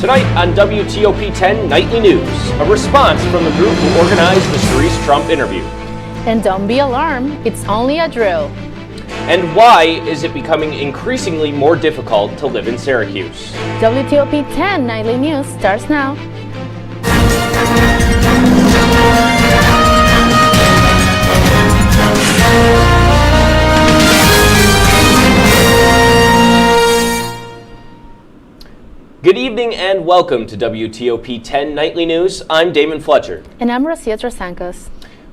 Tonight on WTOP 10 Nightly News, a response from the group who organized the Sharice Trump interview. And don't be alarmed, it's only a drill. And why is it becoming increasingly more difficult to live in Syracuse? WTOP 10 Nightly News starts now. Good evening and welcome to WTOP 10 Nightly News. I'm Damon Fletcher. And I'm Rosia Trasancos.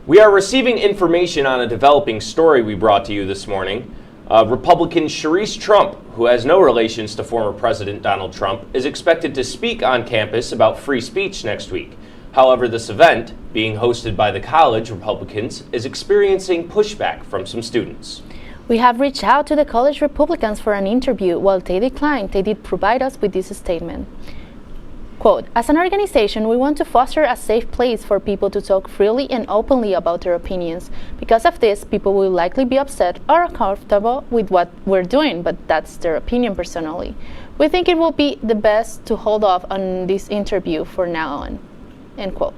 We are receiving information on a developing story we brought to you this morning. Republican Sharice Trump, who has no relations to former President Donald Trump, is expected to speak on campus about free speech next week. However, this event, being hosted by the college Republicans, is experiencing pushback from some students. We have reached out to the college Republicans for an interview. While they declined, they did provide us with this statement. Quote, as an organization, we want to foster a safe place for people to talk freely and openly about their opinions. Because of this, people will likely be upset or uncomfortable with what we're doing, but that's their opinion personally. We think it will be the best to hold off on this interview for now on, end quote.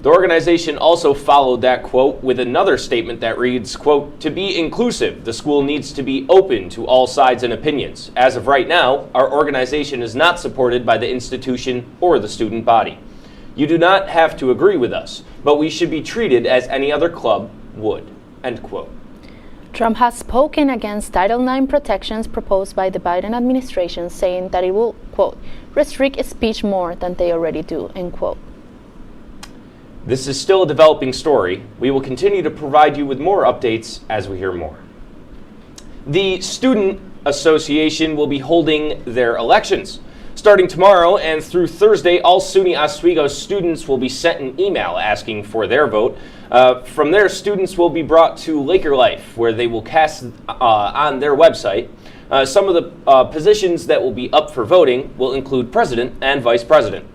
The organization also followed that quote with another statement that reads, quote, to be inclusive, the school needs to be open to all sides and opinions. As of right now, our organization is not supported by the institution or the student body. You do not have to agree with us, but we should be treated as any other club would, end quote. Trump has spoken against Title IX protections proposed by the Biden administration, saying that it will, quote, restrict speech more than they already do, end quote. This is still a developing story. We will continue to provide you with more updates as we hear more. The Student Association will be holding their elections. Starting tomorrow and through Thursday, all SUNY Oswego students will be sent an email asking for their vote. From there, students will be brought to Laker Life, where they will cast on their website. Some of the positions that will be up for voting will include president and vice president.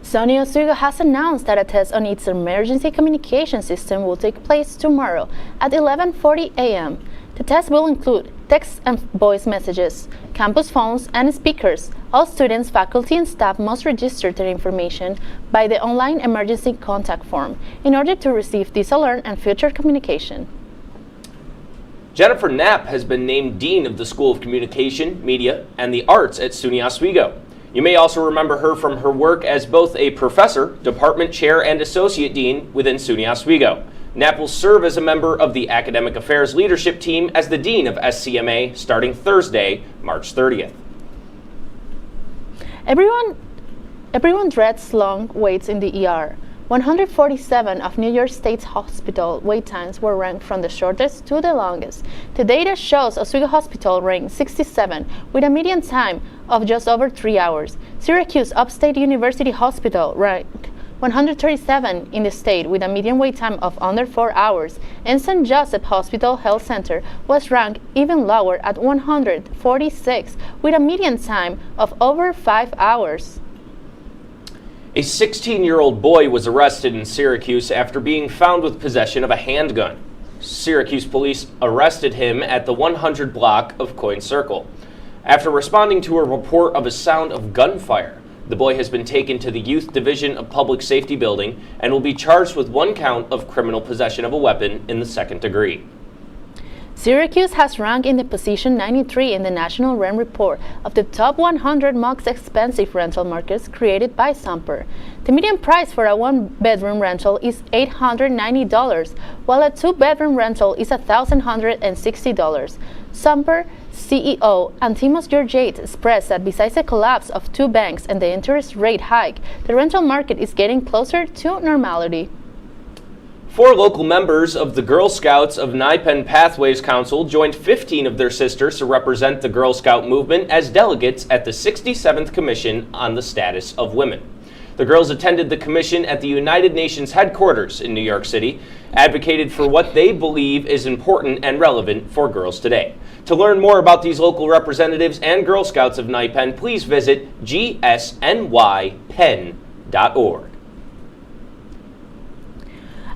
SUNY Oswego has announced that a test on its emergency communication system will take place tomorrow at 11:40 a.m. The test will include text and voice messages, campus phones, and speakers. All students, faculty, and staff must register their information by the online emergency contact form in order to receive this alert and future communication. Jennifer Knapp has been named Dean of the School of Communication, Media, and the Arts at SUNY Oswego. You may also remember her from her work as both a professor, department chair, and associate dean within SUNY Oswego. Knapp will serve as a member of the Academic Affairs Leadership Team as the Dean of SCMA starting Thursday, March 30th. Everyone dreads long waits in the ER. 147 of New York State's hospital wait times were ranked from the shortest to the longest. The data shows Oswego Hospital ranked 67 with a median time of just over 3 hours. Syracuse Upstate University Hospital ranked 137 in the state with a median wait time of under 4 hours, and St. Joseph Hospital Health Center was ranked even lower at 146 with a median time of over 5 hours. A 16-year-old boy was arrested in Syracuse after being found with possession of a handgun. Syracuse police arrested him at the 100 block of Coyne Circle. After responding to a report of a sound of gunfire, the boy has been taken to the Youth Division of Public Safety building and will be charged with 1 count of criminal possession of a weapon in the 2nd degree. Syracuse has ranked in the position 93 in the National Rent Report of the top 100 most expensive rental markets created by Samper. The median price for a 1-bedroom rental is $890, while a 2-bedroom rental is $1,160. Samper CEO Antimos Georgiades expressed that besides the collapse of 2 banks and the interest rate hike, the rental market is getting closer to normality. 4 local members of the Girl Scouts of Nye-Penn Pathways Council joined 15 of their sisters to represent the Girl Scout movement as delegates at the 67th Commission on the Status of Women. The girls attended the commission at the United Nations headquarters in New York City, advocated for what they believe is important and relevant for girls today. To learn more about these local representatives and Girl Scouts of Nye-Penn, please visit gsnypen.org.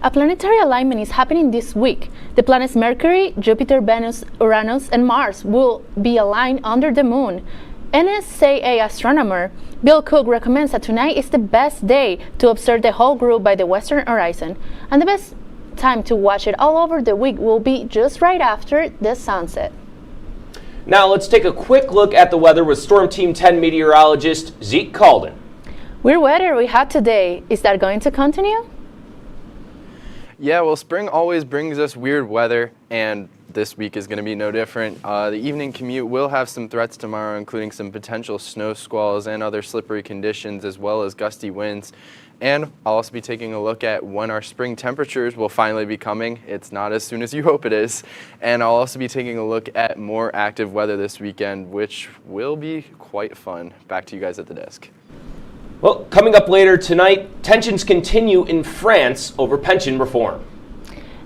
A planetary alignment is happening this week. The planets Mercury, Jupiter, Venus, Uranus, and Mars will be aligned under the moon. NSAA astronomer Bill Cook recommends that tonight is the best day to observe the whole group by the western horizon, and the best time to watch it all over the week will be just right after the sunset. Now let's take a quick look at the weather with Storm Team 10 meteorologist Zeke Calden. Weird weather we had today. Is that going to continue? Yeah, well, spring always brings us weird weather, and this week is going to be no different. The evening commute will have some threats tomorrow, including some potential snow squalls and other slippery conditions, as well as gusty winds. And I'll also be taking a look at when our spring temperatures will finally be coming. It's not as soon as you hope it is. And I'll also be taking a look at more active weather this weekend, which will be quite fun. Back to you guys at the desk. Well, coming up later tonight, tensions continue in France over pension reform.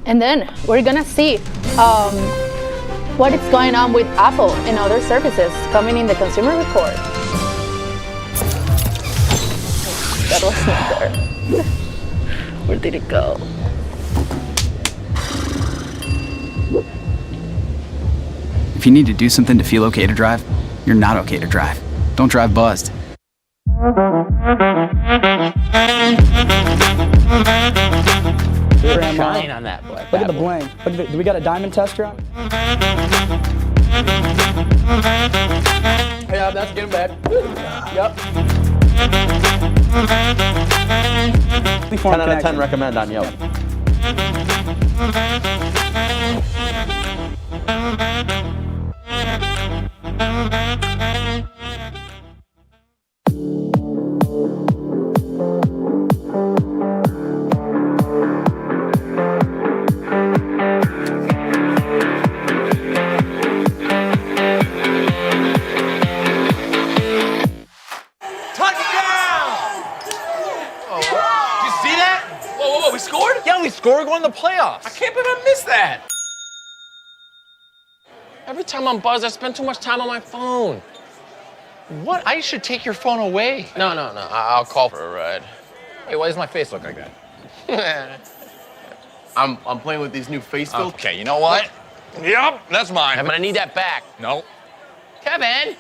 And then we're gonna see what is going on with Apple and other services coming in the Consumer Report. That was not there. Where did it go? If you need to do something to feel okay to drive, you're not okay to drive. Don't drive buzzed. Shine on that black. Look at the bling. Look at do we got a diamond tester on? Yeah, that's getting bad. Yep. 10 out of 10 recommend on Yelp. We're going to the playoffs. I can't believe I missed that. Every time I'm buzzed, I spend too much time on my phone. What? I should take your phone away. No. I'll call for a ride. Hey, why does my face look like that? I'm playing with these new face filters. Okay, you know what? Yep, that's mine. I'm gonna need that back. No. Kevin!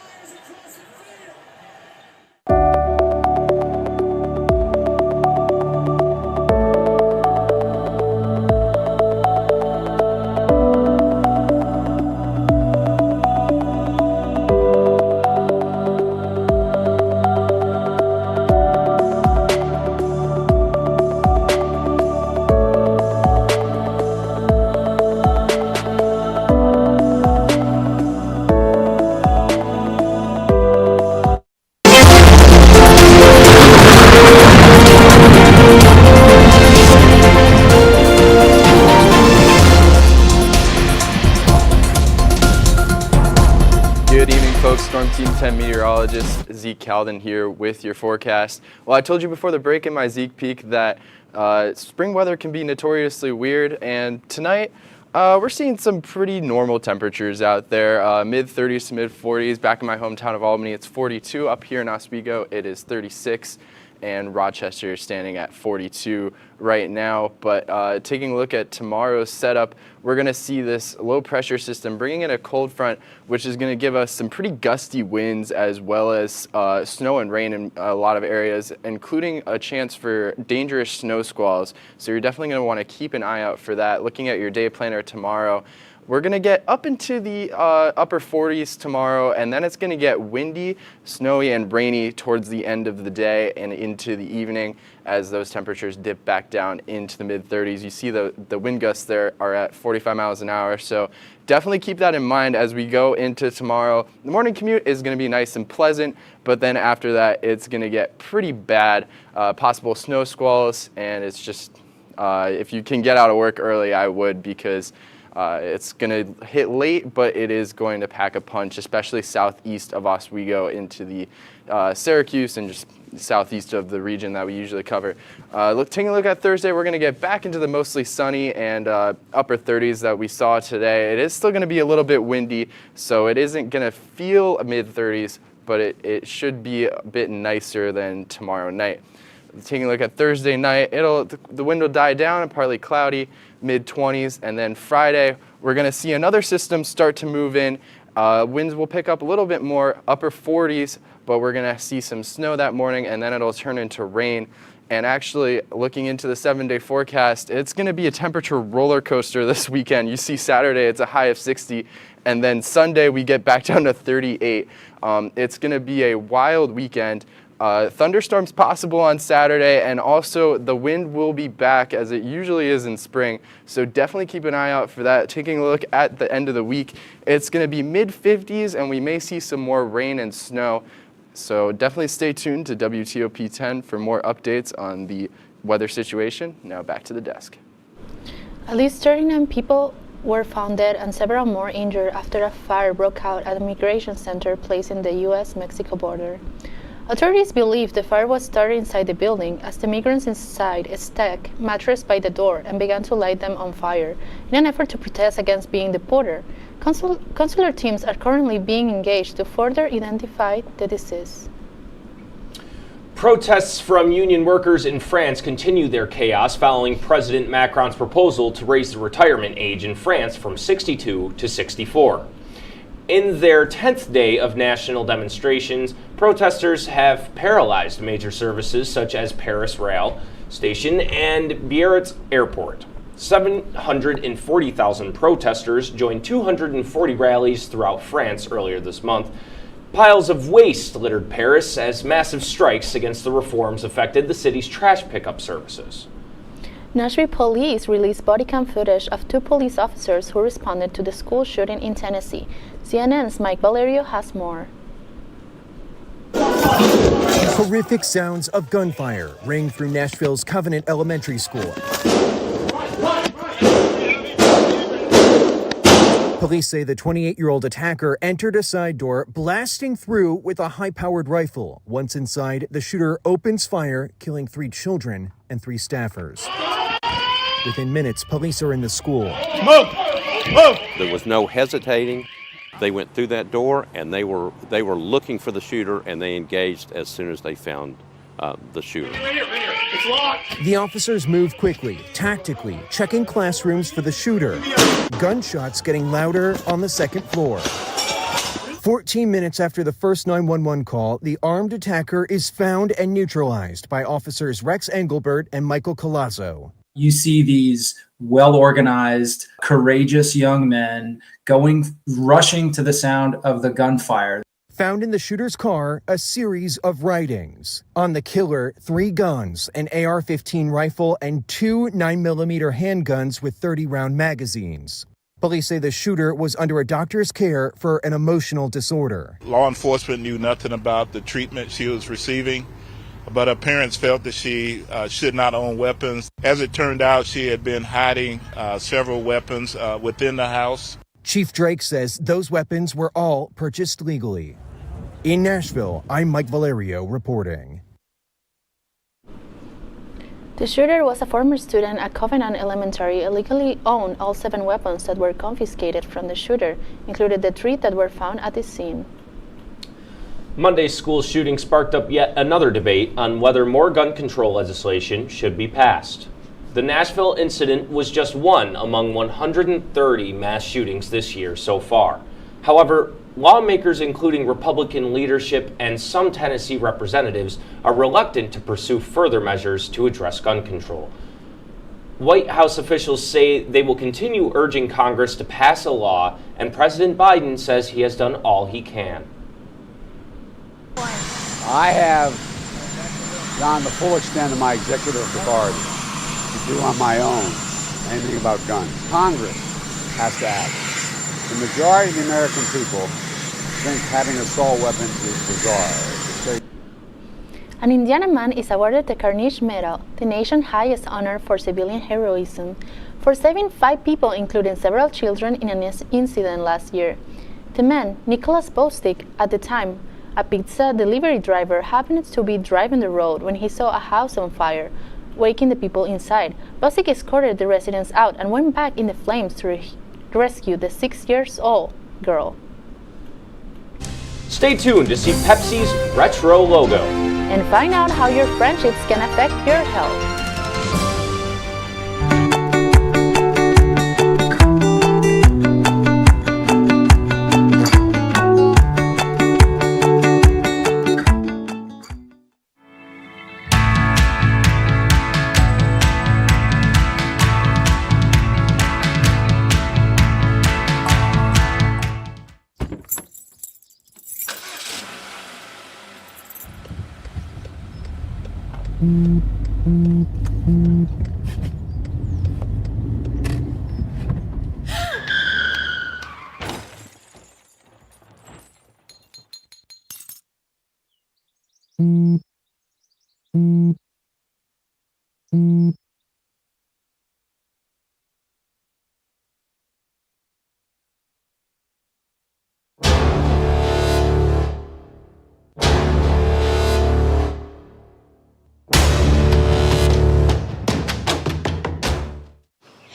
Storm Team 10 meteorologist Zeke Calden here with your forecast. Well, I told you before the break in my Zeke Peek that spring weather can be notoriously weird, and tonight we're seeing some pretty normal temperatures out there, mid-30s to mid-40s. Back in my hometown of Albany, it's 42. Up here in Oswego, it is 36. And Rochester is standing at 42 right now. But taking a look at tomorrow's setup, we're going to see this low pressure system bringing in a cold front, which is going to give us some pretty gusty winds as well as snow and rain in a lot of areas, including a chance for dangerous snow squalls. So you're definitely going to want to keep an eye out for that. Looking at your day planner tomorrow, we're going to get up into the upper 40s tomorrow, and then it's going to get windy, snowy, and rainy towards the end of the day and into the evening as those temperatures dip back down into the mid-30s. You see the wind gusts there are at 45 miles an hour, so definitely keep that in mind as we go into tomorrow. The morning commute is going to be nice and pleasant, but then after that, it's going to get pretty bad, possible snow squalls, and it's just, if you can get out of work early, I would, because it's going to hit late, but it is going to pack a punch, especially southeast of Oswego into the Syracuse and just southeast of the region that we usually cover. Taking a look at Thursday, we're going to get back into the mostly sunny and upper 30s that we saw today. It is still going to be a little bit windy, so it isn't going to feel mid-30s, but it should be a bit nicer than tomorrow night. Taking a look at Thursday night, the wind will die down and partly cloudy, mid-20s, and then Friday we're going to see another system start to move in Winds will pick up a little bit more, upper 40s, but we're going to see some snow that morning, and then it'll turn into rain. And actually, looking into the 7-day forecast, it's going to be a temperature roller coaster this weekend. You see Saturday, it's a high of 60, and then Sunday, we get back down to 38. It's going to be a wild weekend. Thunderstorms possible on Saturday, and also the wind will be back as it usually is in spring, so definitely keep an eye out for that. Taking a look at the end of the week, it's going to be mid-50s, and we may see some more rain and snow. So definitely stay tuned to WTOP 10 for more updates on the weather situation. Now back to the desk. At least 39 people were found dead and several more injured after a fire broke out at a migration center placed in the U.S.-Mexico border. Authorities believe the fire was started inside the building as the migrants inside stacked mattresses by the door and began to light them on fire in an effort to protest against being deported. Consular teams are currently being engaged to further identify the deceased. Protests from union workers in France continue their chaos following President Macron's proposal to raise the retirement age in France from 62 to 64. In their 10th day of national demonstrations, protesters have paralyzed major services such as Paris Rail Station and Biarritz Airport. 740,000 protesters joined 240 rallies throughout France earlier this month. Piles of waste littered Paris as massive strikes against the reforms affected the city's trash pickup services. Nashville police released body cam footage of 2 police officers who responded to the school shooting in Tennessee. CNN's Mike Valerio has more. Horrific sounds of gunfire ring through Nashville's Covenant Elementary School. Police say the 28-year-old attacker entered a side door, blasting through with a high-powered rifle. Once inside, the shooter opens fire, killing 3 children and 3 staffers. Within minutes, police are in the school. Move! Move! There was no hesitating. They went through that door, and they were looking for the shooter, and they engaged as soon as they found the shooter. It's locked. The officers move quickly, tactically, checking classrooms for the shooter. Gunshots getting louder on the second floor. 14 minutes after the first 911 call, the armed attacker is found and neutralized by officers Rex Engelbert and Michael Colazzo. You see these well-organized, courageous young men rushing to the sound of the gunfire. Found in the shooter's car, a series of writings. On the killer, 3 guns, an AR-15 rifle, and 2 9mm handguns with 30-round magazines. Police say the shooter was under a doctor's care for an emotional disorder. Law enforcement knew nothing about the treatment she was receiving, but her parents felt that she should not own weapons. As it turned out, she had been hiding several weapons within the house. Chief Drake says those weapons were all purchased legally. In Nashville, I'm Mike Valerio reporting. The shooter was a former student at Covenant Elementary, illegally owned all 7 weapons that were confiscated from the shooter, including the 3 that were found at the scene. Monday's school shooting sparked up yet another debate on whether more gun control legislation should be passed. The Nashville incident was just one among 130 mass shootings this year so far. However, lawmakers, including Republican leadership and some Tennessee representatives, are reluctant to pursue further measures to address gun control. White House officials say they will continue urging Congress to pass a law, and President Biden says he has done all he can. I have gone the full extent of my executive authority to do on my own anything about guns. Congress has to act. The majority of the American people think having assault weapons is bizarre. An Indiana man is awarded the Carnegie Medal, the nation's highest honor for civilian heroism, for saving 5 people, including several children, in an incident last year. The man, Nicholas Bostic, at the time a pizza delivery driver, happened to be driving the road when he saw a house on fire, waking the people inside. Bostic escorted the residents out and went back in the flames to rescue the 6-year-old girl. Stay tuned to see Pepsi's retro logo and find out how your friendships can affect your health.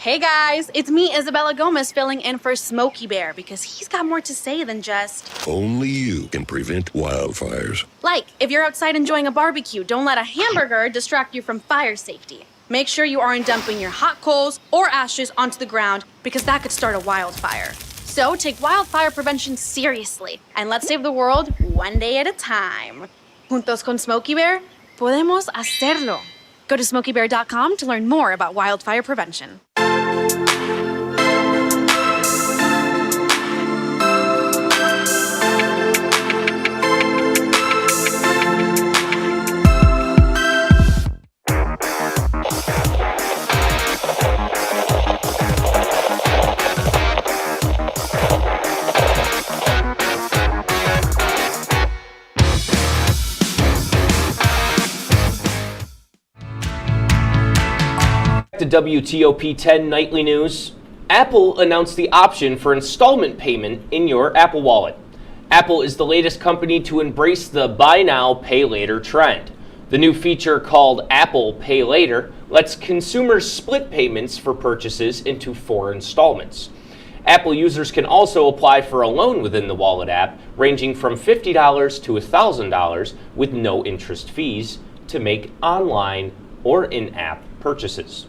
Hey guys, it's me, Isabella Gomez, filling in for Smokey Bear because he's got more to say than just... Only you can prevent wildfires. Like, if you're outside enjoying a barbecue, don't let a hamburger distract you from fire safety. Make sure you aren't dumping your hot coals or ashes onto the ground because that could start a wildfire. So take wildfire prevention seriously and let's save the world one day at a time. Juntos con Smokey Bear, podemos hacerlo. Go to smokeybear.com to learn more about wildfire prevention. The WTOP 10 Nightly News. Apple announced the option for installment payment in your Apple Wallet. Apple is the latest company to embrace the buy now, pay later trend. The new feature, called Apple Pay Later, lets consumers split payments for purchases into 4 installments. Apple users can also apply for a loan within the Wallet app, ranging from $50 to $1,000 with no interest fees to make online or in-app purchases.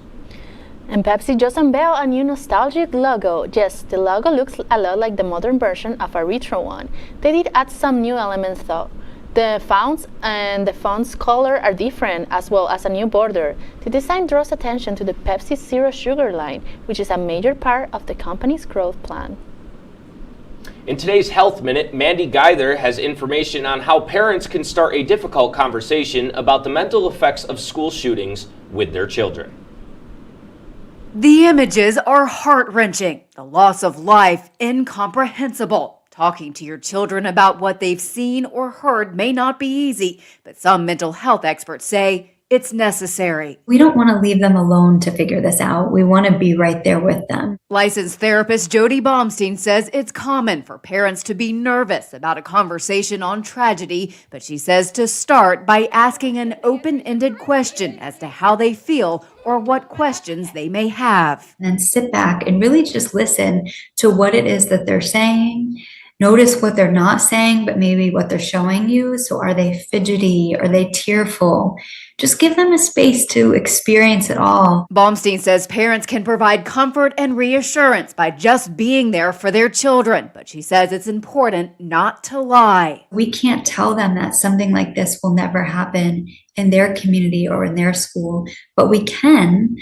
And Pepsi just unveiled a new nostalgic logo. Yes, the logo looks a lot like the modern version of a retro one. They did add some new elements though. The fonts and the font's color are different, as well as a new border. The design draws attention to the Pepsi Zero Sugar line, which is a major part of the company's growth plan. In today's Health Minute, Mandy Geither has information on how parents can start a difficult conversation about the mental effects of school shootings with their children. The images are heart-wrenching, the loss of life incomprehensible. Talking to your children about what they've seen or heard may not be easy, but some mental health experts say it's necessary. We don't want to leave them alone to figure this out. We want to be right there with them. Licensed therapist Jody Baumstein says it's common for parents to be nervous about a conversation on tragedy, but she says to start by asking an open-ended question as to how they feel or what questions they may have. And then sit back and really just listen to what it is that they're saying. Notice what they're not saying, but maybe what they're showing you. So are they fidgety? Are they tearful? Just give them a space to experience it all. Baumstein says parents can provide comfort and reassurance by just being there for their children, but she says it's important not to lie. We can't tell them that something like this will never happen in their community or in their school, but we can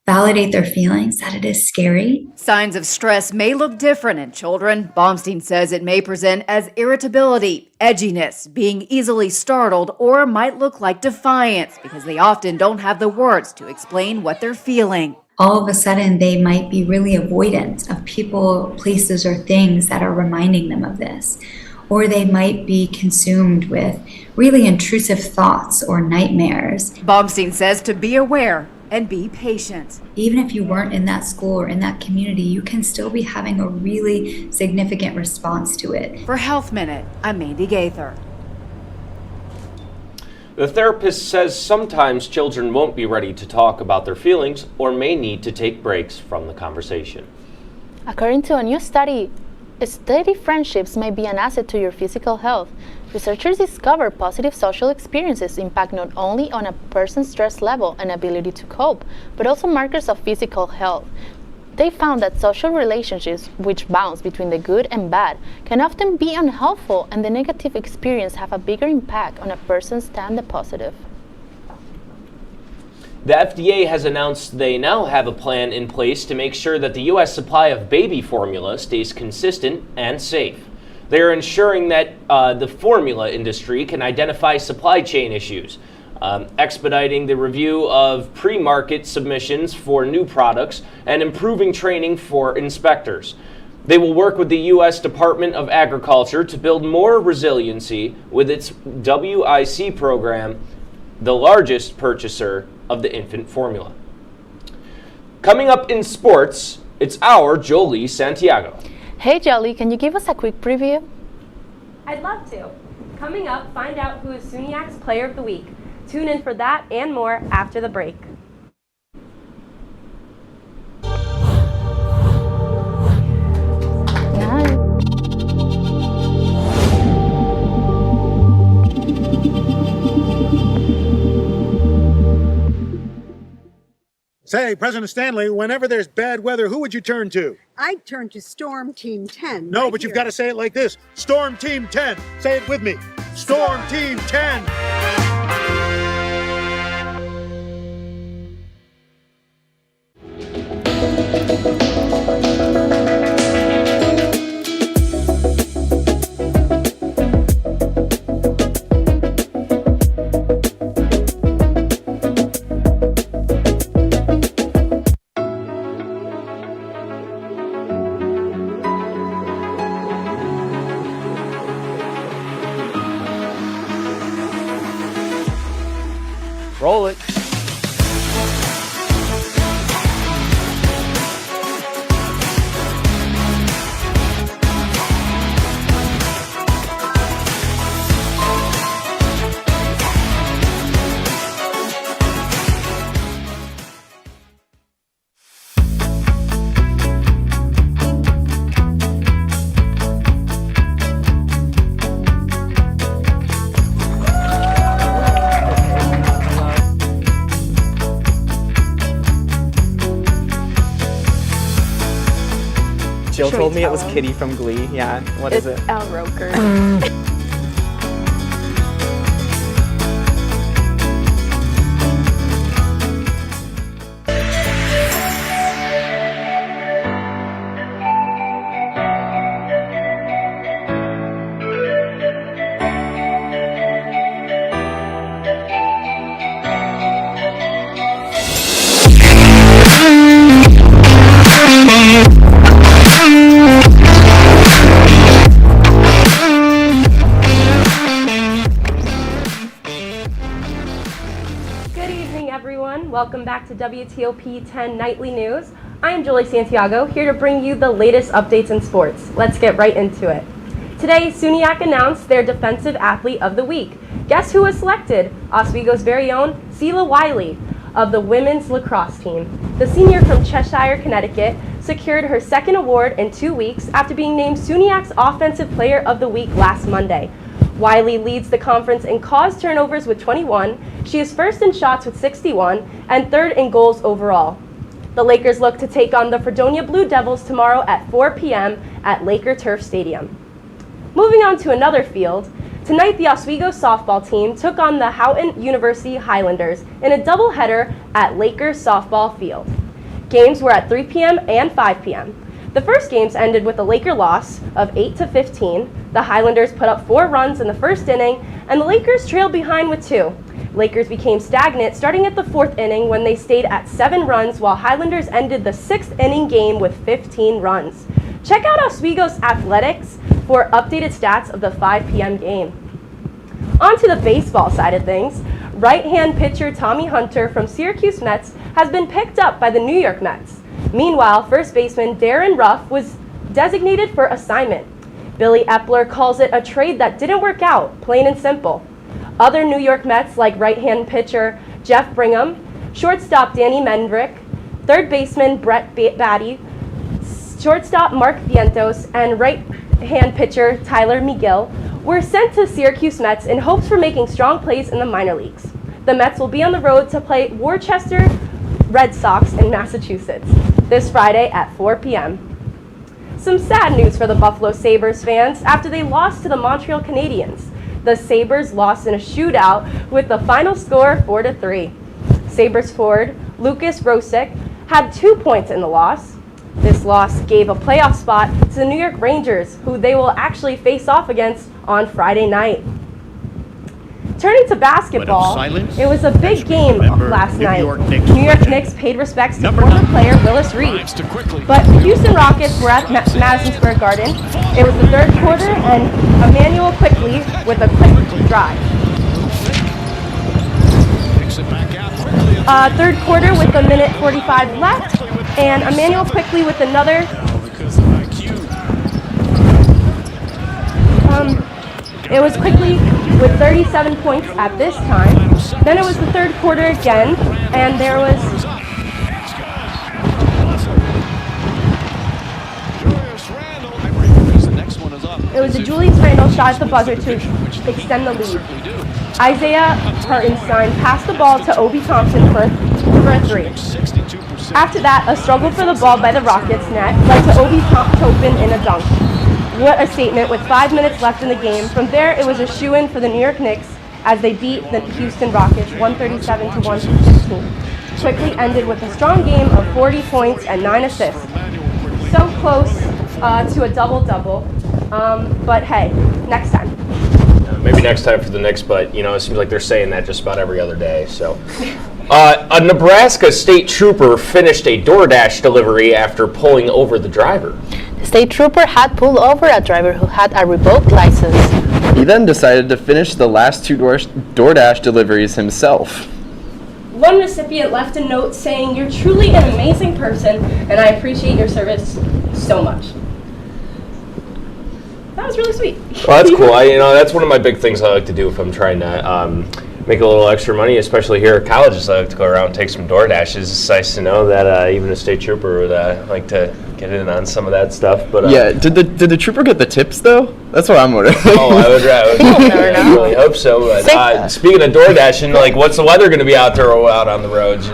validate their feelings that it is scary. Signs of stress may look different in children. Baumstein says it may present as irritability, edginess, being easily startled, or might look like defiance because they often don't have the words to explain what they're feeling. All of a sudden, they might be really avoidant of people, places, or things that are reminding them of this. Or they might be consumed with really intrusive thoughts or nightmares. Baumstein says to be aware and be patient. Even if you weren't in that school or in that community, you can still be having a really significant response to it. For Health Minute, I'm Mandy Gaither. The therapist says sometimes children won't be ready to talk about their feelings or may need to take breaks from the conversation. According to a new study, steady friendships may be an asset to your physical health. Researchers discover positive social experiences impact not only on a person's stress level and ability to cope, but also markers of physical health. They found that social relationships, which bounce between the good and bad, can often be unhelpful, and the negative experience have a bigger impact on a person's than the positive. The FDA has announced they now have a plan in place to make sure that the U.S. supply of baby formula stays consistent and safe. They are ensuring that the formula industry can identify supply chain issues expediting the review of pre-market submissions for new products, and improving training for inspectors. They will work with the U.S. Department of Agriculture to build more resiliency with its WIC program, the largest purchaser of the infant formula. Coming up in sports, it's our Jolie Santiago. Hey Jolie, can you give us a quick preview? I'd love to. Coming up, find out who is SUNYAC's Player of the Week. Tune in for that and more after the break. Say, President Stanley, whenever there's bad weather, who would you turn to? I'd turn to Storm Team 10. No, right but you've here. got to say it like this. Storm Team 10. Say it with me. Storm Team 10. Roll it. Jill told me it was Kitty from Glee. Yeah, what is it? It's Al Roker. Welcome back to WTOP 10 Nightly News. I am Jolie Santiago, here to bring you the latest updates in sports. Let's get right into it. Today, SUNYAC announced their Defensive Athlete of the Week. Guess who was selected? Oswego's very own Selah Wiley of the women's lacrosse team. The senior from Cheshire, Connecticut, secured her second award in 2 weeks after being named SUNYAC's Offensive Player of the Week last Monday. Wiley leads the conference in caused turnovers with 21. She is first in shots with 61 and third in goals overall. The Lakers look to take on the Fredonia Blue Devils tomorrow at 4 p.m. at Laker Turf Stadium. Moving on to another field, tonight the Oswego softball team took on the Houghton University Highlanders in a doubleheader at Laker Softball Field. Games were at 3 p.m. and 5 p.m. The first games ended with a Laker loss of 8-15. The Highlanders put up 4 runs in the first inning, and the Lakers trailed behind with 2. Lakers became stagnant starting at the 4th inning when they stayed at 7 runs, while Highlanders ended the 6th inning game with 15 runs. Check out Oswego's Athletics for updated stats of the 5 p.m. game. On to the baseball side of things. Right-hand pitcher Tommy Hunter from Syracuse Mets has been picked up by the New York Mets. Meanwhile, first baseman Darren Ruff was designated for assignment. Billy Epler calls it a trade that didn't work out, plain and simple. Other New York Mets like right-hand pitcher Jeff Brigham, shortstop Danny Mendrick, third baseman Brett Batty, shortstop Mark Vientos, and right-hand pitcher Tyler Megill were sent to Syracuse Mets in hopes for making strong plays in the minor leagues. The Mets will be on the road to play Worcester Red Sox in Massachusetts this Friday at 4 p.m. Some sad news for the Buffalo Sabres fans after they lost to the Montreal Canadiens. The Sabres lost in a shootout with the final score 4-3. Sabres forward Lucas Rosick had 2 points in the loss. This loss gave a playoff spot to the New York Rangers, who they will actually face off against on Friday night. Turning to basketball, it was a big game last night. New York Knicks paid respects to former player Willis Reed. But Houston Rockets were at Madison Square Garden. It was the third quarter, and Emmanuel Quickly with a quick drive. Third quarter with a minute 45 left, and Emmanuel Quickly with another. It was Quickly with 37 points at this time. Then it was the third quarter again, and there was a Julius Randle shot at the buzzer to extend the lead. Isaiah Hartenstein passed the ball to Obi Thompson for a three. After that, a struggle for the ball by the Rockets net led to Obi Toppin in a dunk. What a statement with 5 minutes left in the game. From there, it was a shoo-in for the New York Knicks as they beat the Houston Rockets 137 to 115. Quickly ended with a strong game of 40 points and 9 assists. So close to a double-double, but hey, next time. Maybe next time for the Knicks, but it seems like they're saying that just about every other day. So, a Nebraska state trooper finished a DoorDash delivery after pulling over the driver. The state trooper had pulled over a driver who had a revoked license. He then decided to finish the last 2 DoorDash deliveries himself. One recipient left a note saying, "You're truly an amazing person, and I appreciate your service so much." That was really sweet. Well, that's cool. That's one of my big things I like to do if I'm trying to make a little extra money, especially here at colleges. I like to go around and take some DoorDashes. It's nice to know that even a state trooper would like to get in on some of that stuff. But yeah, did the trooper get the tips though? That's what I'm wondering. Oh, I really hope so. But, speaking of DoorDashing, what's the weather going to be out there or out on the roads?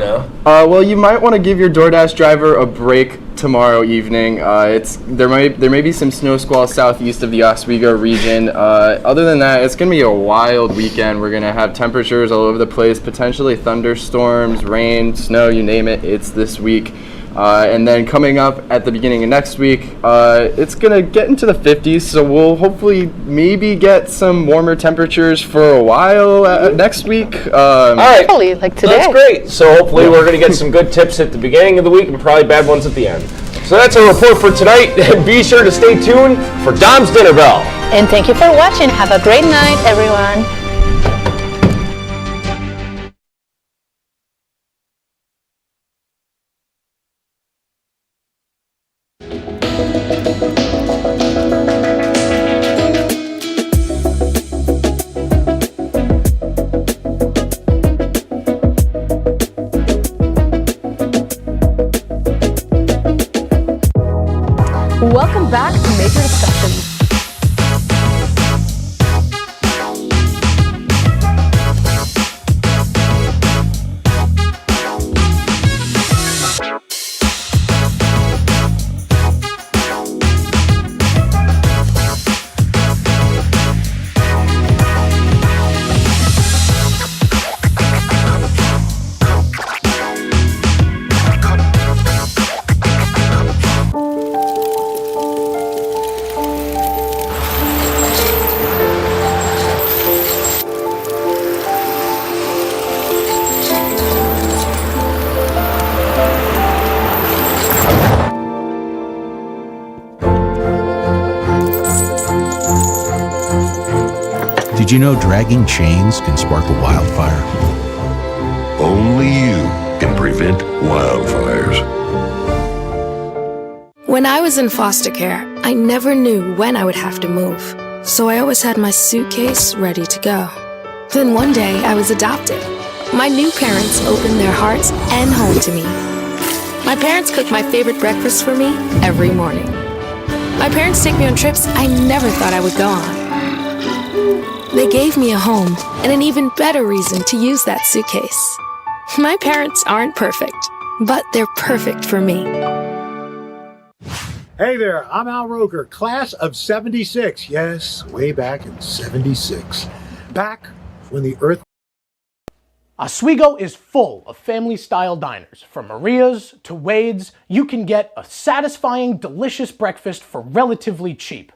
Well, you might want to give your DoorDash driver a break tomorrow evening. There may be some snow squalls southeast of the Oswego region. Other than that, it's going to be a wild weekend. We're going to have temperatures all over the place, potentially thunderstorms, rain, snow, you name it. It's this week. And then coming up at the beginning of next week, it's going to get into the 50s, so we'll hopefully maybe get some warmer temperatures for a while next week. All right. Hopefully, like today. That's great. So hopefully we're going to get some good tips at the beginning of the week and probably bad ones at the end. So that's our report for tonight. Be sure to stay tuned for Dom's Dinner Bell. And thank you for watching. Have a great night, everyone. Welcome back to Major Discussions. Did you know dragging chains can spark a wildfire? Only you can prevent wildfires. When I was in foster care, I never knew when I would have to move, so I always had my suitcase ready to go. Then one day, I was adopted. My new parents opened their hearts and home to me. My parents cook my favorite breakfast for me every morning. My parents take me on trips I never thought I would go on. They gave me a home and an even better reason to use that suitcase. My parents aren't perfect, but they're perfect for me. Hey there, I'm Al Roker, class of 76. Yes, way back in 76. Back when the earth... Oswego is full of family-style diners. From Maria's to Wade's, you can get a satisfying, delicious breakfast for relatively cheap.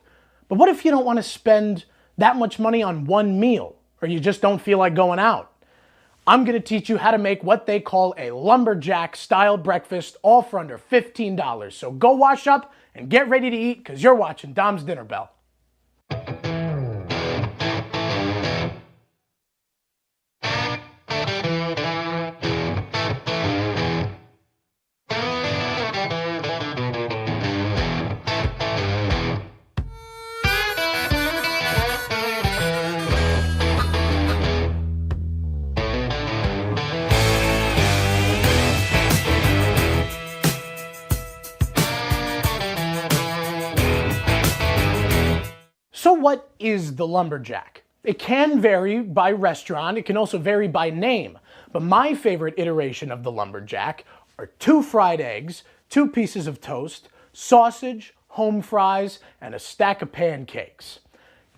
But what if you don't want to spend that much money on one meal? or you just don't feel like going out. I'm going to teach you how to make what they call a lumberjack style breakfast, all for under $15. So go wash up and get ready to eat, because you're watching Dom's Dinner Bell. So what is the lumberjack? It can vary by restaurant, it can also vary by name, but my favorite iteration of the lumberjack are 2 fried eggs, 2 pieces of toast, sausage, home fries, and a stack of pancakes.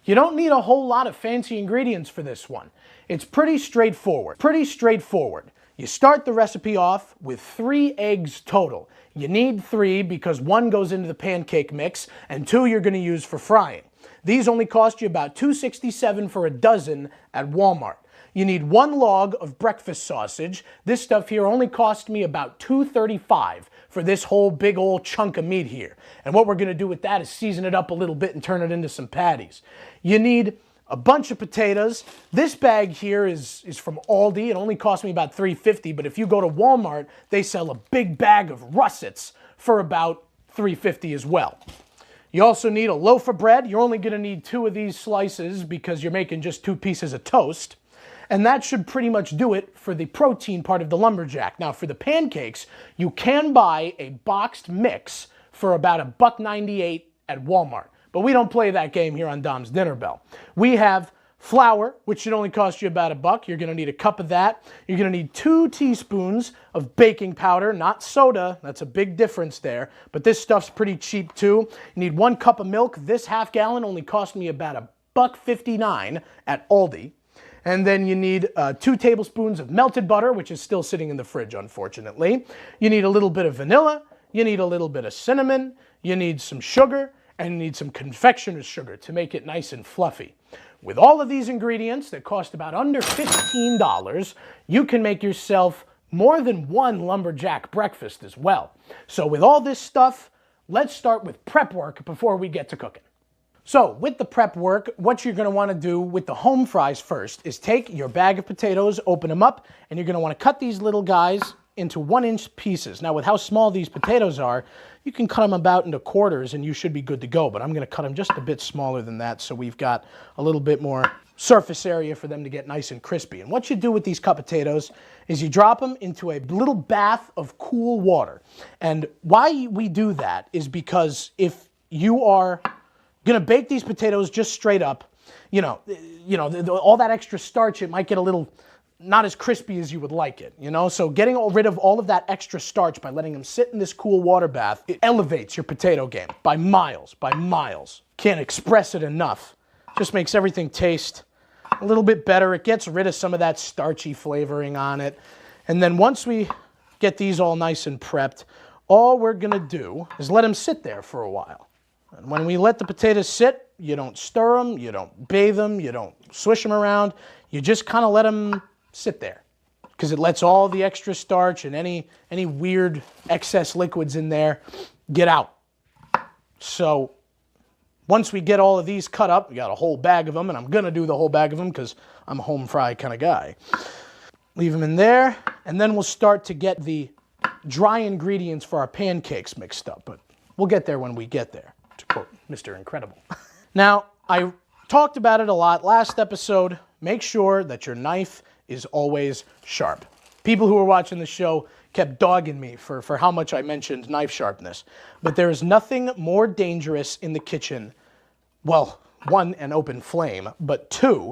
You don't need a whole lot of fancy ingredients for this one. It's pretty straightforward. You start the recipe off with 3 eggs total. You need 3 because 1 goes into the pancake mix and 2 you're going to use for frying. These only cost you about $2.67 for a dozen at Walmart. You need 1 log of breakfast sausage. This stuff here only cost me about $2.35 for this whole big old chunk of meat here. And what we're going to do with that is season it up a little bit and turn it into some patties. You need a bunch of potatoes. This bag here is from Aldi. It only cost me about $3.50, but if you go to Walmart, they sell a big bag of russets for about $3.50 as well. You also need a loaf of bread. You're only going to need 2 of these slices because you're making just 2 pieces of toast. And that should pretty much do it for the protein part of the lumberjack. Now for the pancakes, you can buy a boxed mix for about $1.98 at Walmart. But we don't play that game here on Dom's Dinner Bell. We have flour, which should only cost you about $1. You're going to need a cup of that. You're going to need 2 teaspoons of baking powder, not soda. That's a big difference there. But this stuff's pretty cheap too. You need 1 cup of milk. This half gallon only cost me about $1.59 at Aldi. And then you need 2 tablespoons of melted butter, which is still sitting in the fridge, unfortunately. You need a little bit of vanilla. You need a little bit of cinnamon. You need some sugar. And you need some confectioner's sugar to make it nice and fluffy. With all of these ingredients that cost about under $15, you can make yourself more than 1 lumberjack breakfast as well. So with all this stuff, let's start with prep work before we get to cooking. So with the prep work, what you're going to want to do with the home fries first is take your bag of potatoes, open them up, and you're going to want to cut these little guys into 1-inch pieces. Now with how small these potatoes are, you can cut them about into quarters and you should be good to go, but I'm going to cut them just a bit smaller than that so we've got a little bit more surface area for them to get nice and crispy. And what you do with these cut potatoes is you drop them into a little bath of cool water. And why we do that is because if you are going to bake these potatoes just straight up, all that extra starch, it might get a little not as crispy as you would like it, So getting rid of all of that extra starch by letting them sit in this cool water bath, it elevates your potato game by miles. Can't express it enough. Just makes everything taste a little bit better. It gets rid of some of that starchy flavoring on it. And then once we get these all nice and prepped, all we're gonna do is let them sit there for a while. And when we let the potatoes sit, you don't stir them, you don't bathe them, you don't swish them around. You just kind of let them sit there because it lets all the extra starch and any weird excess liquids in there get out. So once we get all of these cut up, we got a whole bag of them, and I'm going to do the whole bag of them because I'm a home fry kind of guy. Leave them in there, and then we'll start to get the dry ingredients for our pancakes mixed up, but we'll get there when we get there, to quote Mr. Incredible. Now, I talked about it a lot last episode. Make sure that your knife is always sharp. People who were watching the show kept dogging me for how much I mentioned knife sharpness. But there is nothing more dangerous in the kitchen. Well, 1, an open flame, but 2,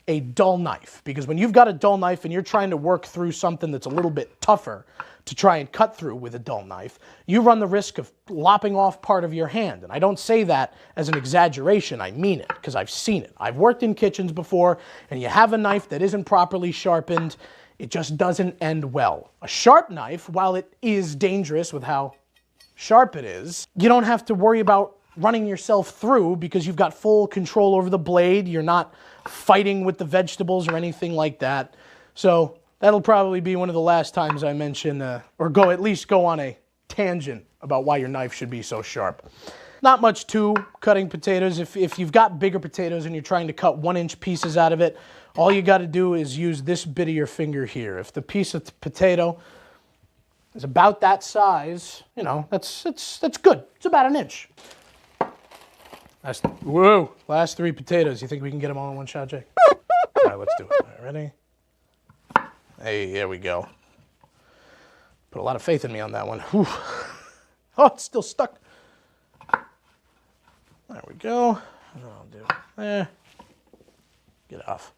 a dull knife. Because when you've got a dull knife and you're trying to work through something that's a little bit tougher to try and cut through with a dull knife, you run the risk of lopping off part of your hand. And I don't say that as an exaggeration, I mean it, because I've seen it. I've worked in kitchens before, and you have a knife that isn't properly sharpened, it just doesn't end well. A sharp knife, while it is dangerous with how sharp it is, you don't have to worry about running yourself through because you've got full control over the blade. You're not fighting with the vegetables or anything like that. So that'll probably be one of the last times I mention, or at least go on a tangent about why your knife should be so sharp. Not much to cutting potatoes. If you've got bigger potatoes and you're trying to cut 1-inch pieces out of it, all you got to do is use this bit of your finger here. If the piece of potato is about that size, you know, that's good. It's about 1 inch. Last 3 potatoes. You think we can get them all in one shot, Jake? All right, let's do it. All right, ready? Hey, there we go. Put a lot of faith in me on that one. Whew. Oh, it's still stuck. There we go. I'll do it there. Get off.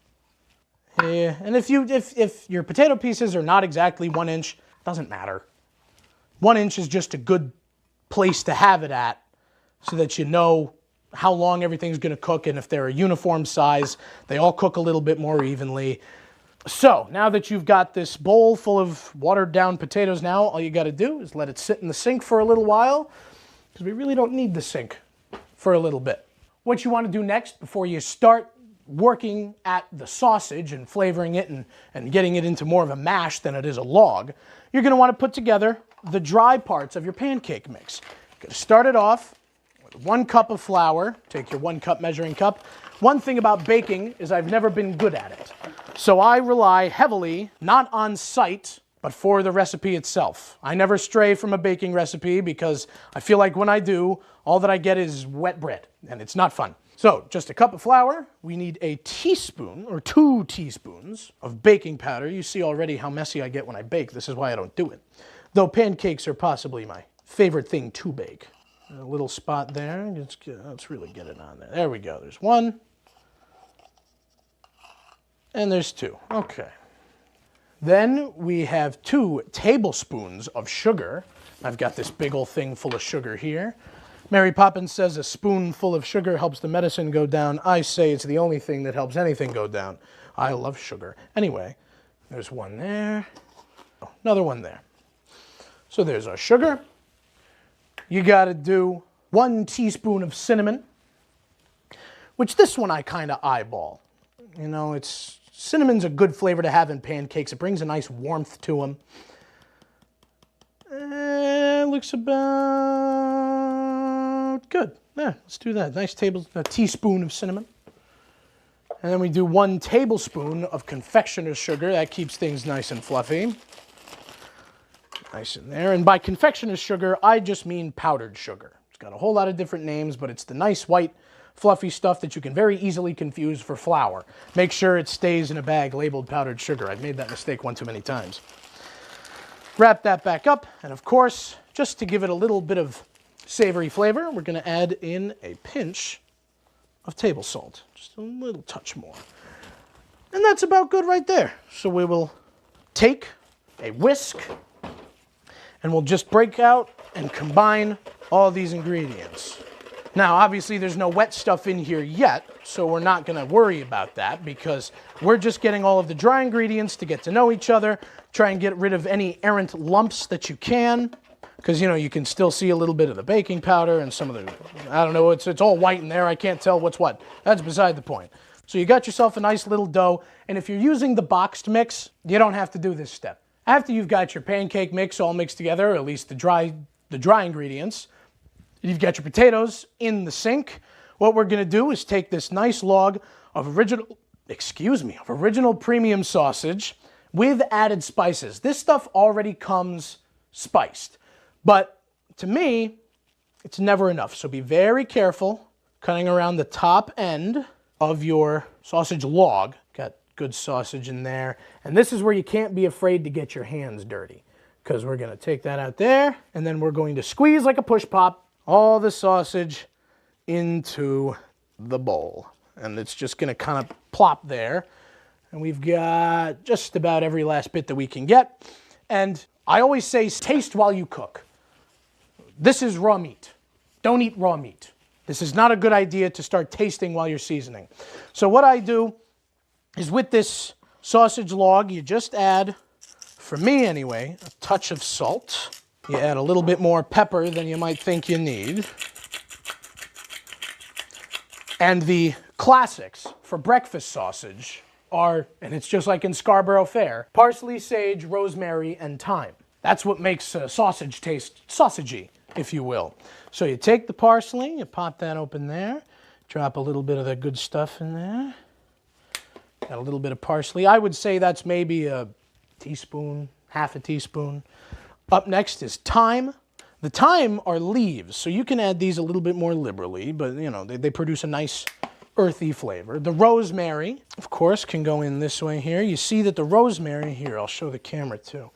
Yeah, and if your potato pieces are not exactly 1 inch, it doesn't matter. 1 inch is just a good place to have it at so that you know how long everything's going to cook, and if they're a uniform size, they all cook a little bit more evenly. So now that you've got this bowl full of watered down potatoes now, all you got to do is let it sit in the sink for a little while, because we really don't need the sink for a little bit. What you want to do next before you start working at the sausage and flavoring it and getting it into more of a mash than it is a log, you're going to want to put together the dry parts of your pancake mix. You're going to start it off with 1 cup of flour. Take your 1 cup measuring cup. One thing about baking is I've never been good at it. So I rely heavily, not on sight, but for the recipe itself. I never stray from a baking recipe because I feel like when I do, all that I get is wet bread, and it's not fun. So just a cup of flour. We need a teaspoon or 2 teaspoons of baking powder. You see already how messy I get when I bake. This is why I don't do it. Though pancakes are possibly my favorite thing to bake. A little spot there. Let's really get it on there. There we go. There's 1. And there's 2. Okay. Then we have 2 tablespoons of sugar. I've got this big old thing full of sugar here. Mary Poppins says a spoonful of sugar helps the medicine go down. I say it's the only thing that helps anything go down. I love sugar. Anyway, there's 1 there. Another 1 there. So there's our sugar. You got to do 1 teaspoon of cinnamon, which this one I kind of eyeball. You know, cinnamon's a good flavor to have in pancakes. It brings a nice warmth to them. Looks about good. Yeah, let's do that. Nice a teaspoon of cinnamon. And then we do 1 tablespoon of confectioner's sugar. That keeps things nice and fluffy. Nice in there. And by confectioner's sugar, I just mean powdered sugar. It's got a whole lot of different names, but it's the nice white fluffy stuff that you can very easily confuse for flour. Make sure it stays in a bag labeled powdered sugar. I've made that mistake one too many times. Wrap that back up, and of course, just to give it a little bit of savory flavor, we're going to add in a pinch of table salt. Just a little touch more. And that's about good right there. So we will take a whisk, and we'll just break out and combine all these ingredients. Now, obviously, there's no wet stuff in here yet, so we're not going to worry about that because we're just getting all of the dry ingredients to get to know each other, try and get rid of any errant lumps that you can, because, you know, you can still see a little bit of the baking powder and some of the, I don't know, it's all white in there. I can't tell what's what. That's beside the point. So you got yourself a nice little dough, and if you're using the boxed mix, you don't have to do this step. After you've got your pancake mix all mixed together, or at least the dry ingredients, you've got your potatoes in the sink. What we're going to do is take this nice log of original premium sausage with added spices. This stuff already comes spiced, but to me, it's never enough. So be very careful cutting around the top end of your sausage log. Got good sausage in there. And this is where you can't be afraid to get your hands dirty, because we're going to take that out there, and then we're going to squeeze like a push pop all the sausage into the bowl. And it's just going to kind of plop there. And we've got just about every last bit that we can get. And I always say, taste while you cook. This is raw meat. Don't eat raw meat. This is not a good idea to start tasting while you're seasoning. So what I do is with this sausage log, you just add, for me anyway, a touch of salt. You add a little bit more pepper than you might think you need. And the classics for breakfast sausage are, and it's just like in Scarborough Fair, parsley, sage, rosemary, and thyme. That's what makes sausage taste sausagey, if you will. So you take the parsley, you pop that open there, drop a little bit of the good stuff in there. Got a little bit of parsley. I would say that's maybe a teaspoon, half a teaspoon. Up next is thyme. The thyme are leaves, so you can add these a little bit more liberally, but you know, they produce a nice earthy flavor. The rosemary, of course, can go in this way here. You see that the rosemary, here, I'll show the camera too.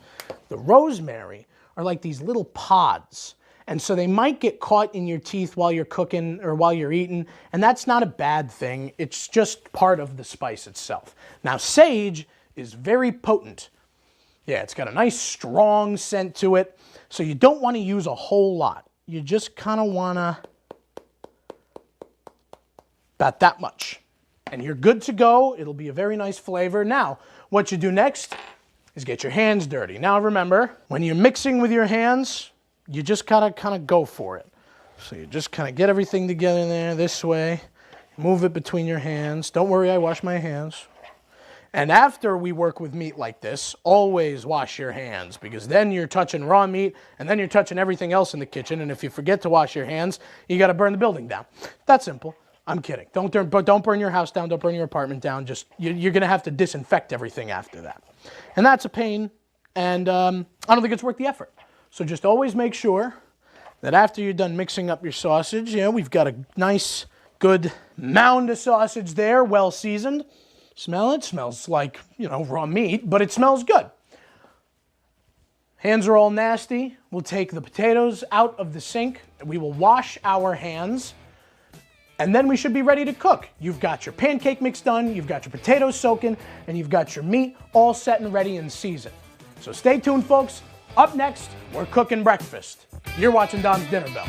The rosemary are like these little pods, and so they might get caught in your teeth while you're cooking or while you're eating, and that's not a bad thing. It's just part of the spice itself. Now, sage is very potent. Yeah, it's got a nice strong scent to it. So you don't want to use a whole lot. You just kind of want to, about that much. And you're good to go. It'll be a very nice flavor. Now, what you do next is get your hands dirty. Now remember, when you're mixing with your hands, you just gotta kind of go for it. So you just kind of get everything together there this way, move it between your hands. Don't worry, I wash my hands. And after we work with meat like this, always wash your hands, because then you're touching raw meat and then you're touching everything else in the kitchen. And if you forget to wash your hands, you got to burn the building down. That's simple. I'm kidding. Don't burn your house down. Don't burn your apartment down. Just you're going to have to disinfect everything after that. And that's a pain. And I don't think it's worth the effort. So just always make sure that after you're done mixing up your sausage, you know, we've got a nice, good mound of sausage there, well seasoned. Smell it. Smells like, you know, raw meat, but it smells good. Hands are all nasty. We'll take the potatoes out of the sink. We will wash our hands, and then we should be ready to cook. You've got your pancake mix done, you've got your potatoes soaking, and you've got your meat all set and ready and seasoned. So stay tuned, folks. Up next, we're cooking breakfast. You're watching Dom's Dinner Bell.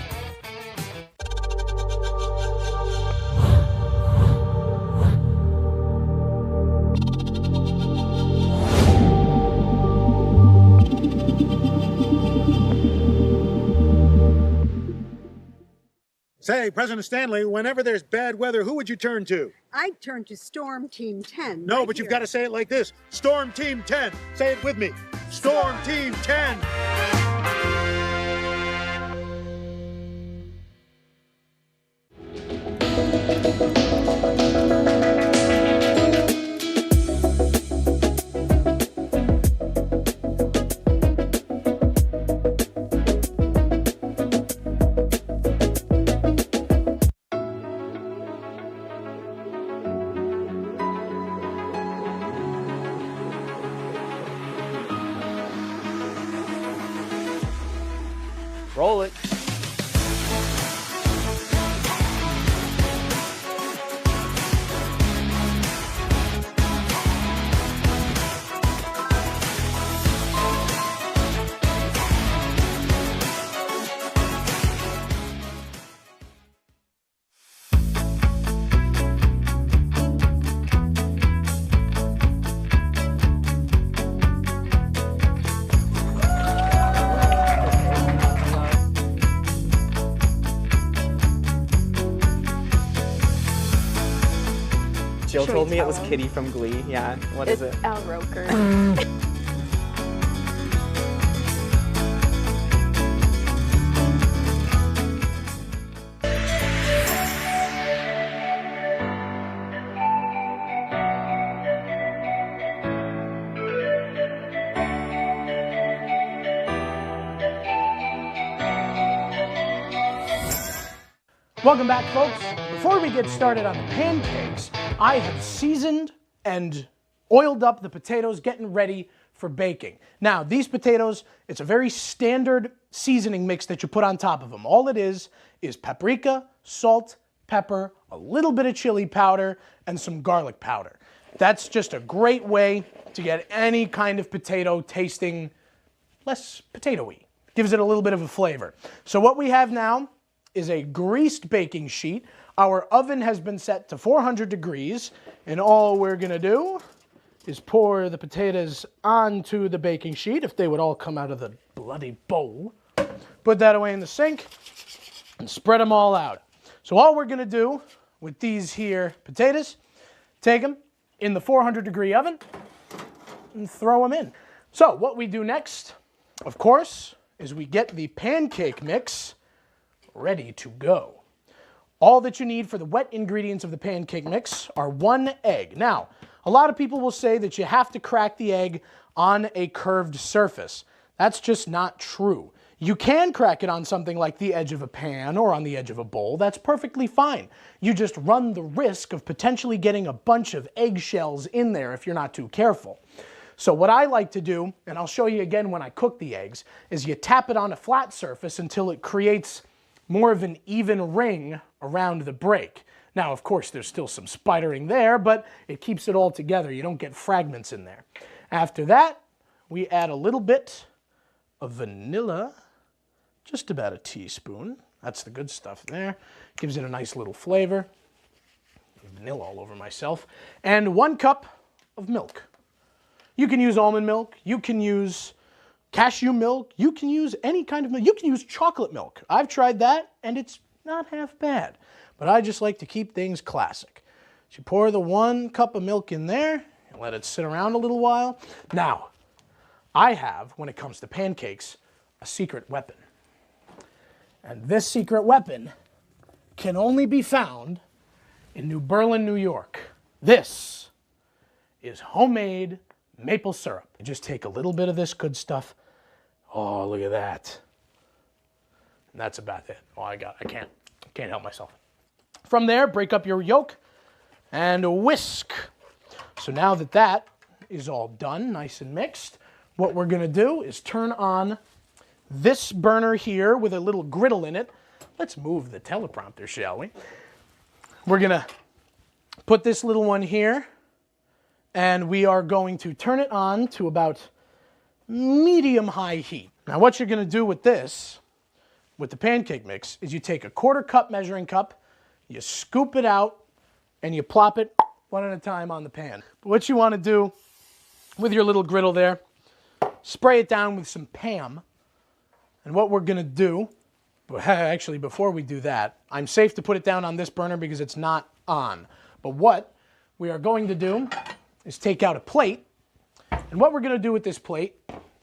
Say, President Stanley, whenever there's bad weather, who would you turn to? I'd turn to Storm Team 10. No, but you've got to say it like this. Storm Team 10. Say it with me. Storm Team 10. Roll it. Jill told me it was Kitty from Glee. Yeah, what is it? It's Al Roker. Welcome back, folks. Before we get started on the pancakes, I have seasoned and oiled up the potatoes, getting ready for baking. Now, these potatoes, it's a very standard seasoning mix that you put on top of them. All it is paprika, salt, pepper, a little bit of chili powder, and some garlic powder. That's just a great way to get any kind of potato tasting less potato-y. Gives it a little bit of a flavor. So what we have now is a greased baking sheet. Our oven has been set to 400 degrees, and all we're gonna do is pour the potatoes onto the baking sheet, if they would all come out of the bloody bowl. Put that away in the sink and spread them all out. So all we're gonna do, with these here potatoes. Take them in the 400-degree oven and throw them in. So what we do next, of course, is we get the pancake mix ready to go. All that you need for the wet ingredients of the pancake mix are 1 egg. Now, a lot of people will say that you have to crack the egg on a curved surface. That's just not true. You can crack it on something like the edge of a pan or on the edge of a bowl. That's perfectly fine. You just run the risk of potentially getting a bunch of eggshells in there if you're not too careful. So what I like to do, and I'll show you again when I cook the eggs, is you tap it on a flat surface until it creates more of an even ring around the break. Now, of course, there's still some spidering there, but it keeps it all together. You don't get fragments in there. After that, we add a little bit of vanilla, just about a teaspoon. That's the good stuff there. Gives it a nice little flavor. Vanilla all over myself. And 1 cup of milk. You can use almond milk. You can use cashew milk. You can use any kind of milk. You can use chocolate milk. I've tried that, and it's not half bad. But I just like to keep things classic. So you pour the 1 cup of milk in there and let it sit around a little while. Now, I have, when it comes to pancakes, a secret weapon. And this secret weapon can only be found in New Berlin, New York. This is homemade maple syrup. You just take a little bit of this good stuff. Oh, look at that. And that's about it. Oh, I can't help myself. From there, break up your yolk and whisk. So now that that is all done, nice and mixed, what we're gonna do is turn on this burner here with a little griddle in it. Let's move the teleprompter, shall we? We're gonna put this little one here, and we are going to turn it on to about medium-high heat. Now what you're gonna do with this, with the pancake mix, is you take a 1/4 cup measuring cup, you scoop it out, and you plop it one at a time on the pan. But what you wanna do with your little griddle there, spray it down with some Pam. And what we're gonna do, actually before we do that, I'm safe to put it down on this burner because it's not on. But what we are going to do is take out a plate. And what we're gonna do with this plate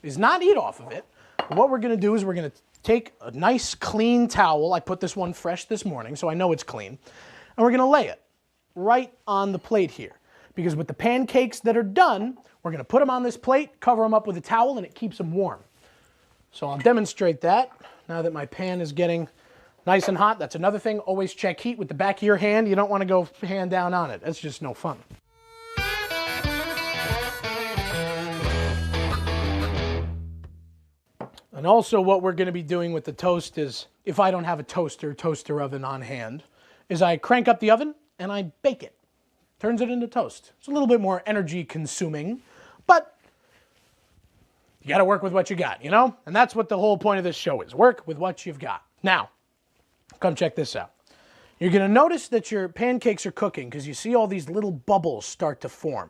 is not eat off of it. But what we're gonna do is we're gonna take a nice clean towel. I put this one fresh this morning, so I know it's clean. And we're gonna lay it right on the plate here. Because with the pancakes that are done, we're gonna put them on this plate, cover them up with a towel, and it keeps them warm. So I'll demonstrate that now that my pan is getting nice and hot. That's another thing, always check heat with the back of your hand. You don't want to go hand down on it. That's just no fun. And also what we're going to be doing with the toast is, if I don't have a toaster oven on hand, is I crank up the oven and I bake it. Turns it into toast. It's a little bit more energy consuming, but you got to work with what you got, you know? And that's what the whole point of this show is. Work with what you've got. Now, come check this out. You're going to notice that your pancakes are cooking because you see all these little bubbles start to form.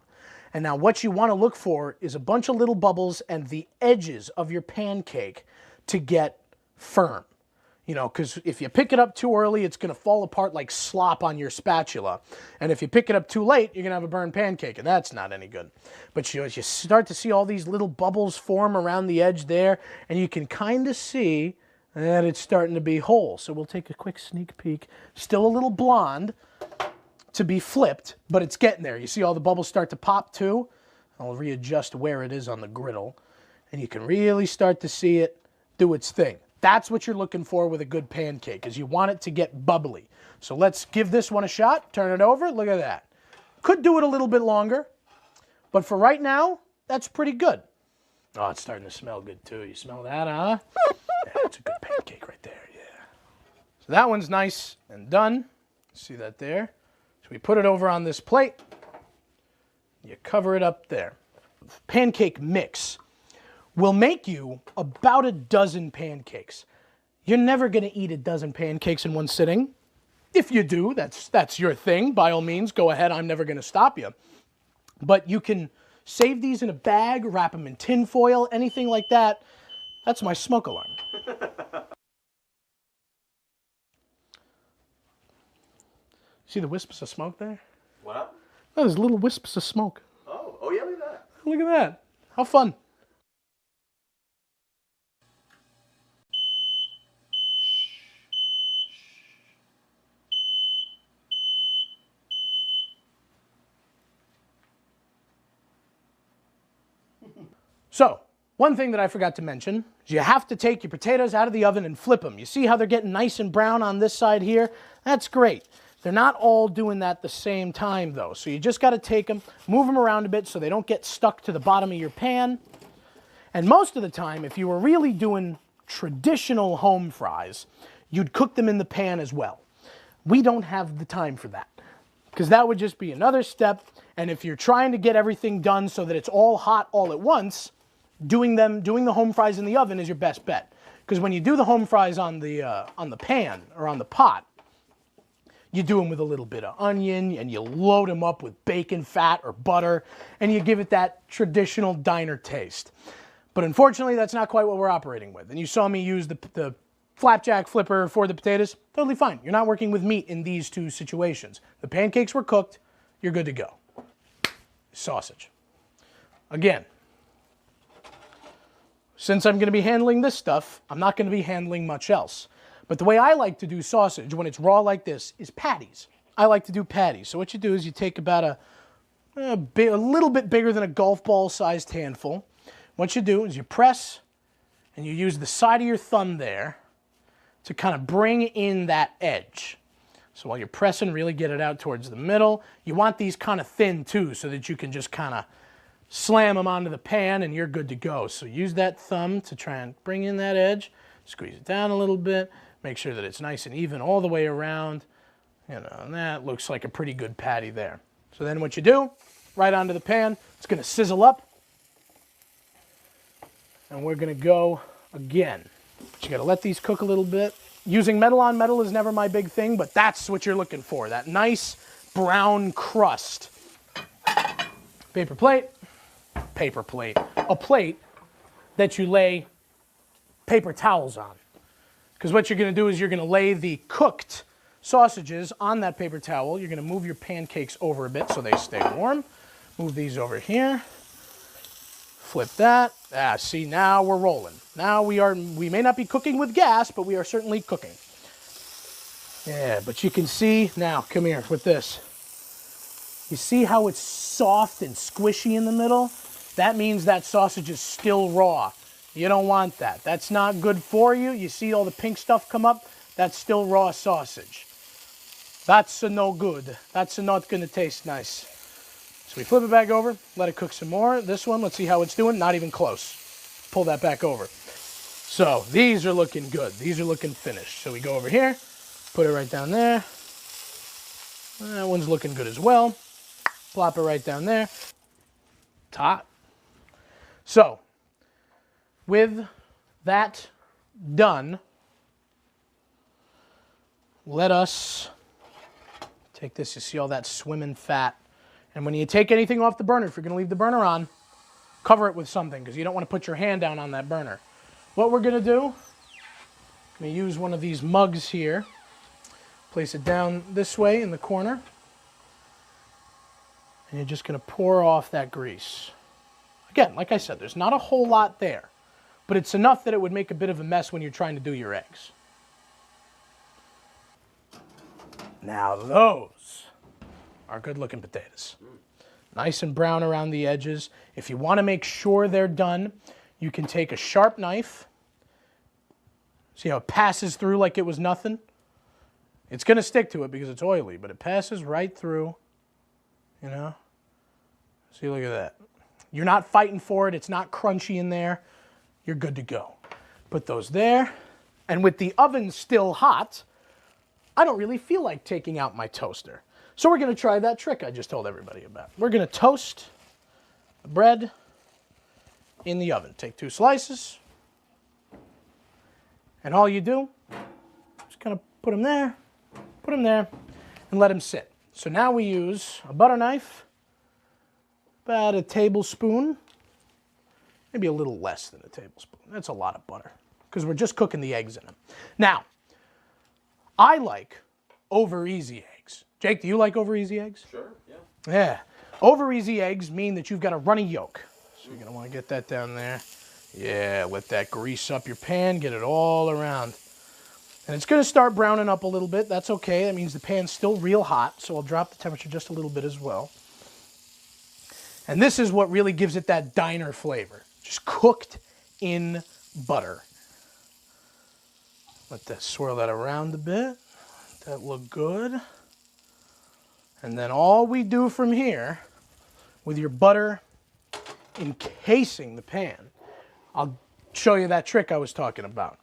And now what you want to look for is a bunch of little bubbles and the edges of your pancake to get firm. You know, because if you pick it up too early, it's going to fall apart like slop on your spatula. And if you pick it up too late, you're going to have a burned pancake, and that's not any good. But you start to see all these little bubbles form around the edge there, and you can kind of see that it's starting to be whole. So we'll take a quick sneak peek. Still a little blonde to be flipped, but it's getting there. You see all the bubbles start to pop too? I'll readjust where it is on the griddle, and you can really start to see it do its thing. That's what you're looking for with a good pancake, is you want it to get bubbly. So let's give this one a shot, turn it over, look at that. Could do it a little bit longer, but for right now, that's pretty good. Oh, it's starting to smell good too. You smell that, huh? Yeah, it's a good pancake right there, yeah. So that one's nice and done. See that there? So we put it over on this plate. You cover it up there. Pancake mix will make you about a dozen pancakes. You're never going to eat a dozen pancakes in one sitting. If you do, that's your thing. By all means, go ahead. I'm never going to stop you. But you can save these in a bag, wrap them in tin foil, anything like that. That's my smoke alarm. See the wisps of smoke there? What up? Oh, there's little wisps of smoke. Oh yeah, look at that. Look at that. How fun. So, one thing that I forgot to mention is you have to take your potatoes out of the oven and flip them. You see how they're getting nice and brown on this side here? That's great. They're not all doing that at the same time though. So you just got to take them, move them around a bit so they don't get stuck to the bottom of your pan. And most of the time, if you were really doing traditional home fries, you'd cook them in the pan as well. We don't have the time for that because that would just be another step. And if you're trying to get everything done so that it's all hot all at once, doing the home fries in the oven is your best bet. Because when you do the home fries on the pan or on the pot, you do them with a little bit of onion and you load them up with bacon fat or butter and you give it that traditional diner taste. But unfortunately, that's not quite what we're operating with. And you saw me use the flapjack flipper for the potatoes. Totally fine. You're not working with meat in these two situations. The pancakes were cooked. You're good to go. Sausage. Again, since I'm going to be handling this stuff, I'm not going to be handling much else. But the way I like to do sausage when it's raw like this is patties. I like to do patties. So what you do is you take about a little bit bigger than a golf ball sized handful. What you do is you press and you use the side of your thumb there to kind of bring in that edge. So while you're pressing, really get it out towards the middle. You want these kind of thin too so that you can just kind of slam them onto the pan and you're good to go. So use that thumb to try and bring in that edge, squeeze it down a little bit, make sure that it's nice and even all the way around. You know, and that looks like a pretty good patty there. So then what you do, right onto the pan, it's going to sizzle up. And we're going to go again. But you got to let these cook a little bit. Using metal on metal is never my big thing, but that's what you're looking for, that nice brown crust. Paper plate, a plate that you lay paper towels on. Because what you're going to do is you're going to lay the cooked sausages on that paper towel. You're going to move your pancakes over a bit so they stay warm. Move these over here. Flip that. See, now we're rolling. Now we may not be cooking with gas, but we are certainly cooking. Yeah, but you can see, now come here with this. You see how it's soft and squishy in the middle? That means that sausage is still raw. You don't want that. That's not good for you. You see all the pink stuff come up? That's still raw sausage. That's no good. That's not going to taste nice. So we flip it back over, let it cook some more. This one, let's see how it's doing. Not even close. Pull that back over. So these are looking good. These are looking finished. So we go over here, put it right down there. That one's looking good as well. Plop it right down there. It's hot. So with that done, let us take this. You see all that swimming fat. And when you take anything off the burner, if you're going to leave the burner on, cover it with something because you don't want to put your hand down on that burner. What we're going to do, I'm going to use one of these mugs here. Place it down this way in the corner. And you're just going to pour off that grease. Again, like I said, there's not a whole lot there, but it's enough that it would make a bit of a mess when you're trying to do your eggs. Now those are good looking potatoes. Nice and brown around the edges. If you want to make sure they're done, you can take a sharp knife. See how it passes through like it was nothing? It's going to stick to it because it's oily, but it passes right through, you know? See, look at that. You're not fighting for it. It's not crunchy in there. You're good to go. Put those there. And with the oven still hot, I don't really feel like taking out my toaster. So we're going to try that trick I just told everybody about. We're going to toast the bread in the oven. Take 2 slices. And all you do is kind of put them there, and let them sit. So now we use a butter knife, about a tablespoon, maybe a little less than a tablespoon. That's a lot of butter because we're just cooking the eggs in them. Now, I like over easy eggs. Jake, do you like over easy eggs? Sure, yeah. Yeah. Over easy eggs mean that you've got a runny yolk. So you're going to want to get that down there. Yeah, let that grease up your pan, get it all around. And it's going to start browning up a little bit. That's okay. That means the pan's still real hot, so I'll drop the temperature just a little bit as well. And this is what really gives it that diner flavor. Just cooked in butter. Let that swirl that around a bit. Let that look good. And then all we do from here, with your butter encasing the pan, I'll show you that trick I was talking about.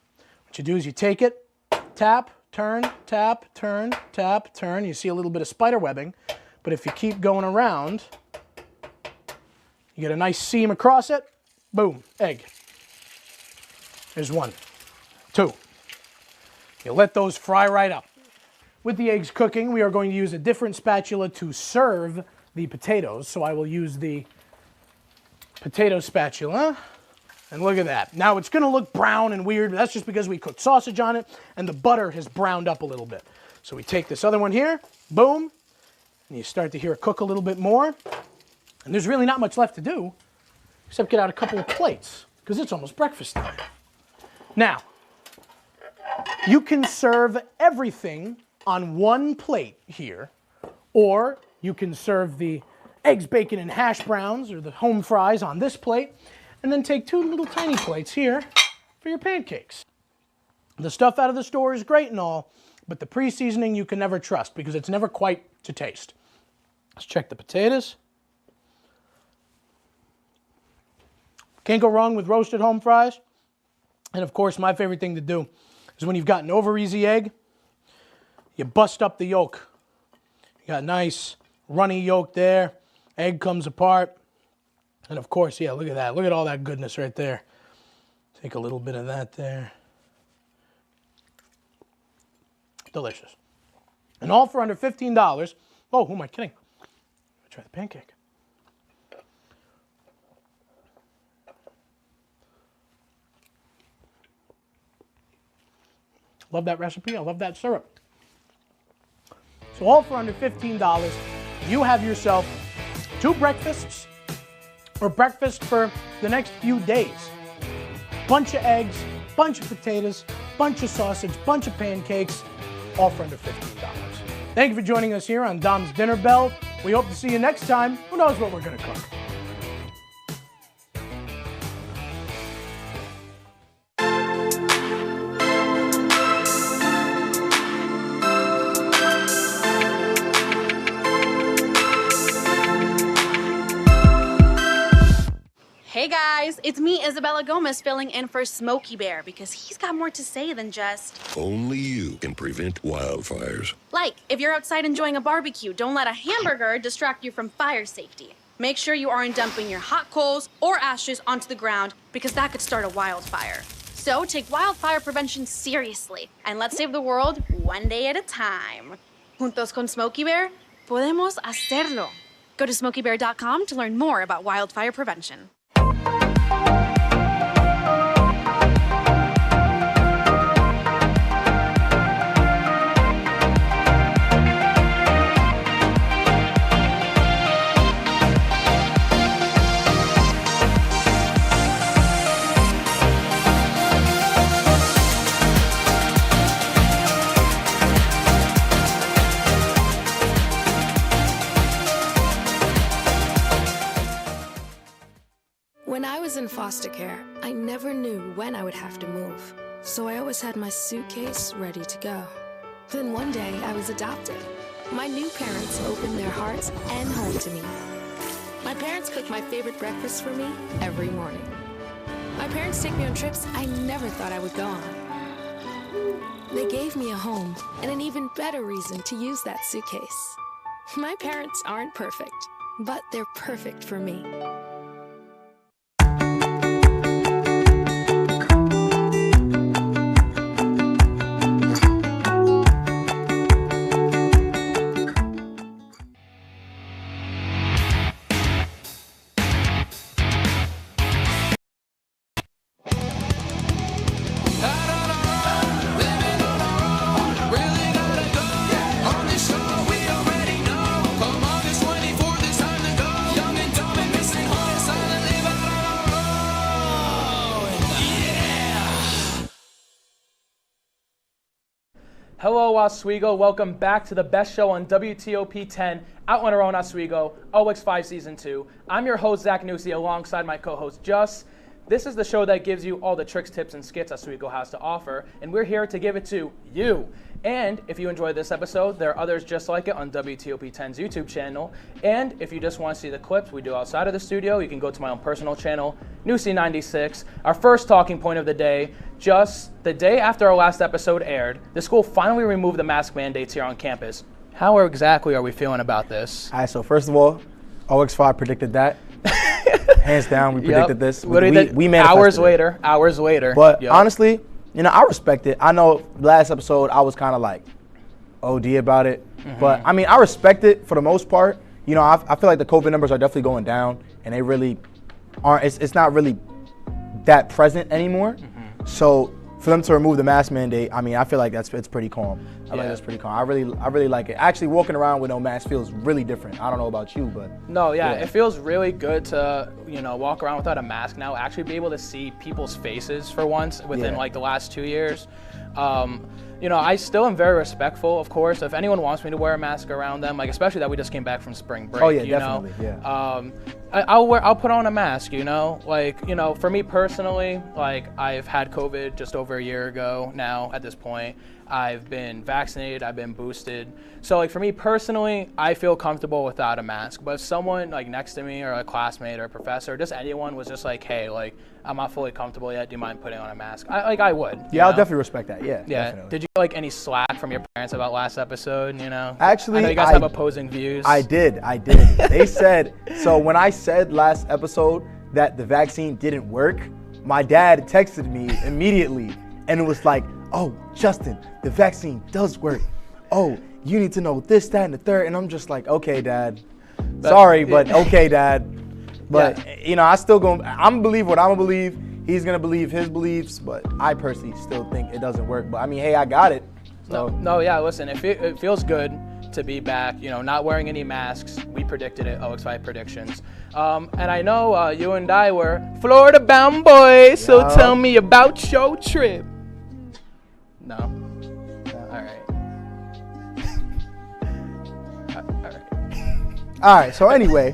What you do is you take it, tap, turn, tap, turn, tap, turn. You see a little bit of spider webbing, but if you keep going around, you get a nice seam across it. Boom, egg. There's one, two. You let those fry right up. With the eggs cooking, we are going to use a different spatula to serve the potatoes. So I will use the potato spatula. And look at that. Now it's going to look brown and weird, but that's just because we cooked sausage on it and the butter has browned up a little bit. So we take this other one here, boom, and you start to hear it cook a little bit more. And there's really not much left to do except get out a couple of plates because it's almost breakfast time. Now, you can serve everything on one plate here, or you can serve the eggs, bacon, and hash browns or the home fries on this plate, and then take two little tiny plates here for your pancakes. The stuff out of the store is great and all, but the pre-seasoning you can never trust because it's never quite to taste. Let's check the potatoes. Can't go wrong with roasted home fries. And of course, my favorite thing to do is when you've got an over easy egg, you bust up the yolk. You got nice runny yolk there. Egg comes apart. And of course, yeah, look at that. Look at all that goodness right there. Take a little bit of that there. Delicious. And all for under $15. Oh, who am I kidding? Let's try the pancake. Love that recipe. I love that syrup. So all for under $15, you have yourself two breakfasts or breakfast for the next few days. Bunch of eggs, bunch of potatoes, bunch of sausage, bunch of pancakes, all for under $15. Thank you for joining us here on Dom's Dinner Bell. We hope to see you next time. Who knows what we're going to cook? Hey guys, it's me, Isabella Gomez, filling in for Smokey Bear because he's got more to say than just... Only you can prevent wildfires. Like, if you're outside enjoying a barbecue, don't let a hamburger distract you from fire safety. Make sure you aren't dumping your hot coals or ashes onto the ground because that could start a wildfire. So take wildfire prevention seriously and let's save the world one day at a time. Juntos con Smokey Bear, podemos hacerlo. Go to smokeybear.com to learn more about wildfire prevention. When I was in foster care, I never knew when I would have to move, so I always had my suitcase ready to go. Then one day, I was adopted. My new parents opened their hearts and home to me. My parents cook my favorite breakfast for me every morning. My parents take me on trips I never thought I would go on. They gave me a home and an even better reason to use that suitcase. My parents aren't perfect, but they're perfect for me. On this show we are Hello, Oswego. Welcome back to the best show on WTOP 10, out on our own Oswego, OX5 Season 2. I'm your host, Zach Nussi, alongside my co-host, Just. This is the show that gives you all the tricks, tips, and skits Oswego has to offer, and we're here to give it to you. And if you enjoyed this episode, there are others just like it on WTOP 10's YouTube channel. And if you just want to see the clips we do outside of the studio, you can go to my own personal channel, Nussi96. Our first talking point of the day, just the day after our last episode aired, the school finally removed the mask mandates here on campus. How exactly are we feeling about this? All right, so first of all, OX5 predicted that. Hands down, we predicted this. We manifested Hours later. But honestly, you know, I respect it. I know last episode I was kind of like OD about it. But I mean, I respect it for the most part. You know, I feel like the COVID numbers are definitely going down, and they really aren't. It's not really that present anymore. So for them to remove the mask mandate, I mean, I feel like it's pretty calm. I think that's pretty calm. I really like it. Actually, walking around with no mask feels really different. I don't know about you, but it feels really good to walk around without a mask now. Actually, be able to see people's faces for once within like the last 2 years. I still am very respectful, of course. If anyone wants me to wear a mask around them, like especially that we just came back from spring break. Oh yeah, definitely. I'll put on a mask. For me personally, like I've had COVID just over a year ago now. At this point, I've been vaccinated. I've been boosted. So like for me personally, I feel comfortable without a mask. But if someone like next to me or a classmate or a professor, just anyone was just like, hey, like I'm not fully comfortable yet. Do you mind putting on a mask? I would. Yeah, I'll definitely respect that. Yeah. Definitely. Did you like any slack from your parents about last episode? Actually, I know you guys have opposing views. I did. They said, so when I said last episode that the vaccine didn't work, my dad texted me immediately and it was like, oh, Justin, the vaccine does work. Oh, you need to know this, that, and the third. And I'm just like, okay, Dad. Sorry, but okay, Dad. But, I still I'm going to believe what I'm going to believe. He's going to believe his beliefs. But I personally still think it doesn't work. But, I mean, hey, I got it. So. Listen, it feels good to be back, not wearing any masks. We predicted it, OX5 predictions. And I know you and I were Florida-bound boys, so tell me about your trip. No? All right. All right, so anyway,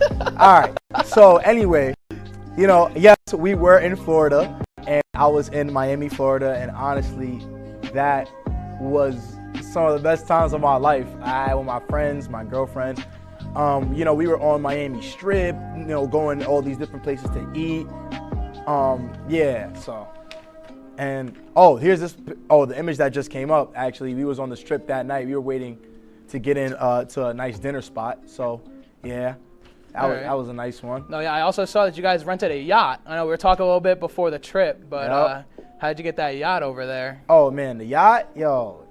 yes, we were in Florida, and I was in Miami, Florida, and honestly, that was some of the best times of my life. I had with my friends, my girlfriend. We were on Miami Strip, going all these different places to eat. And here's the image that just came up. Actually, we was on the Strip that night. We were waiting to get in to a nice dinner spot. So, yeah, that was a nice one. I also saw that you guys rented a yacht. I know we were talking a little bit before the trip, but how did you get that yacht over there? Oh man, the yacht,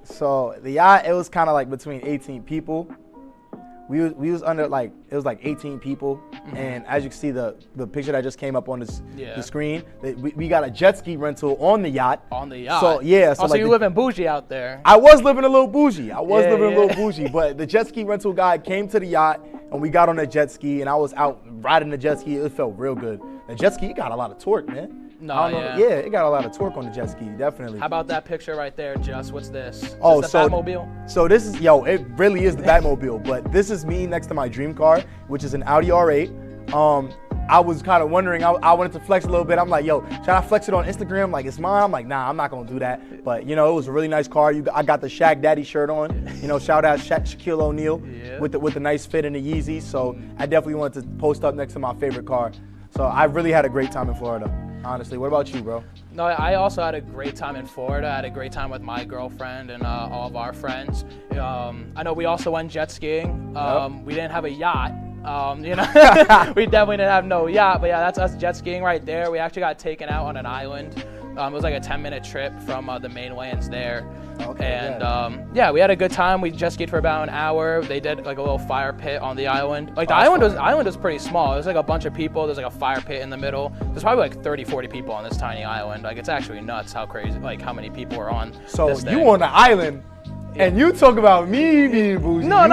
So the yacht, it was kind of like between 18 people. We was under it was like 18 people, and as you can see the picture that just came up on the screen, we got a jet ski rental on the yacht. On the yacht. So yeah, so you living bougie out there. I was living a little bougie. But the jet ski rental guy came to the yacht, and we got on a jet ski, and I was out riding the jet ski. It felt real good. The jet ski, it got a lot of torque, man. It got a lot of torque on the jet ski, definitely. How about that picture right there, Just? What's this? Is this the Batmobile? So this is, it really is the Batmobile, but this is me next to my dream car, which is an Audi R8. I was kind of wondering, I wanted to flex a little bit. I'm like, should I flex it on Instagram? Like, it's mine? I'm like, nah, I'm not going to do that. But, it was a really nice car. I got the Shaq Daddy shirt on. Shout out Shaquille O'Neal with the nice fit and the Yeezys. So I definitely wanted to post up next to my favorite car. So I really had a great time in Florida, honestly. What about you, bro? No, I also had a great time in Florida. I had a great time with my girlfriend and all of our friends. I know we also went jet skiing. We didn't have a yacht. We definitely didn't have no yacht, but yeah, that's us jet skiing right there. We actually got taken out on an island. It was like a 10-minute trip from the mainlands there. We had a good time. We jet skied for about an hour. They did like a little fire pit on the island. Like the island was pretty small. There's like a bunch of people. There's like a fire pit in the middle. There's probably like 30, 40 people on this tiny island. Like it's actually nuts how crazy, like how many people are on this thing. You on the island and you talk about me being bougie. No. It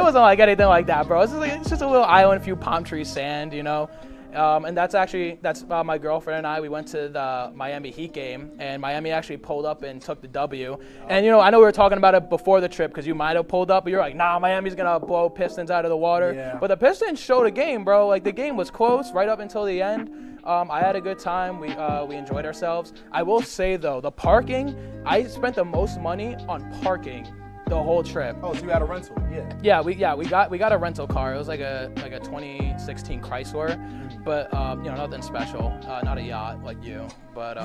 wasn't like anything like that, bro. It's just a little island, a few palm trees, sand, And that's my girlfriend and I. We went to the Miami Heat game, and Miami actually pulled up and took the W. And I know we were talking about it before the trip because you might have pulled up, but you're like, nah, Miami's gonna blow Pistons out of the water. Yeah. But the Pistons showed a game, bro. Like the game was close right up until the end. I had a good time. We enjoyed ourselves. I will say though, the parking, I spent the most money on parking the whole trip. Oh, so you had a rental? Yeah. Yeah, we got a rental car. It was like a 2016 Chrysler, but nothing special. Not a yacht like you, but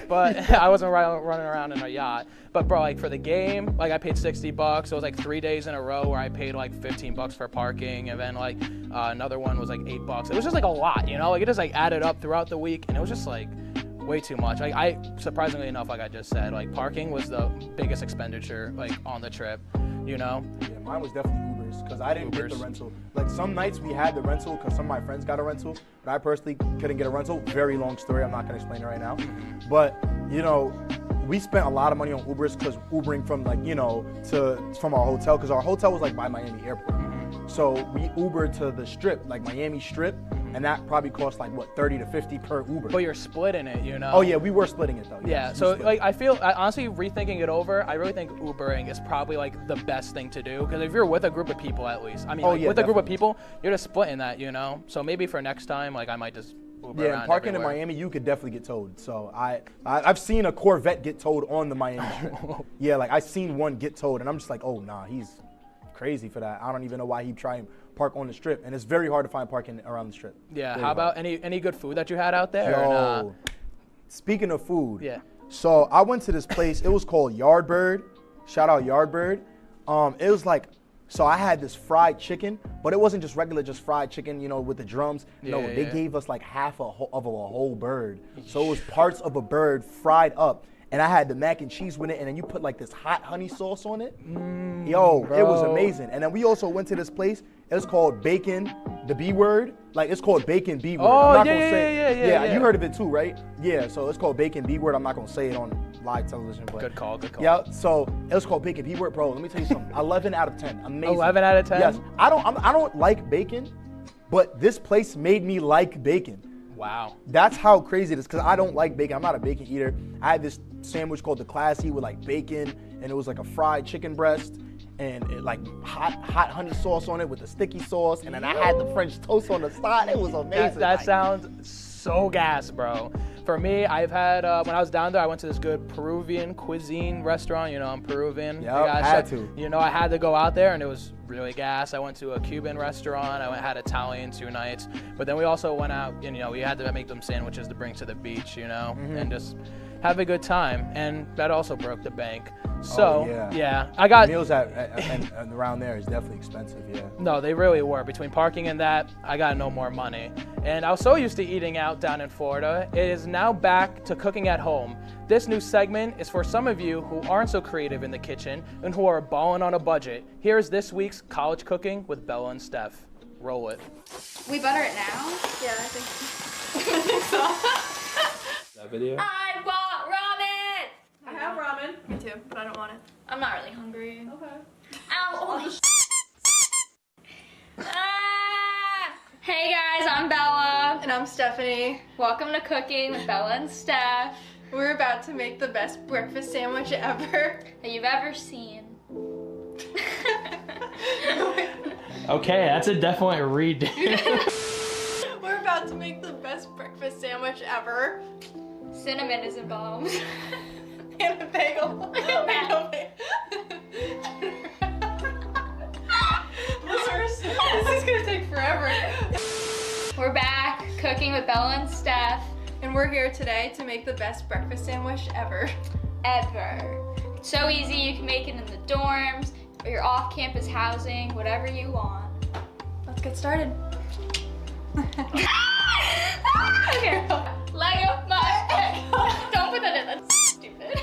but I wasn't running around in a yacht. But bro, like for the game, like I paid $60. So it was like 3 days in a row where I paid like $15 for parking, and then like another one was like $8. It was just like a lot, like it just like added up throughout the week, and it was just like way too much. Like I surprisingly enough, like I just said, like parking was the biggest expenditure like on the trip. Yeah, mine was definitely Ubers because I didn't get the rental. Like some nights we had the rental because some of my friends got a rental, but I personally couldn't get a rental. Very long story. I'm not gonna explain it right now. But we spent a lot of money on Ubers because Ubering from from our hotel because our hotel was like by Miami Airport. So we Ubered to the Strip, like Miami Strip, and that probably cost like what, 30 to 50 per Uber. But you're splitting it, Oh yeah, we were splitting it though. Yeah, so like I feel honestly rethinking it over, I really think Ubering is probably like the best thing to do because if you're with a group of people at least, I mean, with a group of people, you're just splitting that, So maybe for next time, like I might just Uber around and parking everywhere. in Miami, you could definitely get towed. So I've seen a Corvette get towed on the Miami Strip. Yeah, like I seen one get towed, and I'm just like, oh nah, he's crazy for that. I don't even know why he'd try and park on the Strip, and it's very hard to find parking around the Strip. Yeah, very how hard. about any good food that you had out there? Yo, speaking of food, yeah. So I went to this place. It was called Yardbird. Shout out Yardbird. It was like, so I had this fried chicken, but it wasn't just regular, just fried chicken, with the drums. No, they gave us like half of a whole bird. So it was parts of a bird fried up. And I had the mac and cheese with it, and then you put like this hot honey sauce on it. Yo, bro. It was amazing. And then we also went to this place. It's called Bacon, the B word. Like it's called Bacon B word. Oh, I'm not yeah, gonna say. yeah. You heard of it too, right? Yeah. So it's called Bacon B word. I'm not gonna say it on live television, but Good call. yeah. So it was called Bacon B word, bro. Let me tell you something. 11 out of 10. Amazing. 11 out of 10? Yes. I don't like bacon, but this place made me like bacon. Wow. That's how crazy it is because I don't like bacon. I'm not a bacon eater. I had this sandwich called the Classy with like bacon, and it was like a fried chicken breast and like hot honey sauce on it with the sticky sauce, and then I had the French toast on the side. It was amazing. That sounds so gas, bro. For me, I've had, when I was down there, I went to this good Peruvian cuisine restaurant. I'm Peruvian. Yep, I had to. I had to go out there, and it was really gas. I went to a Cuban restaurant. Had Italian 2 nights. But then we also went out, and, we had to make them sandwiches to bring to the beach, and just have a good time. And that also broke the bank. So, yeah, I got... Meals and around there is definitely expensive, yeah. No, they really were. Between parking and that, I got no more money. And I was so used to eating out down in Florida. It is now back to cooking at home. This new segment is for some of you who aren't so creative in the kitchen and who are balling on a budget. Here's this week's College Cooking with Bella and Steph. Roll it. We butter it now? Yeah, I think so. That video? I want ramen! I have ramen. Me too, but I don't want it. I'm not really hungry. Okay. Ow! Oh, Hey guys, I'm Bella. And I'm Stephanie. Welcome to Cooking with Bella and Steph. We're about to make the best breakfast sandwich ever that you've ever seen. Okay, that's a definite read. We're about to make the best breakfast sandwich ever. Cinnamon is involved. And a bagel. This is gonna take forever. We're back cooking with Bella and Steph. And we're here today to make the best breakfast sandwich ever. Ever. So easy, you can make it in the dorms, or your off-campus housing, whatever you want. Let's get started. Okay. Lego my egg. Don't put that in, that's stupid.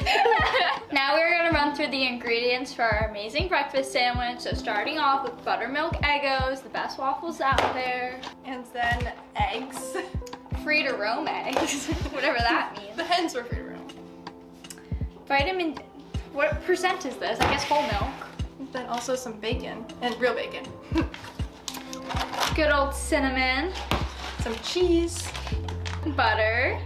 Now we're gonna run through the ingredients for our amazing breakfast sandwich. So starting off with buttermilk Eggos, the best waffles out there. And then eggs. Free-to-roam eggs, whatever that means. The hens were free-to-roam. Vitamin, what percent is this? I guess whole milk. Then also some bacon, and real bacon. Good old cinnamon. some cheese, butter,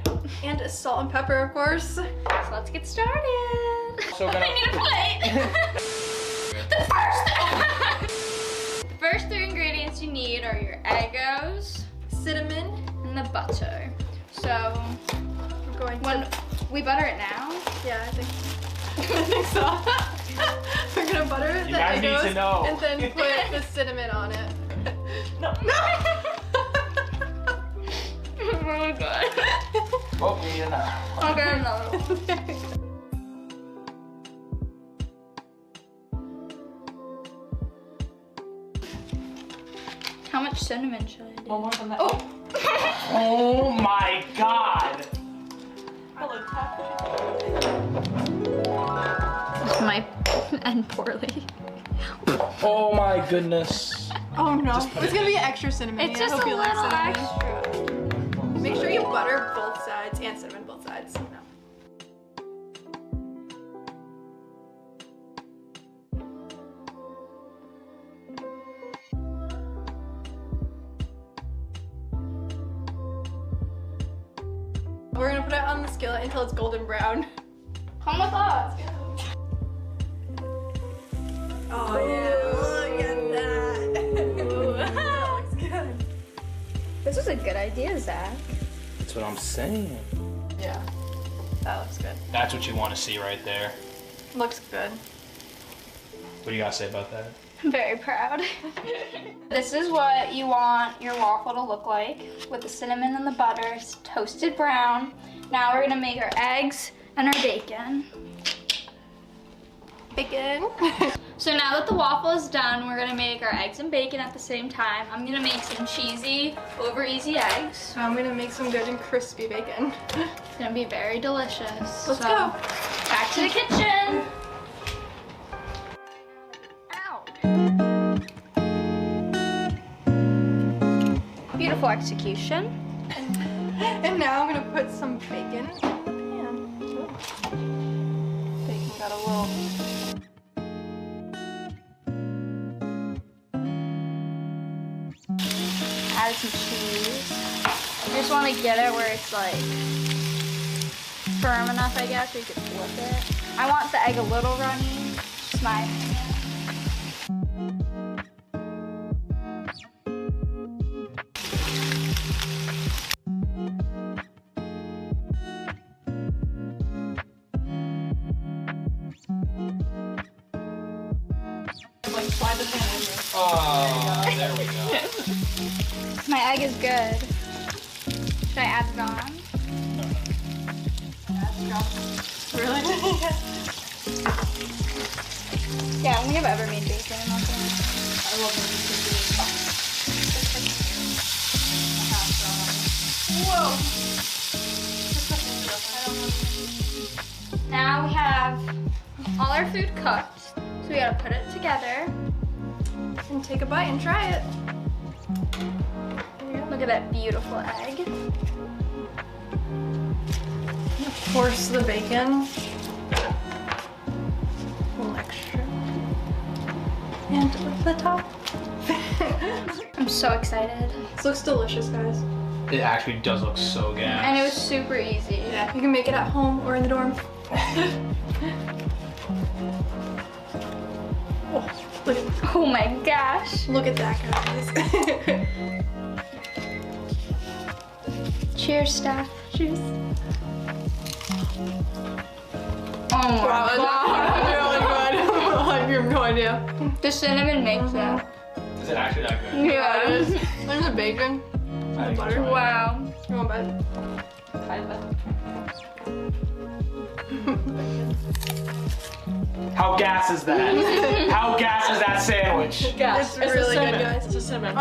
and salt and pepper, of course. So let's get started. So I need a plate. The first three ingredients you need are your Eggos, cinnamon, and the butter. So we're going when we butter it now? Yeah, I think so. We're gonna butter the guys need Eggos to know. and then put the cinnamon on it. No. Really good. Oh, we need another. Okay, another. How much cinnamon should I do? Well, more than that. Oh! Oh my god! This might end poorly. Oh my goodness. Oh no, it's gonna be extra cinnamon. It's I just hope a you like little cinnamon. extra. Make sure you butter both sides and cinnamon both sides. We're gonna put it on the skillet until it's golden brown. Come with us. Oh yeah, look at that. That looks good. This is a good idea, Zach. That's what I'm saying. Yeah, that looks good. That's what you want to see right there. Looks good. What do you gotta say about that? I'm very proud. This is what you want your waffle to look like with the cinnamon and the butter. It's toasted brown. Now we're gonna make our eggs and our bacon. Bacon. So now that the waffle is done, we're gonna make our eggs and bacon at the same time. I'm gonna make some cheesy, over easy eggs. I'm gonna make some good and crispy bacon. It's gonna be very delicious. Let's go. Back to the kitchen. Beautiful execution. And now I'm gonna put some bacon. Bacon got a little. Add some cheese. I just want to get it where it's like firm enough, I guess, where you can flip it. I want the egg a little runny. Just my opinion. Oh, there we go. My egg is good. Should I add it on? Really? Yeah, we have ever made bacon. I love Whoa! Now we have all our food cooked, so we gotta put it together. And take a bite and try it. Look at that beautiful egg. Of course, the bacon. A little extra. And with the top. I'm so excited. This looks delicious, guys. It actually does look so good. And it was super easy. Yeah, you can make it at home or in the dorm. Oh my gosh. Look at that, guys. Cheers, staff. Cheers. Oh my Wow, god. that's really good. I have no idea. The cinnamon makes it. Is it actually that good? Yeah. It is. And the bacon. I The butter. Wow. You want bed? How gas is that? How gas is that sandwich? It's really good, guys. It's a cinnamon.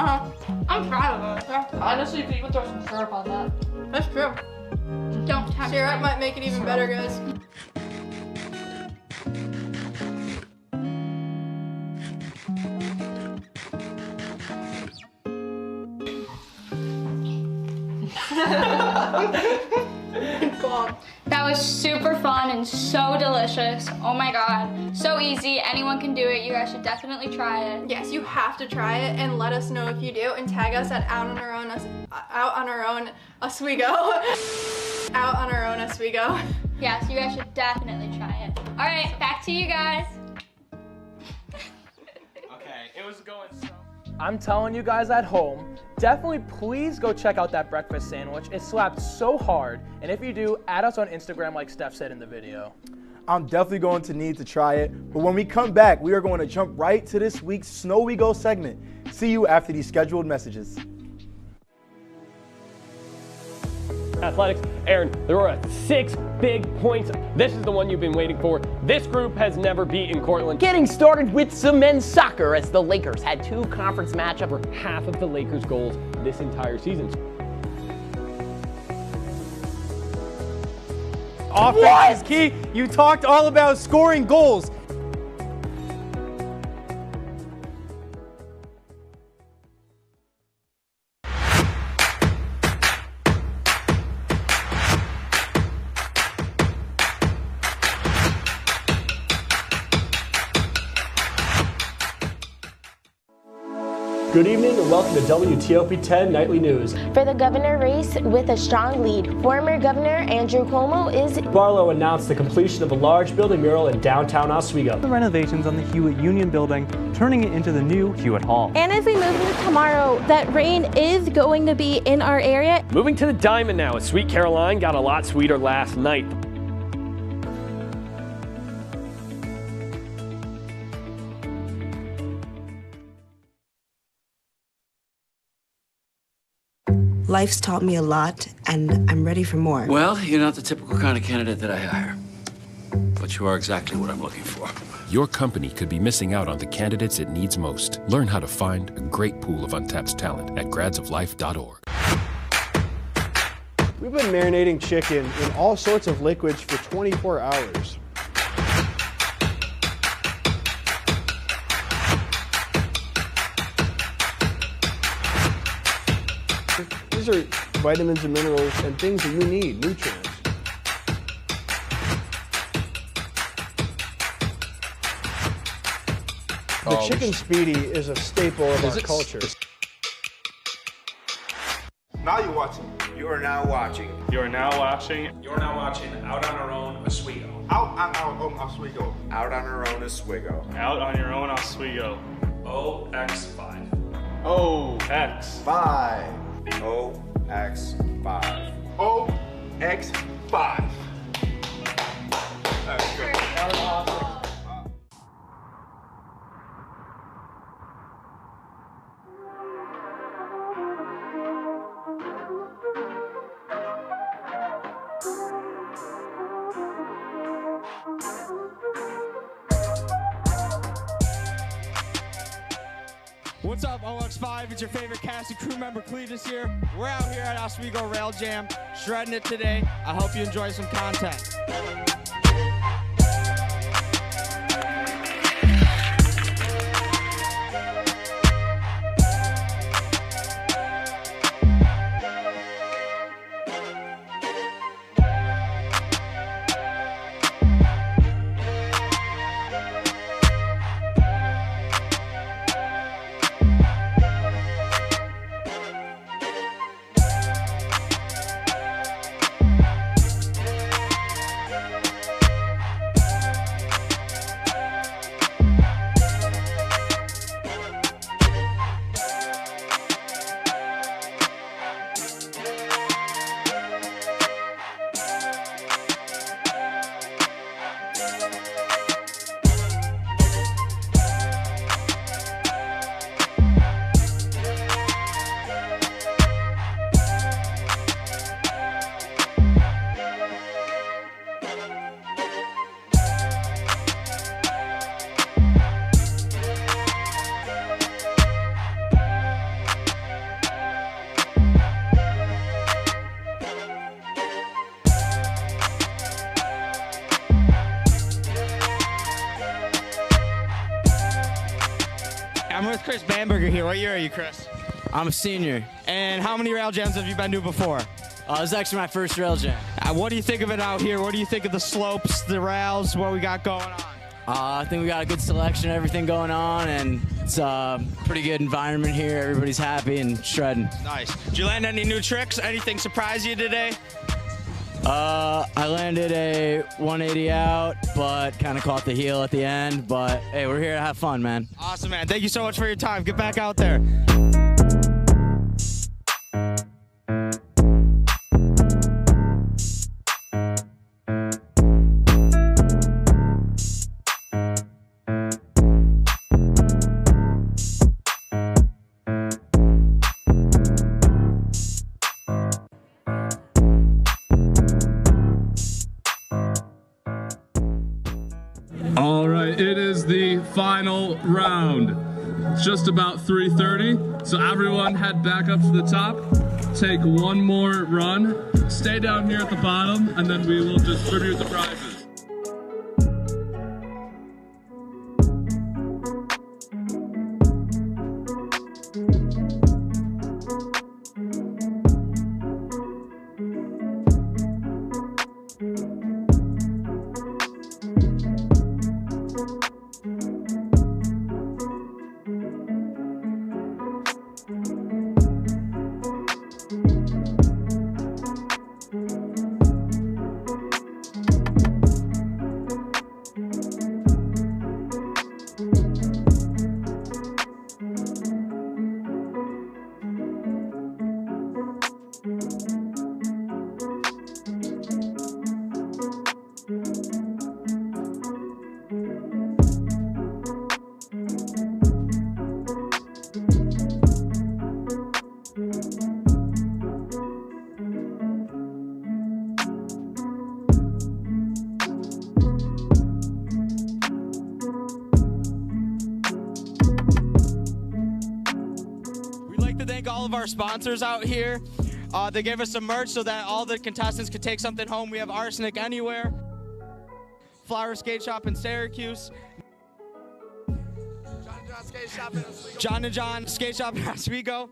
I'm proud of it. Honestly, you could even throw some syrup on that. That's true. Don't touch Syrup me. might make it even better, guys. Go on. That was super fun and so delicious. Oh my god. So easy. Anyone can do it. You guys should definitely try it. Yes, you have to try it and let us know if you do and tag us at Out on Our Own Oswego. Out on Our Own Oswego. Yes, you guys should definitely try it. All right, back to you guys. Okay, it was going so... I'm telling you guys at home, definitely please go check out that breakfast sandwich. It slapped so hard. And if you do, add us on Instagram like Steph said in the video. I'm definitely going to need to try it. But when we come back, we are going to jump right to this week's Snow We Go segment. See you after these scheduled messages. Athletics, Aaron, there were 6 big points. This is the one you've been waiting for. This group has never beaten Cortland. Getting started with some men's soccer as the Lakers had 2 conference matchups For half of the Lakers' goals this entire season. Offense is key. You talked all about scoring goals. Good evening and welcome to WTOP 10 Nightly News. For the governor race with a strong lead, former Governor Andrew Cuomo is... Barlow announced the completion of a large building mural in downtown Oswego. The renovations on the Hewitt Union Building, turning it into the new Hewitt Hall. And as we move into tomorrow, that rain is going to be in our area. Moving to the Diamond now, as Sweet Caroline got a lot sweeter last night. Life's taught me a lot, and I'm ready for more. Well, you're not the typical kind of candidate that I hire. But you are exactly what I'm looking for. Your company could be missing out on the candidates it needs most. Learn how to find a great pool of untapped talent at gradsoflife.org. We've been marinating chicken in all sorts of liquids for 24 hours. These are vitamins and minerals and things that you need, nutrients. The chicken speedy is a staple of our culture. Now you're watching. You are now watching. You are now watching. You're now watching Out on Our Own Oswego. Out on our own Oswego. Out on Our Own Oswego. Out on Your Own Oswego. OX5. OX5. OX5. OX5. That's great. That was awesome. What's up, OX5? It's your favorite cast and crew member, Cletus here. We're out here at Oswego Rail Jam, shredding it today. I hope you enjoy some content. I'm with Chris Bamberger here. What year are you, Chris? I'm a senior. And how many rail jams have you been to before? This is actually my first rail jam. What do you think of it out here? What do you think of the slopes, the rails, what we got going on? I think we got a good selection, everything going on, and it's a pretty good environment here. Everybody's happy and shredding. Nice. Did you land any new tricks? Anything surprise you today? I landed a 180 out, but kind of caught the heel at the end. But hey, we're here to have fun, man. Awesome, man. Thank you so much for your time. Get back out there. All right, it is the final round. It's just about 3:30, so everyone head back up to the top, take one more run, stay down here at the bottom, and then we will distribute the prizes. Thank all of our sponsors out here. They gave us some merch so that all the contestants could take something home. We have Arsenic Anywhere, Flower Skate Shop in Syracuse, John and John Skate Shop in Oswego,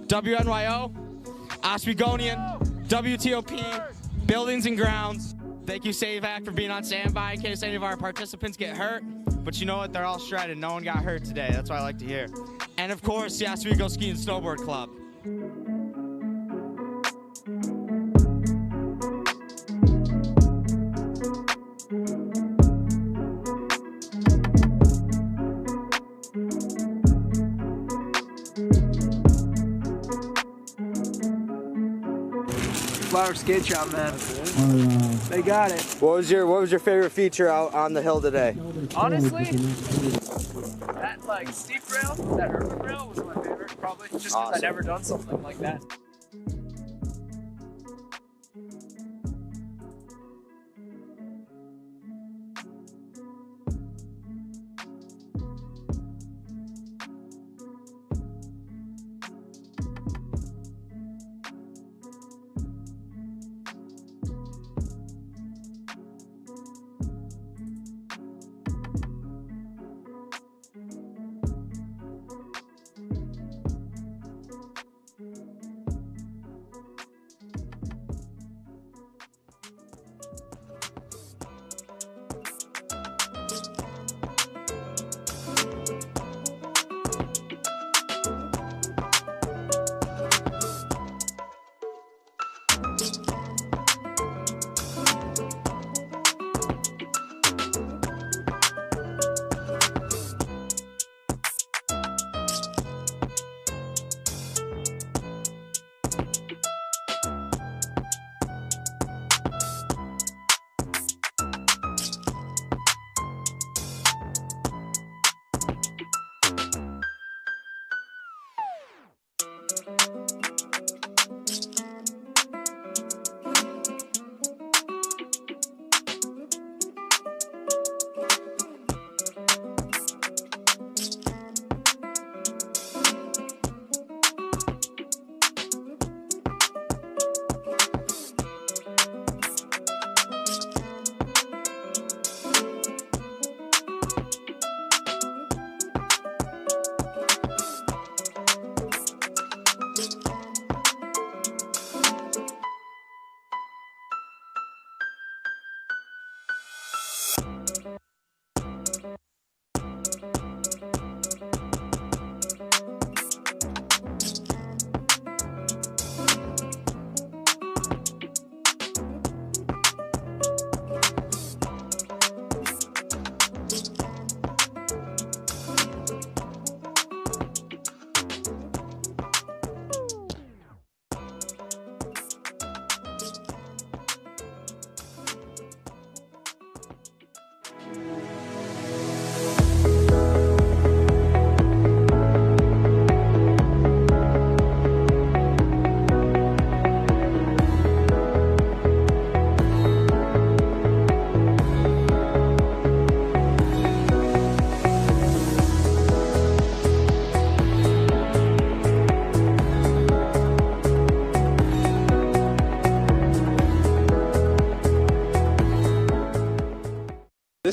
WNYO, Oswegonian, WTOP, Buildings and Grounds. Thank you, SAVAC, for being on standby in case any of our participants get hurt. But you know what? They're all shredded. No one got hurt today. That's what I like to hear. And of course, the Oswego Ski and Snowboard Club. Flower Skate Shop, man. They got it. What was your favorite feature out on the hill today? Honestly, that like steep rail, that urban rail was my favorite, probably, just because I've never done something like that.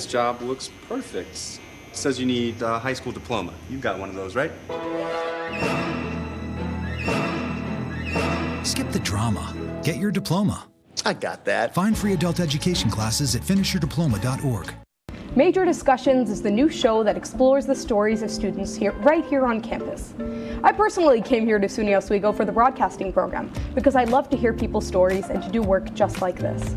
this job looks perfect. It says you need a high school diploma. You've got one of those, right? Skip the drama. Get your diploma. I got that. Find free adult education classes at finishyourdiploma.org. Major Discussions is the new show that explores the stories of students right here on campus. I personally came here to SUNY Oswego for the broadcasting program because I love to hear people's stories and to do work just like this.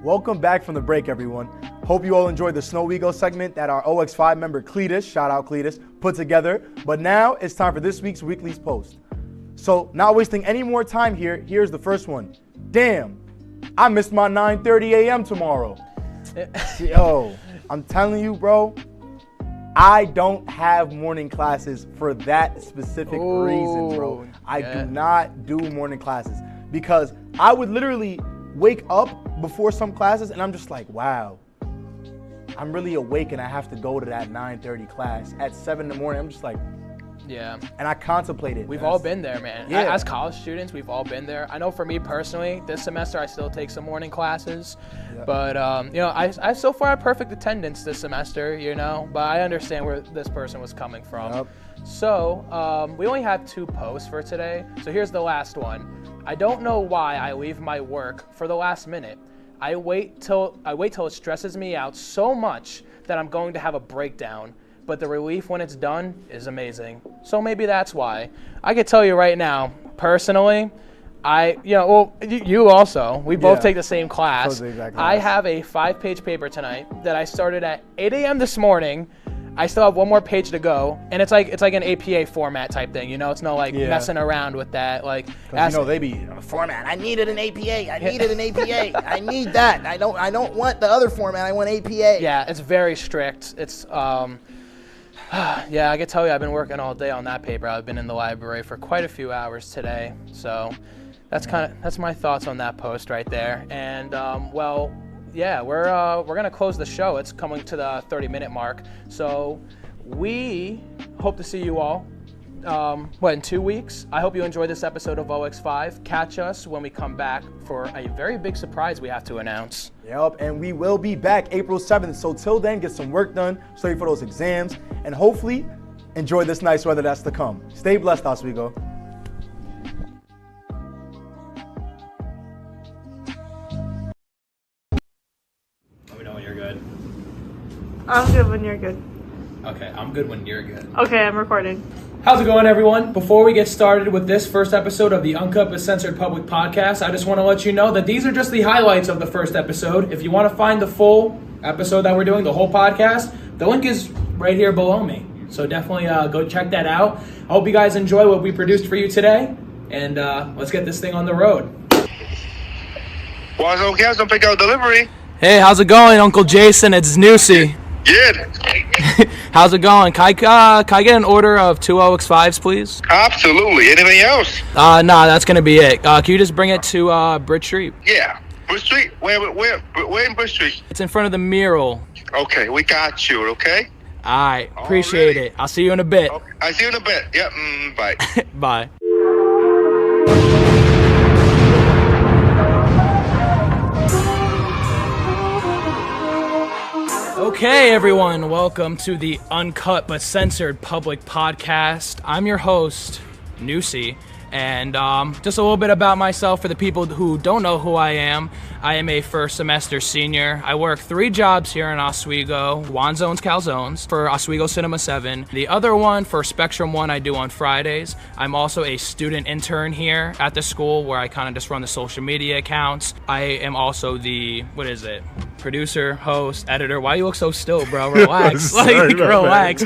Welcome back from the break, everyone. Hope you all enjoyed the Snowego segment that our OX5 member Cletus, shout out Cletus, put together. But now it's time for this week's Weekly's Post. So not wasting any more time here, here's the first one. Damn, I missed my 9:30 a.m. tomorrow. Yo, I'm telling you, bro, I don't have morning classes for that specific reason, bro. I do not do morning classes because I would literally wake up before some classes and I'm just like, wow, I'm really awake and I have to go to that 9:30 class at 7 in the morning. I'm just like, yeah. And I contemplate it. We've all been there, man. Yeah. As college students, we've all been there. I know for me personally, this semester I still take some morning classes, but you know, I so far had perfect attendance this semester, you know, but I understand where this person was coming from. So we only have 2 posts for today. So here's the last one. I don't know why I leave my work for the last minute. I wait till it stresses me out so much that I'm going to have a breakdown. But the relief when it's done is amazing. So maybe that's why. I can tell you right now, personally, you also, we both take the same class. I have a 5-page paper tonight that I started at 8 a.m. this morning. I still have 1 more page to go, and it's like an APA format type thing, you know. It's no messing around with that, like. Because you know they be format. I needed an APA. I needed an APA. I need that. I don't want the other format. I want APA. Yeah, it's very strict. It's yeah, I can tell you, I've been working all day on that paper. I've been in the library for quite a few hours today, so that's my thoughts on that post right there. And well. Yeah, we're gonna close the show. It's coming to the 30-minute mark. So we hope to see you all, in 2 weeks? I hope you enjoyed this episode of OX5. Catch us when we come back for a very big surprise we have to announce. Yep, and we will be back April 7th. So till then, get some work done, study for those exams, and hopefully enjoy this nice weather that's to come. Stay blessed, Oswego. I'm good when you're good. Okay, I'm good when you're good. Okay, I'm recording. How's it going, everyone? Before we get started with this first episode of the Uncut but Censored Public Podcast, I just want to let you know that these are just the highlights of the first episode. If you want to find the full episode that we're doing, the whole podcast, the link is right here below me. So definitely go check that out. I hope you guys enjoy what we produced for you today, and let's get this thing on the road. Wise old cats don't pick out delivery. Hey, how's it going, Uncle Jason? It's Newsy. Good. How's it going? Can I get an order of 2 OX5s, please? Absolutely. Anything else? Nah, that's gonna be it. Can you just bring it to Bridge Street? Yeah. Bridge Street? Where in Bridge Street? It's in front of the mural. Okay, we got you, okay? Alright, appreciate it. I'll see you in a bit. Okay. I'll see you in a bit. Yep, bye. Bye. Okay, everyone, welcome to the Uncut but Censored Public Podcast. I'm your host, Nusi, and just a little bit about myself for the people who don't know who I am. I am a first semester senior. I work 3 jobs here in Oswego, Wanzones Calzones for Oswego Cinema 7. The other one for Spectrum 1 I do on Fridays. I'm also a student intern here at the school where I kind of just run the social media accounts. I am also the, producer, host, editor. Why you look so still, bro? Relax. Relax.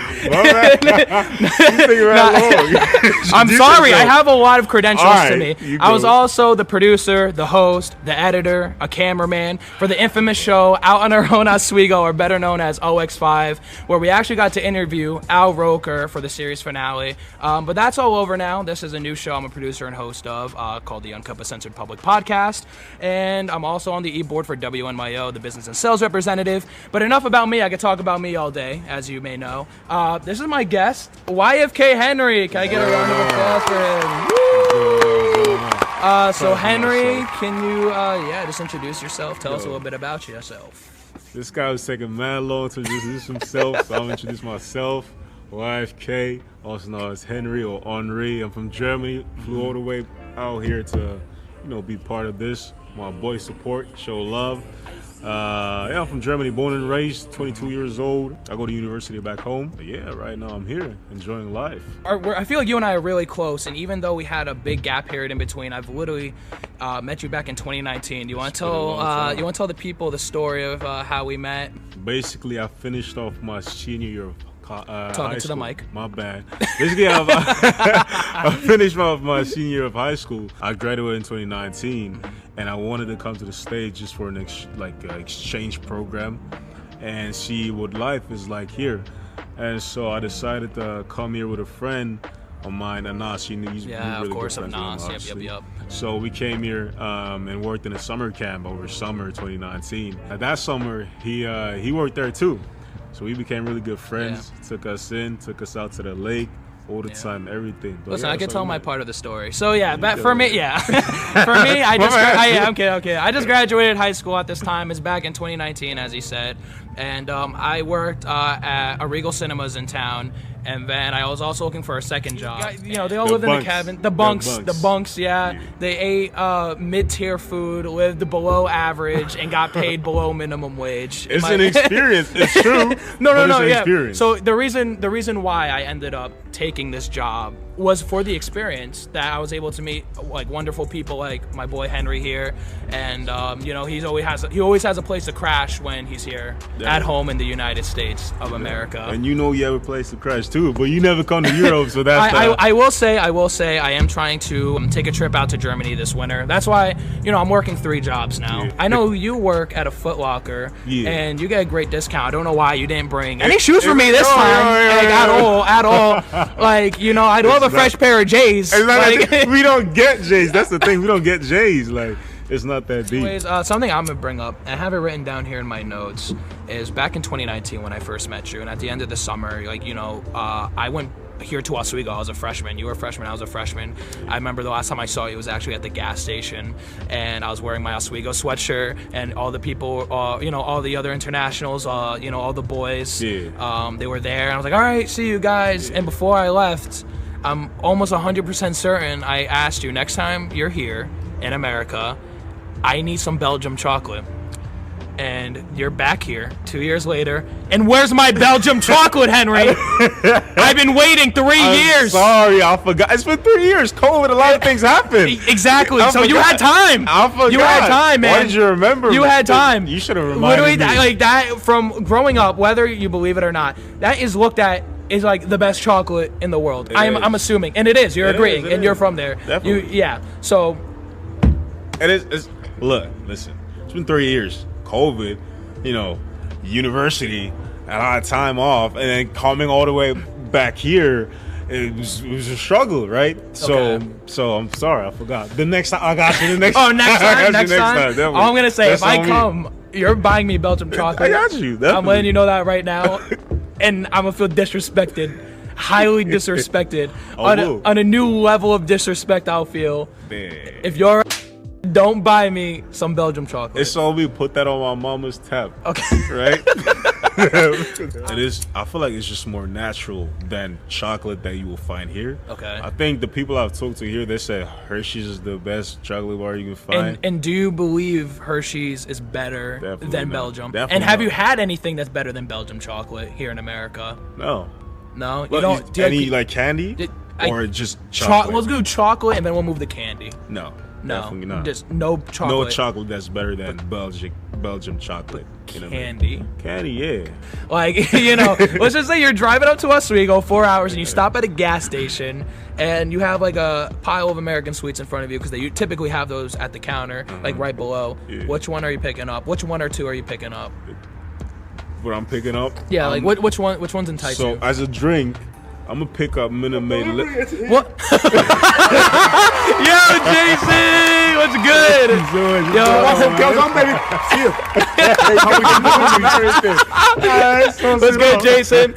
I'm sorry. I have a lot of credentials to me. I was also the producer, the host, the editor, a cameraman for the infamous show Out on Our Own Oswego, or better known as OX5, where we actually got to interview Al Roker for the series finale. But that's all over now. This is a new show I'm a producer and host of called the Uncut but Censored Public Podcast. And I'm also on the e-board for WNYO, the business and sales representative. But enough about me. I could talk about me all day, as you may know. This is my guest, YFK Henry. Can I get a round of applause for him? So Henry, can you just introduce yourself? Tell us a little bit about yourself. This guy was taking mad long to introduce himself, so I'll introduce myself. YFK, also known as Henry or Henri. I'm from Germany. Flew all the way out here to, be part of this. My boy support, show love. I'm from Germany, born and raised, 22 years old. I go to university back home. But right now I'm here, enjoying life. I feel like you and I are really close, and even though we had a big gap period in between, I've literally met you back in 2019. Do you want to tell the people the story of how we met? Basically, I finished off my senior year of talking to the mic. My bad. Basically, I finished off my senior year of high school. I graduated in 2019, and I wanted to come to the States just for an exchange program and see what life is like here. And so I decided to come here with a friend of mine, Anas. He's really of course, good friends with him, Yep. So we came here and worked in a summer camp over summer 2019. That summer, he worked there too. So we became really good friends. Yeah. Took us out to the lake all the time, everything. But listen, I can tell my part of the story. So for me, I just graduated high school at this time. It's back in 2019, as he said, and I worked at a Regal Cinemas in town. And then I was also looking for a second job. They all lived in the cabin. The bunks, yeah. They ate mid-tier food, lived below average, and got paid below minimum wage. It's an experience. It's true. No, experience. So the reason why I ended up taking this job was for the experience that I was able to meet wonderful people like my boy Henry here, and he always has a place to crash when he's here at home in the United States of America. And you have a place to crash too, but you never come to Europe, so that's. I will say I am trying to take a trip out to Germany this winter. That's why I'm working 3 jobs now. Yeah. I know you work at a Foot Locker, and you get a great discount. I don't know why you didn't bring any shoes for me this time, at all. I'd love a fresh pair of J's. We don't get J's. That's the thing. We don't get J's. It's not that deep. Anyways, something I'm gonna bring up, and I have it written down here in my notes, is back in 2019 when I first met you, and at the end of the summer, I went here to Oswego. I was a freshman. You were a freshman. I was a freshman. I remember the last time I saw you was actually at the gas station, and I was wearing my Oswego sweatshirt, and all the people, all the other internationals, all the boys, they were there. And I was like, all right, see you guys. And before I left, I'm almost 100% certain I asked you, next time you're here in America, I need some Belgium chocolate. And you're back here 2 years later, and where's my Belgium chocolate, Henry? I've been waiting 3 years. Sorry, I forgot. It's been 3 years. COVID, a lot of things happened. Exactly. So you had time. I forgot. You had time, man. Why did you remember? You had time. You should have reminded me. Literally, that from growing up, whether you believe it or not, that is looked at is the best chocolate in the world. I'm assuming, and it is. You're agreeing, and you're from there. Definitely. So. It is. Look, listen. It's been 3 years. COVID, university, and I had time off, and then coming all the way back here, it was a struggle, right? Okay. So I'm sorry, I forgot. The next time I got you. Next time. Next time. All I'm gonna say, if I come, you're buying me Belgium chocolate. I got you. Definitely. I'm letting you know that right now, and I'm gonna feel disrespected, highly disrespected, on a new level of disrespect. I'll feel if you're don't buy me some Belgium chocolate. It's all we put that on my mama's tab. Okay. Right? It is. I feel like it's just more natural than chocolate that you will find here. Okay. I think the people I've talked to here, they say Hershey's is the best chocolate bar you can find. And do you believe Hershey's is better than Belgium? Definitely and have not. you had anything that's better than Belgium chocolate here in America? No. No? You But don't? Do you any like candy or just chocolate? Let's do chocolate and then we'll move to candy. No. No. Definitely not. Just no chocolate. No chocolate that's better than Belgium chocolate. Candy. Candy, yeah. Like, you know, let's just say you're driving up to Oswego 4 hours and you stop at a gas station and you have like a pile of American sweets in front of you because you typically have those at the counter, like right below. Yeah. Which one are you picking up? Which one or two are you picking up? What I'm picking up? Yeah, like which one's enticing So you? as a drink, I'm gonna pick up Minute Maid. What? Yo, Jason, what's good? Yo, calzone, baby. See you. What's good, Jason?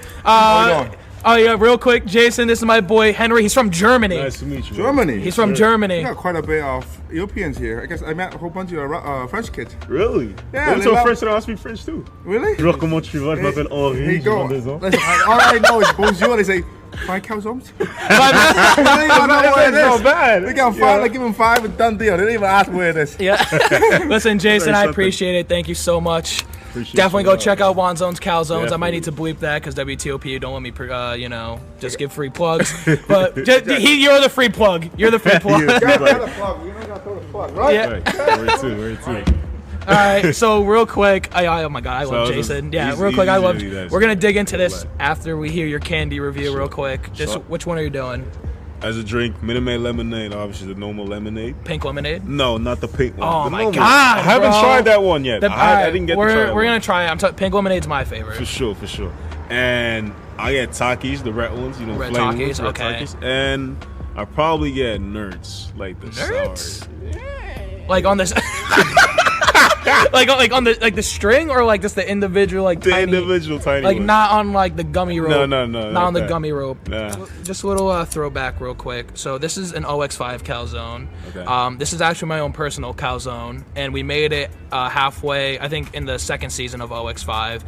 Oh yeah, real quick, Jason. This is my boy Henry. He's from Germany. Nice to meet you. Germany. He's from Germany. We got quite a bit of Europeans here. I guess I met a whole bunch of French kids. Really? Yeah. They told French that I speak French too. Really? Genre comment tu vas? Je m'appelle Henri. Here you go. Je m'appelle Listen, all I know is bonjour. They say 5 calzones. They don't even know where it is. Not bad. We got 5. They give them 5 and done deal. They didn't even ask where it is. Yeah. Listen, Jason, I appreciate it. Thank you so much. Definitely go check out Wanzone's Calzones. I might need to bleep that because WTOP don't let me, just give free plugs. But you're the free plug. You're the free plug. You gotta plug. You don't gotta throw the plug, right? Yeah. Right. Where to? All right, so real quick, oh my God, I love Jason. Yeah, real quick, I love. We're gonna dig into this after we hear your candy review, real quick. Just which one are you doing? As a drink, Minute Maid lemonade, obviously the normal lemonade. Pink lemonade? No, not the pink one. Oh the my normal. God, I haven't bro. tried that one yet. I didn't get to try that We're one. gonna try it. Pink lemonade's my favorite. For sure. And I get Takis, the red ones, Red flame Takis, ones, red okay. Takis. And I probably get Nerds, like the Nerds? sour. Like on this. like on the string or like just the individual the individual tiny like ones. not on like the gummy rope. No, not on the that. gummy rope. Nah. Just a little throwback real quick. So this is an OX5 calzone. Okay. This is actually my own personal calzone, and we made it halfway, I think, in the second season of OX5,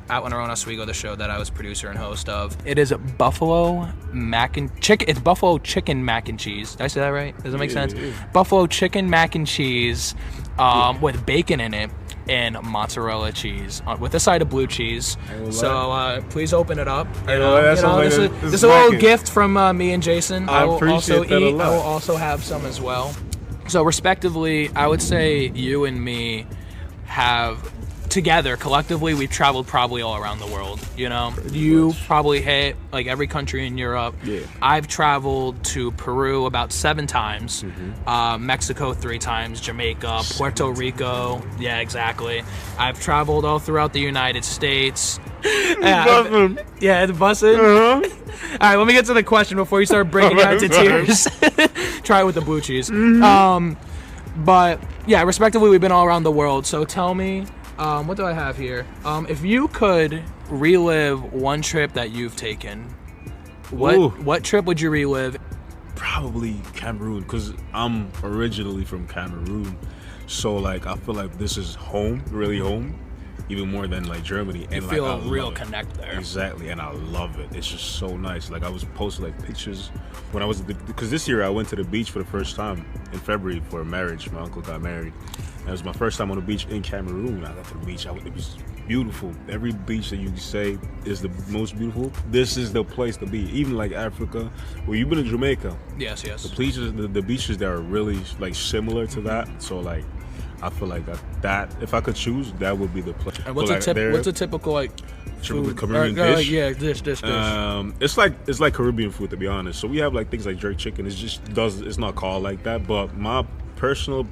Out on Our Own Oswego, the show that I was producer and host of. It is buffalo mac and chicken. It's buffalo chicken mac and cheese. Did I say that right? Does it make sense? Yeah. Buffalo chicken mac and cheese with bacon in it and mozzarella cheese with a side of blue cheese. So please open it up. This is a little gift from me and Jason. I will also eat. I will also have some as well. So respectively, I would say you and me have together collectively we've traveled probably all around the world. You probably hit like every country in Europe. Yeah. I've traveled to Peru about 7 times, Mexico 3 times, Jamaica, Puerto Rico. Yeah, exactly. I've traveled all throughout the United States. Yeah, it's bussin'. All right, let me get to the question before you start breaking down to tears. Try it with the blue cheese. But yeah, respectively, we've been all around the world. So tell me, what do I have here? If you could relive one trip that you've taken, what trip would you relive? Probably Cameroon, because I'm originally from Cameroon. So like I feel like this is home, really home. Even more than like Germany, and You feel like, a real connect there. Exactly, and I love it. It's just so nice. Like I was posting like pictures when I was because this year I went to the beach for the first time in February for a marriage. My uncle got married. And it was my first time on the beach in Cameroon. I got to the beach. It was beautiful. Every beach that you can say is the most beautiful. This is the place to be. Even like Africa. Well, you've been to Jamaica. Yes. The beaches there are really like similar to that. So like. I feel like that if I could choose, that would be the place. And what's a typical like food? Caribbean dish? Yeah, dish. It's like Caribbean food, to be honest. So we have like things like jerk chicken. It's not called like that. But my personal,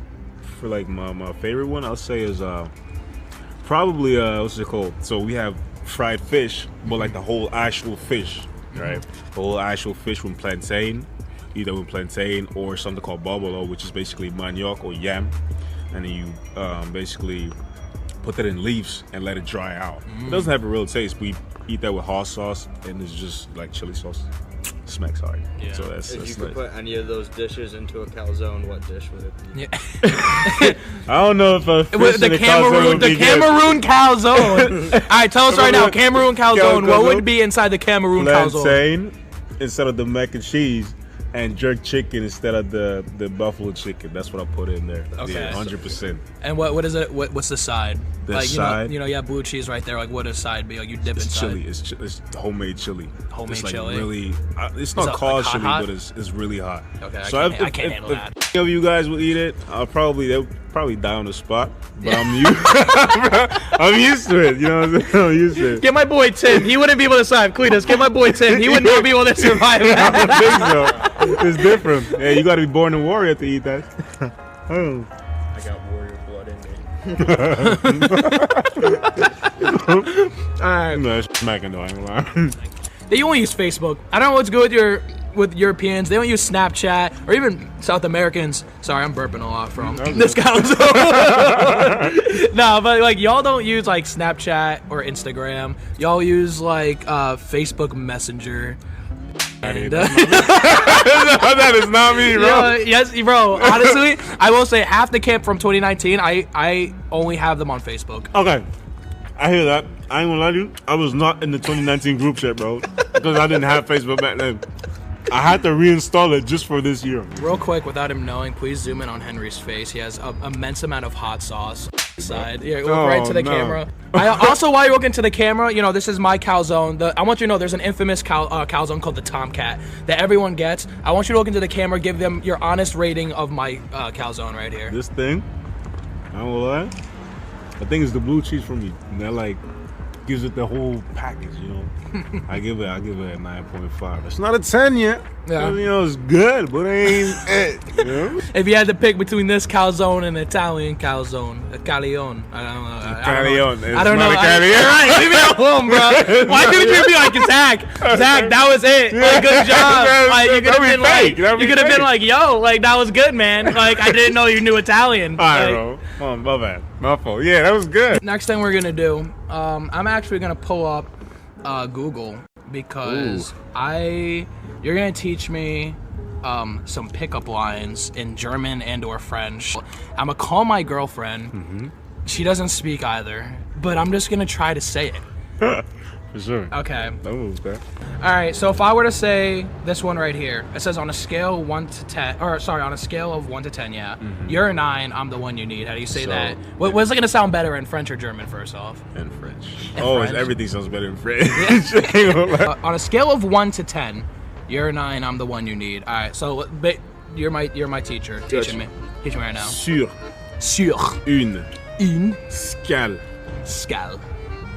for like my favorite one, I'll say is probably what's it called? So we have fried fish, but like the whole actual fish, right? The whole actual fish with plantain, either with plantain or something called bobolo, which is basically manioc or yam. And then you basically put that in leaves and let it dry out. It doesn't have a real taste. We eat that with hot sauce, and it's just like chili sauce. smacks hard. Yeah. So that's if you could nice. put any of those dishes into a calzone, what dish would it be? Yeah. I don't know if a fish in a calzone would be good. Cameroon calzone. All right, tell us right now, Cameroon calzone. What would be inside the Cameroon calzone? Plantain instead of the mac and cheese, and jerk chicken instead of the buffalo chicken. That's what I put in there. Okay. Yeah, 100%. And what is it? What's the side? The like, side? You have blue cheese right there. Like, what does side be? Like, you dip It's inside. chili. It's homemade chili. Homemade it's like chili? Really, it's Is not it, called like, chili, hot? but it's really hot. Okay, So I can't handle that. If any of you guys will eat it, they'll probably die on the spot. But I'm used to it. You know what I'm saying? I'm used to it. Get my boy Tim. He wouldn't be able to survive. Cletus, get my boy Tim. He would not be able to survive I that. don't think so. It's different. Yeah, you got to be born a warrior to eat that. Oh. I got warrior blood in me. Alright. No, it's smacking though. I ain't gonna lie. They only use Facebook. I don't know what's good with Europeans. They don't use Snapchat, or even South Americans. Sorry, I'm burping a lot from this calzone. No, but like y'all don't use like Snapchat or Instagram. Y'all use like Facebook Messenger. And, that is not me, bro. Yes, bro. Honestly, I will say half the camp from 2019, I only have them on Facebook. Okay, I hear that. I ain't gonna lie to you. I was not in the 2019 group chat, bro, because I didn't have Facebook back then. I had to reinstall it just for this year. Real quick, without him knowing, please zoom in on Henry's face. He has an immense amount of hot sauce side. Yeah, look right to the camera. Also, while you're looking to the camera, this is my calzone. I want you to know there's an infamous calzone called the Tomcat that everyone gets. I want you to look into the camera, give them your honest rating of my calzone right here. This thing, I don't lie, I think it's the blue cheese for me. And that like gives it the whole package, I give it a 9.5. It's not a 10 yet. Yeah. It's good, but it ain't it. If you had to pick between this calzone and Italian calzone, a Calione, I don't know. Right, leave me alone, bro. Why couldn't you be like, Zach, that was it. Like, good job. Like, you could have been like, yo, like, that was good, man. Like, I didn't know you knew Italian. All right, bro. Come on, my bad. My fault. Yeah, that was good. Next thing we're gonna do, I'm actually gonna pull up Google because you're gonna teach me some pickup lines in German and/or French. I'm gonna call my girlfriend. Mm-hmm. She doesn't speak either, but I'm just gonna try to say it. For sure. Okay. That was bad. All right. So if I were to say this one right here, it says on a scale of 1 to 10, on a scale of 1 to 10, yeah, you're a 9. I'm the one you need. How do you say that? What's it gonna sound better in French or German? First off. In French. French. Everything sounds better in French. On a scale of 1 to 10, you're a 9. I'm the one you need. All right. So you're my teacher. Teaching me right now. Sur une scale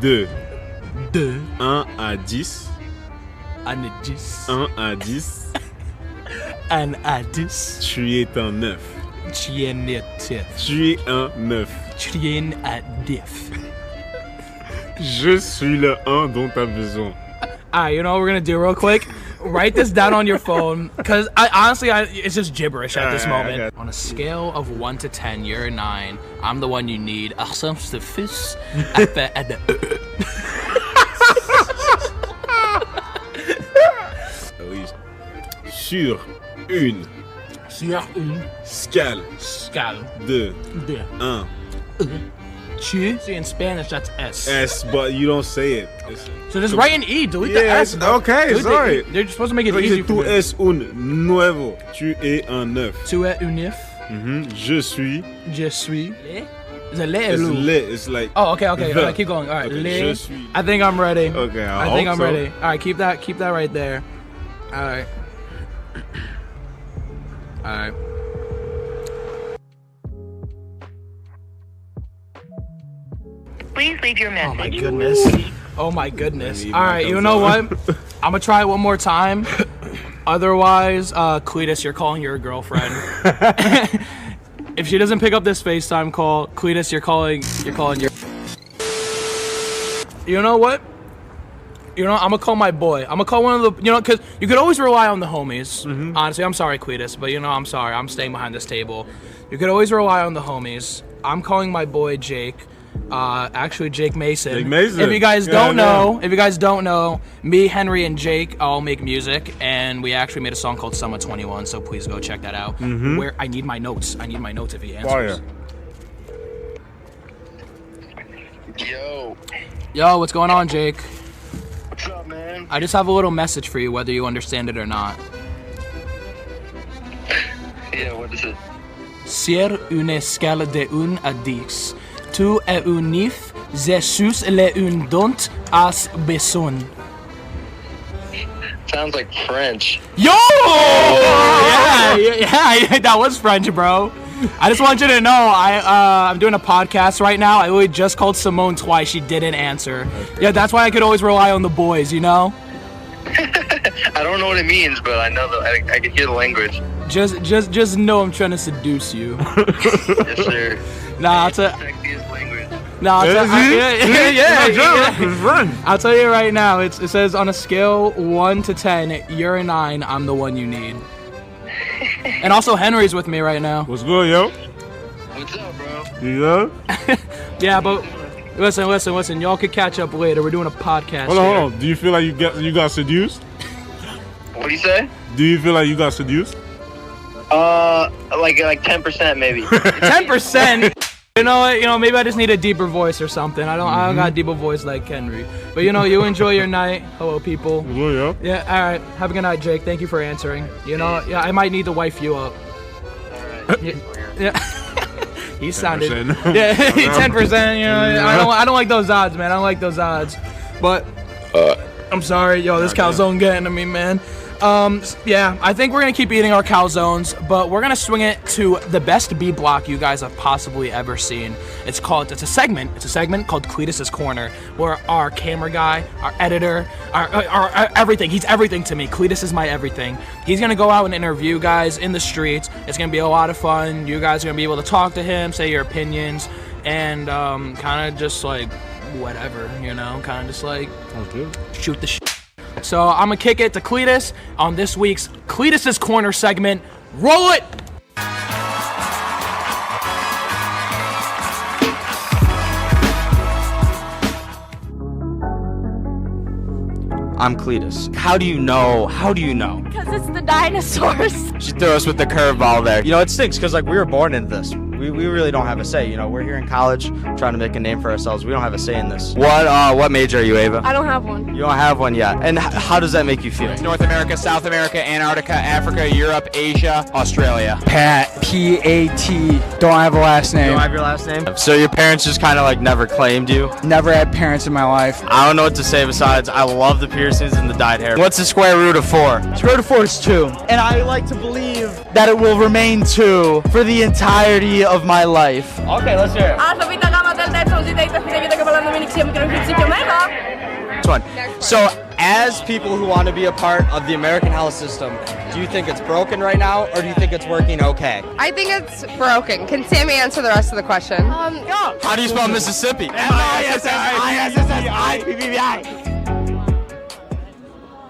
de 1 à 10. 1 à 10. 1 à 10. 1 à 10. Tu es un 9. Tu es un 9. Tu es un 9. Tu es un 9. Je suis le 1 dont tu as besoin. Alright, you know what we're gonna do real quick? Write this down on your phone, because honestly, it's just gibberish at this moment. Okay. On a scale of 1 to 10, you're a 9. I'm the one you need. Sur une scale de 1. Tu. See, in Spanish, that's S. S, but you don't say it. So just write an E, delete the S. Okay, sorry. They're supposed to make it easy for Tu me. es un nuevo. Tu es un 9. Tu es un 9. Je suis. Je suis. Is it le It's ou? le. It's like. Oh, okay. All right, keep going. All right, Okay, le. je suis. I think I'm ready. Okay, I think I'm hope so. ready. All right, keep that right there. All right. All right. Please leave your message. Oh my goodness. Oh my goodness. All right, you know what? I'm gonna try it one more time. Otherwise, Cletus, you're calling your girlfriend. If she doesn't pick up this FaceTime call, Cletus, you're calling your. You know what? I'm gonna call my boy. I'm gonna call one of the, because you could always rely on the homies. Honestly, I'm sorry, Cletus, but I'm sorry. I'm staying behind this table. You could always rely on the homies. I'm calling my boy Jake. Actually, Jake Mason. Jake Mason. If you guys don't know, me, Henry, and Jake all make music, and we actually made a song called Summer 21. So please go check that out. Where I need my notes. I need my notes if he answers. Yo, what's going on, Jake? What's up, man? I just have a little message for you, whether you understand it or not. Yeah, what is it? Sur une scale de 1 à 10, tu es un 9, je suis le un dont as besoin. Sounds like French. Yo! Yeah, that was French, bro. I just want you to know, I'm doing a podcast right now. I literally just called Simone twice. She didn't answer. Yeah, that's why I could always rely on the boys, you know? I don't know what it means, but I know that I can hear the language. Just know I'm trying to seduce you. Yes, sir. Nah, Sexiest language. Nah, I'll tell you right now. It says on a scale 1 to 10, you're a 9. I'm the one you need. And also Henry's with me right now. What's good, yo? What's up, bro? You good? Yeah, but listen. Y'all could catch up later. We're doing a podcast. Hold on. Do you feel like you got seduced? What do you say? Do you feel like you got seduced? Like 10% maybe. 10%. You know what? Maybe I just need a deeper voice or something. I don't got a deeper voice like Henry. But you enjoy your night. Hello, people. Hello, yeah. Yeah. All right. Have a good night, Jake. Thank you for answering. Yeah, I might need to wife you up. All right. Yeah. He sounded. 10%. Yeah, 10%. I don't like those odds, man. I don't like those odds. But I'm sorry, this calzone getting to me, man. Yeah, I think we're gonna keep eating our calzones, but we're gonna swing it to the best B block you guys have possibly ever seen. It's a segment called Cletus's Corner, where our camera guy, our editor, our everything, he's everything to me. Cletus is my everything. He's gonna go out and interview guys in the streets. It's gonna be a lot of fun. You guys are gonna be able to talk to him, say your opinions, and kind of just like whatever, kind of just like shoot the shit. So I'm gonna kick it to Cletus on this week's Cletus's Corner segment. Roll it! I'm Cletus. How do you know? Because it's the dinosaurs. She threw us with the curveball there. It stinks because we were born into this. We really don't have a say. We're here in college trying to make a name for ourselves. We don't have a say in this. What major are you, Ava? I don't have one. You don't have one yet. And how does that make you feel? North America, South America, Antarctica, Africa, Europe, Asia, Australia. Pat. P-A-T. Don't have a last name. You don't have your last name? So your parents just kind of never claimed you? Never had parents in my life. I don't know what to say besides I love the piercings and the dyed hair. What's the square root of 4? Square root of 4 is 2. And I like to believe that it will remain 2 for the entirety of my life. Okay, let's hear it. So, as people who want to be a part of the American health system, do you think it's broken right now, or do you think it's working okay? I think it's broken. Can Sammy answer the rest of the question? How do you spell Mississippi?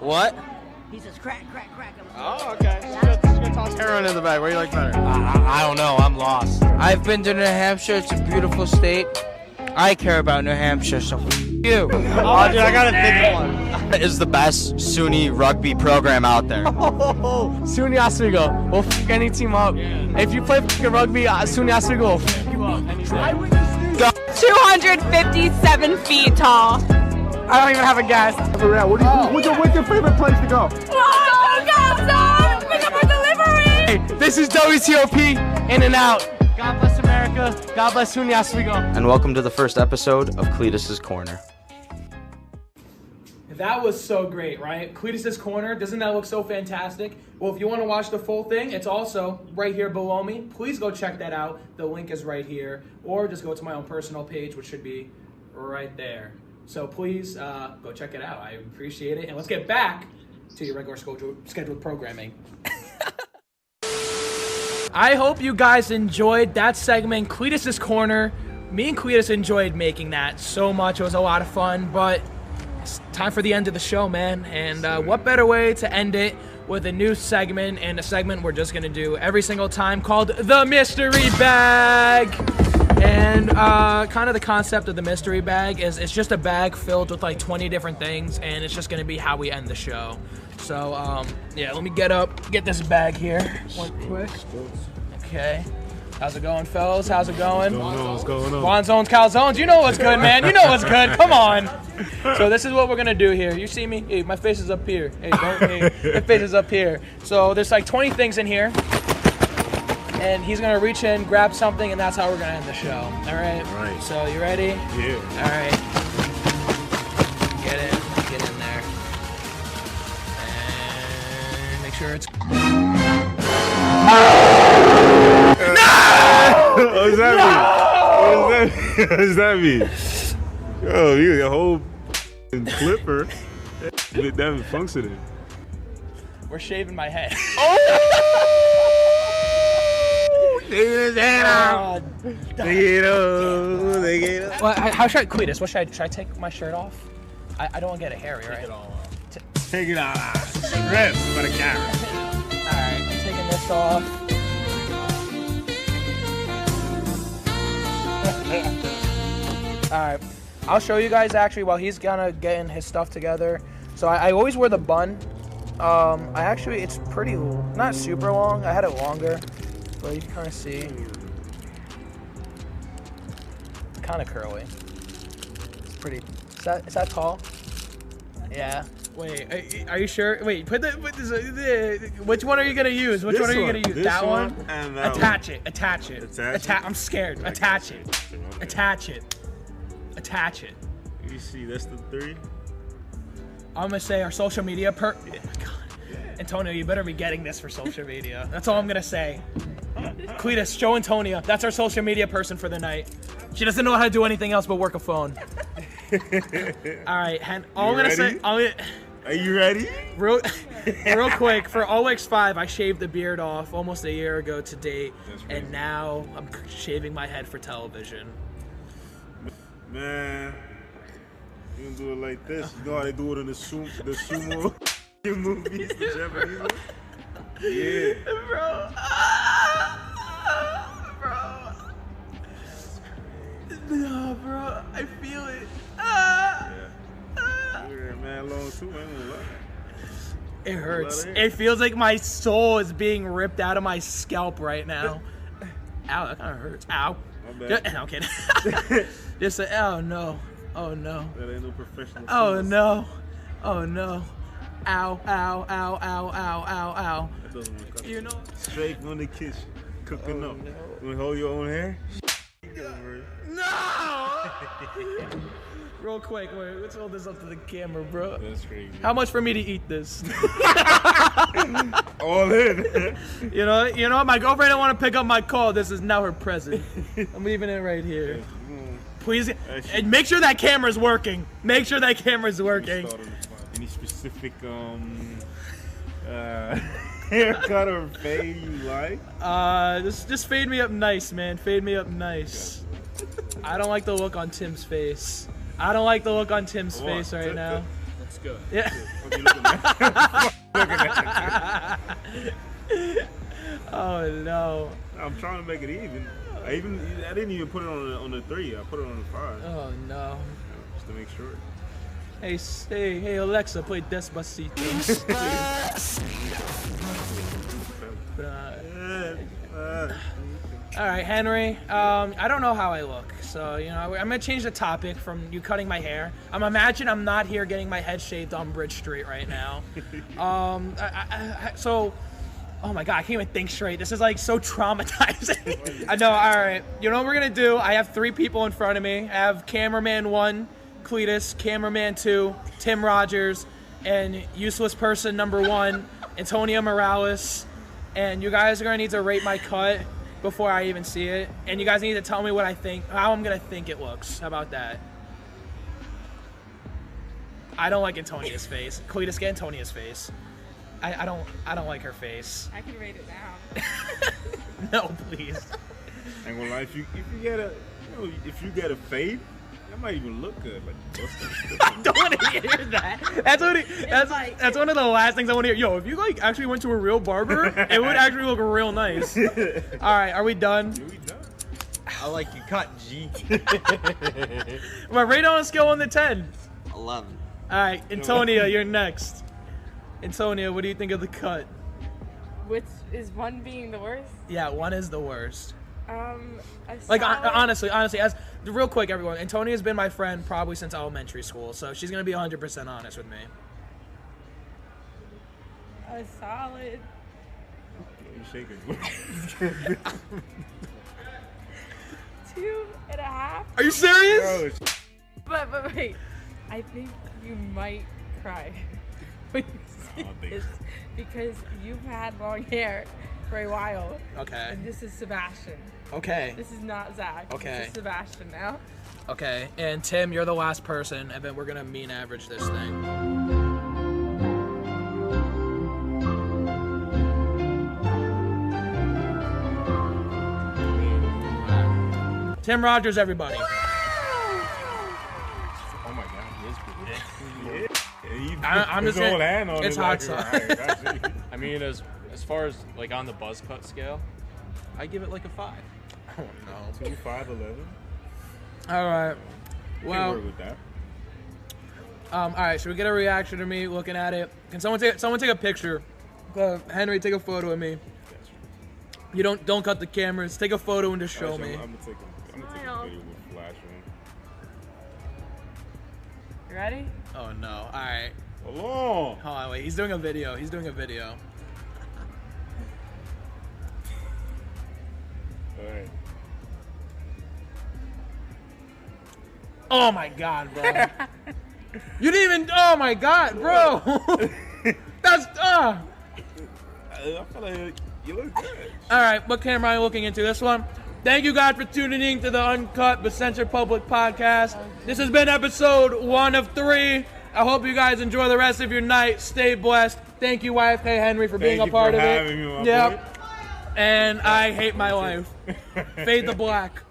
What? He says crack. Oh, okay. She's gonna toss heroin in the bag. What do you like better? I don't know. I'm lost. I've been to New Hampshire. It's a beautiful state. I care about New Hampshire, so you. Oh, dude, I gotta think of one. Is the best SUNY rugby program out there. SUNY Oswego will f any team up. Yeah. If you play rugby, SUNY Oswego will f you up. 257 feet tall. I don't even have a guess. What's your favorite place to go? Pick up our delivery! Hey, this is WTOP, in and out. God bless America. God bless SUNY Oswego. And welcome to the first episode of Cletus's Corner. That was so great, right? Cletus's Corner, doesn't that look so fantastic? Well, if you want to watch the full thing, it's also right here below me. Please go check that out. The link is right here. Or just go to my own personal page, which should be right there. So please go check it out. I appreciate it. And let's get back to your regular scheduled programming. I hope you guys enjoyed that segment, Cletus's Corner. Me and Cletus enjoyed making that so much. It was a lot of fun, but it's time for the end of the show, man. And what better way to end it with a new segment, and a segment we're just going to do every single time called The Mystery Bag. And kind of the concept of the mystery bag is it's just a bag filled with like 20 different things, and it's just gonna be how we end the show. So yeah, let me get this bag here one quick. Okay. How's it going, fellas? How's it going? What's going on? Bonzones, calzones. You know what's good, man. You know what's good. Come on. So this is what we're gonna do here. You see me? Hey, my face is up here. Hey, my face is up here. So there's like 20 things in here, and he's gonna reach in, grab something, and that's how we're gonna end the show. All right. All right. So you ready? Yeah. All right. Get in there, and make sure it's. What does that mean? What does that mean? Yo, you a whole clipper. That was functioning. We're shaving my head. Take his head out. Take it up. Take it up. Well, how should I quit this? What should I take my shirt off? I don't want to get it hairy, right? Take it all off. Take it all off. Rip for the camera. Alright, I'm taking this off. Alright, I'll show you guys actually while he's gonna getting his stuff together. So I always wear the bun. It's pretty, not super long. I had it longer, but you can kind of see. Kind of curly. It's pretty. Is that tall? Yeah. Wait, are you sure? Wait, put this. Which one are you gonna use? Which one are you gonna use? That one? And that Attach one. it. Attach it. Attach it? I'm scared. Attach it. Okay. Attach it. Attach it. You see, that's the 3. I'm gonna say our social media God. Antonio, you better be getting this for social media. That's all I'm gonna say. Cletus, show Antonia. That's our social media person for the night. She doesn't know how to do anything else but work a phone. All right, all I'm gonna say. Are you ready? Real quick, for OX5, I shaved the beard off almost a year ago to date, and now I'm shaving my head for television. Man, you can do it like this. You know how they do it in the sumo movies, the Japanese ones? Yeah. Bro. No, bro. I feel it. You're a man long too, man. It hurts. It feels like my soul is being ripped out of my scalp right now. Ow, that kind of hurts. Ow. My bad. No, I'm kidding. Just oh no. Oh no. That ain't no professional. Oh no. Oh no. Ow, ow, ow, ow, ow, ow, ow. That doesn't work. You know? Straight from the kitchen. Cooking up. No. You wanna hold your own hair? No! Real quick, wait, let's hold this up to the camera, bro. That's crazy. How much for me to eat this? All in. You know, my girlfriend didn't want to pick up my call. This is now her present. I'm leaving it right here. Please, and make sure that camera's working. Make sure that camera's working. Any specific haircut or fade you like? Just fade me up nice, man. Fade me up nice. I don't like the look on Tim's face. I don't like the look on Tim's face right now. That's good. Yeah. Oh no. I'm trying to make it even. I didn't even put it on the 3. I put it on the 5. Oh no. Just to make sure. Hey Alexa, play Despacito. All right, Henry. I don't know how I look, so I'm gonna change the topic from you cutting my hair. Imagine I'm not here getting my head shaved on Bridge Street right now. Oh my God, I can't even think straight. This is like so traumatizing. I know. All right, you know what we're gonna do? I have 3 people in front of me. I have cameraman 1, Cletus, cameraman 2, Tim Rogers, and useless person number 1, Antonia Morales. And you guys are gonna need to rate my cut before I even see it. And you guys need to tell me what I think, how I'm gonna think it looks. How about that? I don't like Antonia's face. Cletus, get Antonia's face. I don't like her face. I can rate it down. No, please. I ain't gonna lie, if you get a fade, that might even look good. Like, I don't want to hear that. That's one of the last things I want to hear. Yo, if you like actually went to a real barber, it would actually look real nice. All right, are we done? Yeah, we done. I like your cut, G. Well, rate on a scale 1 to 10. 11. All right, Antonia, you're next. Antonia, what do you think of the cut? Which is 1 being the worst? Yeah, 1 is the worst. Like Honestly, as real quick, everyone, Antonia's been my friend probably since elementary school, so she's gonna be 100% honest with me. A solid. You shaking? 2.5. Are you serious? But wait, I think you might cry when you see this because you've had long hair for a while. Okay. And this is Sebastian. Okay. This is not Zach. Okay. This is Sebastian now. Okay, and Tim, you're the last person, and then we're gonna mean average this thing. Tim Rogers, everybody. Oh my God, he is pretty. I'm just saying, it's hot sauce. I mean, as far as like on the buzz cut scale, I give it like a 5. Oh no. 2, 5, 11. All right. Well. Work with that. All right. Should we get a reaction to me looking at it? Can someone take a picture? Henry, take a photo of me. You don't cut the cameras. Take a photo and just show me. I'm gonna take a video with flash on. You ready? Oh no. All right. Hold on, wait. He's doing a video. Alright. Oh my God, bro. You didn't even. Oh my God, bro. That's. I feel like you look good. All right, what camera are you looking into? This one? Thank you guys for tuning in to the Uncut but Censored Public Podcast. This has been episode 1 of 3. I hope you guys enjoy the rest of your night. Stay blessed. Thank you, YFK Henry, for being a part of it. Me, yep. Boy. And I hate my life. Fade the black.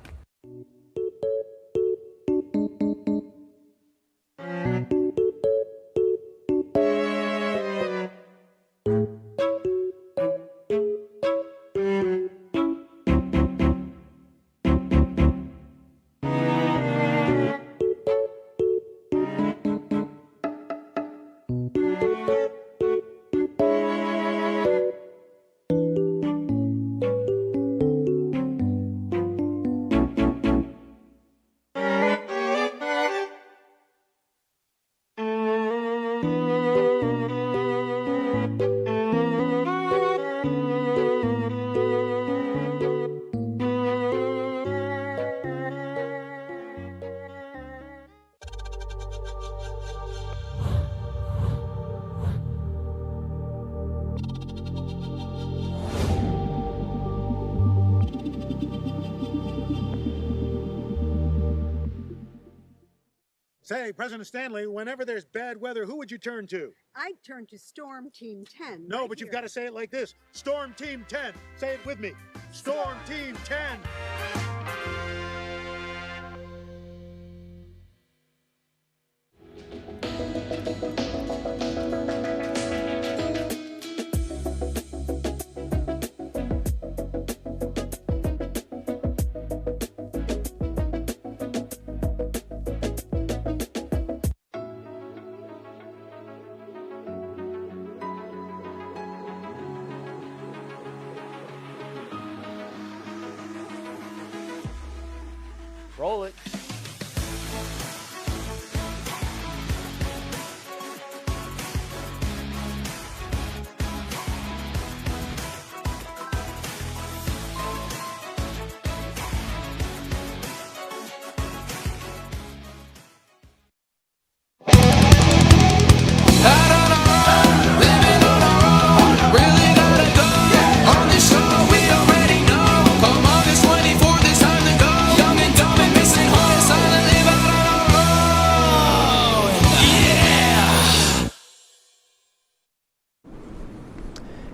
Say, President Stanley, whenever there's bad weather, who would you turn to? I'd turn to Storm Team 10. No, but you've got to say it like this. Storm Team 10. Say it with me. Storm Team 10. Roll it.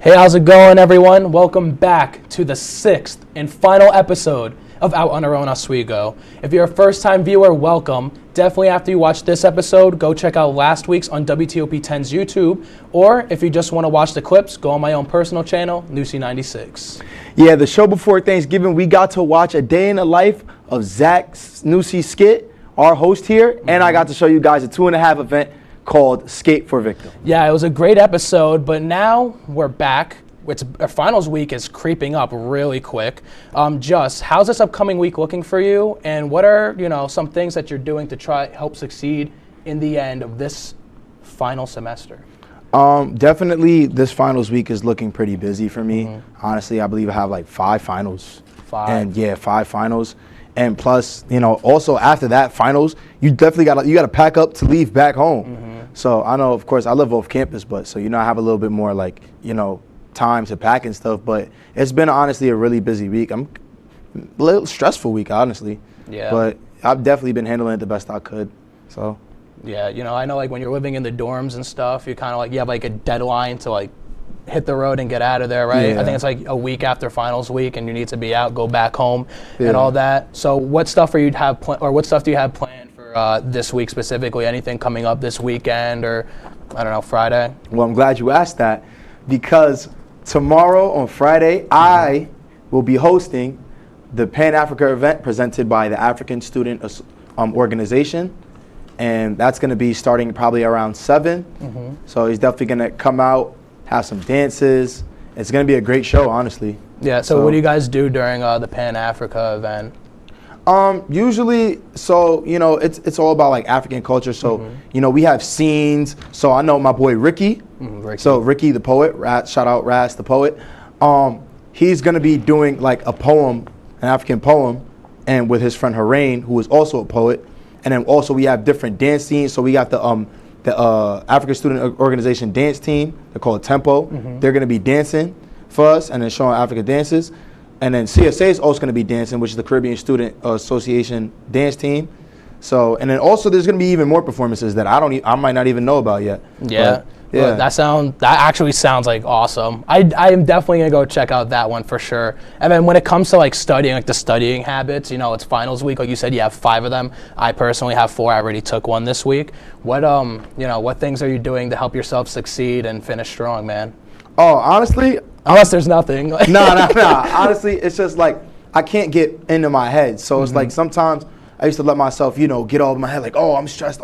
Hey, how's it going, everyone? Welcome back to the 6th and final episode of Out on Our Own Oswego. If you're a first-time viewer, welcome. Definitely after you watch this episode, go check out last week's on WTOP 10's YouTube, or if you just want to watch the clips, go on my own personal channel, Nusi96. Yeah, the show before Thanksgiving, we got to watch a day in the life of Zach Nusi Skit, our host here, and I got to show you guys a 2.5 event called Skate for Victim. Yeah, it was a great episode, but now we're back. Our finals week is creeping up really quick. Just how's this upcoming week looking for you, and what are some things that you're doing to try help succeed in the end of this final semester? Definitely this finals week is looking pretty busy for me. Honestly, I believe I have like 5 finals. 5. And yeah, 5 finals. And plus, also after that finals, you definitely gotta pack up to leave back home. So I know, of course, I live off campus, but so I have a little bit more like time to pack and stuff. But it's been honestly a really busy week. I'm a little stressful week, honestly. Yeah. But I've definitely been handling it the best I could. So. Yeah, I know like when you're living in the dorms and stuff, you kind of like you have like a deadline to like hit the road and get out of there, right? Yeah. I think it's like a week after finals week, and you need to be out, go back home, and all that. So, what stuff do you have planned for this week specifically? Anything coming up this weekend, or I don't know, Friday? Well, I'm glad you asked that, because tomorrow on Friday, I will be hosting the Pan-Africa event presented by the African Student Organization, and that's going to be starting probably around 7. So he's definitely going to come out, have some dances. It's going to be a great show, honestly. Yeah, so what do you guys do during the Pan-Africa event? Usually, so, it's all about like African culture. So, we have scenes. So I know my boy Ricky. So Ricky the poet, shout out Ras the poet. He's going to be doing like a poem, an African poem, and with his friend Harain, who is also a poet. And then also we have different dance scenes. So we got the African Student Organization dance team. They're called Tempo. They're going to be dancing for us and then showing African dances. And then CSA is also going to be dancing, which is the Caribbean Student Association dance team. So, and then also there's going to be even more performances that I might not even know about yet. Yeah. But, yeah. That actually sounds like awesome. I am definitely going to go check out that one for sure. And then when it comes to like studying, like the studying habits, it's finals week. Like you said, you have 5 of them. I personally have 4. I already took one this week. What things are you doing to help yourself succeed and finish strong, man? Oh, honestly, unless there's nothing. No. Honestly, it's just like I can't get into my head. So it's like sometimes I used to let myself, get all in my head like, oh, I'm stressed.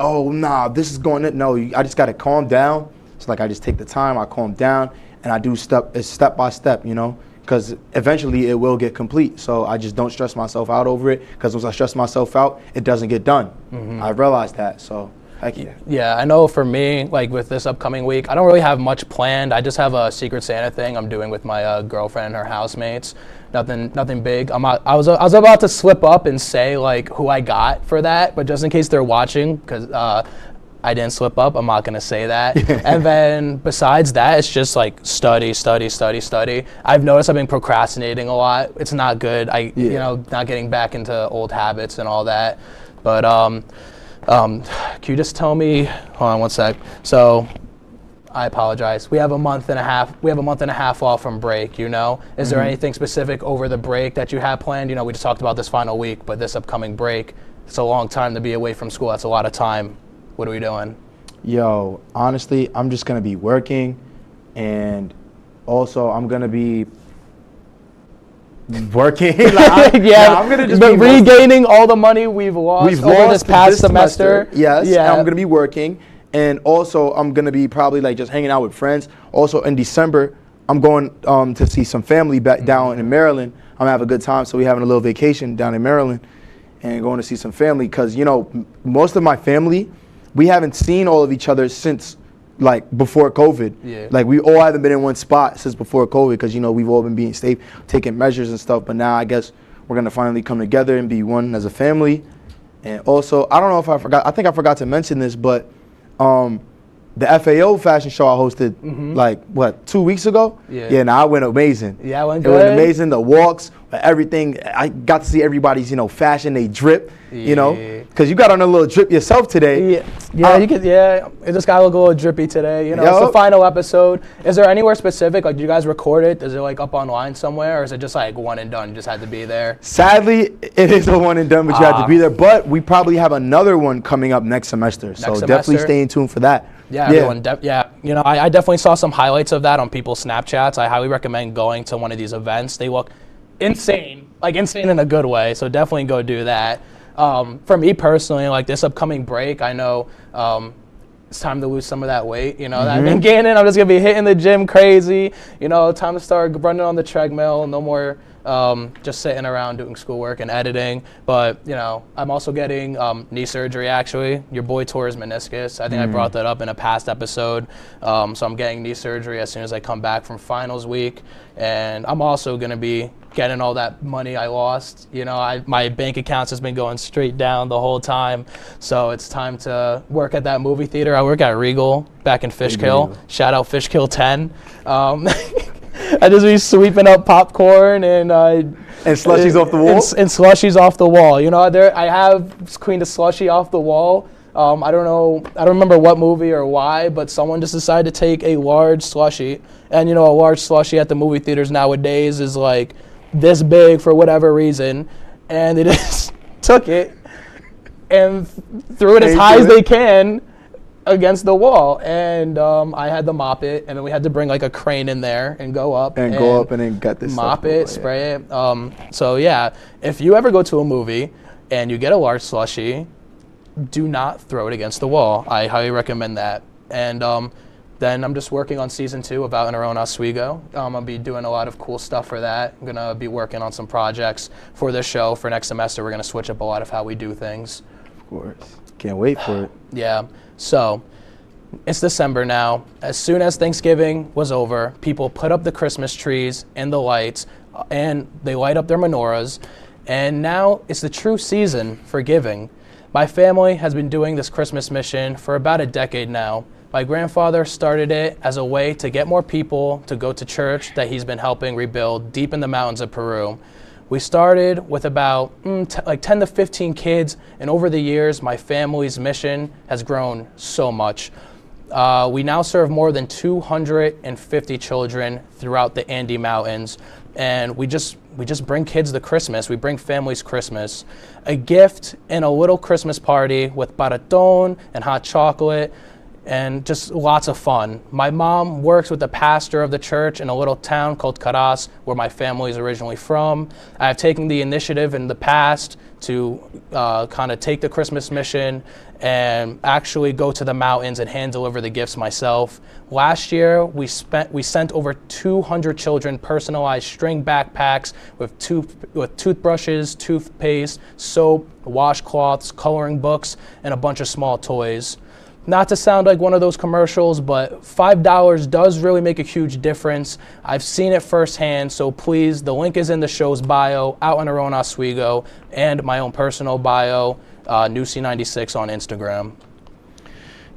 Oh, nah, this is going to, no, I just got to calm down. It's like I just take the time, I calm down, and I do step by step, because eventually it will get complete. So I just don't stress myself out over it, because once I stress myself out, it doesn't get done. I realized that, so. Heck yeah. Yeah, I know for me, like with this upcoming week, I don't really have much planned. I just have a Secret Santa thing I'm doing with my girlfriend and her housemates. Nothing big. I was about to slip up and say like who I got for that, but just in case they're watching, because I didn't slip up, I'm not gonna say that. And then besides that, it's just like study. I've noticed I've been procrastinating a lot. It's not good. Not getting back into old habits and all that. But can you just tell me? Hold on one sec. So, I apologize. We have a month and a half off from break. Is there anything specific over the break that you have planned? We just talked about this final week, but this upcoming break, it's a long time to be away from school. That's a lot of time. What are we doing? Yo, honestly, I'm just gonna be working, and also I'm gonna be working. I'm gonna just be regaining all the money we've lost over this past semester. Yes, yeah. I'm gonna be working, and also I'm gonna be probably like just hanging out with friends. Also in December, I'm going to see some family back down in Maryland. I'm gonna have a good time, so we're having a little vacation down in Maryland, and going to see some family because most of my family, we haven't seen all of each other since like before COVID. Yeah. Like we all haven't been in one spot since before COVID because we've all been being safe, taking measures and stuff. But now I guess we're gonna finally come together and be one as a family. And also, I don't know if I forgot. I think I forgot to mention this, but the FAO fashion show I hosted like 2 weeks ago. Yeah. Yeah. Now I went amazing. Yeah, I went good. It went amazing. The walks everything. I got to see everybody's, fashion, they drip, because you got on a little drip yourself today. Yeah, it just got a little drippy today. It's the final episode. Is there anywhere specific? Like, do you guys record it? Is it like up online somewhere, or is it just like one and done? You just had to be there. Sadly, it is a one and done, but you had to be there. But we probably have another one coming up next semester. Definitely stay in tune for that. Yeah, everyone. I definitely saw some highlights of that on people's Snapchats. I highly recommend going to one of these events. They look insane, like insane in a good way. So definitely go do that. For me personally, like this upcoming break, I know it's time to lose some of that weight. That I've been gaining. I'm just gonna be hitting the gym crazy. Time to start running on the treadmill. No more just sitting around doing schoolwork and editing. But I'm also getting knee surgery. Actually, your boy tore his meniscus. I think I brought that up in a past episode. So I'm getting knee surgery as soon as I come back from finals week, and I'm also gonna be getting all that money I lost. My bank accounts has been going straight down the whole time. So it's time to work at that movie theater. I work at Regal back in Fishkill. Shout out Fishkill 10. I just be sweeping up popcorn and slushies off the wall. And slushies off the wall. I have cleaned a slushie off the wall. I don't remember what movie or why, but someone just decided to take a large slushie. And a large slushie at the movie theaters nowadays is like this big for whatever reason, and they just took it and threw it as high as they can against the wall, and I had to mop it, and then we had to bring like a crane in there and go up and then get this mop it, spray it. So yeah, if you ever go to a movie and you get a large slushie, do not throw it against the wall. I highly recommend that. And then I'm just working on season 2 of Out in Our Own Oswego. I'll be doing a lot of cool stuff for that. I'm gonna be working on some projects for this show. For next semester, we're gonna switch up a lot of how we do things. Of course, can't wait for it. Yeah. So it's December now. As soon as Thanksgiving was over, people put up the Christmas trees and the lights, and they light up their menorahs. And now it's the true season for giving. My family has been doing this Christmas mission for about a decade now. My grandfather started it as a way to get more people to go to church that he's been helping rebuild deep in the mountains of Peru. We started with about 10 to 15 kids, and over the years, my family's mission has grown so much. We now serve more than 250 children throughout the Andes Mountains, and we just bring kids the Christmas. We bring families Christmas. A gift and a little Christmas party with baratón and hot chocolate, and just lots of fun. My mom works with the pastor of the church in a little town called Caras, where my family is originally from. I have taken the initiative in the past to kind of take the Christmas mission and actually go to the mountains and hand deliver the gifts myself. Last year, we sent over 200 children personalized string backpacks with toothbrushes, toothpaste, soap, washcloths, coloring books, and a bunch of small toys. Not to sound like one of those commercials, but $5 does really make a huge difference. I've seen it firsthand, so please, the link is in the show's bio, Out in Our Own Oswego, and my own personal bio, Newsy96 on Instagram.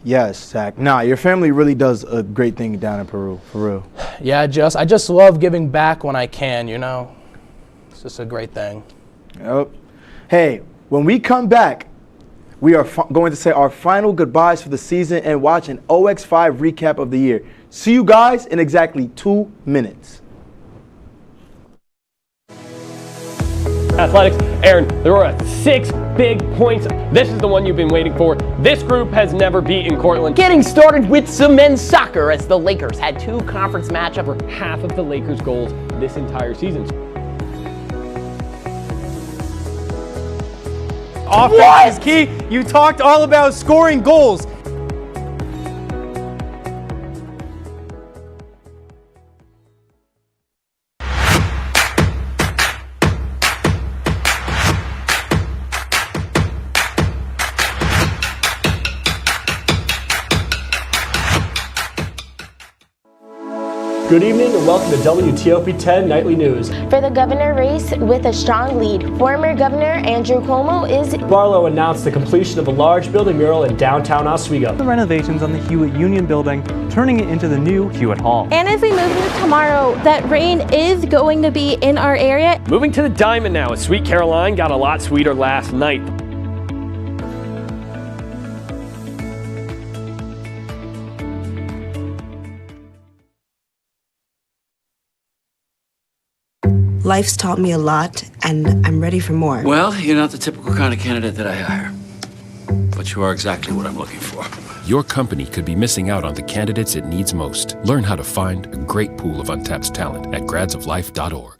Yes, Zach. Your family really does a great thing down in Peru, for real. Yeah, I just love giving back when I can, It's just a great thing. Yep. Hey, when we come back, we are going to say our final goodbyes for the season and watch an OX5 recap of the year. See you guys in exactly 2 minutes. Athletics, Aaron, there are 6 big points. This is the one you've been waiting for. This group has never beaten Cortland. Getting started with some men's soccer as the Lakers had 2 conference matchups for half of the Lakers' goals this entire season. Offense is key. You talked all about scoring goals. Good evening and welcome to WTOP 10 Nightly News. For the governor race with a strong lead, former Governor Andrew Cuomo is... Barlow announced the completion of a large building mural in downtown Oswego. The renovations on the Hewitt Union Building, turning it into the new Hewitt Hall. And as we move into tomorrow, that rain is going to be in our area. Moving to the Diamond now, as Sweet Caroline got a lot sweeter last night. Life's taught me a lot, and I'm ready for more. Well, you're not the typical kind of candidate that I hire. But you are exactly what I'm looking for. Your company could be missing out on the candidates it needs most. Learn how to find a great pool of untapped talent at gradsoflife.org.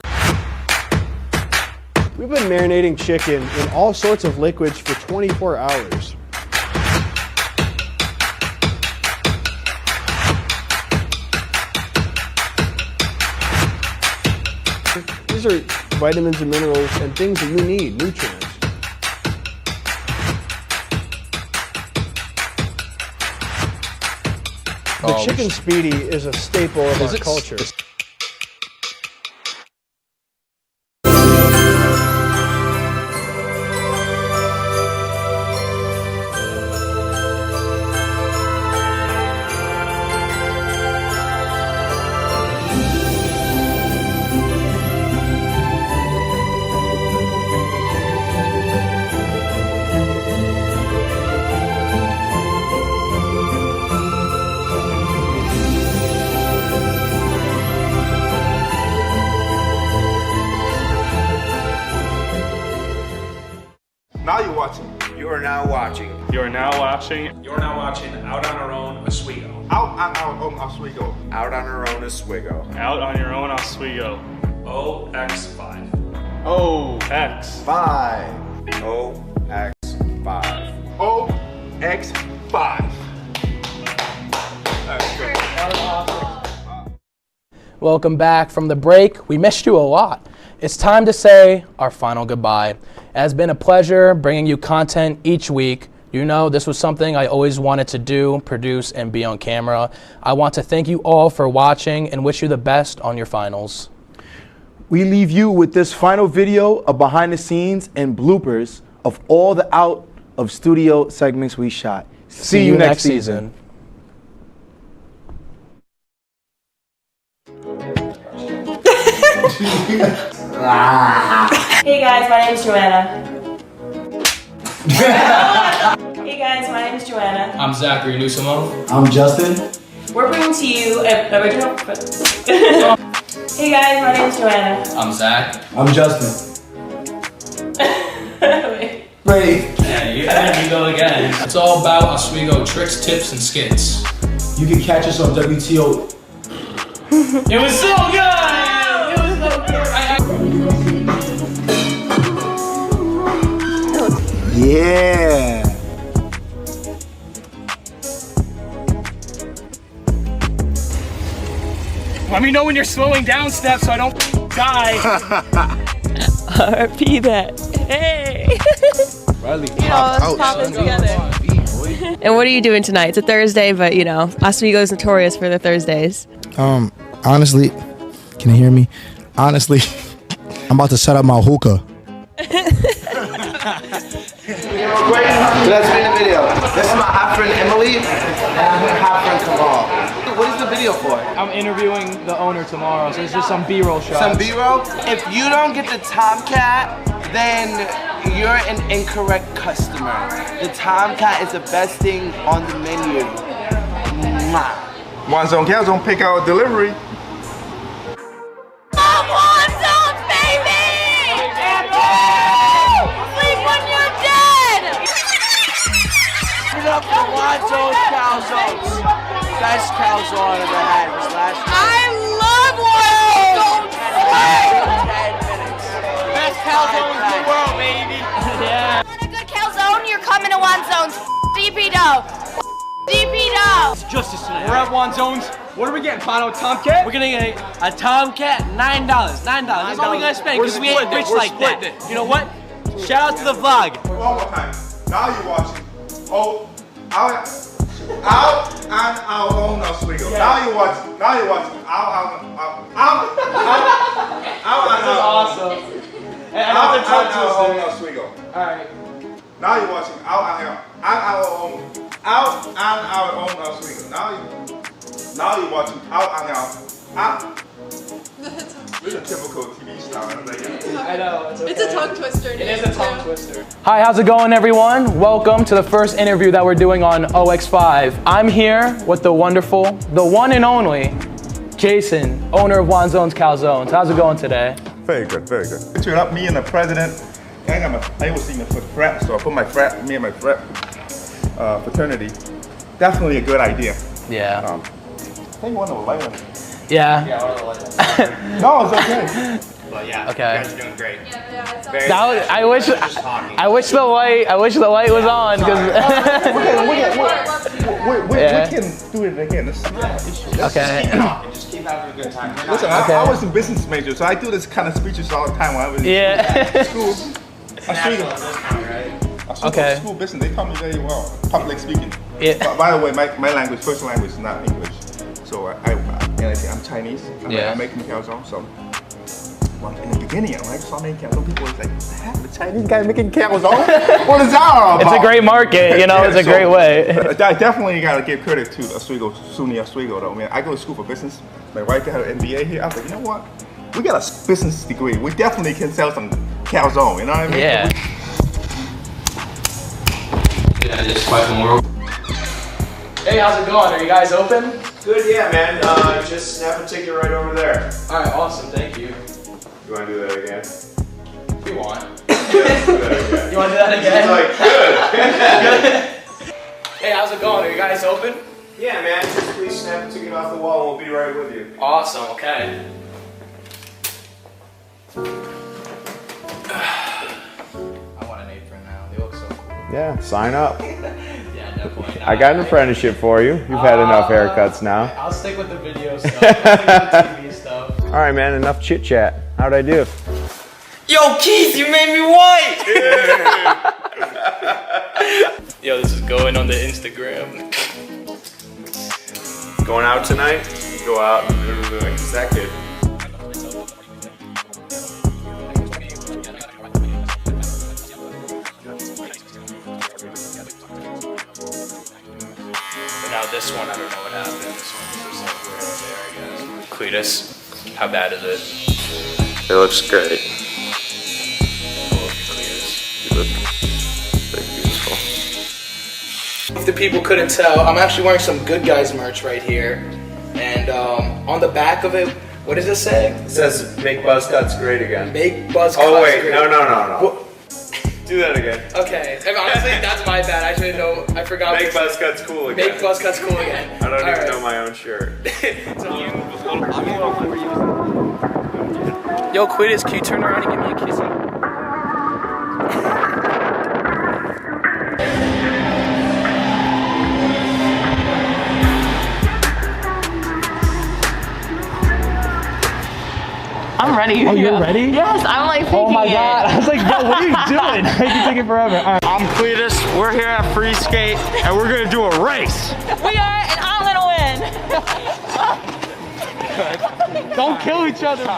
We've been marinating chicken in all sorts of liquids for 24 hours. These are vitamins and minerals and things that you need, nutrients. The chicken speedy is a staple of our culture. Now you're watching. You are now watching. You are now watching. You're now watching Out on Our Own Oswego. Out on our own Oswego. Out on our own Oswego. Out on your own Oswego. OX5. OX5. OX5. OX5. That's good. Welcome back from the break. We missed you a lot. It's time to say our final goodbye. It has been a pleasure bringing you content each week. You know, this was something I always wanted to do, produce, and be on camera. I want to thank you all for watching and wish you the best on your finals. We leave you with this final video of behind the scenes and bloopers of all the out of studio segments we shot. See you next season. Hey guys, my name's Joanna. Hey guys, my name's Joanna. I'm Zachary Newsimo. I'm Justin. We're bringing to you an original. Hey guys, my name's Joanna. I'm Zach. I'm Justin. Ready? Yeah, you go again. It's all about Oswego tricks, tips, and skits. You can catch us on WTO. It was so good! It was so good! Yeah. Let me know when you're slowing down, Steph, so I don't die. RP that. Hey! Riley You know, let's pop it together. And what are you doing tonight? It's a Thursday, but you know, Oswego is notorious for the Thursdays. Honestly, can you hear me? Honestly, I'm about to set up my hookah. Let's be in the video. This is my half friend Emily and my half friend Kamal. What is the video for? I'm interviewing the owner tomorrow, so it's just some B-roll shots. Some B-roll? If you don't get the Tomcat, then you're an incorrect customer. The Tomcat is the best thing on the menu. Mwah. One zone, cow zone, pick out delivery. One zone, baby! Sleep when you're dead! Give it up for One Zone Calzones. Best calzone I've ever had was last night. I love One Zone! 10 minutes. Best calzone in the world, baby! Yeah. Want a good calzone? You're coming to One Zone's. DP dough. DP dough. It's justice tonight. We're at One Zones. What are we getting, Pano? Tomcat? We're gonna get a Tomcat, $9. $9. That's all we gotta spend because we ain't rich like that. You know what? Shout out to the vlog. One more time. Now you're watching. Oh, out. Out and our own Oswego. Yeah. Now you watch. Out and out. This is awesome. And I Out have and to talk our own to Oswego. Alright. Now you're watching out and our own. Out and our own Oswego. Now you're watching out and out. This is a typical TV star. I know. It's a tongue twister. It is a tongue twister. Hi, how's it going, everyone? Welcome to the first interview that we're doing on OX5. I'm here with the wonderful, the one and only, Jason, owner of Wanzones Calzones. How's it going today? Very good, very good. Picture up me and the president. I was in the frat, so I put me and my frat fraternity. Definitely a good idea. Yeah. I think one of the light ones. Yeah. Yeah, one of the light ones. No, it's okay. But yeah, okay. you guys are doing great. I wish the light was on because we can do it again. This is not an issue. Okay. Just keep having a good time. Listen, I was a business major, so I do this kind of speeches all the time when I was in school. Okay. School business, they taught me very well. Public speaking. Yeah. But by the way, my language, first language is not English. So I'm Chinese. I'm making calzone. So in the beginning, when I saw making calzone, people were like, "The Chinese guy making calzone? What is that all about?" It's a great market, you know. It's a great way. I definitely gotta give credit to Oswego, SUNY Oswego, though. Man, I go to school for business. My wife got an MBA here. I was like, you know what? We got a business degree. We definitely can sell some calzone. You know what I mean? Yeah. Hey, how's it going? Are you guys open? Good, yeah, man. Just snap a ticket right over there. All right, awesome. Thank you. You want to do that again? If you want. Yeah, You want to do that again? Like, good. Hey, how's it going? Are you guys open? Yeah, man. Just please snap a ticket off the wall and we'll be right with you. Awesome. Okay. I want an apron now. They look so cool. Yeah, sign up. Yeah, definitely. I got an apprenticeship for you. You've had enough haircuts now. I'll stick with the video stuff. I'll stick with the TV stuff. All right, man, enough chit chat. How'd I do? Yo, Keith, you made me white! Yo, this is going on the Instagram. Going out tonight? Go out. Is that good? But now this one, I don't know what happened. This one is just like right there, I guess. Cletus, how bad is it? It looks great. You look very beautiful. If the people couldn't tell, I'm actually wearing some Good Guys merch right here. And on the back of it, what does it say? It says, make buzz cuts great again. Make buzz cuts Oh, wait, great. no. Do that again. Okay, honestly, that's my bad. I should know. I forgot. Make buzz cuts cool again. Make buzz cuts cool again. I don't even know my own shirt. Yo, Quidditch, can you turn around and give me a kiss? I'm ready. Oh, you're ready? Yes, I'm like thinking Oh my god. I was like, yo, what are you doing? It can take it forever. All right. I'm Cletus. We're here at Free Skate, and we're gonna do a race. We are, and I'm gonna win. Don't kill each other, bro.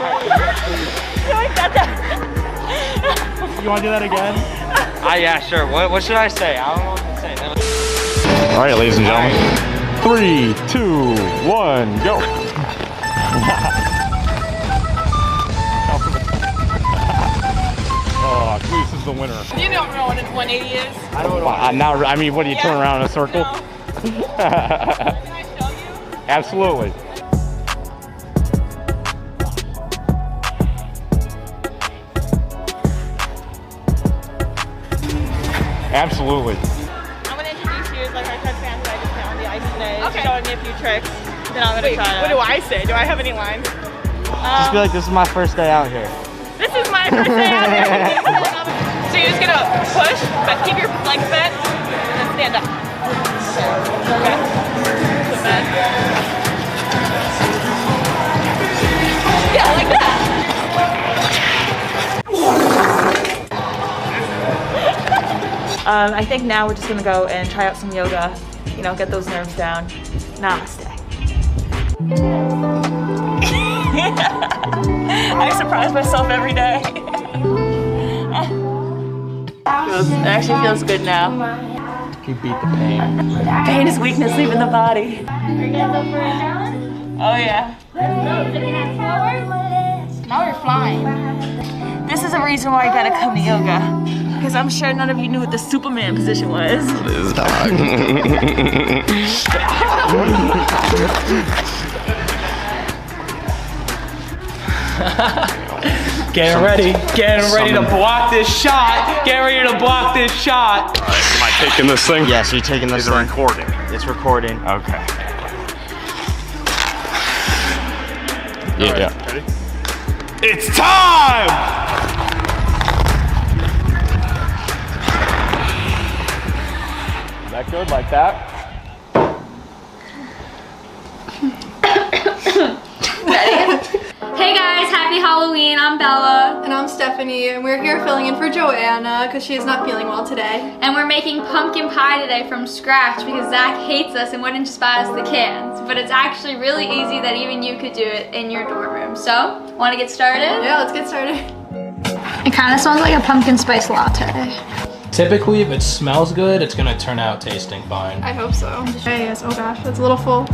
You want to do that again? Yeah, sure. What should I say? I don't know what to say. All right, ladies and gentlemen. 3, 2, 1, go. Oh, Cletus is the winner. You don't know what a 180 is? I don't know. Now, I mean, what do you turn around in a circle? Can I show you? Absolutely. Absolutely. I'm gonna introduce you as like our touch fans that I just met on the ice today. Okay. Showing me a few tricks. Then I'm gonna try. What do I say? Do I have any lines? Just be like, this is my first day out here. This is my first day out here. So you're just gonna push, but keep your legs bent, and then stand up. Okay. So bend. Yeah, like that. I think now we're just gonna go and try out some yoga, you know, get those nerves down. Namaste. I surprise myself every day. It actually feels good now. You beat the pain. Pain is weakness leaving the body. Oh yeah. Now you're flying. This is a reason why I gotta come to yoga. Because I'm sure none of you knew what the Superman position was. This dog. Getting ready to block this shot. Get ready to block this shot. Am I taking this thing? Yes, you're taking this thing. Is it recording? It's recording. Okay. Yeah. Ready? It's time! Is that good? Like that? Hey guys, happy Halloween. I'm Bella. And I'm Stephanie, and we're here filling in for Joanna because she is not feeling well today. And we're making pumpkin pie today from scratch because Zach hates us and wouldn't just buy us the cans. But it's actually really easy that even you could do it in your dorm room. So, want to get started? Yeah, let's get started. It kind of smells like a pumpkin spice latte. Typically, if it smells good, it's gonna turn out tasting fine. I hope so. Yes, oh gosh, that's a little full.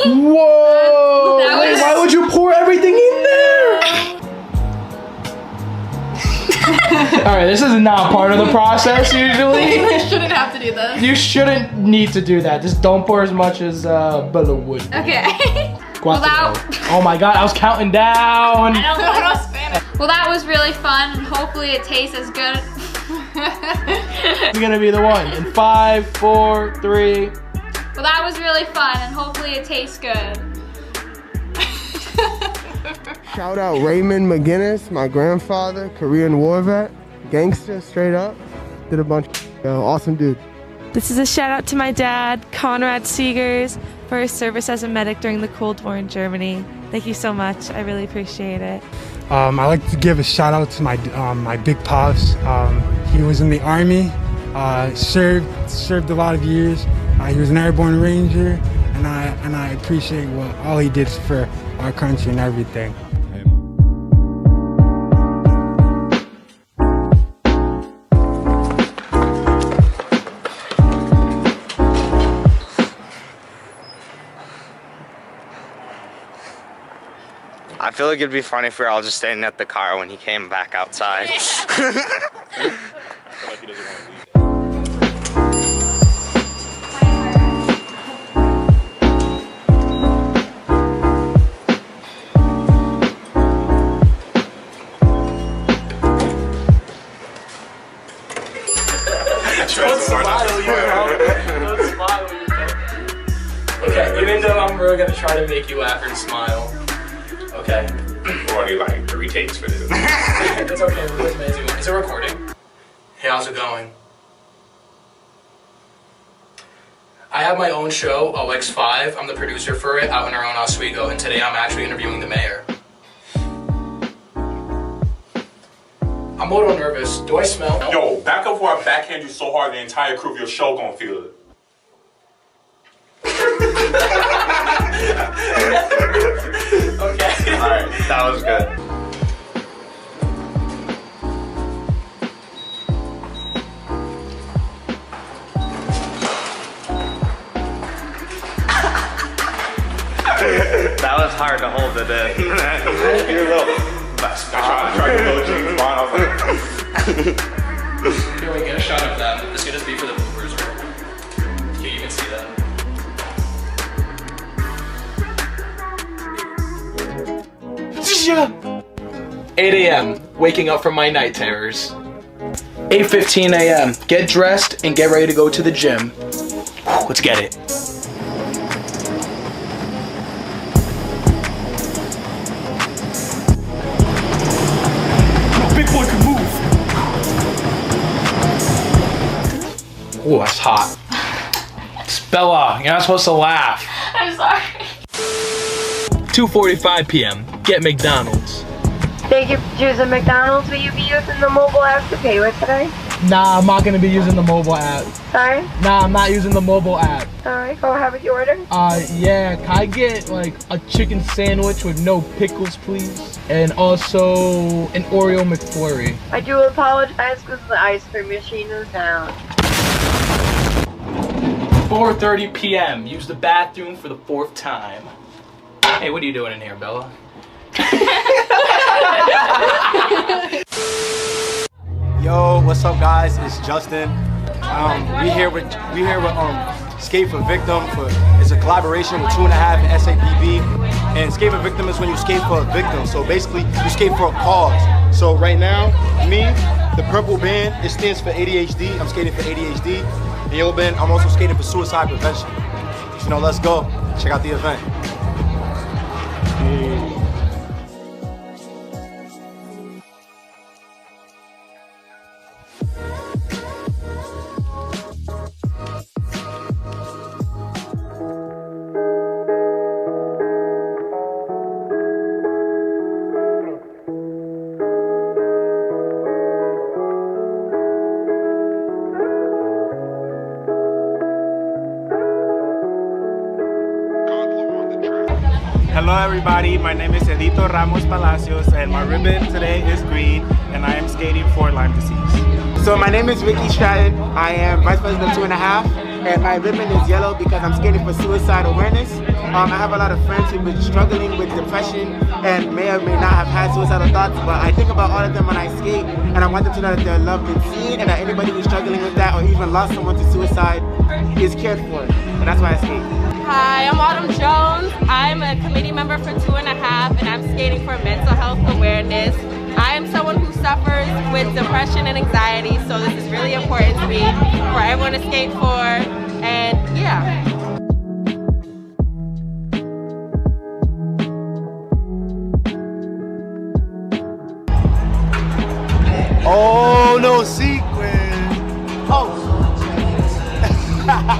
Whoa! Wait, why would you pour everything in there? Alright, this is not part of the process usually. You shouldn't have to do this. You shouldn't need to do that. Just don't pour as much as Bella would. Okay. Oh my god, I was counting down. I don't know Spanish. Well, that was really fun, and hopefully it tastes as good. It's gonna be the one. In 5, 4, 3. Well, that was really fun, and hopefully it tastes good. Shout out Raymond McGinnis, my grandfather, Korean war vet, gangster, straight up. Did a bunch of awesome dude. This is a shout out to my dad, Conrad Seegers, for his service as a medic during the Cold War in Germany. Thank you so much. I really appreciate it. I like to give a shout out to my big pops. He was in the Army, served a lot of years. He was an airborne ranger, and I appreciate all he did for our country and everything. I feel like it'd be funny if we were all just standing at the car when he came back outside. Okay, even though I'm really gonna try to make you laugh and smile. Okay. We're only like 3 takes for this. It's okay, we're as many as you want. Is it recording? Hey, how's it going? I have my own show, OX5. I'm the producer for it out in our own Oswego, and today I'm actually interviewing the mayor. I'm a little nervous. Do I smell? Yo, back up before I backhand you so hard the entire crew of your show gonna feel it. Okay. Alright, that was good. That was hard to hold it in. You're a little. I tried to go James Bond. I was like. Here we get a shot of them. This could just be for the bloopers. Here, you can see that. 8 a.m. Waking up from my night terrors. 8:15 a.m. Get dressed and get ready to go to the gym. Let's get it. Big boy can move. Oh, that's hot. Bella, you're not supposed to laugh. I'm sorry. 2:45 p.m. Get McDonald's. Thank you for choosing McDonald's. Will you be using the mobile app to pay with today? Nah, I'm not gonna be using the mobile app. Sorry? Nah, I'm not using the mobile app. Alright, go ahead with your order. Yeah, can I get like a chicken sandwich with no pickles, please? And also an Oreo McFlurry. I do apologize because the ice cream machine is down. 4:30 p.m. Use the bathroom for the 4th time. Hey, what are you doing in here, Bella? Yo, what's up, guys? It's Justin. We here with Skate for Victim. It's a collaboration with 2.5 and SAPB. And Skate for Victim is when you skate for a victim. So basically, you skate for a cause. So right now, me, the purple band, it stands for ADHD. I'm skating for ADHD. The yellow band, I'm also skating for suicide prevention. You know, let's go. Check out the event. Hello everybody, my name is Edito Ramos Palacios and my ribbon today is green and I am skating for Lyme disease. So my name is Ricky Stratton, I am Vice President of 2.5 and my ribbon is yellow because I'm skating for suicide awareness. I have a lot of friends who've been struggling with depression and may or may not have had suicidal thoughts, but I think about all of them when I skate and I want them to know that they're loved and seen and that anybody who's struggling with that or even lost someone to suicide is cared for, and that's why I skate. Hi, I'm Autumn Jones. I'm a committee member for 2.5 and I'm skating for mental health awareness. I am someone who suffers with depression and anxiety, so this is really important to me for everyone to skate for, and yeah. Oh, no sequence. Oh.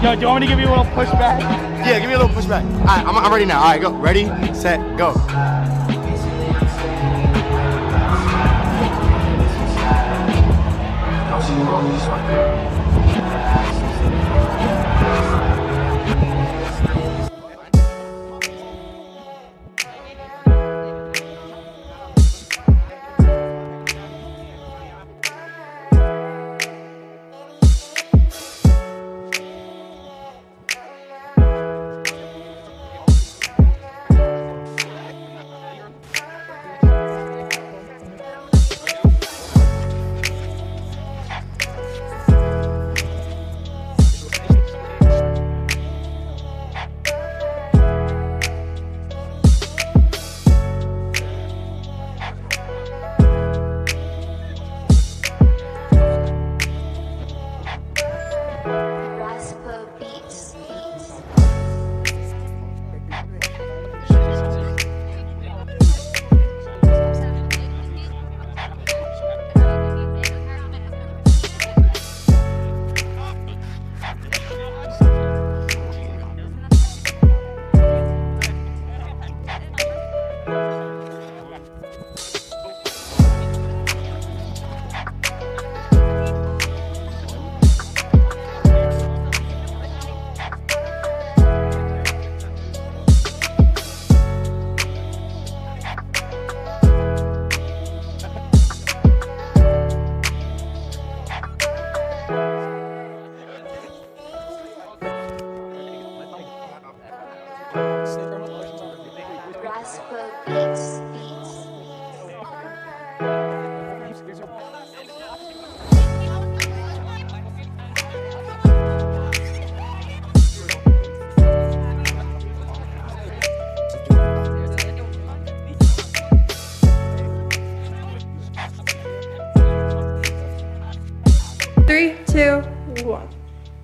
Yo, do you want me to give you a little pushback? Yeah, give me a little pushback. All right, I'm ready now. All right, go. Ready, set, go.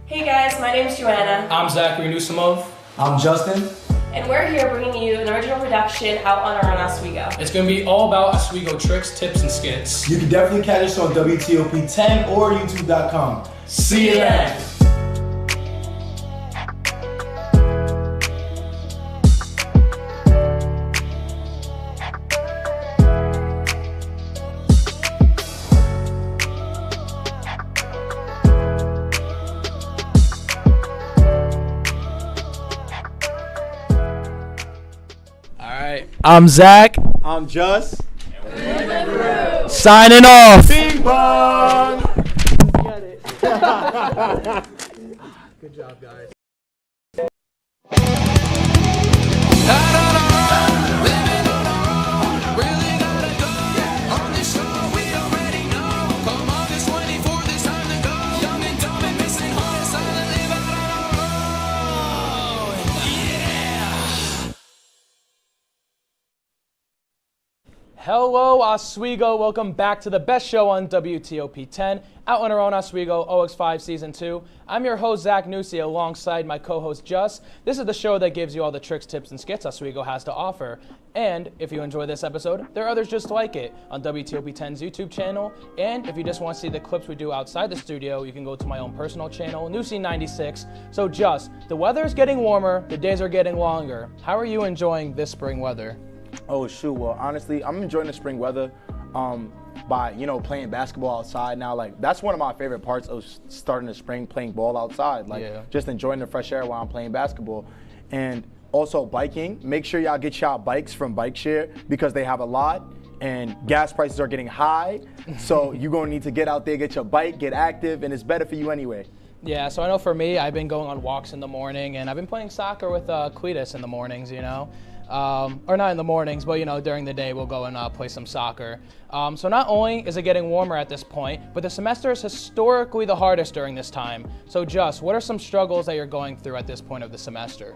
Hey guys, my name is Joanna. I'm Zachary Newsomov. I'm Justin. And we're here bringing you an original production out on our own Oswego. It's going to be all about Oswego tricks, tips, and skits. You can definitely catch us on WTOP 10 or YouTube.com. See you then. right. I'm Zach. I'm Just. Signing off. Bing bong. Good job, guys. Hello, Oswego. Welcome back to the best show on WTOP 10, out on our own Oswego, OX5 Season 2. I'm your host, Zach Nusi, alongside my co-host, Just. This is the show that gives you all the tricks, tips, and skits Oswego has to offer. And if you enjoy this episode, there are others just like it on WTOP 10's YouTube channel. And if you just want to see the clips we do outside the studio, you can go to my own personal channel, Nusi96. So Just, the weather is getting warmer, the days are getting longer. How are you enjoying this spring weather? Oh shoot, well honestly, I'm enjoying the spring weather by, playing basketball outside now. Like, that's one of my favorite parts of starting the spring, playing ball outside. Like, just enjoying the fresh air while I'm playing basketball. And also biking, make sure y'all get y'all bikes from Bike Share because they have a lot and gas prices are getting high. So you're gonna need to get out there, get your bike, get active, and it's better for you anyway. Yeah, so I know for me, I've been going on walks in the morning and I've been playing soccer with Cletus in the mornings, or not in the mornings, but during the day we'll go and play some soccer. So not only is it getting warmer at this point, but the semester is historically the hardest during this time. So Just, what are some struggles that you're going through at this point of the semester?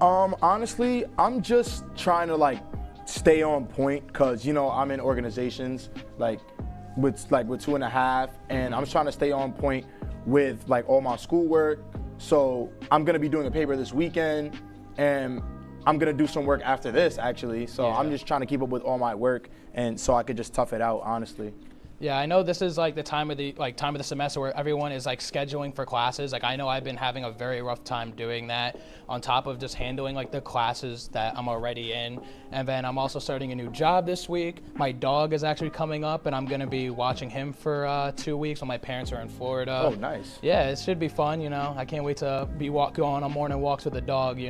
Honestly, I'm just trying to stay on point because I'm in organizations with 2.5, and I'm trying to stay on point with all my schoolwork. So I'm gonna be doing a paper this weekend, and I'm gonna do some work after this actually. So I'm just trying to keep up with all my work, and so I could just tough it out, honestly. Yeah, I know this is the time of the semester where everyone is scheduling for classes. I know I've been having a very rough time doing that, on top of just handling the classes that I'm already in. And then I'm also starting a new job this week. My dog is actually coming up, and I'm gonna be watching him for 2 weeks when my parents are in Florida. Oh, nice. Yeah, it should be fun. I can't wait to be going on morning walks with the dog.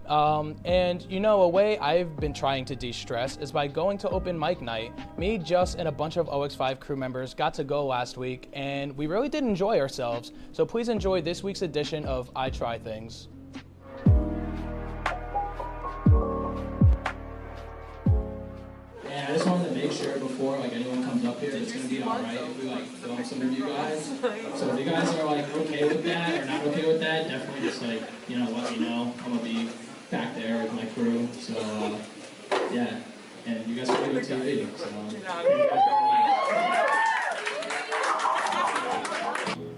And a way I've been trying to de-stress is by going to open mic night. Me, Just, and a bunch of OX5 crew members got to go last week, and we really did enjoy ourselves. So please enjoy this week's edition of I Try Things. And I just wanted to make sure before anyone comes up here, it's gonna be alright if we film some of you guys. So if you guys are okay with that or not okay with that, definitely just let me know. I'm gonna be back there with my crew. So yeah, and you guys are good TV. So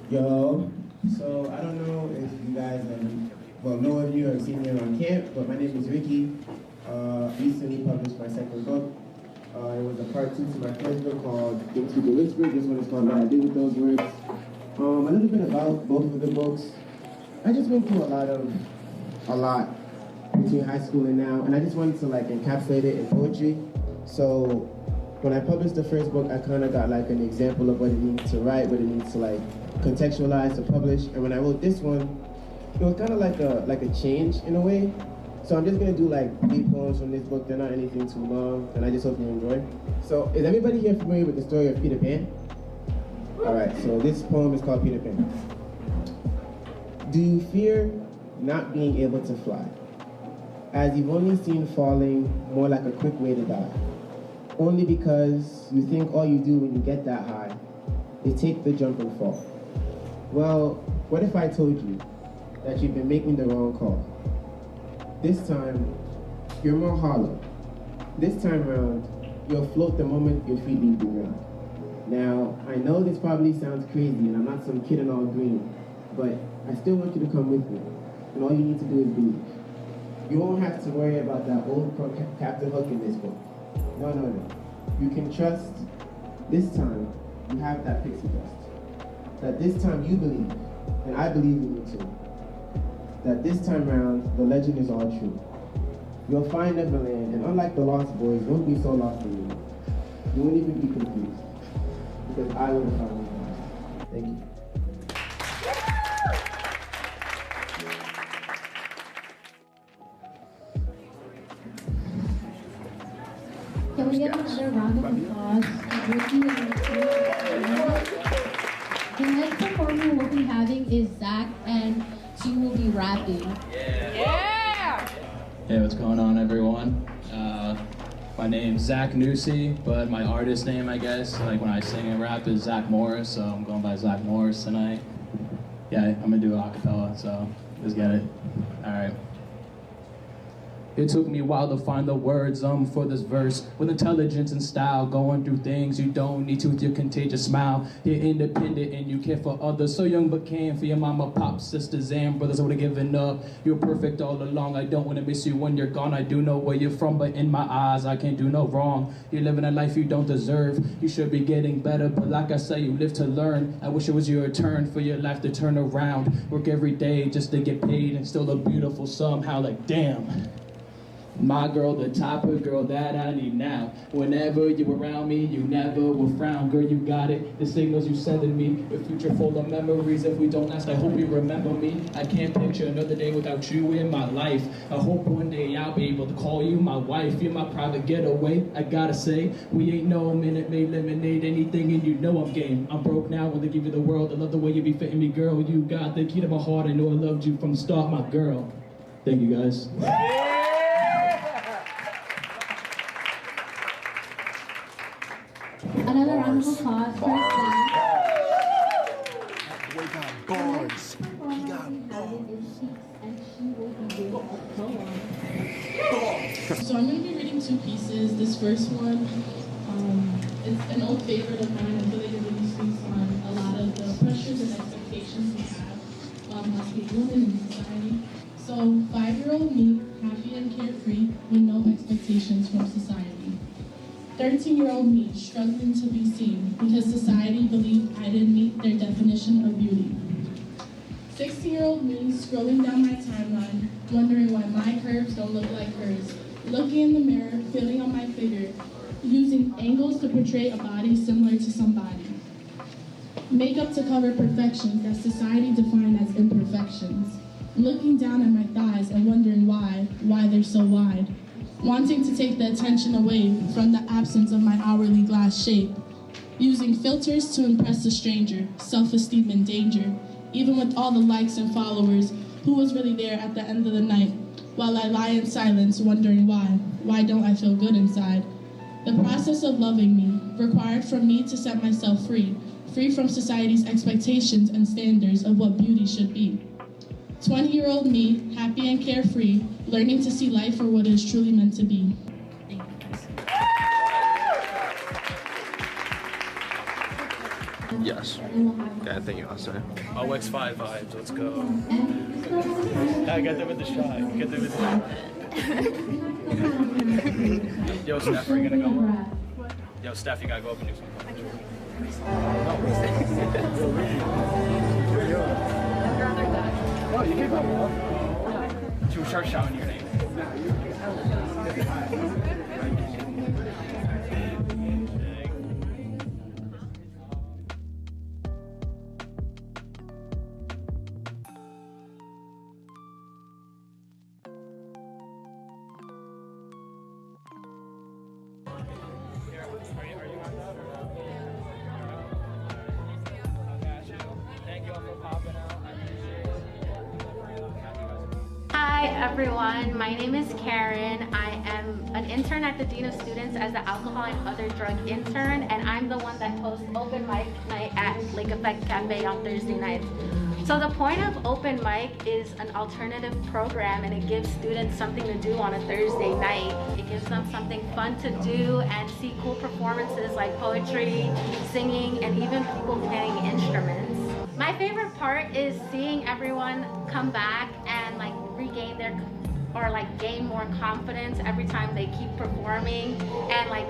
Yo, so I don't know if you guys know of you have seen me on camp, but my name is Ricky. Recently published my second book. It was a part 2 to my first book called Into the Whisper. This one is called What I Did With Those Words. A little bit about both of the books. I just went through a lot between high school and now, and I just wanted to encapsulate it in poetry. So when I published the first book, I kind of got an example of what it means to write, what it means to contextualize, to publish. And when I wrote this one, it was kind of like a change in a way. So I'm just gonna do 8 poems from this book. They're not anything too long, and I just hope you enjoy. So is everybody here familiar with the story of Peter Pan? All right, so this poem is called Peter Pan. Do you fear not being able to fly, as you've only seen falling more like a quick way to die, only because you think all you do when you get that high is take the jump and fall? Well, what if I told you that you've been making the wrong call? This time, you're more hollow. This time around, you'll float the moment your feet leave the ground. Now, I know this probably sounds crazy, and I'm not some kid in all green, but I still want you to come with me, and all you need to do is believe. You won't have to worry about that old Captain Hook in this book. No. You can trust this time you have that pixie dust. That this time you believe, and I believe in you too. That this time round, the legend is all true. You'll find Neverland, and unlike the Lost Boys, you won't be so lost in you. You won't even be confused, because I would have found you. Thank you. Can we give another round of applause to Ricky and the next performer we'll be having is Zach, and she will be rapping. Yeah! Hey, what's going on, everyone? My name's Zach Nussi, but my artist name, I guess, like when I sing and rap, is Zach Morris, so I'm going by Zach Morris tonight. Yeah, I'm gonna do an acapella, so let's get it. All right. It took me a while to find the words for this verse. With intelligence and style, going through things you don't need to with your contagious smile. You're independent and you care for others. So young but caring for your mama, pop, sisters, and brothers. I would have given up. You're perfect all along. I don't want to miss you when you're gone. I do know where you're from, but in my eyes, I can't do no wrong. You're living a life you don't deserve. You should be getting better, but like I say, you live to learn. I wish it was your turn for your life to turn around. Work every day just to get paid and still look beautiful somehow. Like, damn. My girl, the type of girl that I need now. Whenever you're around me, you never will frown. Girl, you got it. The signals you sending me. The future full of memories. If we don't last, I hope you remember me. I can't picture another day without you in my life. I hope one day I'll be able to call you my wife. You're my private getaway. I gotta say, we ain't no Minute Maid lemonade, anything, and you know I'm game. I'm broke now, when they give you the world. I love the way you be fitting me, girl. You got the key to my heart. I know I loved you from the start, my girl. Thank you, guys. Another round of applause for Zach. We got bars. He got bars. So I'm going to be reading two pieces. This first one, it's an old favorite of mine. I feel like it really speaks on a lot of the pressures and expectations we have as women in society. So 5-year-old me, happy and carefree, with no expectations from society. 13-year-old me, struggling to be seen because society believed I didn't meet their definition of beauty. 16-year-old me, scrolling down my timeline, wondering why my curves don't look like hers. Looking in the mirror, feeling on my figure, using angles to portray a body similar to somebody. Makeup to cover perfections that society defined as imperfections. Looking down at my thighs and wondering why they're so wide. Wanting to take the attention away from the absence of my hourly glass shape. Using filters to impress a stranger, self-esteem in danger. Even with all the likes and followers, who was really there at the end of the night? While I lie in silence, wondering why don't I feel good inside? The process of loving me required from me to set myself free from society's expectations and standards of what beauty should be. 20-year-old me, happy and carefree, learning to see life for what it is truly meant to be. Yes. Yeah, I think you want to say. OX5 vibes, let's go. I got them with the shot. Get them with the shot. Yo, Steph, are you gonna go? Yo, Steph, you gotta go up and do something. Oh, you can go. She will start shouting your name. Hi everyone, my name is Karen. I am an intern at the Dean of Students as the Alcohol and Other Drug Intern, and I'm the one that hosts open mic night at Lake Effect Cafe on Thursday nights. So the point of open mic is an alternative program, and it gives students something to do on a Thursday night. It gives them something fun to do and see cool performances like poetry, singing, and even people playing instruments. My favorite part is seeing everyone come back and like regain their or like gain more confidence every time they keep performing, and like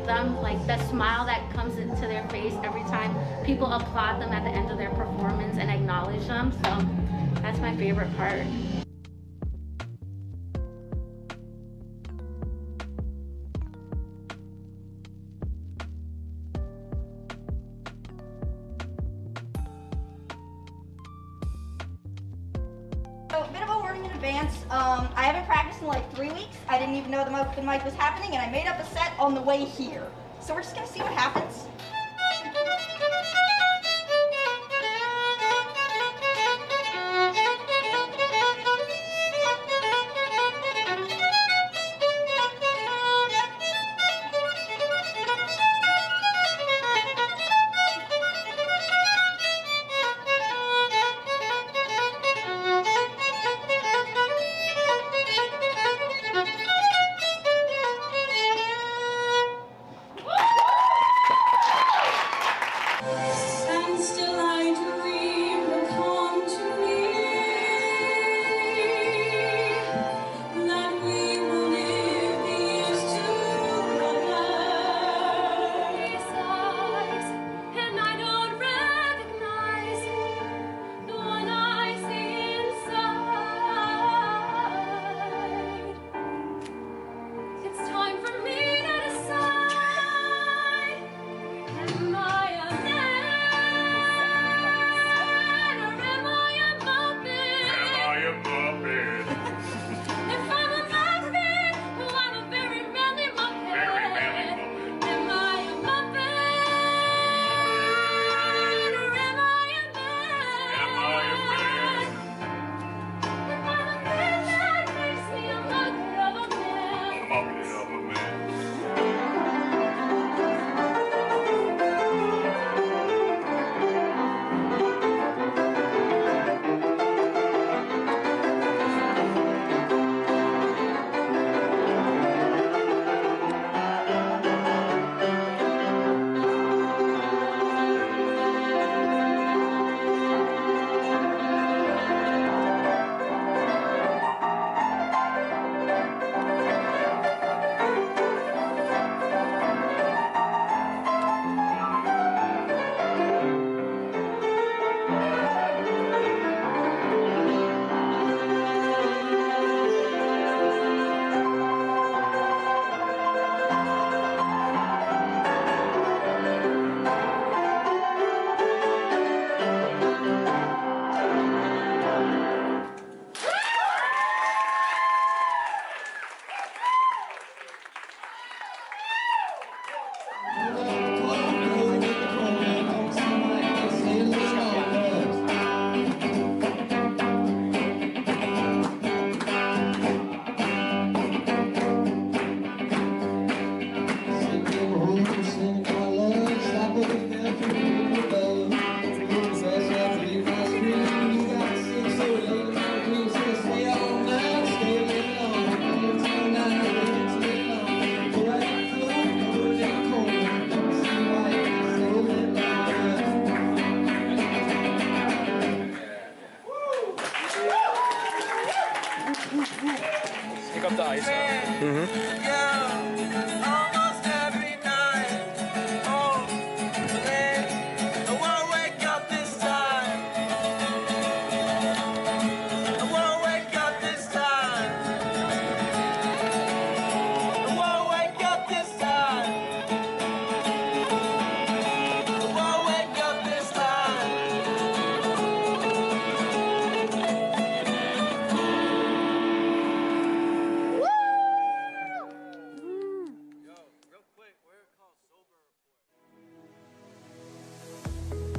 the smile that comes into their face every time people applaud them at the end of their performance and acknowledge them. So that's my favorite part. So a bit of a warning in advance, dance. I haven't practiced in like 3 weeks. I didn't even know the open mic was happening, and I made up a set on the way here. So we're just gonna see what happens.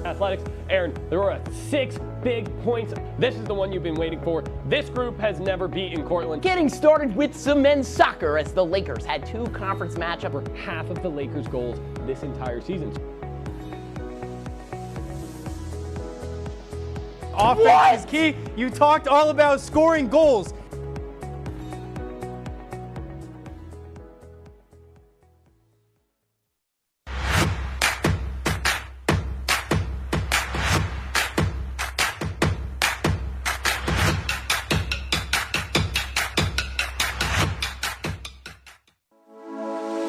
Athletics. Aaron, there were 6 big points. This is the one you've been waiting for. This group has never beaten Cortland. Getting started with some men's soccer as the Lakers had 2 conference matchups for half of the Lakers' goals this entire season. Offense is key. You talked all about scoring goals.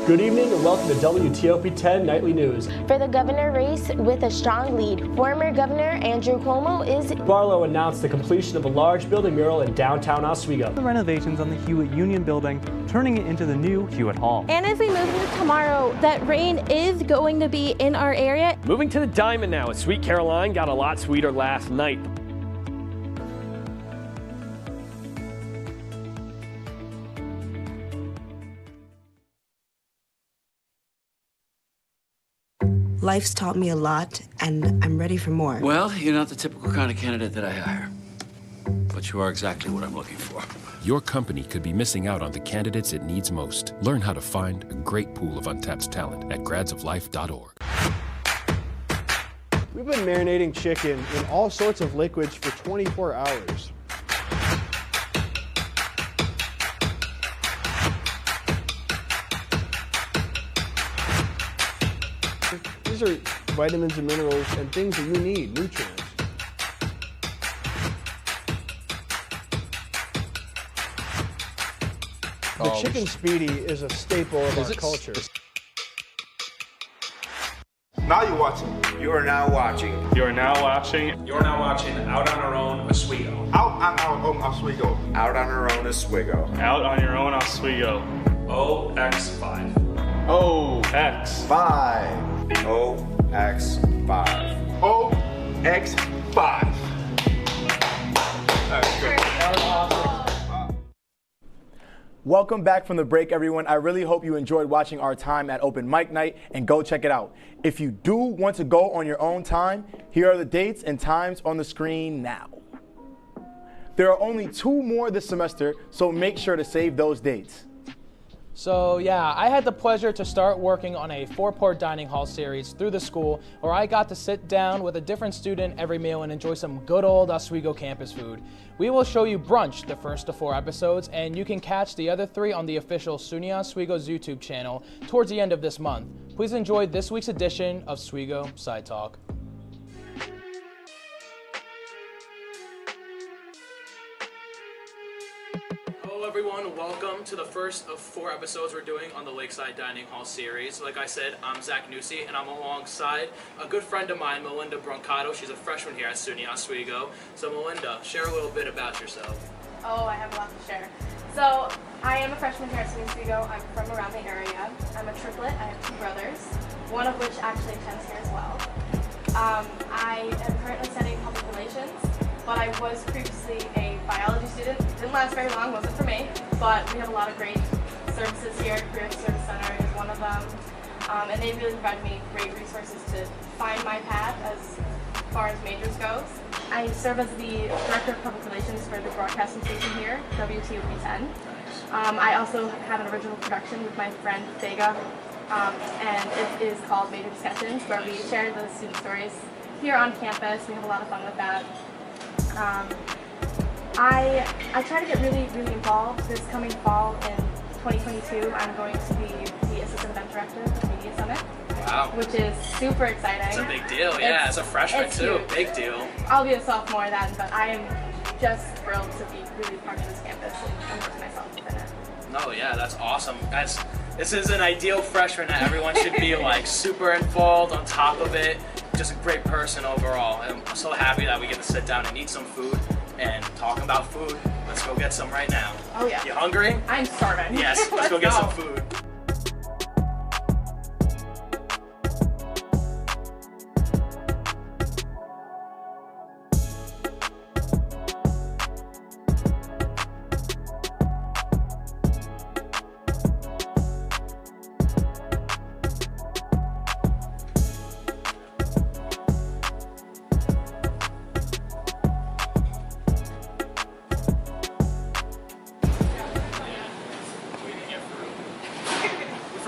Good evening and welcome to WTOP 10 Nightly News. For the governor race with a strong lead, former Governor Andrew Cuomo is... Barlow announced the completion of a large building mural in downtown Oswego. The renovations on the Hewitt Union building, turning it into the new Hewitt Hall. And as we move into tomorrow, that rain is going to be in our area. Moving to the Diamond now, as Sweet Caroline got a lot sweeter last night. Life's taught me a lot, and I'm ready for more. Well, you're not the typical kind of candidate that I hire. But you are exactly what I'm looking for. Your company could be missing out on the candidates it needs most. Learn how to find a great pool of untapped talent at gradsoflife.org. We've been marinating chicken in all sorts of liquids for 24 hours. These are vitamins and minerals and things that you need, nutrients. The chicken speedy is a staple of our culture. Now you're watching. You are now watching. You are now watching. You're now watching Out on Our Own Oswego. Out on our own Oswego. Out on Our Own Oswego. Out on your own Oswego. OX5. OX5. OX5. OX5. That's great. That was awesome. Welcome back from the break, everyone. I really hope you enjoyed watching our time at Open Mic Night, and go check it out. If you do want to go on your own time, here are the dates and times on the screen now. There are only 2 more this semester, so make sure to save those dates. So yeah, I had the pleasure to start working on a 4-part dining hall series through the school where I got to sit down with a different student every meal and enjoy some good old Oswego campus food. We will show you Brunch the first of 4 episodes, and you can catch the other 3 on the official SUNY Oswego's YouTube channel towards the end of this month. Please enjoy this week's edition of Oswego Side Talk. Hello everyone, welcome to the first of 4 episodes we're doing on the Lakeside Dining Hall series. Like I said, I'm Zach Nussi, and I'm alongside a good friend of mine, Melinda Brancato. She's a freshman here at SUNY Oswego. So Melinda, share a little bit about yourself. Oh, I have a lot to share. So, I am a freshman here at SUNY Oswego. I'm from around the area. I'm a triplet. I have 2 brothers, one of which actually attends here as well. I am currently studying public relations, but I was previously a biology student. Didn't last very long, wasn't for me, but we have a lot of great services here. Career Service Center is one of them, and they really provide me great resources to find my path as far as majors goes. I serve as the Director of Public Relations for the broadcasting station here, WTOP 10. I also have an original production with my friend Vega, and it is called Major Discussions, where we share the student stories here on campus. We have a lot of fun with that. I try to get really involved. This coming fall in 2022, I'm going to be the Assistant Event Director for the Media Summit. Wow. Which is super exciting. It's a big deal, yeah, as a freshman too, big deal. I'll be a sophomore then, but I am just thrilled to be really part of this campus and immerse myself within it. Oh yeah, that's awesome. This is an ideal freshman that everyone should be like super involved, on top of it. Just a great person overall. And I'm so happy that we get to sit down and eat some food and talk about food. Let's go get some right now. Oh yeah. You hungry? I'm starving. Yes, let's go get some food.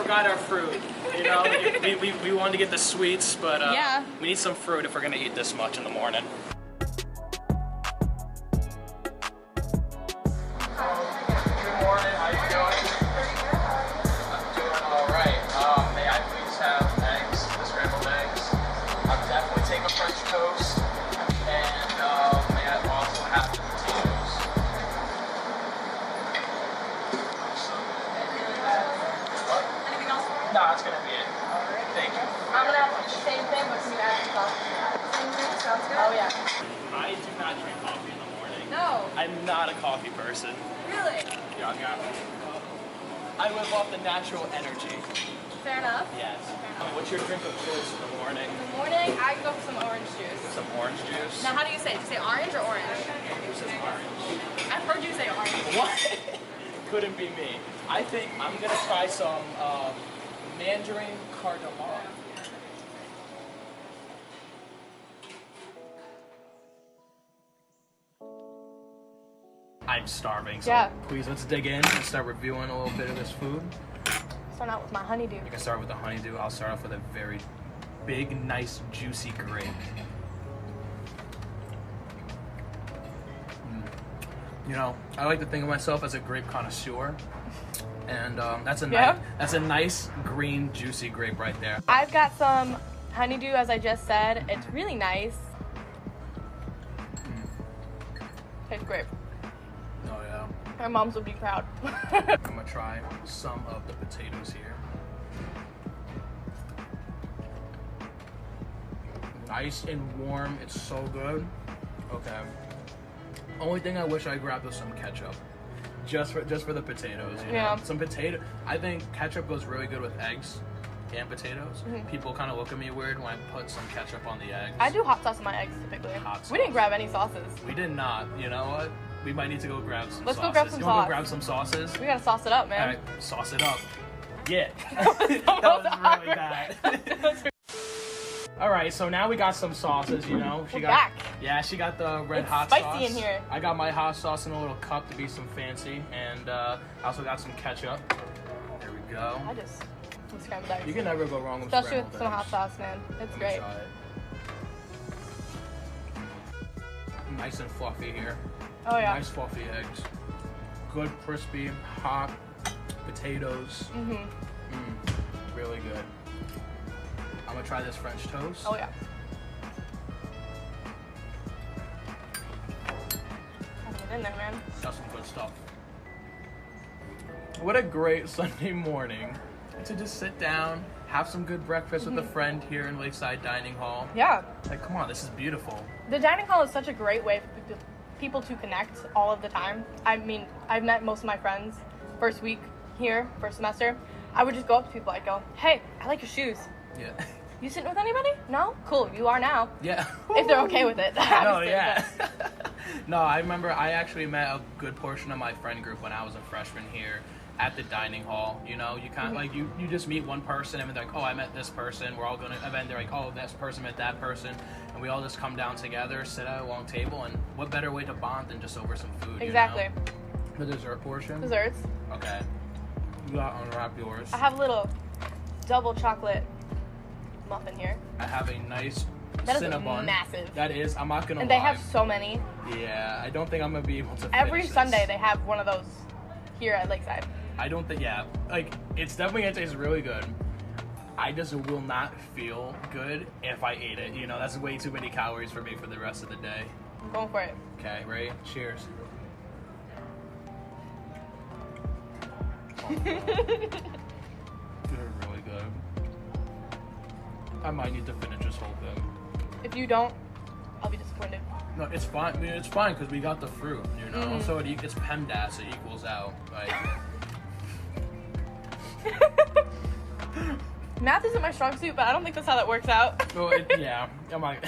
Got our fruit, you know, we wanted to get the sweets, but yeah, we need some fruit if we're gonna eat this much in the morning. Good morning, how you doing? I'm doing all right. May I please have eggs, the scrambled eggs? I'll definitely take a French toast, and may I also have the potatoes? No, that's gonna be it. Thank you. I'm gonna have the same thing, but can you add some coffee? Same thing? Sounds good? Oh yeah. I do not drink coffee in the morning. No. I'm not a coffee person. Really? Yeah, I live off the natural energy. Fair enough. Yes. What's your drink of choice in the morning? In the morning, I can go for some orange juice. Some orange juice? Now, how do you say it? Do you say orange or orange? Who says orange? I've heard you say orange. What? Couldn't be me. I think I'm gonna try some mandarin cardamom. I'm starving, so Yeah. please let's dig in and start reviewing a little bit of this food. Start out with my honeydew. You can start with the honeydew. I'll start off with a very big, nice, juicy grape. You know, I like to think of myself as a grape connoisseur, and that's a nice green, juicy grape right there. I've got some honeydew, as I just said. It's really nice. Tastes great. Oh yeah. Our moms would be proud. I'm gonna try some of the potatoes here. Nice and warm. It's so good. Okay. Only thing I wish I grabbed was some ketchup, just for the potatoes. You know? Some potato. I think ketchup goes really good with eggs and potatoes. People kind of look at me weird when I put some ketchup on the eggs. I do hot sauce on my eggs typically. We didn't grab any sauces. We did not. You know what? We might need to go grab some Let's sauces. go grab some You wanna sauce. go grab some sauces? We gotta sauce it up, man. All right, sauce it up. Yeah. That was really bad. All right, so now we got some sauces, you know. We're back. Yeah, she got the red hot spicy sauce. in here. I got my hot sauce in a little cup to be some fancy, and I also got some ketchup. There we go. I just scrambled eggs. You can never go wrong with especially with scrambled some eggs. hot sauce, man. It's great. Try it. Nice and fluffy here. Oh yeah. Nice fluffy eggs. Good crispy, hot potatoes. Really good. I'm gonna try this French toast. Oh yeah. Get in there, man. That's some good stuff. What a great Sunday morning to just sit down, have some good breakfast with a friend here in Lakeside Dining Hall. Yeah. Like, come on, this is beautiful. The dining hall is such a great way for people to connect all of the time. I mean, I've met most of my friends first week here, first semester. I would just go up to people. I'd go, hey, I like your shoes. Yeah. You sitting with anybody? No? Cool, you are now. Yeah. If they're okay with it. No, obviously, yeah. No, I remember I actually met a good portion of my friend group when I was a freshman here at the dining hall. You know, you kind of like you just meet one person and they're like, oh, I met this person. We're all gonna, and then they're like, oh, this person met that person, and we all just come down together, sit at a long table, and what better way to bond than just over some food? Exactly. You know? The dessert portion. Desserts. Okay. You got to unwrap yours. I have a little double chocolate muffin here. I have a nice That Cinnabon. is massive. That is. I'm not gonna And lie. they have so many. Yeah, I don't think I'm gonna be able to. Every finish Sunday this. they have one of those here at Lakeside. I don't think. Yeah, like it's definitely gonna taste really good. I just will not feel good if I ate it. You know, that's way too many calories for me for the rest of the day. I'm going for it. Okay, ready? Cheers. They're really good. I might need to finish this whole thing. If you don't, I'll be disappointed. No, it's fine. I mean, it's fine because we got the fruit, you know. So it's PEMDAS. It equals out. Like. Math isn't my strong suit, but I don't think that's how that works out. Well, yeah. I'm like.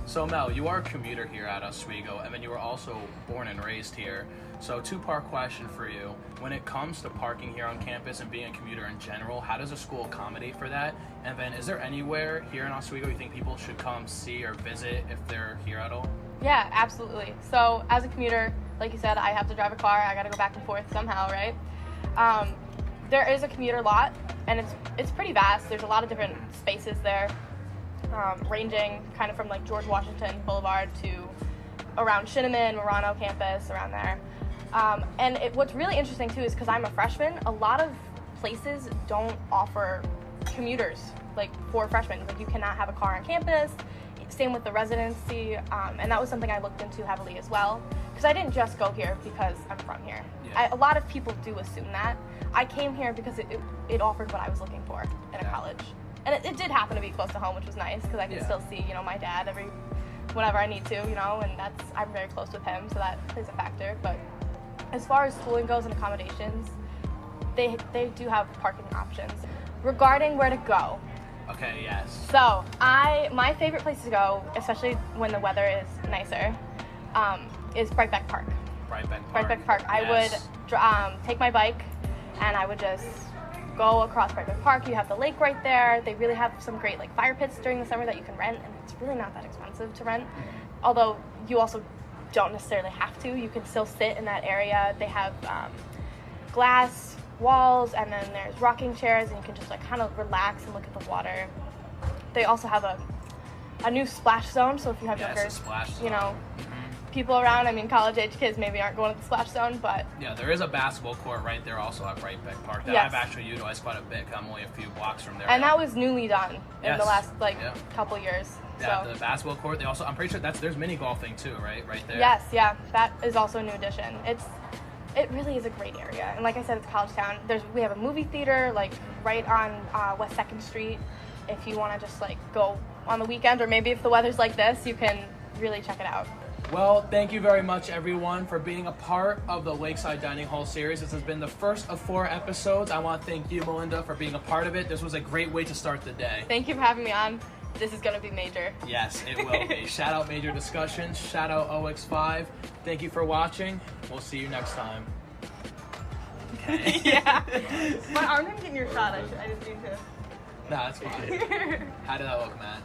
So Mel, you are a commuter here at Oswego, and then you were also born and raised here. So two-part question for you. When it comes to parking here on campus and being a commuter in general, how does a school accommodate for that? And then is there anywhere here in Oswego you think people should come see or visit if they're here at all? Yeah, absolutely. So as a commuter, like you said, I have to drive a car. I got to go back and forth somehow, right? There is a commuter lot, and it's pretty vast. There's a lot of different spaces there, ranging kind of from like George Washington Boulevard to around Shinneman, Murano campus, around there. And what's really interesting too is because I'm a freshman, a lot of places don't offer commuters like for freshmen. Like you cannot have a car on campus. Same with the residency, and that was something I looked into heavily as well. Because I didn't just go here because I'm from here. Yeah. A lot of people do assume that. I came here because it offered what I was looking for in a college. And it did happen to be close to home, which was nice because I could still see, you know, my dad whenever I need to, you know, and I'm very close with him, so that plays a factor. But as far as schooling goes and accommodations, they do have parking options. Regarding where to go. Okay, yes. So my favorite place to go, especially when the weather is nicer, is Brightbeck Park. Brightbeck Park. Yes. I would take my bike and I would just go across Brightbeck Park. You have the lake right there. They really have some great like fire pits during the summer that you can rent, and it's really not that expensive to rent. Although you also don't necessarily have to. You can still sit in that area. They have glass walls, and then there's rocking chairs, and you can just like kind of relax and look at the water. They also have a new splash zone, so if you have younger, you know, people around, I mean, college-age kids maybe aren't going to the splash zone, but... Yeah, there is a basketball court right there also at Right Beck Park that I've actually utilized quite a bit. I'm only a few blocks from there. And that was newly done in the last, couple years. Yeah, so. the basketball court, they also, I'm pretty sure there's mini golfing too, right there? Yes, yeah, that is also a new addition. It really is a great area, and like I said, it's a college town. We have a movie theater, like, right on West 2nd Street. If you want to just, like, go on the weekend, or maybe if the weather's like this, you can really check it out. Well, thank you very much, everyone, for being a part of the Lakeside Dining Hall series. This has been the first of 4 episodes. I want to thank you, Melinda, for being a part of it. This was a great way to start the day. Thank you for having me on. This is going to be major. Yes, it will be. Shout out Major Discussions. Shout out OX5. Thank you for watching. We'll see you next time. Okay. Yeah. My arm didn't get in your shot. I didn't mean to. No, that's fine. How did that look, Matt?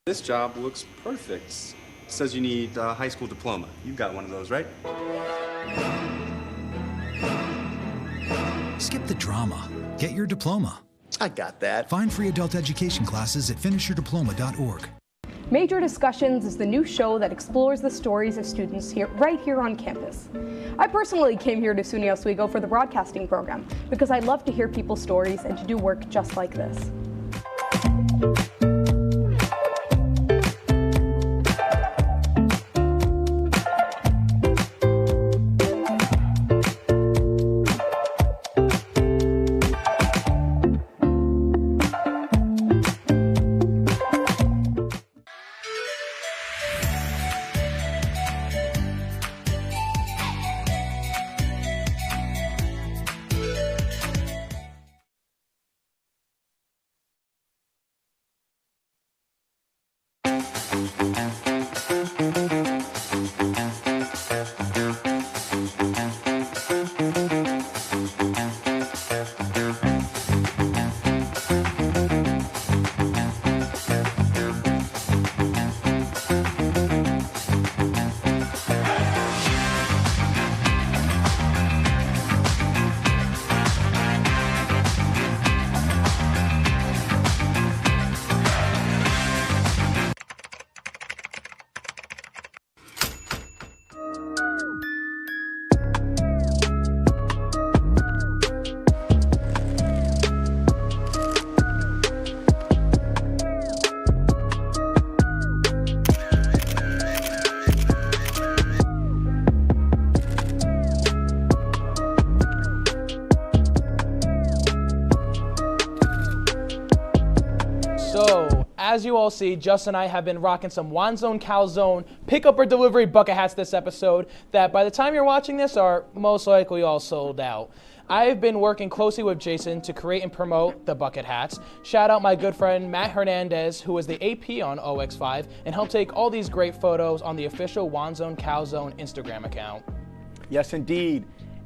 This job looks perfect. It says you need a high school diploma. You've got one of those, right? Skip the drama. Get your diploma. I got that. Find free adult education classes at finishyourdiploma.org. Major Discussions is the new show that explores the stories of students right here on campus. I personally came here to SUNY Oswego for the broadcasting program because I love to hear people's stories and to do work just like this. As you all see, Justin and I have been rocking some Wanzone Calzone pickup or delivery bucket hats this episode that by the time you're watching this are most likely all sold out. I've been working closely with Jason to create and promote the bucket hats. Shout out my good friend Matt Hernandez, who is the AP on OX5 and helped take all these great photos on the official Wanzone Calzone Instagram account. Yes, indeed.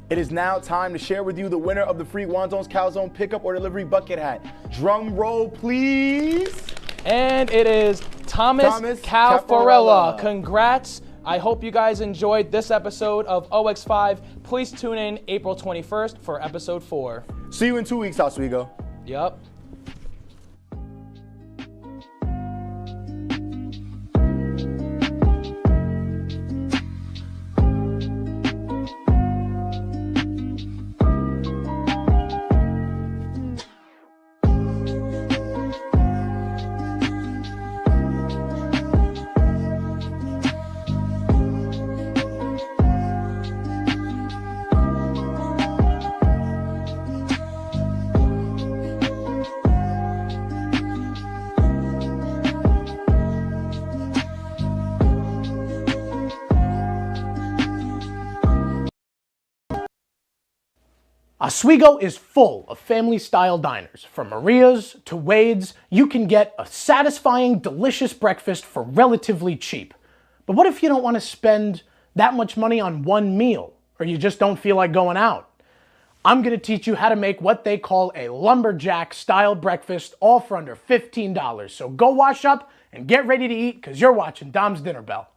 It is now time to share with you the winner of the free Wanzone's Calzone pickup or delivery bucket hat. Drum roll, please. And it is Thomas Cafarella. Congrats. I hope you guys enjoyed this episode of OX5. Please tune in April 21st for episode 4. See you in 2 weeks, Oswego. Yup. Oswego is full of family-style diners. From Maria's to Wade's, you can get a satisfying, delicious breakfast for relatively cheap. But what if you don't want to spend that much money on one meal, or you just don't feel like going out? I'm going to teach you how to make what they call a lumberjack-style breakfast, all for under $15. So go wash up and get ready to eat, because you're watching Dom's Dinner Bell.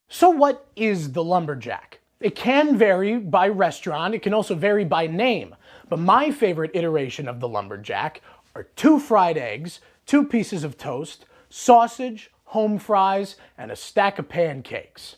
So what is the lumberjack? It can vary by restaurant, it can also vary by name, but my favorite iteration of the lumberjack are 2 fried eggs, 2 pieces of toast, sausage, home fries, and a stack of pancakes.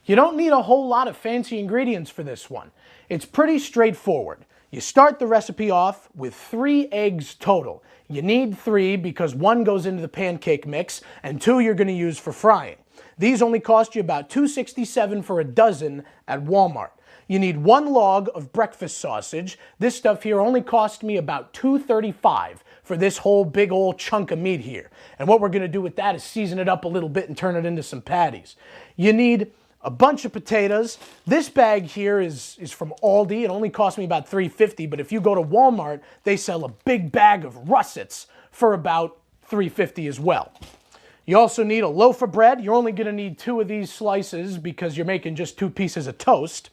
You don't need a whole lot of fancy ingredients for this one. It's pretty straightforward. You start the recipe off with 3 eggs total. You need 3 because 1 goes into the pancake mix and 2 you're going to use for frying. These only cost you about $2.67 for a dozen at Walmart. You need 1 log of breakfast sausage. This stuff here only cost me about $2.35 for this whole big old chunk of meat here. And what we're going to do with that is season it up a little bit and turn it into some patties. You need a bunch of potatoes. This bag here is from Aldi. It only cost me about $3.50, but if you go to Walmart, they sell a big bag of russets for about $3.50 as well. You also need a loaf of bread. You're only going to need 2 of these slices because you're making just 2 pieces of toast.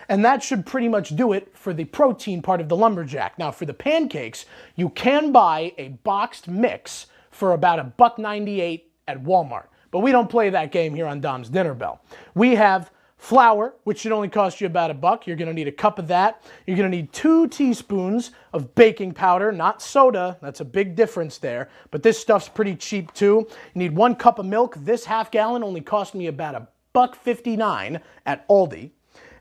And that should pretty much do it for the protein part of the lumberjack. Now for the pancakes, you can buy a boxed mix for about $1.98 at Walmart. But we don't play that game here on Dom's Dinner Bell. We have flour, which should only cost you about $1. You're going to need a cup of that. You're going to need 2 teaspoons of baking powder, not soda. That's a big difference there. But this stuff's pretty cheap too. You need 1 cup of milk. This half gallon only cost me about $1.59 at Aldi.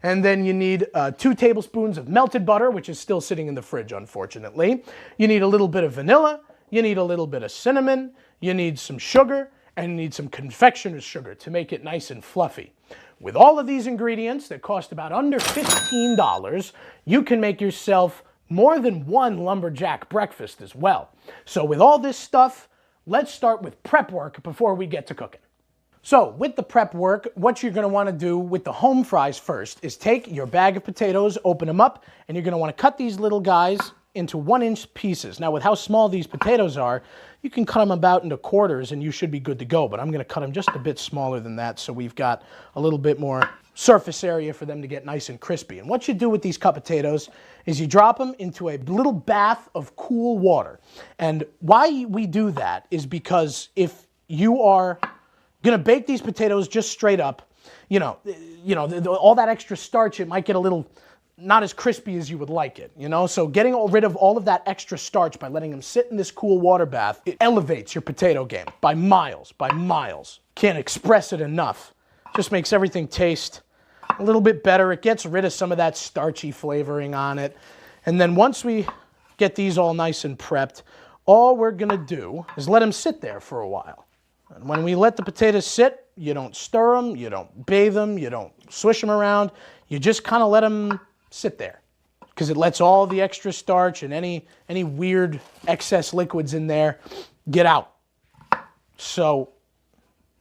And then you need 2 tablespoons of melted butter, which is still sitting in the fridge, unfortunately. You need a little bit of vanilla. You need a little bit of cinnamon. You need some sugar. And you need some confectioner's sugar to make it nice and fluffy. With all of these ingredients that cost about under $15, you can make yourself more than 1 lumberjack breakfast as well. So with all this stuff, let's start with prep work before we get to cooking. So with the prep work, what you're going to want to do with the home fries first is take your bag of potatoes, open them up, and you're going to want to cut these little guys into 1-inch pieces. Now with how small these potatoes are, you can cut them about into quarters and you should be good to go, but I'm going to cut them just a bit smaller than that so we've got a little bit more surface area for them to get nice and crispy. And what you do with these cut potatoes is you drop them into a little bath of cool water. And why we do that is because if you are going to bake these potatoes just straight up, all that extra starch, it might get a little not as crispy as you would like it, So getting rid of all of that extra starch by letting them sit in this cool water bath, it elevates your potato game by miles, Can't express it enough. Just makes everything taste a little bit better. It gets rid of some of that starchy flavoring on it. And then once we get these all nice and prepped, all we're gonna do is let them sit there for a while. And when we let the potatoes sit, you don't stir them, you don't bathe them, you don't swish them around. You just kind of let them sit there because it lets all the extra starch and any weird excess liquids in there get out. So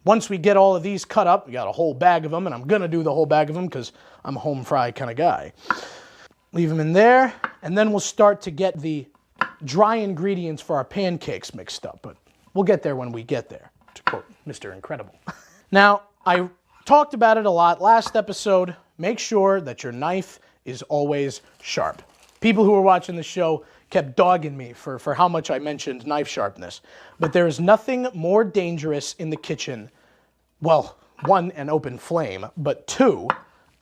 once we get all of these cut up, we got a whole bag of them, and I'm going to do the whole bag of them because I'm a home fry kind of guy. Leave them in there, and then we'll start to get the dry ingredients for our pancakes mixed up, but we'll get there when we get there, to quote Mr. Incredible. Now, I talked about it a lot last episode. Make sure that your knife is always sharp. People who were watching the show kept dogging me for how much I mentioned knife sharpness. But there is nothing more dangerous in the kitchen. Well, 1, an open flame, but 2,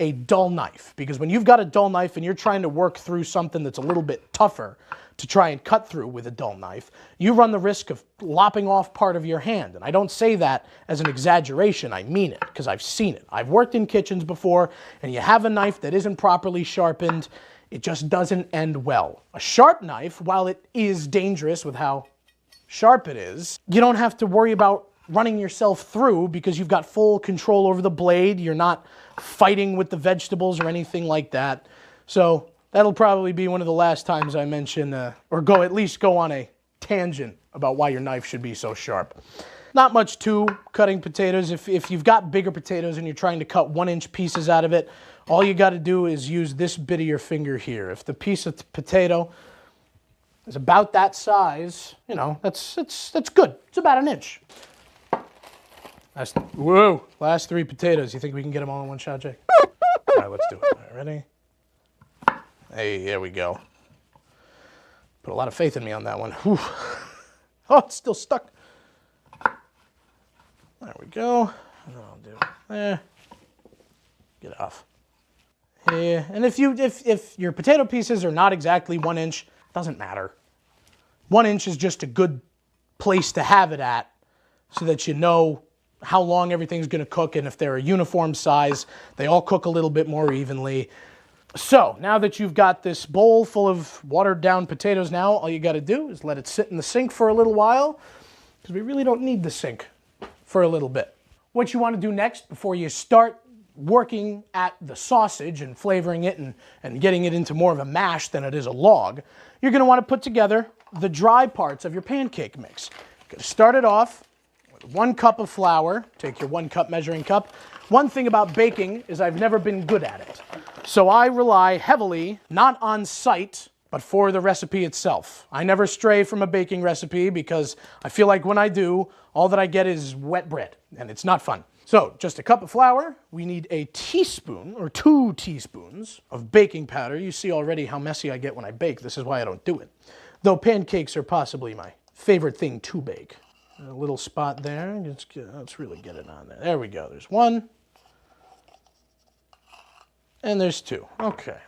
a dull knife. Because when you've got a dull knife and you're trying to work through something that's a little bit tougher to try and cut through with a dull knife, you run the risk of lopping off part of your hand. And I don't say that as an exaggeration, I mean it, because I've seen it. I've worked in kitchens before, and you have a knife that isn't properly sharpened, it just doesn't end well. A sharp knife, while it is dangerous with how sharp it is, you don't have to worry about running yourself through because you've got full control over the blade. You're not fighting with the vegetables or anything like that. So that'll probably be one of the last times I mention, or at least go on a tangent about why your knife should be so sharp. Not much to cutting potatoes. If you've got bigger potatoes and you're trying to cut 1-inch pieces out of it, all you got to do is use this bit of your finger here. If the piece of potato is about that size, you know, that's good. It's about 1 inch. Last 3 potatoes. You think we can get them all in one shot, Jake? All right, let's do it. All right, ready? Hey, there we go. Put a lot of faith in me on that one. Whew. Oh, it's still stuck. There we go. I'll do it there. Get off. Yeah, and if your potato pieces are not exactly 1 inch, doesn't matter. 1 inch is just a good place to have it at so that you know how long everything's going to cook, and if they're a uniform size, they all cook a little bit more evenly. So now that you've got this bowl full of watered down potatoes now, all you got to do is let it sit in the sink for a little while, because we really don't need the sink for a little bit. What you want to do next before you start working at the sausage and flavoring it and getting it into more of a mash than it is a log, you're going to want to put together the dry parts of your pancake mix. You're going to start it off with 1 cup of flour. Take your 1 cup measuring cup. One thing about baking is I've never been good at it. So I rely heavily, not on sight, but for the recipe itself. I never stray from a baking recipe because I feel like when I do, all that I get is wet bread, and it's not fun. So, just a cup of flour. We need a teaspoon, or 2 teaspoons, of baking powder. You see already how messy I get when I bake. This is why I don't do it. Though pancakes are possibly my favorite thing to bake. A little spot there. Let's really get it on there. There we go. There's 1. And there's 2. Okay.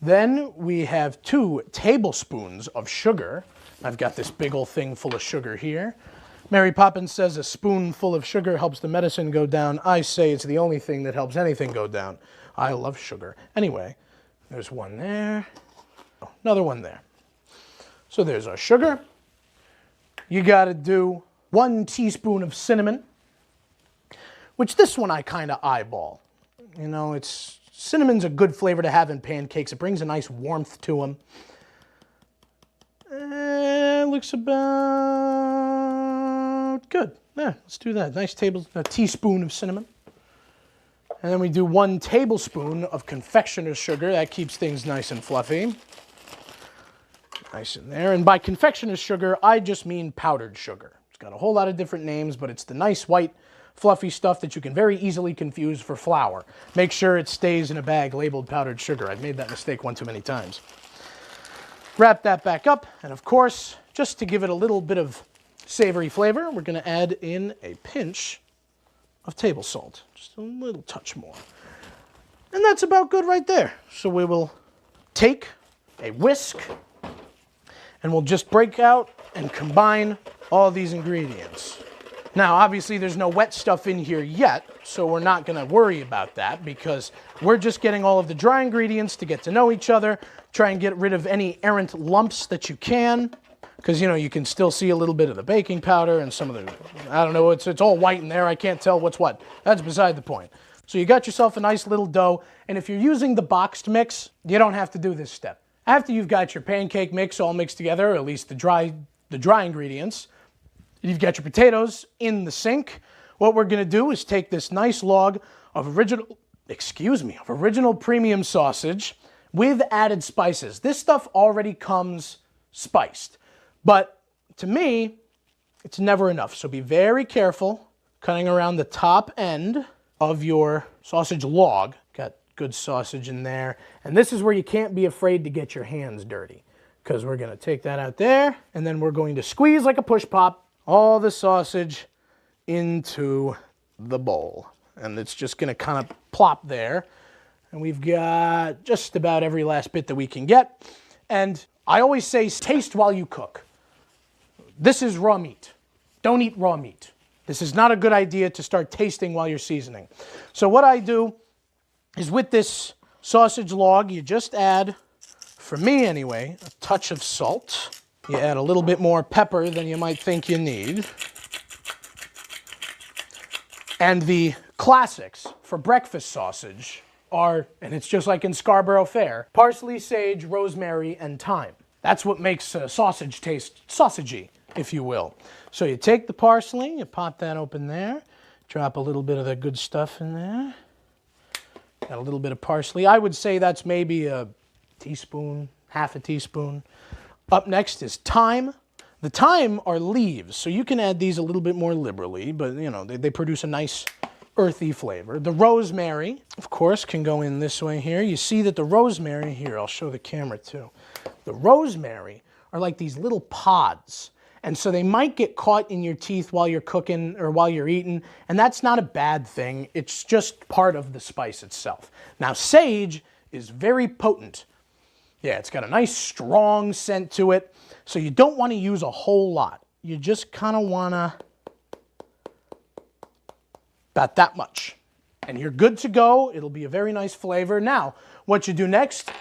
Then we have 2 tablespoons of sugar. I've got this big old thing full of sugar here. Mary Poppins says a spoonful of sugar helps the medicine go down. I say it's the only thing that helps anything go down. I love sugar. Anyway, there's 1 there. Another 1 there. So there's our sugar. You got to do 1 teaspoon of cinnamon, which this one I kind of eyeball. You know, cinnamon's a good flavor to have in pancakes. It brings a nice warmth to them. Looks about good. Yeah, let's do that. Nice a teaspoon of cinnamon. And then we do 1 tablespoon of confectioner's sugar. That keeps things nice and fluffy. Nice in there. And by confectioner's sugar, I just mean powdered sugar. It's got a whole lot of different names, but it's the nice white fluffy stuff that you can very easily confuse for flour. Make sure it stays in a bag labeled powdered sugar. I've made that mistake one too many times. Wrap that back up, and of course, just to give it a little bit of savory flavor, we're going to add in a pinch of table salt. Just a little touch more. And that's about good right there. So we will take a whisk, and we'll just break out and combine all these ingredients. Now, obviously, there's no wet stuff in here yet, so we're not going to worry about that because we're just getting all of the dry ingredients to get to know each other, try and get rid of any errant lumps that you can, because, you know, you can still see a little bit of the baking powder and some of the, I don't know, it's all white in there. I can't tell what's what. That's beside the point. So you got yourself a nice little dough, and if you're using the boxed mix, you don't have to do this step. After you've got your pancake mix all mixed together, or at least the dry ingredients, you've got your potatoes in the sink. What we're going to do is take this nice log of original premium sausage with added spices. This stuff already comes spiced, but to me, it's never enough. So be very careful cutting around the top end of your sausage log. Got good sausage in there. And this is where you can't be afraid to get your hands dirty, because we're going to take that out there, and then we're going to squeeze like a push pop all the sausage into the bowl. And it's just going to kind of plop there. And we've got just about every last bit that we can get. And I always say, taste while you cook. This is raw meat. Don't eat raw meat. This is not a good idea to start tasting while you're seasoning. So what I do is with this sausage log, you just add, for me anyway, a touch of salt. You add a little bit more pepper than you might think you need. And the classics for breakfast sausage are, and it's just like in Scarborough Fair, parsley, sage, rosemary, and thyme. That's what makes sausage taste sausagey, if you will. So you take the parsley, you pop that open there, drop a little bit of the good stuff in there. Got a little bit of parsley. I would say that's maybe a teaspoon, half a teaspoon. Up next is thyme. The thyme are leaves, so you can add these a little bit more liberally, but you know, they produce a nice earthy flavor. The rosemary, of course, can go in this way here. You see that the rosemary, here, I'll show the camera too. The rosemary are like these little pods, and so they might get caught in your teeth while you're cooking or while you're eating, and that's not a bad thing. It's just part of the spice itself. Now, sage is very potent. Yeah, it's got a nice strong scent to it, so you don't want to use a whole lot. You just kind of want to, about that much. And you're good to go. It'll be a very nice flavor. Now, what you do next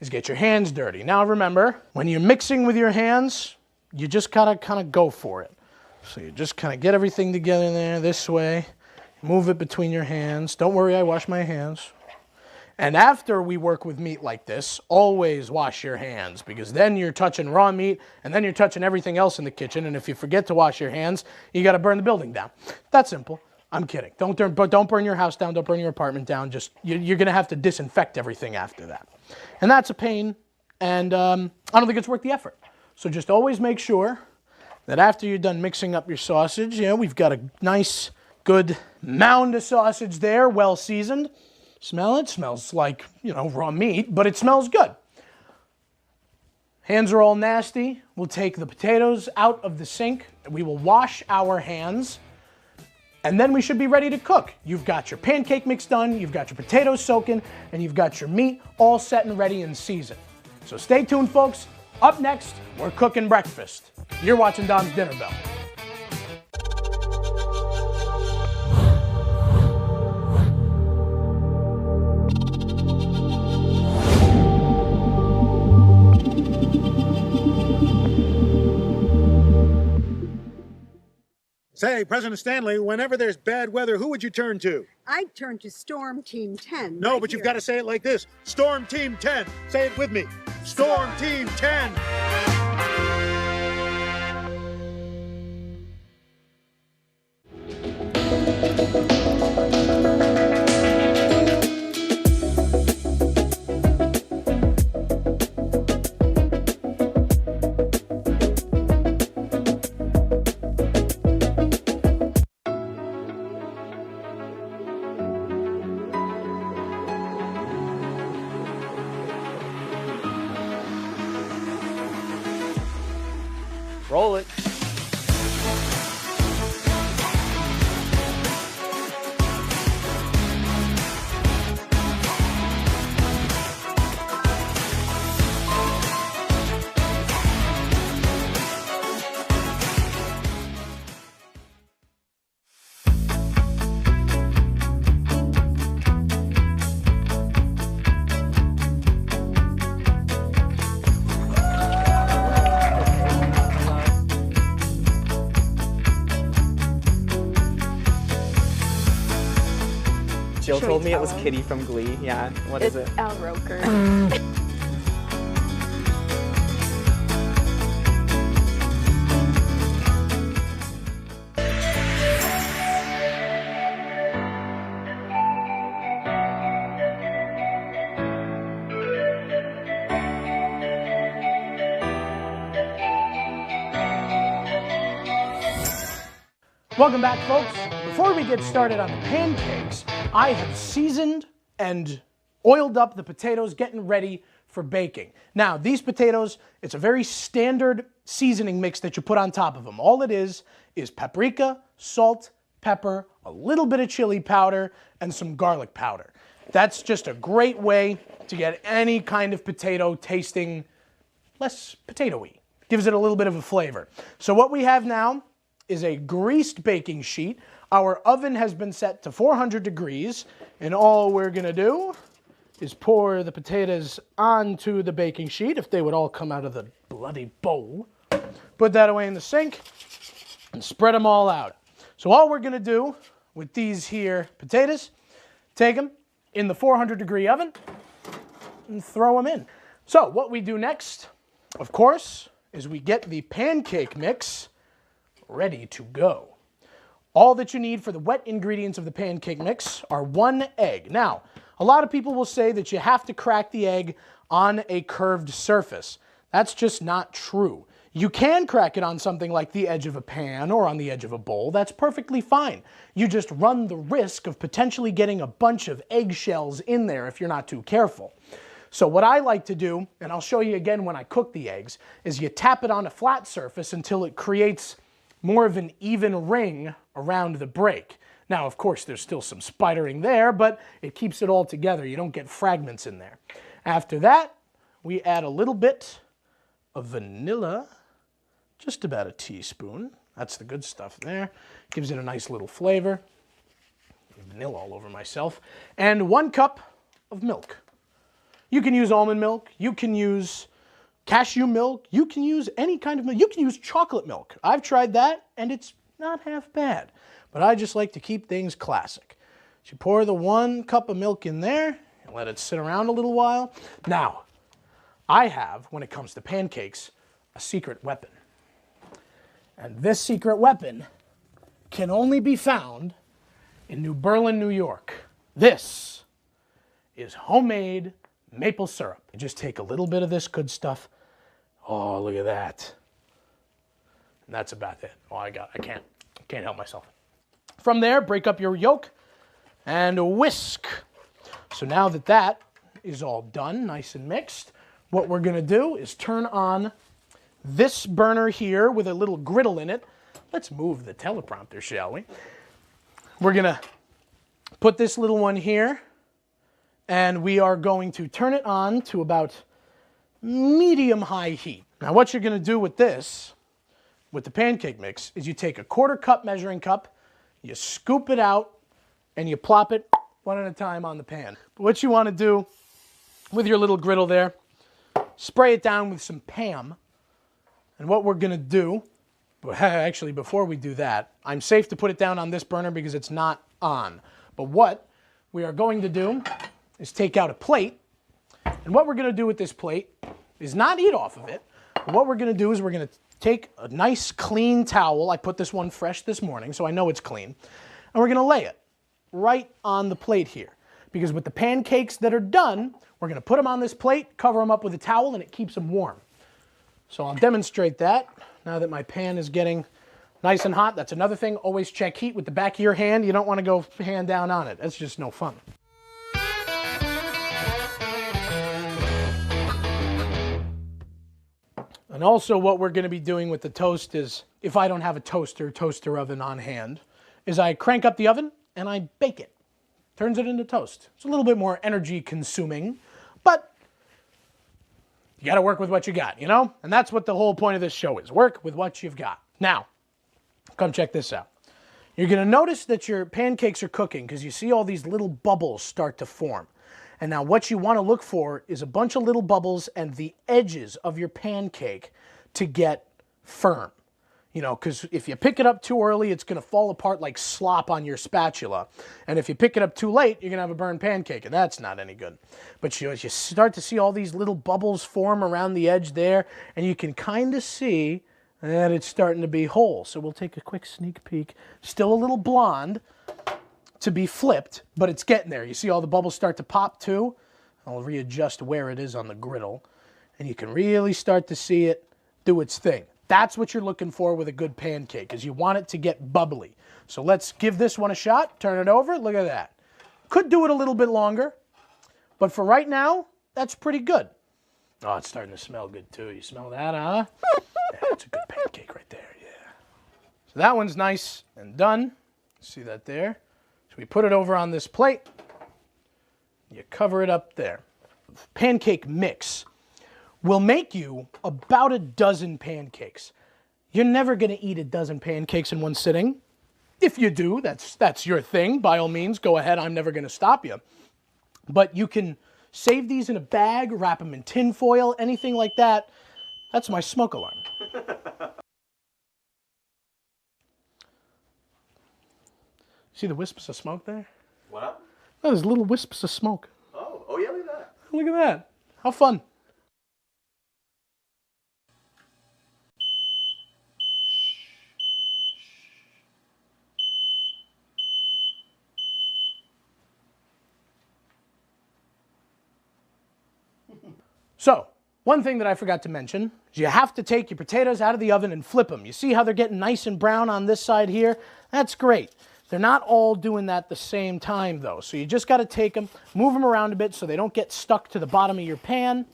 is get your hands dirty. Now remember, when you're mixing with your hands, you just gotta kind of go for it. So you just kind of get everything together there this way, move it between your hands. Don't worry, I wash my hands. And after we work with meat like this, always wash your hands, because then you're touching raw meat and then you're touching everything else in the kitchen, and if you forget to wash your hands, you got to burn the building down. That's simple. I'm kidding. Don't burn your house down, don't burn your apartment down. Just you're going to have to disinfect everything after that. And that's a pain, and I don't think it's worth the effort. So just always make sure that after you're done mixing up your sausage, you know, we've got a nice, good mound of sausage there, well seasoned. Smell it? Smells like, you know, raw meat, but it smells good. Hands are all nasty. We'll take the potatoes out of the sink. We will wash our hands, and then we should be ready to cook. You've got your pancake mix done, you've got your potatoes soaking, and you've got your meat all set and ready and seasoned. So stay tuned, folks. Up next, we're cooking breakfast. You're watching Dom's Dinner Bell. Say, President Stanley, whenever there's bad weather, who would you turn to? I'd turn to Storm Team 10. No, but you've got to say it like this. Storm Team 10. Say it with me. Storm Team 10. Roll it. Jill told me it was Kitty from Glee. Yeah, what is it? It's Al Roker. Welcome back, folks. Before we get started on the pancakes, I have seasoned and oiled up the potatoes, getting ready for baking. Now, these potatoes, it's a very standard seasoning mix that you put on top of them. All it is paprika, salt, pepper, a little bit of chili powder, and some garlic powder. That's just a great way to get any kind of potato tasting less potato-y. Gives it a little bit of a flavor. So what we have now is a greased baking sheet. Our oven has been set to 400 degrees, and all we're gonna do is pour the potatoes onto the baking sheet, if they would all come out of the bloody bowl. Put that away in the sink and spread them all out. So all we're gonna do with these here potatoes, take them in the 400-degree oven and throw them in. So what we do next, of course, is we get the pancake mix ready to go. All that you need for the wet ingredients of the pancake mix are 1 egg. Now, a lot of people will say that you have to crack the egg on a curved surface. That's just not true. You can crack it on something like the edge of a pan or on the edge of a bowl. That's perfectly fine. You just run the risk of potentially getting a bunch of eggshells in there if you're not too careful. So what I like to do, and I'll show you again when I cook the eggs, is you tap it on a flat surface until it creates more of an even ring around the break. Now, of course, there's still some spidering there, but it keeps it all together. You don't get fragments in there. After that, we add a little bit of vanilla, just about a teaspoon. That's the good stuff there. Gives it a nice little flavor. Vanilla all over myself. And 1 cup of milk. You can use almond milk. You can use cashew milk. You can use any kind of milk. You can use chocolate milk. I've tried that, and it's not half bad. But I just like to keep things classic. So you pour the 1 cup of milk in there and let it sit around a little while. Now, I have, when it comes to pancakes, a secret weapon. And this secret weapon can only be found in New Berlin, New York. This is homemade maple syrup. You just take a little bit of this good stuff. Oh, look at that. And that's about it. Oh, I can't help myself. From there, break up your yolk and whisk. So now that that is all done, nice and mixed, what we're gonna do is turn on this burner here with a little griddle in it. Let's move the teleprompter, shall we? We're gonna put this little one here, and we are going to turn it on to about medium-high heat. Now what you're gonna do with this, with the pancake mix, is you take a 1/4 cup measuring cup, you scoop it out, and you plop it one at a time on the pan. But what you wanna do with your little griddle there, spray it down with some Pam. And what we're gonna do, actually before we do that, I'm safe to put it down on this burner because it's not on. But what we are going to do is take out a plate. And what we're gonna do with this plate is not eat off of it. But what we're gonna do is we're gonna take a nice clean towel. I put this one fresh this morning, so I know it's clean. And we're gonna lay it right on the plate here. Because with the pancakes that are done, we're gonna put them on this plate, cover them up with a towel, and it keeps them warm. So I'll demonstrate that now that my pan is getting nice and hot. That's another thing, always check heat with the back of your hand. You don't want to go hand down on it. That's just no fun. And also what we're going to be doing with the toast is, if I don't have a toaster oven on hand, is I crank up the oven and I bake it. Turns it into toast. It's a little bit more energy consuming, but you got to work with what you got, you know? And that's what the whole point of this show is. Work with what you've got. Now, come check this out. You're going to notice that your pancakes are cooking because you see all these little bubbles start to form. And now what you want to look for is a bunch of little bubbles and the edges of your pancake to get firm. You know, because if you pick it up too early, it's going to fall apart like slop on your spatula. And if you pick it up too late, you're going to have a burned pancake, and that's not any good. But you start to see all these little bubbles form around the edge there, and you can kind of see that it's starting to be whole. So we'll take a quick sneak peek. Still a little blonde to be flipped, but it's getting there. You see all the bubbles start to pop too? I'll readjust where it is on the griddle, and you can really start to see it do its thing. That's what you're looking for with a good pancake, is you want it to get bubbly. So let's give this one a shot. Turn it over. Look at that. Could do it a little bit longer, but for right now, that's pretty good. Oh, it's starting to smell good too. You smell that, huh? Yeah, that's a good pancake right there, yeah. So that one's nice and done. See that there? So we put it over on this plate. You cover it up there. Pancake mix will make you about a dozen pancakes. You're never going to eat a dozen pancakes in one sitting. If you do, that's your thing. By all means, go ahead. I'm never going to stop you. But you can Save these in a bag, wrap them in tin foil, anything like that. That's my smoke alarm. See the wisps of smoke there? What? Oh, there's little wisps of smoke. Oh yeah, look at that. Look at that. How fun. So, one thing that I forgot to mention is you have to take your potatoes out of the oven and flip them. You see how they're getting nice and brown on this side here? That's great. They're not all doing that at the same time though. So you just got to take them, move them around a bit so they don't get stuck to the bottom of your pan.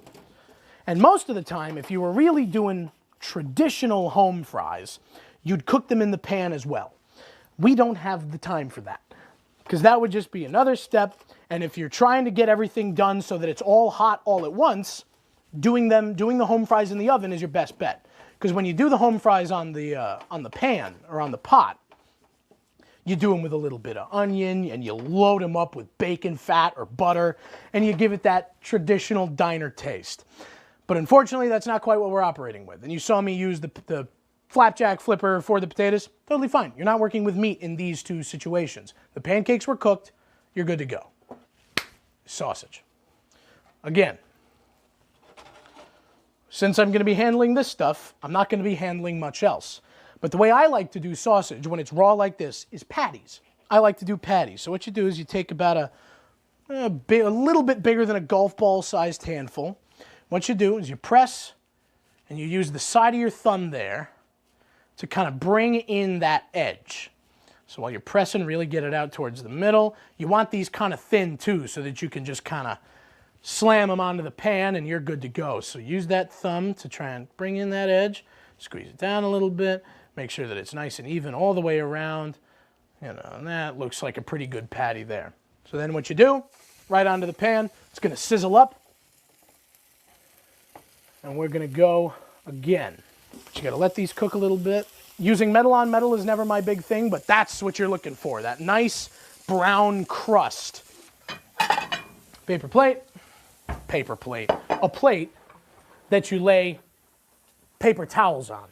And most of the time, if you were really doing traditional home fries, you'd cook them in the pan as well. We don't have the time for that because that would just be another step. And if you're trying to get everything done so that it's all hot all at once, doing the home fries in the oven is your best bet. Because when you do the home fries on the pan or on the pot, you do them with a little bit of onion and you load them up with bacon fat or butter and you give it that traditional diner taste. But unfortunately, that's not quite what we're operating with. And you saw me use the flapjack flipper for the potatoes. Totally fine. You're not working with meat in these two situations. The pancakes were cooked. You're good to go. Sausage. Again, since I'm going to be handling this stuff, I'm not going to be handling much else. But the way I like to do sausage when it's raw like this is patties. I like to do patties. So what you do is you take about a little bit bigger than a golf ball sized handful. What you do is you press and you use the side of your thumb there to kind of bring in that edge. So while you're pressing, really get it out towards the middle. You want these kind of thin too so that you can just kind of slam them onto the pan and you're good to go. So use that thumb to try and bring in that edge. Squeeze it down a little bit. Make sure that it's nice and even all the way around. You know, and that looks like a pretty good patty there. So then what you do, right onto the pan, it's going to sizzle up. And we're going to go again. But you got to let these cook a little bit. Using metal on metal is never my big thing, but that's what you're looking for, that nice brown crust. Paper plate, a plate that you lay paper towels on.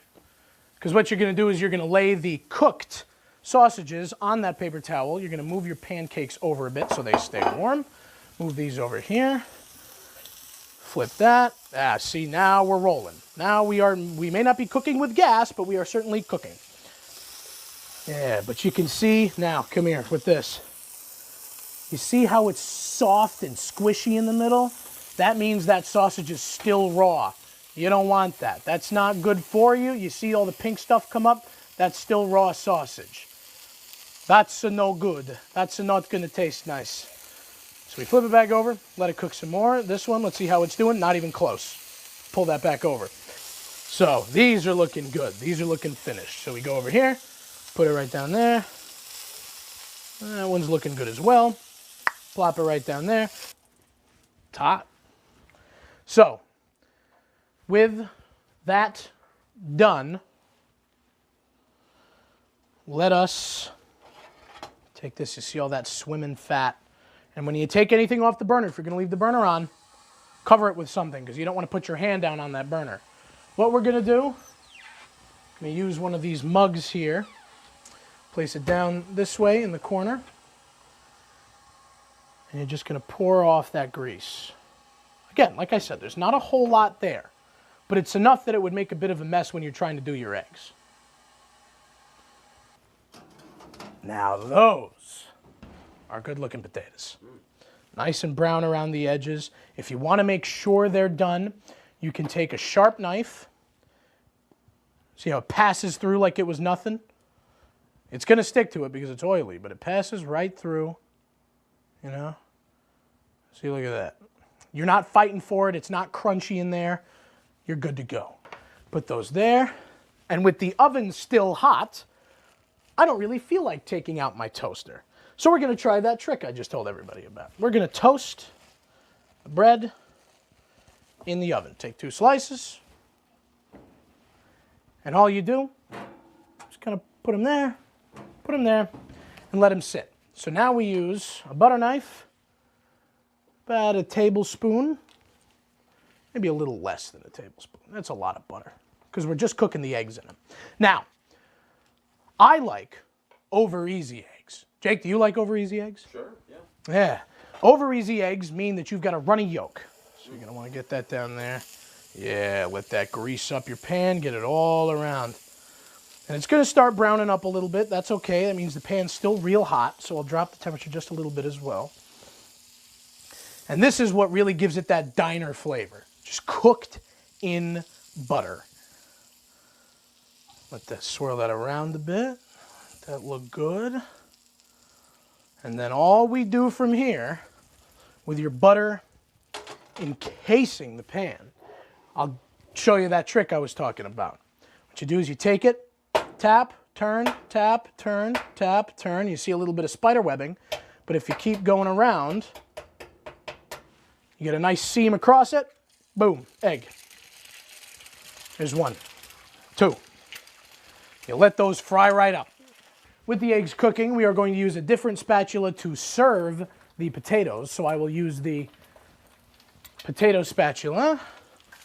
Because what you're going to do is you're going to lay the cooked sausages on that paper towel. You're going to move your pancakes over a bit so they stay warm. Move these over here. Flip that. See, now we're rolling. Now we may not be cooking with gas, but we are certainly cooking. Yeah, but you can see, now come here with this. You see how it's soft and squishy in the middle? That means that sausage is still raw. You don't want that. That's not good for you. You see all the pink stuff come up? That's still raw sausage. That's no good. That's not going to taste nice. So we flip it back over, let it cook some more. This one, let's see how it's doing. Not even close. Pull that back over. So these are looking good. These are looking finished. So we go over here, put it right down there. That one's looking good as well. Plop it right down there. It's hot. So, with that done, let us take this. You see all that swimming fat. And when you take anything off the burner, if you're going to leave the burner on, cover it with something because you don't want to put your hand down on that burner. What we're going to do, I'm going to use one of these mugs here. Place it down this way in the corner. And you're just going to pour off that grease. Again, like I said, there's not a whole lot there, but it's enough that it would make a bit of a mess when you're trying to do your eggs. Now those are good looking potatoes. Nice and brown around the edges. If you want to make sure they're done, you can take a sharp knife. See how it passes through like it was nothing? It's going to stick to it because it's oily, but it passes right through, you know? See, look at that. You're not fighting for it. It's not crunchy in there. You're good to go. Put those there. And with the oven still hot, I don't really feel like taking out my toaster. So we're going to try that trick I just told everybody about. We're going to toast the bread in the oven. Take 2 slices. And all you do is kind of put them there, and let them sit. So now we use a butter knife, about a tablespoon, maybe a little less than a tablespoon. That's a lot of butter because we're just cooking the eggs in them. Now, I like over easy eggs. Jake, do you like over easy eggs? Sure, yeah. Yeah. Over easy eggs mean that you've got a runny yolk. So you're going to want to get that down there. Yeah, let that grease up your pan, get it all around. And it's going to start browning up a little bit. That's okay. That means the pan's still real hot, so I'll drop the temperature just a little bit as well. And this is what really gives it that diner flavor. Just cooked in butter. Let that swirl that around a bit. Let that look good. And then all we do from here, with your butter encasing the pan, I'll show you that trick I was talking about. What you do is you take it, tap, turn, tap, turn, tap, turn. You see a little bit of spider webbing, but if you keep going around, you get a nice seam across it. Boom, egg. There's one. Two. You let those fry right up. With the eggs cooking, we are going to use a different spatula to serve the potatoes. So I will use the potato spatula.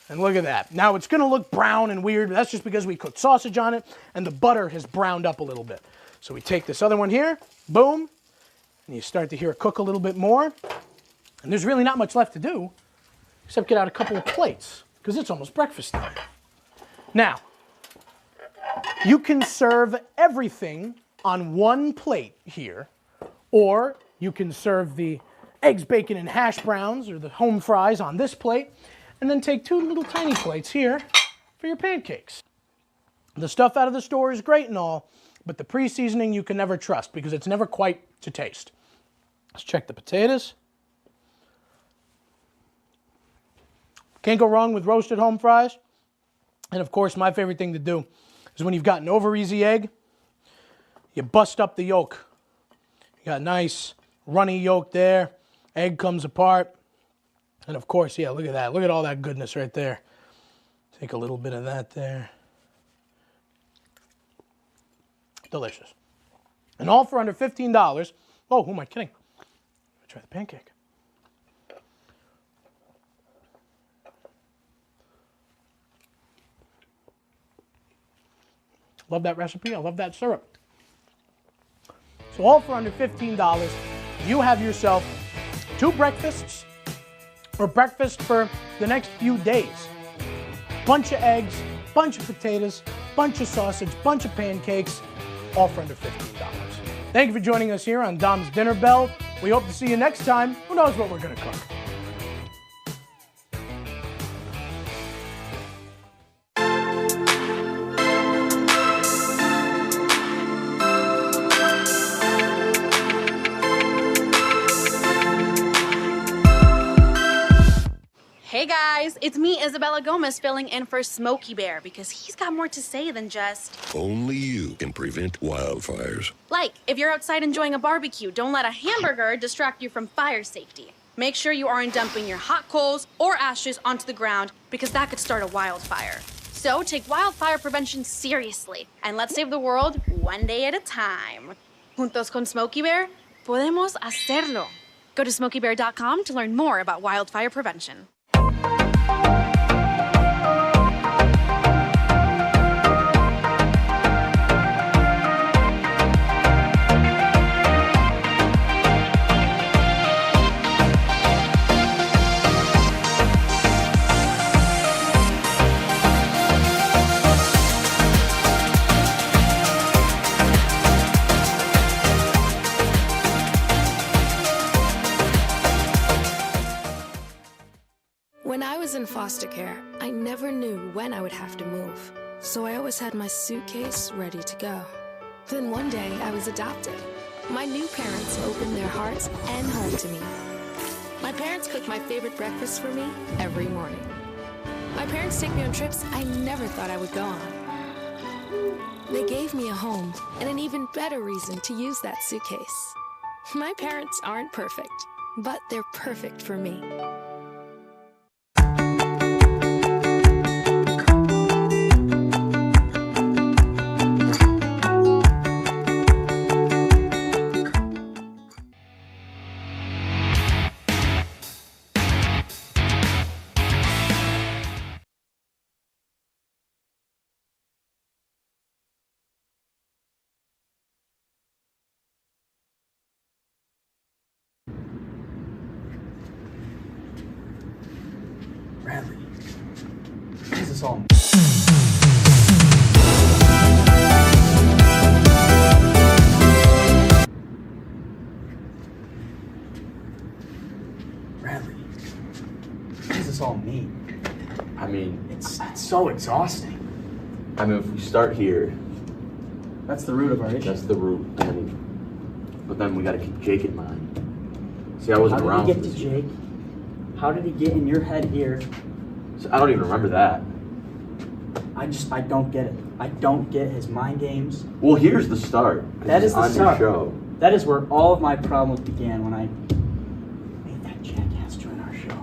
And look at that. Now it's going to look brown and weird, but that's just because we cooked sausage on it and the butter has browned up a little bit. So we take this other one here, boom, and you start to hear it cook a little bit more. And there's really not much left to do except get out a couple of plates because it's almost breakfast time. Now, you can serve everything on one plate here, or you can serve the eggs, bacon, and hash browns or the home fries on this plate, and then take two little tiny plates here for your pancakes. The stuff out of the store is great and all, but the pre-seasoning you can never trust because it's never quite to taste. Let's check the potatoes. Can't go wrong with roasted home fries. And of course, my favorite thing to do is when you've got an over easy egg, you bust up the yolk. You got a nice runny yolk there. Egg comes apart. And of course, yeah, look at that. Look at all that goodness right there. Take a little bit of that there. Delicious. And all for under $15. Oh, who am I kidding? Let's try the pancake. Love that recipe. I love that syrup. So all for under $15, you have yourself two breakfasts or breakfast for the next few days. Bunch of eggs, bunch of potatoes, bunch of sausage, bunch of pancakes, all for under $15. Thank you for joining us here on Dom's Dinner Bell. We hope to see you next time. Who knows what we're going to cook? Hey guys, it's me, Isabella Gomez, filling in for Smokey Bear because he's got more to say than just... Only you can prevent wildfires. Like, if you're outside enjoying a barbecue, don't let a hamburger distract you from fire safety. Make sure you aren't dumping your hot coals or ashes onto the ground because that could start a wildfire. So take wildfire prevention seriously and let's save the world one day at a time. Juntos con Smokey Bear, podemos hacerlo. Go to smokeybear.com to learn more about wildfire prevention. When I was in foster care, I never knew when I would have to move, so I always had my suitcase ready to go. Then one day, I was adopted. My new parents opened their hearts and home to me. My parents cook my favorite breakfast for me every morning. My parents take me on trips I never thought I would go on. They gave me a home and an even better reason to use that suitcase. My parents aren't perfect, but they're perfect for me. this all? Bradley, what does this all mean? I mean, It's so exhausting. if we start here, That's the root of our issue. that's the root. But then we got to keep Jake in mind. See, I wasn't around. How did for he this. get to Jake? How did he get in your head here? So I don't even remember that. I don't get it. I don't get his mind games. Well, here's the start. That is the on start. Your show. That is where all of my problems began, when I made that jackass join our show.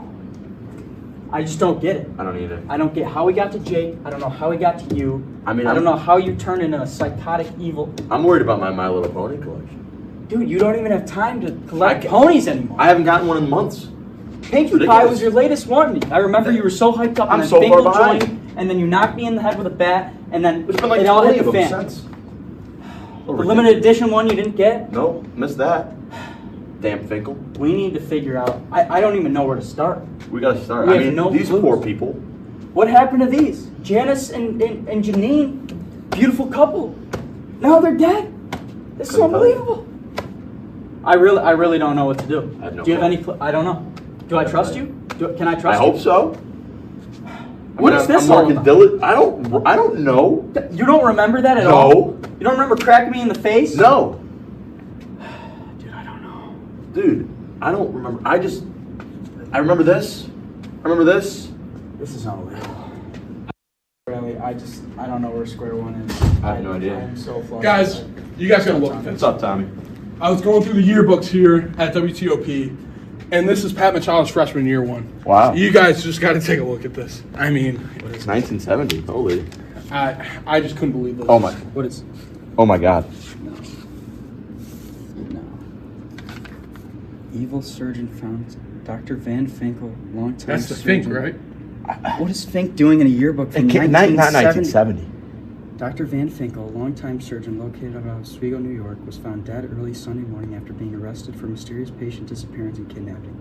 I just don't get it. I don't either. I don't get how he got to Jake. I don't know how he got to you. I mean, I don't know how you turned into a psychotic evil. I'm worried about my My Little Pony collection. Dude, you don't even have time to collect ponies anymore. I haven't gotten one in months. Pinkie Ridiculous. Pie was your latest one. I remember you were so hyped up, I'm and then so Finkel far behind. joined, and then you knocked me in the head with a bat, and then There's been like it all 20 hit of the them fan. since. The limited edition one you didn't get? Nope, missed that. Damn Finkel. We need to figure out. I don't even know where to start. We gotta start. We I have mean, no these clues. poor people. What happened to these? Janice and Janine, beautiful couple. Now they're dead. This is Couldn't tell you. unbelievable. I really don't know what to do. I have no do you have clue. any? I don't know. Do I trust you? Can I I trust you? hope so. What is this I'm all working about? I don't know. You don't remember that at No. all? You don't remember cracking me in the face? No. Dude, I don't know. Dude, I don't remember. I remember this. I remember this. This is unbelievable. Really, I don't know where square one is. I have no idea. I'm so flustered. Guys, you guys gotta look at What's this. up, Tommy? I was going through the yearbooks here at WTOP, and this is Pat Machado's freshman year one. Wow. You guys just gotta take a look at this. I mean, It's 1970. Holy. I just couldn't believe this. Oh my. What is? Oh my God. No. Evil surgeon found Dr. Van Finkel, longtime That's the surgeon. Fink, right? What is Fink doing in a yearbook from Not 1970. Dr. Van Finkel, a longtime surgeon located out of Oswego, New York, was found dead early Sunday morning after being arrested for mysterious patient disappearance and kidnapping.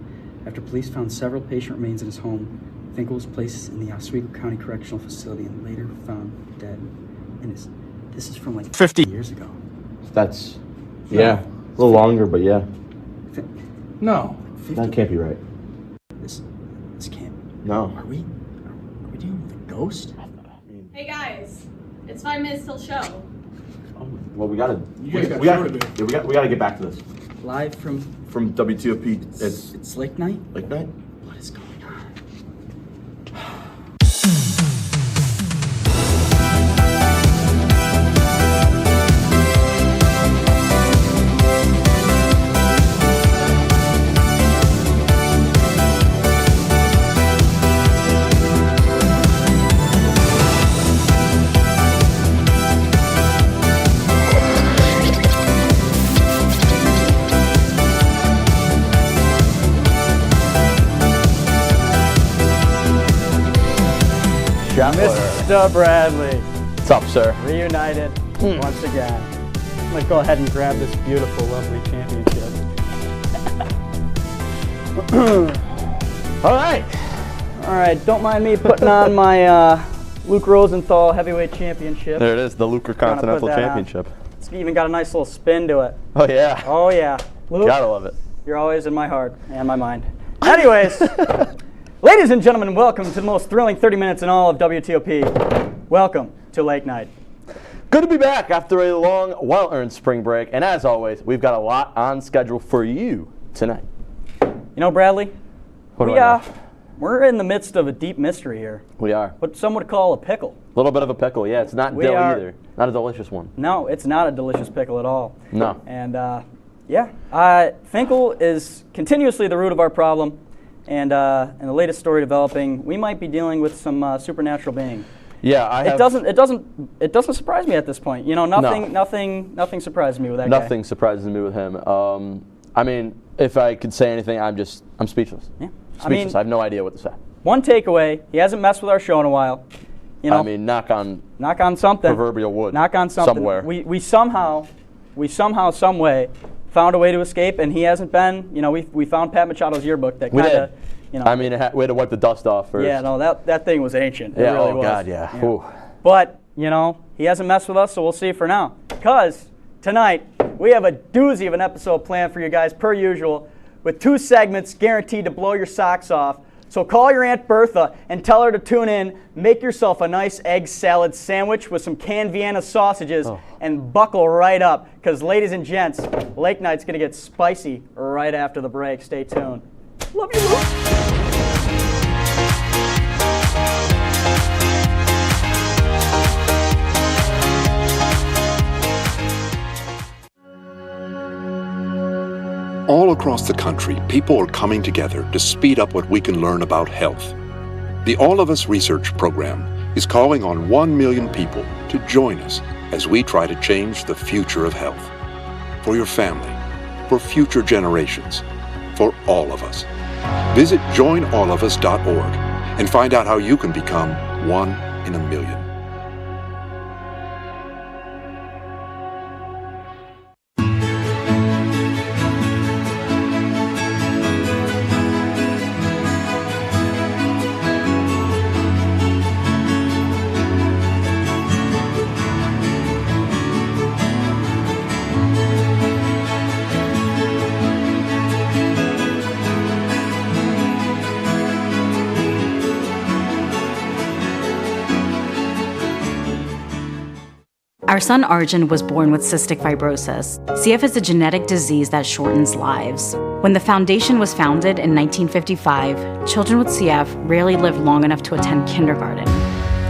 After police found several patient remains in his home, Finkel was placed in the Oswego County Correctional Facility and later found dead. And this is from like 50 years ago. That's, yeah, a little longer, but yeah. No. That can't be right. This can't. No. Are we dealing with a ghost? Hey guys, it's 5 minutes till show. Well, we gotta. You guys got we gotta, short of it. yeah, we gotta get back to this. Live from WTOP. it's late night? Late night. What is going on? Mr. Bradley. What's up, sir? Reunited once again. I'm going to go ahead and grab this beautiful, lovely championship. All right. All right, don't mind me putting on my Luke Rosenthal heavyweight championship. There it is, the Luker Continental that on. Championship. It's even got a nice little spin to it. Oh yeah. Oh yeah. Luke, Gotta love it. you're always in my heart and my mind. Anyways, ladies and gentlemen, welcome to the most thrilling 30 minutes in all of WTOP. Welcome to Late Night. Good to be back after a long, well-earned spring break, and as always, we've got a lot on schedule for you tonight. You know, Bradley, What we're in the midst of a deep mystery here. We are. What some would call a pickle. A little bit of a pickle, yeah. It's not dill either. Not a delicious one. No, it's not a delicious pickle at all. No. And Finkel is continuously the root of our problem. And in the latest story developing, we might be dealing with some supernatural being. Yeah, It doesn't surprise me at this point. You know, nothing surprises me with that guy. Nothing surprises me with him. I mean, if I could say anything, I'm speechless. Yeah. Speechless. I have no idea what to say. One takeaway: he hasn't messed with our show in a while. You know, I mean, knock on something. Proverbial wood. Knock on something. Somewhere. We somehow, some way, found a way to escape, and he hasn't been. You know, we found Pat Machado's yearbook that You know. I mean, we had to wipe the dust off first. Yeah, no, that thing was ancient. It Yeah, really oh was. God, yeah. Ooh. But, you know, he hasn't messed with us, so we'll see for now. Because tonight, we have a doozy of an episode planned for you guys, per usual, with 2 segments guaranteed to blow your socks off. So call your Aunt Bertha and tell her to tune in, make yourself a nice egg salad sandwich with some canned Vienna sausages, and buckle right up. Because, ladies and gents, Lake Night's going to get spicy right after the break. Stay tuned. Love you, Luke. All across the country, people are coming together to speed up what we can learn about health. The All of Us Research Program is calling on 1 million people to join us as we try to change the future of health. For your family, for future generations, for all of us. Visit joinallofus.org and find out how you can become 1 in a million. Our son Arjun was born with cystic fibrosis. CF is a genetic disease that shortens lives. When the foundation was founded in 1955, children with CF rarely lived long enough to attend kindergarten.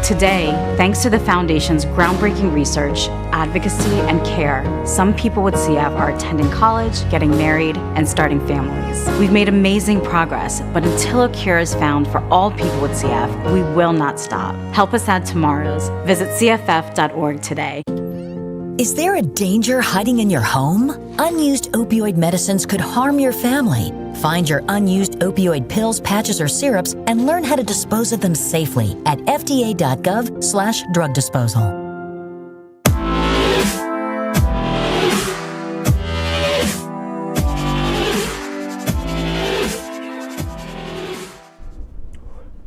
Today, thanks to the foundation's groundbreaking research, advocacy, and care, some people with CF are attending college, getting married, and starting families. We've made amazing progress, but until a cure is found for all people with CF, we will not stop. Help us add tomorrows. Visit cff.org today. Is there a danger hiding in your home? Unused opioid medicines could harm your family. Find your unused opioid pills, patches, or syrups and learn how to dispose of them safely at fda.gov/drug disposal.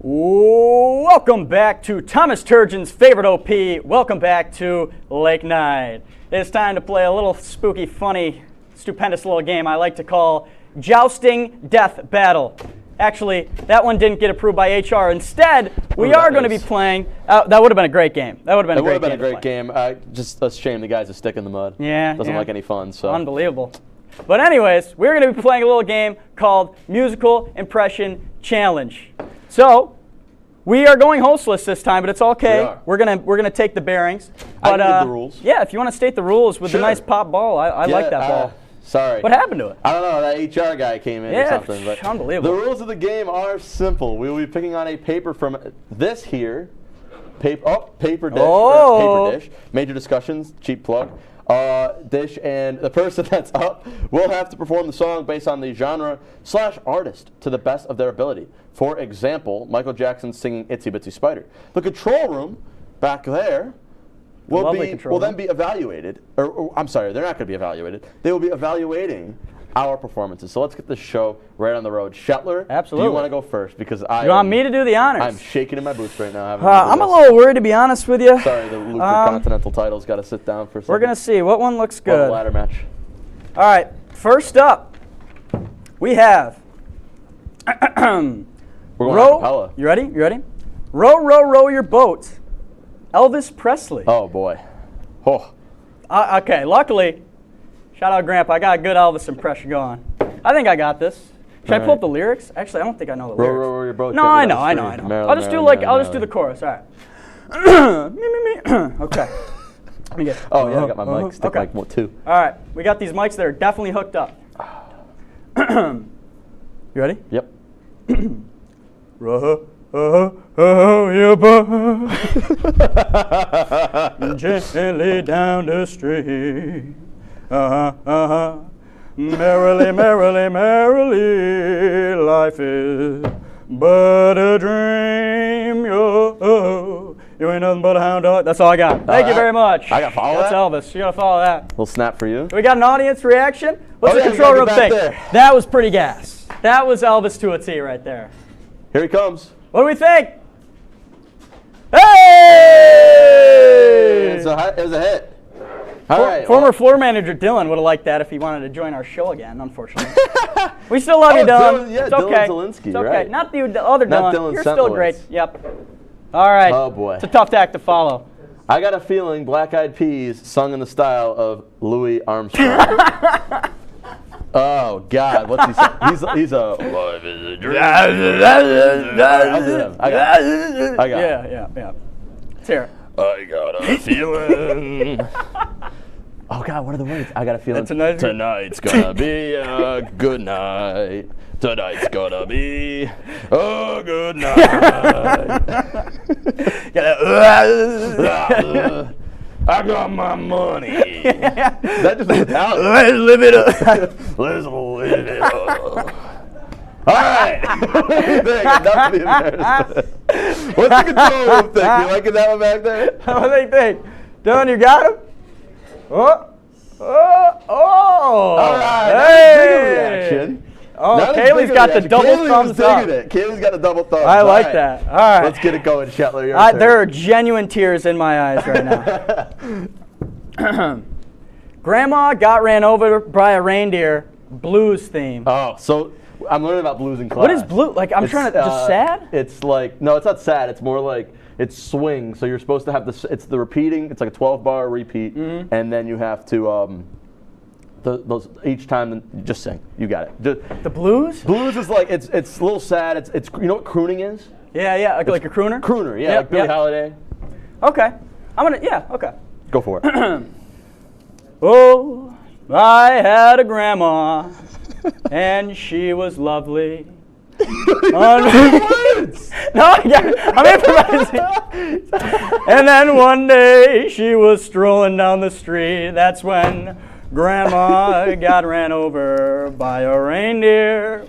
Welcome back to Thomas Turgeon's favorite OP. Welcome back to Lake Night. It's time to play a little spooky, funny, stupendous little game I like to call Jousting Death Battle. Actually, that one didn't get approved by HR. Instead, we are going to be playing. That would have been a great game. That would have been a great game. Just a shame the guy's a stick in the mud. Yeah. Doesn't like any fun. So unbelievable. But anyways, we're going to be playing a little game called Musical Impression Challenge. So we are going hostless this time, but it's okay. We're gonna take the bearings. But, I can give the rules. Yeah, if you want to state the rules with the nice pop ball, I like that ball. Sorry. What happened to it? I don't know. That HR guy came in or something. But unbelievable. The rules of the game are simple. We will be picking on a paper from this here. Paper dish. Major discussions. Cheap plug. Dish, and the person that's up will have to perform the song based on the genre/artist to the best of their ability. For example, Michael Jackson singing Itsy Bitsy Spider. The control room back there will then be evaluated, or I'm sorry, they're not going to be evaluated. They will be evaluating our performances. So let's get this show right on the road. Shetler, absolutely. Do you want to go first? Because you want me to do the honors? I'm shaking in my boots right now. I'm a little worried, to be honest with you. Sorry, the Luke Continental title's got to sit down for a second. We're going to see. What one looks good? Ladder match. All right. First up, we have We're going acapella. You ready? Row, row, row your boat. Elvis Presley. Oh, boy. Okay, luckily, shout out Grandpa, I got a good Elvis impression going. I think I got this. Should I pull up the lyrics? Actually, I don't think I know the lyrics. Row your boat. No, I know. I'll just do the chorus. All right. Okay. Let me get. Oh yeah, I got my mic. Stick mic too. All right, we got these mics that are definitely hooked up. You ready? Yep. Your boat gently down the street. Merrily, merrily, merrily, life is but a dream. You ain't nothing but a hound dog. That's all I got. Thank you very much. I got to follow that. That's Elvis. You got to follow that. Little snap for you. We got an audience reaction. What's the control room think? There. That was pretty gas. That was Elvis to a T right there. Here he comes. What do we think? Hey! It was a hit. All right. Former floor manager Dylan would have liked that if he wanted to join our show again, unfortunately. We still love you, Dylan. Yeah, it's Dylan okay. Zielinski, It's okay. right. Not the other Not Dylan. Dylan You're still Semplowitz. great. Yep. All right. Oh, boy. It's a tough act to follow. I got a feeling Black Eyed Peas sung in the style of Louis Armstrong. Oh, God. What's he saying? He's a... Life is a dream. I'll do him. I got it. Yeah. Let's hear it. I got a feeling... Oh, God, what are the words? I got a feeling tonight's gonna be a good night. Tonight's gonna be a good night. I got my money. That just was Italian. Let's live it up. Let's live it up. All right. What do you think? Enough of the embarrassment. What's the control room think? You liking that one back there? What do they think? Dylan, you got him? Oh. All right. Hey. Reaction. Oh, Not as Kaylee's big a got the reaction. double Kaylee thumbs was up. digging it. Kaylee's got the double thumbs. I like All right. that. All right. Let's get it going, Shetler. Your turn. There are genuine tears in my eyes right now. Grandma got ran over by a reindeer. Blues theme. Oh, so I'm learning about blues in class. What is blue? Like, I'm trying to, just sad? It's like, no, it's not sad. It's more like, it's swing. So you're supposed to have this, it's the repeating, it's like a 12-bar repeat, and then you have to, those each time, just sing. You got it. The blues? Blues is like, it's a little sad. It's you know what crooning is? Yeah, like a crooner? Crooner, yeah, like Billie Holiday. Okay. Okay. Go for it. Oh, I had a grandma, and she was lovely. No, I'm improvising. And then one day she was strolling down the street. That's when Grandma got ran over by a reindeer.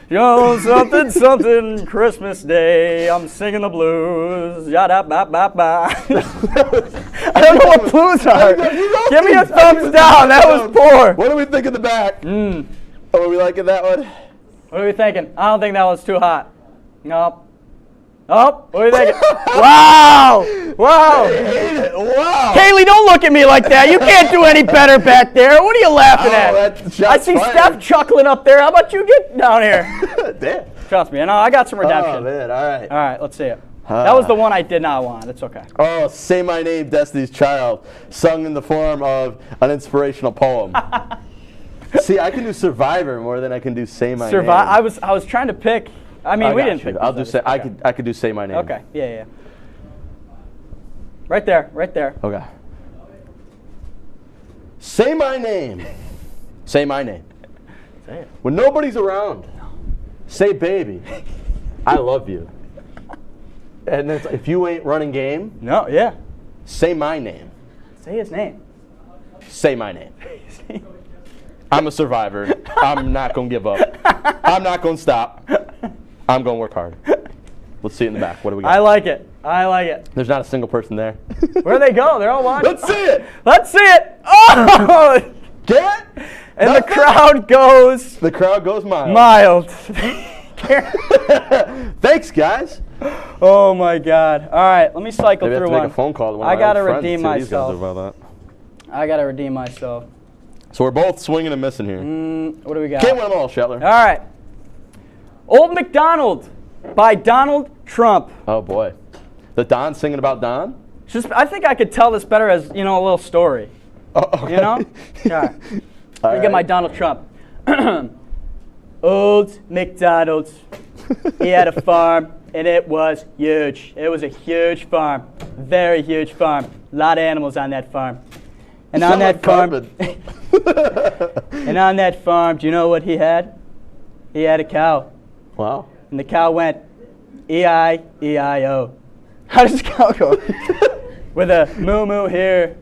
Yo, something, Christmas Day. I'm singing the blues. Yada-ba-ba-ba. I don't know what blues are. Give me a thumbs down. That was poor. What do we think in the back? Oh, are we liking that one? What are we thinking? I don't think that was too hot. Nope. Oh, what are you thinking? Wow! I hate it. Wow! Kaylee, don't look at me like that. You can't do any better back there. What are you laughing at? I see Steph chuckling up there. How about you get down here? Damn. Trust me, I got some redemption. Oh, man, all right. All right, let's see it. That was the one I did not want. It's okay. Oh, Say My Name, Destiny's Child, sung in the form of an inspirational poem. See, I can do Survivor more than I can do Say My Name. I was trying to pick. I mean, we didn't pick. I'll do say. I could do Say My Name. Okay. Yeah. Right there. Okay. Say my name. Say my name. Say it. When nobody's around, say baby, I love you. And then if you ain't running game, say my name. Say his name. Say my name. I'm a survivor. I'm not going to give up. I'm not going to stop. I'm going to work hard. Let's see it in the back. What do we got? I like it. There's not a single person there. Where do they go? They're all watching. Let's see it. Oh! Get it? And the crowd goes. The crowd goes mild. Mild. Thanks, guys. Oh my God. All right, let me cycle Maybe through I have to one. make a phone call to one of I my gotta old friends redeem and see what these guys myself. do about that. I gotta redeem myself. So we're both swinging and missing here. What do we got? Can't win them all, Shetler. All right. Old MacDonald by Donald Trump. Oh boy. The Don singing about Don? I think I could tell this better as, a little story. Oh, okay. You know? Yeah. Let me get my Donald Trump. Old MacDonald, he had a farm, and it was huge. It was a huge farm. Very huge farm. A lot of animals on that farm. And on that farm, do you know what he had? He had a cow. Wow. And the cow went E-I-E-I-O. How does the cow go? With a moo-moo here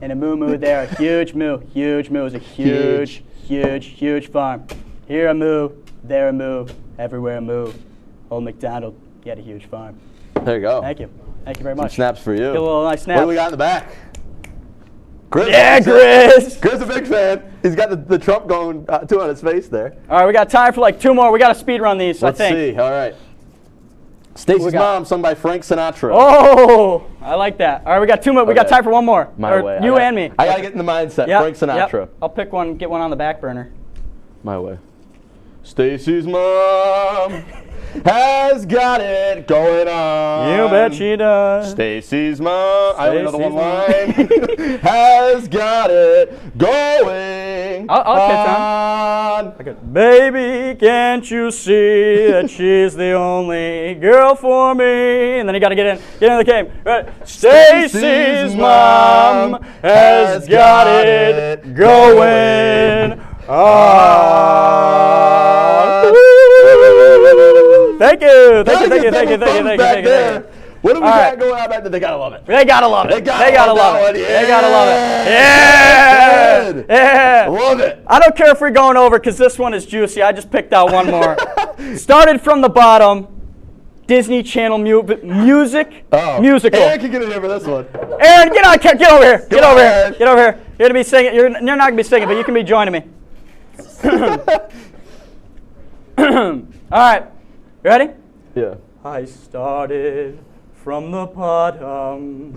and a moo-moo there. A huge moo. Huge moo. It was a huge farm. Here a moo, there a moo, everywhere a moo. Old MacDonald, he had a huge farm. There you go. Thank you. Thank you very much. Some snaps for you. Get a little nice snap. What do we got in the back? Yeah, Grizz. Grizz a big fan. He's got the Trump going two on his face there. All right, we got time for like 2 more. We got to speed run these, Let's I think. see. All right. Stacy's Mom, sung by Frank Sinatra. Oh, I like that. All right, we got 2 more. We got Okay. time for 1 more. My way. You and me. I got to get in the mindset. Yep, Frank Sinatra. Yep. I'll pick one, get one on the back burner. My way. Stacy's mom has got it going on. You bet she does. Stacy's mom, I only know the one Stacy's line, has got it going I'll catch on. Baby, can't you see that she's the only girl for me? And then you got to get in the game. Right. Stacy's mom has got it going on. Thank you. What do we got going on back there? They gotta love it. They gotta love it. They gotta love it. They gotta love it. Yeah. Yeah. Love it. I don't care if we're going over because this one is juicy. I just picked out one more. Started from the bottom. Disney Channel music. Musical. Aaron can get in here for this one. Aaron, get over here. Get over here. Get over here. You're gonna be singing. You're not gonna be singing, but you can be joining me. All right. You ready? Yeah. I started from the bottom.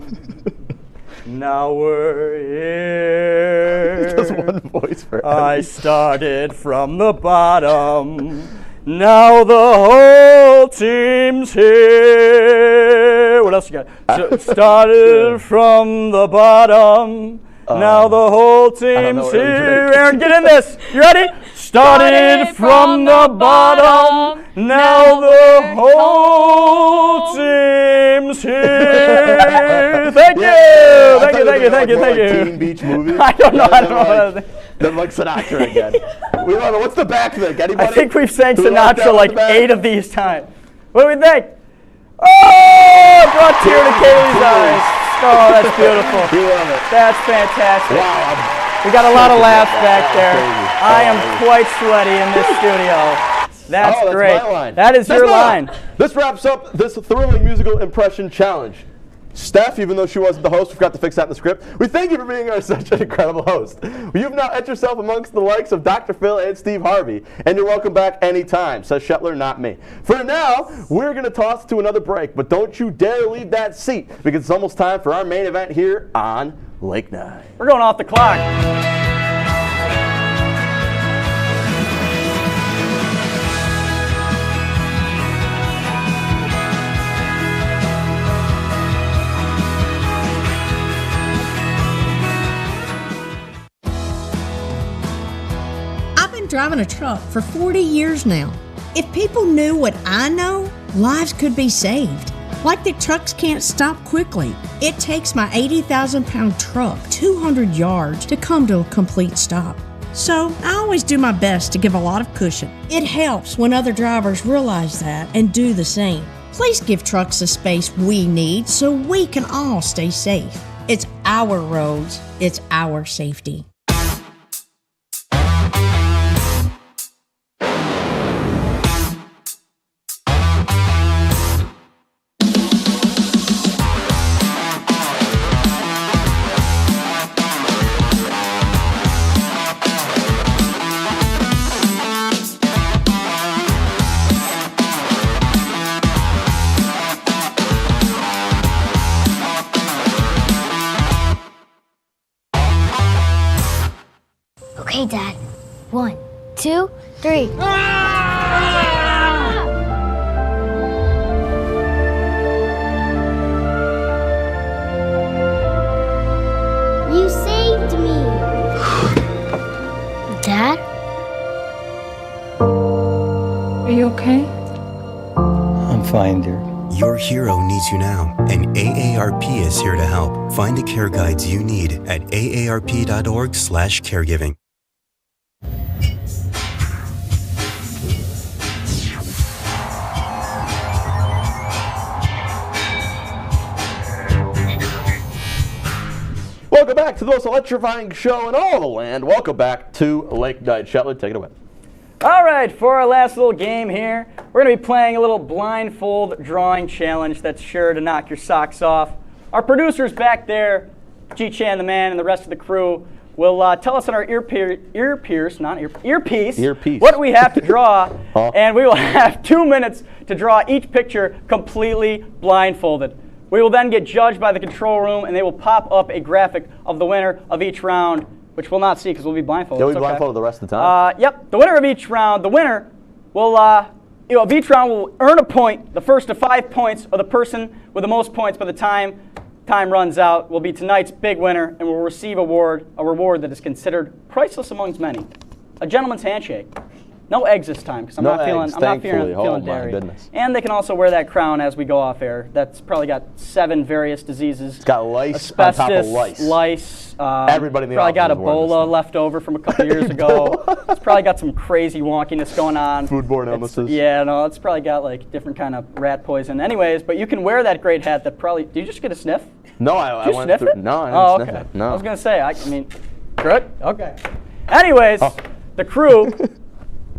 Now we're here. Just one voice for I started from the bottom. Now the whole team's here. What else you got? Started from the bottom. Now the whole team's here. Aaron, get in this. You ready? Started from the bottom. Now the whole team's here. Thank you. Thank you. Teen Beach movie. I don't know. Then like Sinatra again. We don't know. What's the back thing? Anybody? I think we've sang Do we like Sinatra that like with the back? 8 of these times. What do we think? Oh, brought tear to Kaylee's eyes. Oh, that's beautiful. We love it. That's fantastic. Wow. We got a lot of laughs back there. I am quite sweaty in this studio. That's great. My line. That is your line. This wraps up this thrilling musical impression challenge. Steph, even though she wasn't the host, we forgot to fix that in the script. We thank you for being such an incredible host. You've now entered yourself amongst the likes of Dr. Phil and Steve Harvey, and you're welcome back anytime, says Shetler, not me. For now, we're going to toss to another break, but don't you dare leave that seat, because it's almost time for our main event here on Lake Night. We're going off the clock. Driving a truck for 40 years now. If people knew what I know, lives could be saved. Like the trucks can't stop quickly. It takes my 80,000-pound truck 200 yards to come to a complete stop. So I always do my best to give a lot of cushion. It helps when other drivers realize that and do the same. Please give trucks the space we need so we can all stay safe. It's our roads. It's our safety. Okay, Dad. 1, 2, 3. You saved me. Dad? Are you okay? I'm fine, dear. Your hero needs you now, and AARP is here to help. Find the care guides you need at aarp.org/caregiving. Welcome back to the most electrifying show in all the land. Welcome back to Lake Night. Shetler, take it away. All right, for our last little game here, we're going to be playing a little blindfold drawing challenge that's sure to knock your socks off. Our producer's back there G-Chan, the man, and the rest of the crew will tell us in our earpiece, what do we have to draw, and we will have 2 minutes to draw each picture completely blindfolded. We will then get judged by the control room, and they will pop up a graphic of the winner of each round, which we'll not see because we'll be blindfolded. You'll be blindfolded the rest of the time? Yep. The winner of each round, will, of each round will earn a point. The first to 5 points, or the person with the most points by the time runs out, will be tonight's big winner and will receive a reward that is considered priceless amongst many. A gentleman's handshake. No eggs this time because I'm not feeling dairy. Goodness. And they can also wear that crown as we go off air. That's probably got 7 various diseases. It's got lice asbestos, on top of lice. Lice. Everybody in the probably got office is wearing Ebola left over from a couple years ago. It's probably got some crazy wonkiness going on. Foodborne illnesses. Yeah, no, it's probably got like different kind of rat poison. Anyways, but you can wear that great hat that probably. Did you just get a sniff? No, I went sniff through. it? No, I didn't sniff it. No. I was gonna say. I mean, good. Okay. Anyways, the crew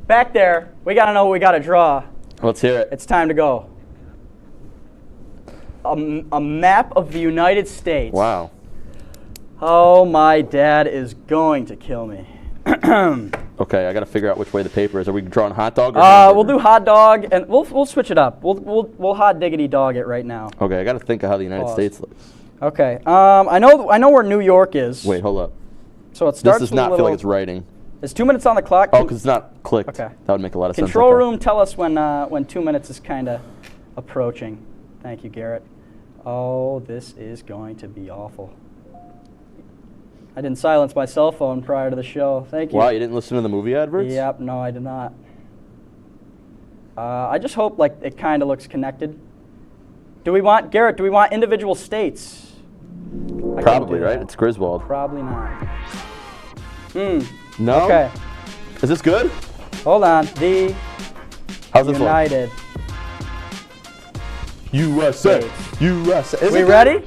back there. We gotta know what we gotta draw. Let's hear it. It's time to go. A map of the United States. Wow. Oh, my dad is going to kill me. Okay, I got to figure out which way the paper is. Are we drawing hot dog or hamburger? We'll do hot dog, and we'll switch it up. We'll hot diggity dog it right now. Okay, I got to think of how the United States looks. Okay. I know where New York is. Wait, hold up. So it starts. This does not feel like it's writing. Is 2 minutes on the clock? Oh, because it's not clicked. Okay. That would make a lot of sense. Control room, tell us when 2 minutes is kind of approaching. Thank you, Garrett. Oh, this is going to be awful. I didn't silence my cell phone prior to the show. Thank you. Wow, you didn't listen to the movie adverts? Yep, no, I did not. I just hope like it kind of looks connected. Garrett, do we want individual states? Probably, right? It's Griswold. Probably not. No? Okay. Is this good? Hold on. The How's this United USA. USA. Is we it ready?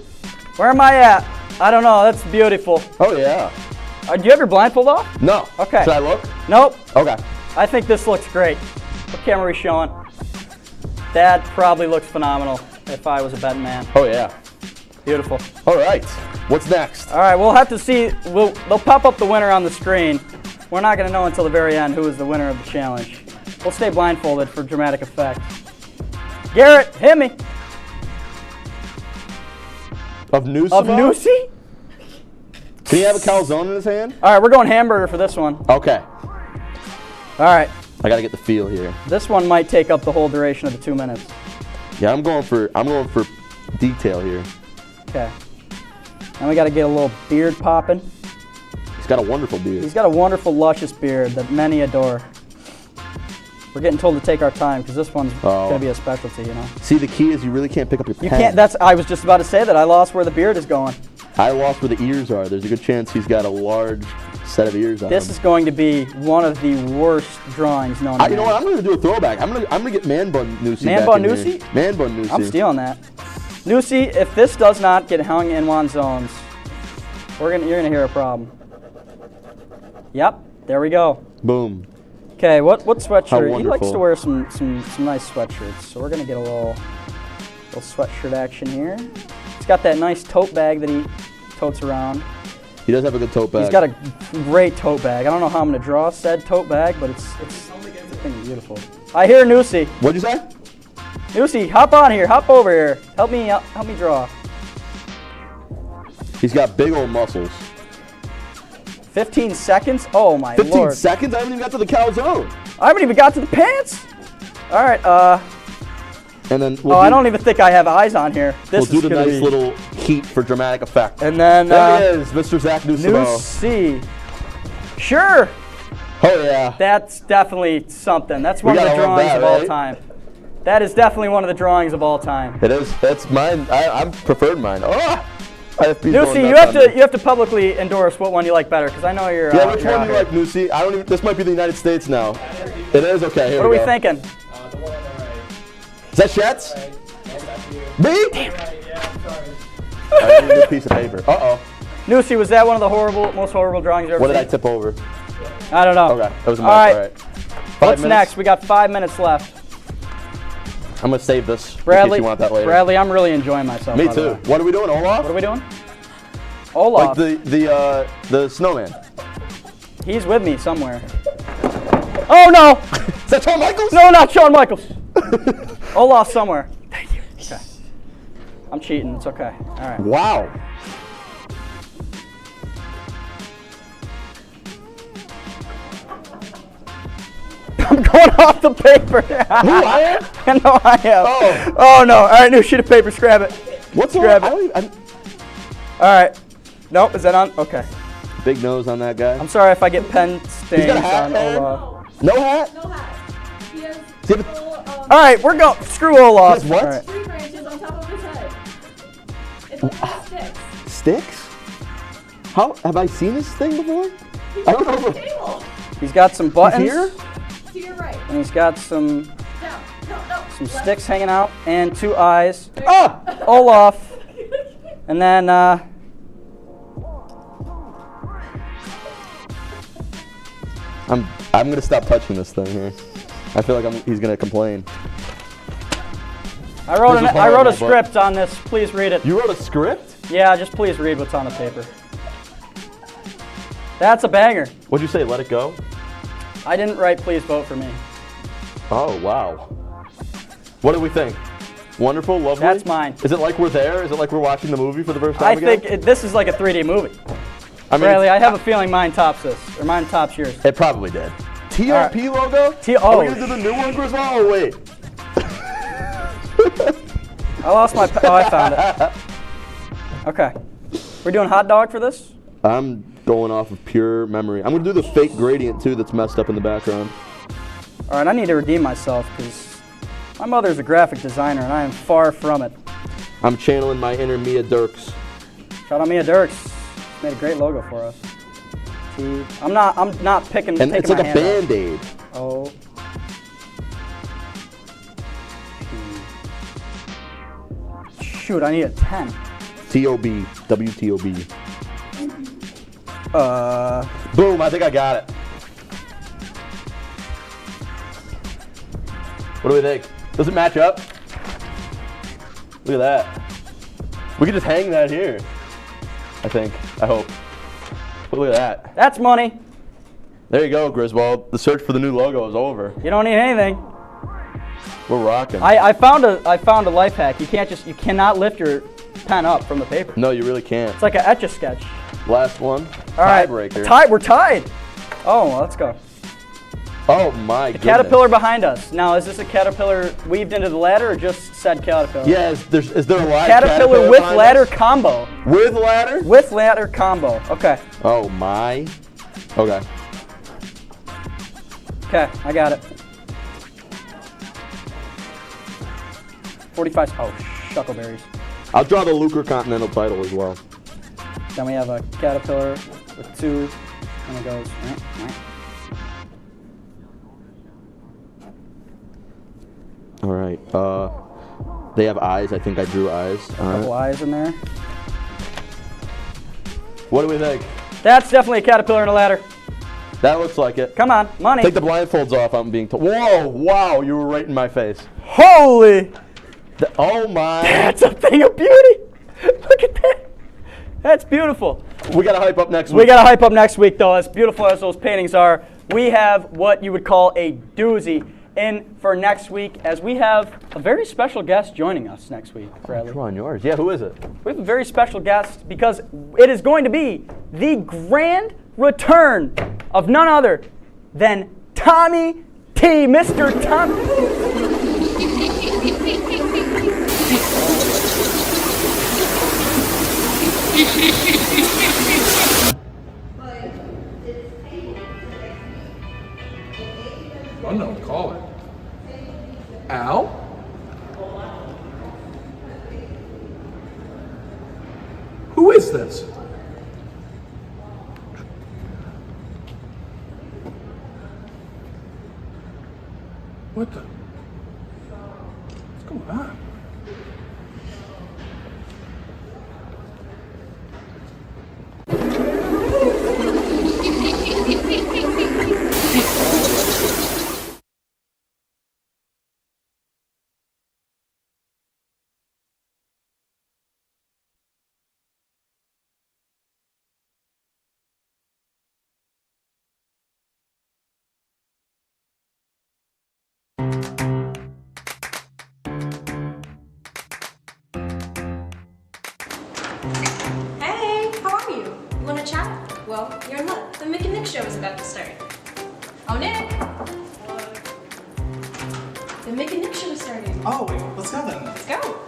Where am I at? I don't know. That's beautiful. Oh, yeah. Do you have your blindfold off? No. Okay. Should I look? Nope. Okay. I think this looks great. What camera are we showing? That probably looks phenomenal if I was a betting man. Oh, yeah. Beautiful. All right. What's next? All right. We'll have to see. They'll pop up the winner on the screen. We're not going to know until the very end who is the winner of the challenge. We'll stay blindfolded for dramatic effect. Garrett, hit me. Of Newsy? Of Newsy? Can he have a calzone in his hand? All right, we're going hamburger for this one. Okay. All right. I got to get the feel here. This one might take up the whole duration of the 2 minutes. Yeah, I'm going for detail here. Okay. And we got to get a little beard popping. He's got a wonderful beard. He's got a wonderful, luscious beard that many adore. We're getting told to take our time because this one's going to be a specialty, you know. See, the key is you really can't pick up your pen. You can't. I was just about to say that. I lost where the beard is going. I lost where the ears are. There's a good chance he's got a large set of ears on him. This is going to be one of the worst drawings known to man. You know what? I'm going to do a throwback. I'm going to get Man Bun Newsy Man back Bun in Newsy? here. Man Bun Newsy. I'm stealing that. Newsy, if this does not get hung in one zones, you're gonna hear a problem. Yep, there we go. Boom. Okay, what sweatshirt? He likes wonderful. to wear some nice sweatshirts, so we're gonna get a little sweatshirt action here. He's got that nice tote bag that he totes around. He does have a good tote bag. He's got a great tote bag. I don't know how I'm gonna draw said tote bag, but it's beautiful. I hear Newsy. What'd you say? Newsy, hop on here. Hop over here. Help me draw. He's got big old muscles. 15 seconds? Oh my 15 lord. 15 seconds? I haven't even got to the calzone. I haven't even got to the pants. All right. And then I don't even think I have eyes on here. We'll do the nice little heat for dramatic effect. And then there he is, Mr. Zach Newsimo. Newsy. Sure. Oh yeah. That's definitely something. That's one of the drawings of all time. That is definitely one of the drawings of all time. It is. That's mine. I preferred mine. Oh. Newsy, you have to publicly endorse what one you like better, because I know you're. Yeah, which one do you like, Newsy? I don't even. This might be the United States now. It is okay. Here what we are we thinking? The one on the right. Is that Shetz? Me? Damn. I need a new piece of paper. Uh oh. Newsy, was that one of the most horrible drawings you've ever seen? What did I tip over? I don't know. Okay, that was a all mess. right. All right. What's next? We got 5 minutes left. I'm gonna save this Bradley, in case you want that later. Bradley, I'm really enjoying myself. Me too. What are we doing, Olaf? What are we doing? Olaf. Like the snowman. He's with me somewhere. Oh no! Is that Shawn Michaels? No, not Shawn Michaels. Olaf somewhere. Thank you. Okay. I'm cheating. It's okay. All right. Wow. I'm going off the paper. Who I am? No, I am. Oh no! All right, new sheet of paper. Scrap it. What's Grab on? it. All right. Nope. Is that on? Okay. Big nose on that guy. I'm sorry if I get pen stains got a hat, on man. Olaf. No hat? No hat. He has All right, we're going. Screw Olaf. He has what? All right. tree branches on top of his head. It's like sticks. Sticks? How have I seen this thing before? I don't know. Table. He's got some buttons. Here? To your right. And he's got some Down. No. some sticks hanging out and 2 eyes. Oh, Olaf. And then I'm gonna stop touching this thing here. I feel like he's gonna complain. I wrote This is a horrible, script on this. Please read it. You wrote a script? Yeah, just please read what's on the paper. That's a banger. What'd you say? Let it go? I didn't write please vote for me. Oh wow. What do we think? Wonderful, lovely. That's mine. Is it like we're there? Is it like we're watching the movie for the first time I again? think this is like a 3D movie. I mean, Bradley, I have a feeling mine tops this, or mine tops yours. It probably did. TOP logo? Are we gonna do the new one, Griswold? Oh wait. I lost my. Oh, I found it. Okay. We're doing hot dog for this? I'm going off of pure memory. I'm gonna do the fake gradient too that's messed up in the background. All right, I need to redeem myself because my mother's a graphic designer and I am far from it. I'm channeling my inner Mia Dirks. Shout out Mia Dirks. Made a great logo for us. I'm not picking. And it's like a Band-Aid. Oh. Shoot, I need a 10. T-O-B. WTOB. Boom, I think I got it. What do we think? Does it match up? Look at that. We could just hang that here. I think. I hope. But look at that. That's money. There you go, Griswold. The search for the new logo is over. You don't need anything. We're rocking. I found a life hack. You cannot lift your pen up from the paper. No, you really can't. It's like an Etch-a-Sketch. Last one. All right. Tiebreaker. We're tied. Oh, well, let's go. Oh my goodness. Caterpillar behind us. Now, is this a caterpillar weaved into the ladder or just said caterpillar? Yeah, is there a live caterpillar with behind ladder us? combo? With ladder? With ladder combo. Okay. Oh my. Okay. Okay, I got it. 45. Oh, shuckleberries. I'll draw the Lucre Continental title as well. Then we have a caterpillar with 2, and it goes. All right. They have eyes. I think I drew eyes. A couple eyes in there. What do we think? That's definitely a caterpillar and a ladder. That looks like it. Come on, money. Take the blindfolds off. I'm being told. Whoa! Wow! You were right in my face. Holy! Oh my! That's a thing of beauty. Look at that. That's beautiful. We gotta hype up next week. We gotta hype up next week, though. As beautiful as those paintings are, we have what you would call a doozy in for next week, as we have a very special guest joining us next week. Bradley. Draw on yours. Yeah, who is it? We have a very special guest because it is going to be the grand return of none other than Tommy T. Mr. Tommy. I don't know what to call it. Al? Who is this? What the? What's going on? Hey, how are you? Want to chat? Well, you're in luck. The Mick and Nick show is about to start. Oh, Nick! The Mick and Nick show is starting. Oh, wait, let's go then. Let's go.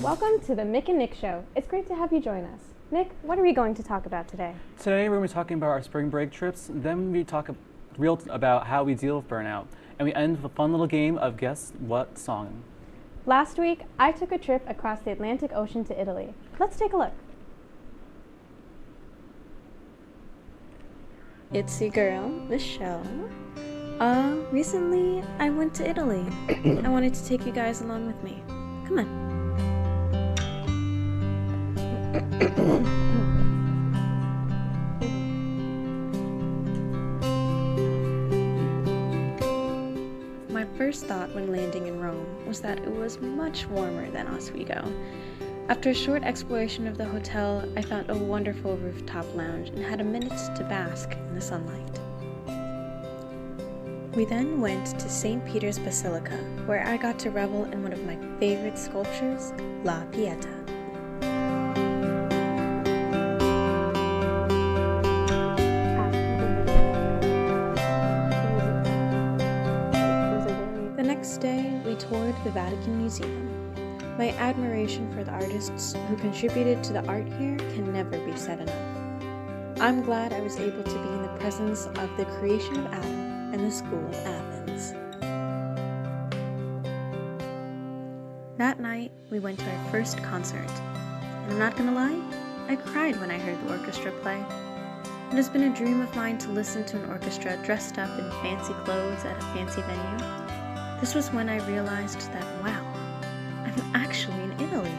Welcome to the Mick and Nick Show. It's great to have you join us. Nick, what are we going to talk about today? Today we're going to be talking about our spring break trips, then we talk real about how we deal with burnout, and we end with a fun little game of guess what song. Last week, I took a trip across the Atlantic Ocean to Italy. Let's take a look. It's your girl, Michelle. Recently I went to Italy. I wanted to take you guys along with me. Come on. My first thought when landing in Rome was that it was much warmer than Oswego. After a short exploration of the hotel, I found a wonderful rooftop lounge and had a minute to bask in the sunlight. We then went to St. Peter's Basilica, where I got to revel in one of my favorite sculptures, La Pieta. The next day, we toured the Vatican Museum. My admiration for the artists who contributed to the art here can never be said enough. I'm glad I was able to be in the presence of the creation of Adam and the School of Athens. That night, we went to our first concert, and I'm not gonna lie, I cried when I heard the orchestra play. It has been a dream of mine to listen to an orchestra dressed up in fancy clothes at a fancy venue. This was when I realized that, wow, I'm actually in Italy.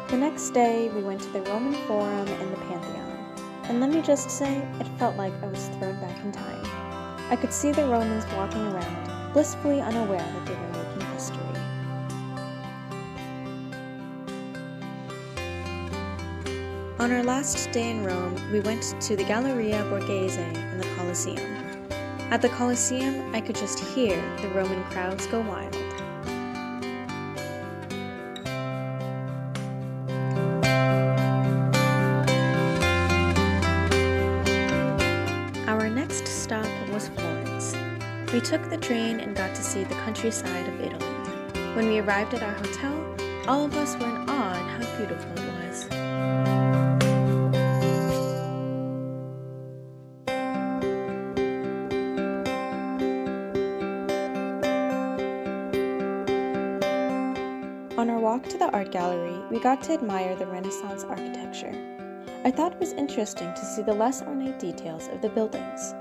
The next day, we went to the Roman Forum and the Pantheon, and let me just say, it felt like I was thrown back in time. I could see the Romans walking around, blissfully unaware that they were making history. On our last day in Rome, we went to the Galleria Borghese and the Colosseum. At the Colosseum, I could just hear the Roman crowds go wild. Our next stop was Florence. We took the train and got to see the countryside of Italy. When we arrived at our hotel, all of us were in awe at how beautiful it was. On our walk to the art gallery, we got to admire the Renaissance architecture. I thought it was interesting to see the less ornate details of the buildings.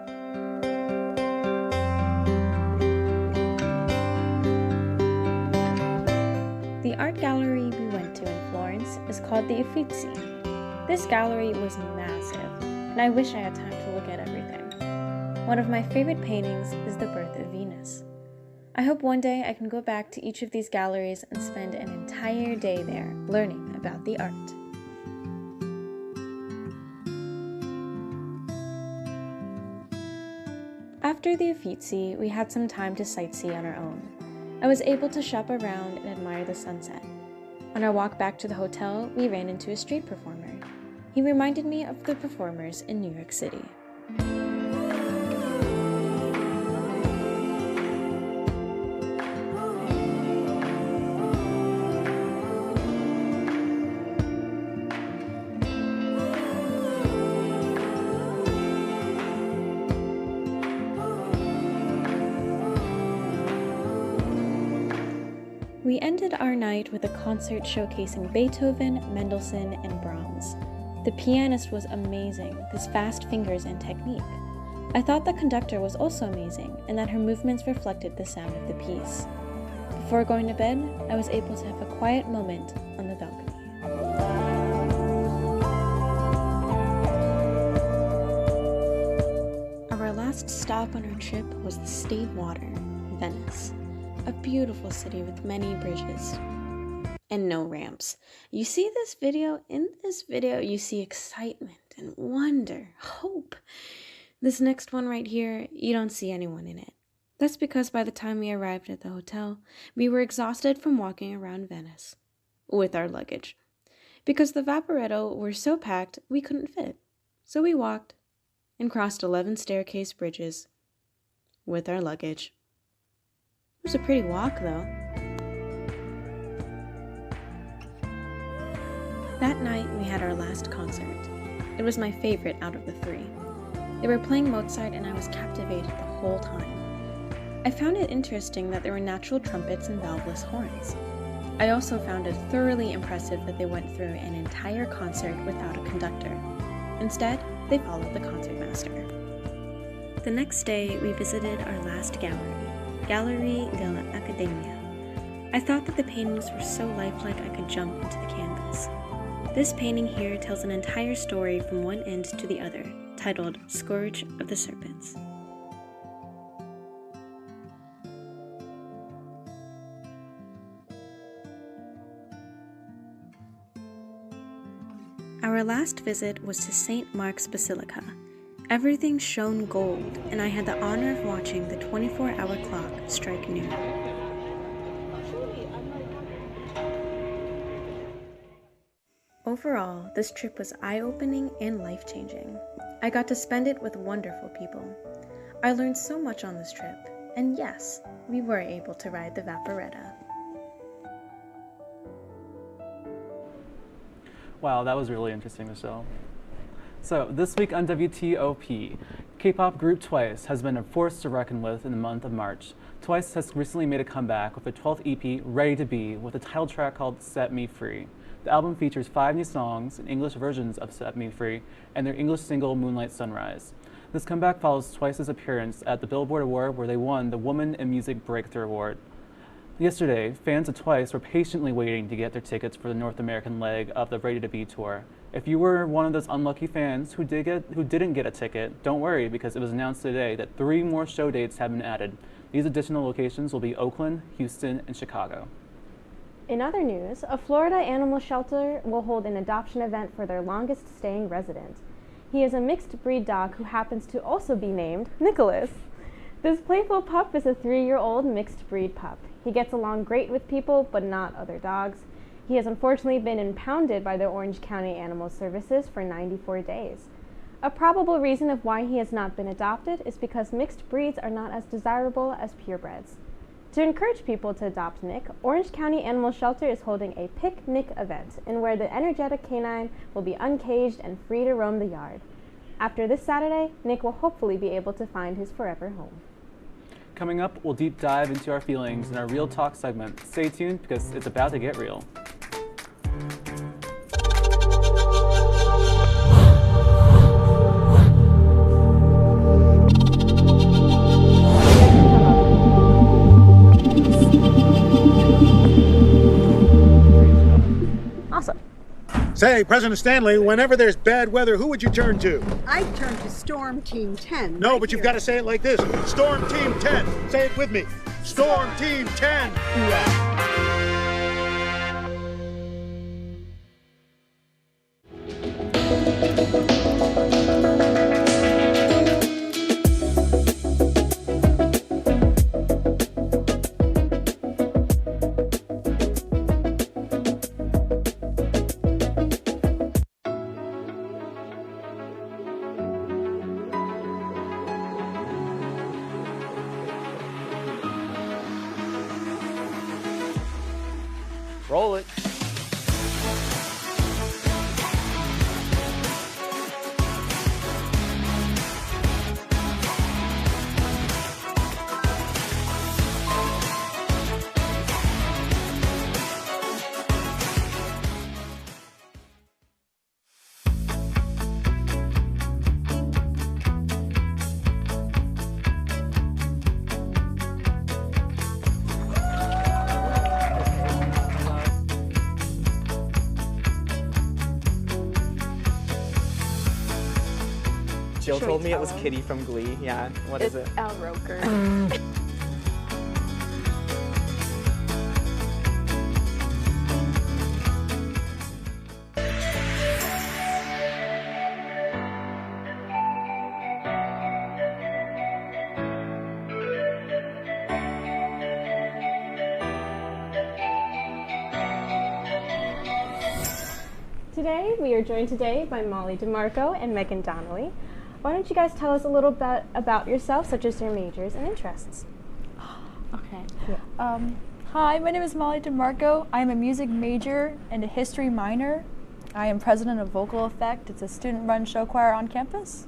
The art gallery we went to in Florence is called the Uffizi. This gallery was massive, and I wish I had time to look at everything. One of my favorite paintings is The Birth of Venus. I hope one day I can go back to each of these galleries and spend an entire day there learning about the art. After the Uffizi, we had some time to sightsee on our own. I was able to shop around and admire the sunset. On our walk back to the hotel, we ran into a street performer. He reminded me of the performers in New York City. We ended our night with a concert showcasing Beethoven, Mendelssohn, and Brahms. The pianist was amazing, with his fast fingers and technique. I thought the conductor was also amazing, and that her movements reflected the sound of the piece. Before going to bed, I was able to have a quiet moment on the balcony. Our last stop on our trip was the state water, Venice, a beautiful city with many bridges and no ramps. You see this video? In this video, you see excitement and wonder, hope. This next one right here, you don't see anyone in it. That's because by the time we arrived at the hotel, we were exhausted from walking around Venice with our luggage. Because the Vaporetto were so packed, we couldn't fit. So we walked and crossed 11 staircase bridges with our luggage. It was a pretty walk, though. That night, we had our last concert. It was my favorite out of the three. They were playing Mozart, and I was captivated the whole time. I found it interesting that there were natural trumpets and valveless horns. I also found it thoroughly impressive that they went through an entire concert without a conductor. Instead, they followed the concertmaster. The next day, we visited our last gallery, Gallery dell'Accademia. I thought that the paintings were so lifelike I could jump into the canvas. This painting here tells an entire story from one end to the other, titled Scourge of the Serpents. Our last visit was to St. Mark's Basilica. Everything shone gold, and I had the honor of watching the 24-hour clock strike noon. Overall, this trip was eye-opening and life-changing. I got to spend it with wonderful people. I learned so much on this trip, and yes, we were able to ride the Vaporetta. Wow, that was really interesting, Michelle. So, this week on WTOP, K-pop group Twice has been a force to reckon with in the month of March. Twice has recently made a comeback with their 12th EP, Ready to Be, with a title track called Set Me Free. The album features 5 new songs and English versions of Set Me Free and their English single Moonlight Sunrise. This comeback follows Twice's appearance at the Billboard Award, where they won the Woman in Music Breakthrough Award. Yesterday, fans of Twice were patiently waiting to get their tickets for the North American leg of the Ready to Be tour. If you were one of those unlucky fans who didn't get a ticket, don't worry, because it was announced today that 3 more show dates have been added. These additional locations will be Oakland, Houston, and Chicago. In other news, a Florida animal shelter will hold an adoption event for their longest staying resident. He is a mixed breed dog who happens to also be named Nicholas. This playful pup is a 3-year-old mixed breed pup. He gets along great with people, but not other dogs. He has unfortunately been impounded by the Orange County Animal Services for 94 days. A probable reason of why he has not been adopted is because mixed breeds are not as desirable as purebreds. To encourage people to adopt Nick, Orange County Animal Shelter is holding a Pick Nick event in where the energetic canine will be uncaged and free to roam the yard. After this Saturday, Nick will hopefully be able to find his forever home. Coming up, we'll deep dive into our feelings in our Real Talk segment. Stay tuned because it's about to get real. Awesome. Say, President Stanley, whenever there's bad weather, who would you turn to? I'd turn to Storm Team 10. No, but you've got to say it like this. Storm Team 10. Say it with me. Storm Team 10. Roll it. Jill Should told we me it tell was him? Kitty from Glee. Yeah, what is it? Al Roker. Today, we are joined today by Molly DeMarco and Megan Donnelly. Why don't you guys tell us a little bit about yourself, such as your majors and interests? Okay. Hi, my name is Molly DeMarco. I am a music major and a history minor. I am president of Vocal Effect. It's a student-run show choir on campus.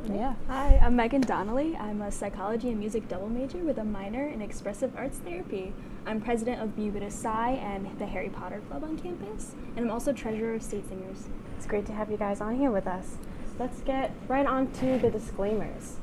Yeah. Hi, I'm Megan Donnelly. I'm a psychology and music double major with a minor in expressive arts therapy. I'm president of Be With a Sigh and the Harry Potter Club on campus, and I'm also treasurer of State Singers. It's great to have you guys on here with us. Let's get right on to the disclaimers.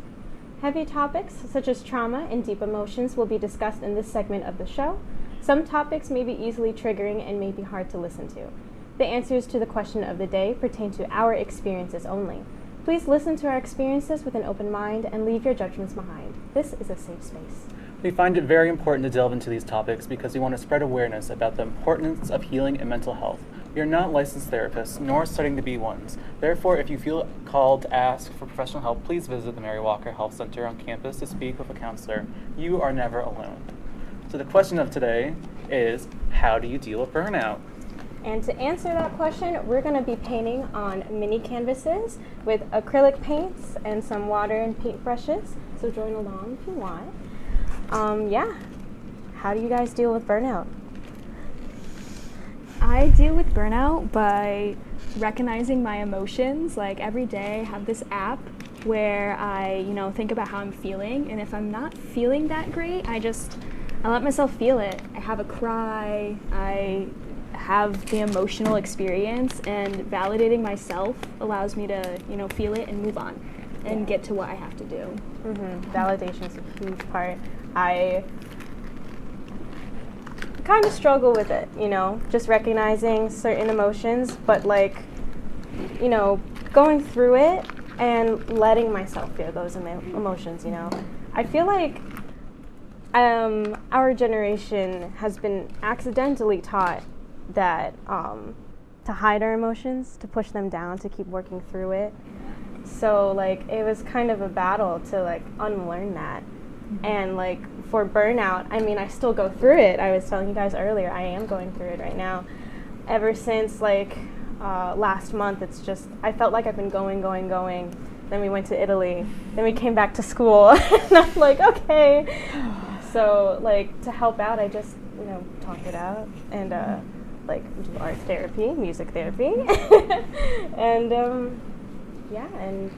Heavy topics such as trauma and deep emotions will be discussed in this segment of the show. Some topics may be easily triggering and may be hard to listen to. The answers to the question of the day pertain to our experiences only. Please listen to our experiences with an open mind and leave your judgments behind. This is a safe space. We find it very important to delve into these topics because we want to spread awareness about the importance of healing and mental health. We are not licensed therapists, nor studying to be ones. Therefore, if you feel called to ask for professional help, please visit the Mary Walker Health Center on campus to speak with a counselor. You are never alone. So the question of today is, how do you deal with burnout? And to answer that question, we're going to be painting on mini canvases with acrylic paints and some water and paint brushes. So join along if you want. Yeah. How do you guys deal with burnout? I deal with burnout by recognizing my emotions. Like every day I have this app where I, think about how I'm feeling, and if I'm not feeling that great, I let myself feel it. I have a cry, I have the emotional experience, and validating myself allows me to, feel it and move on and get to what I have to do. Validation is a huge part. I kind of struggle with it, just recognizing certain emotions, but going through it and letting myself feel those emotions, I feel like our generation has been accidentally taught that to hide our emotions, to push them down, to keep working through it. So it was kind of a battle to unlearn that. And for burnout, I still go through it. I was telling you guys earlier, I am going through it right now. Ever since last month, it's just, I felt like I've been going. Then we went to Italy. Then we came back to school. And I'm like, okay. So to help out, I just, talk it out and do art therapy, music therapy. And and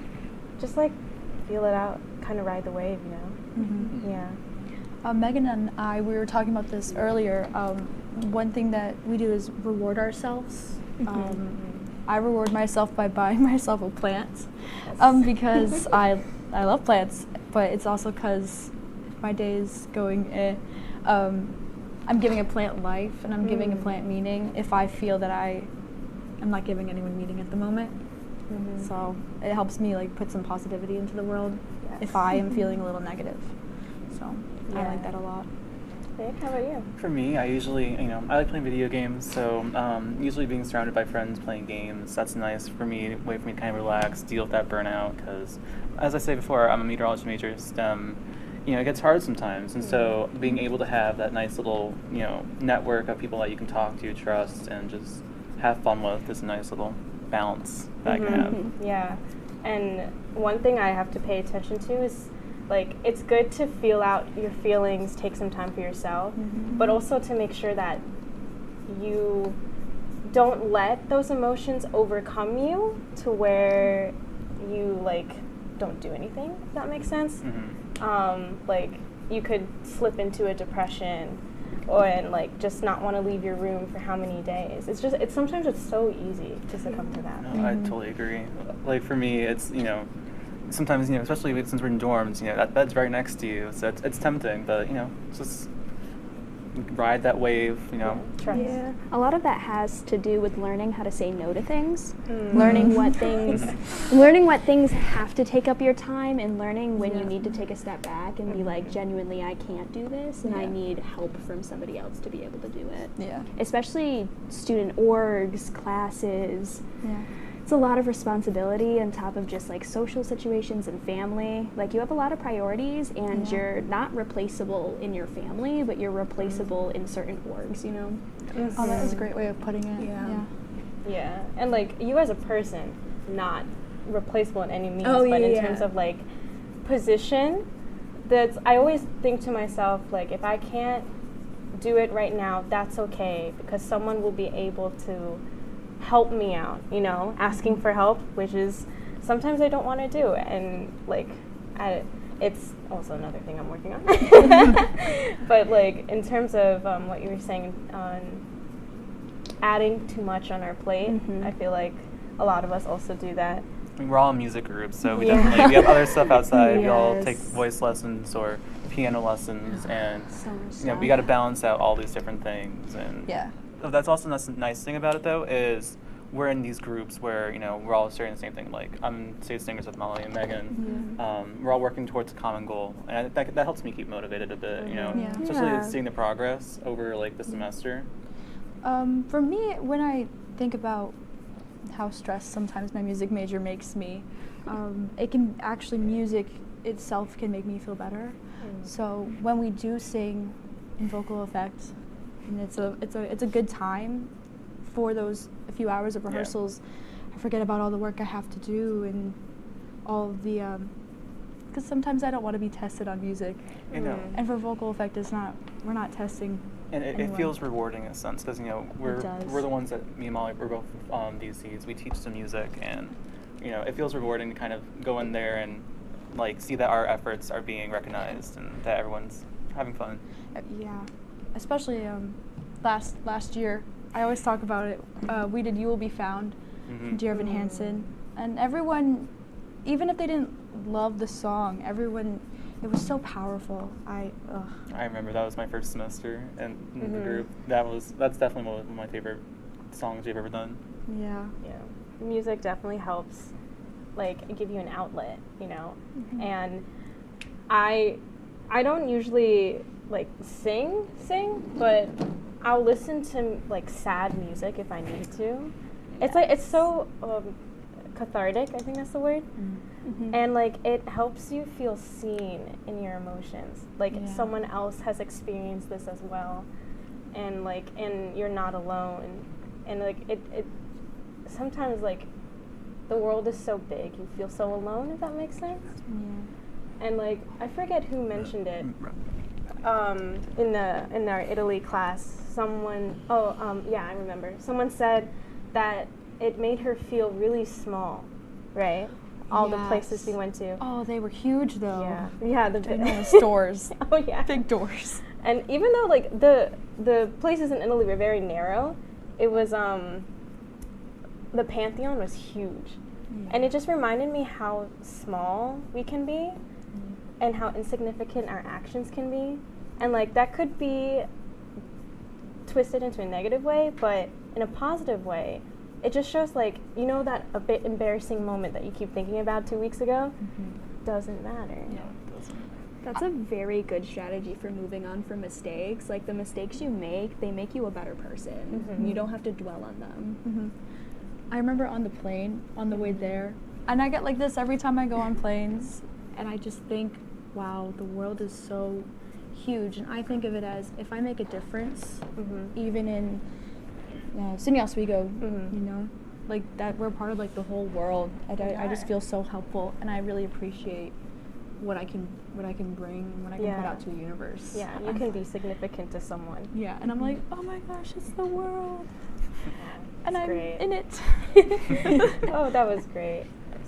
just feel it out, kind of ride the wave, Yeah. Megan and I, we were talking about this earlier. One thing that we do is reward ourselves. I reward myself by buying myself a plant because I love plants, but it's also because my day is going I'm giving a plant life and I'm giving a plant meaning if I feel that I'm not giving anyone meaning at the moment. So it helps me put some positivity into the world if I am feeling a little negative. So I like that a lot. Nick, how about you? For me, I usually, I like playing video games, so usually being surrounded by friends playing games, that's nice for me, a way for me to kind of relax, deal with that burnout, because as I say before, I'm a meteorology major, STEM, it gets hard sometimes, and so being able to have that nice little, network of people that you can talk to, trust, and just have fun with is a nice little balance that I can have. Yeah, and one thing I have to pay attention to is it's good to feel out your feelings, take some time for yourself, but also to make sure that you don't let those emotions overcome you to where you don't do anything, if that makes sense. You could slip into a depression and just not want to leave your room for how many days. Sometimes it's so easy to succumb to that. No, I totally agree. For me, it's, sometimes, especially since we're in dorms, that bed's right next to you, so it's tempting, but, just ride that wave, you know. Yeah. A lot of that has to do with learning how to say no to things, learning what things have to take up your time, and learning when you need to take a step back and be like, genuinely, I can't do this, and I need help from somebody else to be able to do it. Yeah. Especially student orgs, classes. Yeah. It's a lot of responsibility on top of just like social situations and family. Like you have a lot of priorities, and you're not replaceable in your family, but you're replaceable in certain orgs, you know? Oh, that was a great way of putting it. Yeah, and like you as a person, not replaceable in any means, Oh, but in yeah. terms of like position, I always think to myself, like, if I can't do it right now, that's okay, because someone will be able to help me out, you know, asking for help, which is sometimes I don't want to do, and like it's also another thing I'm working on. But like in terms of what you were saying on adding too much on our plate, I feel like a lot of us also do that. I mean, we're all in music groups, so we definitely we have other stuff outside. We all take voice lessons or piano lessons, and you know, we got to balance out all these different things. And that's also the nice thing about it, though, is we're in these groups where, you know, we're all sharing the same thing. Like, I'm stage singers with Molly and Megan. We're all working towards a common goal, and that helps me keep motivated a bit, you know, especially seeing the progress over, like, the semester. For me, when I think about how stressed sometimes my music major makes me, it can actually, music itself can make me feel better. So when we do sing in vocal effects, and it's a good time for those few hours of rehearsals. I forget about all the work I have to do and all the because sometimes I don't want to be tested on music. You know. And for vocal effect, we're not testing. And it feels rewarding in a sense, because, you know, we're the ones that, me and Molly, we're both DCs. We teach some music, and, you know, it feels rewarding to kind of go in there and like see that our efforts are being recognized and that everyone's having fun. Yeah, especially last year. I always talk about it. We did "You Will Be Found" from Dear Evan Hansen, and everyone, even if they didn't love the song, it was so powerful. I remember that was my first semester in the group. That's definitely one of my favorite songs we've ever done. Yeah. Music definitely helps, like, give you an outlet, you know. And I don't usually like sing, but I'll listen to like sad music if I need to. It's like, it's so cathartic, I think that's the word. And like it helps you feel seen in your emotions, like someone else has experienced this as well, and like, and you're not alone. And like it sometimes, like, the world is so big, you feel so alone, if that makes sense. And like, I forget who mentioned it in our Italy class. Someone, I remember. Someone said that it made her feel really small, right? All the places we went to. Oh, they were huge though. Yeah, the stores. Oh yeah, big doors. And even though like the places in Italy were very narrow, it was the Pantheon was huge, and it just reminded me how small we can be, and how insignificant our actions can be, and like that could be twisted into a negative way, but in a positive way. It just shows, like, you know, that a bit embarrassing moment that you keep thinking about 2 weeks ago doesn't matter. Yeah, it doesn't. That's a very good strategy for moving on from mistakes. Like, the mistakes you make, they make you a better person. You don't have to dwell on them. I remember on the plane, on the way there, and I get like this every time I go on planes, and I just think, wow, the world is so huge. And I think of it as, if I make a difference, even in SUNY Oswego, you know, like that, we're part of like the whole world. I just feel so helpful, and I really appreciate what I can bring, what I can put out to the universe. Yeah, you can be significant to someone. Yeah, and I'm like, oh my gosh, it's the world, and I'm in it. Oh, that was great.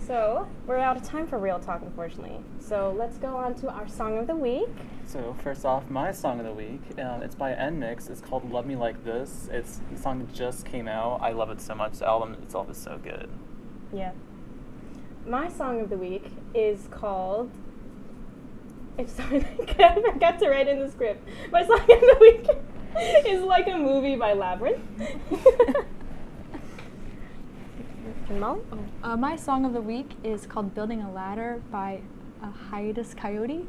So we're out of time for Real Talk, unfortunately. So let's go on to our song of the week. So first off, my song of the week, it's by NMIX. It's called Love Me Like This. The song just came out. I love it so much. The album itself is so good. Yeah. My song of the week is called... I forgot to write in the script. My song of the week is like a movie by Labyrinth. And Molly? My song of the week is called Building a Ladder by Hiatus Coyote.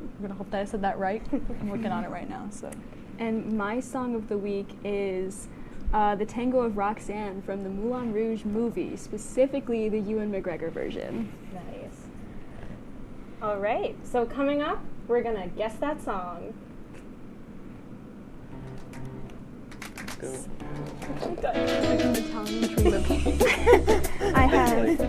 I'm going to hope that I said that right. I'm working on it right now. So. And my song of the week is the Tango of Roxanne from the Moulin Rouge movie, specifically the Ewan McGregor version. Nice. All right, so coming up, we're gonna guess that song. Go. I have.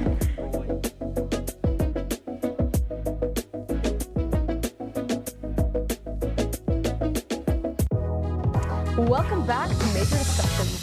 Welcome back to Major Discussions.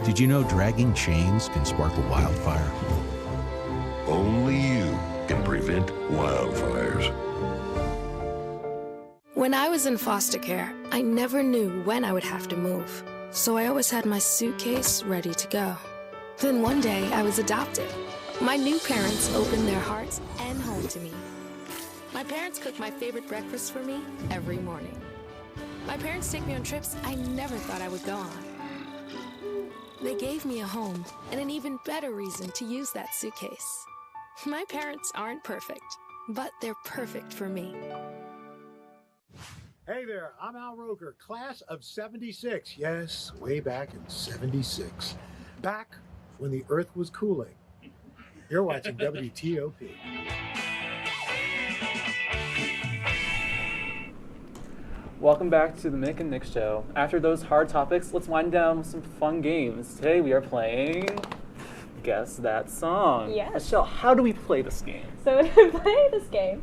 Did you know dragging chains can spark a wildfire? Only you can prevent wildfires. When I was in foster care, I never knew when I would have to move, so I always had my suitcase ready to go. Then one day, I was adopted. My new parents opened their hearts and home to me. My parents cook my favorite breakfast for me every morning. My parents take me on trips I never thought I would go on. They gave me a home and an even better reason to use that suitcase. My parents aren't perfect, but they're perfect for me. Hey there, I'm Al Roker, class of 76. Yes, way back in 76. Back when the Earth was cooling. You're watching WTOP. Welcome back to the Mick and Nick Show. After those hard topics, let's wind down with some fun games. Today we are playing Guess That Song. Yes. Michelle, how do we play this game? So to play this game,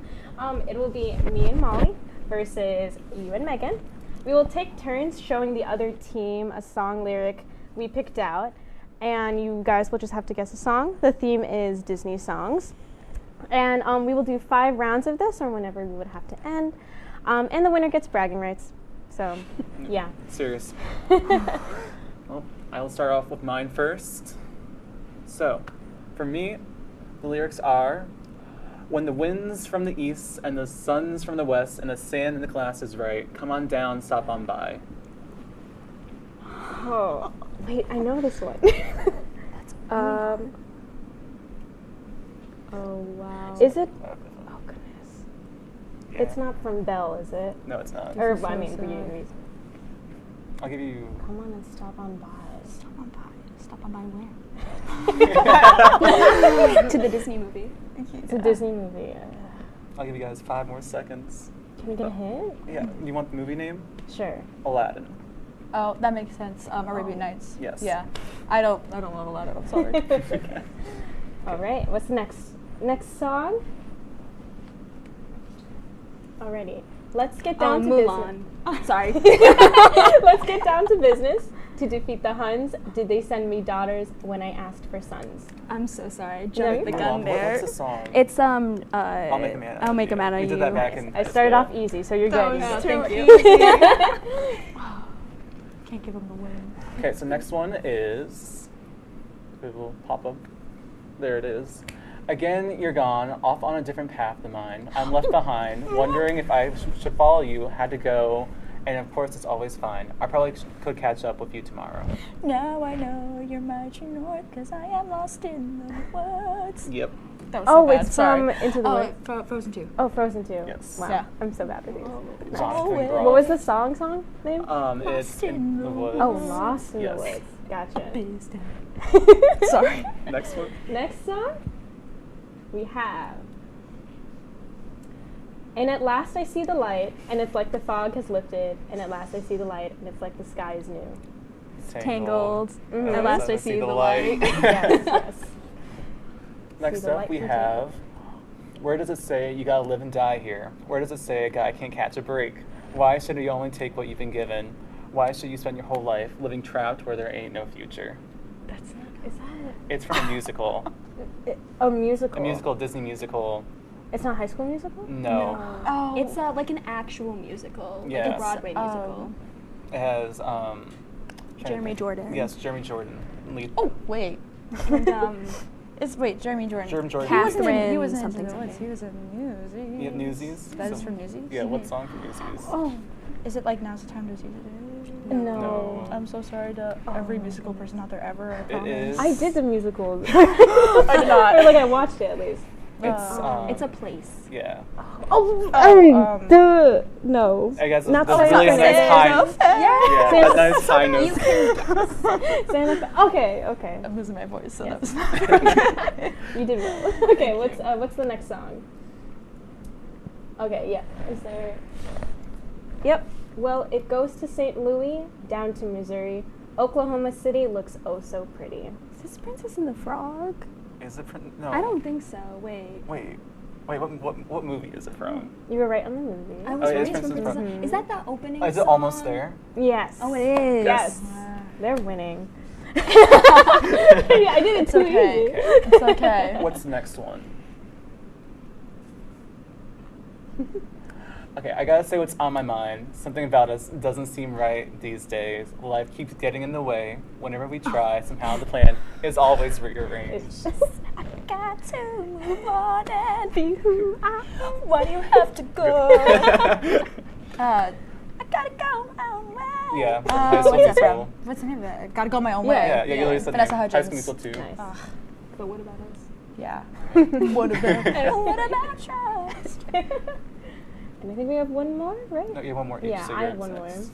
it will be me and Molly versus you and Megan. We will take turns showing the other team a song lyric we picked out, and you guys will just have to guess a song. The theme is Disney songs. And we will do 5 rounds of this, or whenever we would have to end. And the winner gets bragging rights. So, yeah. Serious. Well, I will start off with mine first. So, for me, the lyrics are, when the wind's from the east and the sun's from the west and the sand in the glass is right, come on down, stop on by. Oh, wait, I know this one. Oh, wow. Is it? Oh, goodness. Yeah. It's not from Belle, is it? No, it's not. Or, I mean, Beauty. I'll give you... Come on and stop on by. Stop on by. Stop on by where? To the Disney movie. It's a Disney movie. I'll give you guys 5 more seconds. Can we get a hint? Yeah. You want the movie name? Sure. Aladdin. Oh, that makes sense. Arabian Nights. Yes. Yeah. I don't love Aladdin. I'm sorry. Okay. All right. What's the next song? Alrighty. Let's get down to Mulan. business. Sorry. Let's get down to business. To defeat the Huns, did they send me daughters when I asked for sons? I'm so sorry. I jumped the gun Mom, there. What's the song? It's I'll make a man out I'll make a man out of you. We did that back in I started off easy, so you're good. Thank you. Can't give them the win. Okay, so next one is, it will pop up. There it is. Again, you're gone, off on a different path than mine. I'm left behind, wondering if I should follow you, had to go, and of course it's always fine. I probably could catch up with you tomorrow. Now I know you're marching north, because I am lost in the woods. Yep. That was so bad. It's Sorry. from Into the Woods. Frozen 2. Oh, Frozen 2. Yes. Wow. Yeah. I'm so bad at these. Jonathan What was the song name? It's In the Woods. Oh, Lost in Yes. the Woods. Gotcha. Sorry. Next one. Next song, we have And at last I see the light, and it's like the fog has lifted, and at last I see the light, and it's like the sky is new. Tangled. Mhm. At last I see the light. Yes, yes. Next the up, light we from have, where does it say you gotta live and die here? Where does it say a guy can't catch a break? Why should you only take what you've been given? Why should you spend your whole life living trapped where there ain't no future? That's not, is that It's from a musical. a musical? A musical, Disney musical. It's not High School Musical? No. Oh. It's like an actual musical, like Yes. a Broadway musical. It has, Jeremy Jordan. Yes, Jeremy Jordan. Lead. Oh, wait. And, Jeremy Jordan. Jeremy Jordan. He wasn't in, something. He was in Newsies. Yeah, Newsies. That is from Newsies? Yeah, what song from Newsies? Oh. Is it like Now's the Time to Seize the Day? No. I'm so sorry to every musical person out there ever. I promise. is. I did the musical. I did not. Or like I watched it at least. It's a place. Yeah. No. I guess Not that's really Santa nice Fe. high. Yeah. Yeah, that's nice high notes. You can guess. Santa Fe. Okay. I'm losing my voice, so Yeah. that was You did well. Okay, what's the next song? Okay, yeah. Is there? Yep. Well, it goes to St. Louis, down to Missouri. Oklahoma City looks oh so pretty. Is this Princess and the Frog? Is it no? I don't think so. Wait. Wait, what movie is it from? You were right on the movie. I was it is right. Princess and the Frog. Is that the opening? Oh, is it song? almost there? Yes. Oh, it is. Yes. They're winning. Yeah, I did it It's too okay. easy. It's okay. What's the next one? Okay, I gotta say what's on my mind. Something about us doesn't seem right these days. Life keeps getting in the way. Whenever we try, somehow the plan is always rearranged. I got to move on and be who I am. Why do you have to go? I gotta go my own way. Yeah, High School Musical. What's the name of it? Gotta go my own way. Yeah, you already said Vanessa name. Hudgens. High School Musical 2. Nice. But what about us? Yeah. What about trust? And I think we have one more, right? No, you have one more each. Yeah, so I you're have one more. next.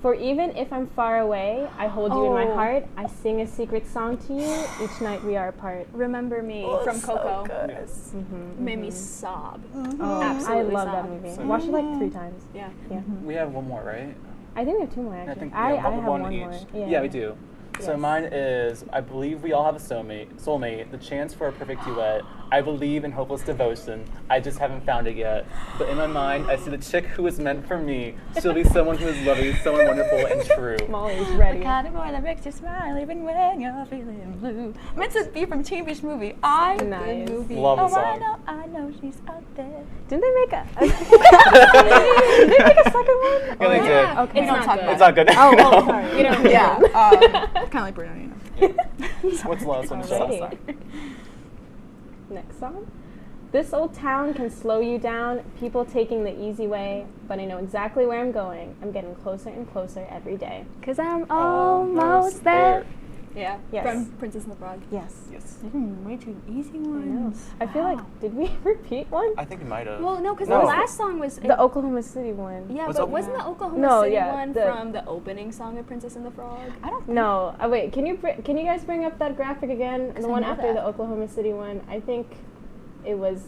For even if I'm far away, I hold you in my heart. I sing a secret song to you. Each night we are apart. Remember Me from Coco. Yes. Made me sob. Oh, Absolutely I love sob. that movie. So I watched it like 3 times. Yeah. Yeah. We have one more, right? I think we have 2 more I actually. think I yeah, have one each. more. Yeah, we do. So Yes. mine is, I believe we all have a soulmate, the chance for a perfect duet. I believe in hopeless devotion. I just haven't found it yet. But in my mind, I see the chick who is meant for me. She'll be someone who is loving, someone wonderful and true. Molly's ready. The kind of boy that makes you smile even when you're feeling blue. Meant to be from Teen Beach Movie. Nice. The movie. Love the Oh, song. I know she's out there. Didn't they make a did they make a second one? Yeah, they did. Okay. It's not good. It's not good. Oh, No. sorry. You know, Yeah. Kind of like Bernardino. What's the last one, Michelle? Alrighty. Next song. This old town can slow you down, people taking the easy way, but I know exactly where I'm going. I'm getting closer and closer every day. 'Cause I'm almost there. Yeah. Yes. From Princess and the Frog. Yes. Yes. Way too easy I know. ones. I feel like, did we repeat one? I think we might have. Well, no, because No. the last song was The Oklahoma City one. yeah, Was but it- wasn't the Oklahoma No, City yeah, one the- from the opening song of Princess and the Frog? I don't. No, wait. Can you guys bring up that graphic again? The I one know after that. the Oklahoma City one. I think it was.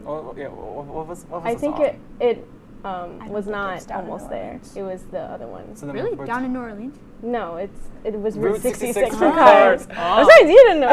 Oh, yeah, what was I the think song? it don't was think not it's Down in almost New there. Orleans. It was the other one. So then Really? we're- Down in New Orleans? No, it was Route Route 66 from from Cars. Cars. I was like, you didn't know.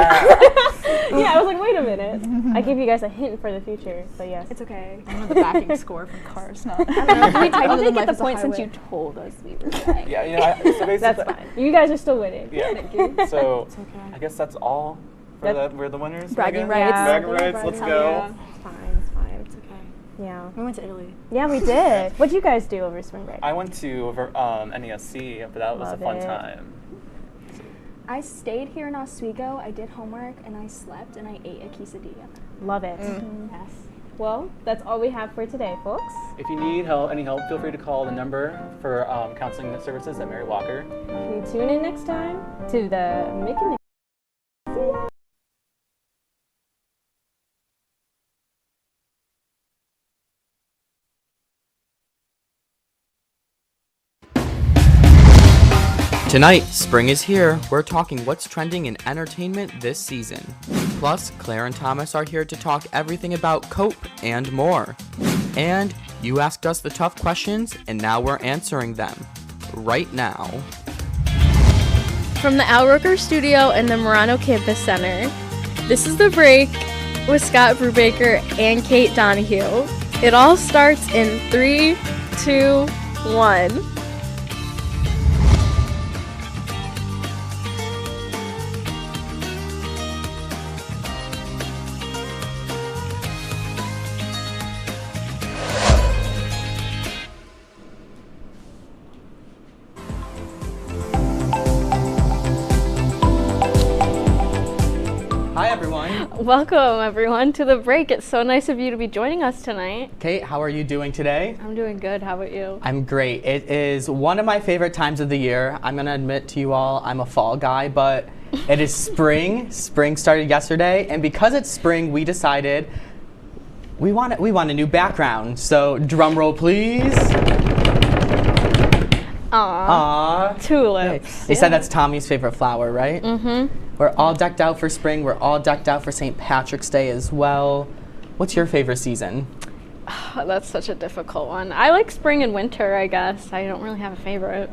Yeah, I was like, wait a minute. I gave you guys a hint for the future, so yes. It's okay. I know the backing score from Cars. Not. We Other than technically Life get the is a point since Highway. you told us we were right. Yeah, you know, so basically. That's fine. You guys are still winning. Yeah. Thank you. So It's okay. I guess that's all. We're the winners. Bragging Megan? rights. Bragging Yeah. rights. Let's Hell go. yeah. It's fine. It's fine. It's okay. Yeah. We went to Italy. Yeah, we did. What'd you guys do over spring break? I went to NESC, but that was Love a fun it. time. I stayed here in Oswego. I did homework and I slept and I ate a quesadilla. Love it. Yes. Well, that's all we have for today, folks. If you need any help, feel free to call the number for counseling services at Mary Walker. And tune in next time to the Mick and Nick. Tonight, spring is here. We're talking what's trending in entertainment this season. Plus, Claire and Thomas are here to talk everything about Cope and more. And you asked us the tough questions, and now we're answering them. Right now. From the Al Roker Studio and the Murano Campus Center, this is The Break with Scott Brubaker and Kate Donahue. It all starts in 3, 2, 1. Welcome, everyone, to The Break. It's so nice of you to be joining us tonight. Kate, how are you doing today? I'm doing good. How about you? I'm great. It is one of my favorite times of the year. I'm going to admit to you all, I'm a fall guy, but it is spring. Spring started yesterday, and because it's spring, we decided we want a new background. So, drum roll, please. Aww. Tulips. They said that's Tommy's favorite flower, right? Mm-hmm. We're all decked out for spring. We're all decked out for St. Patrick's Day as well. What's your favorite season? That's such a difficult one. I like spring and winter, I guess. I don't really have a favorite.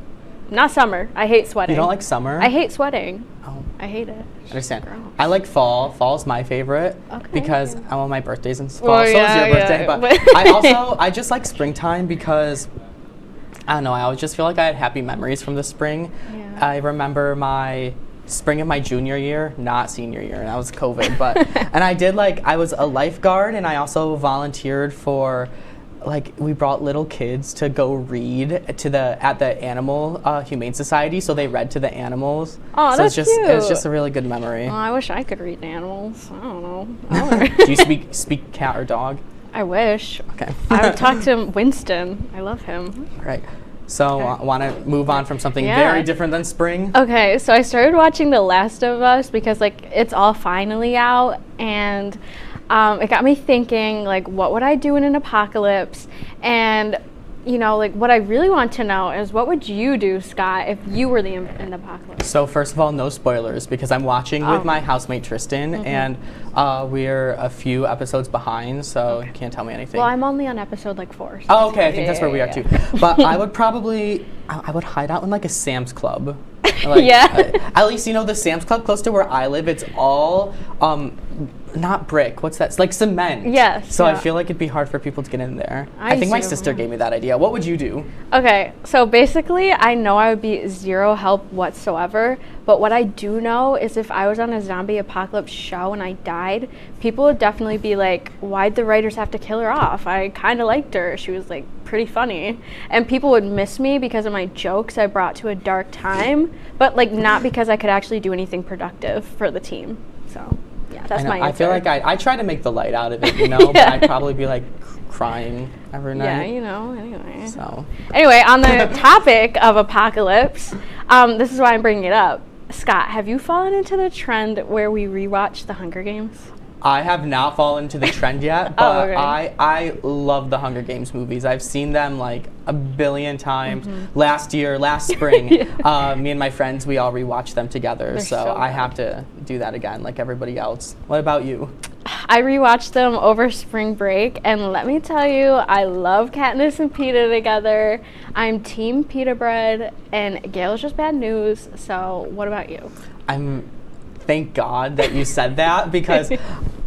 Not summer. I hate sweating. You don't like summer? I hate sweating. Oh. I hate it. I understand. I like fall. Fall's my favorite because my birthday's in fall. Well, so is your birthday. yeah. But I just like springtime because, I don't know, I always just feel like I had happy memories from the spring. Yeah. I remember my spring of my junior year, not senior year, and that was COVID, but, and I was a lifeguard, and I also volunteered for, we brought little kids to go read at the Animal Humane Society, so they read to the animals. Oh, so that's cute. It was just a really good memory. Oh, I wish I could read to animals. I don't know. Do you speak cat or dog? I wish. Okay. I would talk to Winston. I love him. All right. So, want to move on from something very different than spring? Okay, so I started watching The Last of Us because, it's all finally out, and it got me thinking, what would I do in an apocalypse? And, what I really want to know is, what would you do, Scott, if you were in the apocalypse? So, first of all, no spoilers, because I'm watching with my housemate, Tristan, and we're a few episodes behind, so you can't tell me anything. Well, I'm only on episode, 4. So oh, okay, I think that's where we are, too. But I would probably, I would hide out in, a Sam's Club. At least, the Sam's Club close to where I live, it's all, not brick. What's that? It's like cement. Yes. So I feel like it'd be hard for people to get in there. I think my sister gave me that idea. What would you do? Okay, so basically, I know I would be zero help whatsoever. But what I do know is if I was on a zombie apocalypse show and I died, people would definitely be like, why'd the writers have to kill her off? I kind of liked her. She was pretty funny. And people would miss me because of my jokes I brought to a dark time, but not because I could actually do anything productive for the team. So. Yeah, that's my answer. I feel like I try to make the light out of it, but I'd probably be crying every night. Yeah, anyway. So. Anyway, on the topic of apocalypse, this is why I'm bringing it up. Scott, have you fallen into the trend where we rewatch The Hunger Games? I have not fallen into the trend yet, but I love the Hunger Games movies. I've seen them a billion times. Last spring, me and my friends, we all rewatched them together. They're so I have to do that again like everybody else. What about you? I rewatched them over spring break, and let me tell you, I love Katniss and Peeta together. I'm team pita bread, and Gail's just bad news. So what about you? Thank God that you said that, because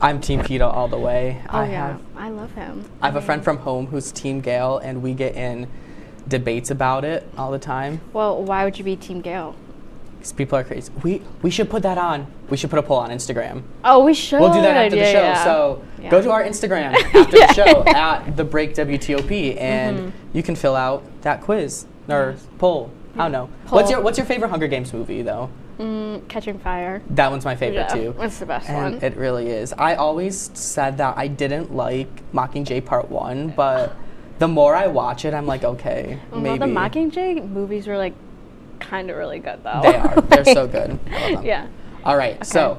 I'm Team Peeta all the way. I love him. I have a friend from home who's Team Gail, and we get in debates about it all the time. Well, why would you be Team Gail? Because people are crazy. We should put that on. We should put a poll on Instagram. Oh, we should. We'll do that after the show. Yeah. So go to our Instagram after the show at The Break WTOP, and you can fill out that quiz or poll. I don't know. Poll. What's your favorite Hunger Games movie, though? Catching Fire. That one's my favorite, too. It's the best and one. It really is. I always said that I didn't like Mockingjay Part 1, but the more I watch it, I'm like, okay, maybe. Well, the Mockingjay movies were, kind of really good, though. They are. They're so good. I love them. Yeah. All right, so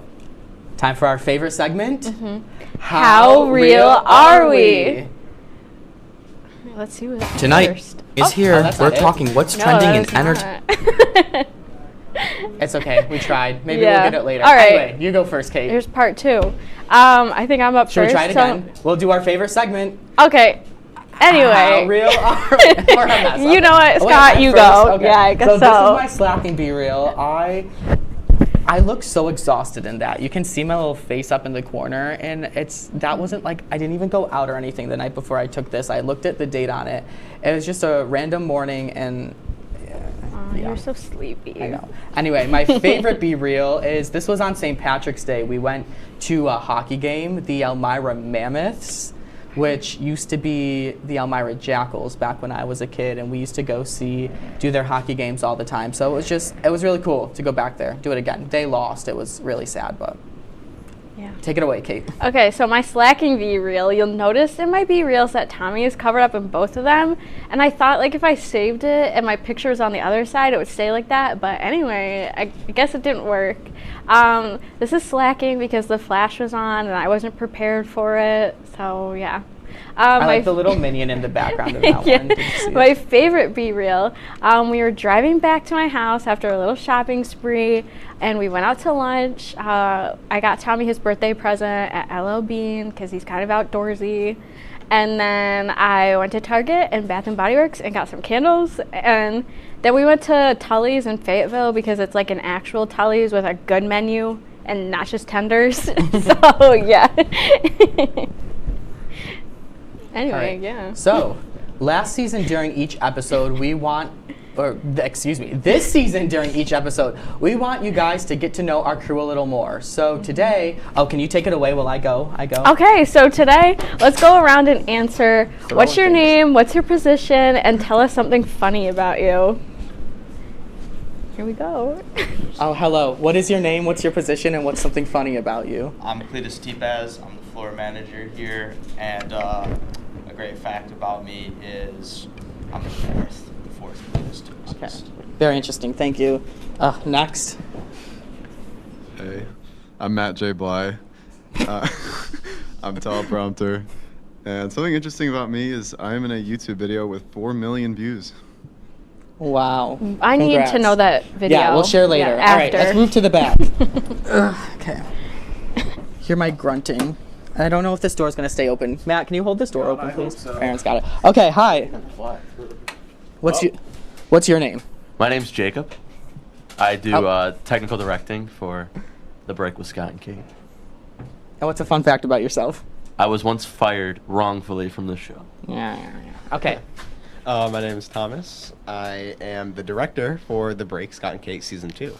time for our favorite segment. How real are we? Let's see what Tonight first. is here. that's We're not it. talking what's No, trending that in is entertainment. It's okay. We tried. Maybe Yeah. we'll get it later. All right. Anyway, you go first, Kate. Here's part 2. I think I'm up Should first. we try it again? We'll do our favorite segment. Okay. Anyway. Real? All right. Or a mess. You know what, Oh, wait, Scott, am I you first? go. Okay. Yeah, I guess so. so. This is my slacking Be Real. I look so exhausted in that. You can see my little face up in the corner, and that wasn't like, I didn't even go out or anything the night before I took this. I looked at the date on it. It was just a random morning, and You're so sleepy. I know. Anyway, my favorite Be Real is, this was on St. Patrick's Day. We went to a hockey game, the Elmira Mammoths, which used to be the Elmira Jackals back when I was a kid, and we used to go do their hockey games all the time. So it was really cool to go back there, do it again. They lost. It was really sad, but yeah. Take it away, Kate. Okay, so my slacking Be Real, you'll notice in my Be Reals that Tommy is covered up in both of them, and I thought like if I saved it and my picture was on the other side, it would stay like that, but anyway, I guess it didn't work. This is slacking because the flash was on and I wasn't prepared for it, so yeah. I like the little minion in the background of that yeah. one. My favorite Be Real, we were driving back to my house after a little shopping spree, and we went out to lunch. I got Tommy his birthday present at LL Bean because he's kind of outdoorsy. And then I went to Target and Bath and Body Works and got some candles. And then we went to Tully's in Fayetteville because it's like an actual Tully's with a good menu and not just tenders. So yeah. Anyway, Right. yeah. So, last season during each episode, this season during each episode, we want you guys to get to know our crew a little more. So today, can you take it away while I go? Okay, so today, let's go around and answer what's your name, what's your position, and tell us something funny about you. Here we go. Oh, hello. What is your name, what's your position, and what's something funny about you? I'm Cletus Tepaz. I'm the floor manager here, and a great fact about me is I'm the fourth Cletus to exist. Okay. Very interesting. Thank you. Next. Hey, I'm Matt J. Bly. I'm teleprompter. And something interesting about me is I am in a YouTube video with 4 million views. Wow. I need to know that video. Yeah, we'll share later. Yeah, all right, let's move to the back. Okay. Hear my grunting. I don't know if this door is going to stay open. Matt, can you hold this door open, please? So. Aaron's got it. Okay, hi. What's your name? My name's Jacob. I do technical directing for The Break with Scott and Kate. And what's a fun fact about yourself? I was once fired wrongfully from this show. Yeah. Okay. My name is Thomas. I am the director for The Break, Scott and Kate Season 2.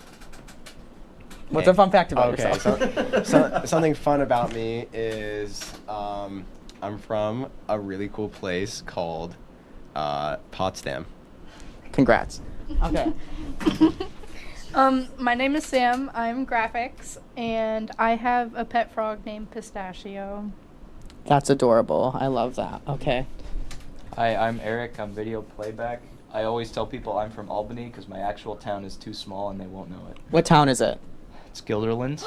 What's a fun fact about yourself? So something fun about me is I'm from a really cool place called Potsdam. Congrats. Okay. My name is Sam. I'm graphics, and I have a pet frog named Pistachio. That's adorable. I love that. Okay. Hi, I'm Eric. I'm video playback. I always tell people I'm from Albany because my actual town is too small and they won't know it. What town is it? It's Guilderland.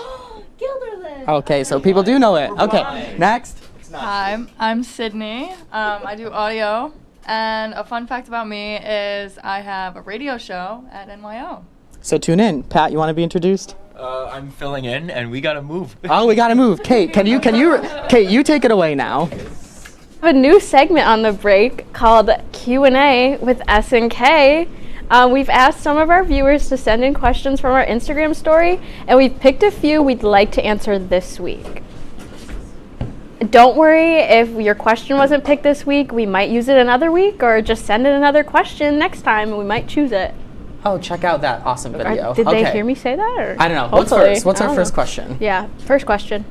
Guilderland. Okay, so people do know it. Okay, next. Hi, I'm Sydney. I do audio, and a fun fact about me is I have a radio show at NYO. So tune in. Pat, you want to be introduced? I'm filling in, and we gotta move. Oh, we gotta move. Kate, Kate, you take it away now. We have a new segment on The Break called Q&A with S&K. We've asked some of our viewers to send in questions from our Instagram story, and we've picked a few we'd like to answer this week. Don't worry if your question wasn't picked this week, we might use it another week, or just send in another question next time and we might choose it. Oh, check out that awesome video. Did they hear me say that? Or? I don't know. Hopefully. What's first? What's our first question? Yeah, first question.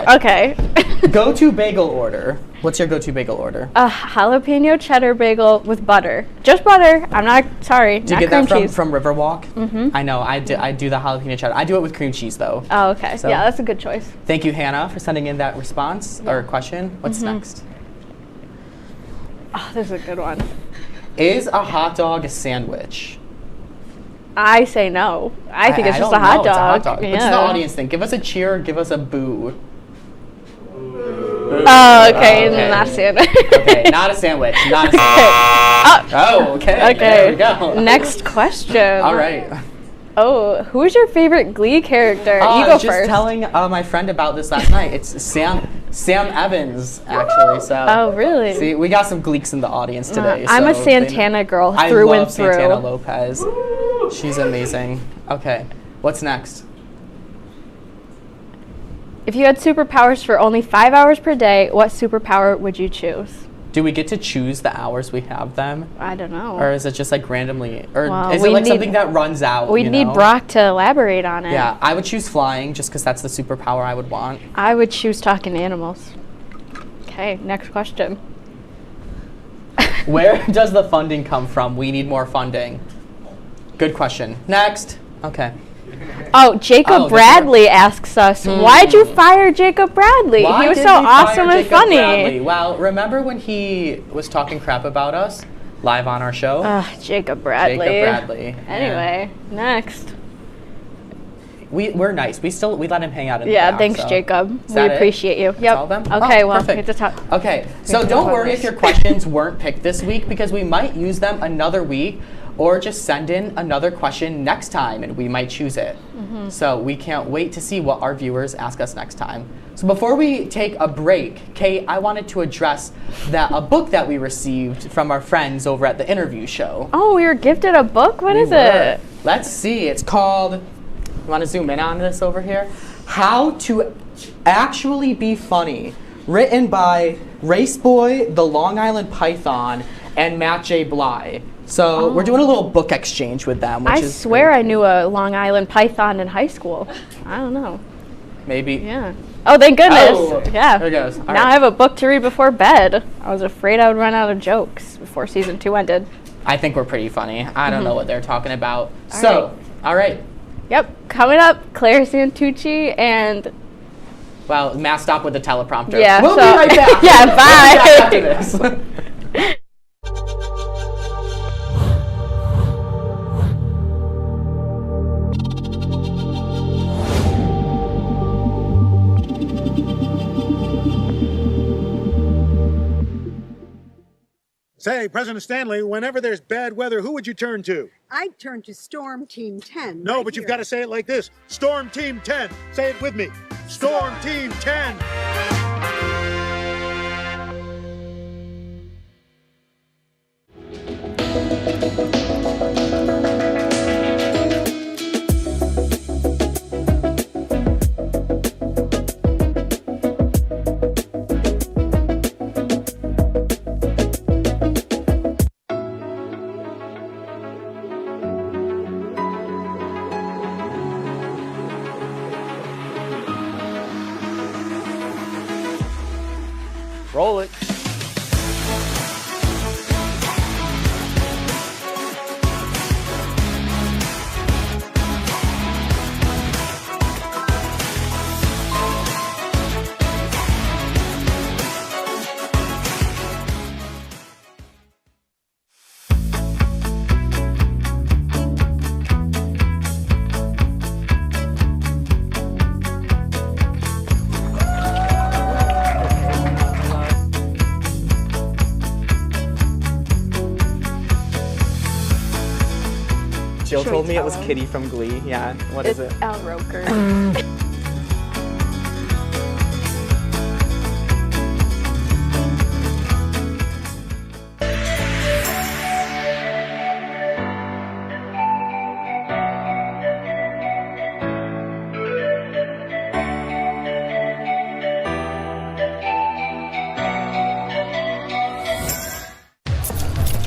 Okay. Go-to bagel order. What's your go-to bagel order? A jalapeno cheddar bagel with butter. Just butter. I'm not, sorry, Do you not get cream that cheese. from Riverwalk? Mm-hmm. I know. I do the jalapeno cheddar. I do it with cream cheese, though. Oh, okay. So, yeah, that's a good choice. Thank you, Hannah, for sending in that response or question. What's Mhm. next? Oh, this is a good one. Is a hot dog a sandwich? I say no. I think it's just don't a hot know. dog. It's a hot dog. Yeah. What's the audience think? Give us a cheer or give us a boo. Oh, okay. Not a sandwich. Okay, not a sandwich. Not a sandwich. Oh, okay. Okay. There we go. Next question. All right. Oh, who's your favorite Glee character? You go I was just first. telling my friend about this last night. It's Sam Evans, actually. So. Oh, really? See, we got some Gleeks in the audience today. I'm a so Santana girl through I and love through. Santana Lopez. She's amazing. Okay, what's next? If you had superpowers for only 5 hours per day, what superpower would you choose? Do we get to choose the hours we have them? I don't know. Or is it just like randomly? Or Well, is we it like need- something that runs out? We you need know? Brock to elaborate on it. Yeah, I would choose flying just because that's the superpower I would want. I would choose talking to animals. Okay, next question. Where does the funding come from? We need more funding. Good question. Next. Okay. Oh, Jacob Bradley asks us, why'd you fire Jacob Bradley? Why He was did so we fire awesome and Jacob funny. Bradley? Well, remember when he was talking crap about us live on our show? Jacob Bradley. Jacob Bradley. Anyway, next. We're nice. We let him hang out in the Yeah, back, thanks, so. Jacob. Is We that it? appreciate you. That's Yep. all of them? Okay, Oh, well, perfect. we have to talk. Okay, we so have to don't talk worry about if your this. questions weren't picked this week because we might use them another week or just send in another question next time and we might choose it. Mhm. So we can't wait to see what our viewers ask us next time. So before we take a break, Kate, I wanted to address a book that we received from our friends over at the interview show. Oh, we were gifted a book? What is We were. it? Let's see. It's called, you want to zoom in on this over here? How to Actually Be Funny. Written by Raceboy, the Long Island Python, and Matt J. Bly. So we're doing a little book exchange with them, which I is swear I knew a Long Island Python in high school. I don't know. maybe. Yeah. Oh, thank goodness. Oh, Yeah. there it goes. All Now right. I have a book to read before bed. I was afraid I would run out of jokes before season 2 ended. I think we're pretty funny. I don't know what they're talking about. All So, all right. Yep. Coming up, Claire Santucci and Well, Matt, stop with the teleprompter. Yeah, We'll so- be right back. Yeah, We'll be right back bye. after this. Say, President Stanley, whenever there's bad weather, who would you turn to? I'd turn to Storm Team 10. No, but you've got to say it like this. Storm Team 10. Say it with me. Storm Team 10. Roll it. Jill Should we told me it tell was him? Kitty from Glee. Yeah. What is It's it? Al Roker.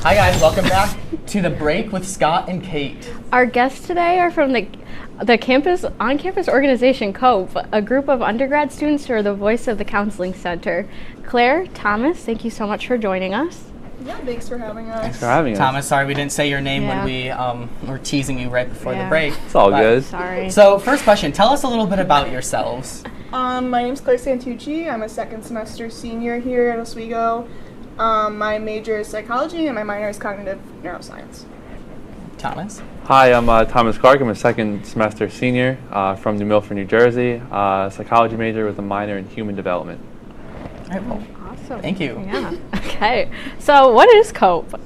Hi guys, welcome back to the break with Scott and Kate. Our guests today are from the campus on-campus organization COPE, a group of undergrad students who are the voice of the counseling center. Claire, Thomas, thank you so much for joining us. Yeah, thanks for having us. Thanks for having us. Thomas, sorry we didn't say your name Yeah. when we were teasing you right before the Yeah. break. It's all But- good. Sorry. So first question, tell us a little bit about yourselves. My name's Claire Santucci. I'm a second semester senior here at Oswego. My major is psychology and my minor is cognitive neuroscience. Thomas? Hi, I'm Thomas Clark. I'm a second semester senior from New Milford, New Jersey. Psychology major with a minor in human development. All right, well, Awesome. thank you. Yeah. Okay. So what is COPE?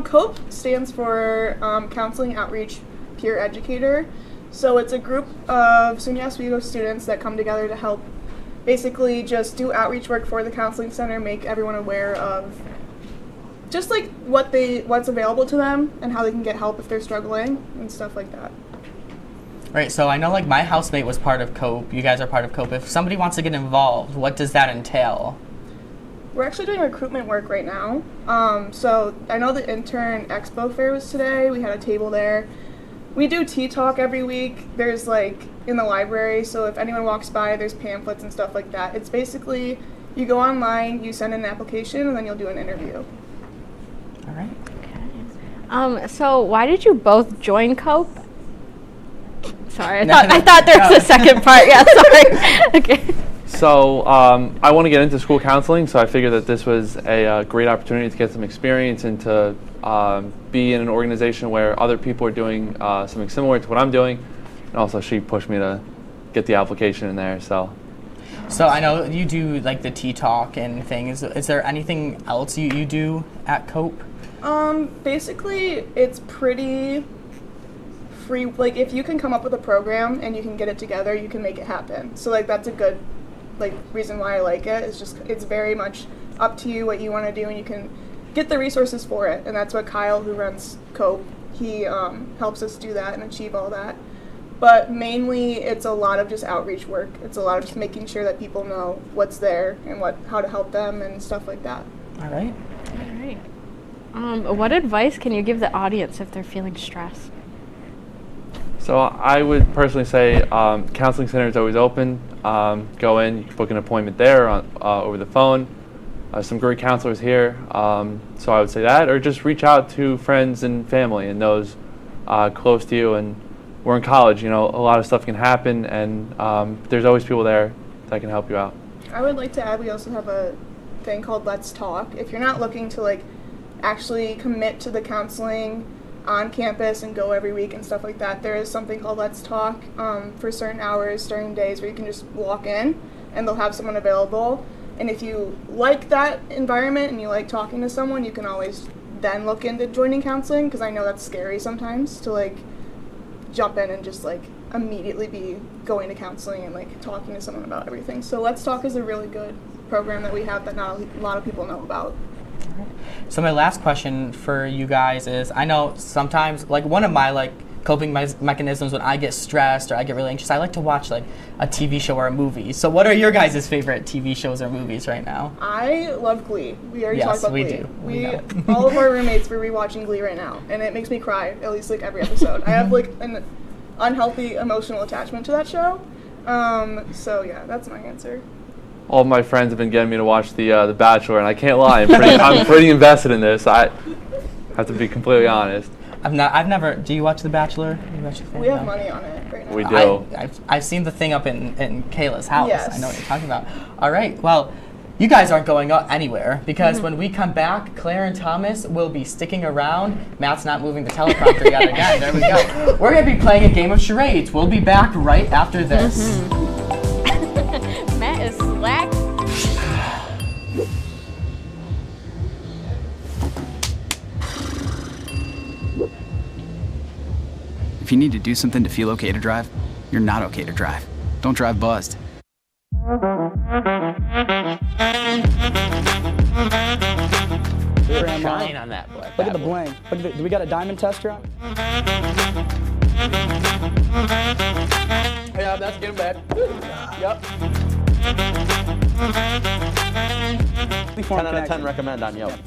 COPE stands for Counseling Outreach peer educator. So it's a group of SUNY Oswego students that come together to help basically just do outreach work for the counseling center, make everyone aware of just like what's available to them and how they can get help if they're struggling and stuff like that. Right, so I know like my housemate was part of COPE, you guys are part of COPE. If somebody wants to get involved, what does that entail? We're actually doing recruitment work right now. So I know the intern expo fair was today. We had a table there. We do tea talk every week. There's like in the library, so if anyone walks by, there's pamphlets and stuff like that. It's basically you go online, you send in an application, and then you'll do an interview. All right. Okay. So why did you both join COPE? Sorry, I thought there was a second part. Yeah, sorry. Okay. So I want to get into school counseling, so I figured that this was a great opportunity to get some experience and to be in an organization where other people are doing something similar to what I'm doing. And also she pushed me to get the application in there. So I know you do like the tea talk and things. Is there anything else you do at COPE? Basically, it's pretty free. Like if you can come up with a program and you can get it together, you can make it happen. So like that's a good reason why I like it. It's just it's very much up to you what you want to do, and you can get the resources for it. And that's what Kyle, who runs COPE, he helps us do that and achieve all that. But mainly it's a lot of just outreach work. It's a lot of just making sure that people know what's there and how to help them and stuff like that. All right. All right. What advice can you give the audience if they're feeling stressed? So I would personally say counseling center is always open. Go in, you can book an appointment there over the phone. Some great counselors here. So I would say that, or just reach out to friends and family and those close to you. And we're in college, a lot of stuff can happen, and there's always people there that can help you out. I would like to add, we also have a thing called Let's Talk. If you're not looking to actually commit to the counseling on campus and go every week and stuff like that, there is something called Let's Talk for certain hours during days where you can just walk in and they'll have someone available. And if you like that environment and you like talking to someone, you can always then look into joining counseling, because I know that's scary sometimes to jump in and just immediately be going to counseling and talking to someone about everything. So Let's Talk is a really good program that we have that not a lot of people know about. So my last question for you guys is, I know sometimes, one of my coping mechanisms when I get stressed or I get really anxious, I like to watch a TV show or a movie. So what are your guys' favorite TV shows or movies right now? I love Glee. We already talked about Glee. We all of our roommates, we're rewatching Glee right now, and it makes me cry at least every episode. I have an unhealthy emotional attachment to that show. So yeah, that's my answer. All of my friends have been getting me to watch The Bachelor, and I can't lie, I'm pretty invested in this. I have to be completely honest. I've never. Do you watch The Bachelor? We have money on it right now. We do. I've seen the thing up in Kayla's house. Yes. I know what you're talking about. All right. Well, you guys aren't going anywhere, because when we come back, Claire and Thomas will be sticking around. Matt's not moving the teleprompter yet again. There we go. We're going to be playing a game of charades. We'll be back right after this. Matt is slack. If you need to do something to feel okay to drive, you're not okay to drive. Don't drive buzzed. Shine on that boy. Look at the bling. Look at do we got a diamond tester on? Yeah, that's getting bad. Yep. 10 out of 10 recommend on Yelp.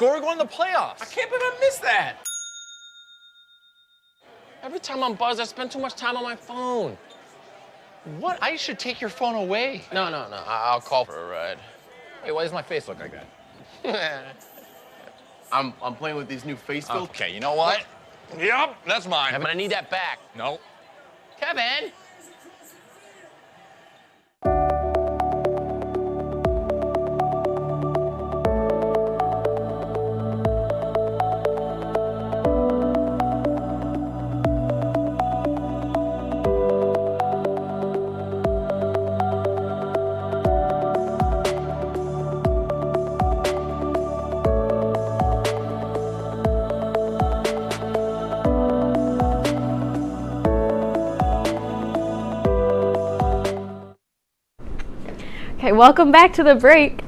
We're going to the playoffs. I can't believe I missed that. Every time I'm buzzed, I spend too much time on my phone. What? I should take your phone away. No. I'll call for a ride. Hey, why does my face look like that? I'm playing with these new face filters. Okay, you know what? Yep, that's mine. I'm gonna need that back. No. Kevin! Okay, welcome back to the break.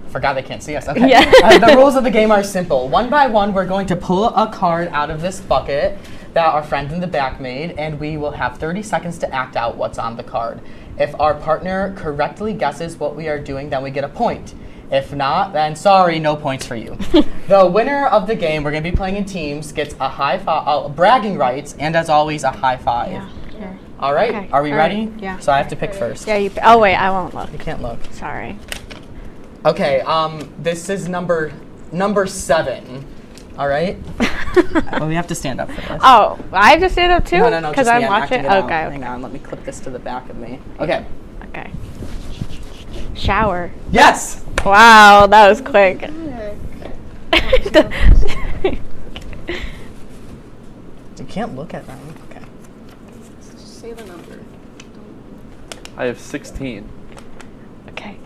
Forgot they can't see us. Okay. Yeah. The rules of the game are simple. One by one, we're going to pull a card out of this bucket that our friend in the back made, and we will have 30 seconds to act out what's on the card. If our partner correctly guesses what we are doing, then we get a point. If not, then sorry, no points for you. The winner of the game, we're going to be playing in teams, gets a high five, bragging rights, and as always, a high five. Yeah, sure. All right, Okay. are we All ready? right. Yeah. So I have to pick first. Yeah, oh wait, I won't look. You can't look. Sorry. Okay, this is number 7. All right? Well, we have to stand up for this. Oh, I have to stand up too? No, Because just I'm me, watching. acting it out. Okay. Hang on, let me clip this to the back of me. Okay. Okay. Shower. Yes! Wow, that was quick. You can't look at them. Okay. Just say the number. I have 16. Okay.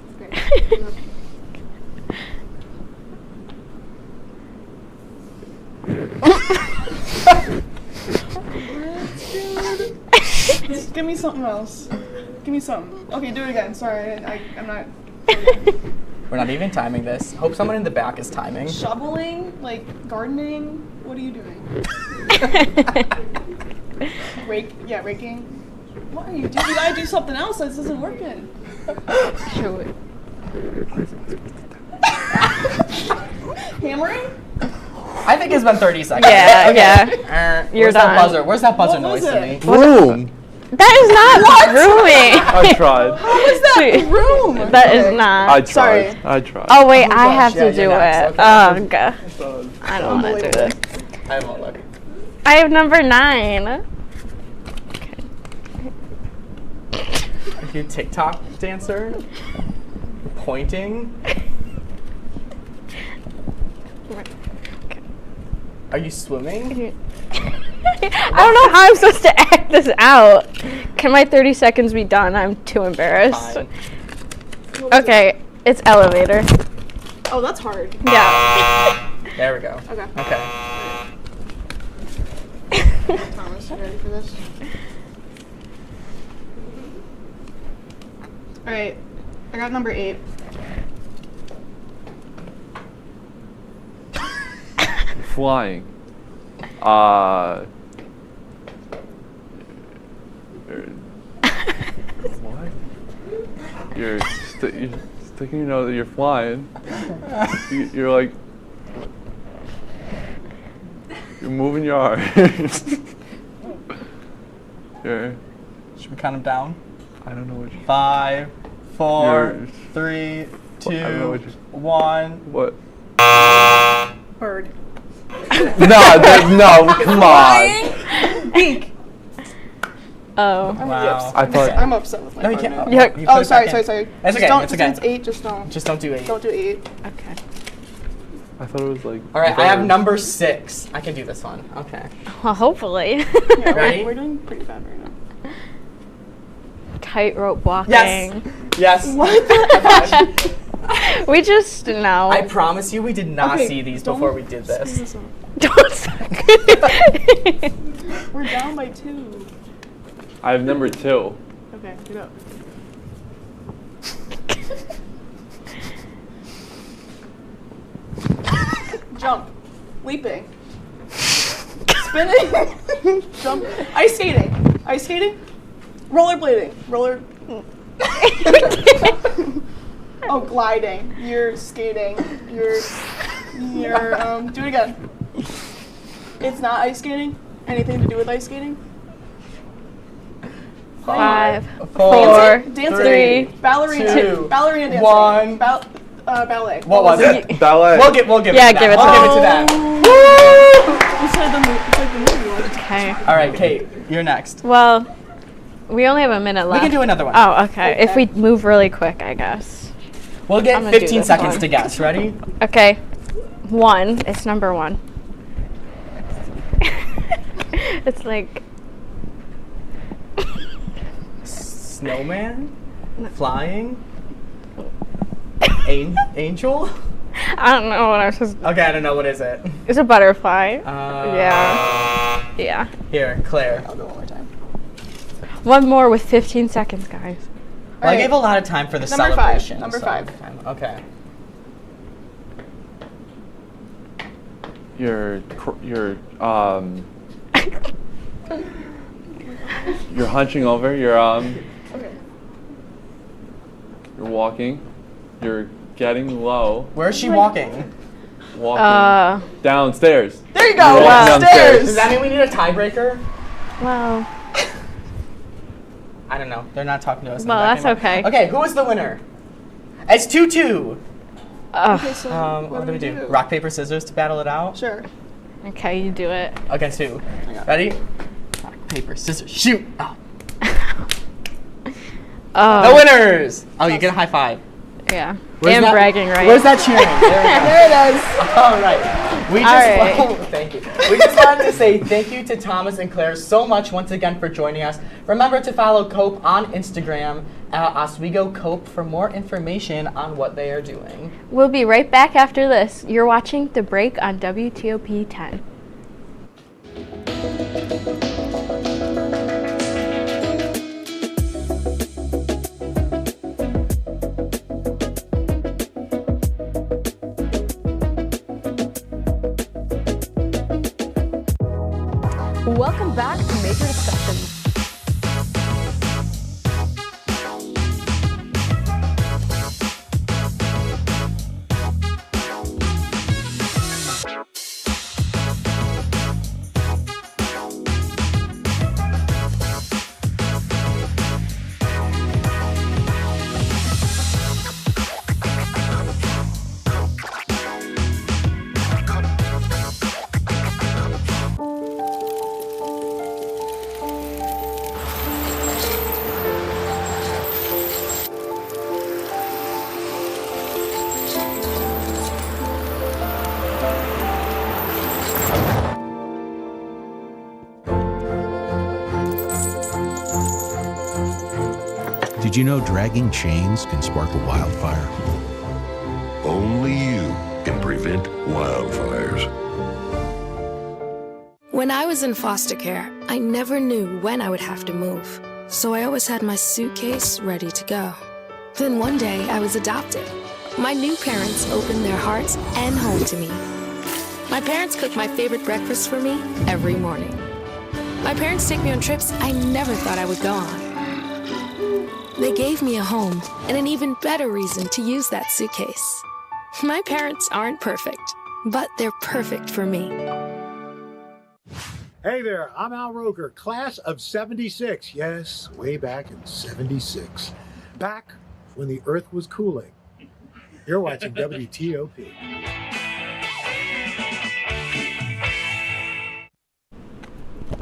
Just give me something else. Give me something. Okay, do it again. Sorry, I'm not. We're not even timing this. Hope someone in the back is timing. Shoveling, like gardening. What are you doing? Raking. What are you doing? You gotta do something else. This isn't working. Shoot. Hammering? I think it's been 30 seconds. Yeah, okay. yeah. You're Where's that done. buzzer? Where's that buzzer What was noise to it? me? Room. That is not grooming. I tried. How is that room? That is not. I tried. Sorry. I tried. Oh wait, I gosh, have yeah, to do you're next. it. Okay. Oh god. I don't want to do this. I won't look. I have number 9. Are you a TikTok dancer? Pointing? Are you swimming? I don't know how I'm supposed to act this out. Can my 30 seconds be done? I'm too embarrassed. Fine. Okay, it's elevator. Oh, that's hard. Yeah. There we go. Okay. Okay. Thomas, you ready for this? All right, I got number 8. Flying. What? You're sticking your nose. You're flying. You're like. You're moving your arms. You're. Should we count them down? I don't know what you're. 5, 4, You're- 3, 2, I don't know what you're. 1. What? Bird. No, come on. Beak. Oh. Wow. I thought. I'm upset with my No, you partner. can't. Yeah. You put Oh, it sorry. back in. Just It's okay. don't, It's just okay. It's 8. Just don't. Just don't do 8. Don't do 8. Okay. I thought it was like. All right, I have number 6. I can do this one. Okay. Well, hopefully. Yeah, Ready? We're doing pretty bad right now. Tightrope walking. Yes. Yes. What the We just know. I promise you, we did not Okay, see these don't before we did screw this. this up. Don't suck. We're down by 2. I have number 2. Okay, get up. Jump. Leaping. Spinning. Jump. Ice skating. Ice skating. Rollerblading. Oh, gliding. You're skating. You're do it again. It's not ice skating? Anything to do with ice skating? 5, 4, Dancing. 3, Ballerina. 2, Ballerina dancing. 1. Ballet. What was it? Ballet. We'll give Yeah, it to give it that. to We'll that. give it to that. You said it's like the movie one. Okay. All right, Kate, you're next. Well, we only have a minute left. We can do another one. Oh, okay. If we move really quick, I guess. We'll I'm get gonna do 15 this seconds one. to guess. Ready? Okay. 1. It's number 1. It's like Snowman? Flying? Angel? I don't know what I was supposed. Okay, I don't know. What is it? It's a butterfly. Yeah. Yeah. Here, Claire. I'll go one more time. One more with 15 seconds, guys. Well, I gave a lot of time for the Number celebration. 5. Number so- 5. Okay. You're hunching over. You're Okay. You're walking. You're getting low. Where is she walking? Walking downstairs. There you You're go. walking downstairs. Does that mean we need a tiebreaker? Well. I don't know. They're not talking to us. Well, that's okay. Okay, who is the winner? It's 2-2. Okay, so What do we do? Rock, paper, scissors to battle it out? Sure. Okay, you do it. Against who? Ready? Rock, paper, scissors, shoot! Oh. Oh. The winners! Oh, you get a high five. Yeah. Where's And that- bragging, right? Where's that cheering? There, There it is. All right. We just All right. thank you. We just wanted to say thank you to Thomas and Claire so much once again for joining us. Remember to follow Cope on Instagram at Oswego Cope for more information on what they are doing. We'll be right back after this. You're watching The Break on WTOP 10. Welcome back to Major Discussions. Did you know dragging chains can spark a wildfire? Only you can prevent wildfires. When I was in foster care, I never knew when I would have to move. So I always had my suitcase ready to go. Then one day I was adopted. My new parents opened their hearts and home to me. My parents cook my favorite breakfast for me every morning. My parents take me on trips I never thought I would go on. They gave me a home and an even better reason to use that suitcase. My parents aren't perfect, but they're perfect for me. Hey there, I'm Al Roker, class of 76. Yes, way back in 76. Back when the earth was cooling. You're watching WTOP.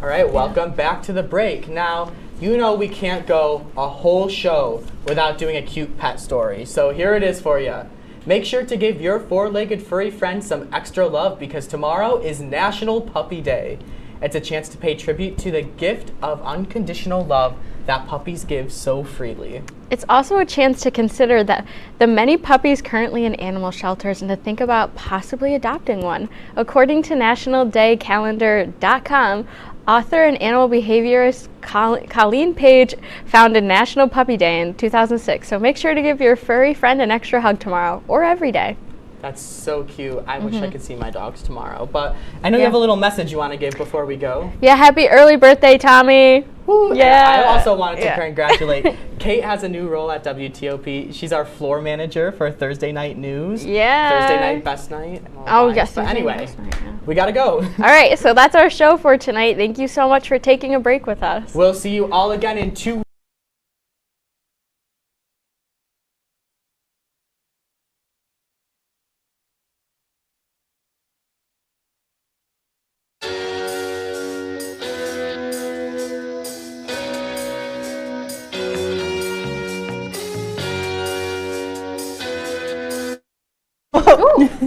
All right, welcome back to The Break. Now, you know we can't go a whole show without doing a cute pet story. So here it is for you. Make sure to give your four-legged furry friend some extra love because tomorrow is National Puppy Day. It's a chance to pay tribute to the gift of unconditional love that puppies give so freely. It's also a chance to consider that the many puppies currently in animal shelters and to think about possibly adopting one. According to nationaldaycalendar.com, author and animal behaviorist Colleen Page founded National Puppy Day in 2006. So make sure to give your furry friend an extra hug tomorrow or every day. That's so cute. I wish I could see my dogs tomorrow. But I know you have a little message you want to give before we go. Yeah, happy early birthday, Tommy. Woo, yeah. I also wanted to congratulate. Kate has a new role at WTOP. She's our floor manager for Thursday Night News. Yeah. Thursday Night Best Night. Oh, yes. But Thursday anyway, Best Night, yeah. we got to go. All right, so that's our show for tonight. Thank you so much for taking a break with us. We'll see you all again in 2 weeks.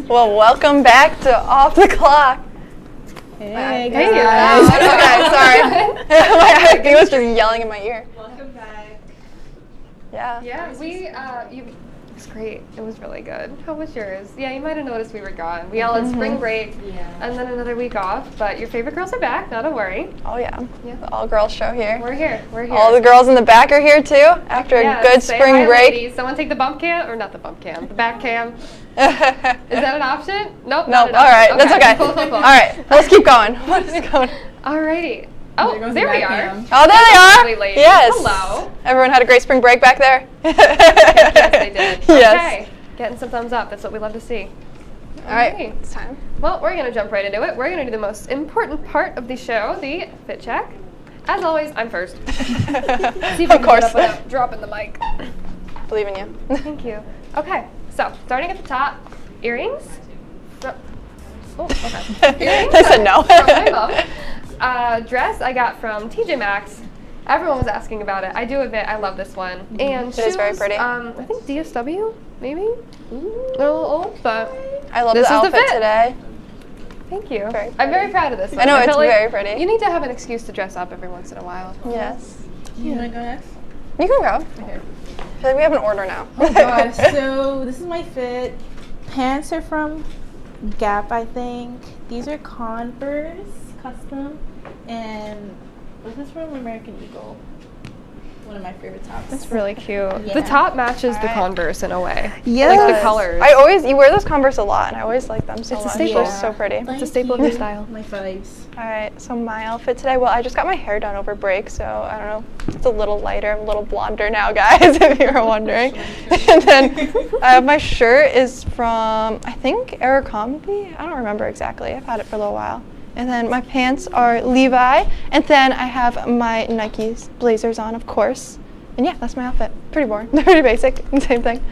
Well, welcome back to Off the Clock. Hey, guys. Okay, sorry. My he was just yelling in my ear. Welcome back. Yeah. Yeah, it was great. It was really good. How was yours? Yeah, you might have noticed we were gone. We all had spring break and then another week off, but your favorite girls are back, not a worry. Oh, yeah. The all-girls show here. We're here. All the girls in the back are here, too, after a good say spring hi, break. Ladies. Someone take the bump cam, or not the bump cam, the back cam. Is that an option? Nope. Nope. All right. That's okay. Cool. All right. Let's keep going. Let's go. Alrighty. Oh, there we are. Oh, there they are. Lovely ladies. Yes. Hello. Everyone had a great spring break back there? Yes, they did. Yes. Okay. Getting some thumbs up. That's what we love to see. All right. It's time. Well, we're going to jump right into it. We're going to do the most important part of the show, the fit check. As always, I'm first. See if we can get up without dropping the mic. Believe in you. Thank you. Okay, so starting at the top, earrings. Oh, okay. Earrings. They said no. From my mom. Dress I got from TJ Maxx. Everyone was asking about it. I do admit I love this one. And It is very pretty. I think DSW, maybe? A little old, but I love this the is outfit the fit. today. Thank you. I'm very proud of this one. I know, feel it's like very pretty. You need to have an excuse to dress up every once in a while. Yes. You want to go next? You can go. Okay. I feel like we have an order now. Oh gosh, so this is my fit. Pants are from Gap, I think. These are Converse custom, and this is from American Eagle. One of my favorite tops. That's really cute. Yeah. The top matches the Alright. Converse in a way. Yes. Like the colors. You wear those Converse a lot, and I always like them so It's a much. staple. They're so pretty. It's a staple of your style. My faves. All right, so my outfit today, well, I just got my hair done over break, so I don't know, it's a little lighter, I'm a little blonder now, guys, if you were wondering. And then my shirt is from, I think, Abercrombie? I don't remember exactly, I've had it for a little while. And then my pants are Levi, and then I have my Nike blazers on, of course. And yeah, that's my outfit. Pretty boring, pretty basic, same thing.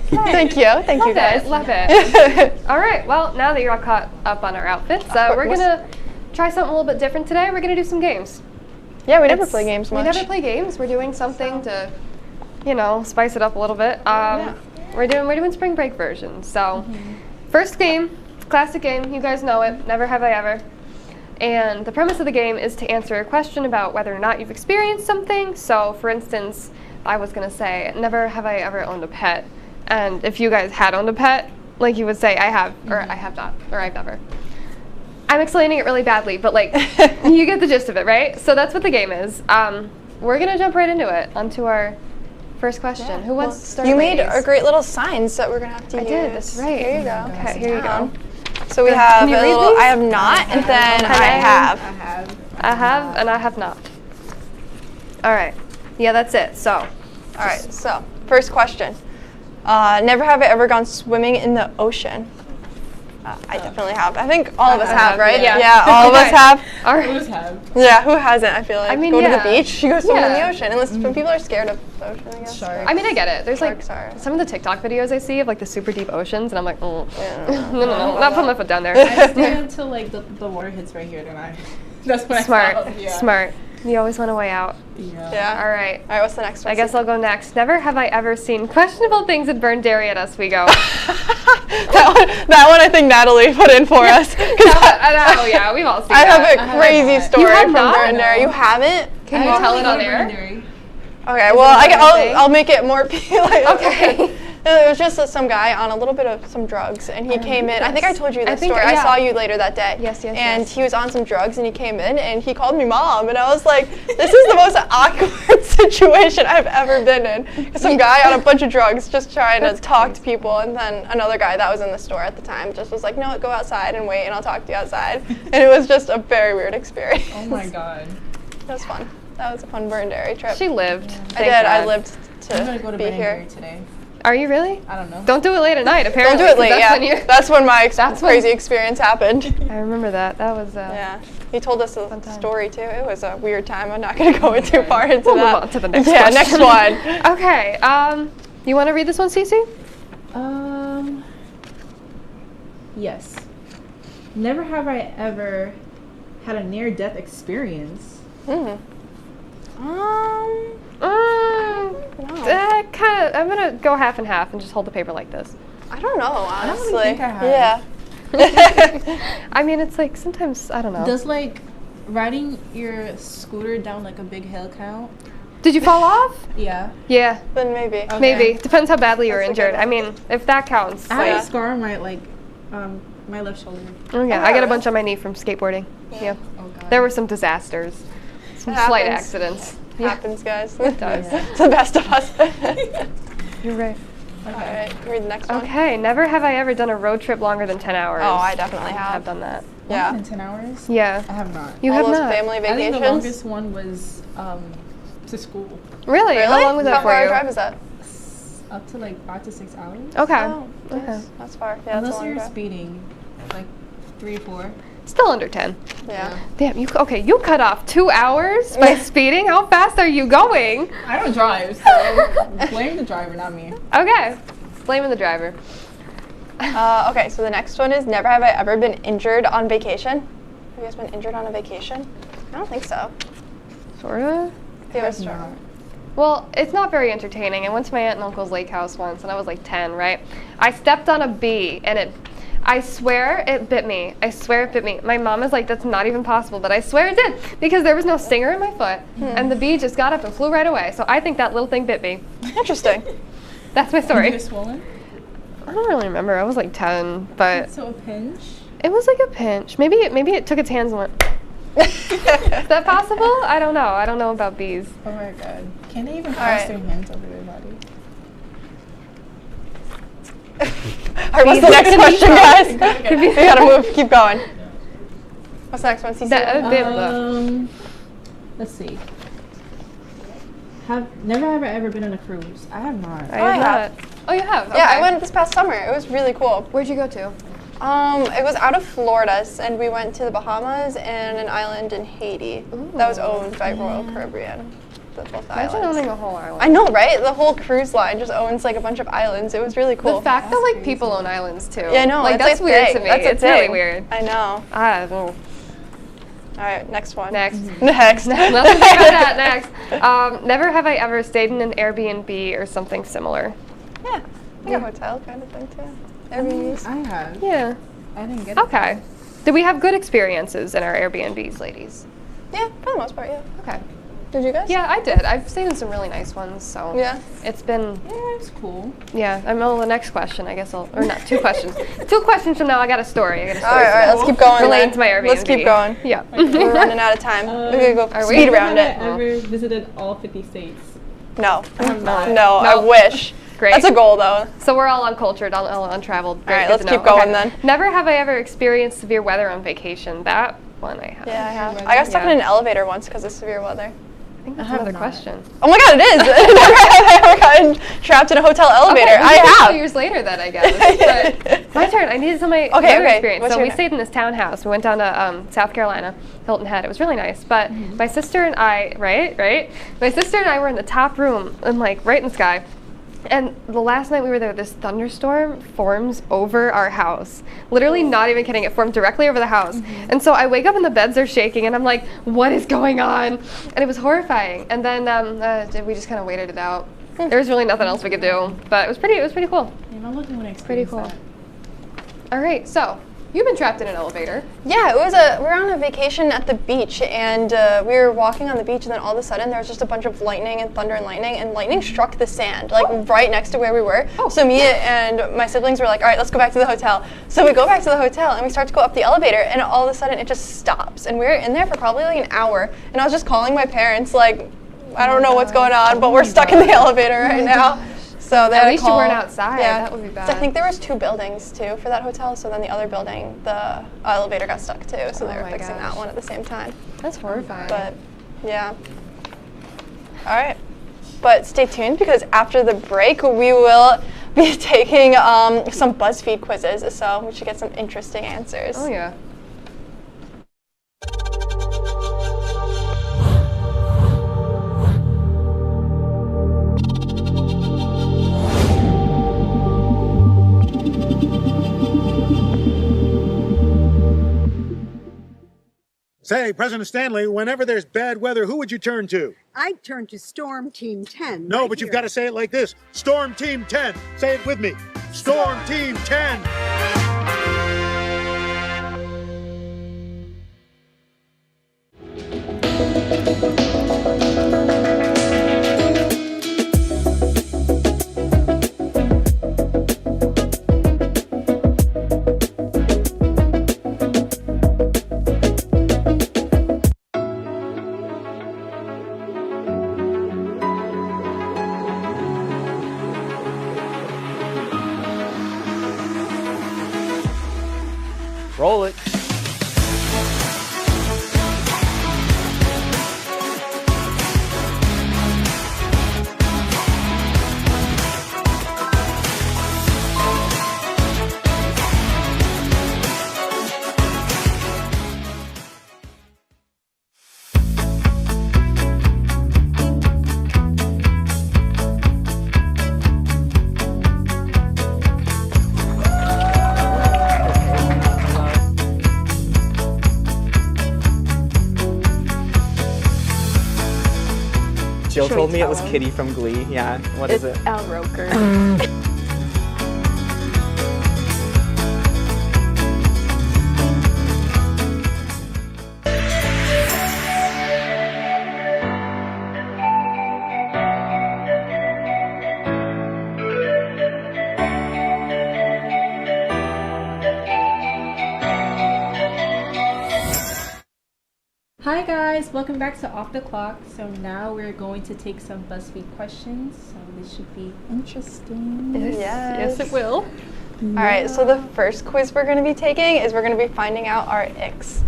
Thank you Love guys. Love it. All right, well, now that you're all caught up on our outfits, we're going to try something a little bit different today. We're going to do some games. Yeah, we never play games much. We never play games. We're doing something to, spice it up a little bit. We're doing spring break versions. So, first game, classic game. You guys know it. Never have I ever. And the premise of the game is to answer a question about whether or not you've experienced something. So, for instance, I was going to say, never have I ever owned a pet. And if you guys had owned a pet, like you would say, I have, or I have not, or I've never. I'm explaining it really badly, but you get the gist of it, right? So that's what the game is. We're going to jump right into it, onto our first question. Who wants to start? You made ladies? a great little signs that we're going to have to use. I did, that's right. Here you go. Okay, here you go. So we have a little, I have not, and then I have. I have, and I have not. All right. Yeah, that's it. So. All right, so first question. Never have I ever gone swimming in the ocean. I definitely have. I think all of us have, right? Yeah, all of us have. Who's have? Yeah, who hasn't? I feel like. I mean, go to the beach, you go swim in the ocean. Unless some people are scared of the ocean, I guess. Sharks. I mean, I get it. There's some of the TikTok videos I see of the super deep oceans, and I'm like, no, not putting my foot down there. I stay until the water hits right here, and that's what Smart. I thought. Yeah. Smart. You always want a way out. Yeah. All right. All right, what's the next one? I guess I'll go next. Never have I ever seen questionable things at Burn Dairy at Oswego. that one I think Natalie put in for us. Oh yeah, we've all seen I that. have a crazy story from Burn Dairy. You haven't? Can you tell it on air? Okay, well, I'll make it more Okay. It was just some guy on a little bit of some drugs, and he came in. I think I told you this story. I saw you later that day. Yes. And he was on some drugs, and he came in, and he called me mom, and I was like, this is the most awkward situation I've ever been in. Some guy on a bunch of drugs just trying to talk to people, and then another guy that was in the store at the time just was like, no, go outside and wait, and I'll talk to you outside. And it was just a very weird experience. Oh my god. It was fun. That was a fun Burn Dairy trip. She lived. I did. I lived I'm gonna go to to be Burn here. Dairy today. Are you really? I don't know. Don't do it late at night, apparently. Don't do it late, that's when my crazy experience happened. I remember that. That was, yeah. He told us a story, too. It was a weird time. I'm not going to go too far into We'll that. move on to the next question. next one. Okay. You want to read this one, Cece? Yes. Never have I ever had a near-death experience. I'm gonna go half and half and just hold the paper like this. I don't know, honestly. I don't really think I have. Yeah. I mean, it's like sometimes, I don't know. Does like riding your scooter down like a big hill count? Did you fall off? Yeah. Yeah. Then maybe. Okay. Maybe. Depends how badly you were injured. I mean, if that counts. I have Like, a scar on my my left shoulder. oh yeah, I got a bunch on my knee from skateboarding. Yeah. Oh god. There were some disasters. Some It slight happens. accidents. Happens, guys. It does. It's the best of us. You're right. All right, read the next one. Okay, never have I ever done a road trip longer than 10 hours. Oh, I definitely have. I've done that. Yeah. In 10 hours? Yeah. I have not. You All have those not. family I think vacations. the longest one was to school. Really? How long was that How for far a you? drive is that? Up to like 5 to 6 hours. Okay. Oh, Okay. that's far. Yeah, that's a Unless long you're drive. speeding, like 3 or 4. Still under 10. Yeah. Damn, you cut off 2 hours by speeding? How fast are you going? I don't drive, so blame the driver, not me. Okay. Blaming the driver. Okay, so the next one is never have I ever been injured on vacation. Have you guys been injured on a vacation? I don't think so. Sorta. Well, it's not very entertaining. I went to my aunt and uncle's lake house once, and I was like 10, right? I stepped on a bee, and I swear it bit me. I swear it bit me. My mom is like, that's not even possible, but I swear it did, because there was no stinger in my foot, and the bee just got up and flew right away. So I think that little thing bit me. Interesting. That's my story. You were swollen? I don't really remember. I was like 10, but So a pinch? it was like a pinch. Maybe it took its hands and went. Is that possible? I don't know. I don't know about bees. Oh my god. Can they even All cross right. their hands over their body? All right, what's the next question, guys? We gotta move. Keep going. What's the next one, CC? Let's see. Never have I ever been on a cruise. I have not. I have not. Oh, you have? Yeah, I Okay. went this past summer. It was really cool. Where'd you go to? It was out of Florida, and we went to the Bahamas and an island in Haiti that was owned by Royal Caribbean. The both Imagine islands. owning a whole island. I know, right? The whole cruise line just owns like a bunch of islands. It was really cool. The fact that like people own islands too. Yeah, I know. Like it's that's a weird thing. to me. That's a It's really thing. weird. I know. I don't know. All right, next one. Next. Next. Let's think about that next. Never have I ever stayed in an Airbnb or something similar. Yeah, like a hotel kind of thing too. Airbnbs. I have. Yeah. I didn't get it. Okay. Did we have good experiences in our Airbnbs, ladies? Yeah, for the most part, yeah. Okay. Did you guys? Yeah, I did. I've stayed in some really nice ones, so Yeah. it's been. Yeah, it's cool. Yeah, I'm on the next question. I guess or not 2 questions. 2 questions from now, I got a story. All right, let's keep going. Related then. to my Airbnb. Let's keep going. Yeah. We're running out of time. We're gonna go speed around it. Have I ever visited all 50 states? No. not. No, I wish. Great. That's a goal, though. So we're all uncultured, all untraveled. Great, All right, good let's to know. keep going Okay. then. Never have I ever experienced severe weather on vacation. That one I have. Yeah, I have. I got stuck in an elevator once because of severe weather. I think that's another question. Oh my god, it is! I never gotten trapped in a hotel elevator. Okay, I we have. 2 years later then, I guess. But my turn. I needed some of my weather experience. What's So your we stayed in this townhouse. We went down to South Carolina, Hilton Head. It was really nice. But my sister and I, right? My sister and I were in the top room and like right in the sky. And the last night we were there, this thunderstorm forms over our house. Literally not even kidding, it formed directly over the house. And so I wake up and the beds are shaking and I'm like, what is going on? And it was horrifying. And then we just kind of waited it out. There was really nothing else we could do, but it was pretty cool. Yeah, I'm looking when I Pretty cool. All right, so you've been trapped in an elevator. Yeah, we were on a vacation at the beach, and we were walking on the beach, and then all of a sudden there was just a bunch of lightning and thunder and lightning struck the sand, like right next to where we were. So me and my siblings were like, all right, let's go back to the hotel. So we go back to the hotel, and we start to go up the elevator, and all of a sudden it just stops. And we were in there for probably like an hour, and I was just calling my parents, like, I don't know what's going on, but we're stuck in the elevator right now. So they had At to least you call. weren't outside. Yeah. That would be bad. So I think there was 2 buildings too for that hotel. So then the other building, the elevator got stuck too. So they were fixing that one at the same time. That's horrifying. But yeah. All right. But stay tuned because after the break we will be taking some BuzzFeed quizzes. So we should get some interesting answers. Oh yeah. Say, President Stanley, whenever there's bad weather, who would you turn to? I'd turn to Storm Team 10. No, right but you've here. got to say it like this. Storm Team 10. Say it with me. Storm Team 10. Roll it. Jill told me it was Kitty from Glee. Yeah, what is it? Al Roker. Hi guys, welcome back to Off the Clock. So now we're going to take some BuzzFeed questions. So this should be interesting. Yes, it will. All right, so the first quiz we're going to be taking is we're going to be finding out our icks.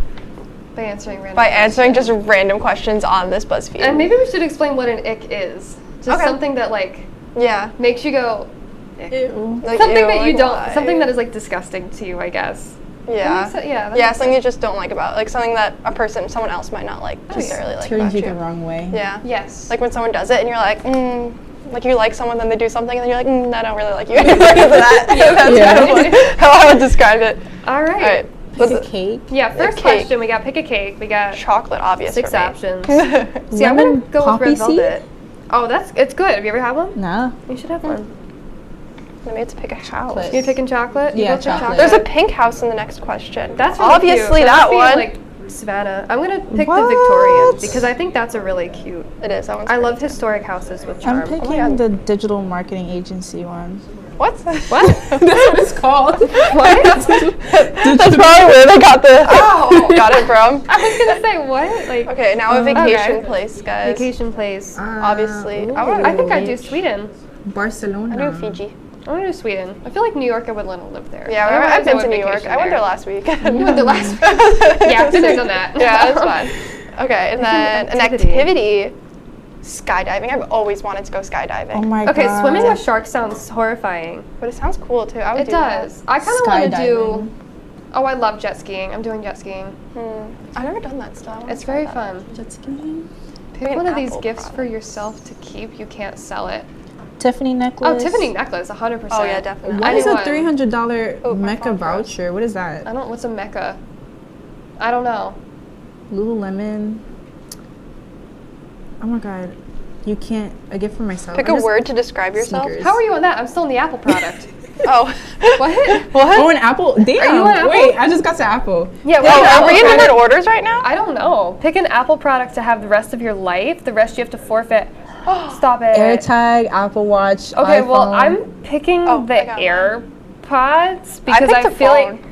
By answering random just random questions on this BuzzFeed. And maybe we should explain what an ick is. Just something that makes you go, ew. Like, something ew, that you like, don't, why? something that is like disgusting to you, I guess. Yeah. That Yeah, makes something you just don't like about, like something that someone else might not like necessarily like Turns about you the wrong way. Yeah. Yes. Like when someone does it and you're like, like you like someone, then they do something, and then you're like, I don't really like you anymore because of that. That's kind of like how I would describe it. All right. Pick a cake. Yeah, first question, we got pick a cake. We got chocolate, obvious. 6 for me. options. See, I'm going to go with red velvet. Oh, it's good. Have you ever had one? No. You should have one. Maybe it's pick a house. You're picking chocolate? Yeah, chocolate. There's a pink house in the next question. That's really obviously cute. that one. Like Savannah. I'm gonna pick the Victorian because I think that's a really cute. It is. That one's I love historic houses with charm. I'm picking the digital marketing agency one. What? What? That's what it's called. What? That's probably where they got got it from. I was gonna say what? Like okay, now a vacation place, guys. Vacation place. Obviously. I think I'd do Sweden. Barcelona. I do Fiji. I want to do Sweden. I feel like New York, I would want to live there. Yeah, I've been to New York. I went there last week. You went there last week? Yeah, been there, done that. Yeah, that's fun. Okay, and then an activity, skydiving. I've always wanted to go skydiving. Oh my god. Okay, swimming with sharks sounds horrifying. But it sounds cool too. I would do does. That. I kind of want to do. Oh, I love jet skiing. I'm doing jet skiing. I've never done that stuff. It's very fun. Jet skiing? Pick one of these gifts for yourself to keep. You can't sell it. Tiffany necklace. Oh, Tiffany necklace, 100%. Oh yeah, definitely. What is a $300 Mecca voucher? What is that? I don't. What's a Mecca? I don't know. Lululemon. Oh my god, you can't. A gift for myself. Pick a word to describe yourself. Sneakers. How are you on that? I'm still in the Apple product. Oh. What? Oh, an Apple. Damn. Are you on Apple? Wait, I just got to Apple. Yeah. Are we in numbered orders right now? I don't know. Pick an Apple product to have the rest of your life. The rest you have to forfeit. Stop it. AirTag, Apple Watch. Okay, iPhone. well, I'm picking the AirPods because I feel like.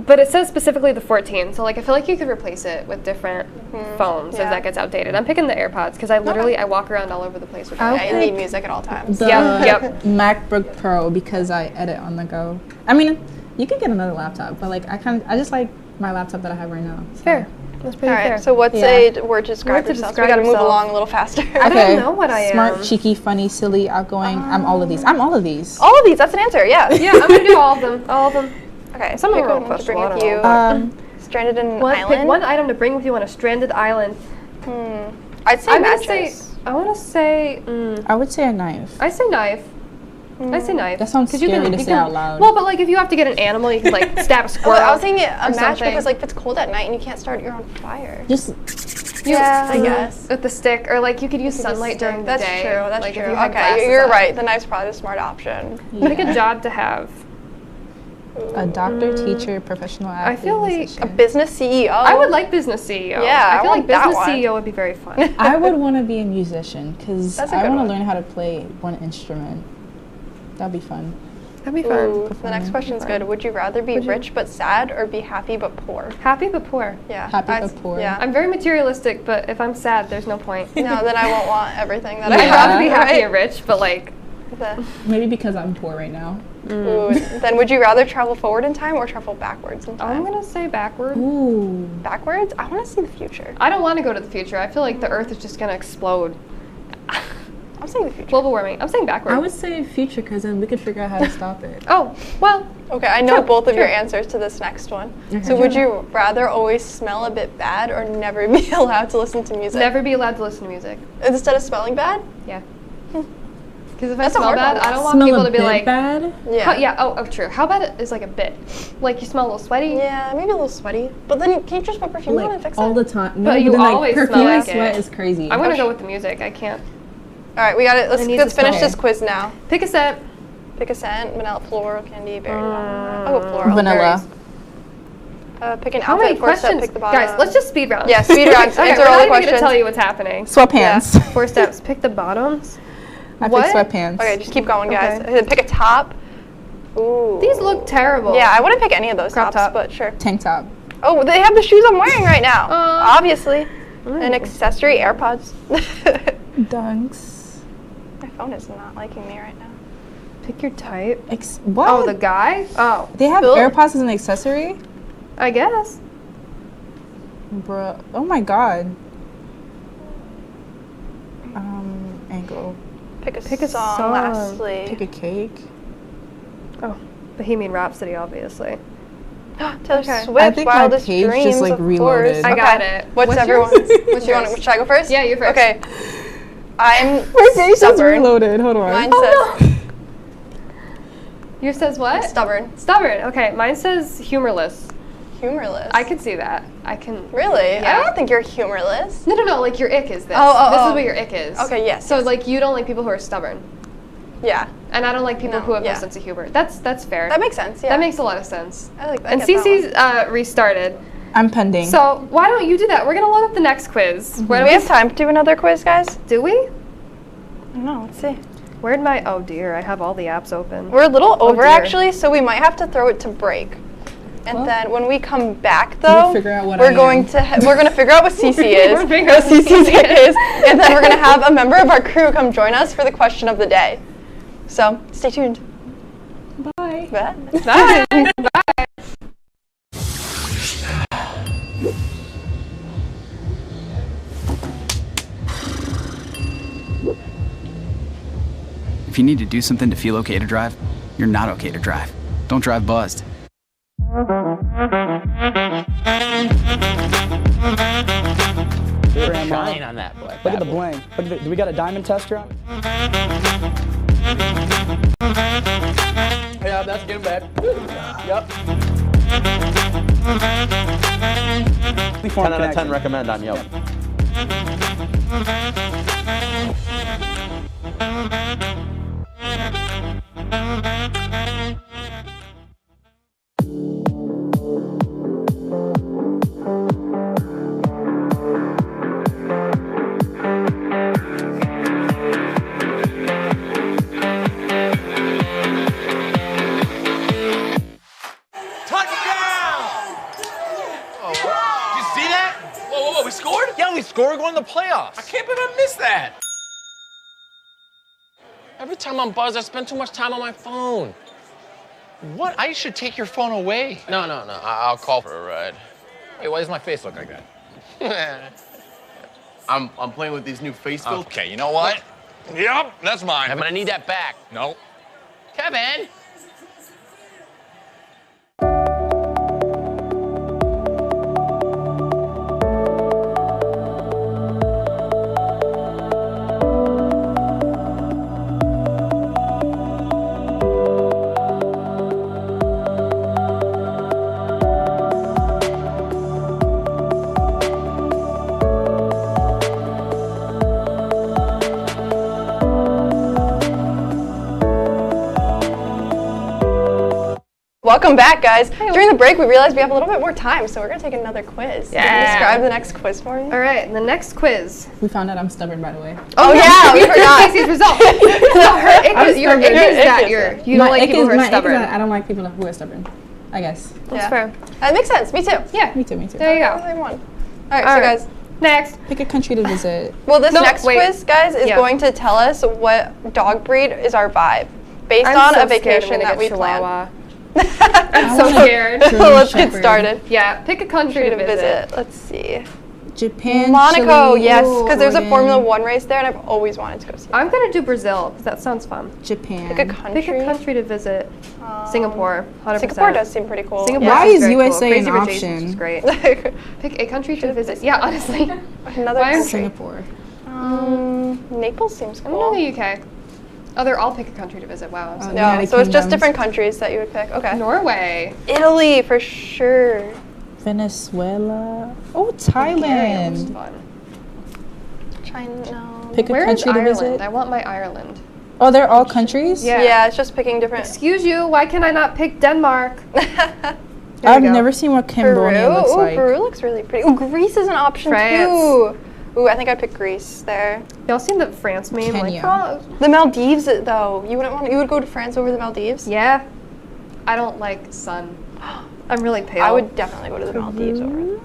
But it says specifically the 14, so like I feel like you could replace it with different phones as that gets outdated. I'm picking the AirPods because I I walk around all over the place with them. I need music at all times. The MacBook Pro because I edit on the go. I mean, you could get another laptop, but like I just like my laptop that I have right now. So. Fair. That's pretty all right, fair. So what's a word to describe yourself? We gotta move along a little faster. I don't know what I am. Smart, cheeky, funny, silly, outgoing. I'm all of these. I'm all of these. All of these. That's an answer. Yeah. Yeah, I'm gonna do all of them. All of them. Okay. Some of them are are to bring with you. Stranded in an island. Pick one item to bring with you on a stranded island. I'd say mattress. I want to say. I would say a knife. I say knife. I say knife. That sounds scary to say out loud. Well, but like if you have to get an animal, you can like stab a squirrel. I was thinking a match something. because like if it's cold at night and you can't start your own fire. Just I guess. With the stick, or like you could use sunlight during the day. That's like true. If you had Okay, glasses you're on. right. The knife's probably the smart option. Pick a job to have. A doctor, teacher, professional athlete. I feel like a business CEO. I would like business CEO. Yeah, I feel like want that business one. CEO would be very fun. I would want to be a musician because That's a I good want to one. learn how to play one instrument. That'd be fun. That'd be fun. Ooh, the next question's good. Would you rather be rich but sad or be happy but poor? Happy but poor. Yeah. Happy but poor. Yeah. I'm very materialistic, but if I'm sad, there's no point. No, then I won't want everything that I I'd have. rather be happy right? and rich, but like. Maybe because I'm poor right now. Ooh, then would you rather travel forward in time or travel backwards in time? I'm gonna say backward. Ooh. Backwards? I want to see the future. I don't want to go to the future. I feel like the Earth is just gonna explode. I'm saying the future. Global warming. I'm saying backward. I would say future because then we could figure out how to stop it. Oh, well. Okay, I know True, both of your true. answers to this next one. Okay. So would you rather always smell a bit bad or never be allowed to listen to music? Never be allowed to listen to music. Instead of smelling bad? Yeah. Because if I That's a smell hard bad, one. I don't want Smell people a to be bit like. bad? Yeah. Oh, true. How bad is like a bit? Like you smell a little sweaty? Yeah, maybe a little sweaty. But then can't you just put perfume on and fix all it? the time. No, But you then, like, always smell perfume like and sweat it. is crazy. I'm gonna go with the music. I can't. All right, we got it. It needs Let's to finish smell. this quiz now. Pick a scent. Pick a scent: vanilla, floral, candy, berry. I'll go floral. Vanilla. Berries. Pick an How outfit. many four step, questions? pick the bottom. Guys, let's just speed round. Yeah, speed rounds. Okay, Answer we're all not the even gonna questions. tell you what's happening. Sweatpants. 4 steps. Pick the bottoms. I What? pick sweatpants. Okay, just keep going, guys. Okay. Then pick a top. Ooh. These look terrible. Yeah, I wouldn't pick any of those Crop tops, top. but sure. Tank top. Oh, they have the shoes I'm wearing right now. Obviously. An accessory, AirPods. Dunks. My phone is not liking me right now. Pick your type. What? Oh, the guy? Oh. They have AirPods as an accessory? I guess. Bruh. Oh my god. Ankle. Pick a song, lastly. Pick a cake. Oh, Bohemian Rhapsody, obviously. Taylor Okay. Swift, I think my Wildest page Dreams, just, like, of reloaded. course. I got it. What's everyone's? What's yours? Should I go first? Yeah, you're first. Okay. I'm My page just stubborn. reloaded. Hold on. Mine says Yours says what? stubborn. Stubborn. Okay, mine says humorless. Humorless. I could see that. I can. Really? Yeah. I don't think you're humorless. No. Like your ick is this. Oh, This oh. is what your ick is. Okay, yes, So yes. like you don't like people who are stubborn, Yeah. and I don't like people No, who have yeah. no sense of humor. That's fair. That makes sense. Yeah. That makes a lot of sense. I like that. And I get that Cece's restarted. I'm pending. So why don't you do that? We're gonna load up the next quiz. Where Do we have time to do another quiz, guys? Do we? I don't know. Let's see. Where'd my? Oh dear, I have all the apps open. We're a little over dear. actually, so we might have to throw it to break. And Well, then when we come back, though, figure out what we're I going am. to we're going to figure out what CC is, We're figuring what out what CC's CC is, and then we're going to have a member of our crew come join us for the question of the day. So stay tuned. Bye. Bye. Bye. Bye. If you need to do something to feel okay to drive, you're not okay to drive. Don't drive buzzed. Shine on that black. Look at the bling. Look at the, do we got a diamond tester on? Yeah, that's getting bad. Yep. 10 out of 10 recommend on Yelp. We scored? Yeah, we scored. We're going to the playoffs. I can't believe I missed that. Every time I'm buzzed, I spend too much time on my phone. What? I should take your phone away. No. I'll call for a ride. Hey, why does my face look like that? I'm playing with these new face filters. Okay, you know what? Yep, that's mine. I'm gonna need that back. No. Kevin! Welcome back, guys. During the break, we realized we have a little bit more time, so we're going to take another quiz. Yeah. Can you describe the next quiz for me? All right, the next quiz. We found out I'm stubborn, by the way. Oh, yeah, we forgot. Casey's result. Your ick is that you don't like people who are stubborn. I don't like people who are stubborn, I guess. That's fair. That makes sense. Me too. Yeah. Me too. There you go. All right, so guys. Next. Pick a country to visit. Well, this next quiz, guys, is going to tell us what dog breed is our vibe based on a vacation that we plan. I'm so scared. Let's get started. Yeah, pick a country to visit. Let's see. Japan, Monaco, Chile, yes, because there's a Jordan. Formula One race there, and I've always wanted to go see. I'm gonna do Brazil because that sounds fun. Japan. Pick a country. Pick a country to visit. Singapore, 100%. Singapore does seem pretty cool. Singapore Why is very USA cool. Crazy an Rich Asians option? is great. Pick a country to visit. Yeah, honestly. Another Why country. Singapore. Naples seems I'm cool. in the UK. Oh, they're all pick a country to visit. Wow. I'm so No, so it's just different countries that you would pick. Okay. Norway. Italy for sure. Venezuela. Oh, Bulgaria looks Thailand. fun. China. No. Pick a Where is country to Ireland? visit. I want my Ireland. Oh, they're all countries? Yeah, it's just picking different. Excuse you, why can I not pick Denmark? I've never seen what Cambodia Peru. looks Ooh, like. Peru looks really pretty. Ooh, Greece is an option France. too. Ooh, I think I'd pick Greece there. Y'all seen the France meme? Kenya. Like, The Maldives, though. You would go to France over the Maldives? yeah. I don't like sun. I'm really pale. I would definitely go to the Maldives over.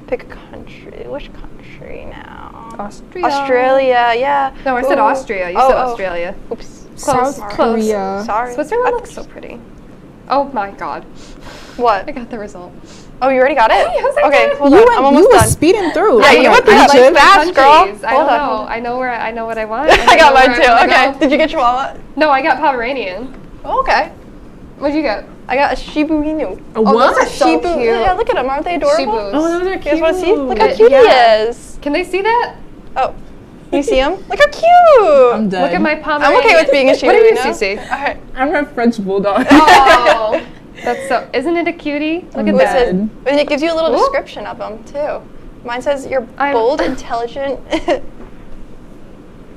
Pick a country. Which country now? Austria. Australia, yeah. No, I said Ooh. Austria. You said Australia. Oops. Close. South Close. Korea. Sorry. Switzerland looks so pretty. Oh my god. What? I got the result. Oh, you already got it? Yes, I okay, did. hold on. I'm almost You were done. speeding through. Yeah, you went through that like fast, girl. I Hold don't on. know. I know what I want. I got mine too. Okay. Did you get Chihuahua? No, I got Pomeranian. Oh, okay. What'd you get? I got a Shiba Inu. A what? Those are so Shiba. cute. Yeah, look at them. Aren't they adorable? Shibus. Oh, those are You cute. guys want to see? Look how cute he is. Can they see that? Oh, you see him? Look how cute. I'm dead. Look at my Pomeranian. I'm okay with being a Shiba What are you, Inu. Cece? All right. I'm a French bulldog. Oh, that's so. Isn't it a cutie? Look at that. And it gives you a little description of him too. Mine says you're bold, intelligent.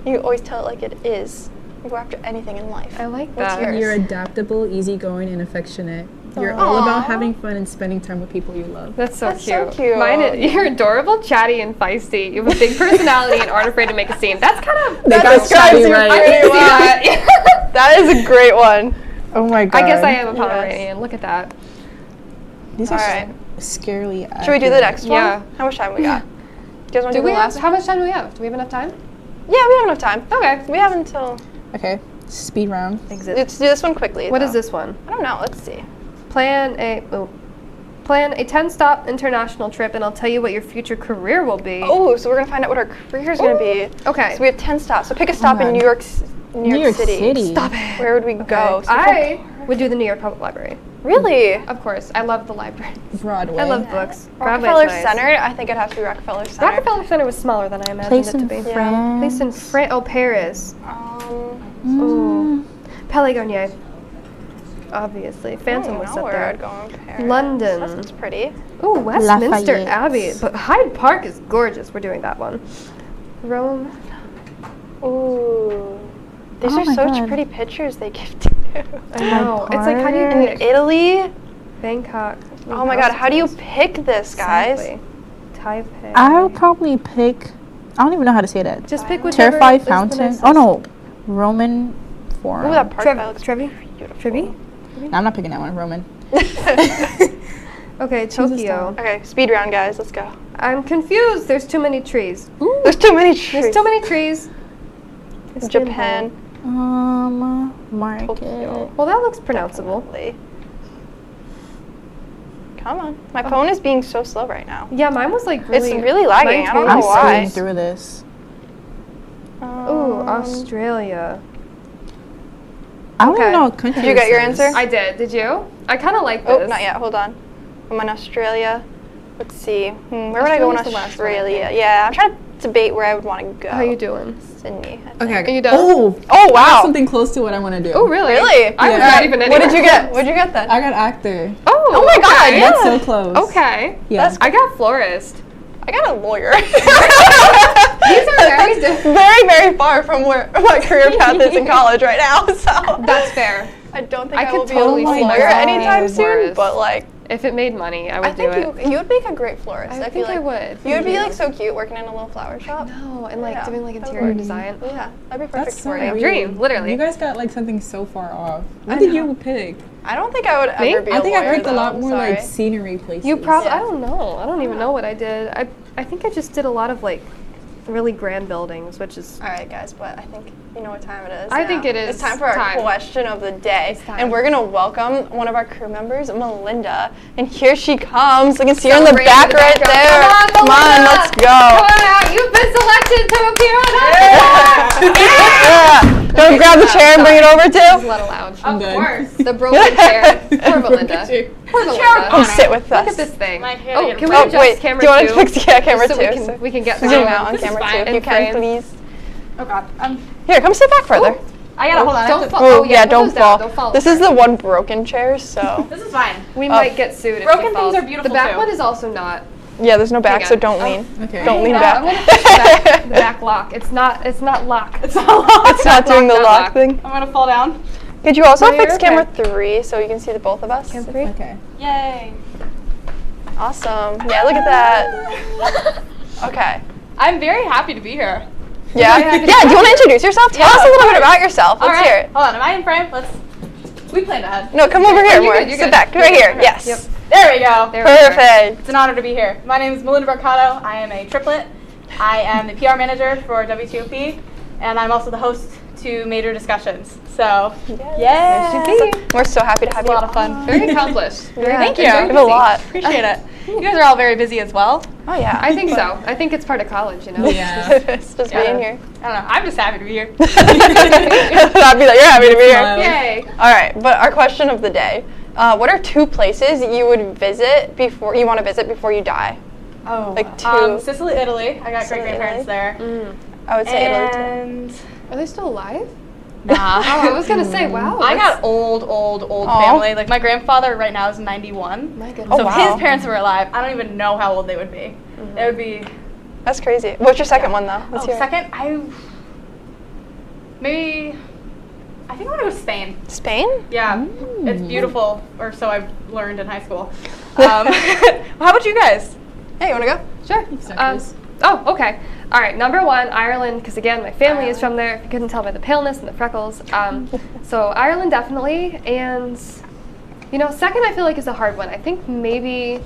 You always tell it like it is. You go after anything in life. I like What's that. yours? You're adaptable, easygoing, and affectionate. You're Aww. all about having fun and spending time with people you love. That's so That's cute. so cute. Mine is, you're adorable, chatty, and feisty. You have a big personality and aren't afraid to make a scene. That's kind of. They That got describes chatty you right. I can see that. That is a great one. Oh my god. I guess I am a Pomeranian. Look at that. These are All right. scarily accurate. Should we do the next one? Yeah. How much time we got? Do you guys want to Do do we the have? last? How much time do we have? Do we have enough time? Yeah, we have enough time. Okay. We have until. Okay, speed round. Exit. Let's do this one quickly. What though. is this one? I don't know. Let's see. Plan a 10-stop international trip, and I'll tell you what your future career will be. Oh, so we're gonna find out what our career is gonna be. Okay. So we have 10 stops. So pick a stop in New York City. Stop it. Where would we go? So I would do the New York Public Library. Really? Of course. I love the library. Broadway. I love books. Rockefeller Broadway's nice. Center. I think it'd have to be Rockefeller Center. Rockefeller Center was smaller than I imagined Place it to in be. France. Place in France. Oh, Paris. Ooh. Palais Garnier. Obviously. Phantom was I set where there. I'd go in Paris. London. That's pretty. Ooh, Westminster Lafayette. Abbey. But Hyde Park is gorgeous. We're doing that one. Rome. Ooh. These Oh are my such God. pretty pictures they give to you. I know. It's like, how do you In pick? Italy? Bangkok. Oh my god, how do you pick this, guys? Exactly. Taipei. I'll probably pick. I don't even know how to say that. Just pick whichever Terrified is the Fountain. nicest. Oh no, Roman Forum. Ooh, that park that looks Trevi? beautiful. Trevi? No, I'm not picking that one. Roman. Okay, Tokyo. Okay, speed round, guys. Let's go. I'm confused. There's too many trees. There's too many trees. There's too many trees. Japan. Market. Tokyo. Well, that looks pronounceable. Definitely. Come on. My phone is being so slow right now. Yeah, mine was like really. It's really lagging. I don't know I'm why. speeding through this. Ooh, Australia. I don't even know what country. Did you get your this is. answer? I did. Did you? I kind of like this. Oh, not yet. Hold on. I'm in Australia. Let's see. Where would I go in Australia's the last one, I Australia? think. Yeah, I'm trying to debate where I would want to go. How you doing? Sydney. Okay. Are you done? Oh, Oh, I got wow. something close to what I want to do. Oh, really? Really? I was Yeah. not even What did you anywhere get? close. What did you get then? I got actor. Oh my God, okay. yeah. That's so close. Okay. Yeah. I got florist. I got a lawyer. These are very different. Very, very far from where my career path is in college right now. So That's fair. I don't think I I could will be totally a see lawyer myself anytime being a soon, florist. but like, if it made money, I would I think do it. you would make a great florist. I feel think I like would. You would be like so cute working in a little flower shop. No, and like Yeah, doing like that would interior work. design. Yeah, that'd be perfect That's so for you. weird. Dream, literally. You guys got like something so far off. What I did know. you pick? I don't think I would Me? ever be a I think lawyer, I picked a lot though, more sorry. like scenery places. You probably, Yeah. I don't know. I don't even know what I did. I think I just did a lot of like really grand buildings, which is. All right, guys, but I think you know what time it is. I now. think it is It's time for our time. question of the day, time. and we're gonna welcome one of our crew members, Melinda, and here she comes. You can see her in the Celebrate back in the right background. there. Come on, Melinda. let's go. Come on out. You've been selected to appear on our Yeah. Don't grab the chair and bring it over This is too. not allowed. I'm good. course. The broken chair. Poor Melinda. Poor Melinda. Come sit with us. Look at this thing. My hair Oh, gets can we Oh adjust wait, camera do you want two? to fix camera so two? we can get the zoom camera. out on This is camera fine. two if In you can, frame. please. Oh God. Here, come sit back further. I gotta hold on. I have Don't to- fall. Oh, Oh, yeah, put don't those down. fall. Don't fall. This is the one broken chair, so. This is fine. We might get sued if Broken she falls. things are beautiful, The back too. one is also not. Yeah, there's no back, Hang so on. don't Oh, lean. Okay. Don't lean No, back. I'm gonna push the back lock. It's not lock. It's not locked. It's not doing the not lock lock. thing. I'm gonna fall down. Could you also No, fix you're camera okay. 3 so you can see the both of us? Camera 3? Okay. Yay. Awesome. Yeah, look at that. Okay. I'm very happy to be here. Yeah. happy to Yeah. Do you want to introduce yourself? Tell us a little bit about yourself. All Let's right. hear it. Hold on. Am I in frame? We planned ahead. No, come over here you're more. good, you're Sit good. back. You're Right good. here. Okay. Yes. Yep. There we go. There we are. Perfect. It's an honor to be here. My name is Melinda Barcato. I am a triplet. I am the PR manager for WTOP, and I'm also the host to Major Discussions. So, yay! We're so happy to have It's a you. lot of fun. Very accomplished. Yeah, Thank you. We have a lot. Appreciate it. You guys are all very busy as well. Oh yeah. I think so. I think it's part of college, you know? Yeah. It's just being here. I don't know. I'm just happy to be here. Happy that you're happy to be here. Smile. Yay. All right, but our question of the day: what are 2 places you would visit before you want to visit before you die? Oh. Like 2. Sicily, Italy. I got Sicily, great grandparents there. I would say Italy too. And Are they still alive? nah. Oh, I was gonna say, wow. I that's- got old Aw. family. Like my grandfather right now is 91. My goodness. So Oh, if wow. his parents were alive, I don't even know how old they would be. It would be. That's crazy. What's your second one though? Let's hear it. Second, maybe. I think I want to go to Spain. Spain? Yeah, it's beautiful, or so I've learned in high school. How about you guys? Hey, you wanna go? Sure. Oh, okay. All right. Number 1, Ireland, because again, my family is from there. If you couldn't tell by the paleness and the freckles. So Ireland definitely, and second I feel like is a hard one. I think maybe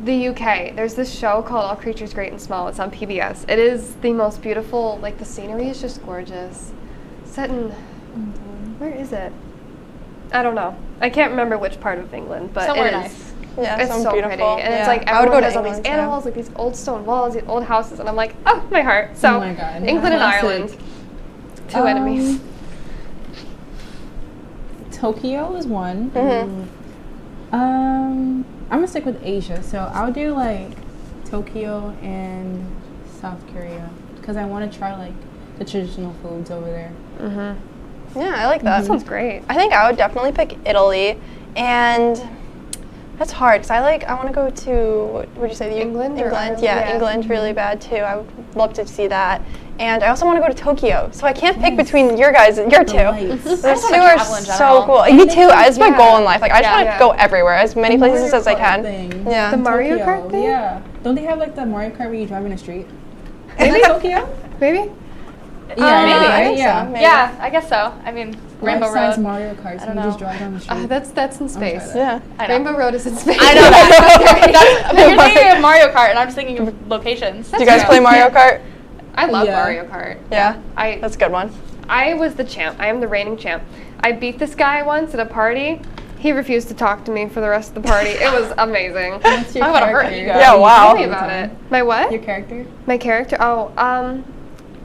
the UK. There's this show called All Creatures Great and Small. It's on PBS. It is the most beautiful. Like the scenery is just gorgeous. Set in where is it? I don't know. I can't remember which part of England, but Somewhere it is. nice. Yeah, It's sounds so beautiful. pretty, and Yeah. it's like I would go everyone to has all these England, too. animals, like these old stone walls, these old houses, and I'm like, oh, my heart. So Oh my God. England and Classic. Ireland, 2 enemies. Tokyo is one. Mm-hmm. I'm gonna stick with Asia, so I'll do like Tokyo and South Korea because I want to try like the traditional foods over there. Yeah, I like that. That sounds great. I think I would definitely pick Italy, and that's hard because I want to go to what would you say? England or Ireland? Yeah, Yeah. England really bad too. I would love to see that, and I also want to go to Tokyo. So I can't pick between your 2. lights. Those I 2 just wanna are travel in so general. cool. Me too. That's my Yeah. goal in life. Like I just Yeah. want to go everywhere, as many places as I can. Yeah. The Mario Tokyo, Kart thing? Yeah. Don't they have like the Mario Kart where you drive in the street? Maybe? Is that Tokyo? Maybe? Yeah, maybe. I think so, yeah. maybe. Yeah, I guess so. I mean, Rainbow Life-size Road. Mario Karts, don't and you just know. drive down the street. That's in space. Yeah. I know. Rainbow Road is in space. I know that. But you're thinking of Mario Kart, and I'm just thinking of locations. Do you guys play Mario Kart? I love Yeah. Mario Kart. Yeah. I That's a good one. I was the champ. I am the reigning champ. I beat this guy once at a party. He refused to talk to me for the rest of the party. It was amazing. What's your Talk about a hurt character? ego. Yeah. Wow. Tell me about it. My what? Your character? My character? Oh,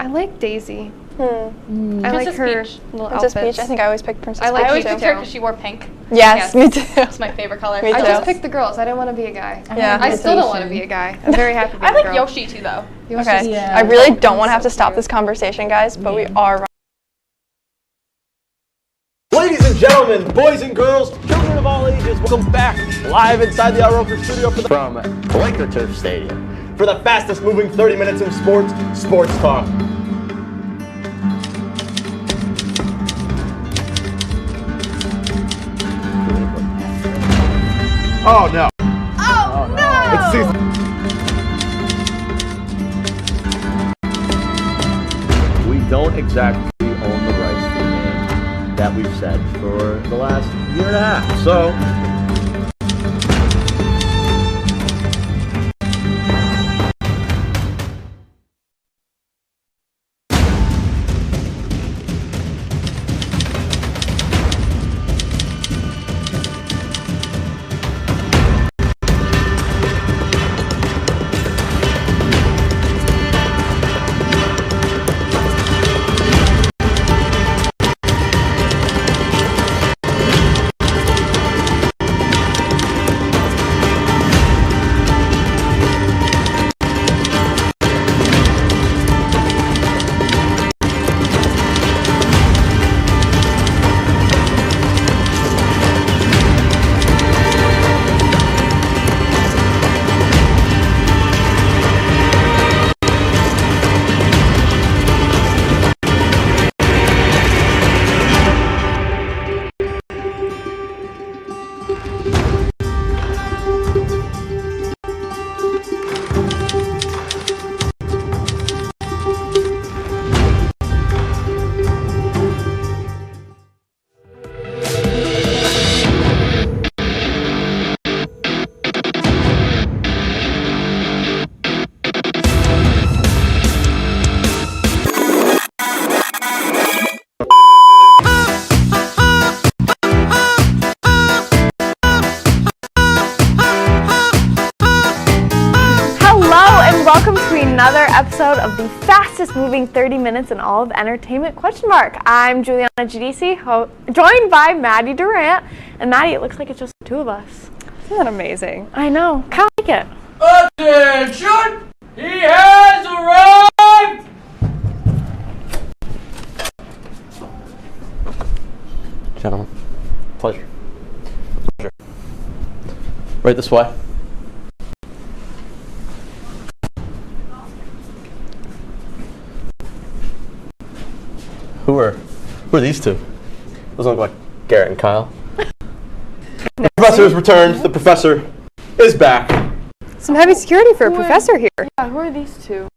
I like Daisy. I like Princess her Peach. little Princess outfits. Peach. I think I always pick Princess I like Peach. I always too. picked her because she wore pink. Yes, me too. It's my favorite color. Me I too. just picked the girls. I didn't want to be a guy. Yeah. I still don't want to be a guy. I'm very happy to be I a like girl. Yoshi too, though. Yoshi's Okay. Yeah. I really don't want to have to stop this conversation, guys, but we are. Ladies and gentlemen, boys and girls, children of all ages, welcome back live inside the Roker studio from Laker Turf Stadium for the fastest moving 30 minutes in sports, Sports Talk. Oh no. Oh, no! It's season. We don't exactly own the rights to the name that we've said for the last year and a half. So welcome to another episode of the fastest moving 30 minutes in all of entertainment, ? I'm Juliana Giudice, joined by Maddie Durant. And Maddie, it looks like it's just the two of us. Isn't that amazing? I know, kind of like it. Attention! He has arrived! Gentlemen, pleasure. Right this way. Who are these two? Those look like Garrett and Kyle. The professor has returned. The professor is back. Some heavy security for a professor here. Yeah, who are these two?